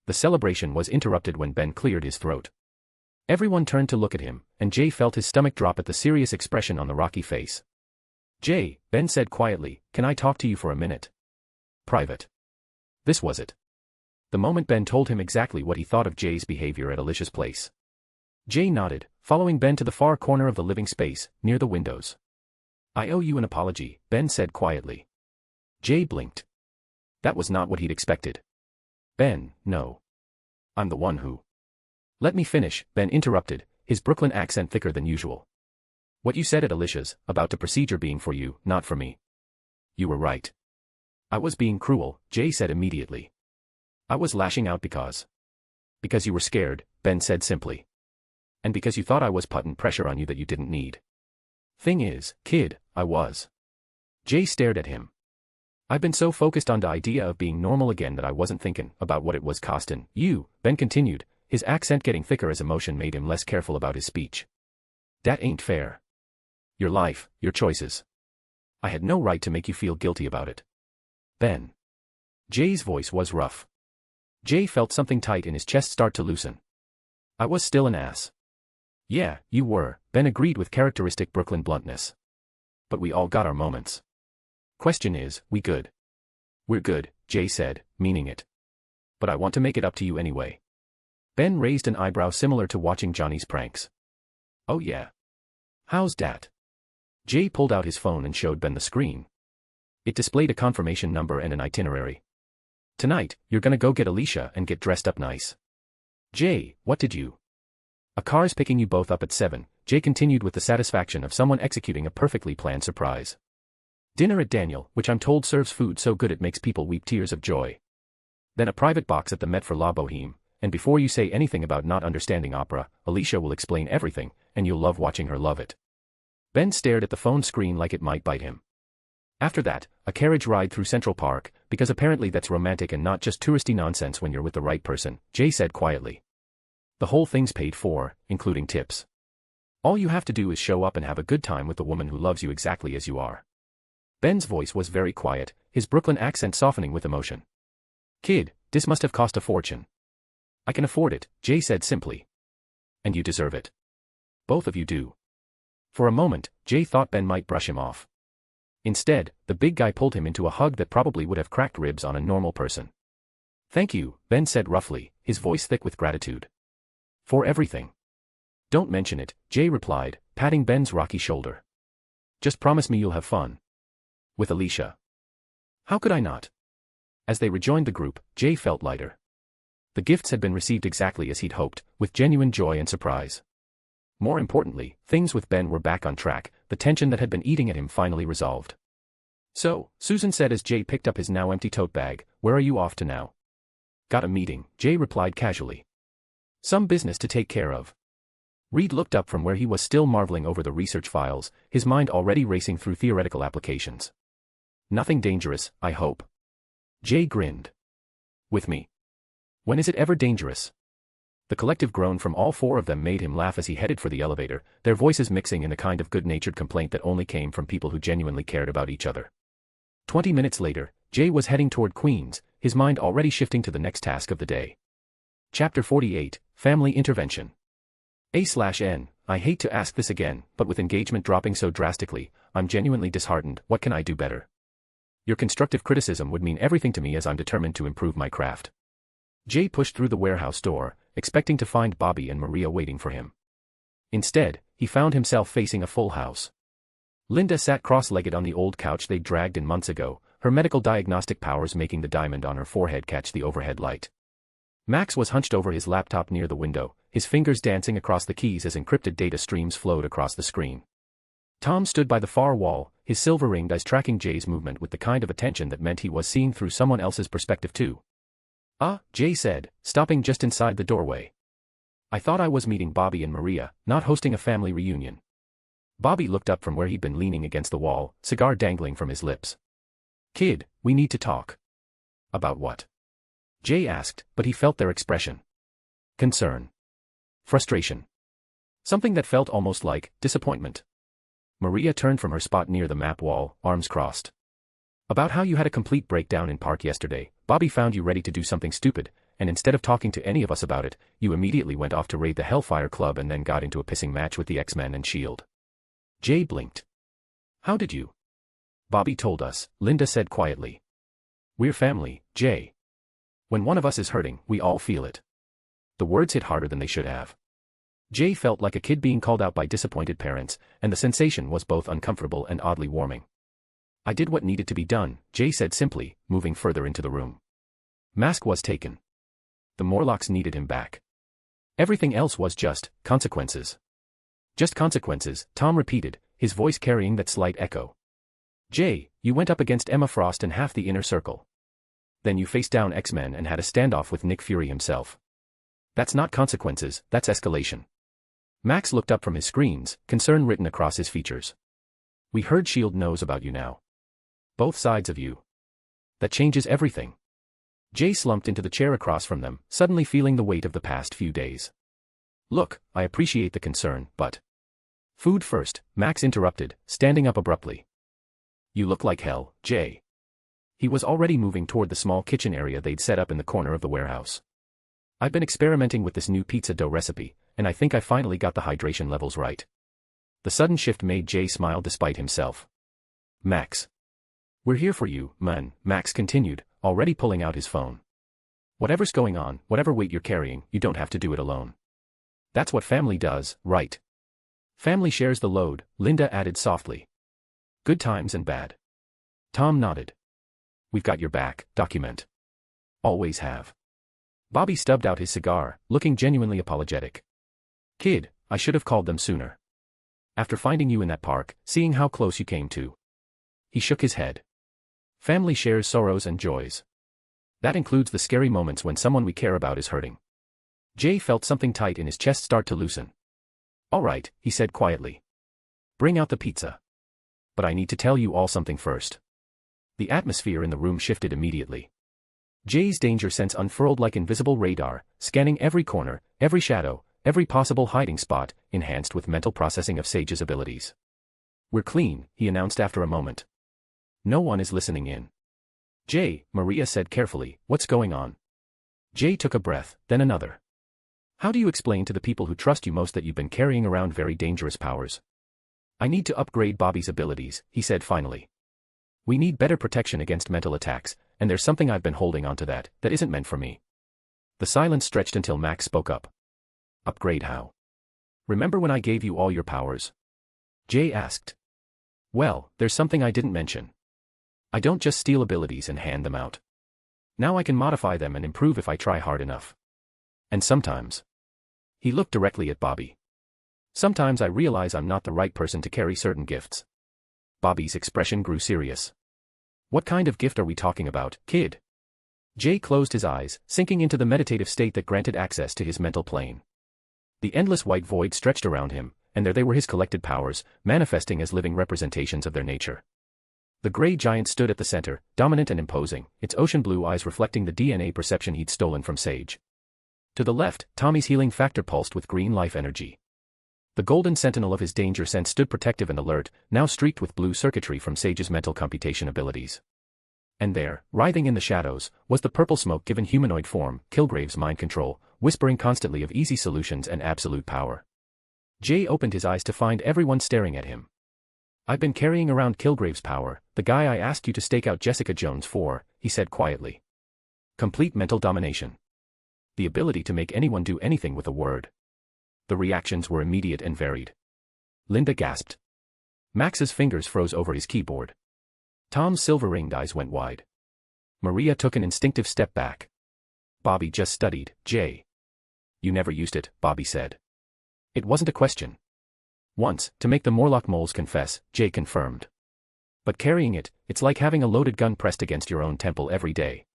C: The celebration was interrupted when Ben cleared his throat. Everyone turned to look at him, and Jay felt his stomach drop at the serious expression on the rocky face. Jay, Ben said quietly, can I talk to you for a minute? Private. This was it. The moment Ben told him exactly what he thought of Jay's behavior at Alicia's place. Jay nodded, following Ben to the far corner of the living space, near the windows. I owe you an apology, Ben said quietly. Jay blinked. That was not what he'd expected. Ben, no. I'm the one who... Let me finish, Ben interrupted, his Brooklyn accent thicker than usual. What you said at Alicia's, about the procedure being for you, not for me. You were right. I was being cruel, Jay said immediately. I was lashing out because... Because you were scared, Ben said simply. And because you thought I was putting pressure on you that you didn't need. Thing is, kid, I was. Jay stared at him. I've been so focused on the idea of being normal again that I wasn't thinking about what it was costing you, Ben continued, his accent getting thicker as emotion made him less careful about his speech. That ain't fair. Your life, your choices. I had no right to make you feel guilty about it. Ben. Jay's voice was rough. Jay felt something tight in his chest start to loosen. I was still an ass. Yeah, you were, Ben agreed with characteristic Brooklyn bluntness. But we all got our moments. Question is, we good? We're good, Jay said, meaning it. But I want to make it up to you anyway. Ben raised an eyebrow similar to watching Johnny's pranks. Oh yeah. How's dat? Jay pulled out his phone and showed Ben the screen. It displayed a confirmation number and an itinerary. Tonight, you're gonna go get Alicia and get dressed up nice. Jay, what did you? A car's picking you both up at 7, Jay continued with the satisfaction of someone executing a perfectly planned surprise. Dinner at Daniel, which I'm told serves food so good it makes people weep tears of joy. Then a private box at the Met for La Boheme, and before you say anything about not understanding opera, Alicia will explain everything, and you'll love watching her love it. Ben stared at the phone screen like it might bite him. After that, a carriage ride through Central Park, because apparently that's romantic and not just touristy nonsense when you're with the right person, Jay said quietly. The whole thing's paid for, including tips. All you have to do is show up and have a good time with the woman who loves you exactly as you are. Ben's voice was very quiet, his Brooklyn accent softening with emotion. Kid, this must have cost a fortune. I can afford it, Jay said simply. And you deserve it. Both of you do. For a moment, Jay thought Ben might brush him off. Instead, the big guy pulled him into a hug that probably would have cracked ribs on a normal person. Thank you, Ben said roughly, his voice thick with gratitude. For everything. Don't mention it, Jay replied, patting Ben's rocky shoulder. Just promise me you'll have fun. With Alicia. How could I not? As they rejoined the group, Jay felt lighter. The gifts had been received exactly as he'd hoped, with genuine joy and surprise. More importantly, things with Ben were back on track, the tension that had been eating at him finally resolved. So, Susan said as Jay picked up his now empty tote bag, where are you off to now? Got a meeting, Jay replied casually. Some business to take care of. Reed looked up from where he was still marveling over the research files, his mind already racing through theoretical applications. Nothing dangerous, I hope. Jay grinned. With me. When is it ever dangerous? The collective groan from all four of them made him laugh as he headed for the elevator, their voices mixing in a kind of good-natured complaint that only came from people who genuinely cared about each other. 20 minutes later, Jay was heading toward Queens, his mind already shifting to the next task of the day. Chapter 48, Family Intervention. A/N, I hate to ask this again, but with engagement dropping so drastically, I'm genuinely disheartened. What can I do better? Your constructive criticism would mean everything to me as I'm determined to improve my craft. Jay pushed through the warehouse door, expecting to find Bobby and Maria waiting for him. Instead, he found himself facing a full house. Linda sat cross-legged on the old couch they'd dragged in months ago, her medical diagnostic powers making the diamond on her forehead catch the overhead light. Max was hunched over his laptop near the window, his fingers dancing across the keys as encrypted data streams flowed across the screen. Tom stood by the far wall, his silver-ringed eyes tracking Jay's movement with the kind of attention that meant he was seeing through someone else's perspective too. Jay said, stopping just inside the doorway. I thought I was meeting Bobby and Maria, not hosting a family reunion. Bobby looked up from where he'd been leaning against the wall, cigar dangling from his lips. Kid, we need to talk. About what? Jay asked, but he felt their expression. Concern. Frustration. Something that felt almost like disappointment. Maria turned from her spot near the map wall, arms crossed. About how you had a complete breakdown in park yesterday, Bobby found you ready to do something stupid, and instead of talking to any of us about it, you immediately went off to raid the Hellfire Club and then got into a pissing match with the X-Men and S.H.I.E.L.D. Jay blinked. How did you? Bobby told us, Linda said quietly. We're family, Jay. When one of us is hurting, we all feel it. The words hit harder than they should have. Jay felt like a kid being called out by disappointed parents, and the sensation was both uncomfortable and oddly warming. I did what needed to be done, Jay said simply, moving further into the room. Mask was taken. The Morlocks needed him back. Everything else was just consequences. Just consequences, Tom repeated, his voice carrying that slight echo. Jay, you went up against Emma Frost and half the inner circle. Then you faced down X-Men and had a standoff with Nick Fury himself. That's not consequences, that's escalation. Max looked up from his screens, concern written across his features. We heard S.H.I.E.L.D. knows about you now. Both sides of you. That changes everything. Jay slumped into the chair across from them, suddenly feeling the weight of the past few days. Look, I appreciate the concern, but... Food first, Max interrupted, standing up abruptly. You look like hell, Jay. He was already moving toward the small kitchen area they'd set up in the corner of the warehouse. I've been experimenting with this new pizza dough recipe, and I think I finally got the hydration levels right. The sudden shift made Jay smile despite himself. Max. We're here for you, man, Max continued, already pulling out his phone. Whatever's going on, whatever weight you're carrying, you don't have to do it alone. That's what family does, right? Family shares the load, Linda added softly. Good times and bad. Tom nodded. We've got your back, document. Always have. Bobby stubbed out his cigar, looking genuinely apologetic. Kid, I should have called them sooner. After finding you in that park, seeing how close you came to. He shook his head. Family shares sorrows and joys. That includes the scary moments when someone we care about is hurting. Jay felt something tight in his chest start to loosen. All right, he said quietly. Bring out the pizza. But I need to tell you all something first. The atmosphere in the room shifted immediately. Jay's danger sense unfurled like invisible radar, scanning every corner, every shadow, every possible hiding spot, enhanced with mental processing of Sage's abilities. We're clean, he announced after a moment. No one is listening in. Jay, Maria said carefully, what's going on? Jay took a breath, then another. How do you explain to the people who trust you most that you've been carrying around very dangerous powers? I need to upgrade Bobby's abilities, he said finally. We need better protection against mental attacks, and there's something I've been holding onto that isn't meant for me. The silence stretched until Max spoke up. Upgrade how? Remember when I gave you all your powers? Jay asked. Well, there's something I didn't mention. I don't just steal abilities and hand them out. Now I can modify them and improve if I try hard enough. And sometimes. He looked directly at Bobby. Sometimes I realize I'm not the right person to carry certain gifts. Bobby's expression grew serious. What kind of gift are we talking about, kid? Jay closed his eyes, sinking into the meditative state that granted access to his mental plane. The endless white void stretched around him, and there they were his collected powers, manifesting as living representations of their nature. The gray giant stood at the center, dominant and imposing, its ocean blue eyes reflecting the DNA perception he'd stolen from Sage. To the left, Tommy's healing factor pulsed with green life energy. The golden sentinel of his danger sense stood protective and alert, now streaked with blue circuitry from Sage's mental computation abilities. And there, writhing in the shadows, was the purple smoke given humanoid form, Kilgrave's mind control, whispering constantly of easy solutions and absolute power. Jay opened his eyes to find everyone staring at him. I've been carrying around Kilgrave's power, the guy I asked you to stake out Jessica Jones for, he said quietly. Complete mental domination. The ability to make anyone do anything with a word. The reactions were immediate and varied. Linda gasped. Max's fingers froze over his keyboard. Tom's silver-ringed eyes went wide. Maria took an instinctive step back. Bobby just studied, Jay. You never used it, Bobby said. It wasn't a question. Once, to make the Morlock moles confess, Jay confirmed. But carrying it, it's like having a loaded gun pressed against your own temple every day.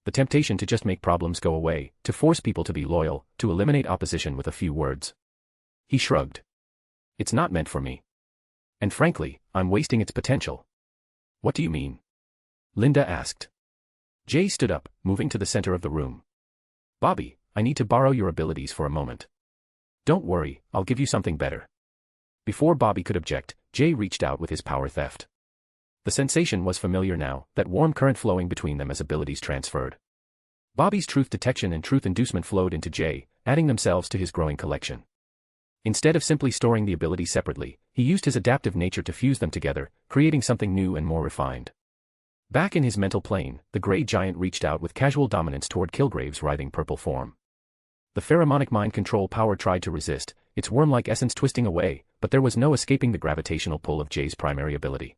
C: The temptation to just make problems go away, to force people to be loyal, to eliminate opposition with a few words. He shrugged. It's not meant for me. And frankly, I'm wasting its potential. What do you mean? Linda asked. Jay stood up, moving to the center of the room. Bobby, I need to borrow your abilities for a moment. Don't worry, I'll give you something better. Before Bobby could object, Jay reached out with his power theft. The sensation was familiar now, that warm current flowing between them as abilities transferred. Bobby's truth detection and truth inducement flowed into Jay, adding themselves to his growing collection. Instead of simply storing the ability separately, he used his adaptive nature to fuse them together, creating something new and more refined. Back in his mental plane, the gray giant reached out with casual dominance toward Kilgrave's writhing purple form. The pheromonic mind control power tried to resist, its worm-like essence twisting away, but there was no escaping the gravitational pull of Jay's primary ability.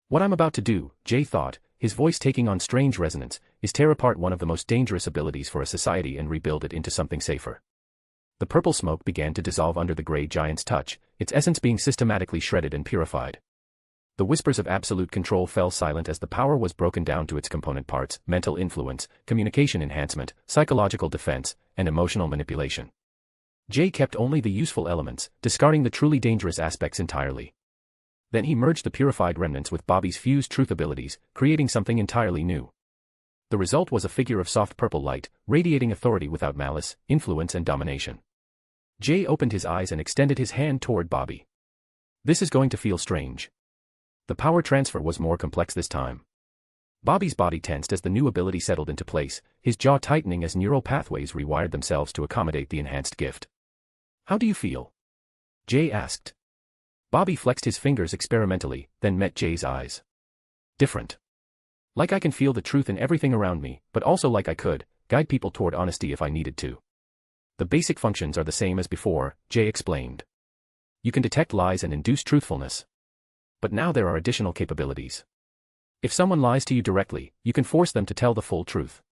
C: What I'm about to do, Jay thought, his voice taking on strange resonance, is tear apart one of the most dangerous abilities for a society and rebuild it into something safer. The purple smoke began to dissolve under the gray giant's touch, its essence being systematically shredded and purified. The whispers of absolute control fell silent as the power was broken down to its component parts: mental influence, communication enhancement, psychological defense, and emotional manipulation. Jay kept only the useful elements, discarding the truly dangerous aspects entirely. Then he merged the purified remnants with Bobby's fused truth abilities, creating something entirely new. The result was a figure of soft purple light, radiating authority without malice, influence and domination. Jay opened his eyes and extended his hand toward Bobby. This is going to feel strange. The power transfer was more complex this time. Bobby's body tensed as the new ability settled into place, his jaw tightening as neural pathways rewired themselves to accommodate the enhanced gift. How do you feel? Jay asked. Bobby flexed his fingers experimentally, then met Jay's eyes. Different. Like I can feel the truth in everything around me, but also like I could guide people toward honesty if I needed to. The basic functions are the same as before, Jay explained. You can detect lies and induce truthfulness. But now there are additional capabilities. If someone lies to you directly, you can force them to tell the full truth.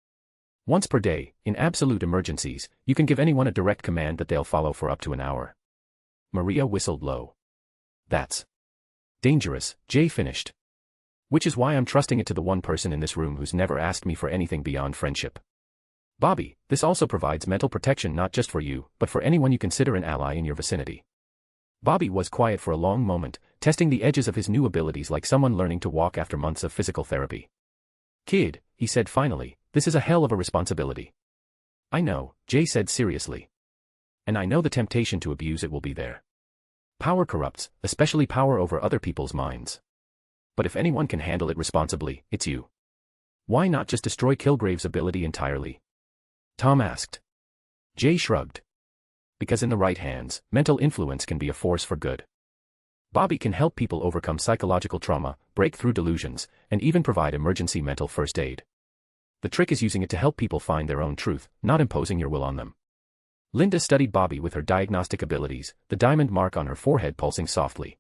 C: Once per day, in absolute emergencies, you can give anyone a direct command that they'll follow for up to an hour. Maria whistled low. That's dangerous, Jay finished. Which is why I'm trusting it to the one person in this room who's never asked me for anything beyond friendship. Bobby, this also provides mental protection not just for you, but for anyone you consider an ally in your vicinity. Bobby was quiet for a long moment, testing the edges of his new abilities like someone learning to walk after months of physical therapy. Kid, he said finally, this is a hell of a responsibility. I know, Jay said seriously. And I know the temptation to abuse it will be there. Power corrupts, especially power over other people's minds. But if anyone can handle it responsibly, it's you. Why not just destroy Kilgrave's ability entirely? Tom asked. Jay shrugged. Because in the right hands, mental influence can be a force for good. Bobby can help people overcome psychological trauma, break through delusions, and even provide emergency mental first aid. The trick is using it to help people find their own truth, not imposing your will on them. Linda studied Bobby with her diagnostic abilities, the diamond mark on her forehead pulsing softly.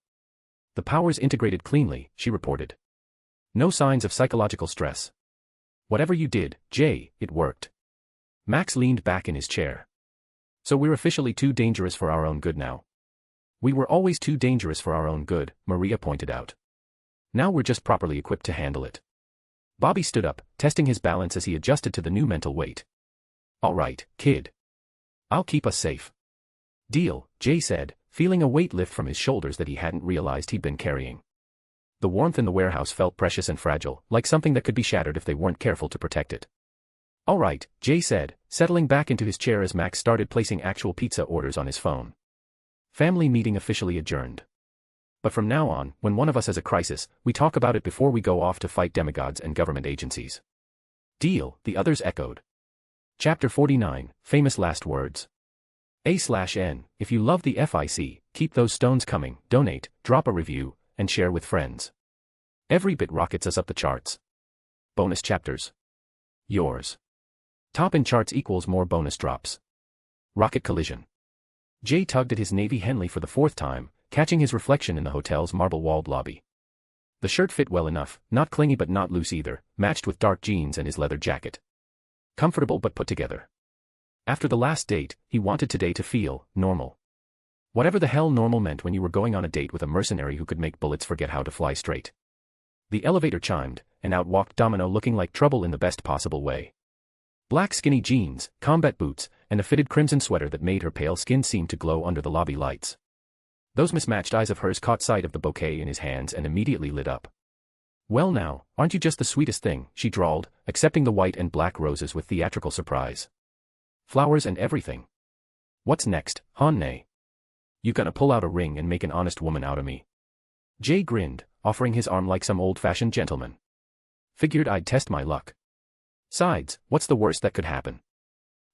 C: The powers integrated cleanly, she reported. No signs of psychological stress. Whatever you did, Jay, it worked. Max leaned back in his chair. So we're officially too dangerous for our own good now. We were always too dangerous for our own good, Maria pointed out. Now we're just properly equipped to handle it. Bobby stood up, testing his balance as he adjusted to the new mental weight. All right, kid. I'll keep us safe. Deal, Jay said, feeling a weight lift from his shoulders that he hadn't realized he'd been carrying. The warmth in the warehouse felt precious and fragile, like something that could be shattered if they weren't careful to protect it. All right, Jay said, settling back into his chair as Max started placing actual pizza orders on his phone. Family meeting officially adjourned. But from now on, when one of us has a crisis, we talk about it before we go off to fight demigods and government agencies. Deal, the others echoed. Chapter 49, Famous Last Words. A/N, if you love the FIC, keep those stones coming, donate, drop a review, and share with friends. Every bit rockets us up the charts. Bonus chapters. Yours. Top in charts equals more bonus drops. Rocket collision. Jay tugged at his navy Henley for the fourth time, catching his reflection in the hotel's marble-walled lobby. The shirt fit well enough, not clingy but not loose either, matched with dark jeans and his leather jacket. Comfortable but put together. After the last date, he wanted today to feel normal. Whatever the hell normal meant when you were going on a date with a mercenary who could make bullets forget how to fly straight. The elevator chimed, and out walked Domino looking like trouble in the best possible way. Black skinny jeans, combat boots, and a fitted crimson sweater that made her pale skin seem to glow under the lobby lights. Those mismatched eyes of hers caught sight of the bouquet in his hands and immediately lit up. Well now, aren't you just the sweetest thing, she drawled, accepting the white and black roses with theatrical surprise. Flowers and everything. What's next, Honne? You gonna pull out a ring and make an honest woman out of me? Jay grinned, offering his arm like some old-fashioned gentleman. Figured I'd test my luck. Sides, what's the worst that could happen?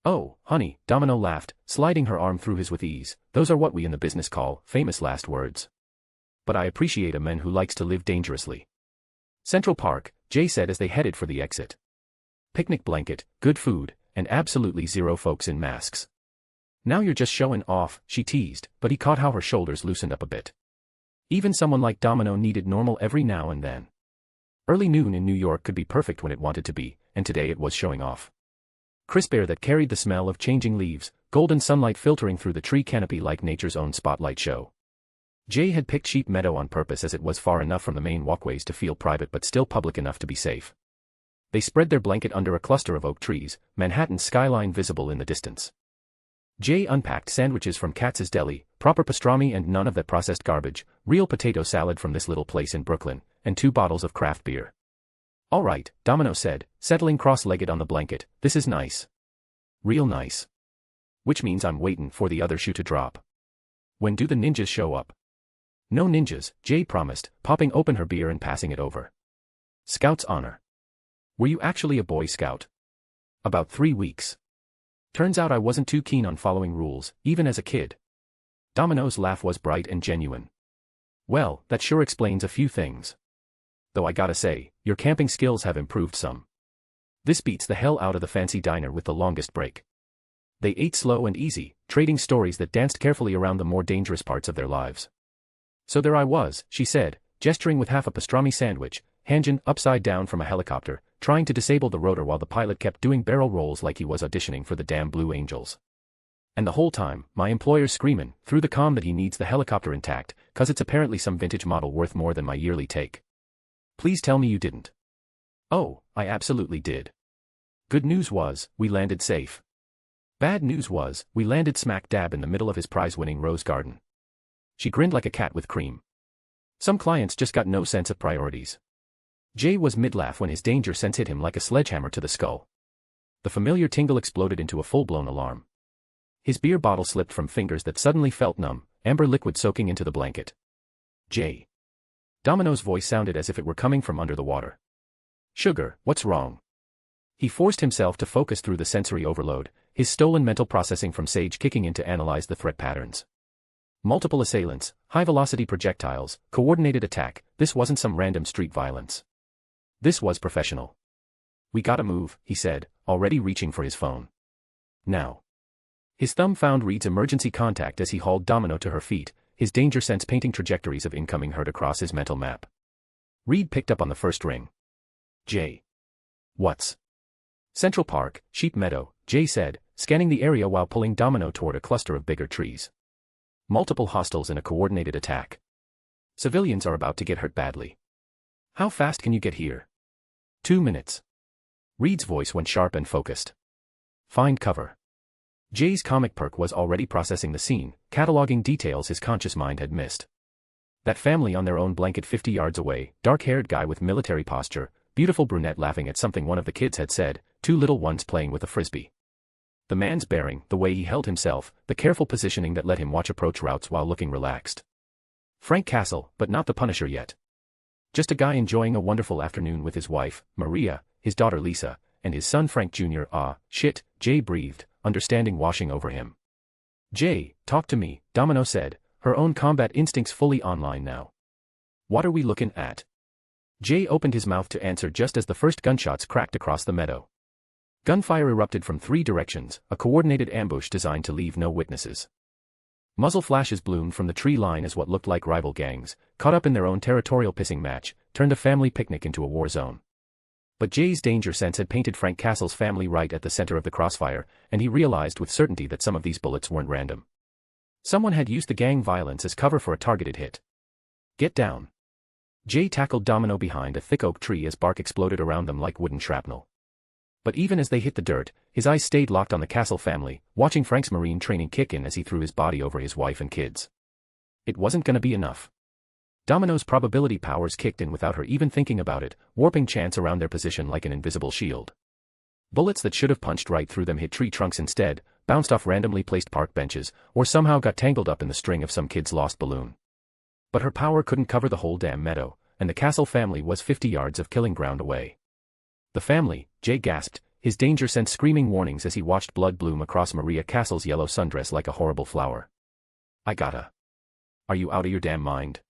C: Oh, honey, Domino laughed, sliding her arm through his with ease, those are what we in the business call famous last words. But I appreciate a man who likes to live dangerously. Central Park, Jay said as they headed for the exit. Picnic blanket, good food, and absolutely zero folks in masks. Now you're just showing off, she teased, but he caught how her shoulders loosened up a bit. Even someone like Domino needed normal every now and then. Early noon in New York could be perfect when it wanted to be, and today it was showing off. Crisp air that carried the smell of changing leaves, golden sunlight filtering through the tree canopy like nature's own spotlight show. Jay had picked Sheep Meadow on purpose as it was far enough from the main walkways to feel private but still public enough to be safe. They spread their blanket under a cluster of oak trees, Manhattan's skyline visible in the distance. Jay unpacked sandwiches from Katz's Deli, proper pastrami and none of that processed garbage, real potato salad from this little place in Brooklyn, and 2 bottles of craft beer. All right, Domino said, settling cross-legged on the blanket, this is nice. Real nice. Which means I'm waiting for the other shoe to drop. When do the ninjas show up? No ninjas, Jay promised, popping open her beer and passing it over. Scout's honor. Were you actually a Boy Scout? About 3 weeks. Turns out I wasn't too keen on following rules, even as a kid. Domino's laugh was bright and genuine. Well, that sure explains a few things. Though I gotta say, your camping skills have improved some. This beats the hell out of the fancy diner with the longest break. They ate slow and easy, trading stories that danced carefully around the more dangerous parts of their lives. So there I was, she said, gesturing with half a pastrami sandwich, hanging upside down from a helicopter, trying to disable the rotor while the pilot kept doing barrel rolls like he was auditioning for the damn Blue Angels. And the whole time, my employer's screaming through the comm that he needs the helicopter intact, cause it's apparently some vintage model worth more than my yearly take. Please tell me you didn't. Oh, I absolutely did. Good news was, we landed safe. Bad news was, we landed smack dab in the middle of his prize-winning rose garden. She grinned like a cat with cream. Some clients just got no sense of priorities. Jay was mid-laugh when his danger sense hit him like a sledgehammer to the skull. The familiar tingle exploded into a full-blown alarm. His beer bottle slipped from fingers that suddenly felt numb, amber liquid soaking into the blanket. Jay. Domino's voice sounded as if it were coming from under the water. Sugar, what's wrong? He forced himself to focus through the sensory overload, his stolen mental processing from Sage kicking in to analyze the threat patterns. Multiple assailants, high-velocity projectiles, coordinated attack, this wasn't some random street violence. This was professional. We gotta move, he said, already reaching for his phone. Now. His thumb found Reed's emergency contact as he hauled Domino to her feet, his danger sense painting trajectories of incoming hurt across his mental map. Reed picked up on the first ring. Jay. What's? Central Park, Sheep Meadow, Jay said, scanning the area while pulling Domino toward a cluster of bigger trees. Multiple hostiles in a coordinated attack. Civilians are about to get hurt badly. How fast can you get here? 2 minutes. Reed's voice went sharp and focused. Find cover. Jay's comic perk was already processing the scene, cataloging details his conscious mind had missed. That family on their own blanket 50 yards away, dark-haired guy with military posture, beautiful brunette laughing at something one of the kids had said, 2 little ones playing with a frisbee. The man's bearing, the way he held himself, the careful positioning that let him watch approach routes while looking relaxed. Frank Castle, but not the Punisher yet. Just a guy enjoying a wonderful afternoon with his wife, Maria, his daughter Lisa, and his son Frank Jr. Ah, shit, Jay breathed, understanding washing over him. Jay, talk to me, Domino said, her own combat instincts fully online now. What are we looking at? Jay opened his mouth to answer just as the first gunshots cracked across the meadow. Gunfire erupted from 3 directions, a coordinated ambush designed to leave no witnesses. Muzzle flashes bloomed from the tree line as what looked like rival gangs, caught up in their own territorial pissing match, turned a family picnic into a war zone. But Jay's danger sense had painted Frank Castle's family right at the center of the crossfire, and he realized with certainty that some of these bullets weren't random. Someone had used the gang violence as cover for a targeted hit. Get down. Jay tackled Domino behind a thick oak tree as bark exploded around them like wooden shrapnel. But even as they hit the dirt, his eyes stayed locked on the Castle family, watching Frank's Marine training kick in as he threw his body over his wife and kids. It wasn't gonna be enough. Domino's probability powers kicked in without her even thinking about it, warping chance around their position like an invisible shield. Bullets that should have punched right through them hit tree trunks instead, bounced off randomly placed park benches, or somehow got tangled up in the string of some kid's lost balloon. But her power couldn't cover the whole damn meadow, and the Castle family was 50 yards of killing ground away. The family, Jay gasped, his danger sense screaming warnings as he watched blood bloom across Maria Castle's yellow sundress like a horrible flower. I gotta. Are you out of your damn mind?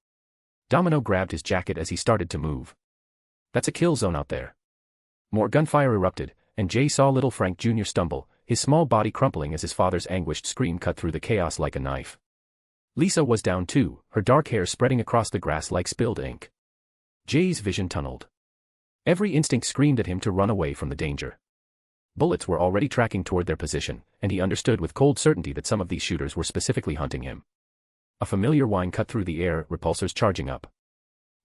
C: Domino grabbed his jacket as he started to move. That's a kill zone out there. More gunfire erupted, and Jay saw little Frank Jr. stumble, his small body crumpling as his father's anguished scream cut through the chaos like a knife. Lisa was down too, her dark hair spreading across the grass like spilled ink. Jay's vision tunneled. Every instinct screamed at him to run away from the danger. Bullets were already tracking toward their position, and he understood with cold certainty that some of these shooters were specifically hunting him. A familiar whine cut through the air, repulsors charging up.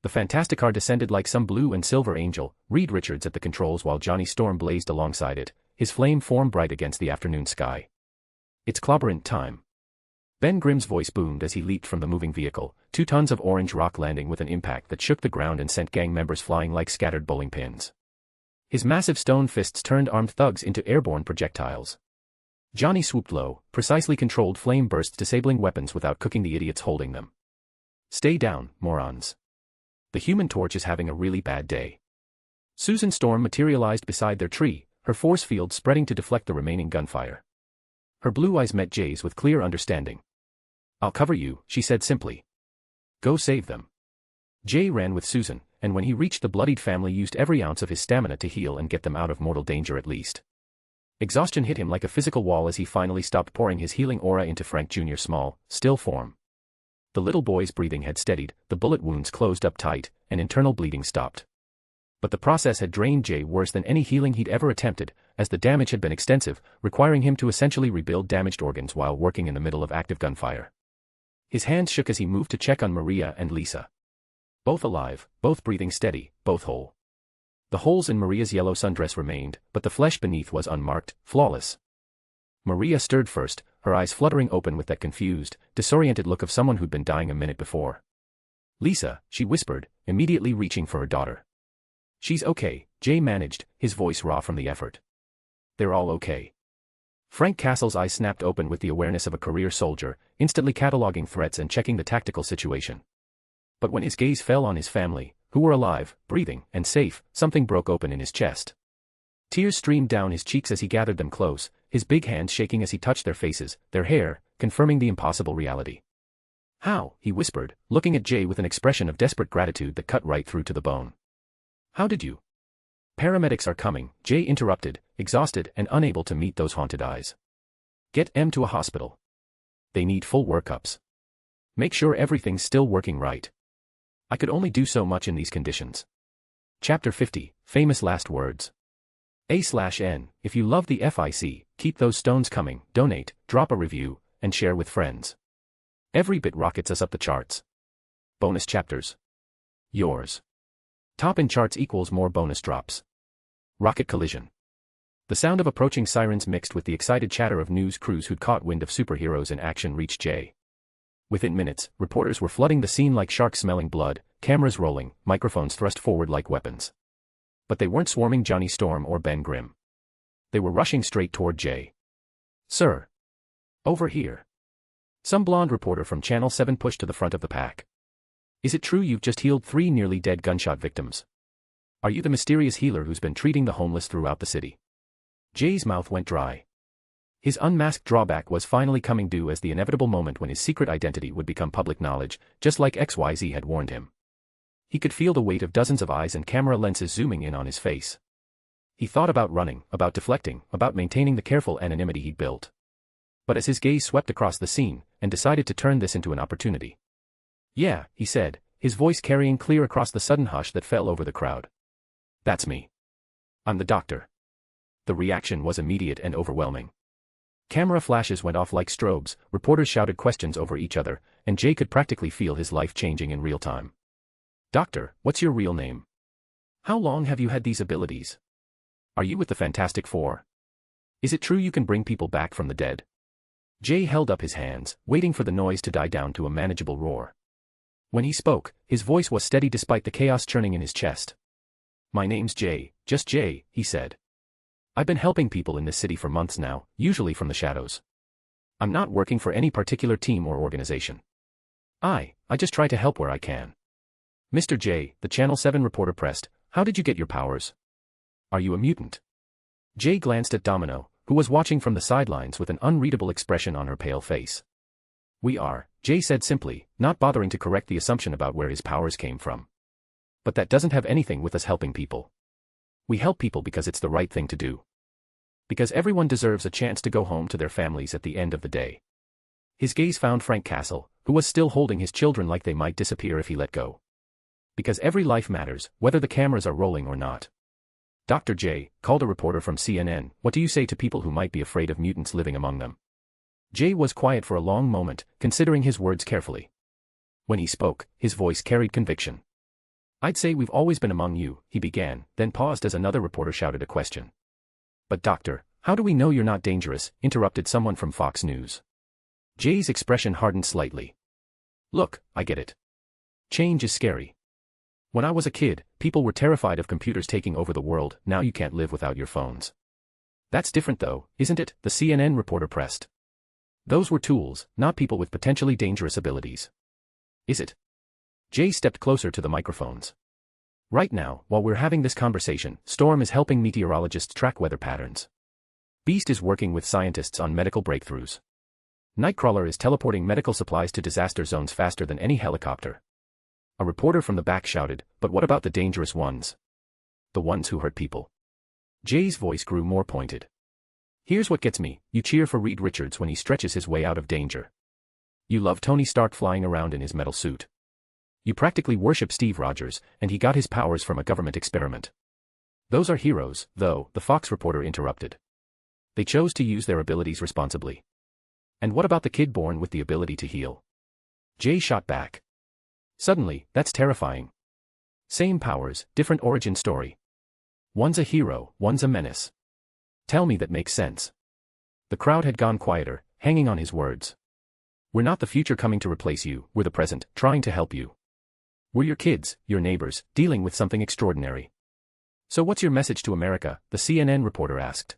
C: The Fantasticar descended like some blue and silver angel, Reed Richards at the controls while Johnny Storm blazed alongside it, his flame form bright against the afternoon sky. It's clobberant time. Ben Grimm's voice boomed as he leaped from the moving vehicle, 2 tons of orange rock landing with an impact that shook the ground and sent gang members flying like scattered bowling pins. His massive stone fists turned armed thugs into airborne projectiles. Johnny swooped low, precisely controlled flame bursts disabling weapons without cooking the idiots holding them. Stay down, morons. The Human Torch is having a really bad day. Susan Storm materialized beside their tree, her force field spreading to deflect the remaining gunfire. Her blue eyes met Jay's with clear understanding. I'll cover you, she said simply. Go save them. Jay ran with Susan, and when he reached the bloodied family used every ounce of his stamina to heal and get them out of mortal danger at least. Exhaustion hit him like a physical wall as he finally stopped pouring his healing aura into Frank Jr.'s small, still form. The little boy's breathing had steadied, the bullet wounds closed up tight, and internal bleeding stopped. But the process had drained Jay worse than any healing he'd ever attempted, as the damage had been extensive, requiring him to essentially rebuild damaged organs while working in the middle of active gunfire. His hands shook as he moved to check on Maria and Lisa. Both alive, both breathing steady, both whole. The holes in Maria's yellow sundress remained, but the flesh beneath was unmarked, flawless. Maria stirred first, her eyes fluttering open with that confused, disoriented look of someone who'd been dying a minute before. "Lisa," she whispered, immediately reaching for her daughter. "She's okay," Jay managed, his voice raw from the effort. "They're all okay." Frank Castle's eyes snapped open with the awareness of a career soldier, instantly cataloging threats and checking the tactical situation. But when his gaze fell on his family, who were alive, breathing, and safe, something broke open in his chest. Tears streamed down his cheeks as he gathered them close, his big hands shaking as he touched their faces, their hair, confirming the impossible reality. "How?" he whispered, looking at Jay with an expression of desperate gratitude that cut right through to the bone. "How did you?" "Paramedics are coming," Jay interrupted, exhausted and unable to meet those haunted eyes. "Get M to a hospital. They need full workups. Make sure everything's still working right. I could only do so much in these conditions." Chapter 50, Famous Last Words. A/N, if you love the FIC, keep those stones coming, donate, drop a review, and share with friends. Every bit rockets us up the charts. Bonus chapters. Yours. Top in charts equals more bonus drops. Rocket collision. The sound of approaching sirens mixed with the excited chatter of news crews who'd caught wind of superheroes in action reached Jay. Within minutes, reporters were flooding the scene like sharks smelling blood, cameras rolling, microphones thrust forward like weapons. But they weren't swarming Johnny Storm or Ben Grimm. They were rushing straight toward Jay. "Sir. Over here." Some blonde reporter from Channel 7 pushed to the front of the pack. "Is it true you've just healed 3 nearly dead gunshot victims? Are you the mysterious healer who's been treating the homeless throughout the city?" Jay's mouth went dry. His unmasked drawback was finally coming due as the inevitable moment when his secret identity would become public knowledge, just like XYZ had warned him. He could feel the weight of dozens of eyes and camera lenses zooming in on his face. He thought about running, about deflecting, about maintaining the careful anonymity he'd built. But as his gaze swept across the scene, and decided to turn this into an opportunity. "Yeah," he said, his voice carrying clear across the sudden hush that fell over the crowd. "That's me. I'm the doctor." The reaction was immediate and overwhelming. Camera flashes went off like strobes, reporters shouted questions over each other, and Jay could practically feel his life changing in real time. "Doctor, what's your real name? How long have you had these abilities? Are you with the Fantastic Four? Is it true you can bring people back from the dead?" Jay held up his hands, waiting for the noise to die down to a manageable roar. When he spoke, his voice was steady despite the chaos churning in his chest. "My name's Jay, just Jay," he said. "I've been helping people in this city for months now, usually from the shadows. I'm not working for any particular team or organization. I just try to help where I can." "Mr. J," the Channel 7 reporter pressed, "how did you get your powers? Are you a mutant?" Jay glanced at Domino, who was watching from the sidelines with an unreadable expression on her pale face. "We are," Jay said simply, not bothering to correct the assumption about where his powers came from. "But that doesn't have anything with us helping people. We help people because it's the right thing to do. Because everyone deserves a chance to go home to their families at the end of the day." His gaze found Frank Castle, who was still holding his children like they might disappear if he let go. Because every life matters, whether the cameras are rolling or not. "Dr. J," called a reporter from CNN, "what do you say to people who might be afraid of mutants living among them?" Jay was quiet for a long moment, considering his words carefully. When he spoke, his voice carried conviction. "I'd say we've always been among you," he began, then paused as another reporter shouted a question. "But doctor, how do we know you're not dangerous?" interrupted someone from Fox News. Jay's expression hardened slightly. "Look, I get it. Change is scary. When I was a kid, people were terrified of computers taking over the world. Now you can't live without your phones." "That's different though, isn't it?" the CNN reporter pressed. "Those were tools, not people with potentially dangerous abilities." "Is it?" Jay stepped closer to the microphones. "Right now, while we're having this conversation, Storm is helping meteorologists track weather patterns. Beast is working with scientists on medical breakthroughs. Nightcrawler is teleporting medical supplies to disaster zones faster than any helicopter." A reporter from the back shouted, "But what about the dangerous ones? The ones who hurt people?" Jay's voice grew more pointed. "Here's what gets me, you cheer for Reed Richards when he stretches his way out of danger. You love Tony Stark flying around in his metal suit. You practically worship Steve Rogers, and he got his powers from a government experiment. Those are heroes, though, the Fox reporter interrupted. They chose to use their abilities responsibly. And what about the kid born with the ability to heal? Jay shot back. Suddenly, that's terrifying. Same powers, different origin story. One's a hero, one's a menace. Tell me that makes sense. The crowd had gone quieter, hanging on his words. We're not the future coming to replace you, we're the present, trying to help you. We're your kids, your neighbors, dealing with something extraordinary. So what's your message to America? The CNN reporter asked.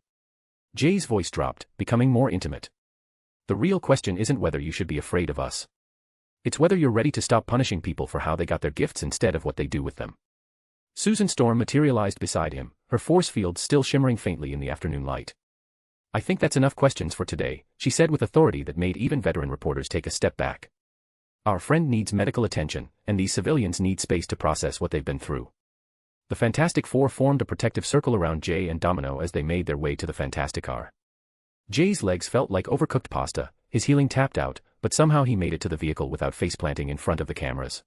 C: Jay's voice dropped, becoming more intimate. The real question isn't whether you should be afraid of us. It's whether you're ready to stop punishing people for how they got their gifts instead of what they do with them. Susan Storm materialized beside him, her force field still shimmering faintly in the afternoon light. I think that's enough questions for today, she said with authority that made even veteran reporters take a step back. Our friend needs medical attention, and these civilians need space to process what they've been through. The Fantastic Four formed a protective circle around Jay and Domino as they made their way to the Fantastic Car. Jay's legs felt like overcooked pasta, his healing tapped out, but somehow he made it to the vehicle without faceplanting in front of the cameras.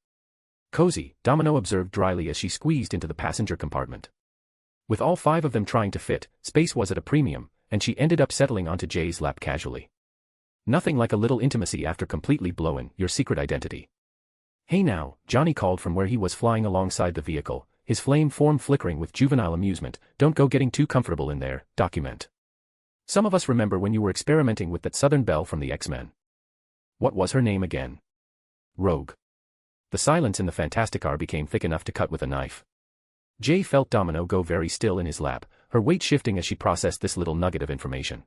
C: Cozy, Domino observed dryly as she squeezed into the passenger compartment. With all 5 of them trying to fit, space was at a premium, and she ended up settling onto Jay's lap casually. Nothing like a little intimacy after completely blowing your secret identity. Hey now, Johnny called from where he was flying alongside the vehicle, his flame form flickering with juvenile amusement. Don't go getting too comfortable in there, document. Some of us remember when you were experimenting with that Southern Belle from the X-Men. What was her name again? Rogue. The silence in the Fantastic Car became thick enough to cut with a knife. Jay felt Domino go very still in his lap, her weight shifting as she processed this little nugget of information.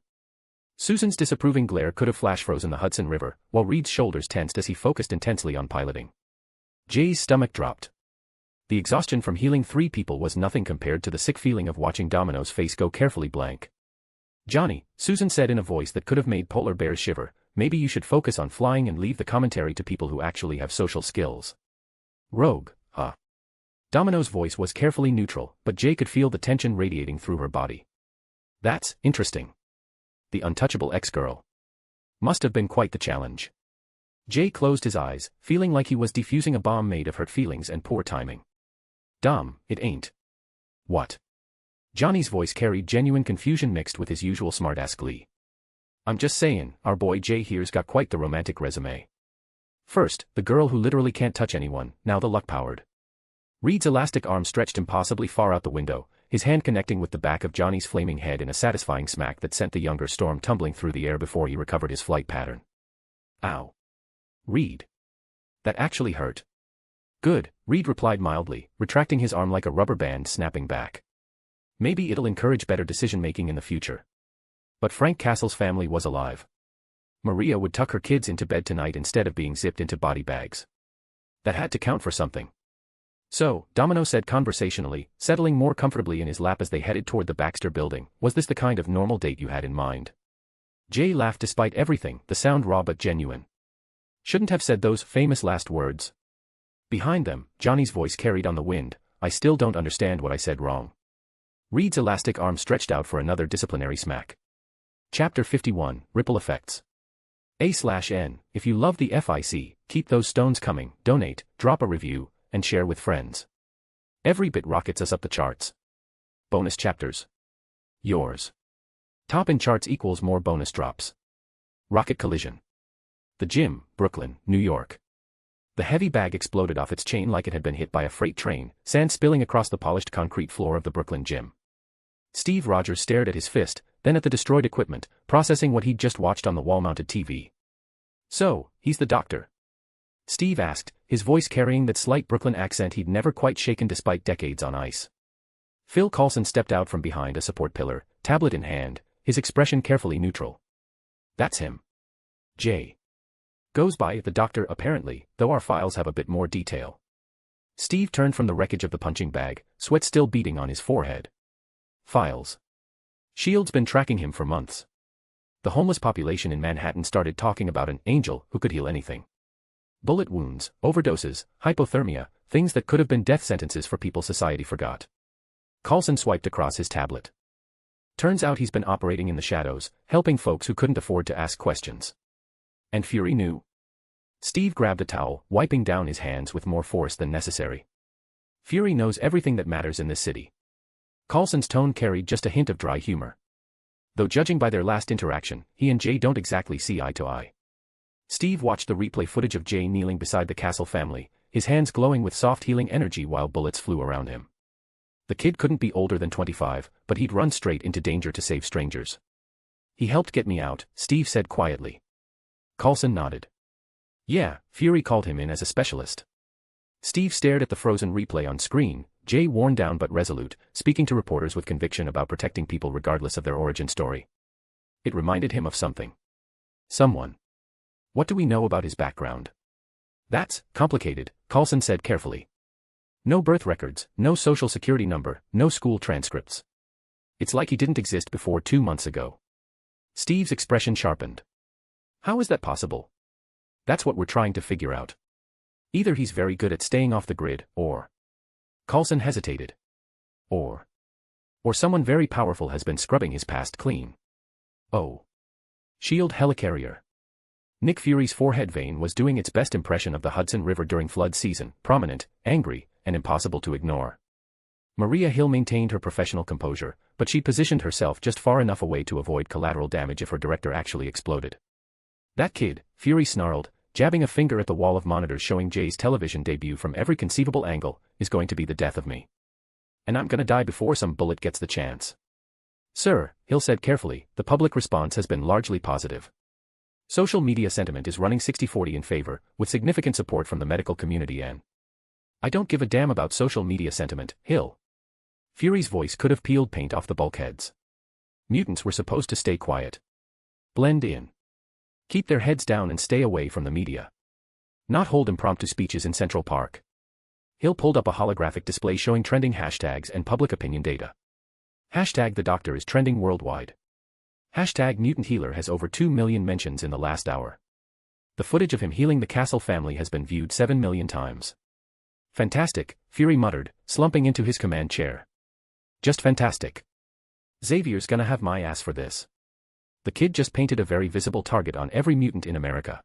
C: Susan's disapproving glare could have flash-frozen the Hudson River, while Reed's shoulders tensed as he focused intensely on piloting. Jay's stomach dropped. The exhaustion from healing 3 people was nothing compared to the sick feeling of watching Domino's face go carefully blank. Johnny, Susan said in a voice that could have made polar bears shiver, maybe you should focus on flying and leave the commentary to people who actually have social skills. Rogue, huh? Domino's voice was carefully neutral, but Jay could feel the tension radiating through her body. That's interesting. The untouchable ex-girl. Must have been quite the challenge. Jay closed his eyes, feeling like he was defusing a bomb made of hurt feelings and poor timing. Dom, it ain't. What? Johnny's voice carried genuine confusion mixed with his usual smartass glee. I'm just saying, our boy Jay here's got quite the romantic resume. First, the girl who literally can't touch anyone, now the luck-powered. Reed's elastic arm stretched impossibly far out the window, his hand connecting with the back of Johnny's flaming head in a satisfying smack that sent the younger Storm tumbling through the air before he recovered his flight pattern. Ow. Reed. That actually hurt. Good, Reed replied mildly, retracting his arm like a rubber band snapping back. Maybe it'll encourage better decision-making in the future. But Frank Castle's family was alive. Maria would tuck her kids into bed tonight instead of being zipped into body bags. That had to count for something. So, Domino said conversationally, settling more comfortably in his lap as they headed toward the Baxter building, was this the kind of normal date you had in mind? Jay laughed despite everything, the sound raw but genuine. Shouldn't have said those famous last words. Behind them, Johnny's voice carried on the wind, I still don't understand what I said wrong. Reed's elastic arm stretched out for another disciplinary smack. Chapter 51, Ripple Effects. A/N, if you love the FIC, keep those stones coming, donate, drop a review, and share with friends. Every bit rockets us up the charts. Bonus chapters. Yours. Top in charts equals more bonus drops. Rocket collision. The gym, Brooklyn, New York. The heavy bag exploded off its chain like it had been hit by a freight train, sand spilling across the polished concrete floor of the Brooklyn gym. Steve Rogers stared at his fist, then at the destroyed equipment, processing what he'd just watched on the wall-mounted TV. So, he's the doctor? Steve asked, his voice carrying that slight Brooklyn accent he'd never quite shaken despite decades on ice. Phil Coulson stepped out from behind a support pillar, tablet in hand, his expression carefully neutral. That's him. Jay. Goes by the doctor apparently, though our files have a bit more detail. Steve turned from the wreckage of the punching bag, sweat still beading on his forehead. Files. S.H.I.E.L.D's been tracking him for months. The homeless population in Manhattan started talking about an angel who could heal anything. Bullet wounds, overdoses, hypothermia, things that could have been death sentences for people society forgot. Coulson swiped across his tablet. Turns out he's been operating in the shadows, helping folks who couldn't afford to ask questions. And Fury knew. Steve grabbed a towel, wiping down his hands with more force than necessary. Fury knows everything that matters in this city. Coulson's tone carried just a hint of dry humor. Though judging by their last interaction, he and Jay don't exactly see eye to eye. Steve watched the replay footage of Jay kneeling beside the Castle family, his hands glowing with soft healing energy while bullets flew around him. The kid couldn't be older than 25, but he'd run straight into danger to save strangers. He helped get me out, Steve said quietly. Coulson nodded. Yeah, Fury called him in as a specialist. Steve stared at the frozen replay on screen, Jay worn down but resolute, speaking to reporters with conviction about protecting people regardless of their origin story. It reminded him of something. Someone. What do we know about his background? That's complicated, Coulson said carefully. No birth records, no social security number, no school transcripts. It's like he didn't exist before 2 months ago. Steve's expression sharpened. How is that possible? That's what we're trying to figure out. Either he's very good at staying off the grid, or... Coulson hesitated. Or someone very powerful has been scrubbing his past clean. Oh. Shield helicarrier. Nick Fury's forehead vein was doing its best impression of the Hudson River during flood season, prominent, angry, and impossible to ignore. Maria Hill maintained her professional composure, but she positioned herself just far enough away to avoid collateral damage if her director actually exploded. That kid, Fury snarled, jabbing a finger at the wall of monitors showing Jay's television debut from every conceivable angle, is going to be the death of me. And I'm gonna die before some bullet gets the chance. Sir, Hill said carefully, the public response has been largely positive. Social media sentiment is running 60-40 in favor, with significant support from the medical community and... I don't give a damn about social media sentiment, Hill. Fury's voice could have peeled paint off the bulkheads. Mutants were supposed to stay quiet. Blend in. Keep their heads down and stay away from the media. Not hold impromptu speeches in Central Park. Hill pulled up a holographic display showing trending hashtags and public opinion data. Hashtag the doctor is trending worldwide. Hashtag mutant healer has over 2 million mentions in the last hour. The footage of him healing the Castle family has been viewed 7 million times. Fantastic, Fury muttered, slumping into his command chair. Just fantastic. Xavier's gonna have my ass for this. The kid just painted a very visible target on every mutant in America.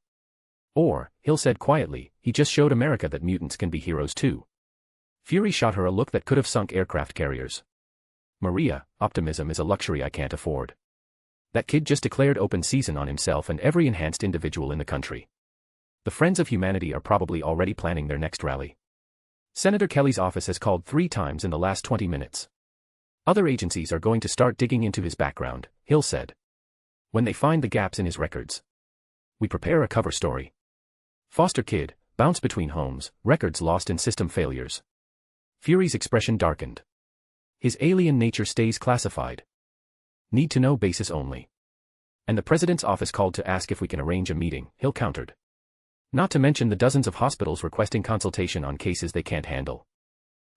C: Or, Hill said quietly, he just showed America that mutants can be heroes too. Fury shot her a look that could have sunk aircraft carriers. Maria, optimism is a luxury I can't afford. That kid just declared open season on himself and every enhanced individual in the country. The Friends of Humanity are probably already planning their next rally. Senator Kelly's office has called 3 times in the last 20 minutes. Other agencies are going to start digging into his background, Hill said. When they find the gaps in his records. We prepare a cover story. Foster kid, bounce between homes, records lost in system failures. Fury's expression darkened. His alien nature stays classified. Need to know basis only. And the president's office called to ask if we can arrange a meeting, Hill countered. Not to mention the dozens of hospitals requesting consultation on cases they can't handle.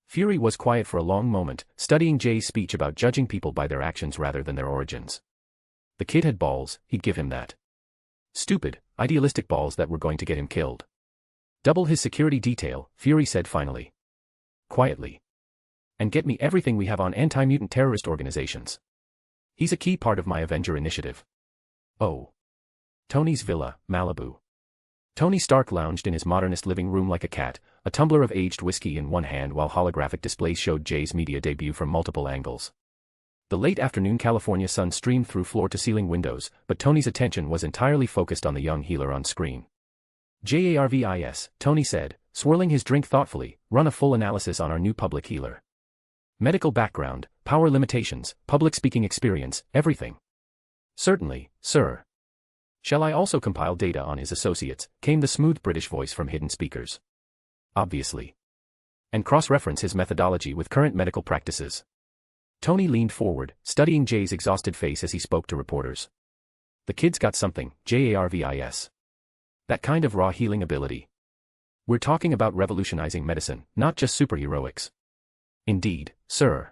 C: Fury was quiet for a long moment, studying Jay's speech about judging people by their actions rather than their origins. The kid had balls, he'd give him that. Stupid, idealistic balls that were going to get him killed. Double his security detail, Fury said finally. Quietly. And get me everything we have on anti-mutant terrorist organizations. He's a key part of my Avenger initiative. Oh. Tony's villa, Malibu. Tony Stark lounged in his modernist living room like a cat, a tumbler of aged whiskey in one hand while holographic displays showed Jay's media debut from multiple angles. The late afternoon California sun streamed through floor-to-ceiling windows, but Tony's attention was entirely focused on the young healer on screen. JARVIS, Tony said, swirling his drink thoughtfully, run a full analysis on our new public healer. Medical background, power limitations, public speaking experience, everything. Certainly, sir. Shall I also compile data on his associates, came the smooth British voice from hidden speakers. Obviously. And cross-reference his methodology with current medical practices. Tony leaned forward, studying Jay's exhausted face as he spoke to reporters. The kid's got something, JARVIS. That kind of raw healing ability. We're talking about revolutionizing medicine, not just superheroics. Indeed, sir.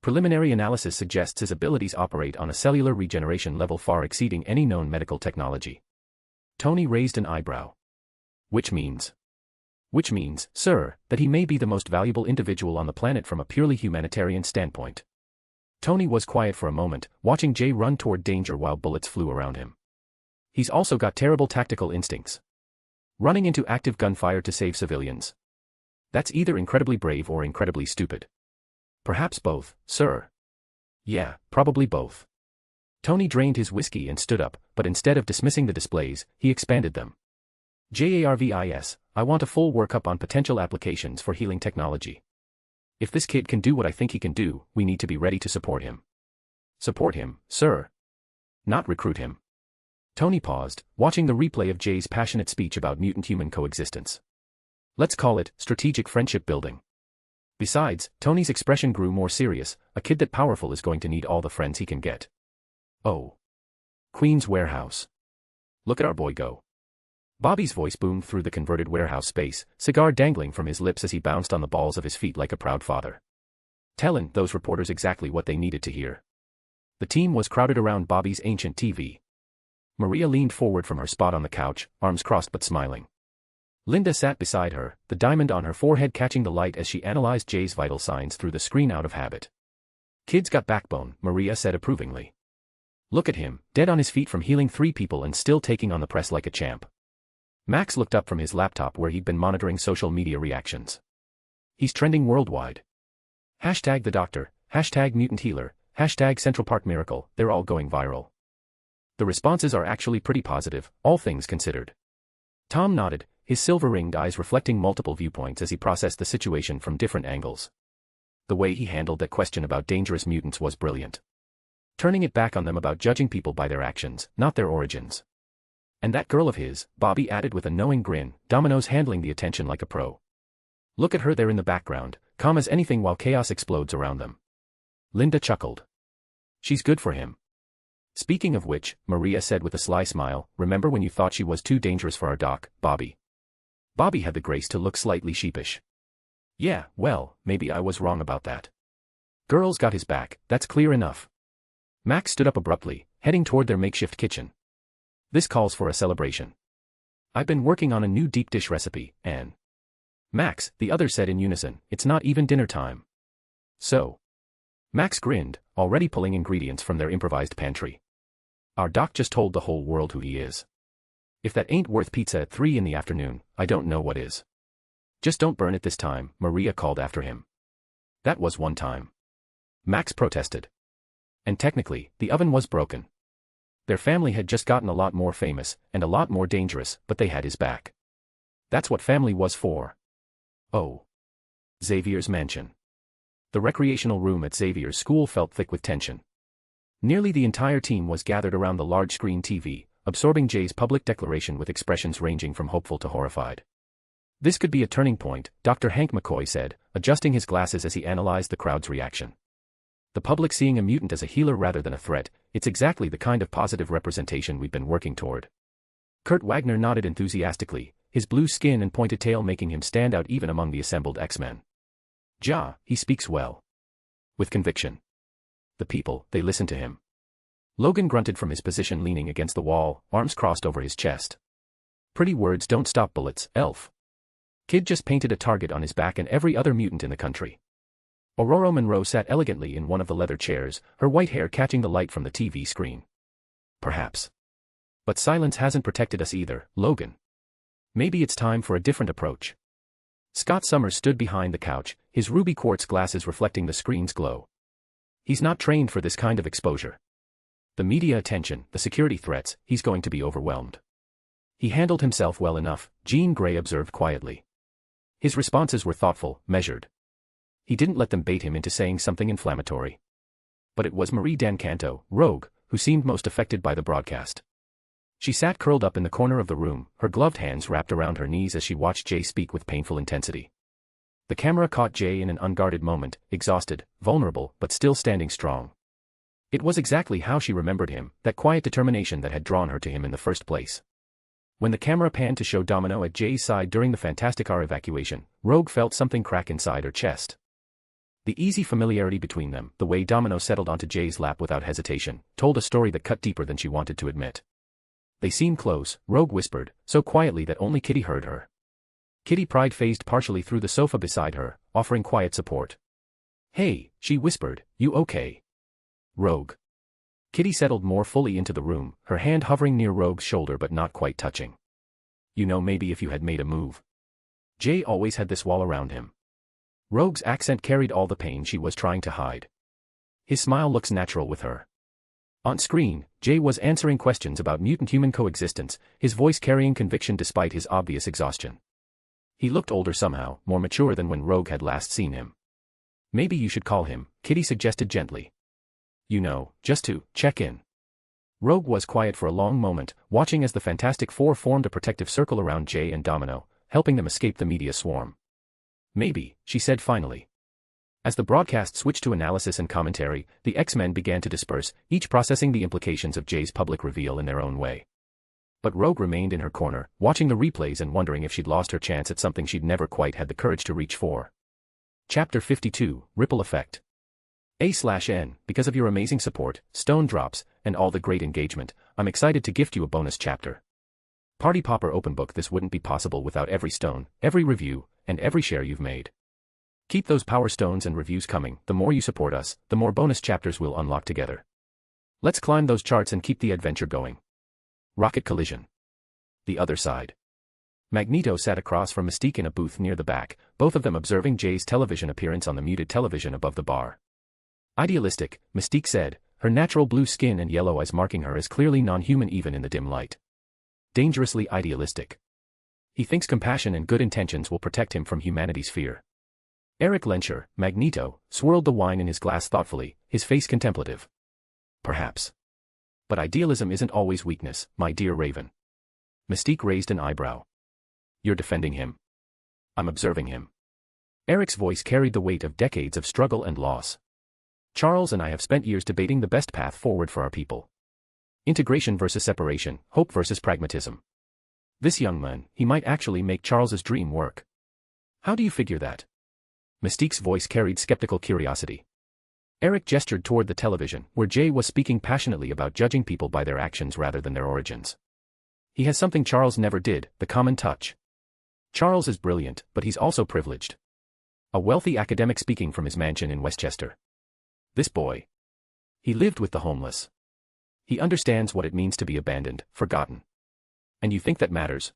C: Preliminary analysis suggests his abilities operate on a cellular regeneration level far exceeding any known medical technology. Tony raised an eyebrow. Which means, sir, that he may be the most valuable individual on the planet from a purely humanitarian standpoint. Tony was quiet for a moment, watching Jay run toward danger while bullets flew around him. He's also got terrible tactical instincts. Running into active gunfire to save civilians. That's either incredibly brave or incredibly stupid. Perhaps both, sir. Yeah, probably both. Tony drained his whiskey and stood up, but instead of dismissing the displays, he expanded them. JARVIS, I want a full workup on potential applications for healing technology. If this kid can do what I think he can do, we need to be ready to support him. Support him, sir. Not recruit him. Tony paused, watching the replay of Jay's passionate speech about mutant-human coexistence. Let's call it strategic friendship building. Besides, Tony's expression grew more serious. A kid that powerful is going to need all the friends he can get. Oh. Queen's warehouse. Look at our boy go. Bobby's voice boomed through the converted warehouse space, cigar dangling from his lips as he bounced on the balls of his feet like a proud father. Telling those reporters exactly what they needed to hear. The team was crowded around Bobby's ancient TV. Maria leaned forward from her spot on the couch, arms crossed but smiling. Linda sat beside her, the diamond on her forehead catching the light as she analyzed Jay's vital signs through the screen out of habit. Kid's got backbone, Maria said approvingly. Look at him, dead on his feet from healing 3 people and still taking on the press like a champ. Max looked up from his laptop where he'd been monitoring social media reactions. He's trending worldwide. Hashtag the doctor, hashtag mutant healer, hashtag Central Park miracle, they're all going viral. The responses are actually pretty positive, all things considered. Tom nodded, his silver-ringed eyes reflecting multiple viewpoints as he processed the situation from different angles. The way he handled that question about dangerous mutants was brilliant. Turning it back on them about judging people by their actions, not their origins. And that girl of his, Bobby added with a knowing grin, Domino's handling the attention like a pro. Look at her there in the background, calm as anything while chaos explodes around them. Linda chuckled. She's good for him. Speaking of which, Maria said with a sly smile, remember when you thought she was too dangerous for our doc, Bobby? Bobby had the grace to look slightly sheepish. Yeah, well, maybe I was wrong about that. Girls got his back, that's clear enough. Max stood up abruptly, heading toward their makeshift kitchen. This calls for a celebration. I've been working on a new deep dish recipe, and... Max, the others said in unison, it's not even dinner time. So. Max grinned, already pulling ingredients from their improvised pantry. Our doc just told the whole world who he is. If that ain't worth pizza at 3 in the afternoon, I don't know what is. Just don't burn it this time, Maria called after him. That was one time. Max protested. And technically, the oven was broken. Their family had just gotten a lot more famous, and a lot more dangerous, but they had his back. That's what family was for. Oh. Xavier's mansion. The recreational room at Xavier's school felt thick with tension. Nearly the entire team was gathered around the large screen TV, absorbing Jay's public declaration with expressions ranging from hopeful to horrified. This could be a turning point, Dr. Hank McCoy said, adjusting his glasses as he analyzed the crowd's reaction. The public seeing a mutant as a healer rather than a threat, it's exactly the kind of positive representation we've been working toward. Kurt Wagner nodded enthusiastically, his blue skin and pointed tail making him stand out even among the assembled X-Men. He speaks well. With conviction. The people, they listen to him. Logan grunted from his position leaning against the wall, arms crossed over his chest. Pretty words don't stop bullets, elf. Kid just painted a target on his back and every other mutant in the country. Aurora Monroe sat elegantly in one of the leather chairs, her white hair catching the light from the TV screen. Perhaps. But silence hasn't protected us either, Logan. Maybe it's time for a different approach. Scott Summers stood behind the couch, his ruby quartz glasses reflecting the screen's glow. He's not trained for this kind of exposure. The media attention, the security threats, he's going to be overwhelmed. He handled himself well enough, Jean Grey observed quietly. His responses were thoughtful, measured. He didn't let them bait him into saying something inflammatory. But it was Marie Dancanto, Rogue, who seemed most affected by the broadcast. She sat curled up in the corner of the room, her gloved hands wrapped around her knees as she watched Jay speak with painful intensity. The camera caught Jay in an unguarded moment, exhausted, vulnerable, but still standing strong. It was exactly how she remembered him, that quiet determination that had drawn her to him in the first place. When the camera panned to show Domino at Jay's side during the Fantastic Hour evacuation, Rogue felt something crack inside her chest. The easy familiarity between them, the way Domino settled onto Jay's lap without hesitation, told a story that cut deeper than she wanted to admit. They seemed close, Rogue whispered, so quietly that only Kitty heard her. Kitty Pryde phased partially through the sofa beside her, offering quiet support. Hey, she whispered, you okay? Rogue. Kitty settled more fully into the room, her hand hovering near Rogue's shoulder but not quite touching. Maybe if you had made a move. Jay always had this wall around him. Rogue's accent carried all the pain she was trying to hide. His smile looks natural with her. On screen, Jay was answering questions about mutant-human coexistence, his voice carrying conviction despite his obvious exhaustion. He looked older somehow, more mature than when Rogue had last seen him. Maybe you should call him, Kitty suggested gently. Just to check in. Rogue was quiet for a long moment, watching as the Fantastic Four formed a protective circle around Jay and Domino, helping them escape the media swarm. Maybe, she said finally. As the broadcast switched to analysis and commentary, the X-Men began to disperse, each processing the implications of Jay's public reveal in their own way. But Rogue remained in her corner, watching the replays and wondering if she'd lost her chance at something she'd never quite had the courage to reach for. Chapter 52, Ripple Effect. A/N, because of your amazing support, stone drops, and all the great engagement, I'm excited to gift you a bonus chapter. Party Popper Open Book. This wouldn't be possible without every stone, every review, and every share you've made. Keep those power stones and reviews coming. The more you support us, the more bonus chapters we'll unlock together. Let's climb those charts and keep the adventure going. Rocket collision. The other side. Magneto sat across from Mystique in a booth near the back, both of them observing Jay's television appearance on the muted television above the bar. Idealistic, Mystique said, her natural blue skin and yellow eyes marking her as clearly non-human even in the dim light. Dangerously idealistic. He thinks compassion and good intentions will protect him from humanity's fear. Eric Lenscher, Magneto, swirled the wine in his glass thoughtfully, his face contemplative. Perhaps. But idealism isn't always weakness, my dear Raven. Mystique raised an eyebrow. You're defending him. I'm observing him. Eric's voice carried the weight of decades of struggle and loss. Charles and I have spent years debating the best path forward for our people. Integration versus separation, hope versus pragmatism. This young man, he might actually make Charles's dream work. How do you figure that? Mystique's voice carried skeptical curiosity. Eric gestured toward the television, where Jay was speaking passionately about judging people by their actions rather than their origins. He has something Charles never did, the common touch. Charles is brilliant, but he's also privileged. A wealthy academic speaking from his mansion in Westchester. This boy. He lived with the homeless. He understands what it means to be abandoned, forgotten. And you think that matters?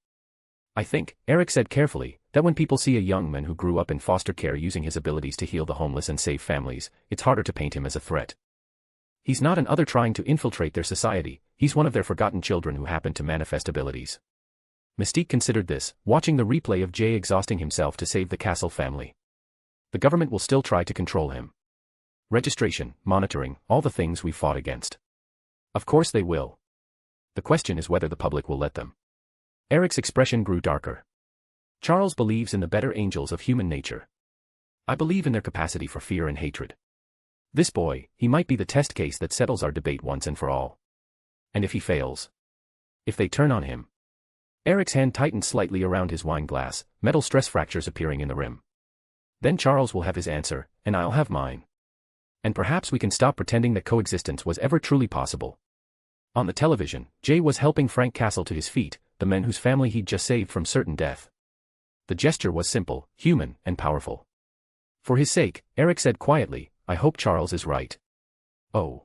C: I think, Eric said carefully, that when people see a young man who grew up in foster care using his abilities to heal the homeless and save families, it's harder to paint him as a threat. He's not an other trying to infiltrate their society, he's one of their forgotten children who happen to manifest abilities. Mystique considered this, watching the replay of Jay exhausting himself to save the Castle family. The government will still try to control him. Registration, monitoring, all the things we fought against. Of course they will. The question is whether the public will let them. Eric's expression grew darker. Charles believes in the better angels of human nature. I believe in their capacity for fear and hatred. This boy, he might be the test case that settles our debate once and for all. And if he fails? If they turn on him? Eric's hand tightened slightly around his wine glass, metal stress fractures appearing in the rim. Then Charles will have his answer, and I'll have mine. And perhaps we can stop pretending that coexistence was ever truly possible. On the television, Jay was helping Frank Castle to his feet, the man whose family he'd just saved from certain death. The gesture was simple, human, and powerful. For his sake, Eric said quietly, I hope Charles is right. Oh.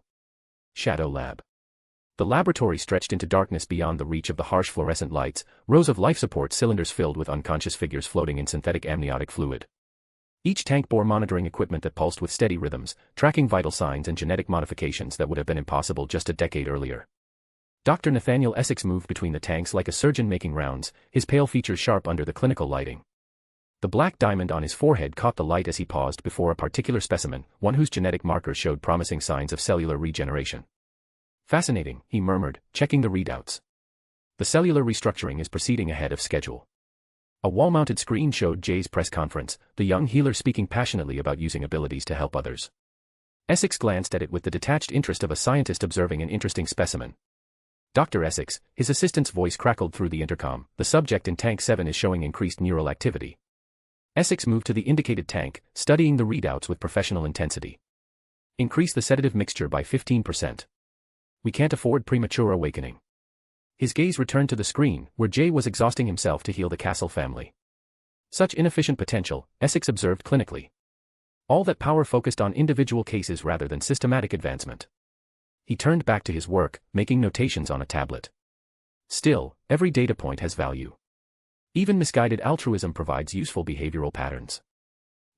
C: Shadow Lab. The laboratory stretched into darkness beyond the reach of the harsh fluorescent lights, rows of life support cylinders filled with unconscious figures floating in synthetic amniotic fluid. Each tank bore monitoring equipment that pulsed with steady rhythms, tracking vital signs and genetic modifications that would have been impossible just a decade earlier. Dr. Nathaniel Essex moved between the tanks like a surgeon making rounds, his pale features sharp under the clinical lighting. The black diamond on his forehead caught the light as he paused before a particular specimen, one whose genetic markers showed promising signs of cellular regeneration. Fascinating, he murmured, checking the readouts. The cellular restructuring is proceeding ahead of schedule. A wall-mounted screen showed Jay's press conference, the young healer speaking passionately about using abilities to help others. Essex glanced at it with the detached interest of a scientist observing an interesting specimen. Dr. Essex, his assistant's voice crackled through the intercom, the subject in Tank 7 is showing increased neural activity. Essex moved to the indicated tank, studying the readouts with professional intensity. Increase the sedative mixture by 15%. We can't afford premature awakening. His gaze returned to the screen, where Jay was exhausting himself to heal the Castle family. Such inefficient potential, Essex observed clinically. All that power focused on individual cases rather than systematic advancement. He turned back to his work, making notations on a tablet. Still, every data point has value. Even misguided altruism provides useful behavioral patterns.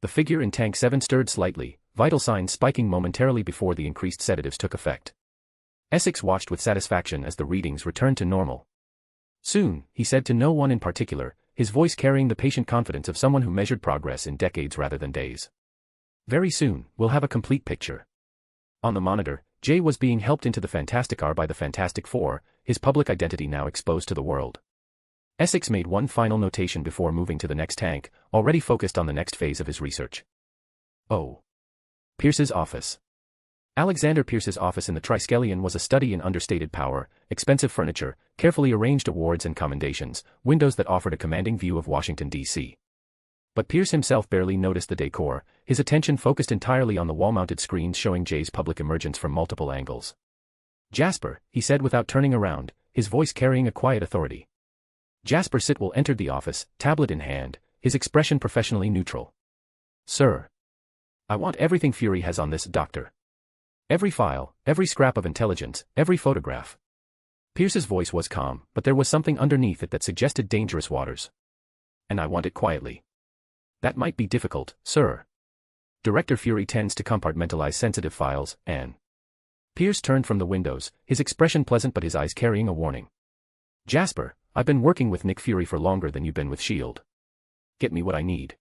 C: The figure in Tank 7 stirred slightly, vital signs spiking momentarily before the increased sedatives took effect. Essex watched with satisfaction as the readings returned to normal. Soon, he said to no one in particular, his voice carrying the patient confidence of someone who measured progress in decades rather than days. Very soon, we'll have a complete picture. On the monitor, Jay was being helped into the Fantastic R by the Fantastic Four, his public identity now exposed to the world. Essex made one final notation before moving to the next tank, already focused on the next phase of his research. Oh. Pierce's office. Alexander Pierce's office in the Triskelion was a study in understated power, expensive furniture, carefully arranged awards and commendations, windows that offered a commanding view of Washington, D.C. But Pierce himself barely noticed the decor, his attention focused entirely on the wall-mounted screens showing Jay's public emergence from multiple angles. "Jasper," he said without turning around, his voice carrying a quiet authority. Jasper Sitwell entered the office, tablet in hand, his expression professionally neutral. "Sir. I want everything Fury has on this, Doctor. Every file, every scrap of intelligence, every photograph." Pierce's voice was calm, but there was something underneath it that suggested dangerous waters. "And I want it quietly." "That might be difficult, sir. Director Fury tends to compartmentalize sensitive files, and..." Pierce turned from the windows, his expression pleasant but his eyes carrying a warning. "Jasper, I've been working with Nick Fury for longer than you've been with S.H.I.E.L.D. Get me what I need."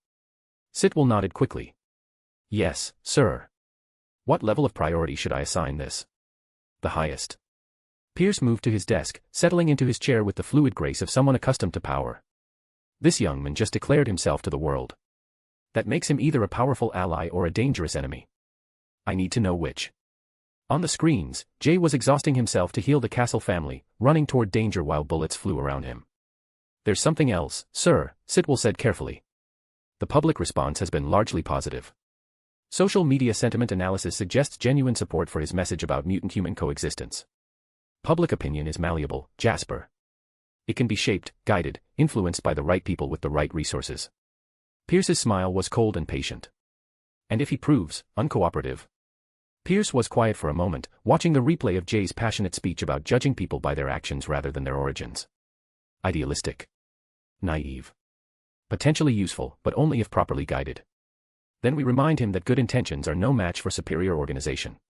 C: Sitwell nodded quickly. "Yes, sir. What level of priority should I assign this?" "The highest." Pierce moved to his desk, settling into his chair with the fluid grace of someone accustomed to power. This young man just declared himself to the world. That makes him either a powerful ally or a dangerous enemy. I need to know which. On the screens, Jay was exhausting himself to heal the Castle family, running toward danger while bullets flew around him. "There's something else, sir," Sitwell said carefully. "The public response has been largely positive. Social media sentiment analysis suggests genuine support for his message about mutant-human coexistence. Public opinion is malleable, Jasper. It can be shaped, guided, influenced by the right people with the right resources." Pierce's smile was cold and patient. "And if he proves uncooperative?" Pierce was quiet for a moment, watching the replay of Jay's passionate speech about judging people by their actions rather than their origins. Idealistic. Naive. Potentially useful, but only if properly guided. Then we remind him that good intentions are no match for superior organization.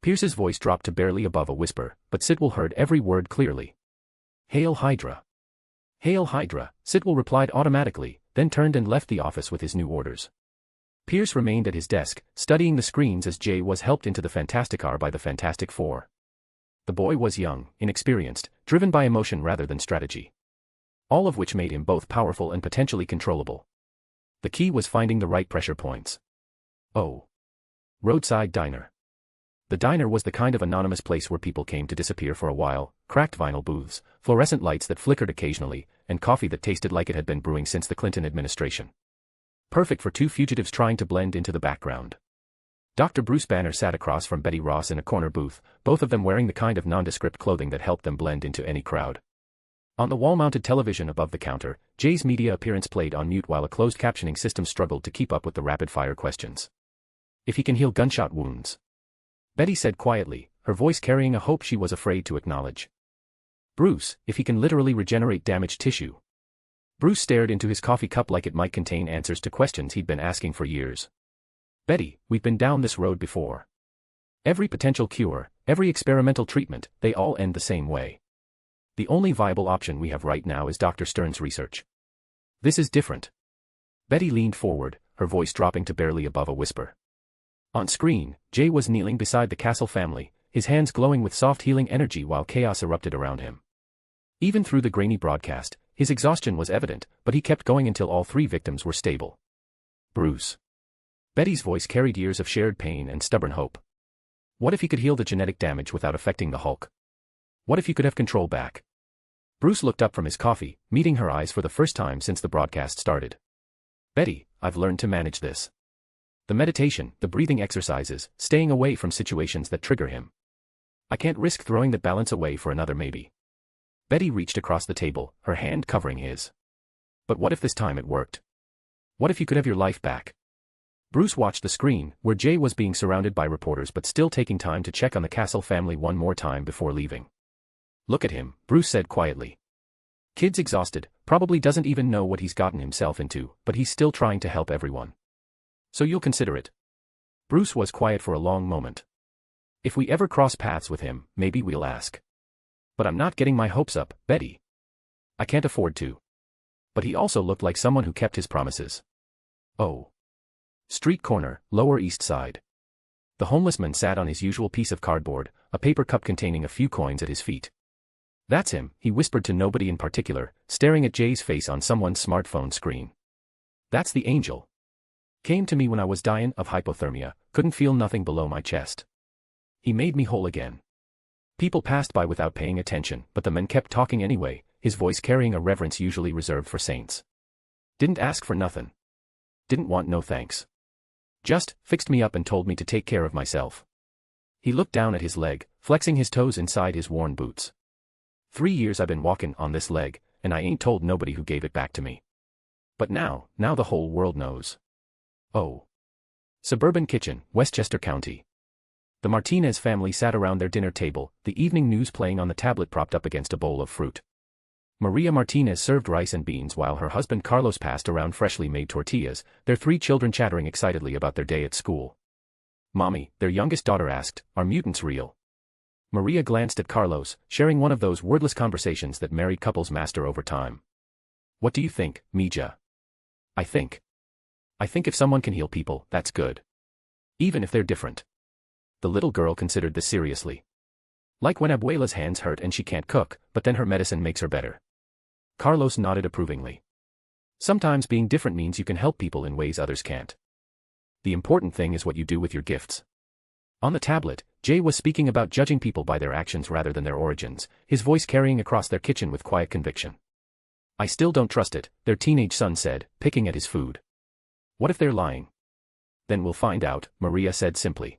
C: Pierce's voice dropped to barely above a whisper, but Sitwell heard every word clearly. "Hail Hydra." "Hail Hydra," Sitwell replied automatically, then turned and left the office with his new orders. Pierce remained at his desk, studying the screens as Jay was helped into the Fantastic R by the Fantastic Four. The boy was young, inexperienced, driven by emotion rather than strategy. All of which made him both powerful and potentially controllable. The key was finding the right pressure points. Oh. Roadside diner. The diner was the kind of anonymous place where people came to disappear for a while, cracked vinyl booths, fluorescent lights that flickered occasionally, and coffee that tasted like it had been brewing since the Clinton administration. Perfect for two fugitives trying to blend into the background. Dr. Bruce Banner sat across from Betty Ross in a corner booth, both of them wearing the kind of nondescript clothing that helped them blend into any crowd. On the wall-mounted television above the counter, Jay's media appearance played on mute while a closed captioning system struggled to keep up with the rapid-fire questions. "If he can heal gunshot wounds," Betty said quietly, her voice carrying a hope she was afraid to acknowledge. "Bruce, if he can literally regenerate damaged tissue." Bruce stared into his coffee cup like it might contain answers to questions he'd been asking for years. "Betty, we've been down this road before. Every potential cure, every experimental treatment, they all end the same way. The only viable option we have right now is Dr. Stern's research. This is different." Betty leaned forward, her voice dropping to barely above a whisper. On screen, Jay was kneeling beside the Castle family, his hands glowing with soft healing energy while chaos erupted around him. Even through the grainy broadcast, his exhaustion was evident, but he kept going until all three victims were stable. "Bruce." Betty's voice carried years of shared pain and stubborn hope. "What if he could heal the genetic damage without affecting the Hulk? What if you could have control back?" Bruce looked up from his coffee, meeting her eyes for the first time since the broadcast started. "Betty, I've learned to manage this. The meditation, the breathing exercises, staying away from situations that trigger him. I can't risk throwing that balance away for another maybe." Betty reached across the table, her hand covering his. "But what if this time it worked? What if you could have your life back?" Bruce watched the screen, where Jay was being surrounded by reporters but still taking time to check on the Castle family one more time before leaving. "Look at him," Bruce said quietly. Kid's exhausted, probably doesn't even know what he's gotten himself into, but he's still trying to help everyone. So you'll consider it. Bruce was quiet for a long moment. If we ever cross paths with him, maybe we'll ask. But I'm not getting my hopes up, Betty. I can't afford to. But he also looked like someone who kept his promises. Oh. Street corner, Lower East Side. The homeless man sat on his usual piece of cardboard, a paper cup containing a few coins at his feet. That's him, he whispered to nobody in particular, staring at Jay's face on someone's smartphone screen. That's the angel. Came to me when I was dying of hypothermia, couldn't feel nothing below my chest. He made me whole again. People passed by without paying attention, but the man kept talking anyway, his voice carrying a reverence usually reserved for saints. Didn't ask for nothing. Didn't want no thanks. Just fixed me up and told me to take care of myself. He looked down at his leg, flexing his toes inside his worn boots. 3 years I've been walking on this leg, and I ain't told nobody who gave it back to me. But now the whole world knows. Oh. Suburban kitchen, Westchester County. The Martinez family sat around their dinner table, the evening news playing on the tablet propped up against a bowl of fruit. Maria Martinez served rice and beans while her husband Carlos passed around freshly made tortillas, their 3 children chattering excitedly about their day at school. Mommy, their youngest daughter asked, are mutants real? Maria glanced at Carlos, sharing one of those wordless conversations that married couples master over time. What do you think, Mija? I think if someone can heal people, that's good. Even if they're different. The little girl considered this seriously. Like when Abuela's hands hurt and she can't cook, but then her medicine makes her better. Carlos nodded approvingly. Sometimes being different means you can help people in ways others can't. The important thing is what you do with your gifts. On the tablet, Jay was speaking about judging people by their actions rather than their origins, his voice carrying across their kitchen with quiet conviction. I still don't trust it, their teenage son said, picking at his food. What if they're lying? Then we'll find out, Maria said simply.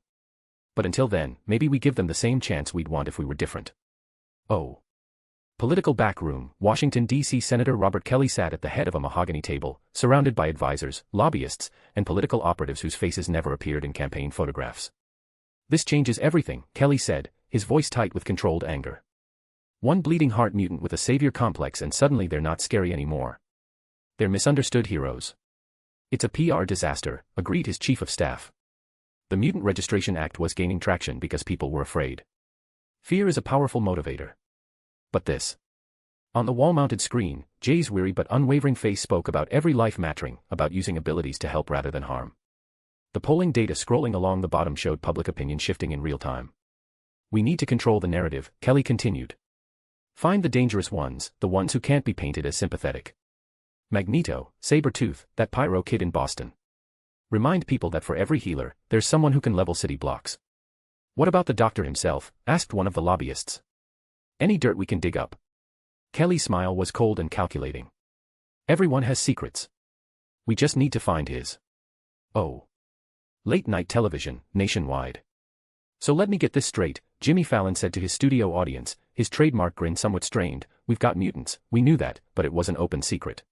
C: But until then, maybe we give them the same chance we'd want if we were different. Oh. Political back room, Washington, D.C. Senator Robert Kelly sat at the head of a mahogany table, surrounded by advisors, lobbyists, and political operatives whose faces never appeared in campaign photographs. This changes everything, Kelly said, his voice tight with controlled anger. One bleeding heart mutant with a savior complex and suddenly they're not scary anymore. They're misunderstood heroes. It's a PR disaster, agreed his chief of staff. The Mutant Registration Act was gaining traction because people were afraid. Fear is a powerful motivator. But this. On the wall-mounted screen, Jay's weary but unwavering face spoke about every life mattering, about using abilities to help rather than harm. The polling data scrolling along the bottom showed public opinion shifting in real time. We need to control the narrative, Kelly continued. Find the dangerous ones, the ones who can't be painted as sympathetic. Magneto, Sabretooth, that pyro kid in Boston. Remind people that for every healer, there's someone who can level city blocks. What about the doctor himself? Asked one of the lobbyists. Any dirt we can dig up. Kelly's smile was cold and calculating. Everyone has secrets. We just need to find his. Oh. Late night television, nationwide. So let me get this straight, Jimmy Fallon said to his studio audience, his trademark grin somewhat strained, we've got mutants, we knew that, but it was an open secret.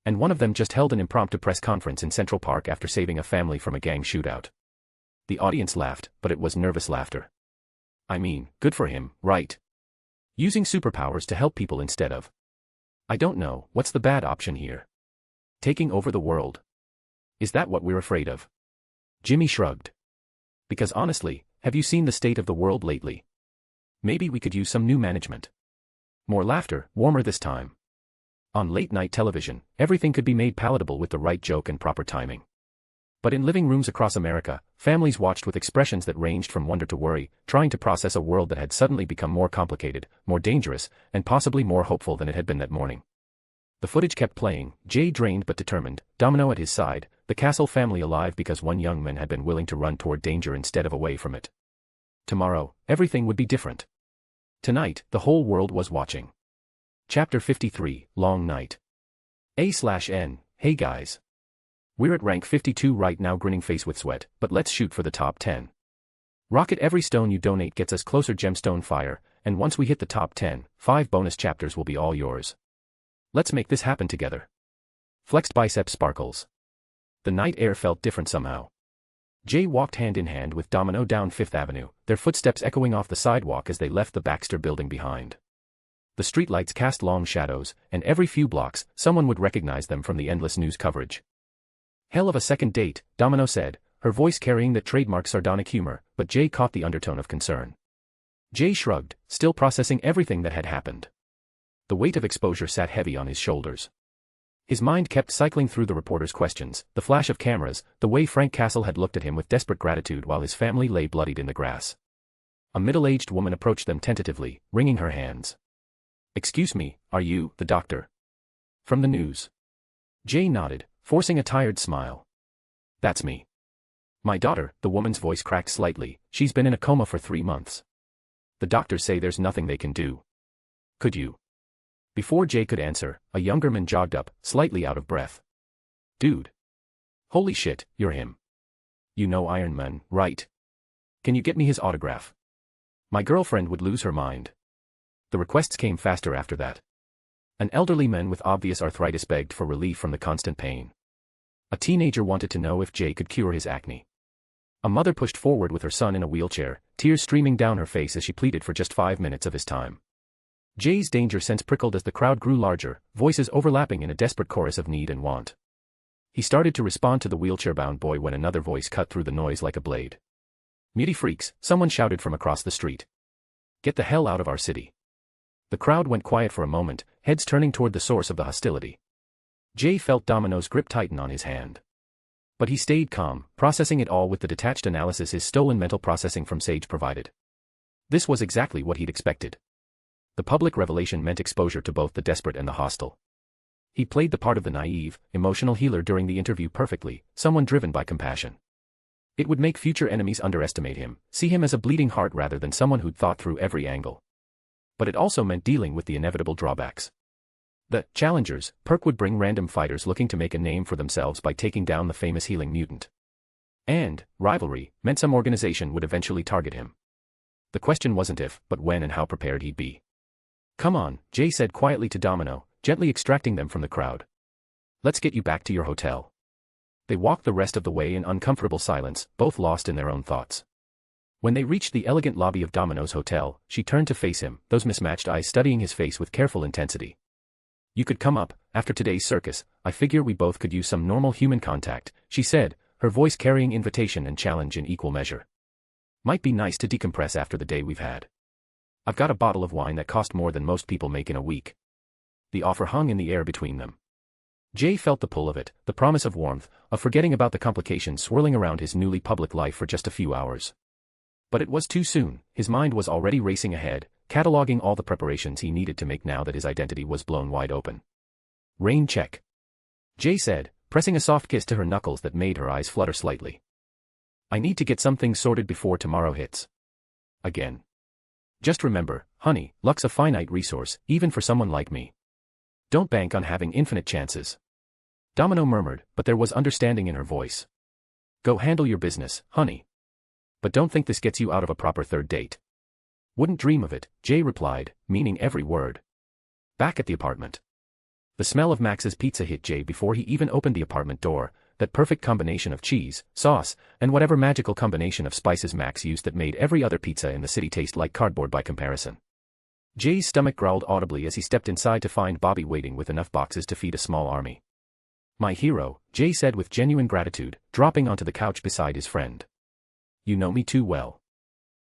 C: And one of them just held an impromptu press conference in Central Park after saving a family from a gang shootout. The audience laughed, but it was nervous laughter. I mean, good for him, right? Using superpowers to help people instead of. I don't know, what's the bad option here? Taking over the world. Is that what we're afraid of? Jimmy shrugged. Because honestly, have you seen the state of the world lately? Maybe we could use some new management. More laughter, warmer this time. On late-night television, everything could be made palatable with the right joke and proper timing. But in living rooms across America, families watched with expressions that ranged from wonder to worry, trying to process a world that had suddenly become more complicated, more dangerous, and possibly more hopeful than it had been that morning. The footage kept playing, Jay drained but determined, Domino at his side, the Castle family alive because one young man had been willing to run toward danger instead of away from it. Tomorrow, everything would be different. Tonight, the whole world was watching. Chapter 53, Long Night. A/N, hey guys. We're at rank 52 right now, grinning face with sweat, but let's shoot for the top 10. Rocket, every stone you donate gets us closer, gemstone fire, and once we hit the top 10, 5 bonus chapters will be all yours. Let's make this happen together. Flexed bicep sparkles. The night air felt different somehow. Jay walked hand in hand with Domino down Fifth Avenue, their footsteps echoing off the sidewalk as they left the Baxter building behind. The streetlights cast long shadows, and every few blocks, someone would recognize them from the endless news coverage. "Hell of a second date," Domino said, her voice carrying that trademark sardonic humor, but Jay caught the undertone of concern. Jay shrugged, still processing everything that had happened. The weight of exposure sat heavy on his shoulders. His mind kept cycling through the reporter's questions, the flash of cameras, the way Frank Castle had looked at him with desperate gratitude while his family lay bloodied in the grass. A middle-aged woman approached them tentatively, wringing her hands. "Excuse me, are you the doctor from the news?" Jay nodded, forcing a tired smile. "That's me. My daughter," the woman's voice cracked slightly, "she's been in a coma for 3 months. The doctors say there's nothing they can do. Could you?" Before Jay could answer, a younger man jogged up, slightly out of breath. "Dude. Holy shit, you're him. You know Iron Man, right? Can you get me his autograph? My girlfriend would lose her mind." The requests came faster after that. An elderly man with obvious arthritis begged for relief from the constant pain. A teenager wanted to know if Jay could cure his acne. A mother pushed forward with her son in a wheelchair, tears streaming down her face as she pleaded for just 5 minutes of his time. Jay's danger sense prickled as the crowd grew larger, voices overlapping in a desperate chorus of need and want. He started to respond to the wheelchair-bound boy when another voice cut through the noise like a blade. "Muty freaks," someone shouted from across the street. "Get the hell out of our city." The crowd went quiet for a moment, heads turning toward the source of the hostility. Jay felt Domino's grip tighten on his hand. But he stayed calm, processing it all with the detached analysis his stolen mental processing from Sage provided. This was exactly what he'd expected. The public revelation meant exposure to both the desperate and the hostile. He played the part of the naive, emotional healer during the interview perfectly, someone driven by compassion. It would make future enemies underestimate him, see him as a bleeding heart rather than someone who'd thought through every angle. But it also meant dealing with the inevitable drawbacks. The challengers, Perk would bring random fighters looking to make a name for themselves by taking down the famous healing mutant. And rivalry meant some organization would eventually target him. The question wasn't if, but when and how prepared he'd be. "Come on," Jay said quietly to Domino, gently extracting them from the crowd. "Let's get you back to your hotel." They walked the rest of the way in uncomfortable silence, both lost in their own thoughts. When they reached the elegant lobby of Domino's hotel, she turned to face him, those mismatched eyes studying his face with careful intensity. "You could come up, after today's circus. I figure we both could use some normal human contact," she said, her voice carrying invitation and challenge in equal measure. "Might be nice to decompress after the day we've had. I've got a bottle of wine that cost more than most people make in a week." The offer hung in the air between them. Jay felt the pull of it, the promise of warmth, of forgetting about the complications swirling around his newly public life for just a few hours. But it was too soon, his mind was already racing ahead, cataloging all the preparations he needed to make now that his identity was blown wide open. "Rain check," Jay said, pressing a soft kiss to her knuckles that made her eyes flutter slightly. "I need to get some things sorted before tomorrow hits. Again. Just remember, honey, luck's a finite resource, even for someone like me. Don't bank on having infinite chances." Domino murmured, but there was understanding in her voice. "Go handle your business, honey. But don't think this gets you out of a proper third date." "Wouldn't dream of it," Jay replied, meaning every word. Back at the apartment. The smell of Max's pizza hit Jay before he even opened the apartment door, that perfect combination of cheese, sauce, and whatever magical combination of spices Max used that made every other pizza in the city taste like cardboard by comparison. Jay's stomach growled audibly as he stepped inside to find Bobby waiting with enough boxes to feed a small army. "My hero," Jay said with genuine gratitude, dropping onto the couch beside his friend. "You know me too well."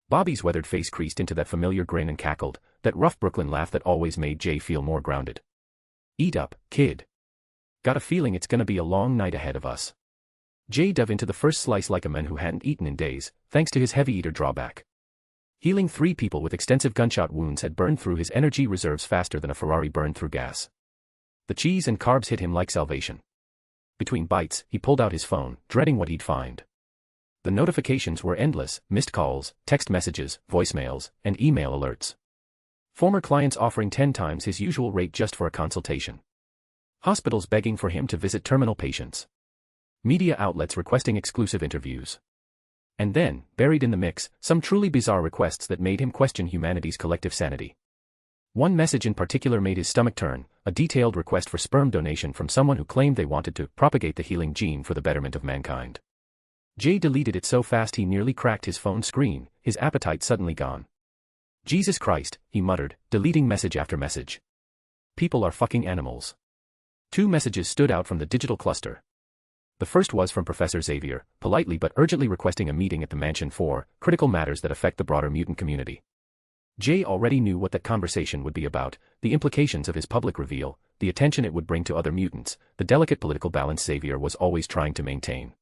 C: Bobby's weathered face creased into that familiar grin and cackled, that rough Brooklyn laugh that always made Jay feel more grounded. "Eat up, kid. Got a feeling it's gonna be a long night ahead of us." Jay dove into the first slice like a man who hadn't eaten in days, thanks to his heavy eater drawback. Healing 3 people with extensive gunshot wounds had burned through his energy reserves faster than a Ferrari burned through gas. The cheese and carbs hit him like salvation. Between bites, he pulled out his phone, dreading what he'd find. The notifications were endless, missed calls, text messages, voicemails, and email alerts. Former clients offering 10 times his usual rate just for a consultation. Hospitals begging for him to visit terminal patients. Media outlets requesting exclusive interviews. And then, buried in the mix, some truly bizarre requests that made him question humanity's collective sanity. One message in particular made his stomach turn, a detailed request for sperm donation from someone who claimed they wanted to propagate the healing gene for the betterment of mankind. Jay deleted it so fast he nearly cracked his phone screen, his appetite suddenly gone. Jesus Christ, he muttered, deleting message after message. People are fucking animals. 2 messages stood out from the digital cluster. The first was from Professor Xavier, politely but urgently requesting a meeting at the mansion for critical matters that affect the broader mutant community. Jay already knew what that conversation would be about, the implications of his public reveal, the attention it would bring to other mutants, the delicate political balance Xavier was always trying to maintain.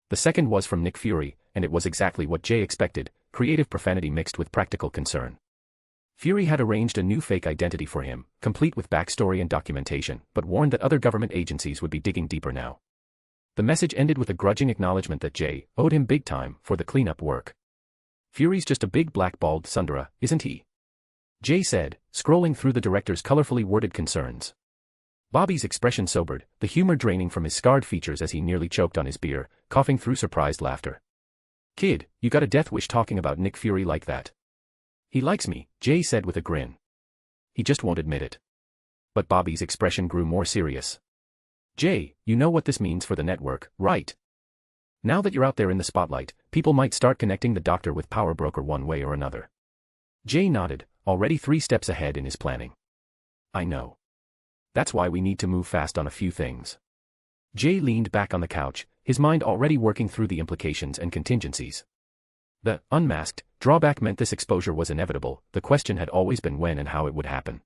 C: The second was from Nick Fury, and it was exactly what Jay expected, creative profanity mixed with practical concern. Fury had arranged a new fake identity for him, complete with backstory and documentation, but warned that other government agencies would be digging deeper now. The message ended with a grudging acknowledgement that Jay owed him big time for the cleanup work. Fury's just a big black-balled tsundere, isn't he? Jay said, scrolling through the director's colorfully worded concerns. Bobby's expression sobered, the humor draining from his scarred features as he nearly choked on his beer, coughing through surprised laughter. Kid, you got a death wish talking about Nick Fury like that. He likes me, Jay said with a grin. He just won't admit it. But Bobby's expression grew more serious. Jay, you know what this means for the network, right? Now that you're out there in the spotlight, people might start connecting the Doctor with Power Broker one way or another. Jay nodded, already 3 steps ahead in his planning. I know. That's why we need to move fast on a few things. Jay leaned back on the couch, his mind already working through the implications and contingencies. The unmasked drawback meant this exposure was inevitable, the question had always been when and how it would happen.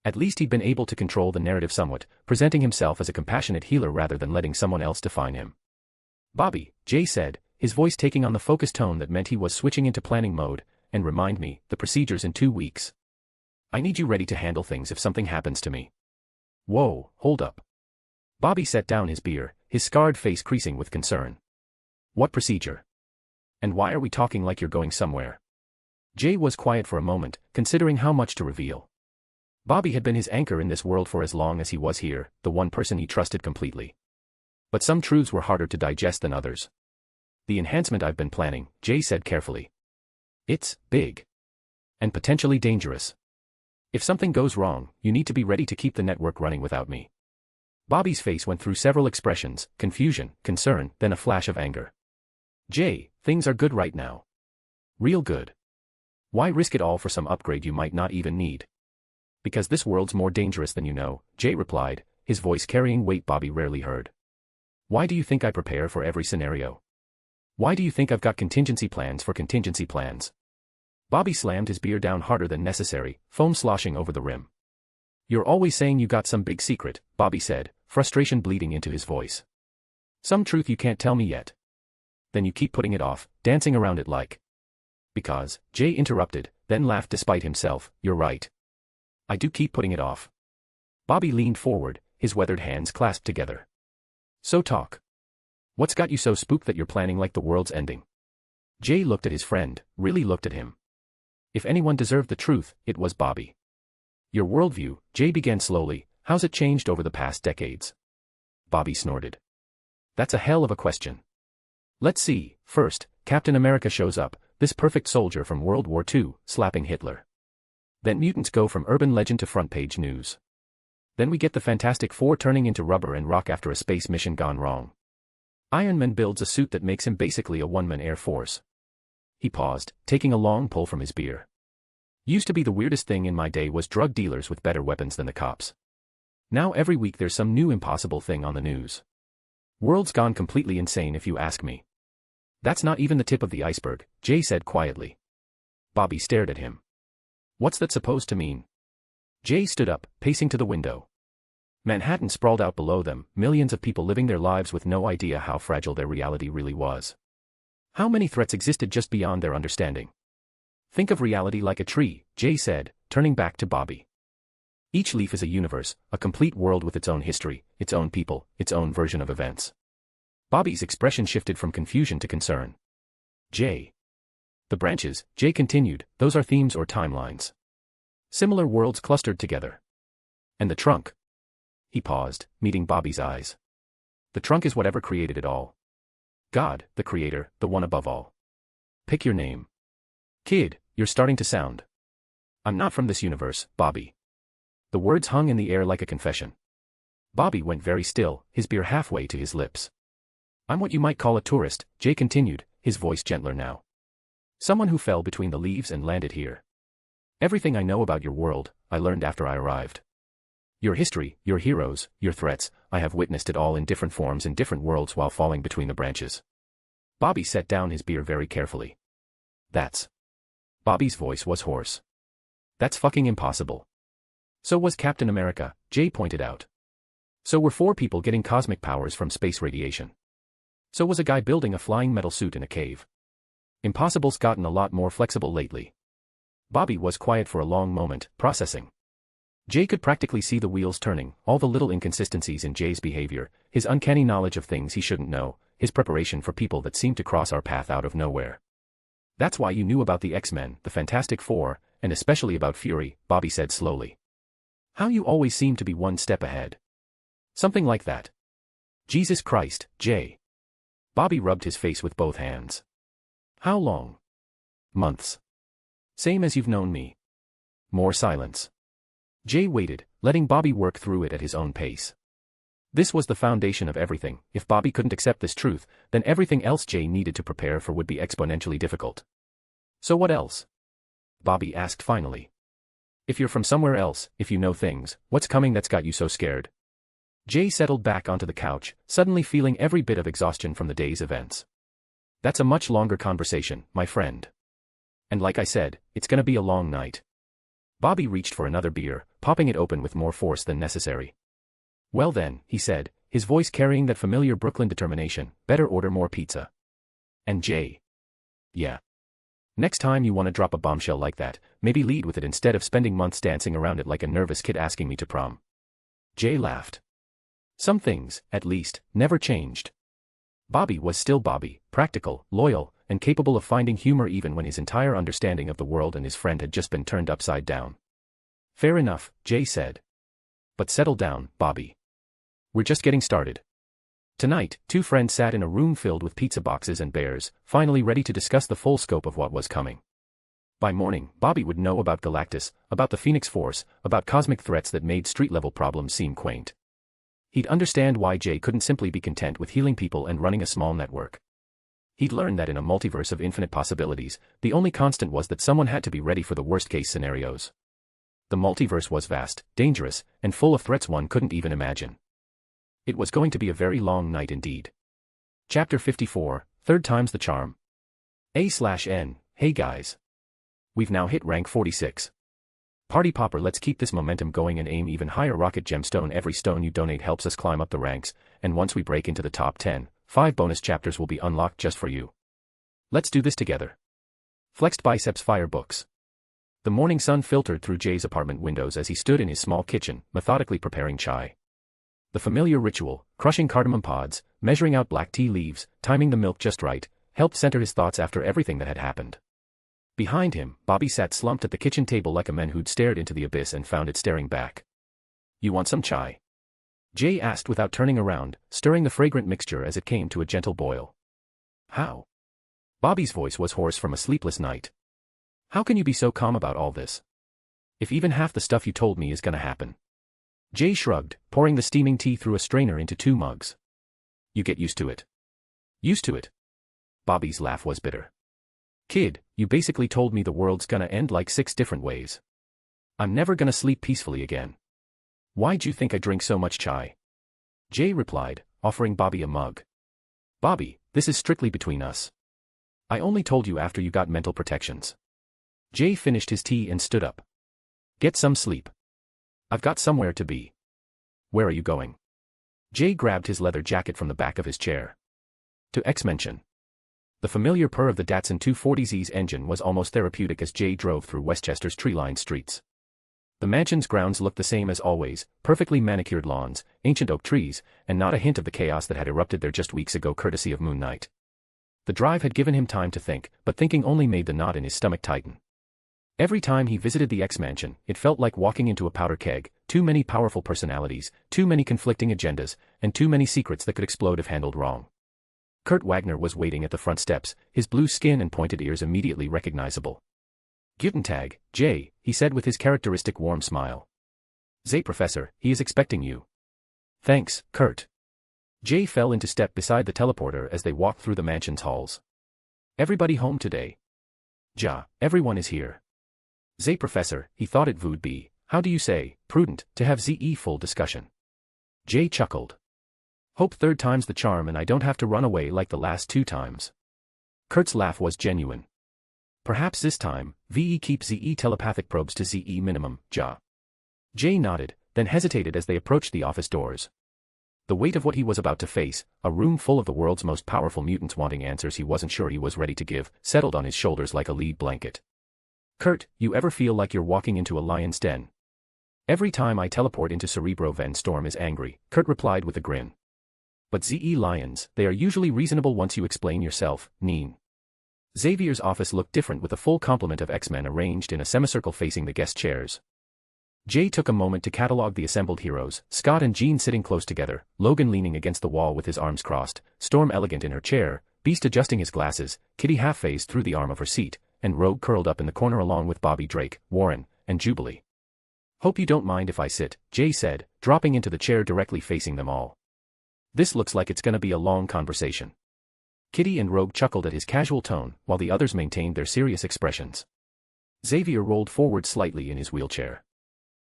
C: At least he'd been able to control the narrative somewhat, presenting himself as a compassionate healer rather than letting someone else define him. Bobby, Jay said, his voice taking on the focused tone that meant he was switching into planning mode, and remind me, the procedure's in 2 weeks. I need you ready to handle things if something happens to me. Whoa, hold up. Bobby set down his beer, his scarred face creasing with concern. What procedure? And why are we talking like you're going somewhere? Jay was quiet for a moment, considering how much to reveal. Bobby had been his anchor in this world for as long as he was here, the one person he trusted completely. But some truths were harder to digest than others. The enhancement I've been planning, Jay said carefully. It's big. And potentially dangerous. If something goes wrong, you need to be ready to keep the network running without me. Bobby's face went through several expressions, confusion, concern, then a flash of anger. Jay, things are good right now. Real good. Why risk it all for some upgrade you might not even need? Because this world's more dangerous than you know, Jay replied, his voice carrying weight Bobby rarely heard. Why do you think I prepare for every scenario? Why do you think I've got contingency plans for contingency plans? Bobby slammed his beer down harder than necessary, foam sloshing over the rim. You're always saying you got some big secret, Bobby said, frustration bleeding into his voice. Some truth you can't tell me yet. Then you keep putting it off, dancing around it like. Because, Jay interrupted, then laughed despite himself, you're right. I do keep putting it off. Bobby leaned forward, his weathered hands clasped together. So talk. What's got you so spooked that you're planning like the world's ending? Jay looked at his friend, really looked at him. If anyone deserved the truth, it was Bobby. Your worldview, Jay began slowly, how's it changed over the past decades? Bobby snorted. That's a hell of a question. Let's see, first, Captain America shows up, this perfect soldier from World War II, slapping Hitler. Then mutants go from urban legend to front-page news. Then we get the Fantastic Four turning into rubber and rock after a space mission gone wrong. Iron Man builds a suit that makes him basically a one-man air force. He paused, taking a long pull from his beer. Used to be the weirdest thing in my day was drug dealers with better weapons than the cops. Now every week there's some new impossible thing on the news. World's gone completely insane if you ask me. That's not even the tip of the iceberg, Jay said quietly. Bobby stared at him. What's that supposed to mean? Jay stood up, pacing to the window. Manhattan sprawled out below them, millions of people living their lives with no idea how fragile their reality really was. How many threats existed just beyond their understanding? Think of reality like a tree, Jay said, turning back to Bobby. Each leaf is a universe, a complete world with its own history, its own people, its own version of events. Bobby's expression shifted from confusion to concern. Jay. The branches, Jay continued, those are themes or timelines. Similar worlds clustered together. And the trunk. He paused, meeting Bobby's eyes. The trunk is whatever created it all. God, the creator, the one above all. Pick your name. Kid, you're starting to sound. I'm not from this universe, Bobby. The words hung in the air like a confession. Bobby went very still, his beer halfway to his lips. I'm what you might call a tourist, Jay continued, his voice gentler now. Someone who fell between the leaves and landed here. Everything I know about your world, I learned after I arrived. Your history, your heroes, your threats, I have witnessed it all in different forms in different worlds while falling between the branches. Bobby set down his beer very carefully. That's... Bobby's voice was hoarse. That's fucking impossible. So was Captain America, Jay pointed out. So were 4 people getting cosmic powers from space radiation. So was a guy building a flying metal suit in a cave. Impossible's gotten a lot more flexible lately. Bobby was quiet for a long moment, processing. Jay could practically see the wheels turning, all the little inconsistencies in Jay's behavior, his uncanny knowledge of things he shouldn't know, his preparation for people that seemed to cross our path out of nowhere. That's why you knew about the X-Men, the Fantastic Four, and especially about Fury, Bobby said slowly. How you always seem to be one step ahead. Something like that. Jesus Christ, Jay. Bobby rubbed his face with both hands. How long? Months. Same as you've known me. More silence. Jay waited, letting Bobby work through it at his own pace. This was the foundation of everything. If Bobby couldn't accept this truth, then everything else Jay needed to prepare for would be exponentially difficult. So what else? Bobby asked finally. If you're from somewhere else, if you know things, what's coming that's got you so scared? Jay settled back onto the couch, suddenly feeling every bit of exhaustion from the day's events. That's a much longer conversation, my friend. And like I said, it's gonna be a long night. Bobby reached for another beer, popping it open with more force than necessary. Well then, he said, his voice carrying that familiar Brooklyn determination, better order more pizza. And Jay. Yeah. Next time you want to drop a bombshell like that, maybe lead with it instead of spending months dancing around it like a nervous kid asking me to prom. Jay laughed. Some things, at least, never changed. Bobby was still Bobby, practical, loyal, and capable of finding humor even when his entire understanding of the world and his friend had just been turned upside down. Fair enough, Jay said. But settle down, Bobby. We're just getting started. Tonight, 2 friends sat in a room filled with pizza boxes and bears, finally ready to discuss the full scope of what was coming. By morning, Bobby would know about Galactus, about the Phoenix Force, about cosmic threats that made street-level problems seem quaint. He'd understand why Jay couldn't simply be content with healing people and running a small network. He'd learn that in a multiverse of infinite possibilities, the only constant was that someone had to be ready for the worst-case scenarios. The multiverse was vast, dangerous, and full of threats one couldn't even imagine. It was going to be a very long night indeed. Chapter 54, Third Time's the Charm. A/N, hey guys. We've now hit rank 46. Party popper, let's keep this momentum going and aim even higher. Rocket gemstone, every stone you donate helps us climb up the ranks, and once we break into the top 10, 5 bonus chapters will be unlocked just for you. Let's do this together. Flexed biceps fire books. The morning sun filtered through Jay's apartment windows as he stood in his small kitchen, methodically preparing chai. The familiar ritual, crushing cardamom pods, measuring out black tea leaves, timing the milk just right, helped center his thoughts after everything that had happened. Behind him, Bobby sat slumped at the kitchen table like a man who'd stared into the abyss and found it staring back. You want some chai? Jay asked without turning around, stirring the fragrant mixture as it came to a gentle boil. How? Bobby's voice was hoarse from a sleepless night. How can you be so calm about all this? If even half the stuff you told me is gonna happen. Jay shrugged, pouring the steaming tea through a strainer into 2 mugs. You get used to it. Used to it? Bobby's laugh was bitter. Kid, you basically told me the world's gonna end like 6 different ways. I'm never gonna sleep peacefully again. Why'd you think I drink so much chai? Jay replied, offering Bobby a mug. Bobby, this is strictly between us. I only told you after you got mental protections. Jay finished his tea and stood up. Get some sleep. I've got somewhere to be. Where are you going? Jay grabbed his leather jacket from the back of his chair. To X-Mansion. The familiar purr of the Datsun 240Z's engine was almost therapeutic as Jay drove through Westchester's tree-lined streets. The mansion's grounds looked the same as always, perfectly manicured lawns, ancient oak trees, and not a hint of the chaos that had erupted there just weeks ago courtesy of Moon Knight. The drive had given him time to think, but thinking only made the knot in his stomach tighten. Every time he visited the X-Mansion, it felt like walking into a powder keg, too many powerful personalities, too many conflicting agendas, and too many secrets that could explode if handled wrong. Kurt Wagner was waiting at the front steps, his blue skin and pointed ears immediately recognizable. Guten Tag, Jay, he said with his characteristic warm smile. Zay Professor, he is expecting you. Thanks, Kurt. Jay fell into step beside the teleporter as they walked through the mansion's halls. Everybody home today? Ja, everyone is here. Zay Professor, he thought it would be, how do you say, prudent, to have ZE full discussion. Jay chuckled. Hope third time's the charm and I don't have to run away like the last 2 times. Kurt's laugh was genuine. Perhaps this time, VE keep ZE telepathic probes to ZE minimum, ja. Jay nodded, then hesitated as they approached the office doors. The weight of what he was about to face, a room full of the world's most powerful mutants wanting answers he wasn't sure he was ready to give, settled on his shoulders like a lead blanket. Kurt, you ever feel like you're walking into a lion's den? Every time I teleport into Cerebro Ven Storm is angry, Kurt replied with a grin. But ZE lions, they are usually reasonable once you explain yourself, Neen. Xavier's office looked different with a full complement of X-Men arranged in a semicircle facing the guest chairs. Jay took a moment to catalog the assembled heroes, Scott and Jean sitting close together, Logan leaning against the wall with his arms crossed, Storm elegant in her chair, Beast adjusting his glasses, Kitty half-phased through the arm of her seat, and Rogue curled up in the corner along with Bobby Drake, Warren, and Jubilee. Hope you don't mind if I sit, Jay said, dropping into the chair directly facing them all. This looks like it's gonna be a long conversation. Kitty and Rogue chuckled at his casual tone, while the others maintained their serious expressions. Xavier rolled forward slightly in his wheelchair.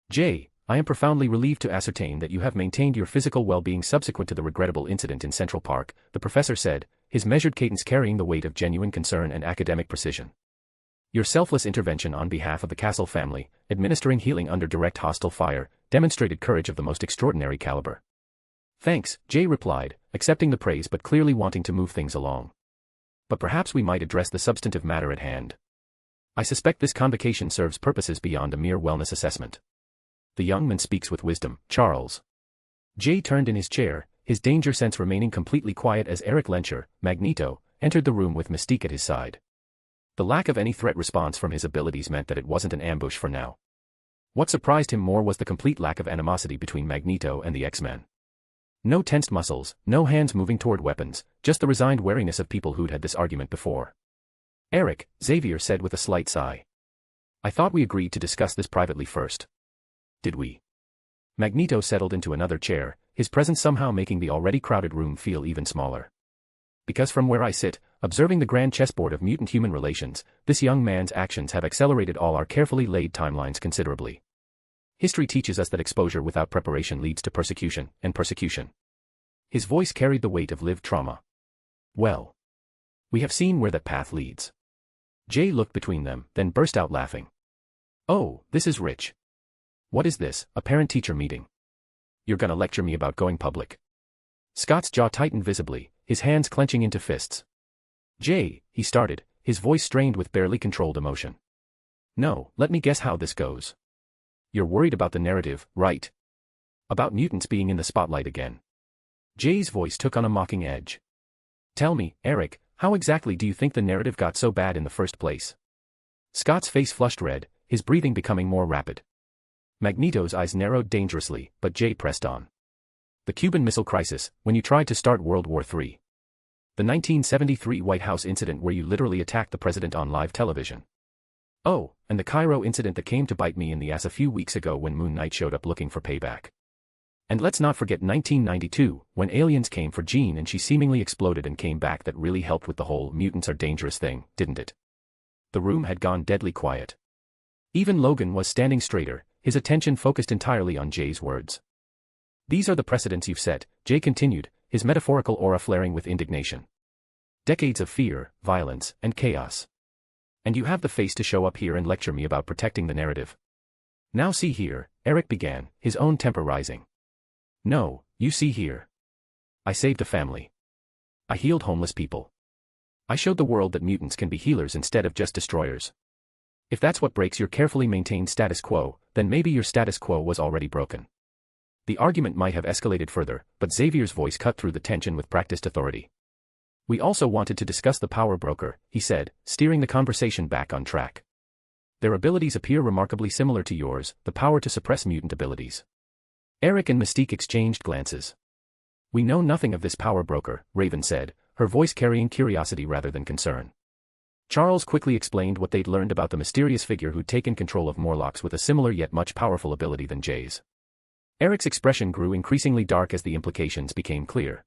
C: Jay, I am profoundly relieved to ascertain that you have maintained your physical well-being subsequent to the regrettable incident in Central Park, the professor said, his measured cadence carrying the weight of genuine concern and academic precision. Your selfless intervention on behalf of the Castle family, administering healing under direct hostile fire, demonstrated courage of the most extraordinary caliber. Thanks, Jay replied, accepting the praise but clearly wanting to move things along. But perhaps we might address the substantive matter at hand. I suspect this convocation serves purposes beyond a mere wellness assessment. The young man speaks with wisdom, Charles. Jay turned in his chair, his danger sense remaining completely quiet as Eric Lencher, Magneto, entered the room with Mystique at his side. The lack of any threat response from his abilities meant that it wasn't an ambush for now. What surprised him more was the complete lack of animosity between Magneto and the X-Men. No tensed muscles, no hands moving toward weapons, just the resigned wariness of people who'd had this argument before. Eric, Xavier said with a slight sigh. I thought we agreed to discuss this privately first. Did we? Magneto settled into another chair, his presence somehow making the already crowded room feel even smaller. Because from where I sit, observing the grand chessboard of mutant-human relations, this young man's actions have accelerated all our carefully laid timelines considerably. History teaches us that exposure without preparation leads to persecution, and persecution. His voice carried the weight of lived trauma. Well, we have seen where that path leads. Jay looked between them, then burst out laughing. Oh, this is rich. What is this, a parent-teacher meeting? You're gonna lecture me about going public? Scott's jaw tightened visibly, his hands clenching into fists. Jay, he started, his voice strained with barely controlled emotion. No, let me guess how this goes. You're worried about the narrative, right? About mutants being in the spotlight again. Jay's voice took on a mocking edge. Tell me, Eric, how exactly do you think the narrative got so bad in the first place? Scott's face flushed red, his breathing becoming more rapid. Magneto's eyes narrowed dangerously, but Jay pressed on. The Cuban Missile Crisis, when you tried to start World War III. The 1973 White House incident where you literally attacked the president on live television. Oh, and the Cairo incident that came to bite me in the ass a few weeks ago when Moon Knight showed up looking for payback. And let's not forget 1992, when aliens came for Jean and she seemingly exploded and came back. That really helped with the whole mutants are dangerous thing, didn't it? The room had gone deadly quiet. Even Logan was standing straighter, his attention focused entirely on Jay's words. These are the precedents you've set, Jay continued, his metaphorical aura flaring with indignation. Decades of fear, violence, and chaos. And you have the face to show up here and lecture me about protecting the narrative. Now see here, Eric began, his own temper rising. No, you see here. I saved a family. I healed homeless people. I showed the world that mutants can be healers instead of just destroyers. If that's what breaks your carefully maintained status quo, then maybe your status quo was already broken. The argument might have escalated further, but Xavier's voice cut through the tension with practiced authority. We also wanted to discuss the power broker, he said, steering the conversation back on track. Their abilities appear remarkably similar to yours, the power to suppress mutant abilities. Eric and Mystique exchanged glances. We know nothing of this power broker, Raven said, her voice carrying curiosity rather than concern. Charles quickly explained what they'd learned about the mysterious figure who'd taken control of Morlocks with a similar yet much powerful ability than Jay's. Eric's expression grew increasingly dark as the implications became clear.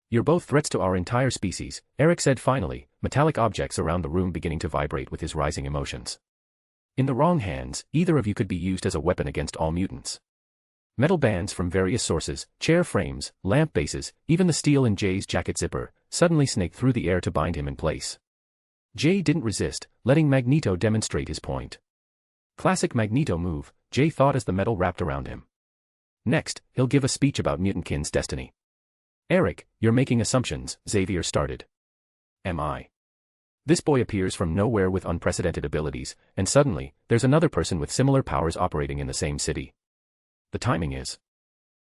C: You're both threats to our entire species, Eric said finally, metallic objects around the room beginning to vibrate with his rising emotions. In the wrong hands, either of you could be used as a weapon against all mutants. Metal bands from various sources, chair frames, lamp bases, even the steel in Jay's jacket zipper, suddenly snaked through the air to bind him in place. Jay didn't resist, letting Magneto demonstrate his point. Classic Magneto move, Jay thought as the metal wrapped around him. Next, he'll give a speech about Mutantkin's destiny. Eric, you're making assumptions, Xavier started. Am I? This boy appears from nowhere with unprecedented abilities, and suddenly, there's another person with similar powers operating in the same city. The timing is.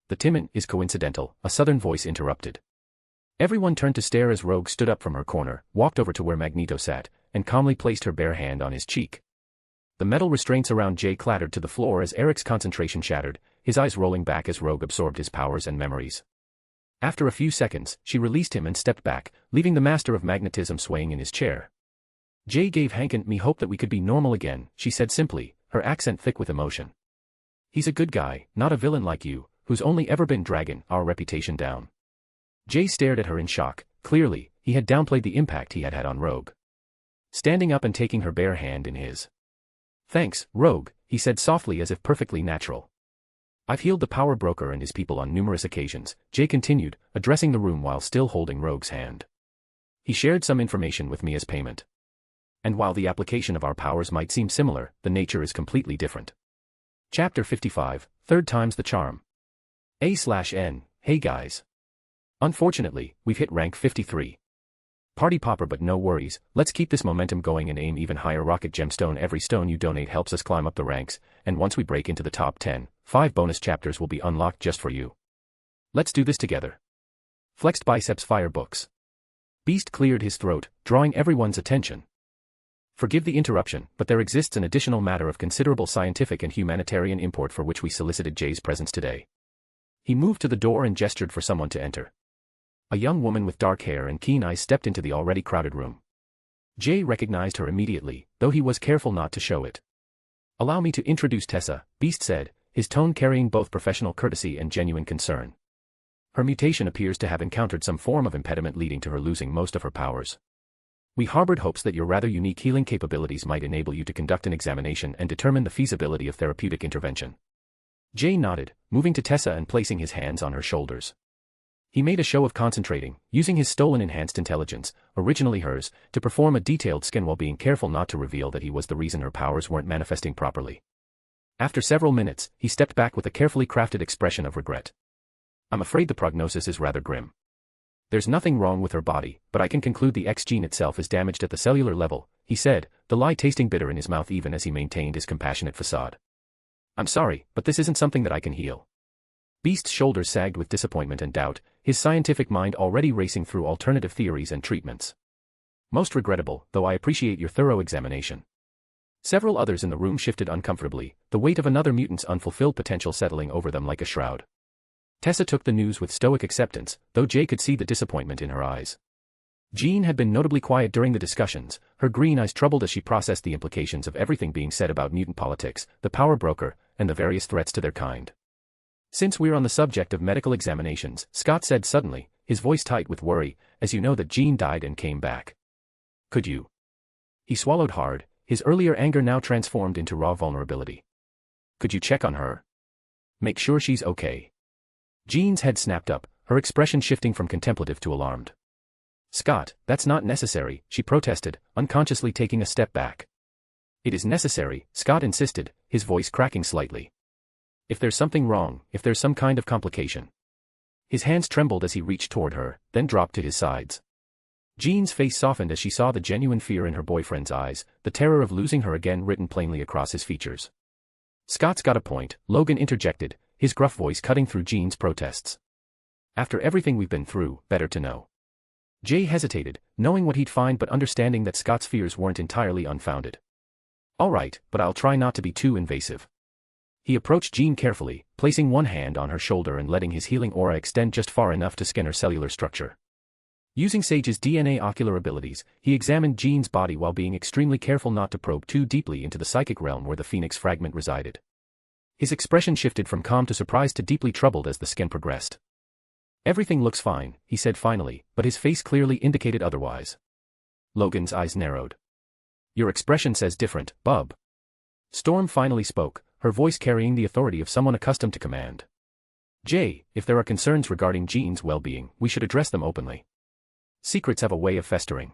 C: The timing is coincidental, a southern voice interrupted. Everyone turned to stare as Rogue stood up from her corner, walked over to where Magneto sat, and calmly placed her bare hand on his cheek. The metal restraints around Jay clattered to the floor as Eric's concentration shattered, his eyes rolling back as Rogue absorbed his powers and memories. After a few seconds, she released him and stepped back, leaving the master of magnetism swaying in his chair. Jay gave Hank and me hope that we could be normal again, she said simply, her accent thick with emotion. He's a good guy, not a villain like you, who's only ever been dragging our reputation down. Jay stared at her in shock. Clearly, he had downplayed the impact he had had on Rogue. Standing up and taking her bare hand in his. Thanks, Rogue, he said softly as if perfectly natural. I've healed the power broker and his people on numerous occasions, Jay continued, addressing the room while still holding Rogue's hand. He shared some information with me as payment. And while the application of our powers might seem similar, the nature is completely different. Chapter 55, Third Time's the Charm. A/N, hey guys. Unfortunately, we've hit rank 53. Party popper, but no worries, let's keep this momentum going and aim even higher. Rocket gemstone. Every stone you donate helps us climb up the ranks, and once we break into the top 10, 5 bonus chapters will be unlocked just for you. Let's do this together. Flexed biceps. Fire books. Beast cleared his throat, drawing everyone's attention. Forgive the interruption, but there exists an additional matter of considerable scientific and humanitarian import for which we solicited Jay's presence today. He moved to the door and gestured for someone to enter. A young woman with dark hair and keen eyes stepped into the already crowded room. Jay recognized her immediately, though he was careful not to show it. Allow me to introduce Tessa, Beast said, his tone carrying both professional courtesy and genuine concern. Her mutation appears to have encountered some form of impediment leading to her losing most of her powers. We harbored hopes that your rather unique healing capabilities might enable you to conduct an examination and determine the feasibility of therapeutic intervention. Jay nodded, moving to Tessa and placing his hands on her shoulders. He made a show of concentrating, using his stolen enhanced intelligence, originally hers, to perform a detailed scan while being careful not to reveal that he was the reason her powers weren't manifesting properly. After several minutes, he stepped back with a carefully crafted expression of regret. I'm afraid the prognosis is rather grim. There's nothing wrong with her body, but I can conclude the X gene itself is damaged at the cellular level, he said, the lie tasting bitter in his mouth even as he maintained his compassionate facade. I'm sorry, but this isn't something that I can heal. Beast's shoulders sagged with disappointment and doubt, his scientific mind already racing through alternative theories and treatments. Most regrettable, though I appreciate your thorough examination. Several others in the room shifted uncomfortably, the weight of another mutant's unfulfilled potential settling over them like a shroud. Tessa took the news with stoic acceptance, though Jay could see the disappointment in her eyes. Jean had been notably quiet during the discussions, her green eyes troubled as she processed the implications of everything being said about mutant politics, the power broker, and the various threats to their kind. Since we're on the subject of medical examinations, Scott said suddenly, his voice tight with worry, as you know that Jean died and came back. Could you? He swallowed hard, his earlier anger now transformed into raw vulnerability. Could you check on her? Make sure she's okay. Jean's head snapped up, her expression shifting from contemplative to alarmed. Scott, that's not necessary, she protested, unconsciously taking a step back. It is necessary, Scott insisted, his voice cracking slightly. If there's something wrong, if there's some kind of complication. His hands trembled as he reached toward her, then dropped to his sides. Jean's face softened as she saw the genuine fear in her boyfriend's eyes, the terror of losing her again written plainly across his features. Scott's got a point, Logan interjected, his gruff voice cutting through Jean's protests. After everything we've been through, better to know. Jay hesitated, knowing what he'd find but understanding that Scott's fears weren't entirely unfounded. All right, but I'll try not to be too invasive. He approached Jean carefully, placing one hand on her shoulder and letting his healing aura extend just far enough to scan her cellular structure. Using Sage's DNA ocular abilities, he examined Jean's body while being extremely careful not to probe too deeply into the psychic realm where the Phoenix fragment resided. His expression shifted from calm to surprised to deeply troubled as the scan progressed. Everything looks fine, he said finally, but his face clearly indicated otherwise. Logan's eyes narrowed. Your expression says different, bub. Storm finally spoke, her voice carrying the authority of someone accustomed to command. Jay, if there are concerns regarding Jean's well-being, we should address them openly. Secrets have a way of festering.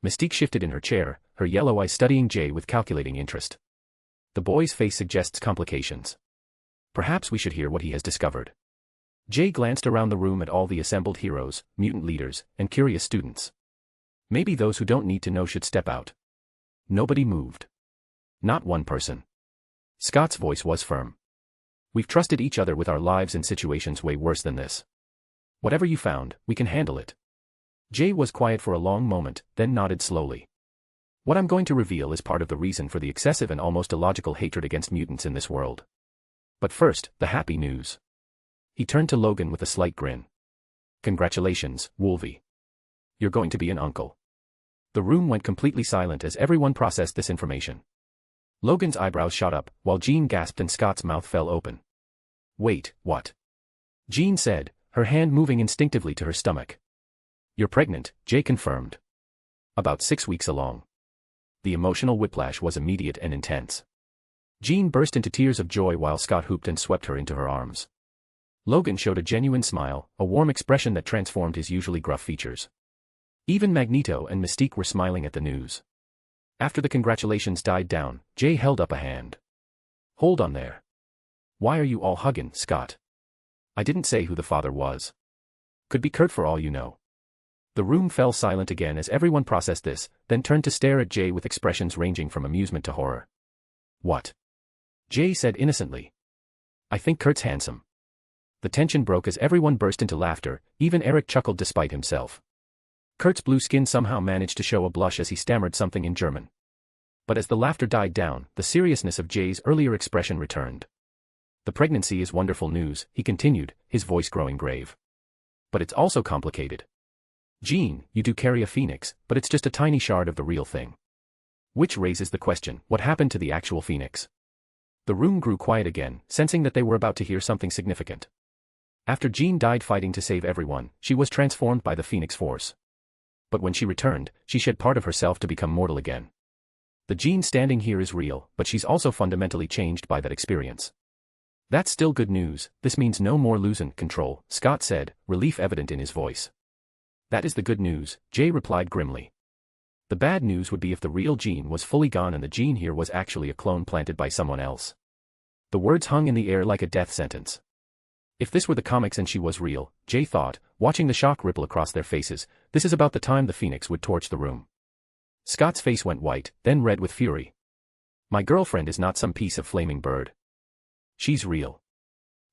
C: Mystique shifted in her chair, her yellow eyes studying Jay with calculating interest. The boy's face suggests complications. Perhaps we should hear what he has discovered. Jay glanced around the room at all the assembled heroes, mutant leaders, and curious students. Maybe those who don't need to know should step out. Nobody moved. Not one person. Scott's voice was firm. We've trusted each other with our lives in situations way worse than this. Whatever you found, we can handle it. Jay was quiet for a long moment, then nodded slowly. What I'm going to reveal is part of the reason for the excessive and almost illogical hatred against mutants in this world. But first, the happy news. He turned to Logan with a slight grin. Congratulations, Wolvie. You're going to be an uncle. The room went completely silent as everyone processed this information. Logan's eyebrows shot up, while Jean gasped and Scott's mouth fell open. Wait, what? Jean said, her hand moving instinctively to her stomach. You're pregnant, Jay confirmed. About 6 weeks along. The emotional whiplash was immediate and intense. Jean burst into tears of joy while Scott whooped and swept her into her arms. Logan showed a genuine smile, a warm expression that transformed his usually gruff features. Even Magneto and Mystique were smiling at the news. After the congratulations died down, Jay held up a hand. Hold on there. Why are you all hugging, Scott? I didn't say who the father was. Could be Kurt for all you know. The room fell silent again as everyone processed this, then turned to stare at Jay with expressions ranging from amusement to horror. What? Jay said innocently. I think Kurt's handsome. The tension broke as everyone burst into laughter, even Eric chuckled despite himself. Kurt's blue skin somehow managed to show a blush as he stammered something in German. But as the laughter died down, the seriousness of Jay's earlier expression returned. The pregnancy is wonderful news, he continued, his voice growing grave. But it's also complicated. Jean, you do carry a phoenix, but it's just a tiny shard of the real thing. Which raises the question, what happened to the actual phoenix? The room grew quiet again, sensing that they were about to hear something significant. After Jean died fighting to save everyone, she was transformed by the Phoenix Force. But when she returned, she shed part of herself to become mortal again. The Jean standing here is real, but she's also fundamentally changed by that experience. That's still good news, this means no more losing control, Scott said, relief evident in his voice. That is the good news, Jay replied grimly. The bad news would be if the real Jean was fully gone and the Jean here was actually a clone planted by someone else. The words hung in the air like a death sentence. If this were the comics and she was real, Jay thought, watching the shock ripple across their faces, this is about the time the Phoenix would torch the room. Scott's face went white, then red with fury. My girlfriend is not some piece of flaming bird. She's real.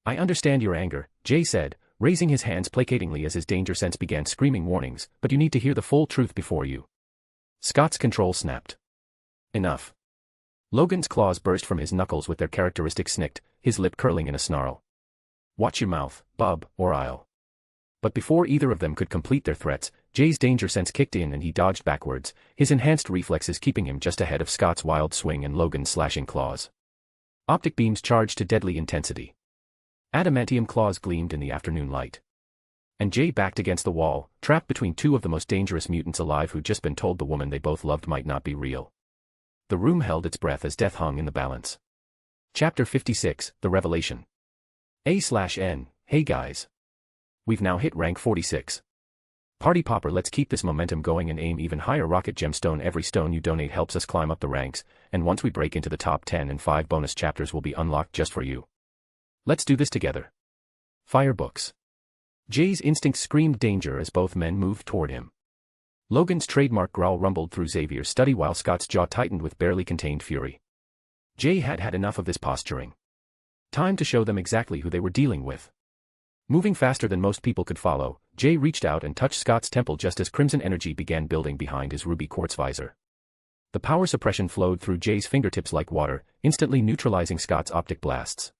C: I understand your anger, Jay said, raising his hands placatingly as his danger sense began screaming warnings, but you need to hear the full truth before you. Scott's control snapped. Enough. Logan's claws burst from his knuckles with their characteristic snikt, his lip curling in a snarl. Watch your mouth, bub, or I'll. But before either of them could complete their threats, Jay's danger sense kicked in and he dodged backwards, his enhanced reflexes keeping him just ahead of Scott's wild swing and Logan's slashing claws. Optic beams charged to deadly intensity. Adamantium claws gleamed in the afternoon light. And Jay backed against the wall, trapped between two of the most dangerous mutants alive who'd just been told the woman they both loved might not be real. The room held its breath as death hung in the balance. Chapter 56, The Revelation. A/N, hey guys. We've now hit rank 46. Party popper, let's keep this momentum going and aim even higher. Rocket gemstone, every stone you donate helps us climb up the ranks, and once we break into the top 10 and 5 bonus chapters will be unlocked just for you. Let's do this together. Fire books. Jay's instinct screamed danger as both men moved toward him. Logan's trademark growl rumbled through Xavier's study while Scott's jaw tightened with barely contained fury. Jay had had enough of this posturing. Time to show them exactly who they were dealing with. Moving faster than most people could follow, Jay reached out and touched Scott's temple just as crimson energy began building behind his ruby quartz visor. The power suppression flowed through Jay's fingertips like water, instantly neutralizing Scott's optic blasts.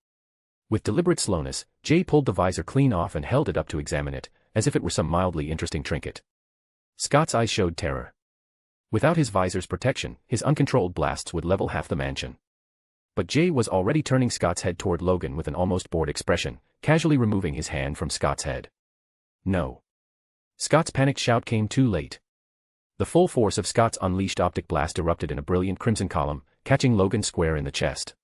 C: With deliberate slowness, Jay pulled the visor clean off and held it up to examine it, as if it were some mildly interesting trinket. Scott's eyes showed terror. Without his visor's protection, his uncontrolled blasts would level half the mansion. But Jay was already turning Scott's head toward Logan with an almost bored expression, casually removing his hand from Scott's head. No. Scott's panicked shout came too late. The full force of Scott's unleashed optic blast erupted in a brilliant crimson column, catching Logan square in the chest.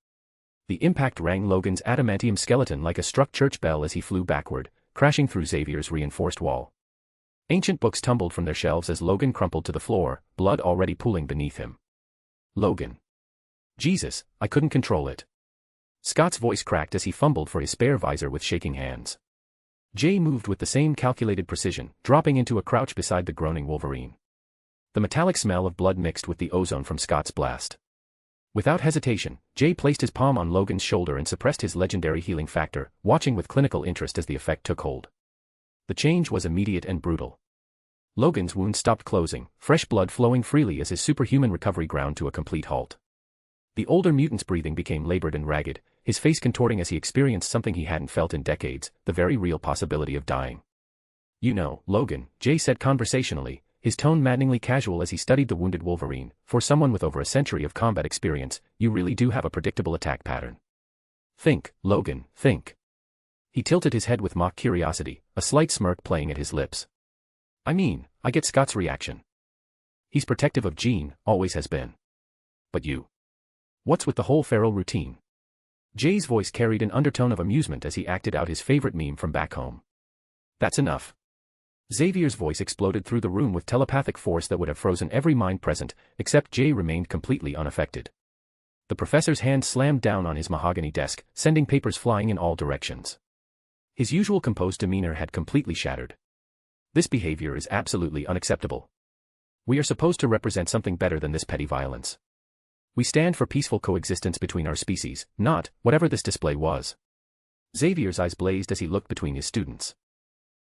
C: The impact rang Logan's adamantium skeleton like a struck church bell as he flew backward, crashing through Xavier's reinforced wall. Ancient books tumbled from their shelves as Logan crumpled to the floor, blood already pooling beneath him. Logan. Jesus, I couldn't control it. Scott's voice cracked as he fumbled for his spare visor with shaking hands. Jay moved with the same calculated precision, dropping into a crouch beside the groaning Wolverine. The metallic smell of blood mixed with the ozone from Scott's blast. Without hesitation, Jay placed his palm on Logan's shoulder and suppressed his legendary healing factor, watching with clinical interest as the effect took hold. The change was immediate and brutal. Logan's wound stopped closing, fresh blood flowing freely as his superhuman recovery ground to a complete halt. The older mutant's breathing became labored and ragged, his face contorting as he experienced something he hadn't felt in decades, the very real possibility of dying. You know, Logan, Jay said conversationally, his tone maddeningly casual as he studied the wounded Wolverine. For someone with over a century of combat experience, you really do have a predictable attack pattern. Think, Logan, think. He tilted his head with mock curiosity, a slight smirk playing at his lips. I mean, I get Scott's reaction. He's protective of Jean, always has been. But you. What's with the whole feral routine? Jay's voice carried an undertone of amusement as he acted out his favorite meme from back home. That's enough. Xavier's voice exploded through the room with telepathic force that would have frozen every mind present, except Jay remained completely unaffected. The professor's hand slammed down on his mahogany desk, sending papers flying in all directions. His usual composed demeanor had completely shattered. This behavior is absolutely unacceptable. We are supposed to represent something better than this petty violence. We stand for peaceful coexistence between our species, not whatever this display was. Xavier's eyes blazed as he looked between his students.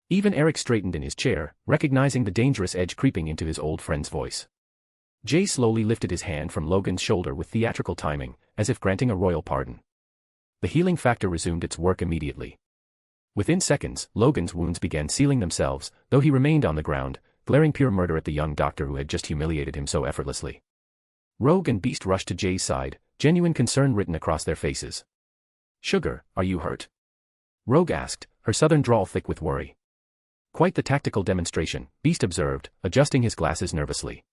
C: Even Eric straightened in his chair, recognizing the dangerous edge creeping into his old friend's voice. Jay slowly lifted his hand from Logan's shoulder with theatrical timing, as if granting a royal pardon. The healing factor resumed its work immediately. Within seconds, Logan's wounds began sealing themselves, though he remained on the ground, glaring pure murder at the young doctor who had just humiliated him so effortlessly. Rogue and Beast rushed to Jay's side, genuine concern written across their faces. "Sugar, are you hurt?" Rogue asked, her southern drawl thick with worry. Quite the tactical demonstration, Beast observed, adjusting his glasses nervously.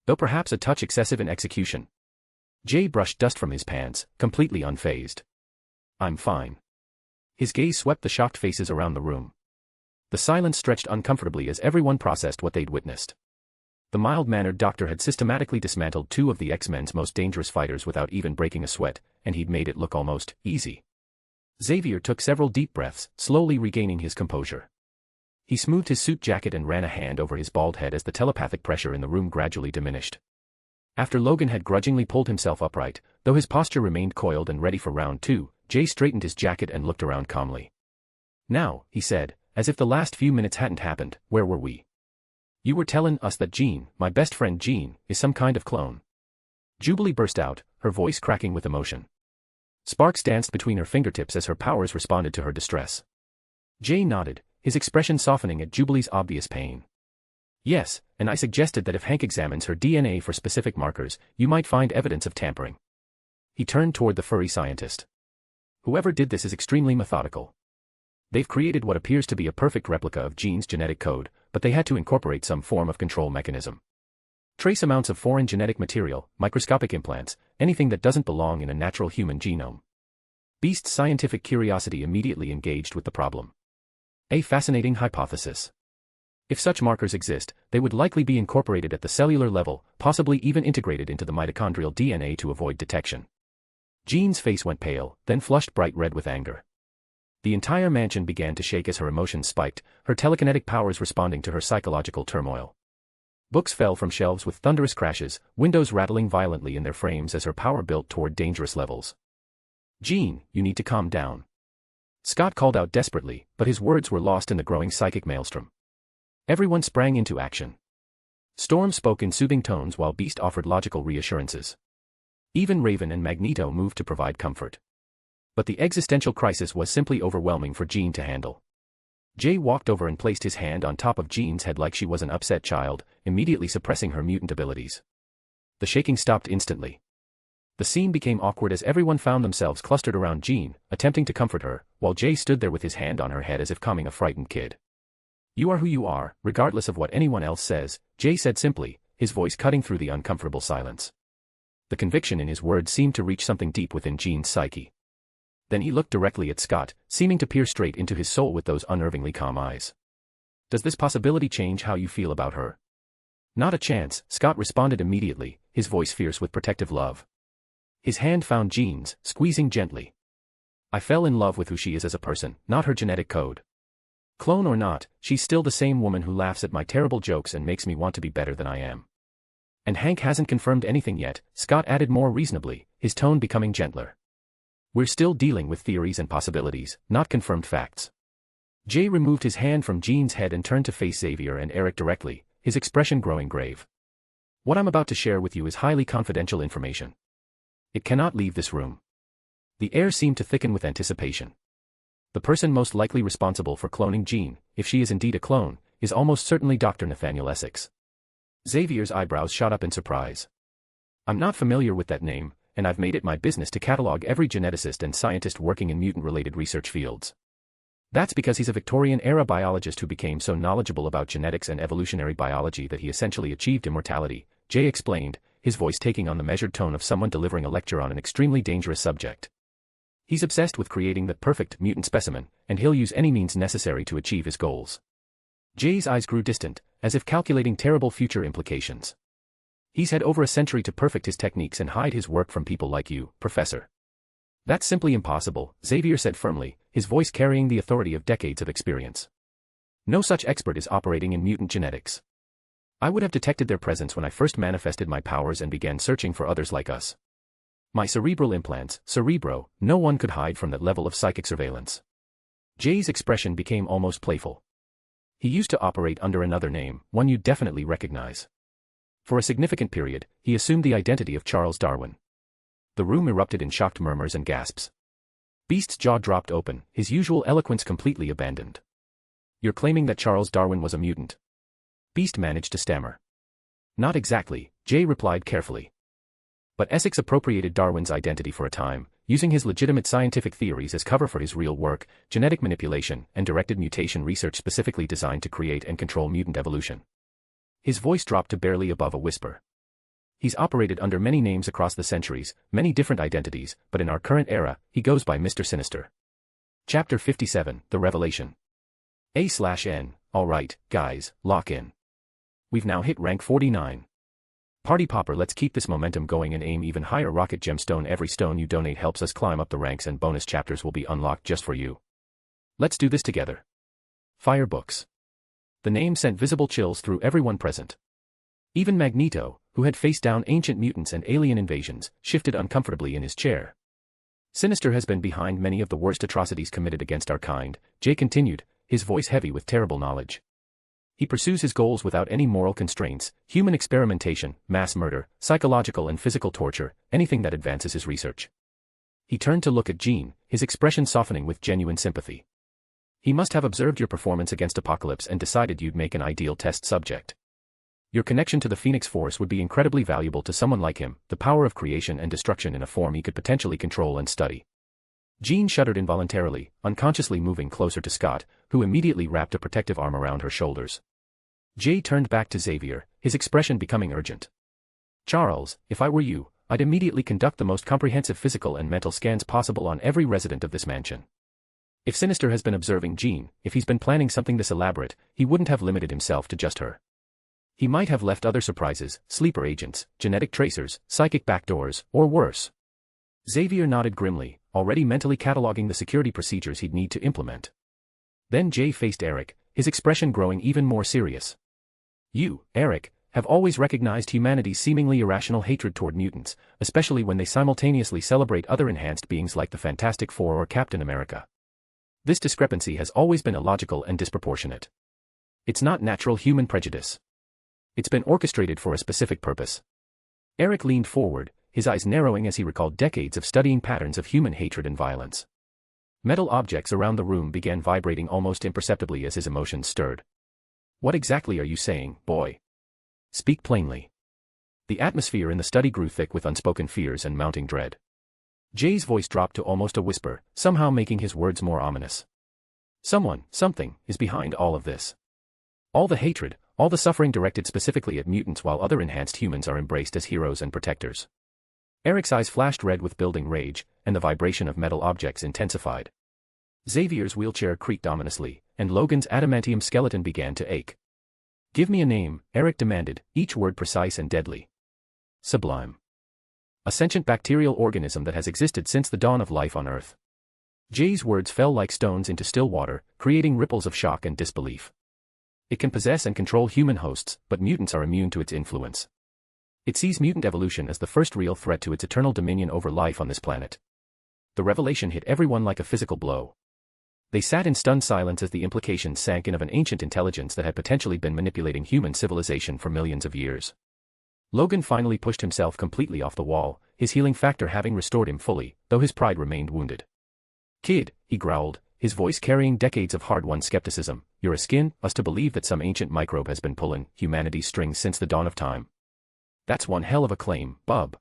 C: Though perhaps a touch excessive in execution. Jay brushed dust from his pants, completely unfazed. "I'm fine." His gaze swept the shocked faces around the room. The silence stretched uncomfortably as everyone processed what they'd witnessed. The mild-mannered doctor had systematically dismantled two of the X-Men's most dangerous fighters without even breaking a sweat, and he'd made it look almost easy. Xavier took several deep breaths, slowly regaining his composure. He smoothed his suit jacket and ran a hand over his bald head as the telepathic pressure in the room gradually diminished. After Logan had grudgingly pulled himself upright, though his posture remained coiled and ready for round two, Jay straightened his jacket and looked around calmly. "Now," he said, as if the last few minutes hadn't happened, "where were we? You were telling us that Jean, my best friend Jean, is some kind of clone." Jubilee burst out, her voice cracking with emotion. Sparks danced between her fingertips as her powers responded to her distress. Jay nodded, his expression softening at Jubilee's obvious pain. "Yes, and I suggested that if Hank examines her DNA for specific markers, you might find evidence of tampering." He turned toward the furry scientist. "Whoever did this is extremely methodical. They've created what appears to be a perfect replica of Jean's genetic code, but they had to incorporate some form of control mechanism. Trace amounts of foreign genetic material, microscopic implants, anything that doesn't belong in a natural human genome." Beast's scientific curiosity immediately engaged with the problem. A fascinating hypothesis. If such markers exist, they would likely be incorporated at the cellular level, possibly even integrated into the mitochondrial DNA to avoid detection. Jean's face went pale, then flushed bright red with anger. The entire mansion began to shake as her emotions spiked, her telekinetic powers responding to her psychological turmoil. Books fell from shelves with thunderous crashes, windows rattling violently in their frames as her power built toward dangerous levels. "Jean, you need to calm down." Scott called out desperately, but his words were lost in the growing psychic maelstrom. Everyone sprang into action. Storm spoke in soothing tones while Beast offered logical reassurances. Even Raven and Magneto moved to provide comfort. But the existential crisis was simply overwhelming for Jean to handle. Jay walked over and placed his hand on top of Jean's head like she was an upset child, immediately suppressing her mutant abilities. The shaking stopped instantly. The scene became awkward as everyone found themselves clustered around Jean, attempting to comfort her, while Jay stood there with his hand on her head as if calming a frightened kid. "You are who you are, regardless of what anyone else says," Jay said simply, his voice cutting through the uncomfortable silence. The conviction in his words seemed to reach something deep within Jean's psyche. Then he looked directly at Scott, seeming to peer straight into his soul with those unnervingly calm eyes. Does this possibility change how you feel about her? Not a chance, Scott responded immediately, his voice fierce with protective love. His hand found Jean's, squeezing gently. I fell in love with who she is as a person, not her genetic code. Clone or not, she's still the same woman who laughs at my terrible jokes and makes me want to be better than I am. And Hank hasn't confirmed anything yet, Scott added more reasonably, his tone becoming gentler. We're still dealing with theories and possibilities, not confirmed facts. Jay removed his hand from Jean's head and turned to face Xavier and Eric directly, his expression growing grave. What I'm about to share with you is highly confidential information. It cannot leave this room. The air seemed to thicken with anticipation. The person most likely responsible for cloning Jean, if she is indeed a clone, is almost certainly Dr. Nathaniel Essex. Xavier's eyebrows shot up in surprise. I'm not familiar with that name, and I've made it my business to catalog every geneticist and scientist working in mutant-related research fields. That's because he's a Victorian-era biologist who became so knowledgeable about genetics and evolutionary biology that he essentially achieved immortality, Jay explained, his voice taking on the measured tone of someone delivering a lecture on an extremely dangerous subject. He's obsessed with creating the perfect mutant specimen, and he'll use any means necessary to achieve his goals. Jay's eyes grew distant, as if calculating terrible future implications. He's had over a century to perfect his techniques and hide his work from people like you, Professor. That's simply impossible, Xavier said firmly, his voice carrying the authority of decades of experience. No such expert is operating in mutant genetics. I would have detected their presence when I first manifested my powers and began searching for others like us. My cerebral implants, Cerebro, no one could hide from that level of psychic surveillance. Jay's expression became almost playful. He used to operate under another name, one you'd definitely recognize. For a significant period, he assumed the identity of Charles Darwin. The room erupted in shocked murmurs and gasps. Beast's jaw dropped open, his usual eloquence completely abandoned. You're claiming that Charles Darwin was a mutant? Beast managed to stammer. Not exactly, Jay replied carefully. But Essex appropriated Darwin's identity for a time, using his legitimate scientific theories as cover for his real work, genetic manipulation, and directed mutation research specifically designed to create and control mutant evolution. His voice dropped to barely above a whisper. He's operated under many names across the centuries, many different identities, but in our current era, he goes by Mr. Sinister. Chapter 57, The Revelation. A/N, alright, guys, lock in. We've now hit rank 49. Party popper, let's keep this momentum going and aim even higher. Rocket gemstone, every stone you donate helps us climb up the ranks and bonus chapters will be unlocked just for you. Let's do this together. Fire books. The name sent visible chills through everyone present. Even Magneto, who had faced down ancient mutants and alien invasions, shifted uncomfortably in his chair. Sinister has been behind many of the worst atrocities committed against our kind, Jay continued, his voice heavy with terrible knowledge. He pursues his goals without any moral constraints, human experimentation, mass murder, psychological and physical torture, anything that advances his research. He turned to look at Jean, his expression softening with genuine sympathy. He must have observed your performance against Apocalypse and decided you'd make an ideal test subject. Your connection to the Phoenix Force would be incredibly valuable to someone like him, the power of creation and destruction in a form he could potentially control and study. Jean shuddered involuntarily, unconsciously moving closer to Scott, who immediately wrapped a protective arm around her shoulders. Jay turned back to Xavier, his expression becoming urgent. Charles, if I were you, I'd immediately conduct the most comprehensive physical and mental scans possible on every resident of this mansion. If Sinister has been observing Jean, if he's been planning something this elaborate, he wouldn't have limited himself to just her. He might have left other surprises, sleeper agents, genetic tracers, psychic backdoors, or worse. Xavier nodded grimly, already mentally cataloging the security procedures he'd need to implement. Then Jay faced Eric, his expression growing even more serious. You, Eric, have always recognized humanity's seemingly irrational hatred toward mutants, especially when they simultaneously celebrate other enhanced beings like the Fantastic Four or Captain America. This discrepancy has always been illogical and disproportionate. It's not natural human prejudice. It's been orchestrated for a specific purpose. Eric leaned forward, his eyes narrowing as he recalled decades of studying patterns of human hatred and violence. Metal objects around the room began vibrating almost imperceptibly as his emotions stirred. What exactly are you saying, boy? Speak plainly. The atmosphere in the study grew thick with unspoken fears and mounting dread. Jay's voice dropped to almost a whisper, somehow making his words more ominous. Someone, something, is behind all of this. All the hatred, all the suffering directed specifically at mutants while other enhanced humans are embraced as heroes and protectors. Eric's eyes flashed red with building rage, and the vibration of metal objects intensified. Xavier's wheelchair creaked ominously, and Logan's adamantium skeleton began to ache. "Give me a name," Eric demanded, each word precise and deadly. "Sublime. A sentient bacterial organism that has existed since the dawn of life on Earth." Jay's words fell like stones into still water, creating ripples of shock and disbelief. "It can possess and control human hosts, but mutants are immune to its influence. It sees mutant evolution as the first real threat to its eternal dominion over life on this planet." The revelation hit everyone like a physical blow. They sat in stunned silence as the implications sank in of an ancient intelligence that had potentially been manipulating human civilization for millions of years. Logan finally pushed himself completely off the wall, his healing factor having restored him fully, though his pride remained wounded. "Kid," he growled, his voice carrying decades of hard-won skepticism, "you're a skin, us to believe that some ancient microbe has been pulling humanity's strings since the dawn of time. That's one hell of a claim, bub."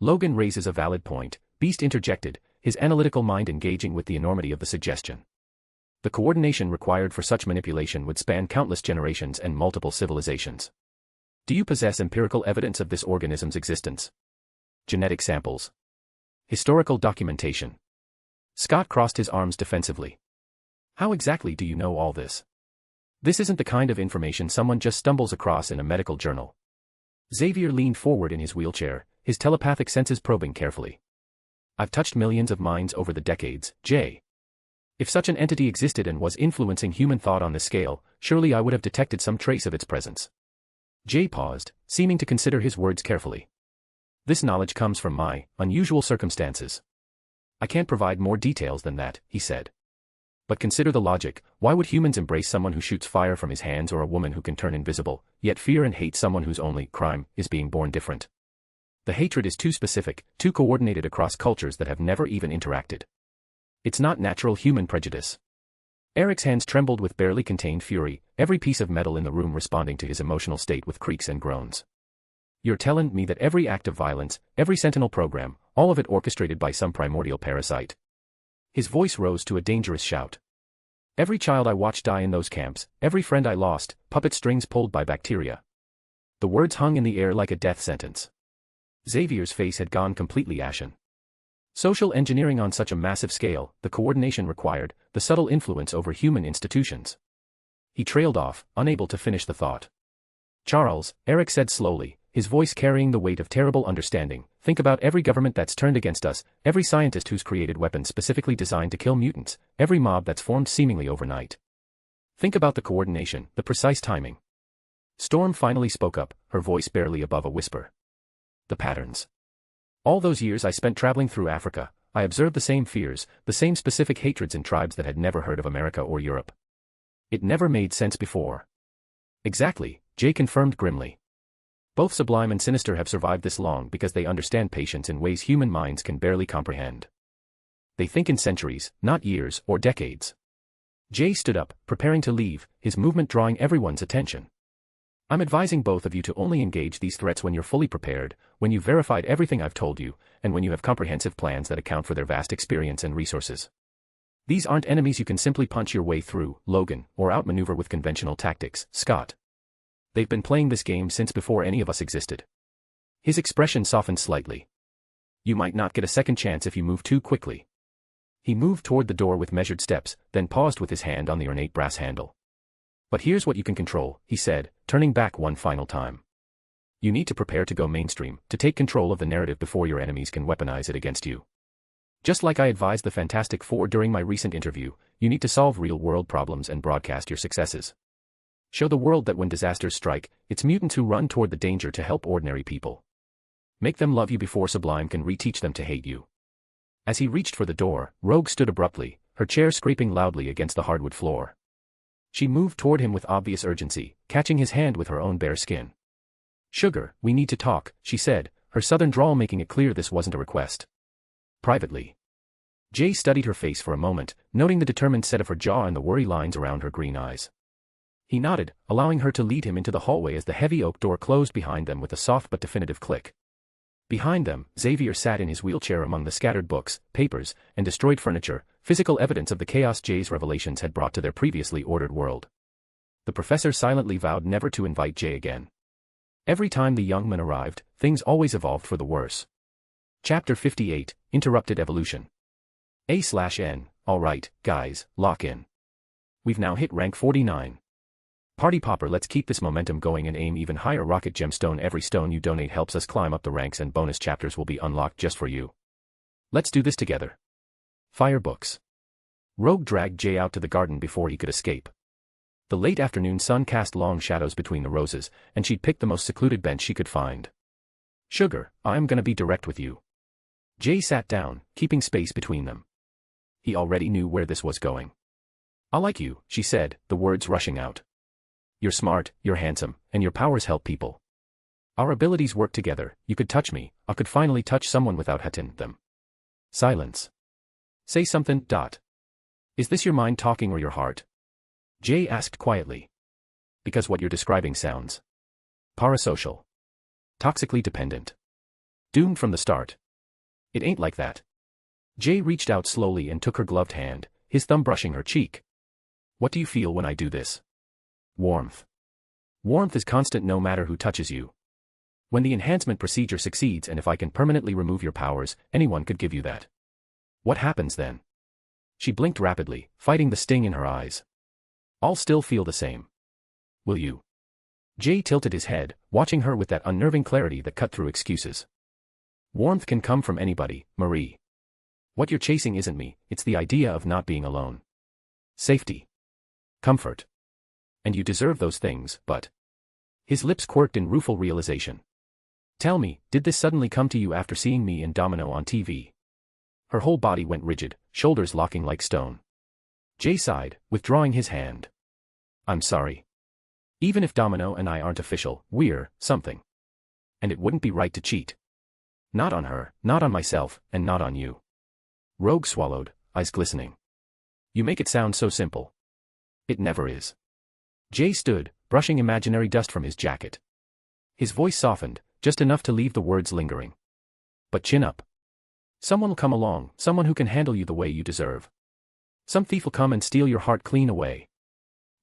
C: Logan raises a valid point, Beast interjected, his analytical mind engaging with the enormity of the suggestion. "The coordination required for such manipulation would span countless generations and multiple civilizations. Do you possess empirical evidence of this organism's existence? Genetic samples? Historical documentation?" Scott crossed his arms defensively. "How exactly do you know all this? This isn't the kind of information someone just stumbles across in a medical journal." Xavier leaned forward in his wheelchair, his telepathic senses probing carefully. "I've touched millions of minds over the decades, Jay. If such an entity existed and was influencing human thought on this scale, surely I would have detected some trace of its presence." Jay paused, seeming to consider his words carefully. "This knowledge comes from my unusual circumstances. I can't provide more details than that," he said. "But consider the logic. Why would humans embrace someone who shoots fire from his hands or a woman who can turn invisible, yet fear and hate someone whose only crime is being born different? The hatred is too specific, too coordinated across cultures that have never even interacted. It's not natural human prejudice." Eric's hands trembled with barely contained fury, every piece of metal in the room responding to his emotional state with creaks and groans. "You're telling me that every act of violence, every Sentinel program, all of it orchestrated by some primordial parasite?" His voice rose to a dangerous shout. "Every child I watched die in those camps, every friend I lost, puppet strings pulled by bacteria." The words hung in the air like a death sentence. Xavier's face had gone completely ashen. Social engineering on such a massive scale, the coordination required, the subtle influence over human institutions. He trailed off, unable to finish the thought. "Charles," Eric said slowly, his voice carrying the weight of terrible understanding, "think about every government that's turned against us, every scientist who's created weapons specifically designed to kill mutants, every mob that's formed seemingly overnight. Think about the coordination, the precise timing." Storm finally spoke up, her voice barely above a whisper. "The patterns. All those years I spent traveling through Africa, I observed the same fears, the same specific hatreds in tribes that had never heard of America or Europe. It never made sense before." "Exactly," Jay confirmed grimly. "Both Sublime and Sinister have survived this long because they understand patience in ways human minds can barely comprehend. They think in centuries, not years or decades." Jay stood up, preparing to leave, his movement drawing everyone's attention. "I'm advising both of you to only engage these threats when you're fully prepared, when you've verified everything I've told you, and when you have comprehensive plans that account for their vast experience and resources. These aren't enemies you can simply punch your way through, Logan, or outmaneuver with conventional tactics, Scott. They've been playing this game since before any of us existed." His expression softened slightly. "You might not get a second chance if you move too quickly." He moved toward the door with measured steps, then paused with his hand on the ornate brass handle. "But here's what you can control," he said, turning back one final time. "You need to prepare to go mainstream, to take control of the narrative before your enemies can weaponize it against you. Just like I advised the Fantastic Four during my recent interview, you need to solve real-world problems and broadcast your successes. Show the world that when disasters strike, it's mutants who run toward the danger to help ordinary people. Make them love you before Sublime can reteach them to hate you." As he reached for the door, Rogue stood abruptly, her chair scraping loudly against the hardwood floor. She moved toward him with obvious urgency, catching his hand with her own bare skin. "Sugar, we need to talk," she said, her southern drawl making it clear this wasn't a request. "Privately." Jay studied her face for a moment, noting the determined set of her jaw and the worry lines around her green eyes. He nodded, allowing her to lead him into the hallway as the heavy oak door closed behind them with a soft but definitive click. Behind them, Xavier sat in his wheelchair among the scattered books, papers, and destroyed furniture, physical evidence of the chaos Jay's revelations had brought to their previously ordered world. The professor silently vowed never to invite Jay again. Every time the young man arrived, things always evolved for the worse. Chapter 58, Interrupted Evolution. A/N, alright, guys, lock in. We've now hit rank 49. Party popper, let's keep this momentum going and aim even higher. Rocket gemstone, every stone you donate helps us climb up the ranks and bonus chapters will be unlocked just for you. Let's do this together. Fire books. Rogue dragged Jay out to the garden before he could escape. The late afternoon sun cast long shadows between the roses, and she'd picked the most secluded bench she could find. Sugar, I'm gonna be direct with you. Jay sat down, keeping space between them. He already knew where this was going. I like you, she said, the words rushing out. You're smart, you're handsome, and your powers help people. Our abilities work together, you could touch me, I could finally touch someone without hurting them. Silence. Say something. Is this your mind talking or your heart? Jay asked quietly. Because what you're describing sounds parasocial. Toxically dependent. Doomed from the start. It ain't like that. Jay reached out slowly and took her gloved hand, his thumb brushing her cheek. What do you feel when I do this? Warmth. Warmth is constant no matter who touches you. When the enhancement procedure succeeds and if I can permanently remove your powers, anyone could give you that. What happens then? She blinked rapidly, fighting the sting in her eyes. I'll still feel the same. Will you? Jay tilted his head, watching her with that unnerving clarity that cut through excuses. Warmth can come from anybody, Marie. What you're chasing isn't me, it's the idea of not being alone. Safety. Comfort. And you deserve those things, but... His lips quirked in rueful realization. Tell me, did this suddenly come to you after seeing me and Domino on TV? Her whole body went rigid, shoulders locking like stone. Jay sighed, withdrawing his hand. I'm sorry. Even if Domino and I aren't official, we're something. And it wouldn't be right to cheat. Not on her, not on myself, and not on you. Rogue swallowed, eyes glistening. You make it sound so simple. It never is. Jay stood, brushing imaginary dust from his jacket. His voice softened, just enough to leave the words lingering. But chin up. Someone'll come along, someone who can handle you the way you deserve. Some thief will come and steal your heart clean away.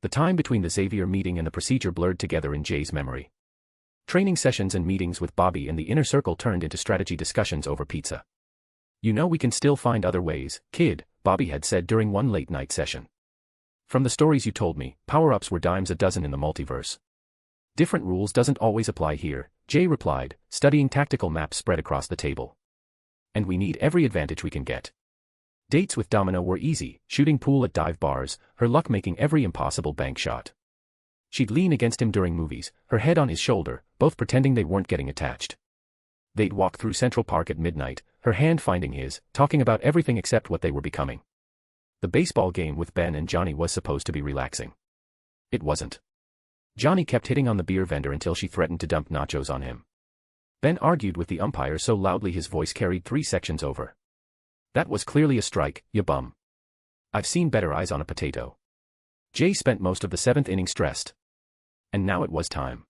C: The time between the Xavier meeting and the procedure blurred together in Jay's memory. Training sessions and meetings with Bobby and the inner circle turned into strategy discussions over pizza. You know we can still find other ways, kid, Bobby had said during one late-night session. From the stories you told me, power-ups were dimes a dozen in the multiverse. Different rules doesn't always apply here, Jay replied, studying tactical maps spread across the table. And we need every advantage we can get. Dates with Domino were easy, shooting pool at dive bars, her luck making every impossible bank shot. She'd lean against him during movies, her head on his shoulder, both pretending they weren't getting attached. They'd walk through Central Park at midnight, her hand finding his, talking about everything except what they were becoming. The baseball game with Ben and Johnny was supposed to be relaxing. It wasn't. Johnny kept hitting on the beer vendor until she threatened to dump nachos on him. Ben argued with the umpire so loudly his voice carried 3 sections over. That was clearly a strike, you bum. I've seen better eyes on a potato. Jay spent most of the 7th inning stressed. And now it was time.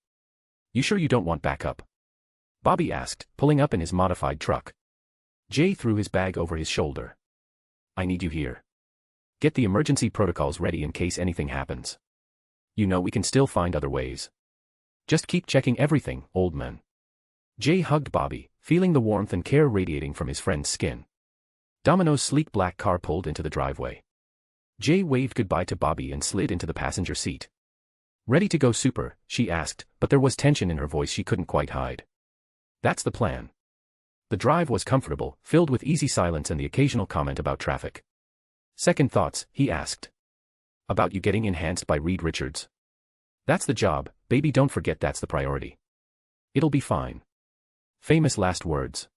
C: You sure you don't want backup? Bobby asked, pulling up in his modified truck. Jay threw his bag over his shoulder. I need you here. Get the emergency protocols ready in case anything happens. You know we can still find other ways. Just keep checking everything, old man. Jay hugged Bobby, feeling the warmth and care radiating from his friend's skin. Domino's sleek black car pulled into the driveway. Jay waved goodbye to Bobby and slid into the passenger seat. Ready to go super, she asked, but there was tension in her voice she couldn't quite hide. That's the plan. The drive was comfortable, filled with easy silence and the occasional comment about traffic. Second thoughts, he asked. About you getting enhanced by Reed Richards. That's the job, baby, don't forget that's the priority. It'll be fine. Famous last words.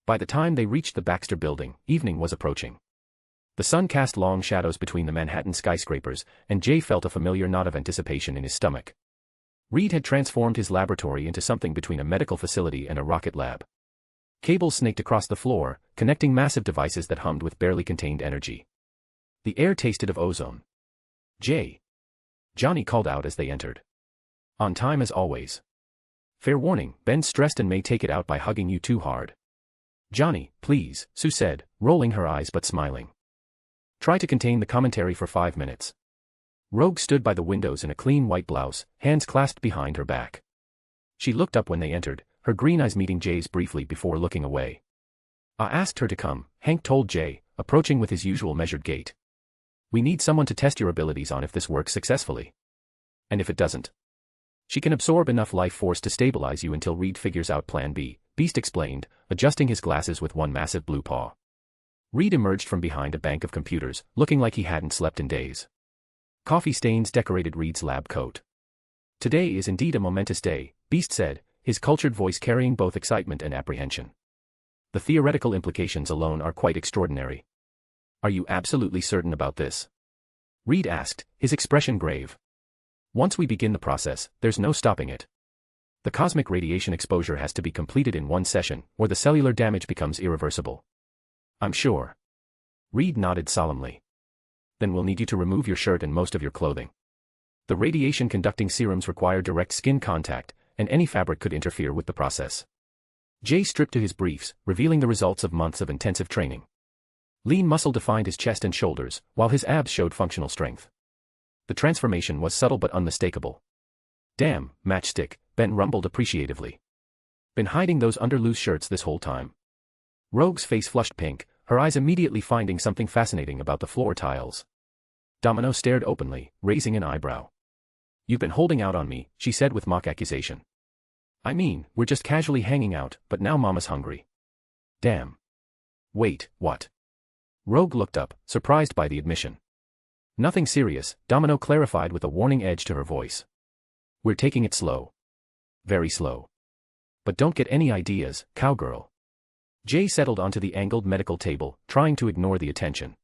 C: By the time they reached the Baxter building, evening was approaching. The sun cast long shadows between the Manhattan skyscrapers, and Jay felt a familiar knot of anticipation in his stomach. Reed had transformed his laboratory into something between a medical facility and a rocket lab. Cables snaked across the floor, connecting massive devices that hummed with barely contained energy. The air tasted of ozone. Jay. Johnny called out as they entered. On time as always. Fair warning, Ben's stressed and may take it out by hugging you too hard. Johnny, please, Sue said, rolling her eyes but smiling. Try to contain the commentary for 5 minutes. Rogue stood by the windows in a clean white blouse, hands clasped behind her back. She looked up when they entered, her green eyes meeting Jay's briefly before looking away. I asked her to come, Hank told Jay, approaching with his usual measured gait. We need someone to test your abilities on if this works successfully. And if it doesn't, she can absorb enough life force to stabilize you until Reed figures out Plan B, Beast explained, adjusting his glasses with one massive blue paw. Reed emerged from behind a bank of computers, looking like he hadn't slept in days. Coffee stains decorated Reed's lab coat. Today is indeed a momentous day, Beast said, his cultured voice carrying both excitement and apprehension. The theoretical implications alone are quite extraordinary. Are you absolutely certain about this? Reed asked, his expression grave. Once we begin the process, there's no stopping it. The cosmic radiation exposure has to be completed in one session, or the cellular damage becomes irreversible. I'm sure. Reed nodded solemnly. Then we'll need you to remove your shirt and most of your clothing. The radiation-conducting serums require direct skin contact, and any fabric could interfere with the process. Jay stripped to his briefs, revealing the results of months of intensive training. Lean muscle defined his chest and shoulders, while his abs showed functional strength. The transformation was subtle but unmistakable. Damn, matchstick, Ben rumbled appreciatively. Been hiding those under loose shirts this whole time. Rogue's face flushed pink, her eyes immediately finding something fascinating about the floor tiles. Domino stared openly, raising an eyebrow. You've been holding out on me, she said with mock accusation. I mean, we're just casually hanging out, but now Mama's hungry. Damn. Wait, what? Rogue looked up, surprised by the admission. Nothing serious, Domino clarified with a warning edge to her voice. We're taking it slow. Very slow. But don't get any ideas, cowgirl. Jay settled onto the angled medical table, trying to ignore the attention.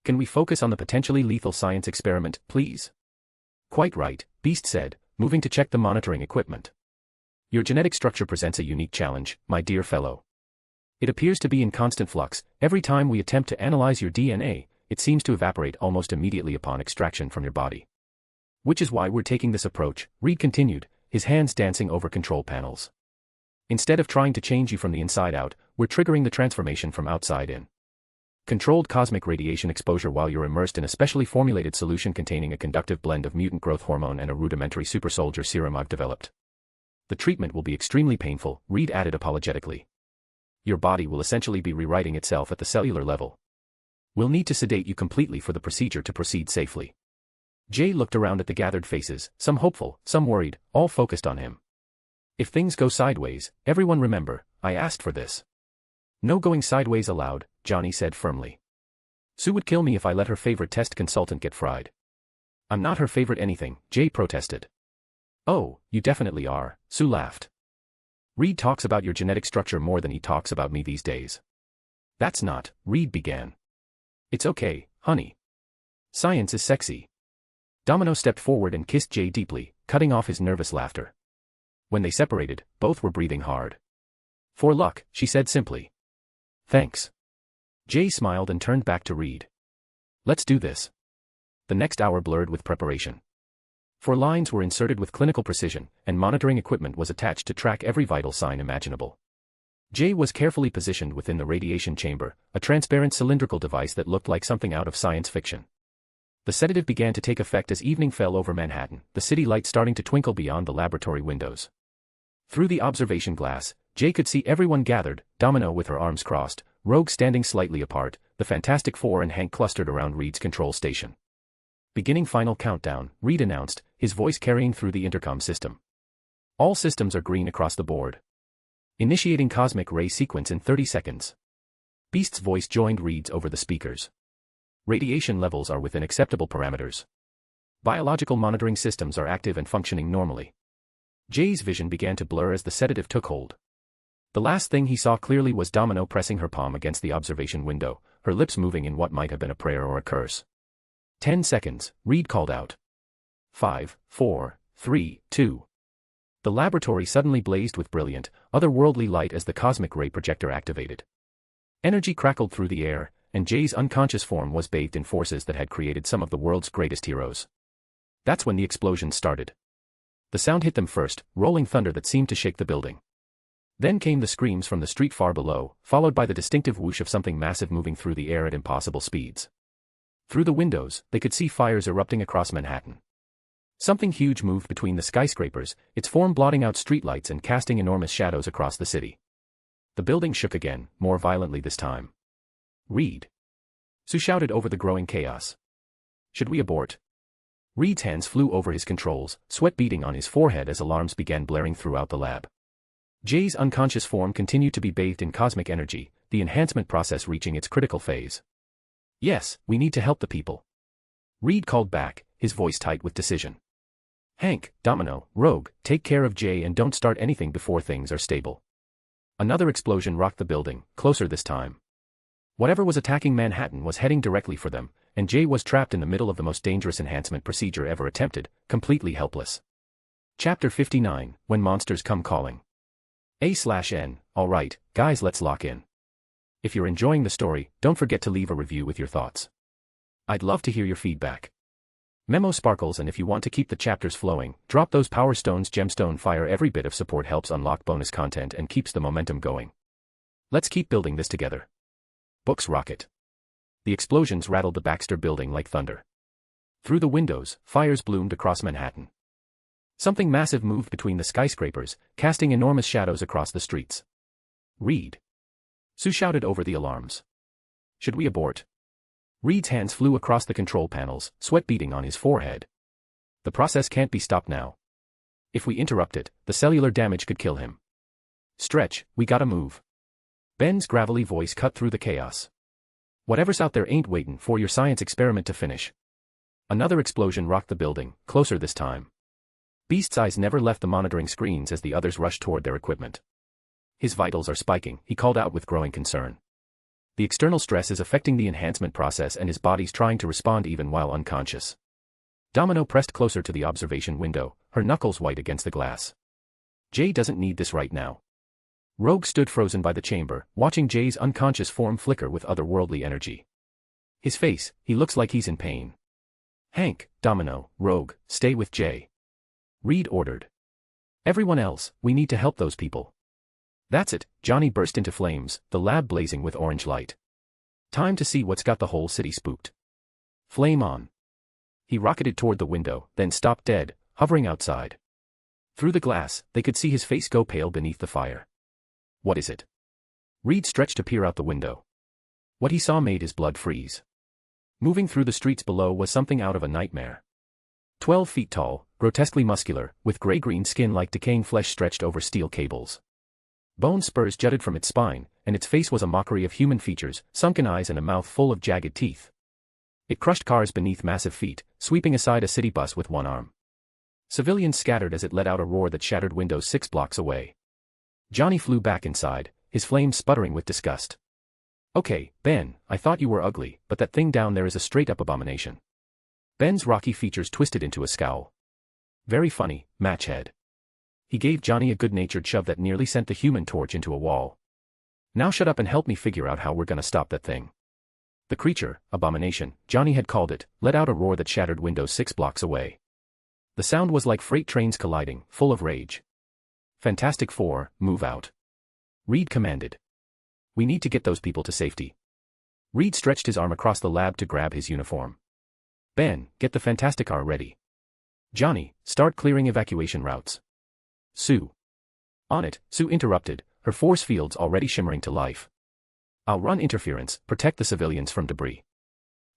C: Can we focus on the potentially lethal science experiment, please? Quite right, Beast said, moving to check the monitoring equipment. Your genetic structure presents a unique challenge, my dear fellow. It appears to be in constant flux. Every time we attempt to analyze your DNA, it seems to evaporate almost immediately upon extraction from your body. Which is why we're taking this approach, Reed continued, his hands dancing over control panels. Instead of trying to change you from the inside out, we're triggering the transformation from outside in. Controlled cosmic radiation exposure while you're immersed in a specially formulated solution containing a conductive blend of mutant growth hormone and a rudimentary supersoldier serum I've developed. The treatment will be extremely painful, Reed added apologetically. Your body will essentially be rewriting itself at the cellular level. We'll need to sedate you completely for the procedure to proceed safely. Jay looked around at the gathered faces, some hopeful, some worried, all focused on him. If things go sideways, everyone remember, I asked for this. No going sideways allowed, Johnny said firmly. Sue would kill me if I let her favorite test consultant get fried. I'm not her favorite anything, Jay protested. Oh, you definitely are, Sue laughed. Reed talks about your genetic structure more than he talks about me these days. That's not, Reed began. It's okay, honey. Science is sexy. Domino stepped forward and kissed Jay deeply, cutting off his nervous laughter. When they separated, both were breathing hard. For luck, she said simply. Thanks. Jay smiled and turned back to Reed. Let's do this. The next hour blurred with preparation. 4 lines were inserted with clinical precision, and monitoring equipment was attached to track every vital sign imaginable. Jay was carefully positioned within the radiation chamber, a transparent cylindrical device that looked like something out of science fiction. The sedative began to take effect as evening fell over Manhattan, the city lights starting to twinkle beyond the laboratory windows. Through the observation glass, Jay could see everyone gathered, Domino with her arms crossed, Rogue standing slightly apart, the Fantastic Four and Hank clustered around Reed's control station. Beginning final countdown, Reed announced, his voice carrying through the intercom system. All systems are green across the board. Initiating cosmic ray sequence in 30 seconds. Beast's voice joined Reed's over the speakers. Radiation levels are within acceptable parameters. Biological monitoring systems are active and functioning normally. Jay's vision began to blur as the sedative took hold. The last thing he saw clearly was Domino pressing her palm against the observation window, her lips moving in what might have been a prayer or a curse. 10 seconds, Reed called out. 5, 4, 3, 2. The laboratory suddenly blazed with brilliant, otherworldly light as the cosmic ray projector activated. Energy crackled through the air, and Jay's unconscious form was bathed in forces that had created some of the world's greatest heroes. That's when the explosion started. The sound hit them first, rolling thunder that seemed to shake the building. Then came the screams from the street far below, followed by the distinctive whoosh of something massive moving through the air at impossible speeds. Through the windows, they could see fires erupting across Manhattan. Something huge moved between the skyscrapers, its form blotting out streetlights and casting enormous shadows across the city. The building shook again, more violently this time. Reed. Sue shouted over the growing chaos. Should we abort? Reed's hands flew over his controls, sweat beading on his forehead as alarms began blaring throughout the lab. Jay's unconscious form continued to be bathed in cosmic energy, the enhancement process reaching its critical phase. Yes, we need to help the people. Reed called back, his voice tight with decision. Hank, Domino, Rogue, take care of Jay and don't start anything before things are stable. Another explosion rocked the building, closer this time. Whatever was attacking Manhattan was heading directly for them, and Jay was trapped in the middle of the most dangerous enhancement procedure ever attempted, completely helpless. Chapter 59, When Monsters Come Calling. A/N, alright, guys, let's lock in. If you're enjoying the story, don't forget to leave a review with your thoughts. I'd love to hear your feedback. Memo sparkles, and if you want to keep the chapters flowing, drop those power stones. Gemstone fire. Every bit of support helps unlock bonus content and keeps the momentum going. Let's keep building this together. Books rocket. The explosions rattled the Baxter building like thunder. Through the windows, fires bloomed across Manhattan. Something massive moved between the skyscrapers, casting enormous shadows across the streets. Reed. Sue shouted over the alarms. Should we abort? Reed's hands flew across the control panels, sweat beading on his forehead. The process can't be stopped now. If we interrupt it, the cellular damage could kill him. Stretch, we gotta move. Ben's gravelly voice cut through the chaos. Whatever's out there ain't waiting for your science experiment to finish. Another explosion rocked the building, closer this time. Beast's eyes never left the monitoring screens as the others rushed toward their equipment. His vitals are spiking, he called out with growing concern. The external stress is affecting the enhancement process and his body's trying to respond even while unconscious. Domino pressed closer to the observation window, her knuckles white against the glass. Jay doesn't need this right now. Rogue stood frozen by the chamber, watching Jay's unconscious form flicker with otherworldly energy. His face, he looks like he's in pain. Hank, Domino, Rogue, stay with Jay. Reed ordered. Everyone else, we need to help those people. That's it, Johnny burst into flames, the lab blazing with orange light. Time to see what's got the whole city spooked. Flame on. He rocketed toward the window, then stopped dead, hovering outside. Through the glass, they could see his face go pale beneath the fire. What is it? Reed stretched to peer out the window. What he saw made his blood freeze. Moving through the streets below was something out of a nightmare. 12 feet tall, grotesquely muscular, with gray-green skin like decaying flesh stretched over steel cables. Bone spurs jutted from its spine, and its face was a mockery of human features, sunken eyes and a mouth full of jagged teeth. It crushed cars beneath massive feet, sweeping aside a city bus with one arm. Civilians scattered as it let out a roar that shattered windows 6 blocks away. Johnny flew back inside, his flames sputtering with disgust. Okay, Ben, I thought you were ugly, but that thing down there is a straight-up abomination. Ben's rocky features twisted into a scowl. Very funny, matchhead. He gave Johnny a good-natured shove that nearly sent the Human Torch into a wall. Now shut up and help me figure out how we're gonna stop that thing. The creature, abomination, Johnny had called it, let out a roar that shattered windows 6 blocks away. The sound was like freight trains colliding, full of rage. Fantastic Four, move out. Reed commanded. We need to get those people to safety. Reed stretched his arm across the lab to grab his uniform. Ben, get the Fantastic Car ready. Johnny, start clearing evacuation routes. Sue. On it, Sue interrupted, her force fields already shimmering to life. I'll run interference, protect the civilians from debris.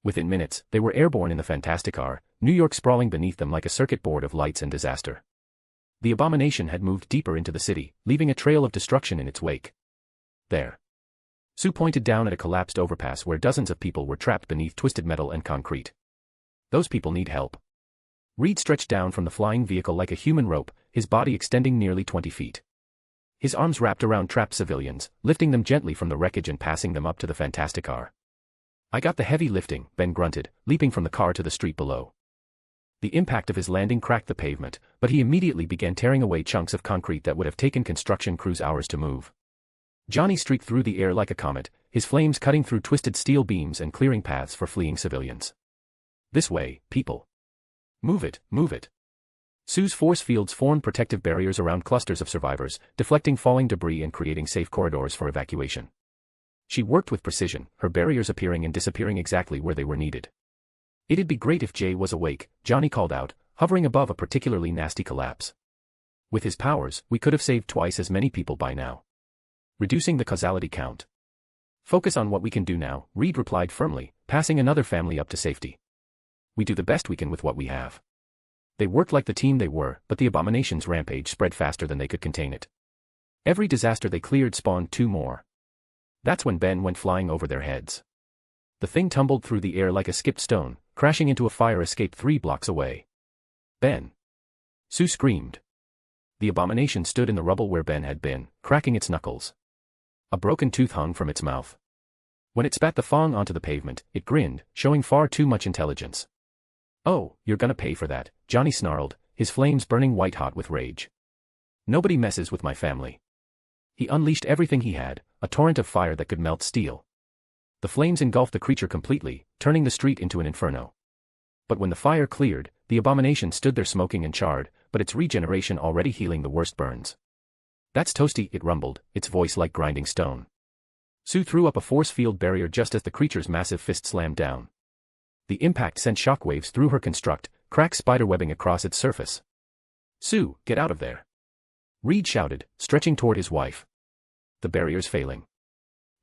C: Within minutes, they were airborne in the Fantastic Car, New York sprawling beneath them like a circuit board of lights and disaster. The abomination had moved deeper into the city, leaving a trail of destruction in its wake. There. Sue pointed down at a collapsed overpass where dozens of people were trapped beneath twisted metal and concrete. Those people need help. Reed stretched down from the flying vehicle like a human rope, his body extending nearly 20 feet. His arms wrapped around trapped civilians, lifting them gently from the wreckage and passing them up to the Fantastic Car. I got the heavy lifting, Ben grunted, leaping from the car to the street below. The impact of his landing cracked the pavement, but he immediately began tearing away chunks of concrete that would have taken construction crews hours to move. Johnny streaked through the air like a comet, his flames cutting through twisted steel beams and clearing paths for fleeing civilians. This way, people. Move it, move it. Sue's force fields formed protective barriers around clusters of survivors, deflecting falling debris and creating safe corridors for evacuation. She worked with precision, her barriers appearing and disappearing exactly where they were needed. It'd be great if Jay was awake, Johnny called out, hovering above a particularly nasty collapse. With his powers, we could have saved twice as many people by now. reducing the causality count. Focus on what we can do now, Reed replied firmly, passing another family up to safety. We do the best we can with what we have. They worked like the team they were, but the abomination's rampage spread faster than they could contain it. Every disaster they cleared spawned 2 more. That's when Ben went flying over their heads. The thing tumbled through the air like a skipped stone, crashing into a fire escape 3 blocks away. Ben! Sue screamed. The abomination stood in the rubble where Ben had been, cracking its knuckles. A broken tooth hung from its mouth. When it spat the fong onto the pavement, it grinned, showing far too much intelligence. Oh, you're gonna pay for that, Johnny snarled, his flames burning white-hot with rage. Nobody messes with my family. He unleashed everything he had, a torrent of fire that could melt steel. The flames engulfed the creature completely, turning the street into an inferno. But when the fire cleared, the abomination stood there smoking and charred, but its regeneration already healing the worst burns. That's toasty, it rumbled, its voice like grinding stone. Sue threw up a force field barrier just as the creature's massive fist slammed down. The impact sent shockwaves through her construct, cracked spiderwebbing across its surface. Sue, get out of there! Reed shouted, stretching toward his wife. The barrier's failing.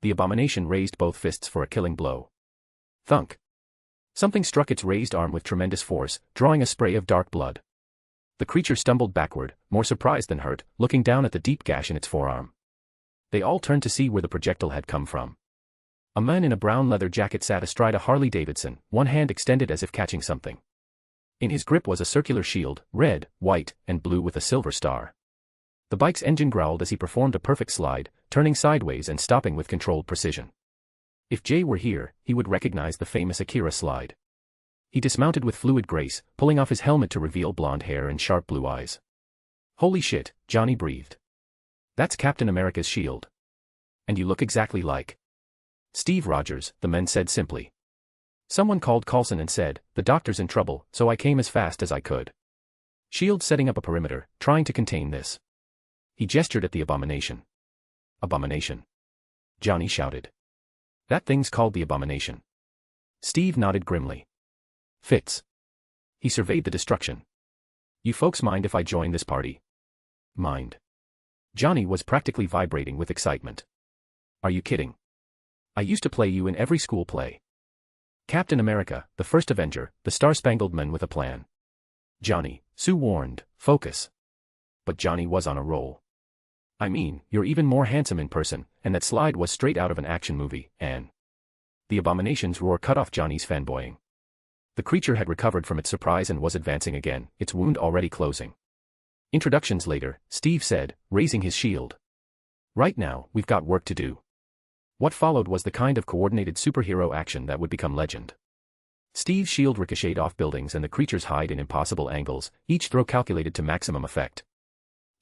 C: The abomination raised both fists for a killing blow. Thunk. Something struck its raised arm with tremendous force, drawing a spray of dark blood. The creature stumbled backward, more surprised than hurt, looking down at the deep gash in its forearm. They all turned to see where the projectile had come from. A man in a brown leather jacket sat astride a Harley-Davidson, one hand extended as if catching something. In his grip was a circular shield, red, white, and blue with a silver star. The bike's engine growled as he performed a perfect slide, turning sideways and stopping with controlled precision. If Jay were here, he would recognize the famous Akira slide. He dismounted with fluid grace, pulling off his helmet to reveal blonde hair and sharp blue eyes. Holy shit, Johnny breathed. That's Captain America's shield. And you look exactly like Steve Rogers, the men said simply. Someone called Coulson and said, the doctor's in trouble, so I came as fast as I could. SHIELD setting up a perimeter, trying to contain this. He gestured at the abomination. Abomination. Johnny shouted. That thing's called the abomination. Steve nodded grimly. Fits. He surveyed the destruction. You folks mind if I join this party? Mind. Johnny was practically vibrating with excitement. Are you kidding? I used to play you in every school play. Captain America, the first Avenger, the Star-Spangled Man with a plan. Johnny, Sue warned, focus. But Johnny was on a roll. I mean, you're even more handsome in person, and that slide was straight out of an action movie, Anne. The abomination's roar cut off Johnny's fanboying. The creature had recovered from its surprise and was advancing again, its wound already closing. Introductions later, Steve said, raising his shield. Right now, we've got work to do. What followed was the kind of coordinated superhero action that would become legend. Steve's shield ricocheted off buildings and the creature's hide in impossible angles, each throw calculated to maximum effect.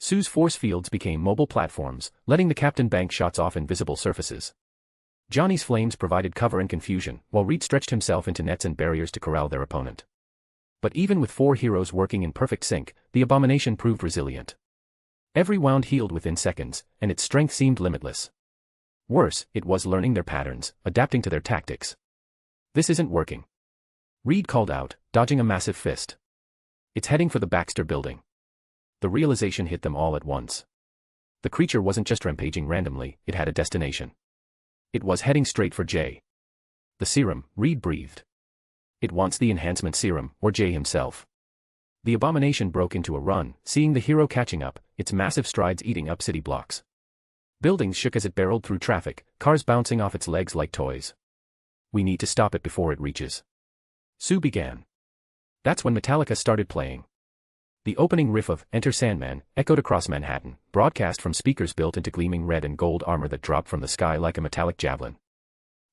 C: Sue's force fields became mobile platforms, letting the captain bank shots off invisible surfaces. Johnny's flames provided cover and confusion, while Reed stretched himself into nets and barriers to corral their opponent. But even with 4 heroes working in perfect sync, the abomination proved resilient. Every wound healed within seconds, and its strength seemed limitless. Worse, it was learning their patterns, adapting to their tactics. This isn't working. Reed called out, dodging a massive fist. It's heading for the Baxter building. The realization hit them all at once. The creature wasn't just rampaging randomly, it had a destination. It was heading straight for Jay. The serum, Reed breathed. It wants the enhancement serum, or Jay himself. The abomination broke into a run, seeing the hero catching up, its massive strides eating up city blocks. Buildings shook as it barreled through traffic, cars bouncing off its legs like toys. We need to stop it before it reaches. Sue began. That's when Metallica started playing. The opening riff of Enter Sandman echoed across Manhattan, broadcast from speakers built into gleaming red and gold armor that dropped from the sky like a metallic javelin.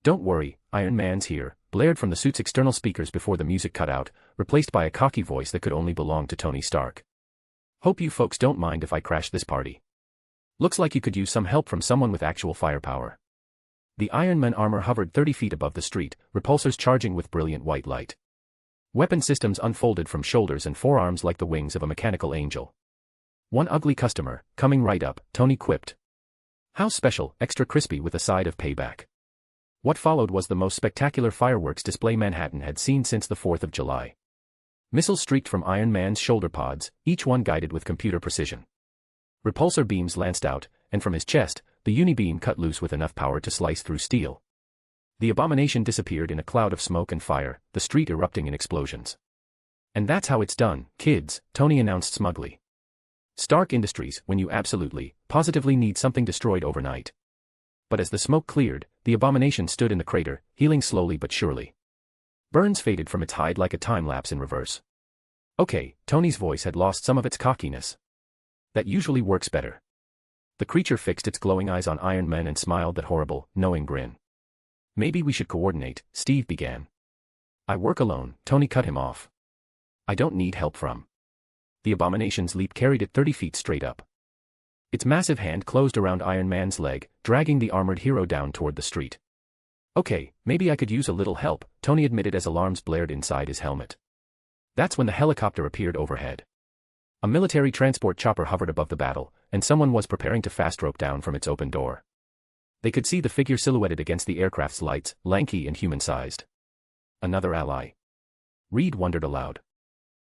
C: Don't worry, Iron Man's here, blared from the suit's external speakers before the music cut out, replaced by a cocky voice that could only belong to Tony Stark. Hope you folks don't mind if I crash this party. Looks like you could use some help from someone with actual firepower. The Iron Man armor hovered 30 feet above the street, repulsors charging with brilliant white light. Weapon systems unfolded from shoulders and forearms like the wings of a mechanical angel. One ugly customer, coming right up, Tony quipped. How special, extra crispy with a side of payback. What followed was the most spectacular fireworks display Manhattan had seen since the 4th of July. Missiles streaked from Iron Man's shoulder pods, each one guided with computer precision. Repulsor beams lanced out, and from his chest, The unibeam cut loose with enough power to slice through steel. The abomination disappeared in a cloud of smoke and fire, the street erupting in explosions. "And that's how it's done, kids," Tony announced smugly. "Stark Industries, when you absolutely, positively need something destroyed overnight." But as the smoke cleared, the abomination stood in the crater, healing slowly but surely. Burns faded from its hide like a time-lapse in reverse. "Okay," Tony's voice had lost some of its cockiness. "That usually works better." The creature fixed its glowing eyes on Iron Man and smiled that horrible, knowing grin. "Maybe we should coordinate," Steve began. "I work alone," Tony cut him off. "I don't need help from." The abomination's leap carried it 30 feet straight up. Its massive hand closed around Iron Man's leg, dragging the armored hero down toward the street. "Okay, maybe I could use a little help," Tony admitted as alarms blared inside his helmet. That's when the helicopter appeared overhead. A military transport chopper hovered above the battle, and someone was preparing to fast rope down from its open door. They could see the figure silhouetted against the aircraft's lights, lanky and human-sized. Another ally. Reed wondered aloud.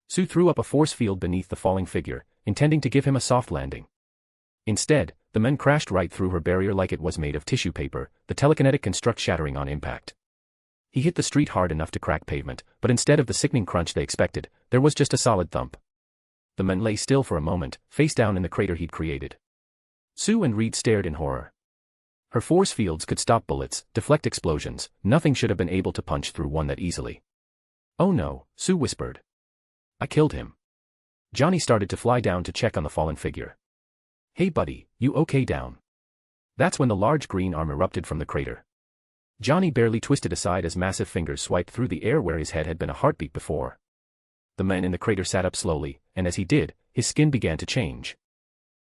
C: Sue threw up a force field beneath the falling figure, intending to give him a soft landing. Instead, the men crashed right through her barrier like it was made of tissue paper, the telekinetic construct shattering on impact. He hit the street hard enough to crack pavement, but instead of the sickening crunch they expected, there was just a solid thump. The men lay still for a moment, face down in the crater he'd created. Sue and Reed stared in horror. Her force fields could stop bullets, deflect explosions, nothing should have been able to punch through one that easily. "Oh no," Sue whispered. "I killed him." Johnny started to fly down to check on the fallen figure. "Hey buddy, you okay down?" That's when the large green arm erupted from the crater. Johnny barely twisted aside as massive fingers swiped through the air where his head had been a heartbeat before. The man in the crater sat up slowly, and as he did, his skin began to change.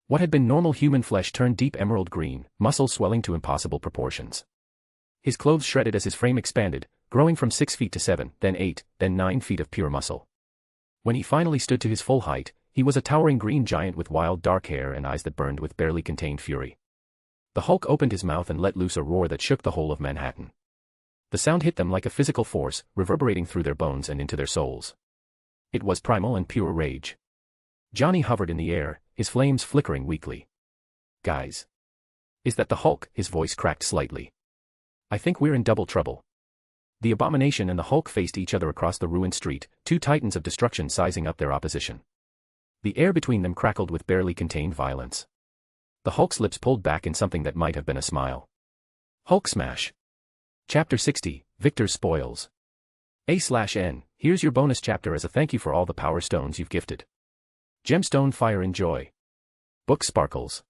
C: What had been normal human flesh turned deep emerald green, muscles swelling to impossible proportions. His clothes shredded as his frame expanded, growing from 6 feet to 7, then 8, then 9 feet of pure muscle. When he finally stood to his full height, he was a towering green giant with wild dark hair and eyes that burned with barely contained fury. The Hulk opened his mouth and let loose a roar that shook the whole of Manhattan. The sound hit them like a physical force, reverberating through their bones and into their souls. It was primal and pure rage. Johnny hovered in the air, his flames flickering weakly. "Guys. Is that the Hulk?" His voice cracked slightly. "I think we're in double trouble." The abomination and the Hulk faced each other across the ruined street, two titans of destruction sizing up their opposition. The air between them crackled with barely contained violence. The Hulk's lips pulled back in something that might have been a smile. Hulk smash. Chapter 60, Victor's Spoils. A/N, here's your bonus chapter as a thank you for all the power stones you've gifted. Gemstone fire and joy. Book sparkles.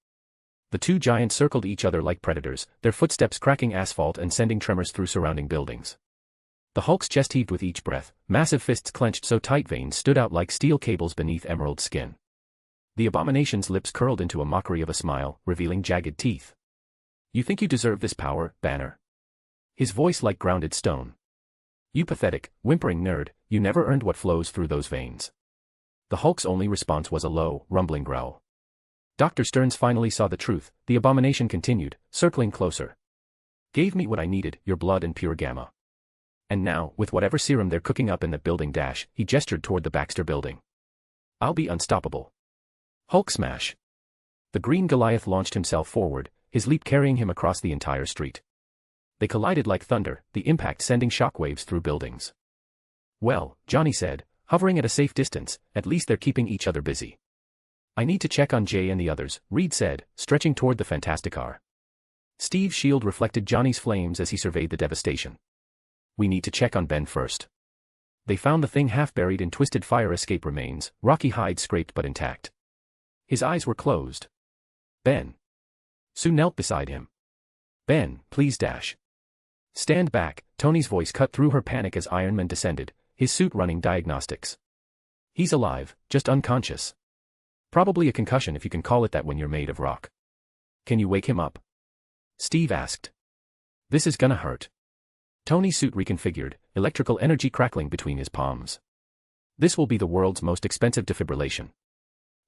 C: The two giants circled each other like predators, their footsteps cracking asphalt and sending tremors through surrounding buildings. The Hulk's chest heaved with each breath, massive fists clenched so tight veins stood out like steel cables beneath emerald skin. The abomination's lips curled into a mockery of a smile, revealing jagged teeth. "You think you deserve this power, Banner?" His voice like grounded stone. "You pathetic, whimpering nerd, you never earned what flows through those veins." The Hulk's only response was a low, rumbling growl. Dr. Stearns finally saw the truth, the abomination continued, circling closer. "Gave me what I needed, your blood and pure gamma. And now, with whatever serum they're cooking up in that building dash," he gestured toward the Baxter building. "I'll be unstoppable." Hulk smash. The green Goliath launched himself forward, his leap carrying him across the entire street. They collided like thunder, the impact sending shockwaves through buildings. "Well," Johnny said, hovering at a safe distance, "at least they're keeping each other busy." "I need to check on Jay and the others," Reed said, stretching toward the Fantasticar. Steve's shield reflected Johnny's flames as he surveyed the devastation. "We need to check on Ben first." They found the thing half buried in twisted fire escape remains, rocky hide scraped but intact. His eyes were closed. "Ben." Sue knelt beside him. "Ben, please dash." "Stand back," Tony's voice cut through her panic as Iron Man descended, his suit running diagnostics. "He's alive, just unconscious. Probably a concussion if you can call it that when you're made of rock." "Can you wake him up?" Steve asked. "This is gonna hurt." Tony's suit reconfigured, electrical energy crackling between his palms. "This will be the world's most expensive defibrillation."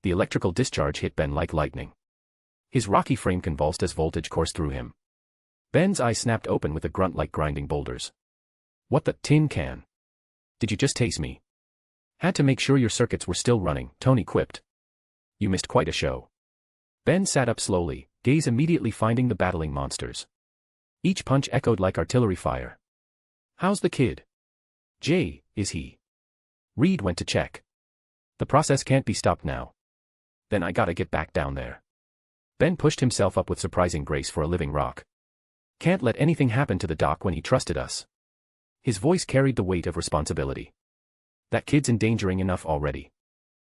C: The electrical discharge hit Ben like lightning. His rocky frame convulsed as voltage coursed through him. Ben's eyes snapped open with a grunt like grinding boulders. "What the tin can? Did you just tase me?" "Had to make sure your circuits were still running," Tony quipped. "You missed quite a show." Ben sat up slowly, gaze immediately finding the battling monsters. Each punch echoed like artillery fire. "How's the kid? Jay, is he?" Reed went to check. "The process can't be stopped now." "Then I gotta get back down there." Ben pushed himself up with surprising grace for a living rock. "Can't let anything happen to the doc when he trusted us." His voice carried the weight of responsibility. "That kid's endangering enough already."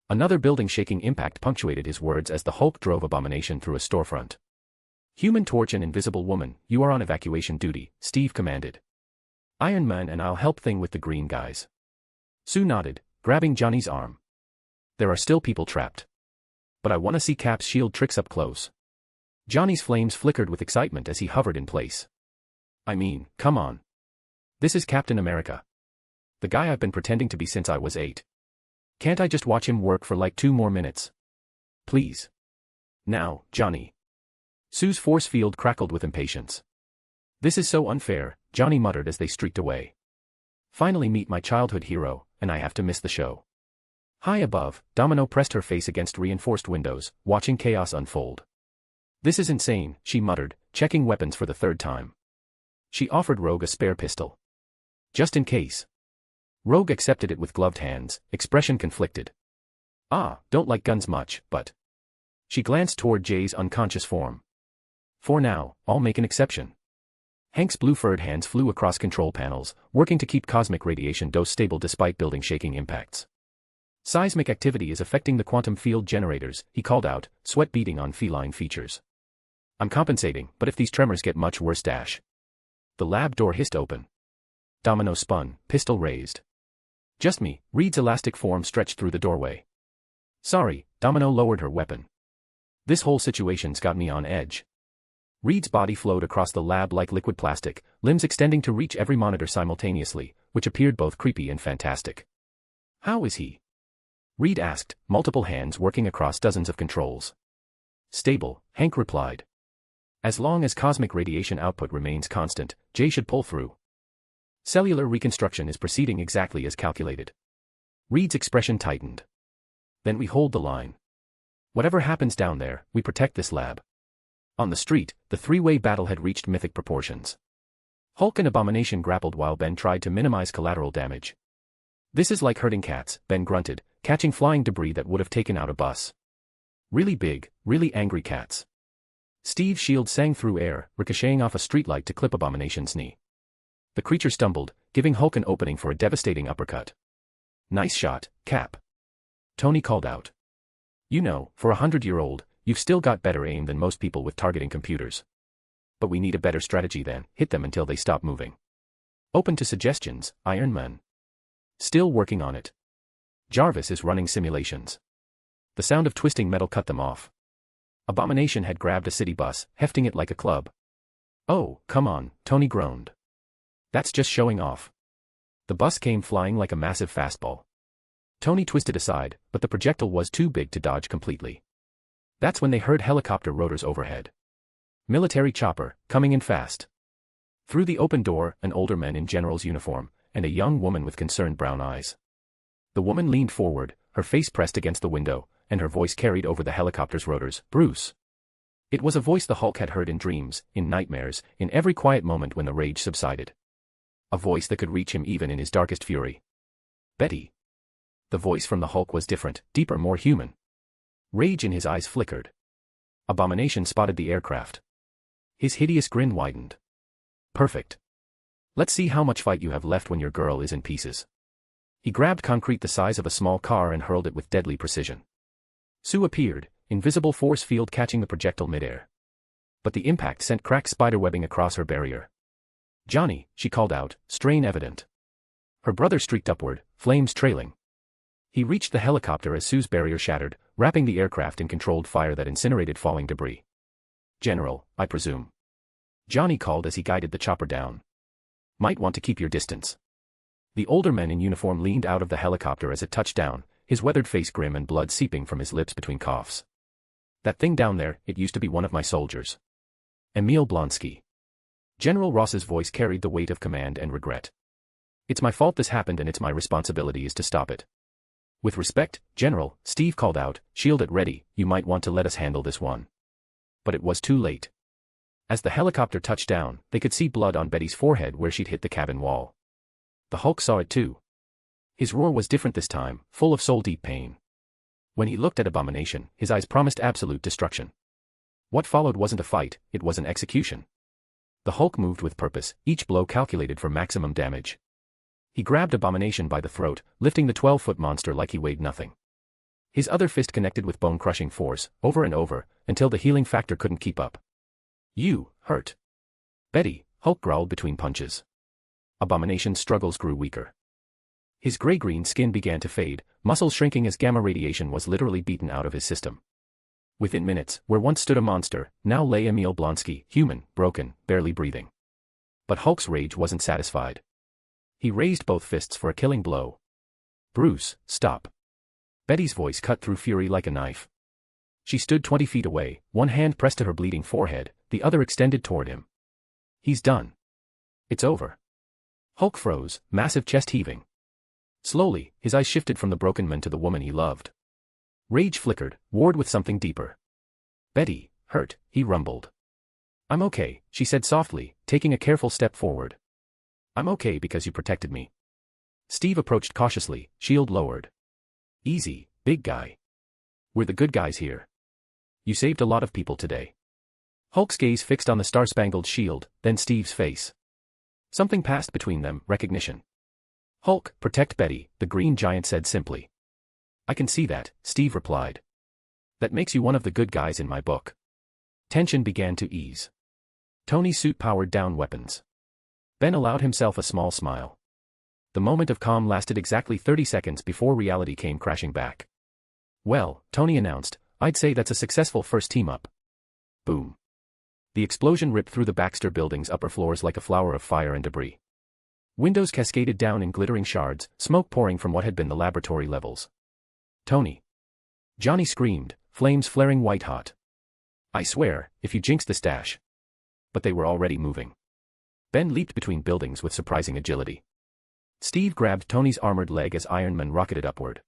C: Another building-shaking impact punctuated his words as the Hulk drove Abomination through a storefront. "Human Torch and Invisible Woman, you are on evacuation duty," Steve commanded. "Iron Man and I'll help thing with the green guys." Sue nodded, grabbing Johnny's arm. "There are still people trapped. But I want to see Cap's shield tricks up close." Johnny's flames flickered with excitement as he hovered in place. "I mean, come on. This is Captain America. The guy I've been pretending to be since I was 8. Can't I just watch him work for like 2 more minutes? Please. Now, Johnny." Sue's force field crackled with impatience. "This is so unfair," Johnny muttered as they streaked away. "Finally meet my childhood hero, and I have to miss the show." High above, Domino pressed her face against reinforced windows, watching chaos unfold. "This is insane," she muttered, checking weapons for the 3rd time. She offered Rogue a spare pistol. "Just in case." Rogue accepted it with gloved hands, expression conflicted. Don't like guns much, but..." She glanced toward Jay's unconscious form. "For now, I'll make an exception." Hank's blue-furred hands flew across control panels, working to keep cosmic radiation dose stable despite building-shaking impacts. "Seismic activity is affecting the quantum field generators," he called out, sweat beading on feline features. "I'm compensating, but if these tremors get much worse dash." The lab door hissed open. Domino spun, pistol raised. "Just me," Reed's elastic form stretched through the doorway. "Sorry," Domino lowered her weapon. "This whole situation's got me on edge." Reed's body flowed across the lab like liquid plastic, limbs extending to reach every monitor simultaneously, which appeared both creepy and fantastic. "How is he?" Reed asked, multiple hands working across dozens of controls. "Stable," Hank replied. "As long as cosmic radiation output remains constant, Jay should pull through. Cellular reconstruction is proceeding exactly as calculated." Reed's expression tightened. "Then we hold the line. Whatever happens down there, we protect this lab." On the street, the 3-way battle had reached mythic proportions. Hulk and Abomination grappled while Ben tried to minimize collateral damage. "This is like herding cats," Ben grunted, catching flying debris that would have taken out a bus. "Really big, really angry cats." Steve's shield sang through air, ricocheting off a streetlight to clip Abomination's knee. The creature stumbled, giving Hulk an opening for a devastating uppercut. "Nice shot, Cap," Tony called out. "You know, for a 100-year-old, you've still got better aim than most people with targeting computers. But we need a better strategy than hit them until they stop moving." "Open to suggestions, Iron Man." "Still working on it. Jarvis is running simulations." The sound of twisting metal cut them off. Abomination had grabbed a city bus, hefting it like a club. "Oh, come on," Tony groaned. "That's just showing off." The bus came flying like a massive fastball. Tony twisted aside, but the projectile was too big to dodge completely. That's when they heard helicopter rotors overhead. Military chopper, coming in fast. Through the open door, an older man in general's uniform, and a young woman with concerned brown eyes. The woman leaned forward, her face pressed against the window, and her voice carried over the helicopter's rotors. "Bruce." It was a voice the Hulk had heard in dreams, in nightmares, in every quiet moment when the rage subsided. A voice that could reach him even in his darkest fury. "Betty." The voice from the Hulk was different, deeper, more human. Rage in his eyes flickered. Abomination spotted the aircraft. His hideous grin widened. "Perfect. Let's see how much fight you have left when your girl is in pieces." He grabbed concrete the size of a small car and hurled it with deadly precision. Sue appeared, invisible force field catching the projectile midair. But the impact sent cracked spiderwebbing across her barrier. "Johnny," she called out, strain evident. Her brother streaked upward, flames trailing. He reached the helicopter as Sue's barrier shattered, wrapping the aircraft in controlled fire that incinerated falling debris. "General, I presume." Johnny called as he guided the chopper down. "Might want to keep your distance." The older man in uniform leaned out of the helicopter as it touched down, his weathered face grim and blood seeping from his lips between coughs. "That thing down there, it used to be one of my soldiers. Emil Blonsky." General Ross's voice carried the weight of command and regret. "It's my fault this happened and it's my responsibility is to stop it." "With respect, General," Steve called out, "shield at ready, you might want to let us handle this one." But it was too late. As the helicopter touched down, they could see blood on Betty's forehead where she'd hit the cabin wall. The Hulk saw it too. His roar was different this time, full of soul-deep pain. When he looked at Abomination, his eyes promised absolute destruction. What followed wasn't a fight, it was an execution. The Hulk moved with purpose, each blow calculated for maximum damage. He grabbed Abomination by the throat, lifting the 12-foot monster like he weighed nothing. His other fist connected with bone-crushing force, over and over, until the healing factor couldn't keep up. "You hurt." "Betty," Hulk growled between punches. Abomination's struggles grew weaker. His gray-green skin began to fade, muscles shrinking as gamma radiation was literally beaten out of his system. Within minutes, where once stood a monster, now lay Emil Blonsky, human, broken, barely breathing. But Hulk's rage wasn't satisfied. He raised both fists for a killing blow. "Bruce, stop." Betty's voice cut through fury like a knife. She stood 20 feet away, one hand pressed to her bleeding forehead, the other extended toward him. "He's done. It's over." Hulk froze, massive chest heaving. Slowly, his eyes shifted from the broken man to the woman he loved. Rage flickered, warred with something deeper. "Betty, hurt," he rumbled. "I'm okay," she said softly, taking a careful step forward. "I'm okay because you protected me." Steve approached cautiously, shield lowered. "Easy, big guy. We're the good guys here. You saved a lot of people today." Hulk's gaze fixed on the star-spangled shield, then Steve's face. Something passed between them, recognition. "Hulk, protect Betty," the green giant said simply. "I can see that," Steve replied. "That makes you one of the good guys in my book." Tension began to ease. Tony's suit powered down weapons. Ben allowed himself a small smile. The moment of calm lasted exactly 30 seconds before reality came crashing back. "Well," Tony announced, "I'd say that's a successful first team-up." Boom. The explosion ripped through the Baxter building's upper floors like a flower of fire and debris. Windows cascaded down in glittering shards, smoke pouring from what had been the laboratory levels. "Tony!" Johnny screamed, flames flaring white-hot. "I swear, if you jinx the stash." But they were already moving. Ben leaped between buildings with surprising agility. Steve grabbed Tony's armored leg as Iron Man rocketed upward.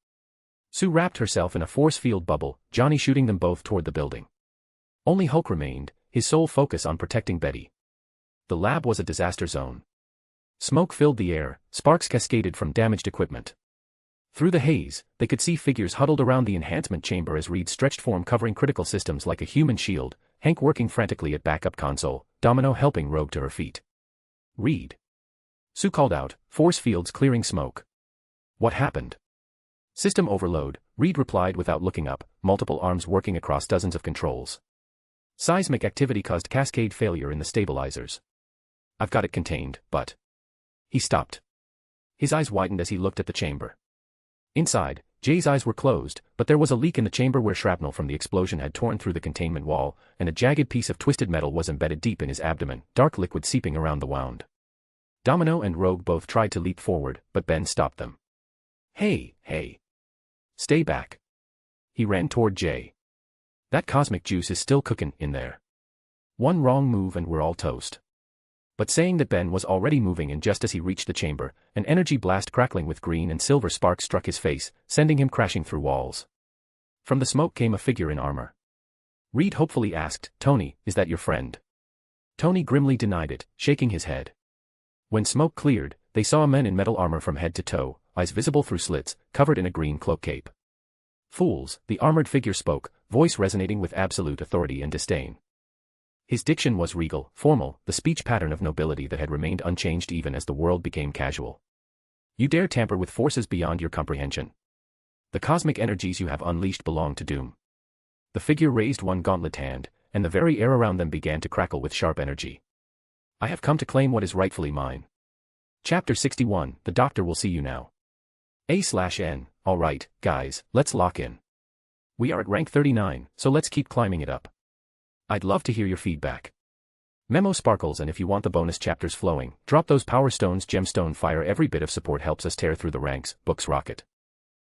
C: Sue wrapped herself in a force field bubble, Johnny shooting them both toward the building. Only Hulk remained, his sole focus on protecting Betty. The lab was a disaster zone. Smoke filled the air, sparks cascaded from damaged equipment. Through the haze, they could see figures huddled around the enhancement chamber as Reed stretched form covering critical systems like a human shield, Hank working frantically at backup console, Domino helping Rogue to her feet. "Reed." Sue called out, force fields clearing smoke. "What happened?" "System overload," Reed replied without looking up, multiple arms working across dozens of controls. "Seismic activity caused cascade failure in the stabilizers. I've got it contained, but..." He stopped. His eyes widened as he looked at the chamber. Inside, Jay's eyes were closed, but there was a leak in the chamber where shrapnel from the explosion had torn through the containment wall, and a jagged piece of twisted metal was embedded deep in his abdomen, dark liquid seeping around the wound. Domino and Rogue both tried to leap forward, but Ben stopped them. Hey. Stay back." He ran toward Jay. "That cosmic juice is still cooking in there. One wrong move and we're all toast." But saying that Ben was already moving, and just as he reached the chamber, an energy blast crackling with green and silver sparks struck his face, sending him crashing through walls. From the smoke came a figure in armor. Reed hopefully asked, "Tony, is that your friend?" Tony grimly denied it, shaking his head. When smoke cleared, they saw a man in metal armor from head to toe, eyes visible through slits, covered in a green cloak cape. "Fools," the armored figure spoke, voice resonating with absolute authority and disdain. His diction was regal, formal, the speech pattern of nobility that had remained unchanged even as the world became casual. "You dare tamper with forces beyond your comprehension. The cosmic energies you have unleashed belong to doom." The figure raised one gauntlet hand, and the very air around them began to crackle with sharp energy. "I have come to claim what is rightfully mine." Chapter 61, The Doctor Will See You Now. A/N, alright, guys, let's lock in. We are at rank 39, so let's keep climbing it up. I'd love to hear your feedback. Memo sparkles, and if you want the bonus chapters flowing, drop those power stones. Gemstone fire, every bit of support helps us tear through the ranks. Books rocket.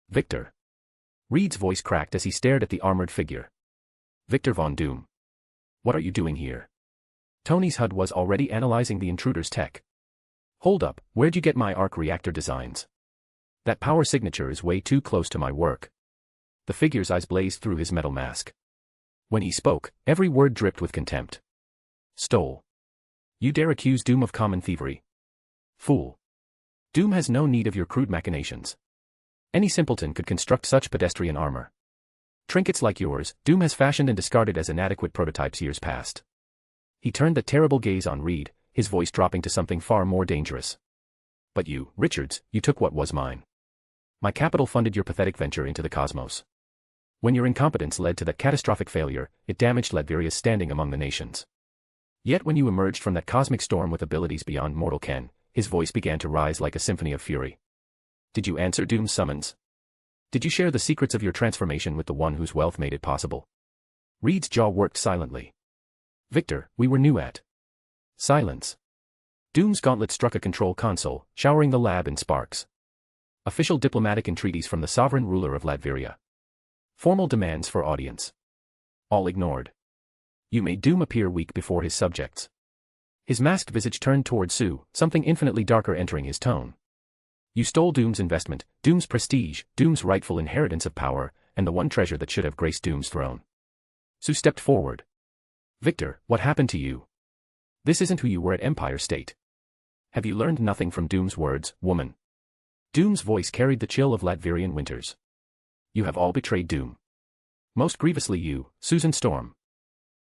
C: Victor. Reed's voice cracked as he stared at the armored figure. Victor Von Doom. What are you doing here? Tony's HUD was already analyzing the intruder's tech. Hold up, where'd you get my arc reactor designs? That power signature is way too close to my work. The figure's eyes blazed through his metal mask. When he spoke, every word dripped with contempt. Stole. You dare accuse Doom of common thievery? Fool. Doom has no need of your crude machinations. Any simpleton could construct such pedestrian armor. Trinkets like yours, Doom has fashioned and discarded as inadequate prototypes years past. He turned that terrible gaze on Reed, his voice dropping to something far more dangerous. But you, Richards, you took what was mine. My capital funded your pathetic venture into the cosmos. When your incompetence led to that catastrophic failure, it damaged Ladveria's standing among the nations. Yet when you emerged from that cosmic storm with abilities beyond mortal ken, his voice began to rise like a symphony of fury. Did you answer Doom's summons? Did you share the secrets of your transformation with the one whose wealth made it possible? Reed's jaw worked silently. Victor, we were new at. Silence. Doom's gauntlet struck a control console, showering the lab in sparks. Official diplomatic entreaties from the sovereign ruler of Ladveria. Formal demands for audience. All ignored. You made Doom appear weak before his subjects. His masked visage turned toward Sue, something infinitely darker entering his tone. You stole Doom's investment, Doom's prestige, Doom's rightful inheritance of power, and the one treasure that should have graced Doom's throne. Sue stepped forward. Victor, what happened to you? This isn't who you were at Empire State. Have you learned nothing from Doom's words, woman? Doom's voice carried the chill of Latverian winters. You have all betrayed Doom. Most grievously you, Susan Storm.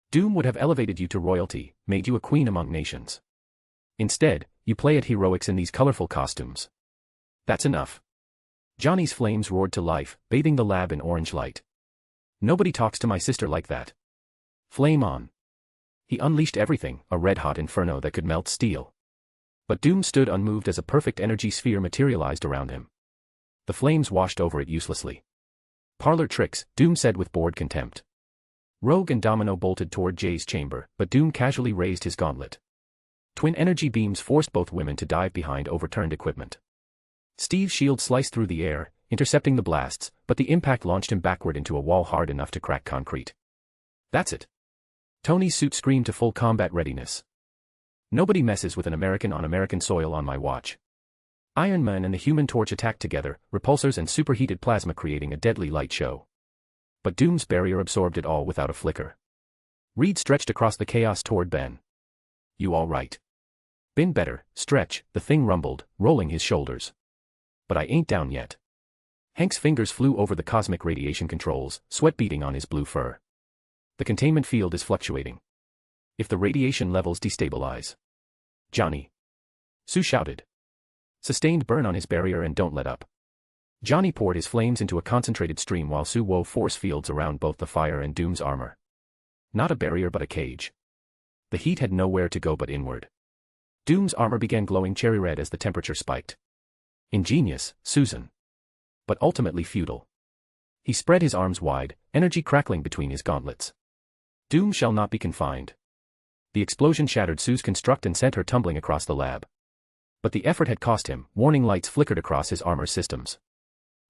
C: Doom would have elevated you to royalty, made you a queen among nations. Instead, you play at heroics in these colorful costumes. That's enough. Johnny's flames roared to life, bathing the lab in orange light. Nobody talks to my sister like that. Flame on. He unleashed everything, a red-hot inferno that could melt steel. But Doom stood unmoved as a perfect energy sphere materialized around him. The flames washed over it uselessly. Parlor tricks, Doom said with bored contempt. Rogue and Domino bolted toward Jay's chamber, but Doom casually raised his gauntlet. Twin energy beams forced both women to dive behind overturned equipment. Steve's shield sliced through the air, intercepting the blasts, but the impact launched him backward into a wall hard enough to crack concrete. That's it. Tony's suit screamed to full combat readiness. Nobody messes with an American on American soil on my watch. Iron Man and the Human Torch attacked together, repulsors and superheated plasma creating a deadly light show. But Doom's barrier absorbed it all without a flicker. Reed stretched across the chaos toward Ben. You all right? Been better, Stretch, the thing rumbled, rolling his shoulders. But I ain't down yet. Hank's fingers flew over the cosmic radiation controls, sweat beading on his blue fur. The containment field is fluctuating. If the radiation levels destabilize. Johnny. Sue shouted. Sustained burn on his barrier and don't let up. Johnny poured his flames into a concentrated stream while Sue wove force fields around both the fire and Doom's armor. Not a barrier but a cage. The heat had nowhere to go but inward. Doom's armor began glowing cherry red as the temperature spiked. Ingenious, Susan. But ultimately futile. He spread his arms wide, energy crackling between his gauntlets. Doom shall not be confined. The explosion shattered Sue's construct and sent her tumbling across the lab. But the effort had cost him, warning lights flickered across his armor systems.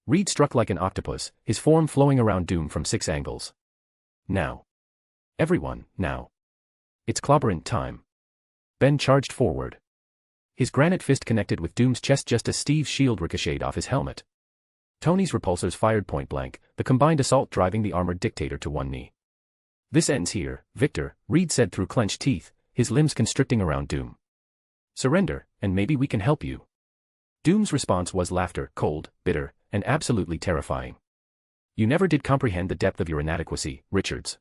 C: Reed struck like an octopus, his form flowing around Doom from 6 angles. Now. Everyone, now. It's clobberant time. Ben charged forward. His granite fist connected with Doom's chest just as Steve's shield ricocheted off his helmet. Tony's repulsors fired point blank, the combined assault driving the armored dictator to one knee. This ends here, Victor, Reed said through clenched teeth, his limbs constricting around Doom. Surrender, and maybe we can help you. Doom's response was laughter, cold, bitter, and absolutely terrifying. You never did comprehend the depth of your inadequacy, Richards.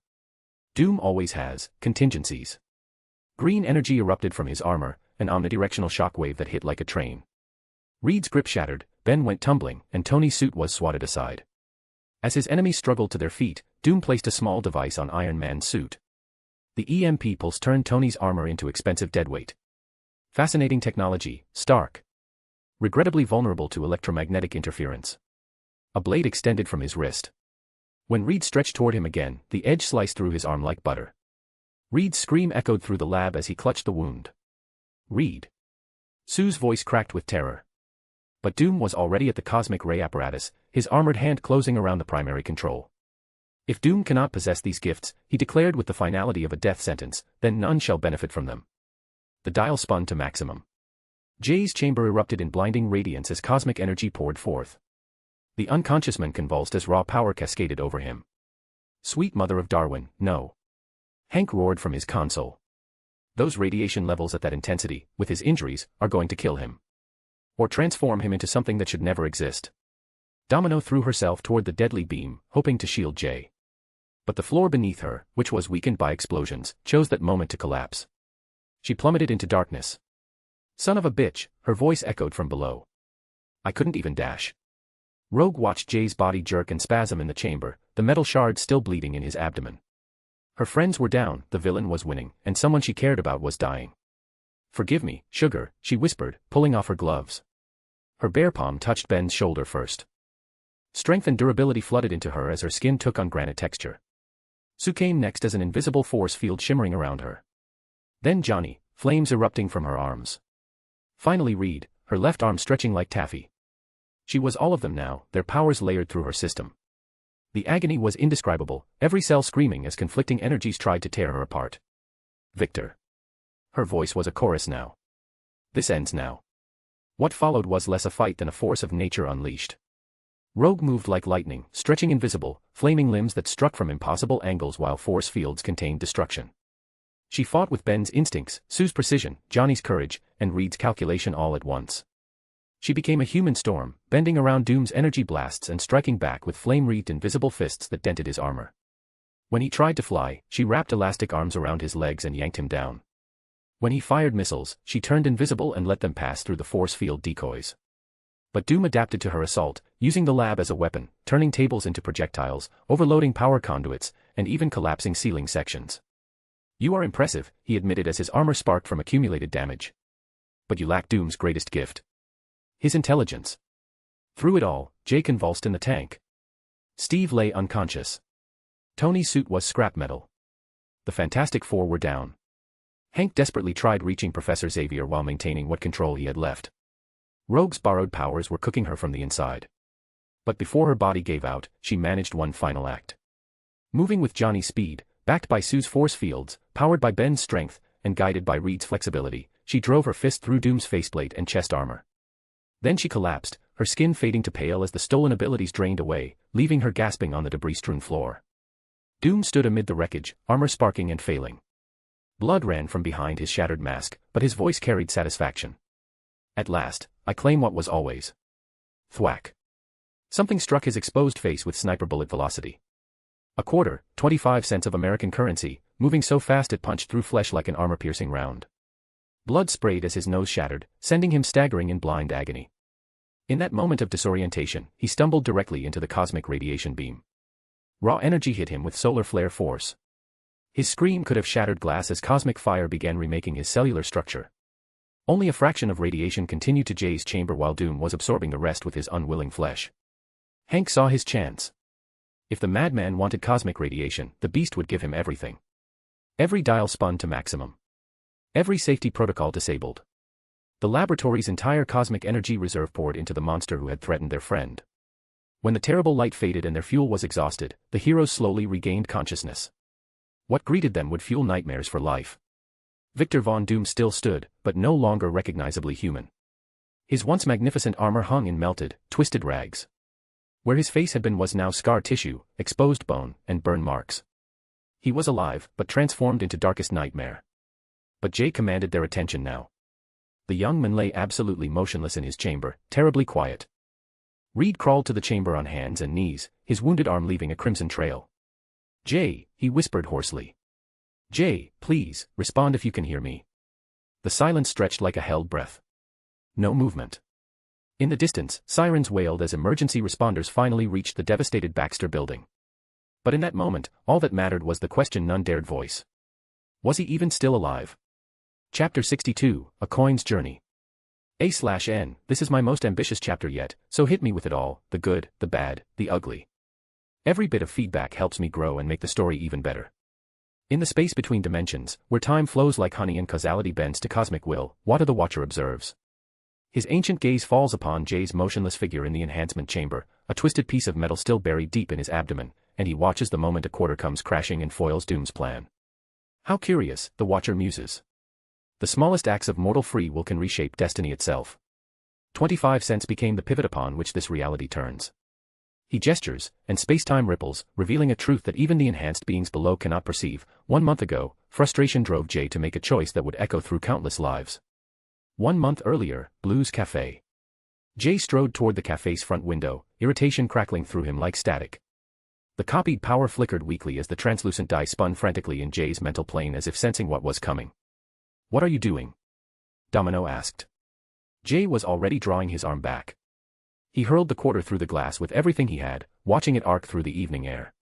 C: Doom always has contingencies. Green energy erupted from his armor, an omnidirectional shockwave that hit like a train. Reed's grip shattered, Ben went tumbling, and Tony's suit was swatted aside. As his enemies struggled to their feet, Doom placed a small device on Iron Man's suit. The EMP pulse turned Tony's armor into expensive deadweight. Fascinating technology, Stark. Regrettably vulnerable to electromagnetic interference. A blade extended from his wrist. When Reed stretched toward him again, the edge sliced through his arm like butter. Reed's scream echoed through the lab as he clutched the wound. Reed. Sue's voice cracked with terror. But Doom was already at the cosmic ray apparatus, his armored hand closing around the primary control. If Doom cannot possess these gifts, he declared with the finality of a death sentence, then none shall benefit from them. The dial spun to maximum. Jay's chamber erupted in blinding radiance as cosmic energy poured forth. The unconscious man convulsed as raw power cascaded over him. Sweet mother of Darwin, no. Hank roared from his console. Those radiation levels at that intensity, with his injuries, are going to kill him. Or transform him into something that should never exist. Domino threw herself toward the deadly beam, hoping to shield Jay. But the floor beneath her, which was weakened by explosions, chose that moment to collapse. She plummeted into darkness. Son of a bitch, her voice echoed from below. I couldn't even dash. Rogue watched Jay's body jerk and spasm in the chamber, the metal shards still bleeding in his abdomen. Her friends were down, the villain was winning, and someone she cared about was dying. Forgive me, sugar, she whispered, pulling off her gloves. Her bare palm touched Ben's shoulder first. Strength and durability flooded into her as her skin took on granite texture. Sue came next as an invisible force field shimmering around her. Then Johnny, flames erupting from her arms. Finally Reed, her left arm stretching like taffy. She was all of them now, their powers layered through her system. The agony was indescribable, every cell screaming as conflicting energies tried to tear her apart. Victor. Her voice was a chorus now. This ends now. What followed was less a fight than a force of nature unleashed. Rogue moved like lightning, stretching invisible, flaming limbs that struck from impossible angles while force fields contained destruction. She fought with Ben's instincts, Sue's precision, Johnny's courage, and Reed's calculation all at once. She became a human storm, bending around Doom's energy blasts and striking back with flame-wreathed invisible fists that dented his armor. When he tried to fly, she wrapped elastic arms around his legs and yanked him down. When he fired missiles, she turned invisible and let them pass through the force field decoys. But Doom adapted to her assault, using the lab as a weapon, turning tables into projectiles, overloading power conduits, and even collapsing ceiling sections. You are impressive, he admitted as his armor sparked from accumulated damage. But you lack Doom's greatest gift. His intelligence. Through it all, Jay convulsed in the tank. Steve lay unconscious. Tony's suit was scrap metal. The Fantastic Four were down. Hank desperately tried reaching Professor Xavier while maintaining what control he had left. Rogue's borrowed powers were cooking her from the inside. But before her body gave out, she managed one final act. Moving with Johnny's speed, backed by Sue's force fields, powered by Ben's strength, and guided by Reed's flexibility, she drove her fist through Doom's faceplate and chest armor. Then she collapsed, her skin fading to pale as the stolen abilities drained away, leaving her gasping on the debris-strewn floor. Doom stood amid the wreckage, armor sparking and failing. Blood ran from behind his shattered mask, but his voice carried satisfaction. At last, I claim what was always. Thwack. Something struck his exposed face with sniper bullet velocity. A quarter, 25 cents of American currency, moving so fast it punched through flesh like an armor-piercing round. Blood sprayed as his nose shattered, sending him staggering in blind agony. In that moment of disorientation, he stumbled directly into the cosmic radiation beam. Raw energy hit him with solar flare force. His scream could have shattered glass as cosmic fire began remaking his cellular structure. Only a fraction of radiation continued to Jay's chamber while Doom was absorbing the rest with his unwilling flesh. Hank saw his chance. If the madman wanted cosmic radiation, the beast would give him everything. Every dial spun to maximum. Every safety protocol disabled. The laboratory's entire cosmic energy reserve poured into the monster who had threatened their friend. When the terrible light faded and their fuel was exhausted, the heroes slowly regained consciousness. What greeted them would fuel nightmares for life. Victor Von Doom still stood, but no longer recognizably human. His once magnificent armor hung in melted, twisted rags. Where his face had been was now scar tissue, exposed bone, and burn marks. He was alive, but transformed into darkest nightmare. But Jay commanded their attention now. The young man lay absolutely motionless in his chamber, terribly quiet. Reed crawled to the chamber on hands and knees, his wounded arm leaving a crimson trail. Jay, he whispered hoarsely. Jay, please, respond if you can hear me. The silence stretched like a held breath. No movement. In the distance, sirens wailed as emergency responders finally reached the devastated Baxter building. But in that moment, all that mattered was the question none dared voice. Was he even still alive? Chapter 62, A Coin's Journey. A/N, this is my most ambitious chapter yet, so hit me with it all, the good, the bad, the ugly. Every bit of feedback helps me grow and make the story even better. In the space between dimensions, where time flows like honey and causality bends to cosmic will, Wata the Watcher observes. His ancient gaze falls upon Jay's motionless figure in the enhancement chamber, a twisted piece of metal still buried deep in his abdomen, and he watches the moment a quarter comes crashing and foils Doom's plan. How curious, the Watcher muses. The smallest acts of mortal free will can reshape destiny itself. 25 cents became the pivot upon which this reality turns. He gestures, and space-time ripples, revealing a truth that even the enhanced beings below cannot perceive. 1 month ago, frustration drove Jay to make a choice that would echo through countless lives. 1 month earlier, Blue's Cafe. Jay strode toward the cafe's front window, irritation crackling through him like static. The copied power flickered weakly as the translucent die spun frantically in Jay's mental plane as if sensing what was coming. "What are you doing?" Domino asked. Jay was already drawing his arm back. He hurled the quarter through the glass with everything he had, watching it arc through the evening air.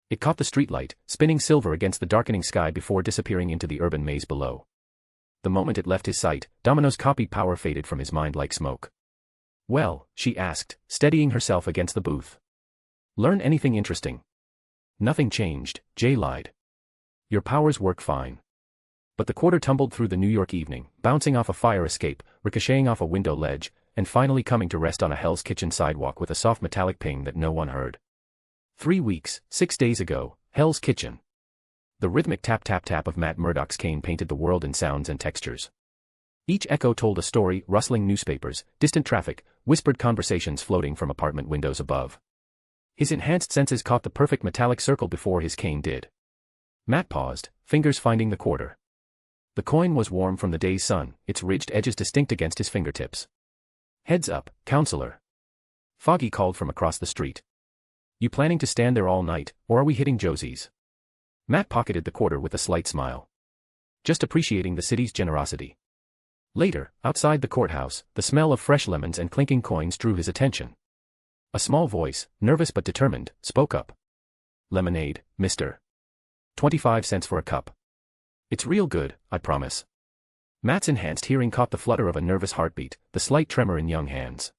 C: It caught the streetlight, spinning silver against the darkening sky before disappearing into the urban maze below. The moment it left his sight, Domino's copied power faded from his mind like smoke. "Well," she asked, steadying herself against the booth. "Learn anything interesting?" "Nothing changed," Jay lied. "Your powers work fine." But the quarter tumbled through the New York evening, bouncing off a fire escape, ricocheting off a window ledge, and finally coming to rest on a Hell's Kitchen sidewalk with a soft metallic ping that no one heard. 3 weeks, 6 days ago, Hell's Kitchen. The rhythmic tap-tap-tap of Matt Murdock's cane painted the world in sounds and textures. Each echo told a story, rustling newspapers, distant traffic, whispered conversations floating from apartment windows above. His enhanced senses caught the perfect metallic circle before his cane did. Matt paused, fingers finding the quarter. The coin was warm from the day's sun, its ridged edges distinct against his fingertips. "Heads up, counselor." Foggy called from across the street. "You planning to stand there all night, or are we hitting Josie's?" Matt pocketed the quarter with a slight smile. "Just appreciating the city's generosity." Later, outside the courthouse, the smell of fresh lemons and clinking coins drew his attention. A small voice, nervous but determined, spoke up. "Lemonade, mister. 25 cents for a cup. It's real good, I promise." Matt's enhanced hearing caught the flutter of a nervous heartbeat, the slight tremor in young hands.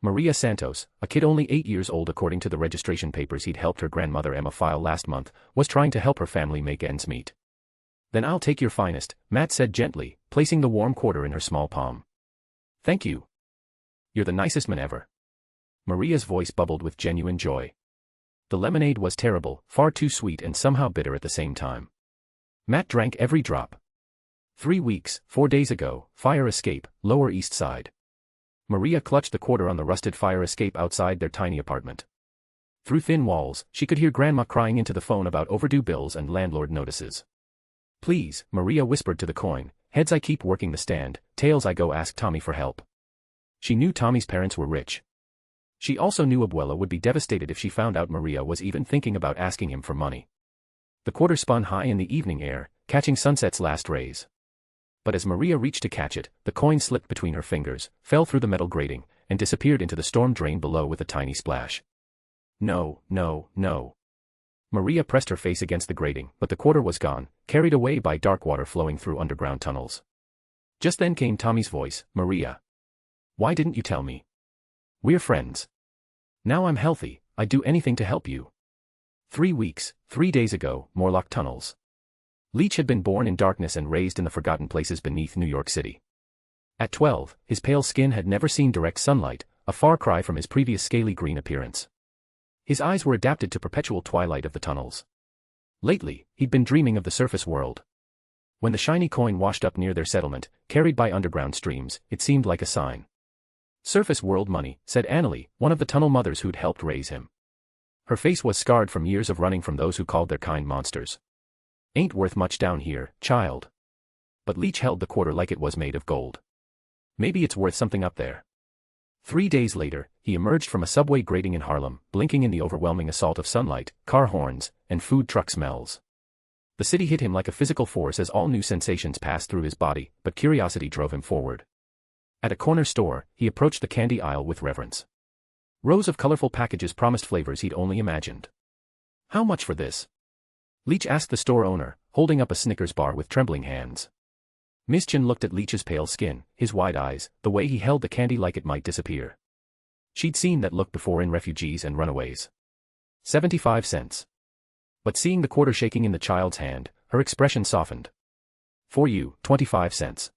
C: Maria Santos, a kid only 8 years old according to the registration papers he'd helped her grandmother Emma file last month, was trying to help her family make ends meet. "Then I'll take your finest," Matt said gently, placing the warm quarter in her small palm. "Thank you. You're the nicest man ever." Maria's voice bubbled with genuine joy. The lemonade was terrible, far too sweet and somehow bitter at the same time. Matt drank every drop. 3 weeks, 4 days ago, fire escape, Lower East Side. Maria clutched the quarter on the rusted fire escape outside their tiny apartment. Through thin walls, she could hear Grandma crying into the phone about overdue bills and landlord notices. "Please," Maria whispered to the coin, "heads I keep working the stand, tails I go ask Tommy for help." She knew Tommy's parents were rich. She also knew Abuela would be devastated if she found out Maria was even thinking about asking him for money. The quarter spun high in the evening air, catching sunset's last rays. But as Maria reached to catch it, the coin slipped between her fingers, fell through the metal grating, and disappeared into the storm drain below with a tiny splash. "No, no, no." Maria pressed her face against the grating, but the quarter was gone, carried away by dark water flowing through underground tunnels. Just then came Tommy's voice, "Maria. Why didn't you tell me? We're friends. Now I'm healthy, I'd do anything to help you." 3 weeks, 3 days ago, Morlock Tunnels. Leach had been born in darkness and raised in the forgotten places beneath New York City. At 12, his pale skin had never seen direct sunlight, a far cry from his previous scaly green appearance. His eyes were adapted to perpetual twilight of the tunnels. Lately, he'd been dreaming of the surface world. When the shiny coin washed up near their settlement, carried by underground streams, it seemed like a sign. "Surface world money," said Annalie, one of the tunnel mothers who'd helped raise him. Her face was scarred from years of running from those who called their kind monsters. "Ain't worth much down here, child." But Leach held the quarter like it was made of gold. "Maybe it's worth something up there." 3 days later, he emerged from a subway grating in Harlem, blinking in the overwhelming assault of sunlight, car horns, and food truck smells. The city hit him like a physical force as all new sensations passed through his body, but curiosity drove him forward. At a corner store, he approached the candy aisle with reverence. Rows of colorful packages promised flavors he'd only imagined. "How much for this?" Leach asked the store owner, holding up a Snickers bar with trembling hands. Mischan looked at Leach's pale skin, his wide eyes, the way he held the candy like it might disappear. She'd seen that look before in refugees and runaways. 75 cents. But seeing the quarter shaking in the child's hand, her expression softened. "For you, 25 cents.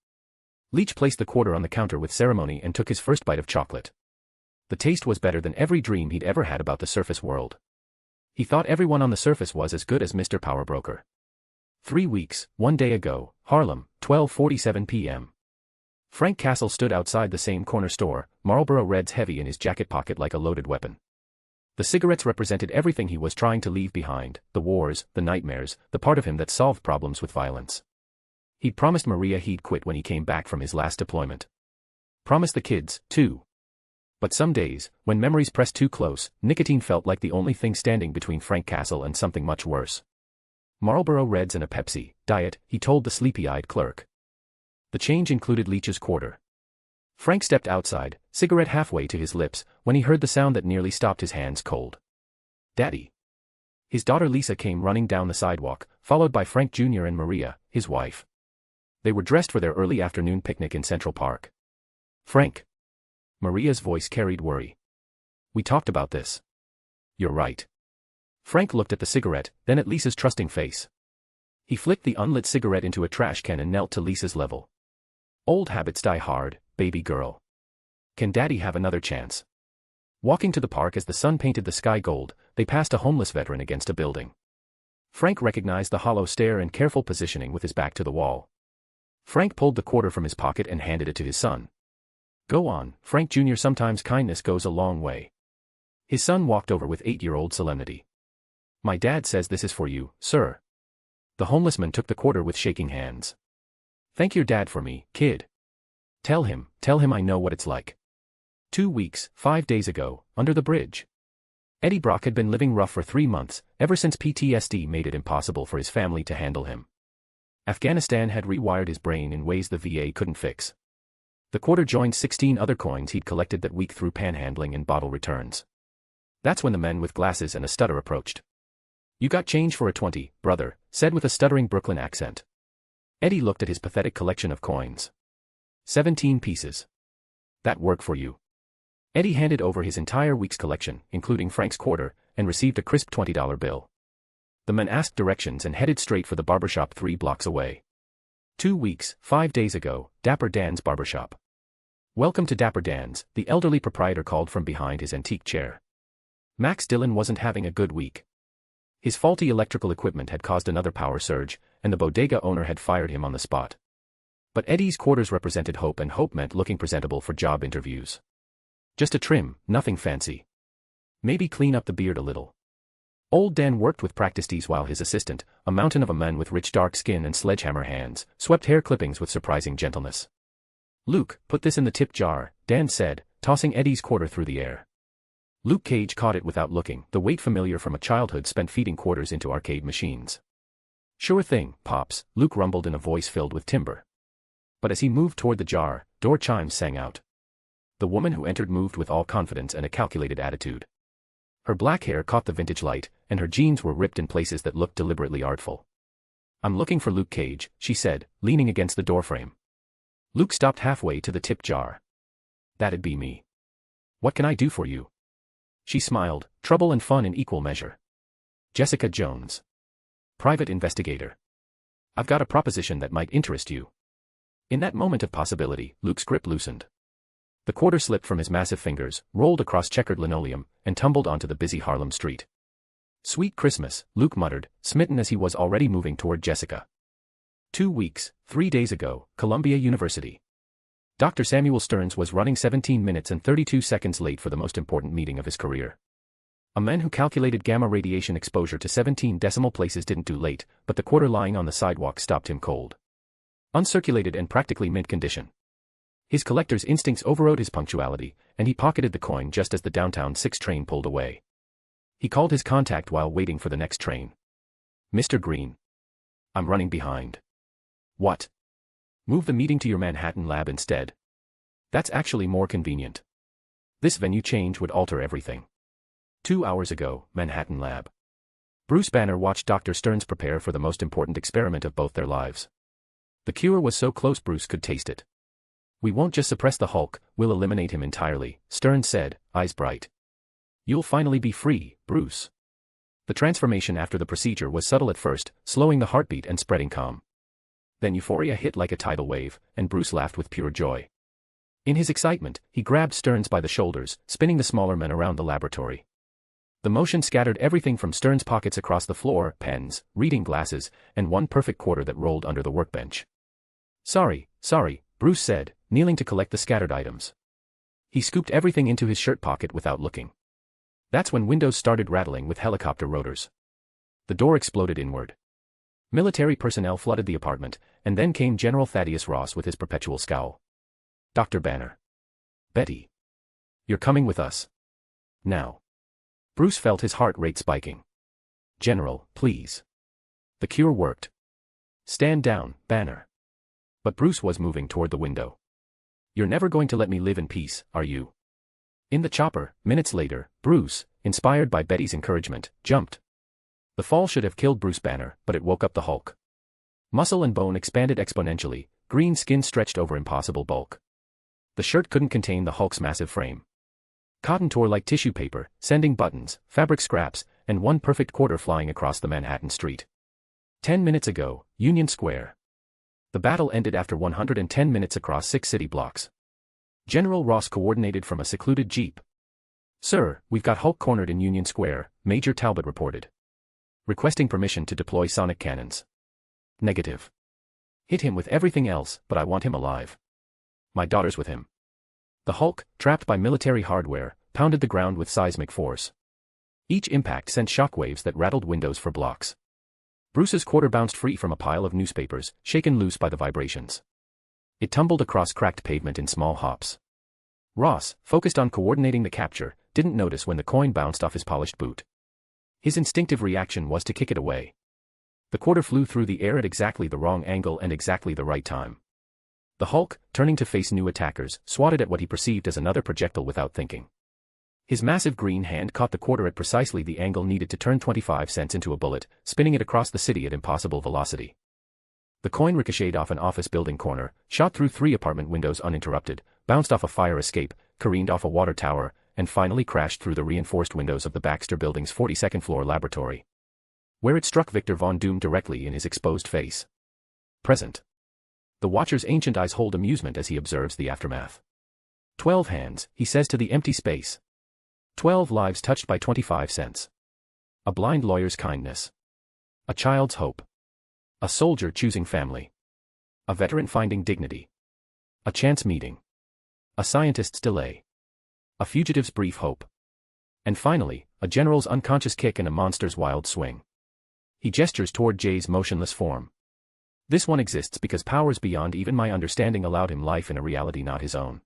C: Leach placed the quarter on the counter with ceremony and took his first bite of chocolate. The taste was better than every dream he'd ever had about the surface world. He thought everyone on the surface was as good as Mr. Powerbroker. 3 weeks, 1 day ago, Harlem, 12:47 p.m. Frank Castle stood outside the same corner store, Marlboro Reds heavy in his jacket pocket like a loaded weapon. The cigarettes represented everything he was trying to leave behind, the wars, the nightmares, the part of him that solved problems with violence. He'd promised Maria he'd quit when he came back from his last deployment. Promised the kids, too. But some days, when memories pressed too close, nicotine felt like the only thing standing between Frank Castle and something much worse. Marlboro Reds and a Pepsi, diet, he told the sleepy-eyed clerk. The change included Leach's quarter. Frank stepped outside, cigarette halfway to his lips, when he heard the sound that nearly stopped his hands cold. Daddy. His daughter Lisa came running down the sidewalk, followed by Frank Jr. and Maria, his wife. They were dressed for their early afternoon picnic in Central Park. Frank. Maria's voice carried worry. We talked about this. You're right. Frank looked at the cigarette, then at Lisa's trusting face. He flicked the unlit cigarette into a trash can and knelt to Lisa's level. Old habits die hard, baby girl. Can Daddy have another chance? Walking to the park as the sun painted the sky gold, they passed a homeless veteran against a building. Frank recognized the hollow stare and careful positioning with his back to the wall. Frank pulled the quarter from his pocket and handed it to his son. Go on, Frank Jr. Sometimes kindness goes a long way. His son walked over with 8-year-old solemnity. My dad says this is for you, sir. The homeless man took the quarter with shaking hands. Thank your dad for me, kid. Tell him I know what it's like. 2 weeks, 5 days ago, under the bridge. Eddie Brock had been living rough for 3 months, ever since PTSD made it impossible for his family to handle him. Afghanistan had rewired his brain in ways the VA couldn't fix. The quarter joined 16 other coins he'd collected that week through panhandling and bottle returns. That's when the men with glasses and a stutter approached. You got change for a 20, brother, said with a stuttering Brooklyn accent. Eddie looked at his pathetic collection of coins. 17 pieces. That work for you? Eddie handed over his entire week's collection, including Frank's quarter, and received a crisp $20 bill. The man asked directions and headed straight for the barbershop 3 blocks away. 2 weeks, 5 days ago, Dapper Dan's barbershop. Welcome to Dapper Dan's, the elderly proprietor called from behind his antique chair. Max Dillon wasn't having a good week. His faulty electrical equipment had caused another power surge, and the bodega owner had fired him on the spot. But Eddie's quarters represented hope, and hope meant looking presentable for job interviews. Just a trim, nothing fancy. Maybe clean up the beard a little. Old Dan worked with practice tees while his assistant, a mountain of a man with rich dark skin and sledgehammer hands, swept hair clippings with surprising gentleness. Luke, put this in the tip jar, Dan said, tossing Eddie's quarter through the air. Luke Cage caught it without looking, the weight familiar from a childhood spent feeding quarters into arcade machines. Sure thing, Pops, Luke rumbled in a voice filled with timber. But as he moved toward the jar, door chimes sang out. The woman who entered moved with all confidence and a calculated attitude. Her black hair caught the vintage light, and her jeans were ripped in places that looked deliberately artful. I'm looking for Luke Cage, she said, leaning against the doorframe. Luke stopped halfway to the tip jar. That'd be me. What can I do for you? She smiled, trouble and fun in equal measure. Jessica Jones. Private investigator. I've got a proposition that might interest you. In that moment of possibility, Luke's grip loosened. The quarter slipped from his massive fingers, rolled across checkered linoleum, and tumbled onto the busy Harlem street. Sweet Christmas, Luke muttered, smitten as he was already moving toward Jessica. 2 weeks, 3 days ago, Columbia University. Dr. Samuel Stearns was running 17 minutes and 32 seconds late for the most important meeting of his career. A man who calculated gamma radiation exposure to 17 decimal places didn't do late, but the quarter lying on the sidewalk stopped him cold. Uncirculated and practically mint condition. His collector's instincts overrode his punctuality, and he pocketed the coin just as the downtown 6 train pulled away. He called his contact while waiting for the next train. Mr. Green. I'm running behind. What? Move the meeting to your Manhattan lab instead. That's actually more convenient. This venue change would alter everything. 2 hours ago, Manhattan lab. Bruce Banner watched Dr. Stearns prepare for the most important experiment of both their lives. The cure was so close Bruce could taste it. We won't just suppress the Hulk, we'll eliminate him entirely, Stearns said, eyes bright. You'll finally be free, Bruce. The transformation after the procedure was subtle at first, slowing the heartbeat and spreading calm. Then euphoria hit like a tidal wave, and Bruce laughed with pure joy. In his excitement, he grabbed Stearns by the shoulders, spinning the smaller men around the laboratory. The motion scattered everything from Stearns' pockets across the floor, pens, reading glasses, and one perfect quarter that rolled under the workbench. Sorry, Bruce said, kneeling to collect the scattered items. He scooped everything into his shirt pocket without looking. That's when windows started rattling with helicopter rotors. The door exploded inward. Military personnel flooded the apartment, and then came General Thaddeus Ross with his perpetual scowl. Dr. Banner. Betty. You're coming with us. Now. Bruce felt his heart rate spiking. General, please. The cure worked. Stand down, Banner. But Bruce was moving toward the window. You're never going to let me live in peace, are you? In the chopper, minutes later, Bruce, inspired by Betty's encouragement, jumped. The fall should have killed Bruce Banner, but it woke up the Hulk. Muscle and bone expanded exponentially, green skin stretched over impossible bulk. The shirt couldn't contain the Hulk's massive frame. Cotton tore like tissue paper, sending buttons, fabric scraps, and one perfect quarter flying across the Manhattan street. 10 minutes ago, Union Square. The battle ended after 110 minutes across 6 city blocks. General Ross coordinated from a secluded jeep. Sir, we've got Hulk cornered in Union Square, Major Talbot reported. Requesting permission to deploy sonic cannons. Negative. Hit him with everything else, but I want him alive. My daughter's with him. The Hulk, trapped by military hardware, pounded the ground with seismic force. Each impact sent shockwaves that rattled windows for blocks. Bruce's quarter bounced free from a pile of newspapers, shaken loose by the vibrations. It tumbled across cracked pavement in small hops. Ross, focused on coordinating the capture, didn't notice when the coin bounced off his polished boot. His instinctive reaction was to kick it away. The quarter flew through the air at exactly the wrong angle and exactly the right time. The Hulk, turning to face new attackers, swatted at what he perceived as another projectile without thinking. His massive green hand caught the quarter at precisely the angle needed to turn 25 cents into a bullet, spinning it across the city at impossible velocity. The coin ricocheted off an office building corner, shot through 3 apartment windows uninterrupted, bounced off a fire escape, careened off a water tower, and finally crashed through the reinforced windows of the Baxter Building's 42nd floor laboratory, where it struck Victor Von Doom directly in his exposed face. Present. The watcher's ancient eyes hold amusement as he observes the aftermath. 12 hands, he says to the empty space. 12 lives touched by 25 cents. A blind lawyer's kindness. A child's hope. A soldier choosing family. A veteran finding dignity. A chance meeting. A scientist's delay. A fugitive's brief hope. And finally, a general's unconscious kick and a monster's wild swing. He gestures toward Jay's motionless form. This one exists because powers beyond even my understanding allowed him life in a reality not his own.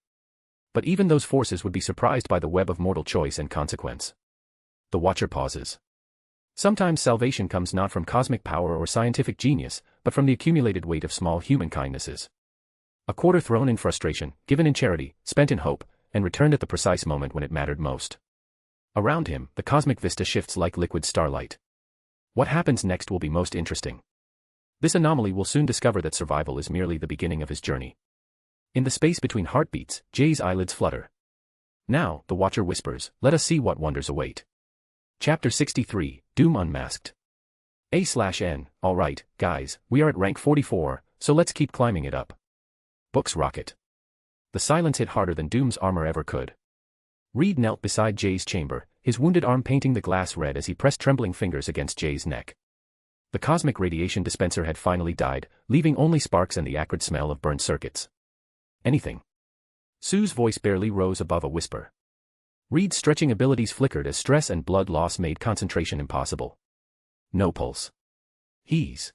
C: But even those forces would be surprised by the web of mortal choice and consequence. The watcher pauses. Sometimes salvation comes not from cosmic power or scientific genius, but from the accumulated weight of small human kindnesses. A quarter thrown in frustration, given in charity, spent in hope, and returned at the precise moment when it mattered most. Around him, the cosmic vista shifts like liquid starlight. What happens next will be most interesting. This anomaly will soon discover that survival is merely the beginning of his journey. In the space between heartbeats, Jay's eyelids flutter. Now, the watcher whispers, let us see what wonders await. Chapter 63, Doom Unmasked. A/N, alright, guys, we are at rank 44, so let's keep climbing it up. Books rocket. The silence hit harder than Doom's armor ever could. Reed knelt beside Jay's chamber, his wounded arm painting the glass red as he pressed trembling fingers against Jay's neck. The cosmic radiation dispenser had finally died, leaving only sparks and the acrid smell of burned circuits. Anything. Sue's voice barely rose above a whisper. Reed's stretching abilities flickered as stress and blood loss made concentration impossible. No pulse. His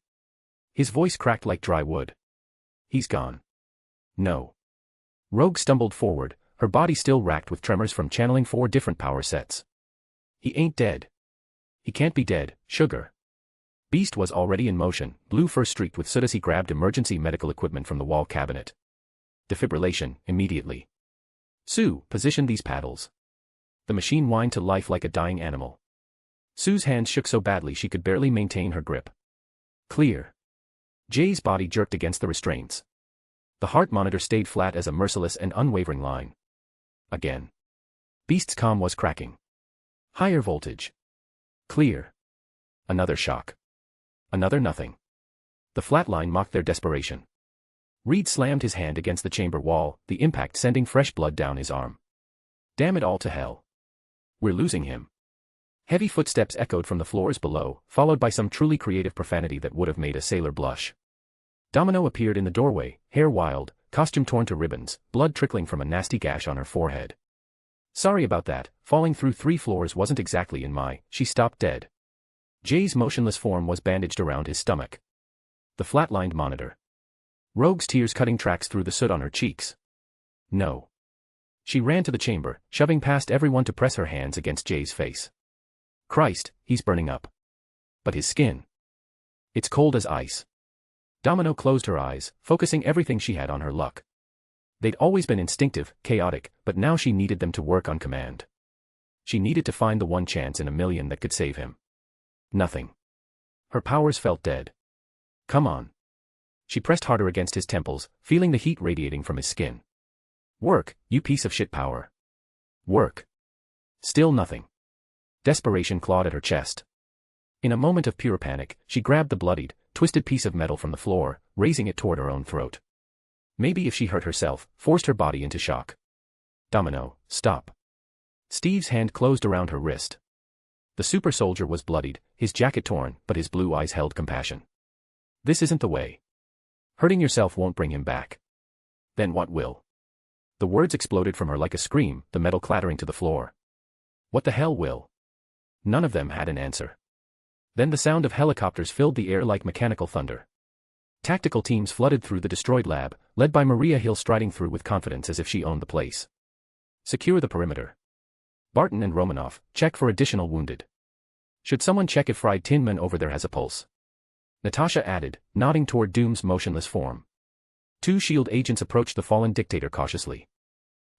C: voice cracked like dry wood. He's gone. No. Rogue stumbled forward, her body still racked with tremors from channeling 4 different power sets. He ain't dead. He can't be dead, sugar. Beast was already in motion, blue fur streaked with soot as he grabbed emergency medical equipment from the wall cabinet. Defibrillation, immediately. Sue, position these paddles. The machine whined to life like a dying animal. Sue's hands shook so badly she could barely maintain her grip. Clear. Jay's body jerked against the restraints. The heart monitor stayed flat as a merciless and unwavering line. Again. Beast's comm was cracking. Higher voltage. Clear. Another shock. Another nothing. The flat line mocked their desperation. Reed slammed his hand against the chamber wall, the impact sending fresh blood down his arm. Damn it all to hell. We're losing him. Heavy footsteps echoed from the floors below, followed by some truly creative profanity that would have made a sailor blush. Domino appeared in the doorway, hair wild, costume torn to ribbons, blood trickling from a nasty gash on her forehead. Sorry about that, falling through 3 floors wasn't exactly in my. She stopped dead. Jay's motionless form was bandaged around his stomach. The flatlined monitor. Rogue's tears cutting tracks through the soot on her cheeks. No. She ran to the chamber, shoving past everyone to press her hands against Jay's face. Christ, he's burning up. But his skin. It's cold as ice. Domino closed her eyes, focusing everything she had on her luck. They'd always been instinctive, chaotic, but now she needed them to work on command. She needed to find the one chance in a million that could save him. Nothing. Her powers felt dead. Come on. She pressed harder against his temples, feeling the heat radiating from his skin. Work, you piece of shit power. Work. Still nothing. Desperation clawed at her chest. In a moment of pure panic, she grabbed the bloodied, twisted piece of metal from the floor, raising it toward her own throat. Maybe if she hurt herself, forced her body into shock. Domino, stop. Steve's hand closed around her wrist. The super soldier was bloodied, his jacket torn, but his blue eyes held compassion. This isn't the way. Hurting yourself won't bring him back. Then what will? The words exploded from her like a scream, the metal clattering to the floor. What the hell will? None of them had an answer. Then the sound of helicopters filled the air like mechanical thunder. Tactical teams flooded through the destroyed lab, led by Maria Hill striding through with confidence as if she owned the place. Secure the perimeter. Barton and Romanoff, check for additional wounded. Should someone check if Fried Tinman over there has a pulse? Natasha added, nodding toward Doom's motionless form. 2 SHIELD agents approached the fallen dictator cautiously.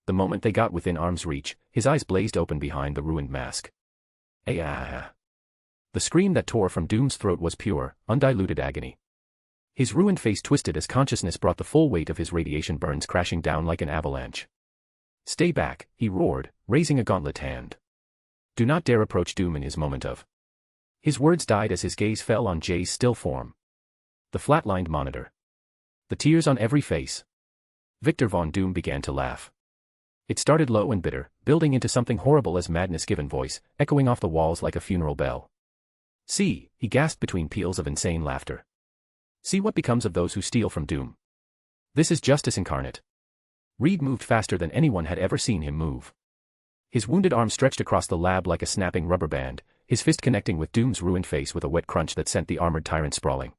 C: The moment they got within arm's reach, his eyes blazed open behind the ruined mask. Ah! The scream that tore from Doom's throat was pure, undiluted agony. His ruined face twisted as consciousness brought the full weight of his radiation burns crashing down like an avalanche. Stay back, he roared, raising a gauntlet hand. Do not dare approach Doom in his moment of. His words died as his gaze fell on Jay's still form. The flatlined monitor. The tears on every face. Victor Von Doom began to laugh. It started low and bitter, building into something horrible as madness given voice, echoing off the walls like a funeral bell. See, he gasped between peals of insane laughter. See what becomes of those who steal from Doom. This is justice incarnate. Reed moved faster than anyone had ever seen him move. His wounded arm stretched across the lab like a snapping rubber band, his fist connecting with Doom's ruined face with a wet crunch that sent the armored tyrant sprawling.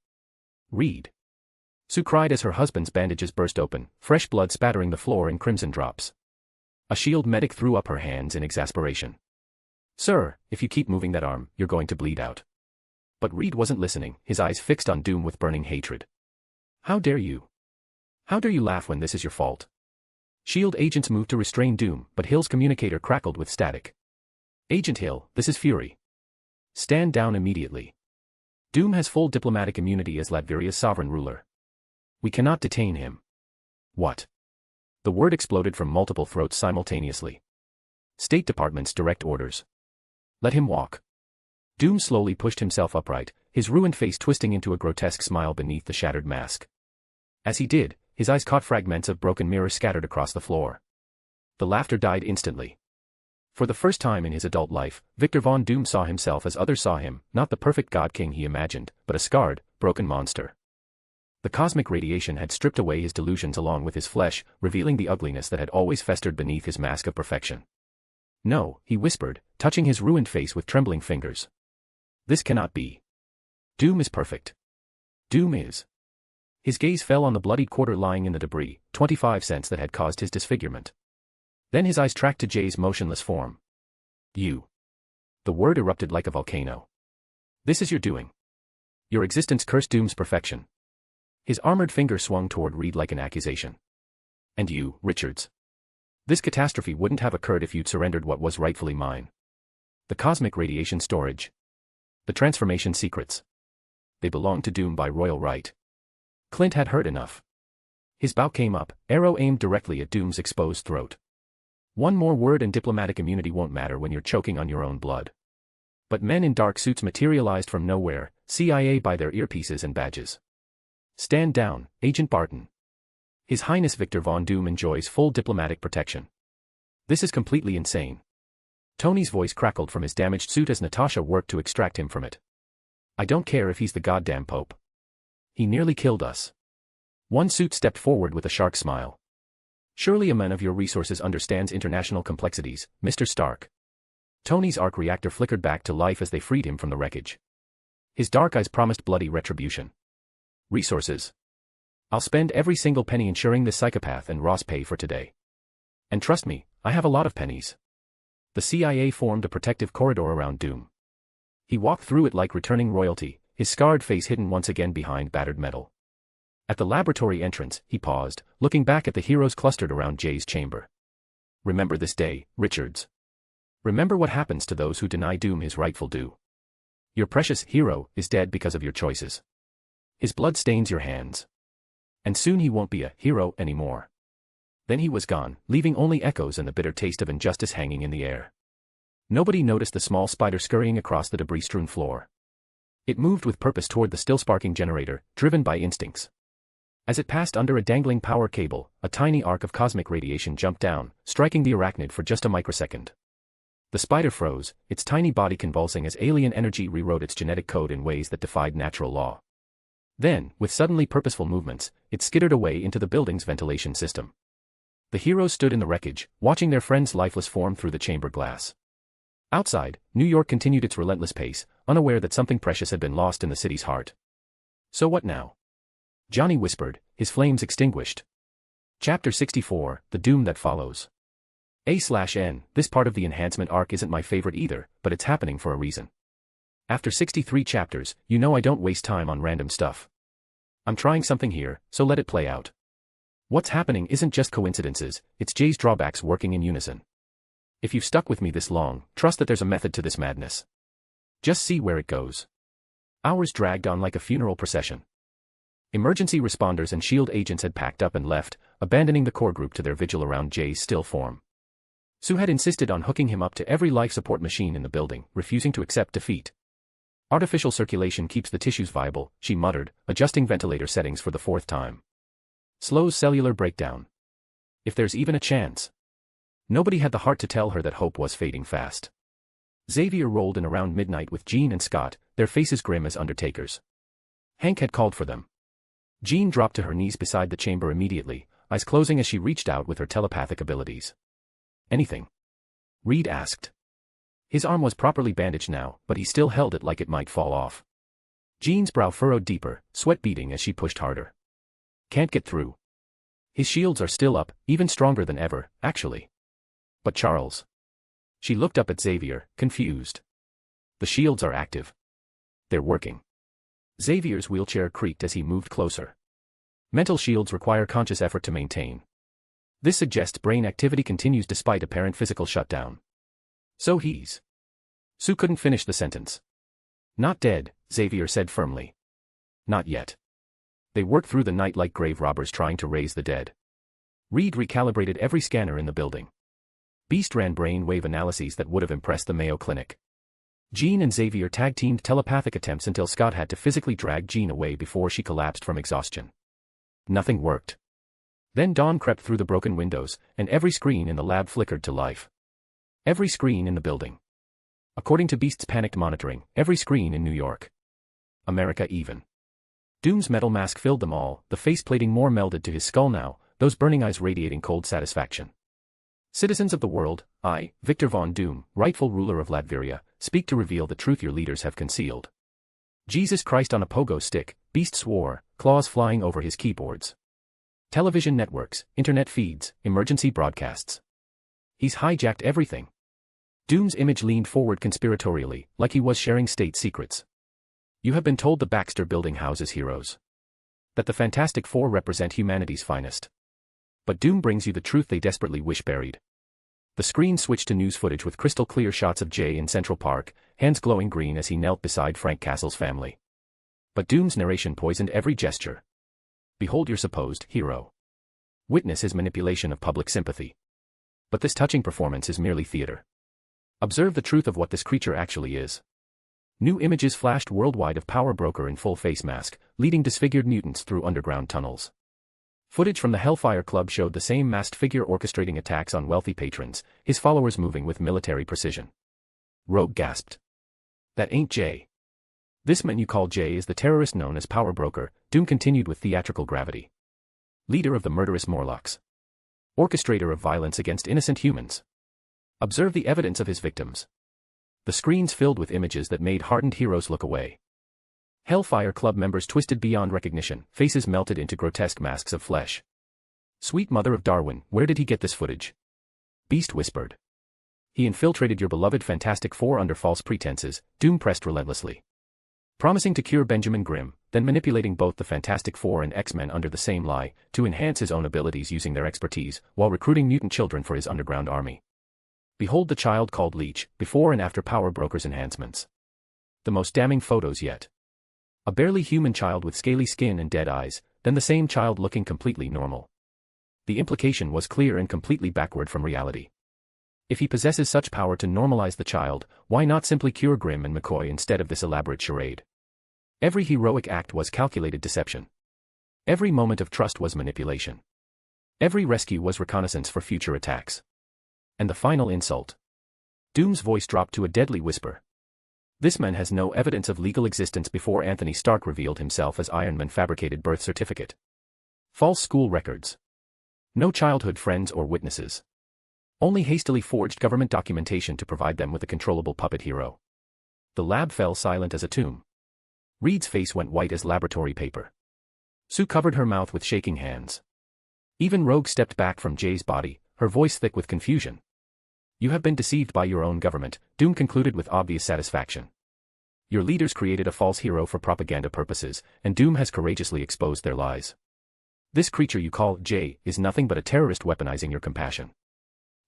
C: Reed. Sue cried as her husband's bandages burst open, fresh blood spattering the floor in crimson drops. A SHIELD medic threw up her hands in exasperation. Sir, if you keep moving that arm, you're going to bleed out. But Reed wasn't listening, his eyes fixed on Doom with burning hatred. How dare you? How dare you laugh when this is your fault? SHIELD agents moved to restrain Doom, but Hill's communicator crackled with static. Agent Hill, this is Fury. Stand down immediately. Doom has full diplomatic immunity as Latveria's sovereign ruler. We cannot detain him. What? The word exploded from multiple throats simultaneously. State Department's direct orders. Let him walk. Doom slowly pushed himself upright, his ruined face twisting into a grotesque smile beneath the shattered mask. As he did, his eyes caught fragments of broken mirrors scattered across the floor. The laughter died instantly. For the first time in his adult life, Victor Von Doom saw himself as others saw him, not the perfect god king he imagined, but a scarred, broken monster. The cosmic radiation had stripped away his delusions along with his flesh, revealing the ugliness that had always festered beneath his mask of perfection. No, he whispered, touching his ruined face with trembling fingers. This cannot be. Doom is perfect. Doom is. His gaze fell on the bloodied quarter lying in the debris, 25 cents that had caused his disfigurement. Then his eyes tracked to Jay's motionless form. You. The word erupted like a volcano. This is your doing. Your existence cursed Doom's perfection. His armored finger swung toward Reed like an accusation. And you, Richards. This catastrophe wouldn't have occurred if you'd surrendered what was rightfully mine. The cosmic radiation storage. The transformation secrets. They belonged to Doom by royal right. Clint had heard enough. His bow came up, arrow aimed directly at Doom's exposed throat. One more word and diplomatic immunity won't matter when you're choking on your own blood. But men in dark suits materialized from nowhere, CIA by their earpieces and badges. Stand down, Agent Barton. His Highness Victor Von Doom enjoys full diplomatic protection. This is completely insane. Tony's voice crackled from his damaged suit as Natasha worked to extract him from it. I don't care if he's the goddamn Pope. He nearly killed us. One suit stepped forward with a shark smile. Surely a man of your resources understands international complexities, Mr. Stark. Tony's arc reactor flickered back to life as they freed him from the wreckage. His dark eyes promised bloody retribution. Resources. I'll spend every single penny ensuring this psychopath and Ross pay for today. And trust me, I have a lot of pennies. The CIA formed a protective corridor around Doom. He walked through it like returning royalty, his scarred face hidden once again behind battered metal. At the laboratory entrance, he paused, looking back at the heroes clustered around Jay's chamber. Remember this day, Richards. Remember what happens to those who deny Doom his rightful due. Your precious hero is dead because of your choices. His blood stains your hands. And soon he won't be a hero anymore. Then he was gone, leaving only echoes and the bitter taste of injustice hanging in the air. Nobody noticed the small spider scurrying across the debris-strewn floor. It moved with purpose toward the still-sparking generator, driven by instincts. As it passed under a dangling power cable, a tiny arc of cosmic radiation jumped down, striking the arachnid for just a microsecond. The spider froze, its tiny body convulsing as alien energy rewrote its genetic code in ways that defied natural law. Then, with suddenly purposeful movements, it skittered away into the building's ventilation system. The heroes stood in the wreckage, watching their friend's lifeless form through the chamber glass. Outside, New York continued its relentless pace, unaware that something precious had been lost in the city's heart. So what now? Johnny whispered, his flames extinguished. Chapter 64, The Doom That Follows. A/N, this part of the enhancement arc isn't my favorite either, but it's happening for a reason. After 63 chapters, you know I don't waste time on random stuff. I'm trying something here, so let it play out. What's happening isn't just coincidences, it's Jay's drawbacks working in unison. If you've stuck with me this long, trust that there's a method to this madness. Just see where it goes. Hours dragged on like a funeral procession. Emergency responders and SHIELD agents had packed up and left, abandoning the core group to their vigil around Jay's still form. Sue had insisted on hooking him up to every life support machine in the building, refusing to accept defeat. Artificial circulation keeps the tissues viable, she muttered, adjusting ventilator settings for the 4th time. Slows cellular breakdown. If there's even a chance. Nobody had the heart to tell her that hope was fading fast. Xavier rolled in around midnight with Jean and Scott, their faces grim as undertakers. Hank had called for them. Jean dropped to her knees beside the chamber immediately, eyes closing as she reached out with her telepathic abilities. Anything? Reed asked. His arm was properly bandaged now, but he still held it like it might fall off. Jean's brow furrowed deeper, sweat beading as she pushed harder. Can't get through. His shields are still up, even stronger than ever, actually. But Charles. She looked up at Xavier, confused. The shields are active. They're working. Xavier's wheelchair creaked as he moved closer. Mental shields require conscious effort to maintain. This suggests brain activity continues despite apparent physical shutdown. So he's. Sue couldn't finish the sentence. Not dead, Xavier said firmly. Not yet. They worked through the night like grave robbers trying to raise the dead. Reed recalibrated every scanner in the building. Beast ran brain-wave analyses that would have impressed the Mayo Clinic. Jean and Xavier tag-teamed telepathic attempts until Scott had to physically drag Jean away before she collapsed from exhaustion. Nothing worked. Then dawn crept through the broken windows, and every screen in the lab flickered to life. Every screen in the building. According to Beast's panicked monitoring, every screen in New York. America even. Doom's metal mask filled them all, the faceplating more melded to his skull now, those burning eyes radiating cold satisfaction. Citizens of the world, I, Victor Von Doom, rightful ruler of Latveria, speak to reveal the truth your leaders have concealed. Jesus Christ on a pogo stick, Beast swore, claws flying over his keyboards. Television networks, internet feeds, emergency broadcasts. He's hijacked everything. Doom's image leaned forward conspiratorially, like he was sharing state secrets. You have been told the Baxter Building houses heroes. That the Fantastic Four represent humanity's finest. But Doom brings you the truth they desperately wish buried. The screen switched to news footage with crystal-clear shots of Jay in Central Park, hands glowing green as he knelt beside Frank Castle's family. But Doom's narration poisoned every gesture. Behold your supposed hero. Witness his manipulation of public sympathy. But this touching performance is merely theater. Observe the truth of what this creature actually is. New images flashed worldwide of Power Broker in full face mask, leading disfigured mutants through underground tunnels. Footage from the Hellfire Club showed the same masked figure orchestrating attacks on wealthy patrons, his followers moving with military precision. Rogue gasped. That ain't Jay. This man you call Jay is the terrorist known as Power Broker, Doom continued with theatrical gravity. Leader of the murderous Morlocks. orchestrator of violence against innocent humans. Observe the evidence of his victims. The screens filled with images that made hardened heroes look away. Hellfire Club members twisted beyond recognition, faces melted into grotesque masks of flesh. Sweet mother of Darwin, where did he get this footage? Beast whispered. He infiltrated your beloved Fantastic Four under false pretenses, Doom pressed relentlessly. Promising to cure Benjamin Grimm, then manipulating both the Fantastic Four and X-Men under the same lie, to enhance his own abilities using their expertise, while recruiting mutant children for his underground army. Behold the child called Leech, before and after Power Broker's enhancements. The most damning photos yet. A barely human child with scaly skin and dead eyes, then the same child looking completely normal. The implication was clear and completely backward from reality. If he possesses such power to normalize the child, why not simply cure Grimm and McCoy instead of this elaborate charade? Every heroic act was calculated deception. Every moment of trust was manipulation. Every rescue was reconnaissance for future attacks. And the final insult. Doom's voice dropped to a deadly whisper. This man has no evidence of legal existence before Anthony Stark revealed himself as Iron Man fabricated birth certificate. False school records. No childhood friends or witnesses. Only hastily forged government documentation to provide them with a controllable puppet hero. The lab fell silent as a tomb. Reed's face went white as laboratory paper. Sue covered her mouth with shaking hands. Even Rogue stepped back from Jay's body, her voice thick with confusion. You have been deceived by your own government, Doom concluded with obvious satisfaction. Your leaders created a false hero for propaganda purposes, and Doom has courageously exposed their lies. This creature you call Jay is nothing but a terrorist weaponizing your compassion.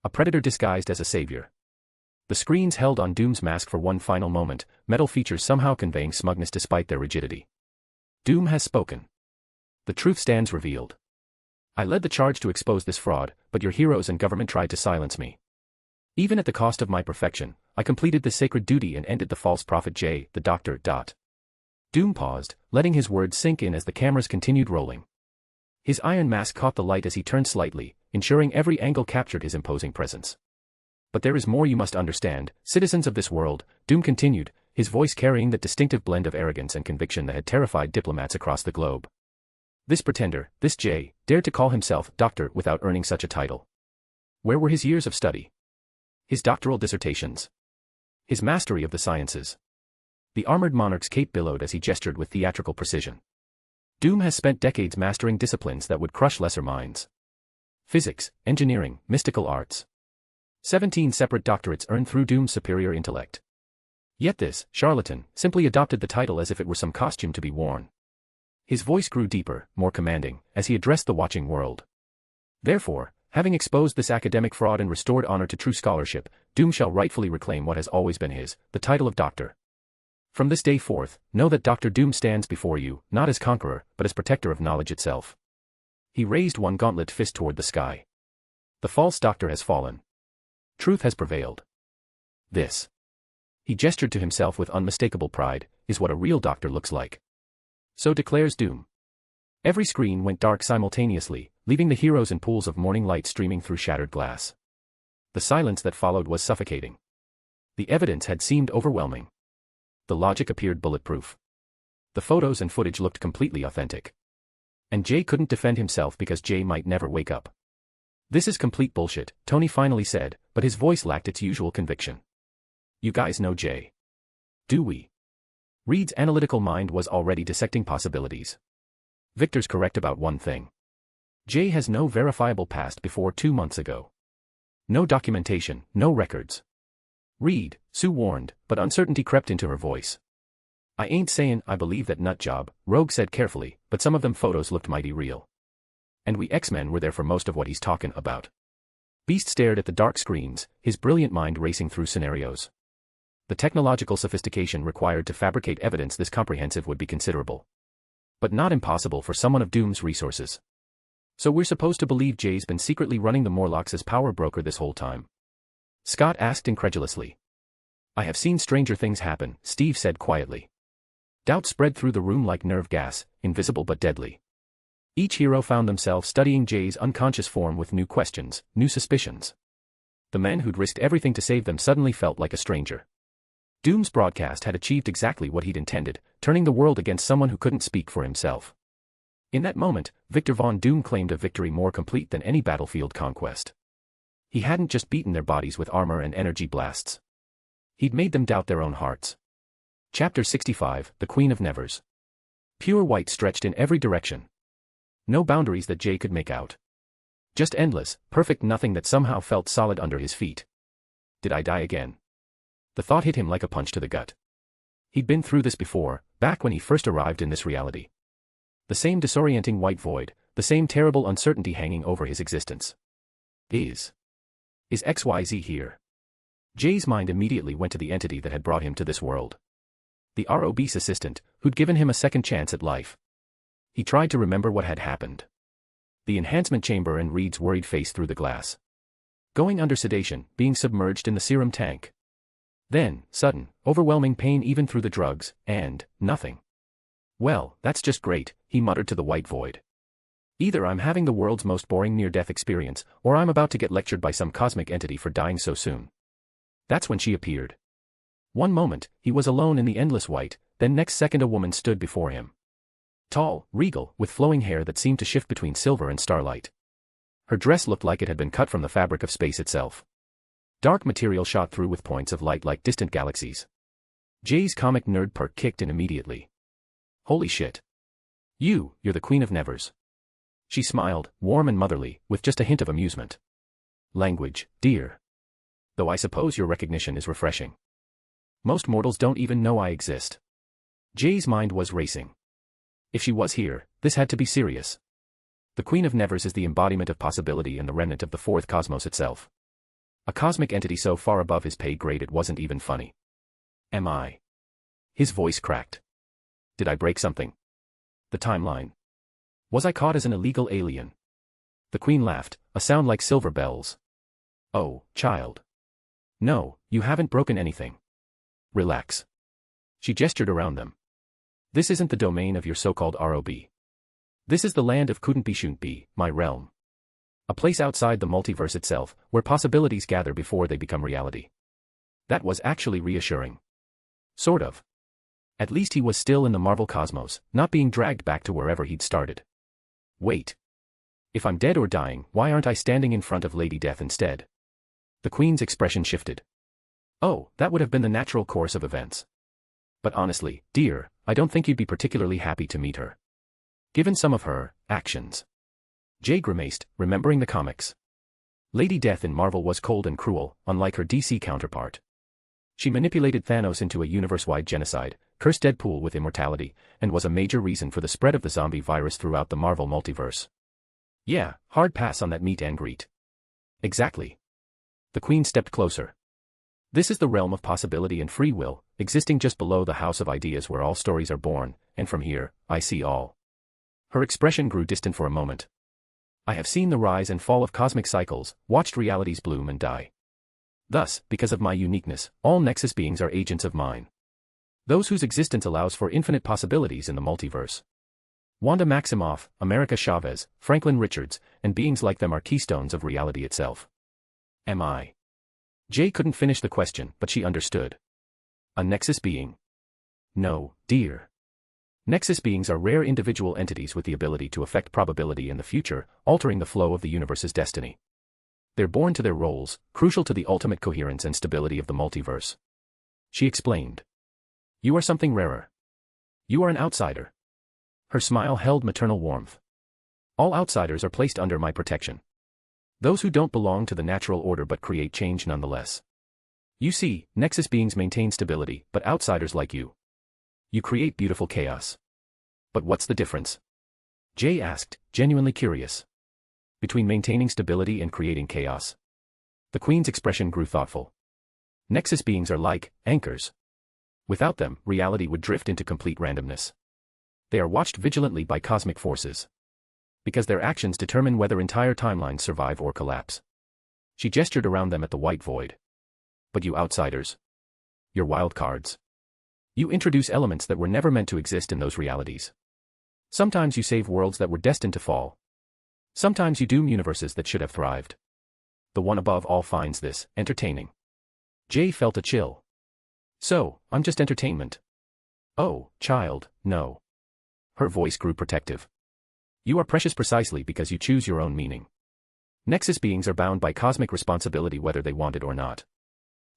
C: A predator disguised as a savior. The screens held on Doom's mask for one final moment, metal features somehow conveying smugness despite their rigidity. Doom has spoken. The truth stands revealed. I led the charge to expose this fraud, but your heroes and government tried to silence me. Even at the cost of my perfection, I completed this sacred duty and ended the false prophet Jay, the doctor. Doom paused, letting his words sink in as the cameras continued rolling. His iron mask caught the light as he turned slightly, ensuring every angle captured his imposing presence. But there is more you must understand, citizens of this world, Doom continued, his voice carrying that distinctive blend of arrogance and conviction that had terrified diplomats across the globe. This pretender, this Jay, dared to call himself doctor without earning such a title. Where were his years of study? His doctoral dissertations? His mastery of the sciences? The armored monarch's cape billowed as he gestured with theatrical precision. Doom has spent decades mastering disciplines that would crush lesser minds. Physics, engineering, mystical arts. 17 separate doctorates earned through Doom's superior intellect. Yet this charlatan simply adopted the title as if it were some costume to be worn. His voice grew deeper, more commanding, as he addressed the watching world. Therefore, having exposed this academic fraud and restored honor to true scholarship, Doom shall rightfully reclaim what has always been his, the title of doctor. From this day forth, know that Dr. Doom stands before you, not as conqueror, but as protector of knowledge itself. He raised one gauntlet fist toward the sky. The false doctor has fallen. Truth has prevailed. This, he gestured to himself with unmistakable pride, is what a real doctor looks like. So declares Doom. Every screen went dark simultaneously, leaving the heroes in pools of morning light streaming through shattered glass. The silence that followed was suffocating. The evidence had seemed overwhelming. The logic appeared bulletproof. The photos and footage looked completely authentic. And Jay couldn't defend himself because Jay might never wake up. This is complete bullshit, Tony finally said, but his voice lacked its usual conviction. You guys know Jay. Do we? Reed's analytical mind was already dissecting possibilities. Victor's correct about one thing. Jay has no verifiable past before 2 months ago. No documentation, no records. Reed, Sue warned, but uncertainty crept into her voice. I ain't saying I believe that nut job, Rogue said carefully, but some of them photos looked mighty real. And we X-Men were there for most of what he's talking about. Beast stared at the dark screens, his brilliant mind racing through scenarios. The technological sophistication required to fabricate evidence this comprehensive would be considerable. But not impossible for someone of Doom's resources. So we're supposed to believe Jay's been secretly running the Morlocks as power broker this whole time? Scott asked incredulously. I have seen stranger things happen, Steve said quietly. Doubt spread through the room like nerve gas, invisible but deadly. Each hero found themselves studying Jay's unconscious form with new questions, new suspicions. The men who'd risked everything to save them suddenly felt like a stranger. Doom's broadcast had achieved exactly what he'd intended, turning the world against someone who couldn't speak for himself. In that moment, Victor Von Doom claimed a victory more complete than any battlefield conquest. He hadn't just beaten their bodies with armor and energy blasts. He'd made them doubt their own hearts. Chapter 65, The Queen of Nevers. Pure white stretched in every direction. No boundaries that Jay could make out. Just endless, perfect nothing that somehow felt solid under his feet. Did I die again? The thought hit him like a punch to the gut. He'd been through this before, back when he first arrived in this reality. The same disorienting white void, the same terrible uncertainty hanging over his existence. Is XYZ here? Jay's mind immediately went to the entity that had brought him to this world. The ROB's assistant, who'd given him a second chance at life. He tried to remember what had happened. The enhancement chamber and Reed's worried face through the glass. Going under sedation, being submerged in the serum tank. Then, sudden, overwhelming pain even through the drugs, and nothing. Well, that's just great, he muttered to the white void. Either I'm having the world's most boring near-death experience, or I'm about to get lectured by some cosmic entity for dying so soon. That's when she appeared. One moment, he was alone in the endless white, then next second a woman stood before him. Tall, regal, with flowing hair that seemed to shift between silver and starlight. Her dress looked like it had been cut from the fabric of space itself. Dark material shot through with points of light like distant galaxies. Jay's comic nerd perk kicked in immediately. Holy shit. You're the Queen of Nevers. She smiled, warm and motherly, with just a hint of amusement. Language, dear. Though I suppose your recognition is refreshing. Most mortals don't even know I exist. Jay's mind was racing. If she was here, this had to be serious. The Queen of Nevers is the embodiment of possibility and the remnant of the fourth cosmos itself. A cosmic entity so far above his pay grade it wasn't even funny. Am I? His voice cracked. Did I break something? The timeline. Was I caught as an illegal alien? The Queen laughed, a sound like silver bells. Oh, child. No, you haven't broken anything. Relax. She gestured around them. This isn't the domain of your so-called ROB. This is the land of couldn't be shouldn't be, my realm. A place outside the multiverse itself, where possibilities gather before they become reality. That was actually reassuring. Sort of. At least he was still in the Marvel cosmos, not being dragged back to wherever he'd started. Wait. If I'm dead or dying, why aren't I standing in front of Lady Death instead? The Queen's expression shifted. Oh, that would have been the natural course of events. But honestly, dear, I don't think you'd be particularly happy to meet her. Given some of her actions. Jay grimaced, remembering the comics. Lady Death in Marvel was cold and cruel, unlike her DC counterpart. She manipulated Thanos into a universe-wide genocide, cursed Deadpool with immortality, and was a major reason for the spread of the zombie virus throughout the Marvel multiverse. Yeah, hard pass on that meet and greet. Exactly. The Queen stepped closer. This is the realm of possibility and free will, existing just below the house of ideas where all stories are born, and from here, I see all. Her expression grew distant for a moment. I have seen the rise and fall of cosmic cycles, watched realities bloom and die. Thus, because of my uniqueness, all Nexus beings are agents of mine. Those whose existence allows for infinite possibilities in the multiverse. Wanda Maximoff, America Chavez, Franklin Richards, and beings like them are keystones of reality itself. Am I? Jay couldn't finish the question, but she understood. A Nexus being? No, dear. Nexus beings are rare individual entities with the ability to affect probability in the future, altering the flow of the universe's destiny. They're born to their roles, crucial to the ultimate coherence and stability of the multiverse. She explained. You are something rarer. You are an outsider. Her smile held maternal warmth. All outsiders are placed under my protection. Those who don't belong to the natural order but create change nonetheless. You see, Nexus beings maintain stability, but outsiders like you create beautiful chaos. But what's the difference? Jay asked, genuinely curious. Between maintaining stability and creating chaos. The Queen's expression grew thoughtful. Nexus beings are like anchors. Without them, reality would drift into complete randomness. They are watched vigilantly by cosmic forces. Because their actions determine whether entire timelines survive or collapse. She gestured around them at the white void. But you outsiders. You're wild cards. You introduce elements that were never meant to exist in those realities. Sometimes you save worlds that were destined to fall. Sometimes you doom universes that should have thrived. The one above all finds this entertaining. Jay felt a chill. So, I'm just entertainment. Oh, child, no. Her voice grew protective. You are precious precisely because you choose your own meaning. Nexus beings are bound by cosmic responsibility whether they want it or not.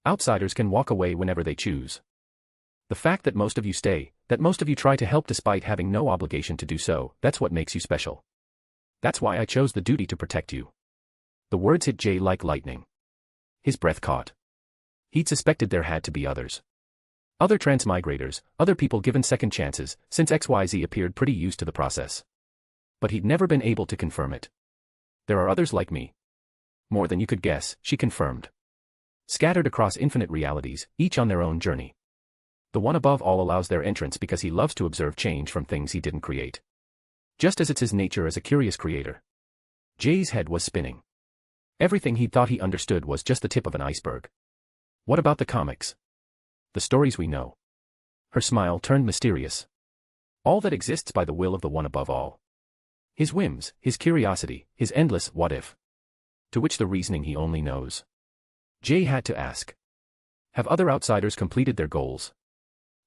C: Outsiders can walk away whenever they choose. The fact that most of you stay, that most of you try to help despite having no obligation to do so, that's what makes you special. That's why I chose the duty to protect you. The words hit Jay like lightning. His breath caught. He'd suspected there had to be others. Other transmigrators, other people given second chances, since XYZ appeared pretty used to the process. But he'd never been able to confirm it. There are others like me. More than you could guess, she confirmed. Scattered across infinite realities, each on their own journey. The one above all allows their entrance because he loves to observe change from things he didn't create. Just as it's his nature as a curious creator. Jay's head was spinning. Everything he thought he understood was just the tip of an iceberg. What about the comics? The stories we know. Her smile turned mysterious. All that exists by the will of the one above all. His whims, his curiosity, his endless what if. To which the reasoning he only knows. Jay had to ask. Have other outsiders completed their goals?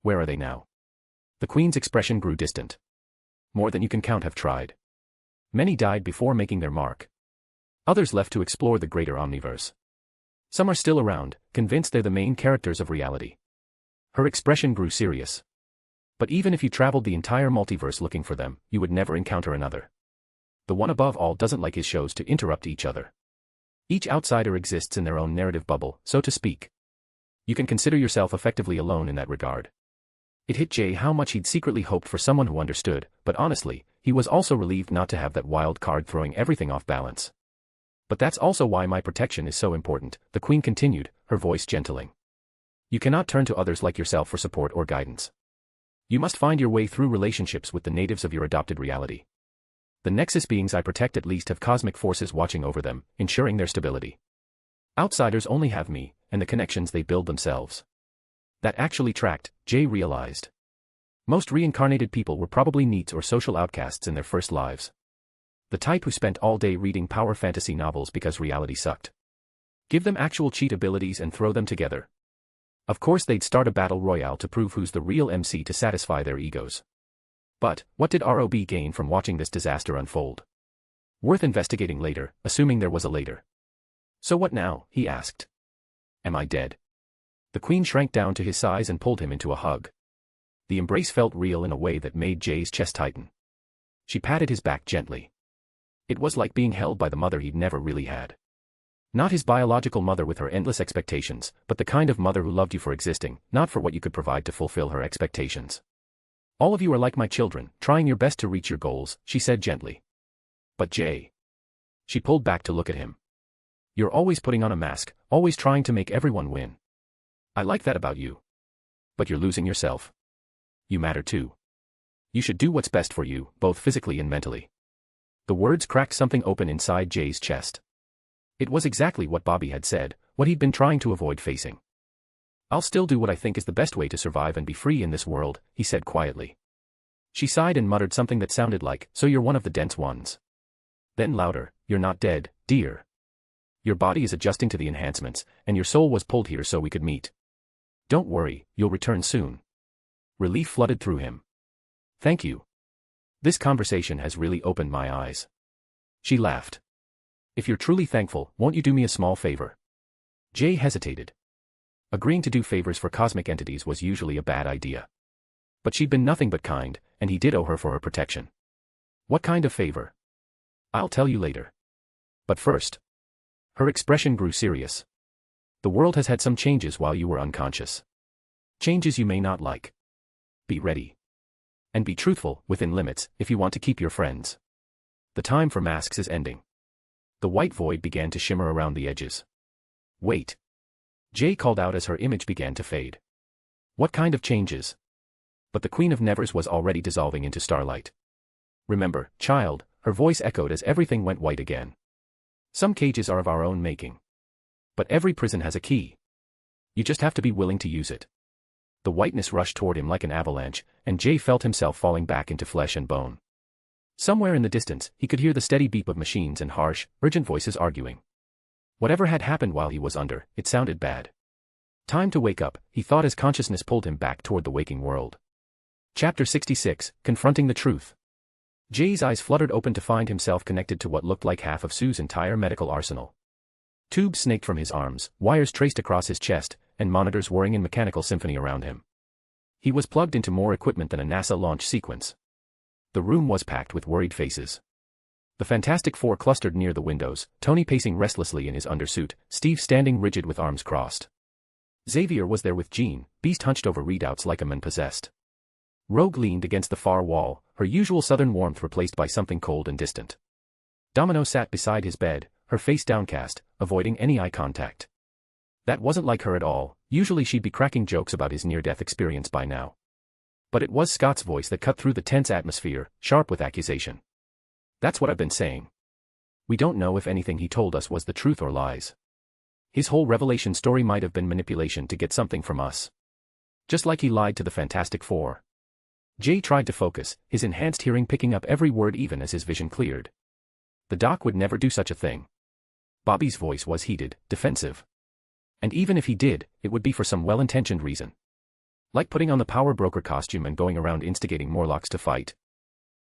C: Where are they now? The Queen's expression grew distant. More than you can count have tried. Many died before making their mark. Others left to explore the greater omniverse. Some are still around, convinced they're the main characters of reality. Her expression grew serious. But even if you traveled the entire multiverse looking for them, you would never encounter another. The one above all doesn't like his shows to interrupt each other. Each outsider exists in their own narrative bubble, so to speak. You can consider yourself effectively alone in that regard. It hit Jay how much he'd secretly hoped for someone who understood, but honestly, he was also relieved not to have that wild card throwing everything off balance. But that's also why my protection is so important, the Queen continued, her voice gentling. You cannot turn to others like yourself for support or guidance. You must find your way through relationships with the natives of your adopted reality. The Nexus beings I protect at least have cosmic forces watching over them, ensuring their stability. Outsiders only have me, and the connections they build themselves. That actually tracked, Jay realized. Most reincarnated people were probably neets or social outcasts in their first lives. The type who spent all day reading power fantasy novels because reality sucked. Give them actual cheat abilities and throw them together. Of course they'd start a battle royale to prove who's the real MC to satisfy their egos. But, what did ROB gain from watching this disaster unfold? Worth investigating later, assuming there was a later. So what now, he asked. Am I dead? The Queen shrank down to his size and pulled him into a hug. The embrace felt real in a way that made Jay's chest tighten. She patted his back gently. It was like being held by the mother he'd never really had. Not his biological mother with her endless expectations, but the kind of mother who loved you for existing, not for what you could provide to fulfill her expectations. All of you are like my children, trying your best to reach your goals, she said gently. But Jay. She pulled back to look at him. You're always putting on a mask, always trying to make everyone win. I like that about you. But you're losing yourself. You matter too. You should do what's best for you, both physically and mentally. The words cracked something open inside Jay's chest. It was exactly what Bobby had said, what he'd been trying to avoid facing. I'll still do what I think is the best way to survive and be free in this world, he said quietly. She sighed and muttered something that sounded like, so you're one of the dense ones. Then louder, you're not dead, dear. Your body is adjusting to the enhancements, and your soul was pulled here so we could meet. Don't worry, you'll return soon. Relief flooded through him. Thank you. This conversation has really opened my eyes. She laughed. If you're truly thankful, won't you do me a small favor? Jay hesitated. Agreeing to do favors for cosmic entities was usually a bad idea. But she'd been nothing but kind, and he did owe her for her protection. What kind of favor? I'll tell you later. But first. Her expression grew serious. The world has had some changes while you were unconscious. Changes you may not like. Be ready. And be truthful, within limits, if you want to keep your friends. The time for masks is ending. The white void began to shimmer around the edges. Wait. Jay called out as her image began to fade. What kind of changes? But the Queen of Nevers was already dissolving into starlight. Remember, child, her voice echoed as everything went white again. Some cages are of our own making. But every prison has a key. You just have to be willing to use it. The whiteness rushed toward him like an avalanche, and Jay felt himself falling back into flesh and bone. Somewhere in the distance, he could hear the steady beep of machines and harsh, urgent voices arguing. Whatever had happened while he was under, it sounded bad. Time to wake up, he thought as consciousness pulled him back toward the waking world. Chapter 66, Confronting the Truth. Jay's eyes fluttered open to find himself connected to what looked like half of Sue's entire medical arsenal. Tubes snaked from his arms, wires traced across his chest, and monitors whirring in mechanical symphony around him. He was plugged into more equipment than a NASA launch sequence. The room was packed with worried faces. The Fantastic Four clustered near the windows, Tony pacing restlessly in his undersuit, Steve standing rigid with arms crossed. Xavier was there with Jean, Beast hunched over readouts like a man possessed. Rogue leaned against the far wall, her usual southern warmth replaced by something cold and distant. Domino sat beside his bed, her face downcast, avoiding any eye contact. That wasn't like her at all, usually she'd be cracking jokes about his near-death experience by now. But it was Scott's voice that cut through the tense atmosphere, sharp with accusation. That's what I've been saying. We don't know if anything he told us was the truth or lies. His whole revelation story might have been manipulation to get something from us. Just like he lied to the Fantastic Four. Jay tried to focus, his enhanced hearing picking up every word even as his vision cleared. The doc would never do such a thing. Bobby's voice was heated, defensive. And even if he did, it would be for some well-intentioned reason. Like putting on the power broker costume and going around instigating Morlocks to fight.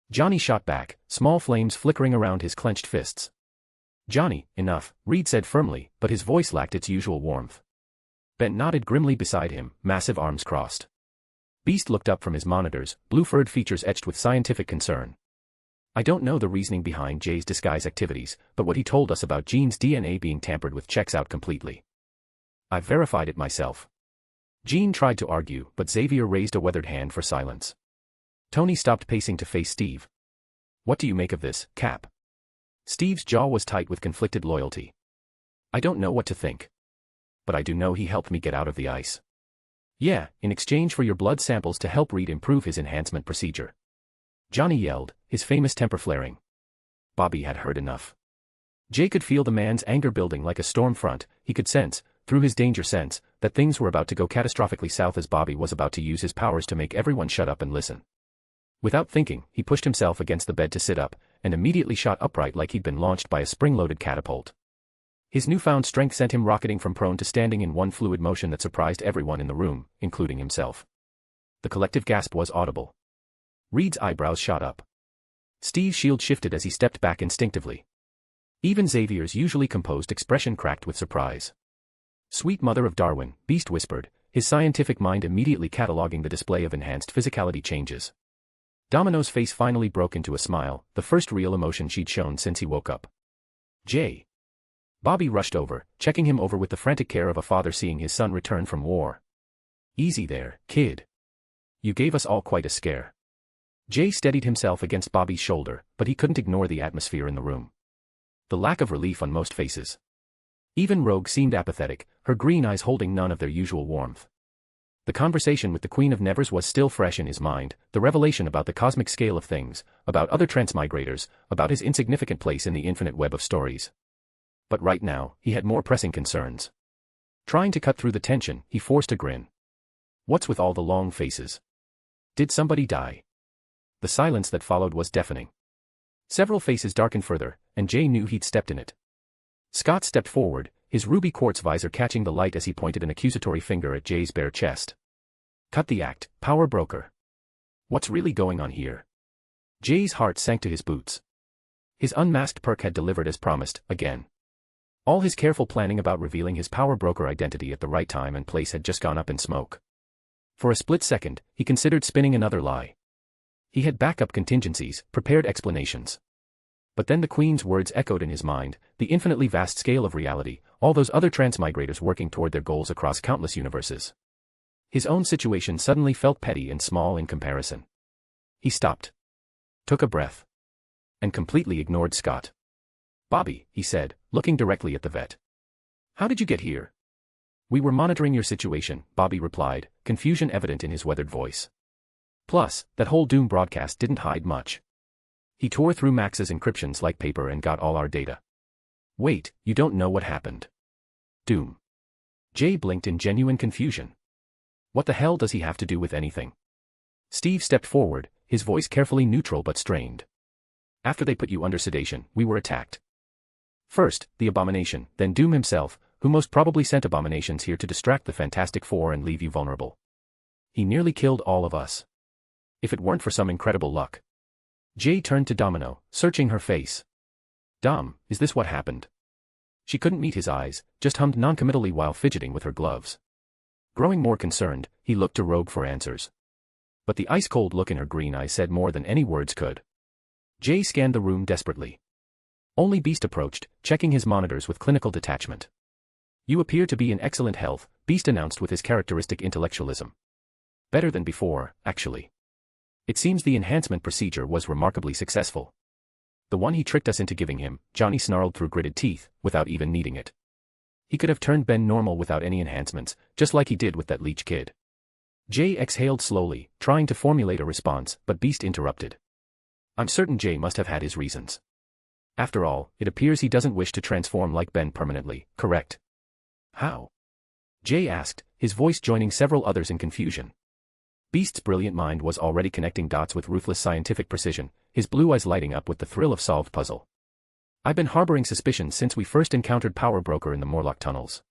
C: Johnny shot back, small flames flickering around his clenched fists. Johnny, enough, Reed said firmly, but his voice lacked its usual warmth. Bent nodded grimly beside him, massive arms crossed. Beast looked up from his monitors, blue-furred features etched with scientific concern. I don't know the reasoning behind Jay's disguise activities, but what he told us about Jean's DNA being tampered with checks out completely. I've verified it myself. Jean tried to argue, but Xavier raised a weathered hand for silence. Tony stopped pacing to face Steve. What do you make of this, Cap? Steve's jaw was tight with conflicted loyalty. I don't know what to think. But I do know he helped me get out of the ice. Yeah, in exchange for your blood samples to help Reed improve his enhancement procedure. Johnny yelled, his famous temper flaring. Bobby had heard enough. Jay could feel the man's anger building like a storm front. He could sense, through his danger sense, that things were about to go catastrophically south as Bobby was about to use his powers to make everyone shut up and listen. Without thinking, he pushed himself against the bed to sit up, and immediately shot upright like he'd been launched by a spring-loaded catapult. His newfound strength sent him rocketing from prone to standing in one fluid motion that surprised everyone in the room, including himself. The collective gasp was audible. Reed's eyebrows shot up. Steve's shield shifted as he stepped back instinctively. Even Xavier's usually composed expression cracked with surprise. Sweet mother of Darwin, Beast whispered, his scientific mind immediately cataloging the display of enhanced physicality changes. Domino's face finally broke into a smile, the first real emotion she'd shown since he woke up. Jay. Bobby rushed over, checking him over with the frantic care of a father seeing his son return from war. Easy there, kid. You gave us all quite a scare. Jay steadied himself against Bobby's shoulder, but he couldn't ignore the atmosphere in the room. The lack of relief on most faces. Even Rogue seemed apathetic, her green eyes holding none of their usual warmth. The conversation with the Queen of Nevers was still fresh in his mind, the revelation about the cosmic scale of things, about other transmigrators, about his insignificant place in the infinite web of stories. But right now, he had more pressing concerns. Trying to cut through the tension, he forced a grin. What's with all the long faces? Did somebody die? The silence that followed was deafening. Several faces darkened further, and Jay knew he'd stepped in it. Scott stepped forward, his ruby quartz visor catching the light as he pointed an accusatory finger at Jay's bare chest. Cut the act, power broker. What's really going on here? Jay's heart sank to his boots. His unmasked perk had delivered as promised, again. All his careful planning about revealing his power broker identity at the right time and place had just gone up in smoke. For a split second, he considered spinning another lie. He had backup contingencies, prepared explanations. But then the Queen's words echoed in his mind, the infinitely vast scale of reality, all those other transmigrators working toward their goals across countless universes. His own situation suddenly felt petty and small in comparison. He stopped. Took a breath. And completely ignored Scott. Bobby, he said, looking directly at the vet. How did you get here? We were monitoring your situation, Bobby replied, confusion evident in his weathered voice. Plus, that whole Doom broadcast didn't hide much. He tore through Max's encryptions like paper and got all our data. Wait, you don't know what happened. Doom. Jay blinked in genuine confusion. What the hell does he have to do with anything? Steve stepped forward, his voice carefully neutral but strained. After they put you under sedation, we were attacked. First, the Abomination, then Doom himself, who most probably sent abominations here to distract the Fantastic Four and leave you vulnerable. He nearly killed all of us. If it weren't for some incredible luck. Jay turned to Domino, searching her face. Dom, is this what happened? She couldn't meet his eyes, just hummed noncommittally while fidgeting with her gloves. Growing more concerned, he looked to Rogue for answers. But the ice-cold look in her green eyes said more than any words could. Jay scanned the room desperately. Only Beast approached, checking his monitors with clinical detachment. You appear to be in excellent health, Beast announced with his characteristic intellectualism. Better than before, actually. It seems the enhancement procedure was remarkably successful. The one he tricked us into giving him, Johnny snarled through gritted teeth, without even needing it. He could have turned Ben normal without any enhancements, just like he did with that leech kid. Jay exhaled slowly, trying to formulate a response, but Beast interrupted. I'm certain Jay must have had his reasons. After all, it appears he doesn't wish to transform like Ben permanently, correct? How? Jay asked, his voice joining several others in confusion. Beast's brilliant mind was already connecting dots with ruthless scientific precision, his blue eyes lighting up with the thrill of solved puzzle. I've been harboring suspicions since we first encountered Power Broker in the Morlock tunnels.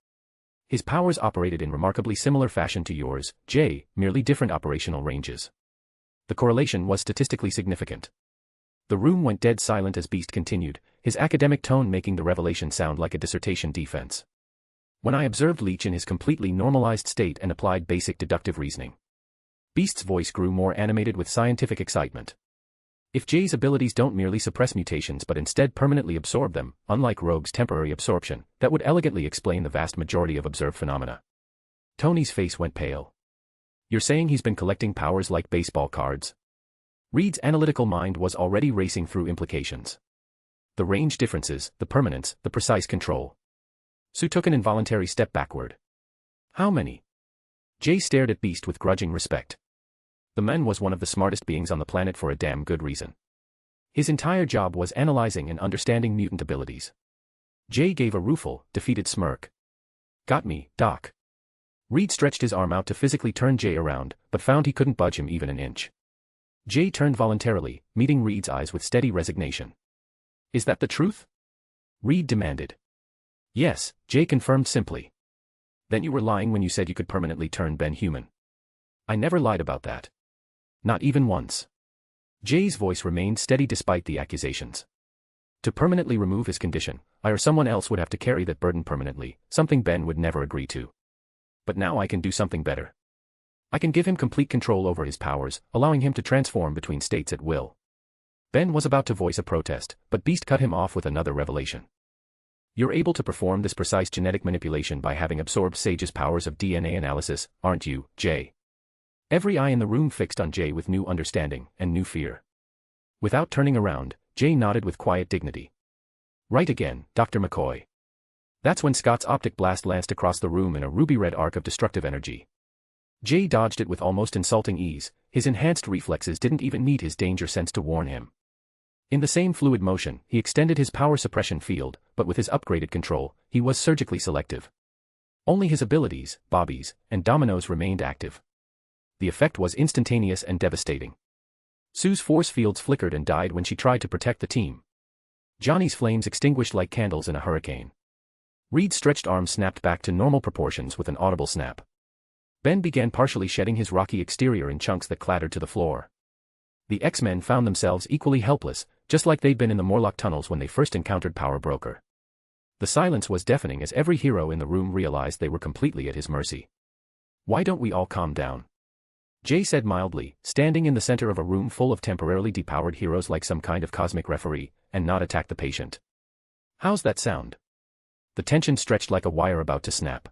C: His powers operated in remarkably similar fashion to yours, Jay, merely different operational ranges. The correlation was statistically significant. The room went dead silent as Beast continued, his academic tone making the revelation sound like a dissertation defense. When I observed Leech in his completely normalized state and applied basic deductive reasoning. Beast's voice grew more animated with scientific excitement. If Jay's abilities don't merely suppress mutations but instead permanently absorb them, unlike Rogue's temporary absorption, that would elegantly explain the vast majority of observed phenomena. Tony's face went pale. You're saying he's been collecting powers like baseball cards? Reed's analytical mind was already racing through implications. The range differences, the permanence, the precise control. Sue took an involuntary step backward. How many? Jay stared at Beast with grudging respect. The man was one of the smartest beings on the planet for a damn good reason. His entire job was analyzing and understanding mutant abilities. Jay gave a rueful, defeated smirk. Got me, Doc. Reed stretched his arm out to physically turn Jay around, but found he couldn't budge him even an inch. Jay turned voluntarily, meeting Reed's eyes with steady resignation. Is that the truth? Reed demanded. Yes, Jay confirmed simply. Then you were lying when you said you could permanently turn Ben human. I never lied about that. Not even once. Jay's voice remained steady despite the accusations. To permanently remove his condition, I or someone else would have to carry that burden permanently, something Ben would never agree to. But now I can do something better. I can give him complete control over his powers, allowing him to transform between states at will. Ben was about to voice a protest, but Beast cut him off with another revelation. You're able to perform this precise genetic manipulation by having absorbed Sage's powers of DNA analysis, aren't you, Jay? Every eye in the room fixed on Jay with new understanding and new fear. Without turning around, Jay nodded with quiet dignity. Right again, Dr. McCoy. That's when Scott's optic blast lanced across the room in a ruby-red arc of destructive energy. Jay dodged it with almost insulting ease, his enhanced reflexes didn't even need his danger sense to warn him. In the same fluid motion, he extended his power suppression field, but with his upgraded control, he was surgically selective. Only his abilities, Bobby's, and Domino's remained active. The effect was instantaneous and devastating. Sue's force fields flickered and died when she tried to protect the team. Johnny's flames extinguished like candles in a hurricane. Reed's stretched arm snapped back to normal proportions with an audible snap. Ben began partially shedding his rocky exterior in chunks that clattered to the floor. The X-Men found themselves equally helpless, just like they'd been in the Morlock tunnels when they first encountered Power Broker. The silence was deafening as every hero in the room realized they were completely at his mercy. Why don't we all calm down? Jay said mildly, standing in the center of a room full of temporarily depowered heroes like some kind of cosmic referee, and not attack the patient. How's that sound? The tension stretched like a wire about to snap.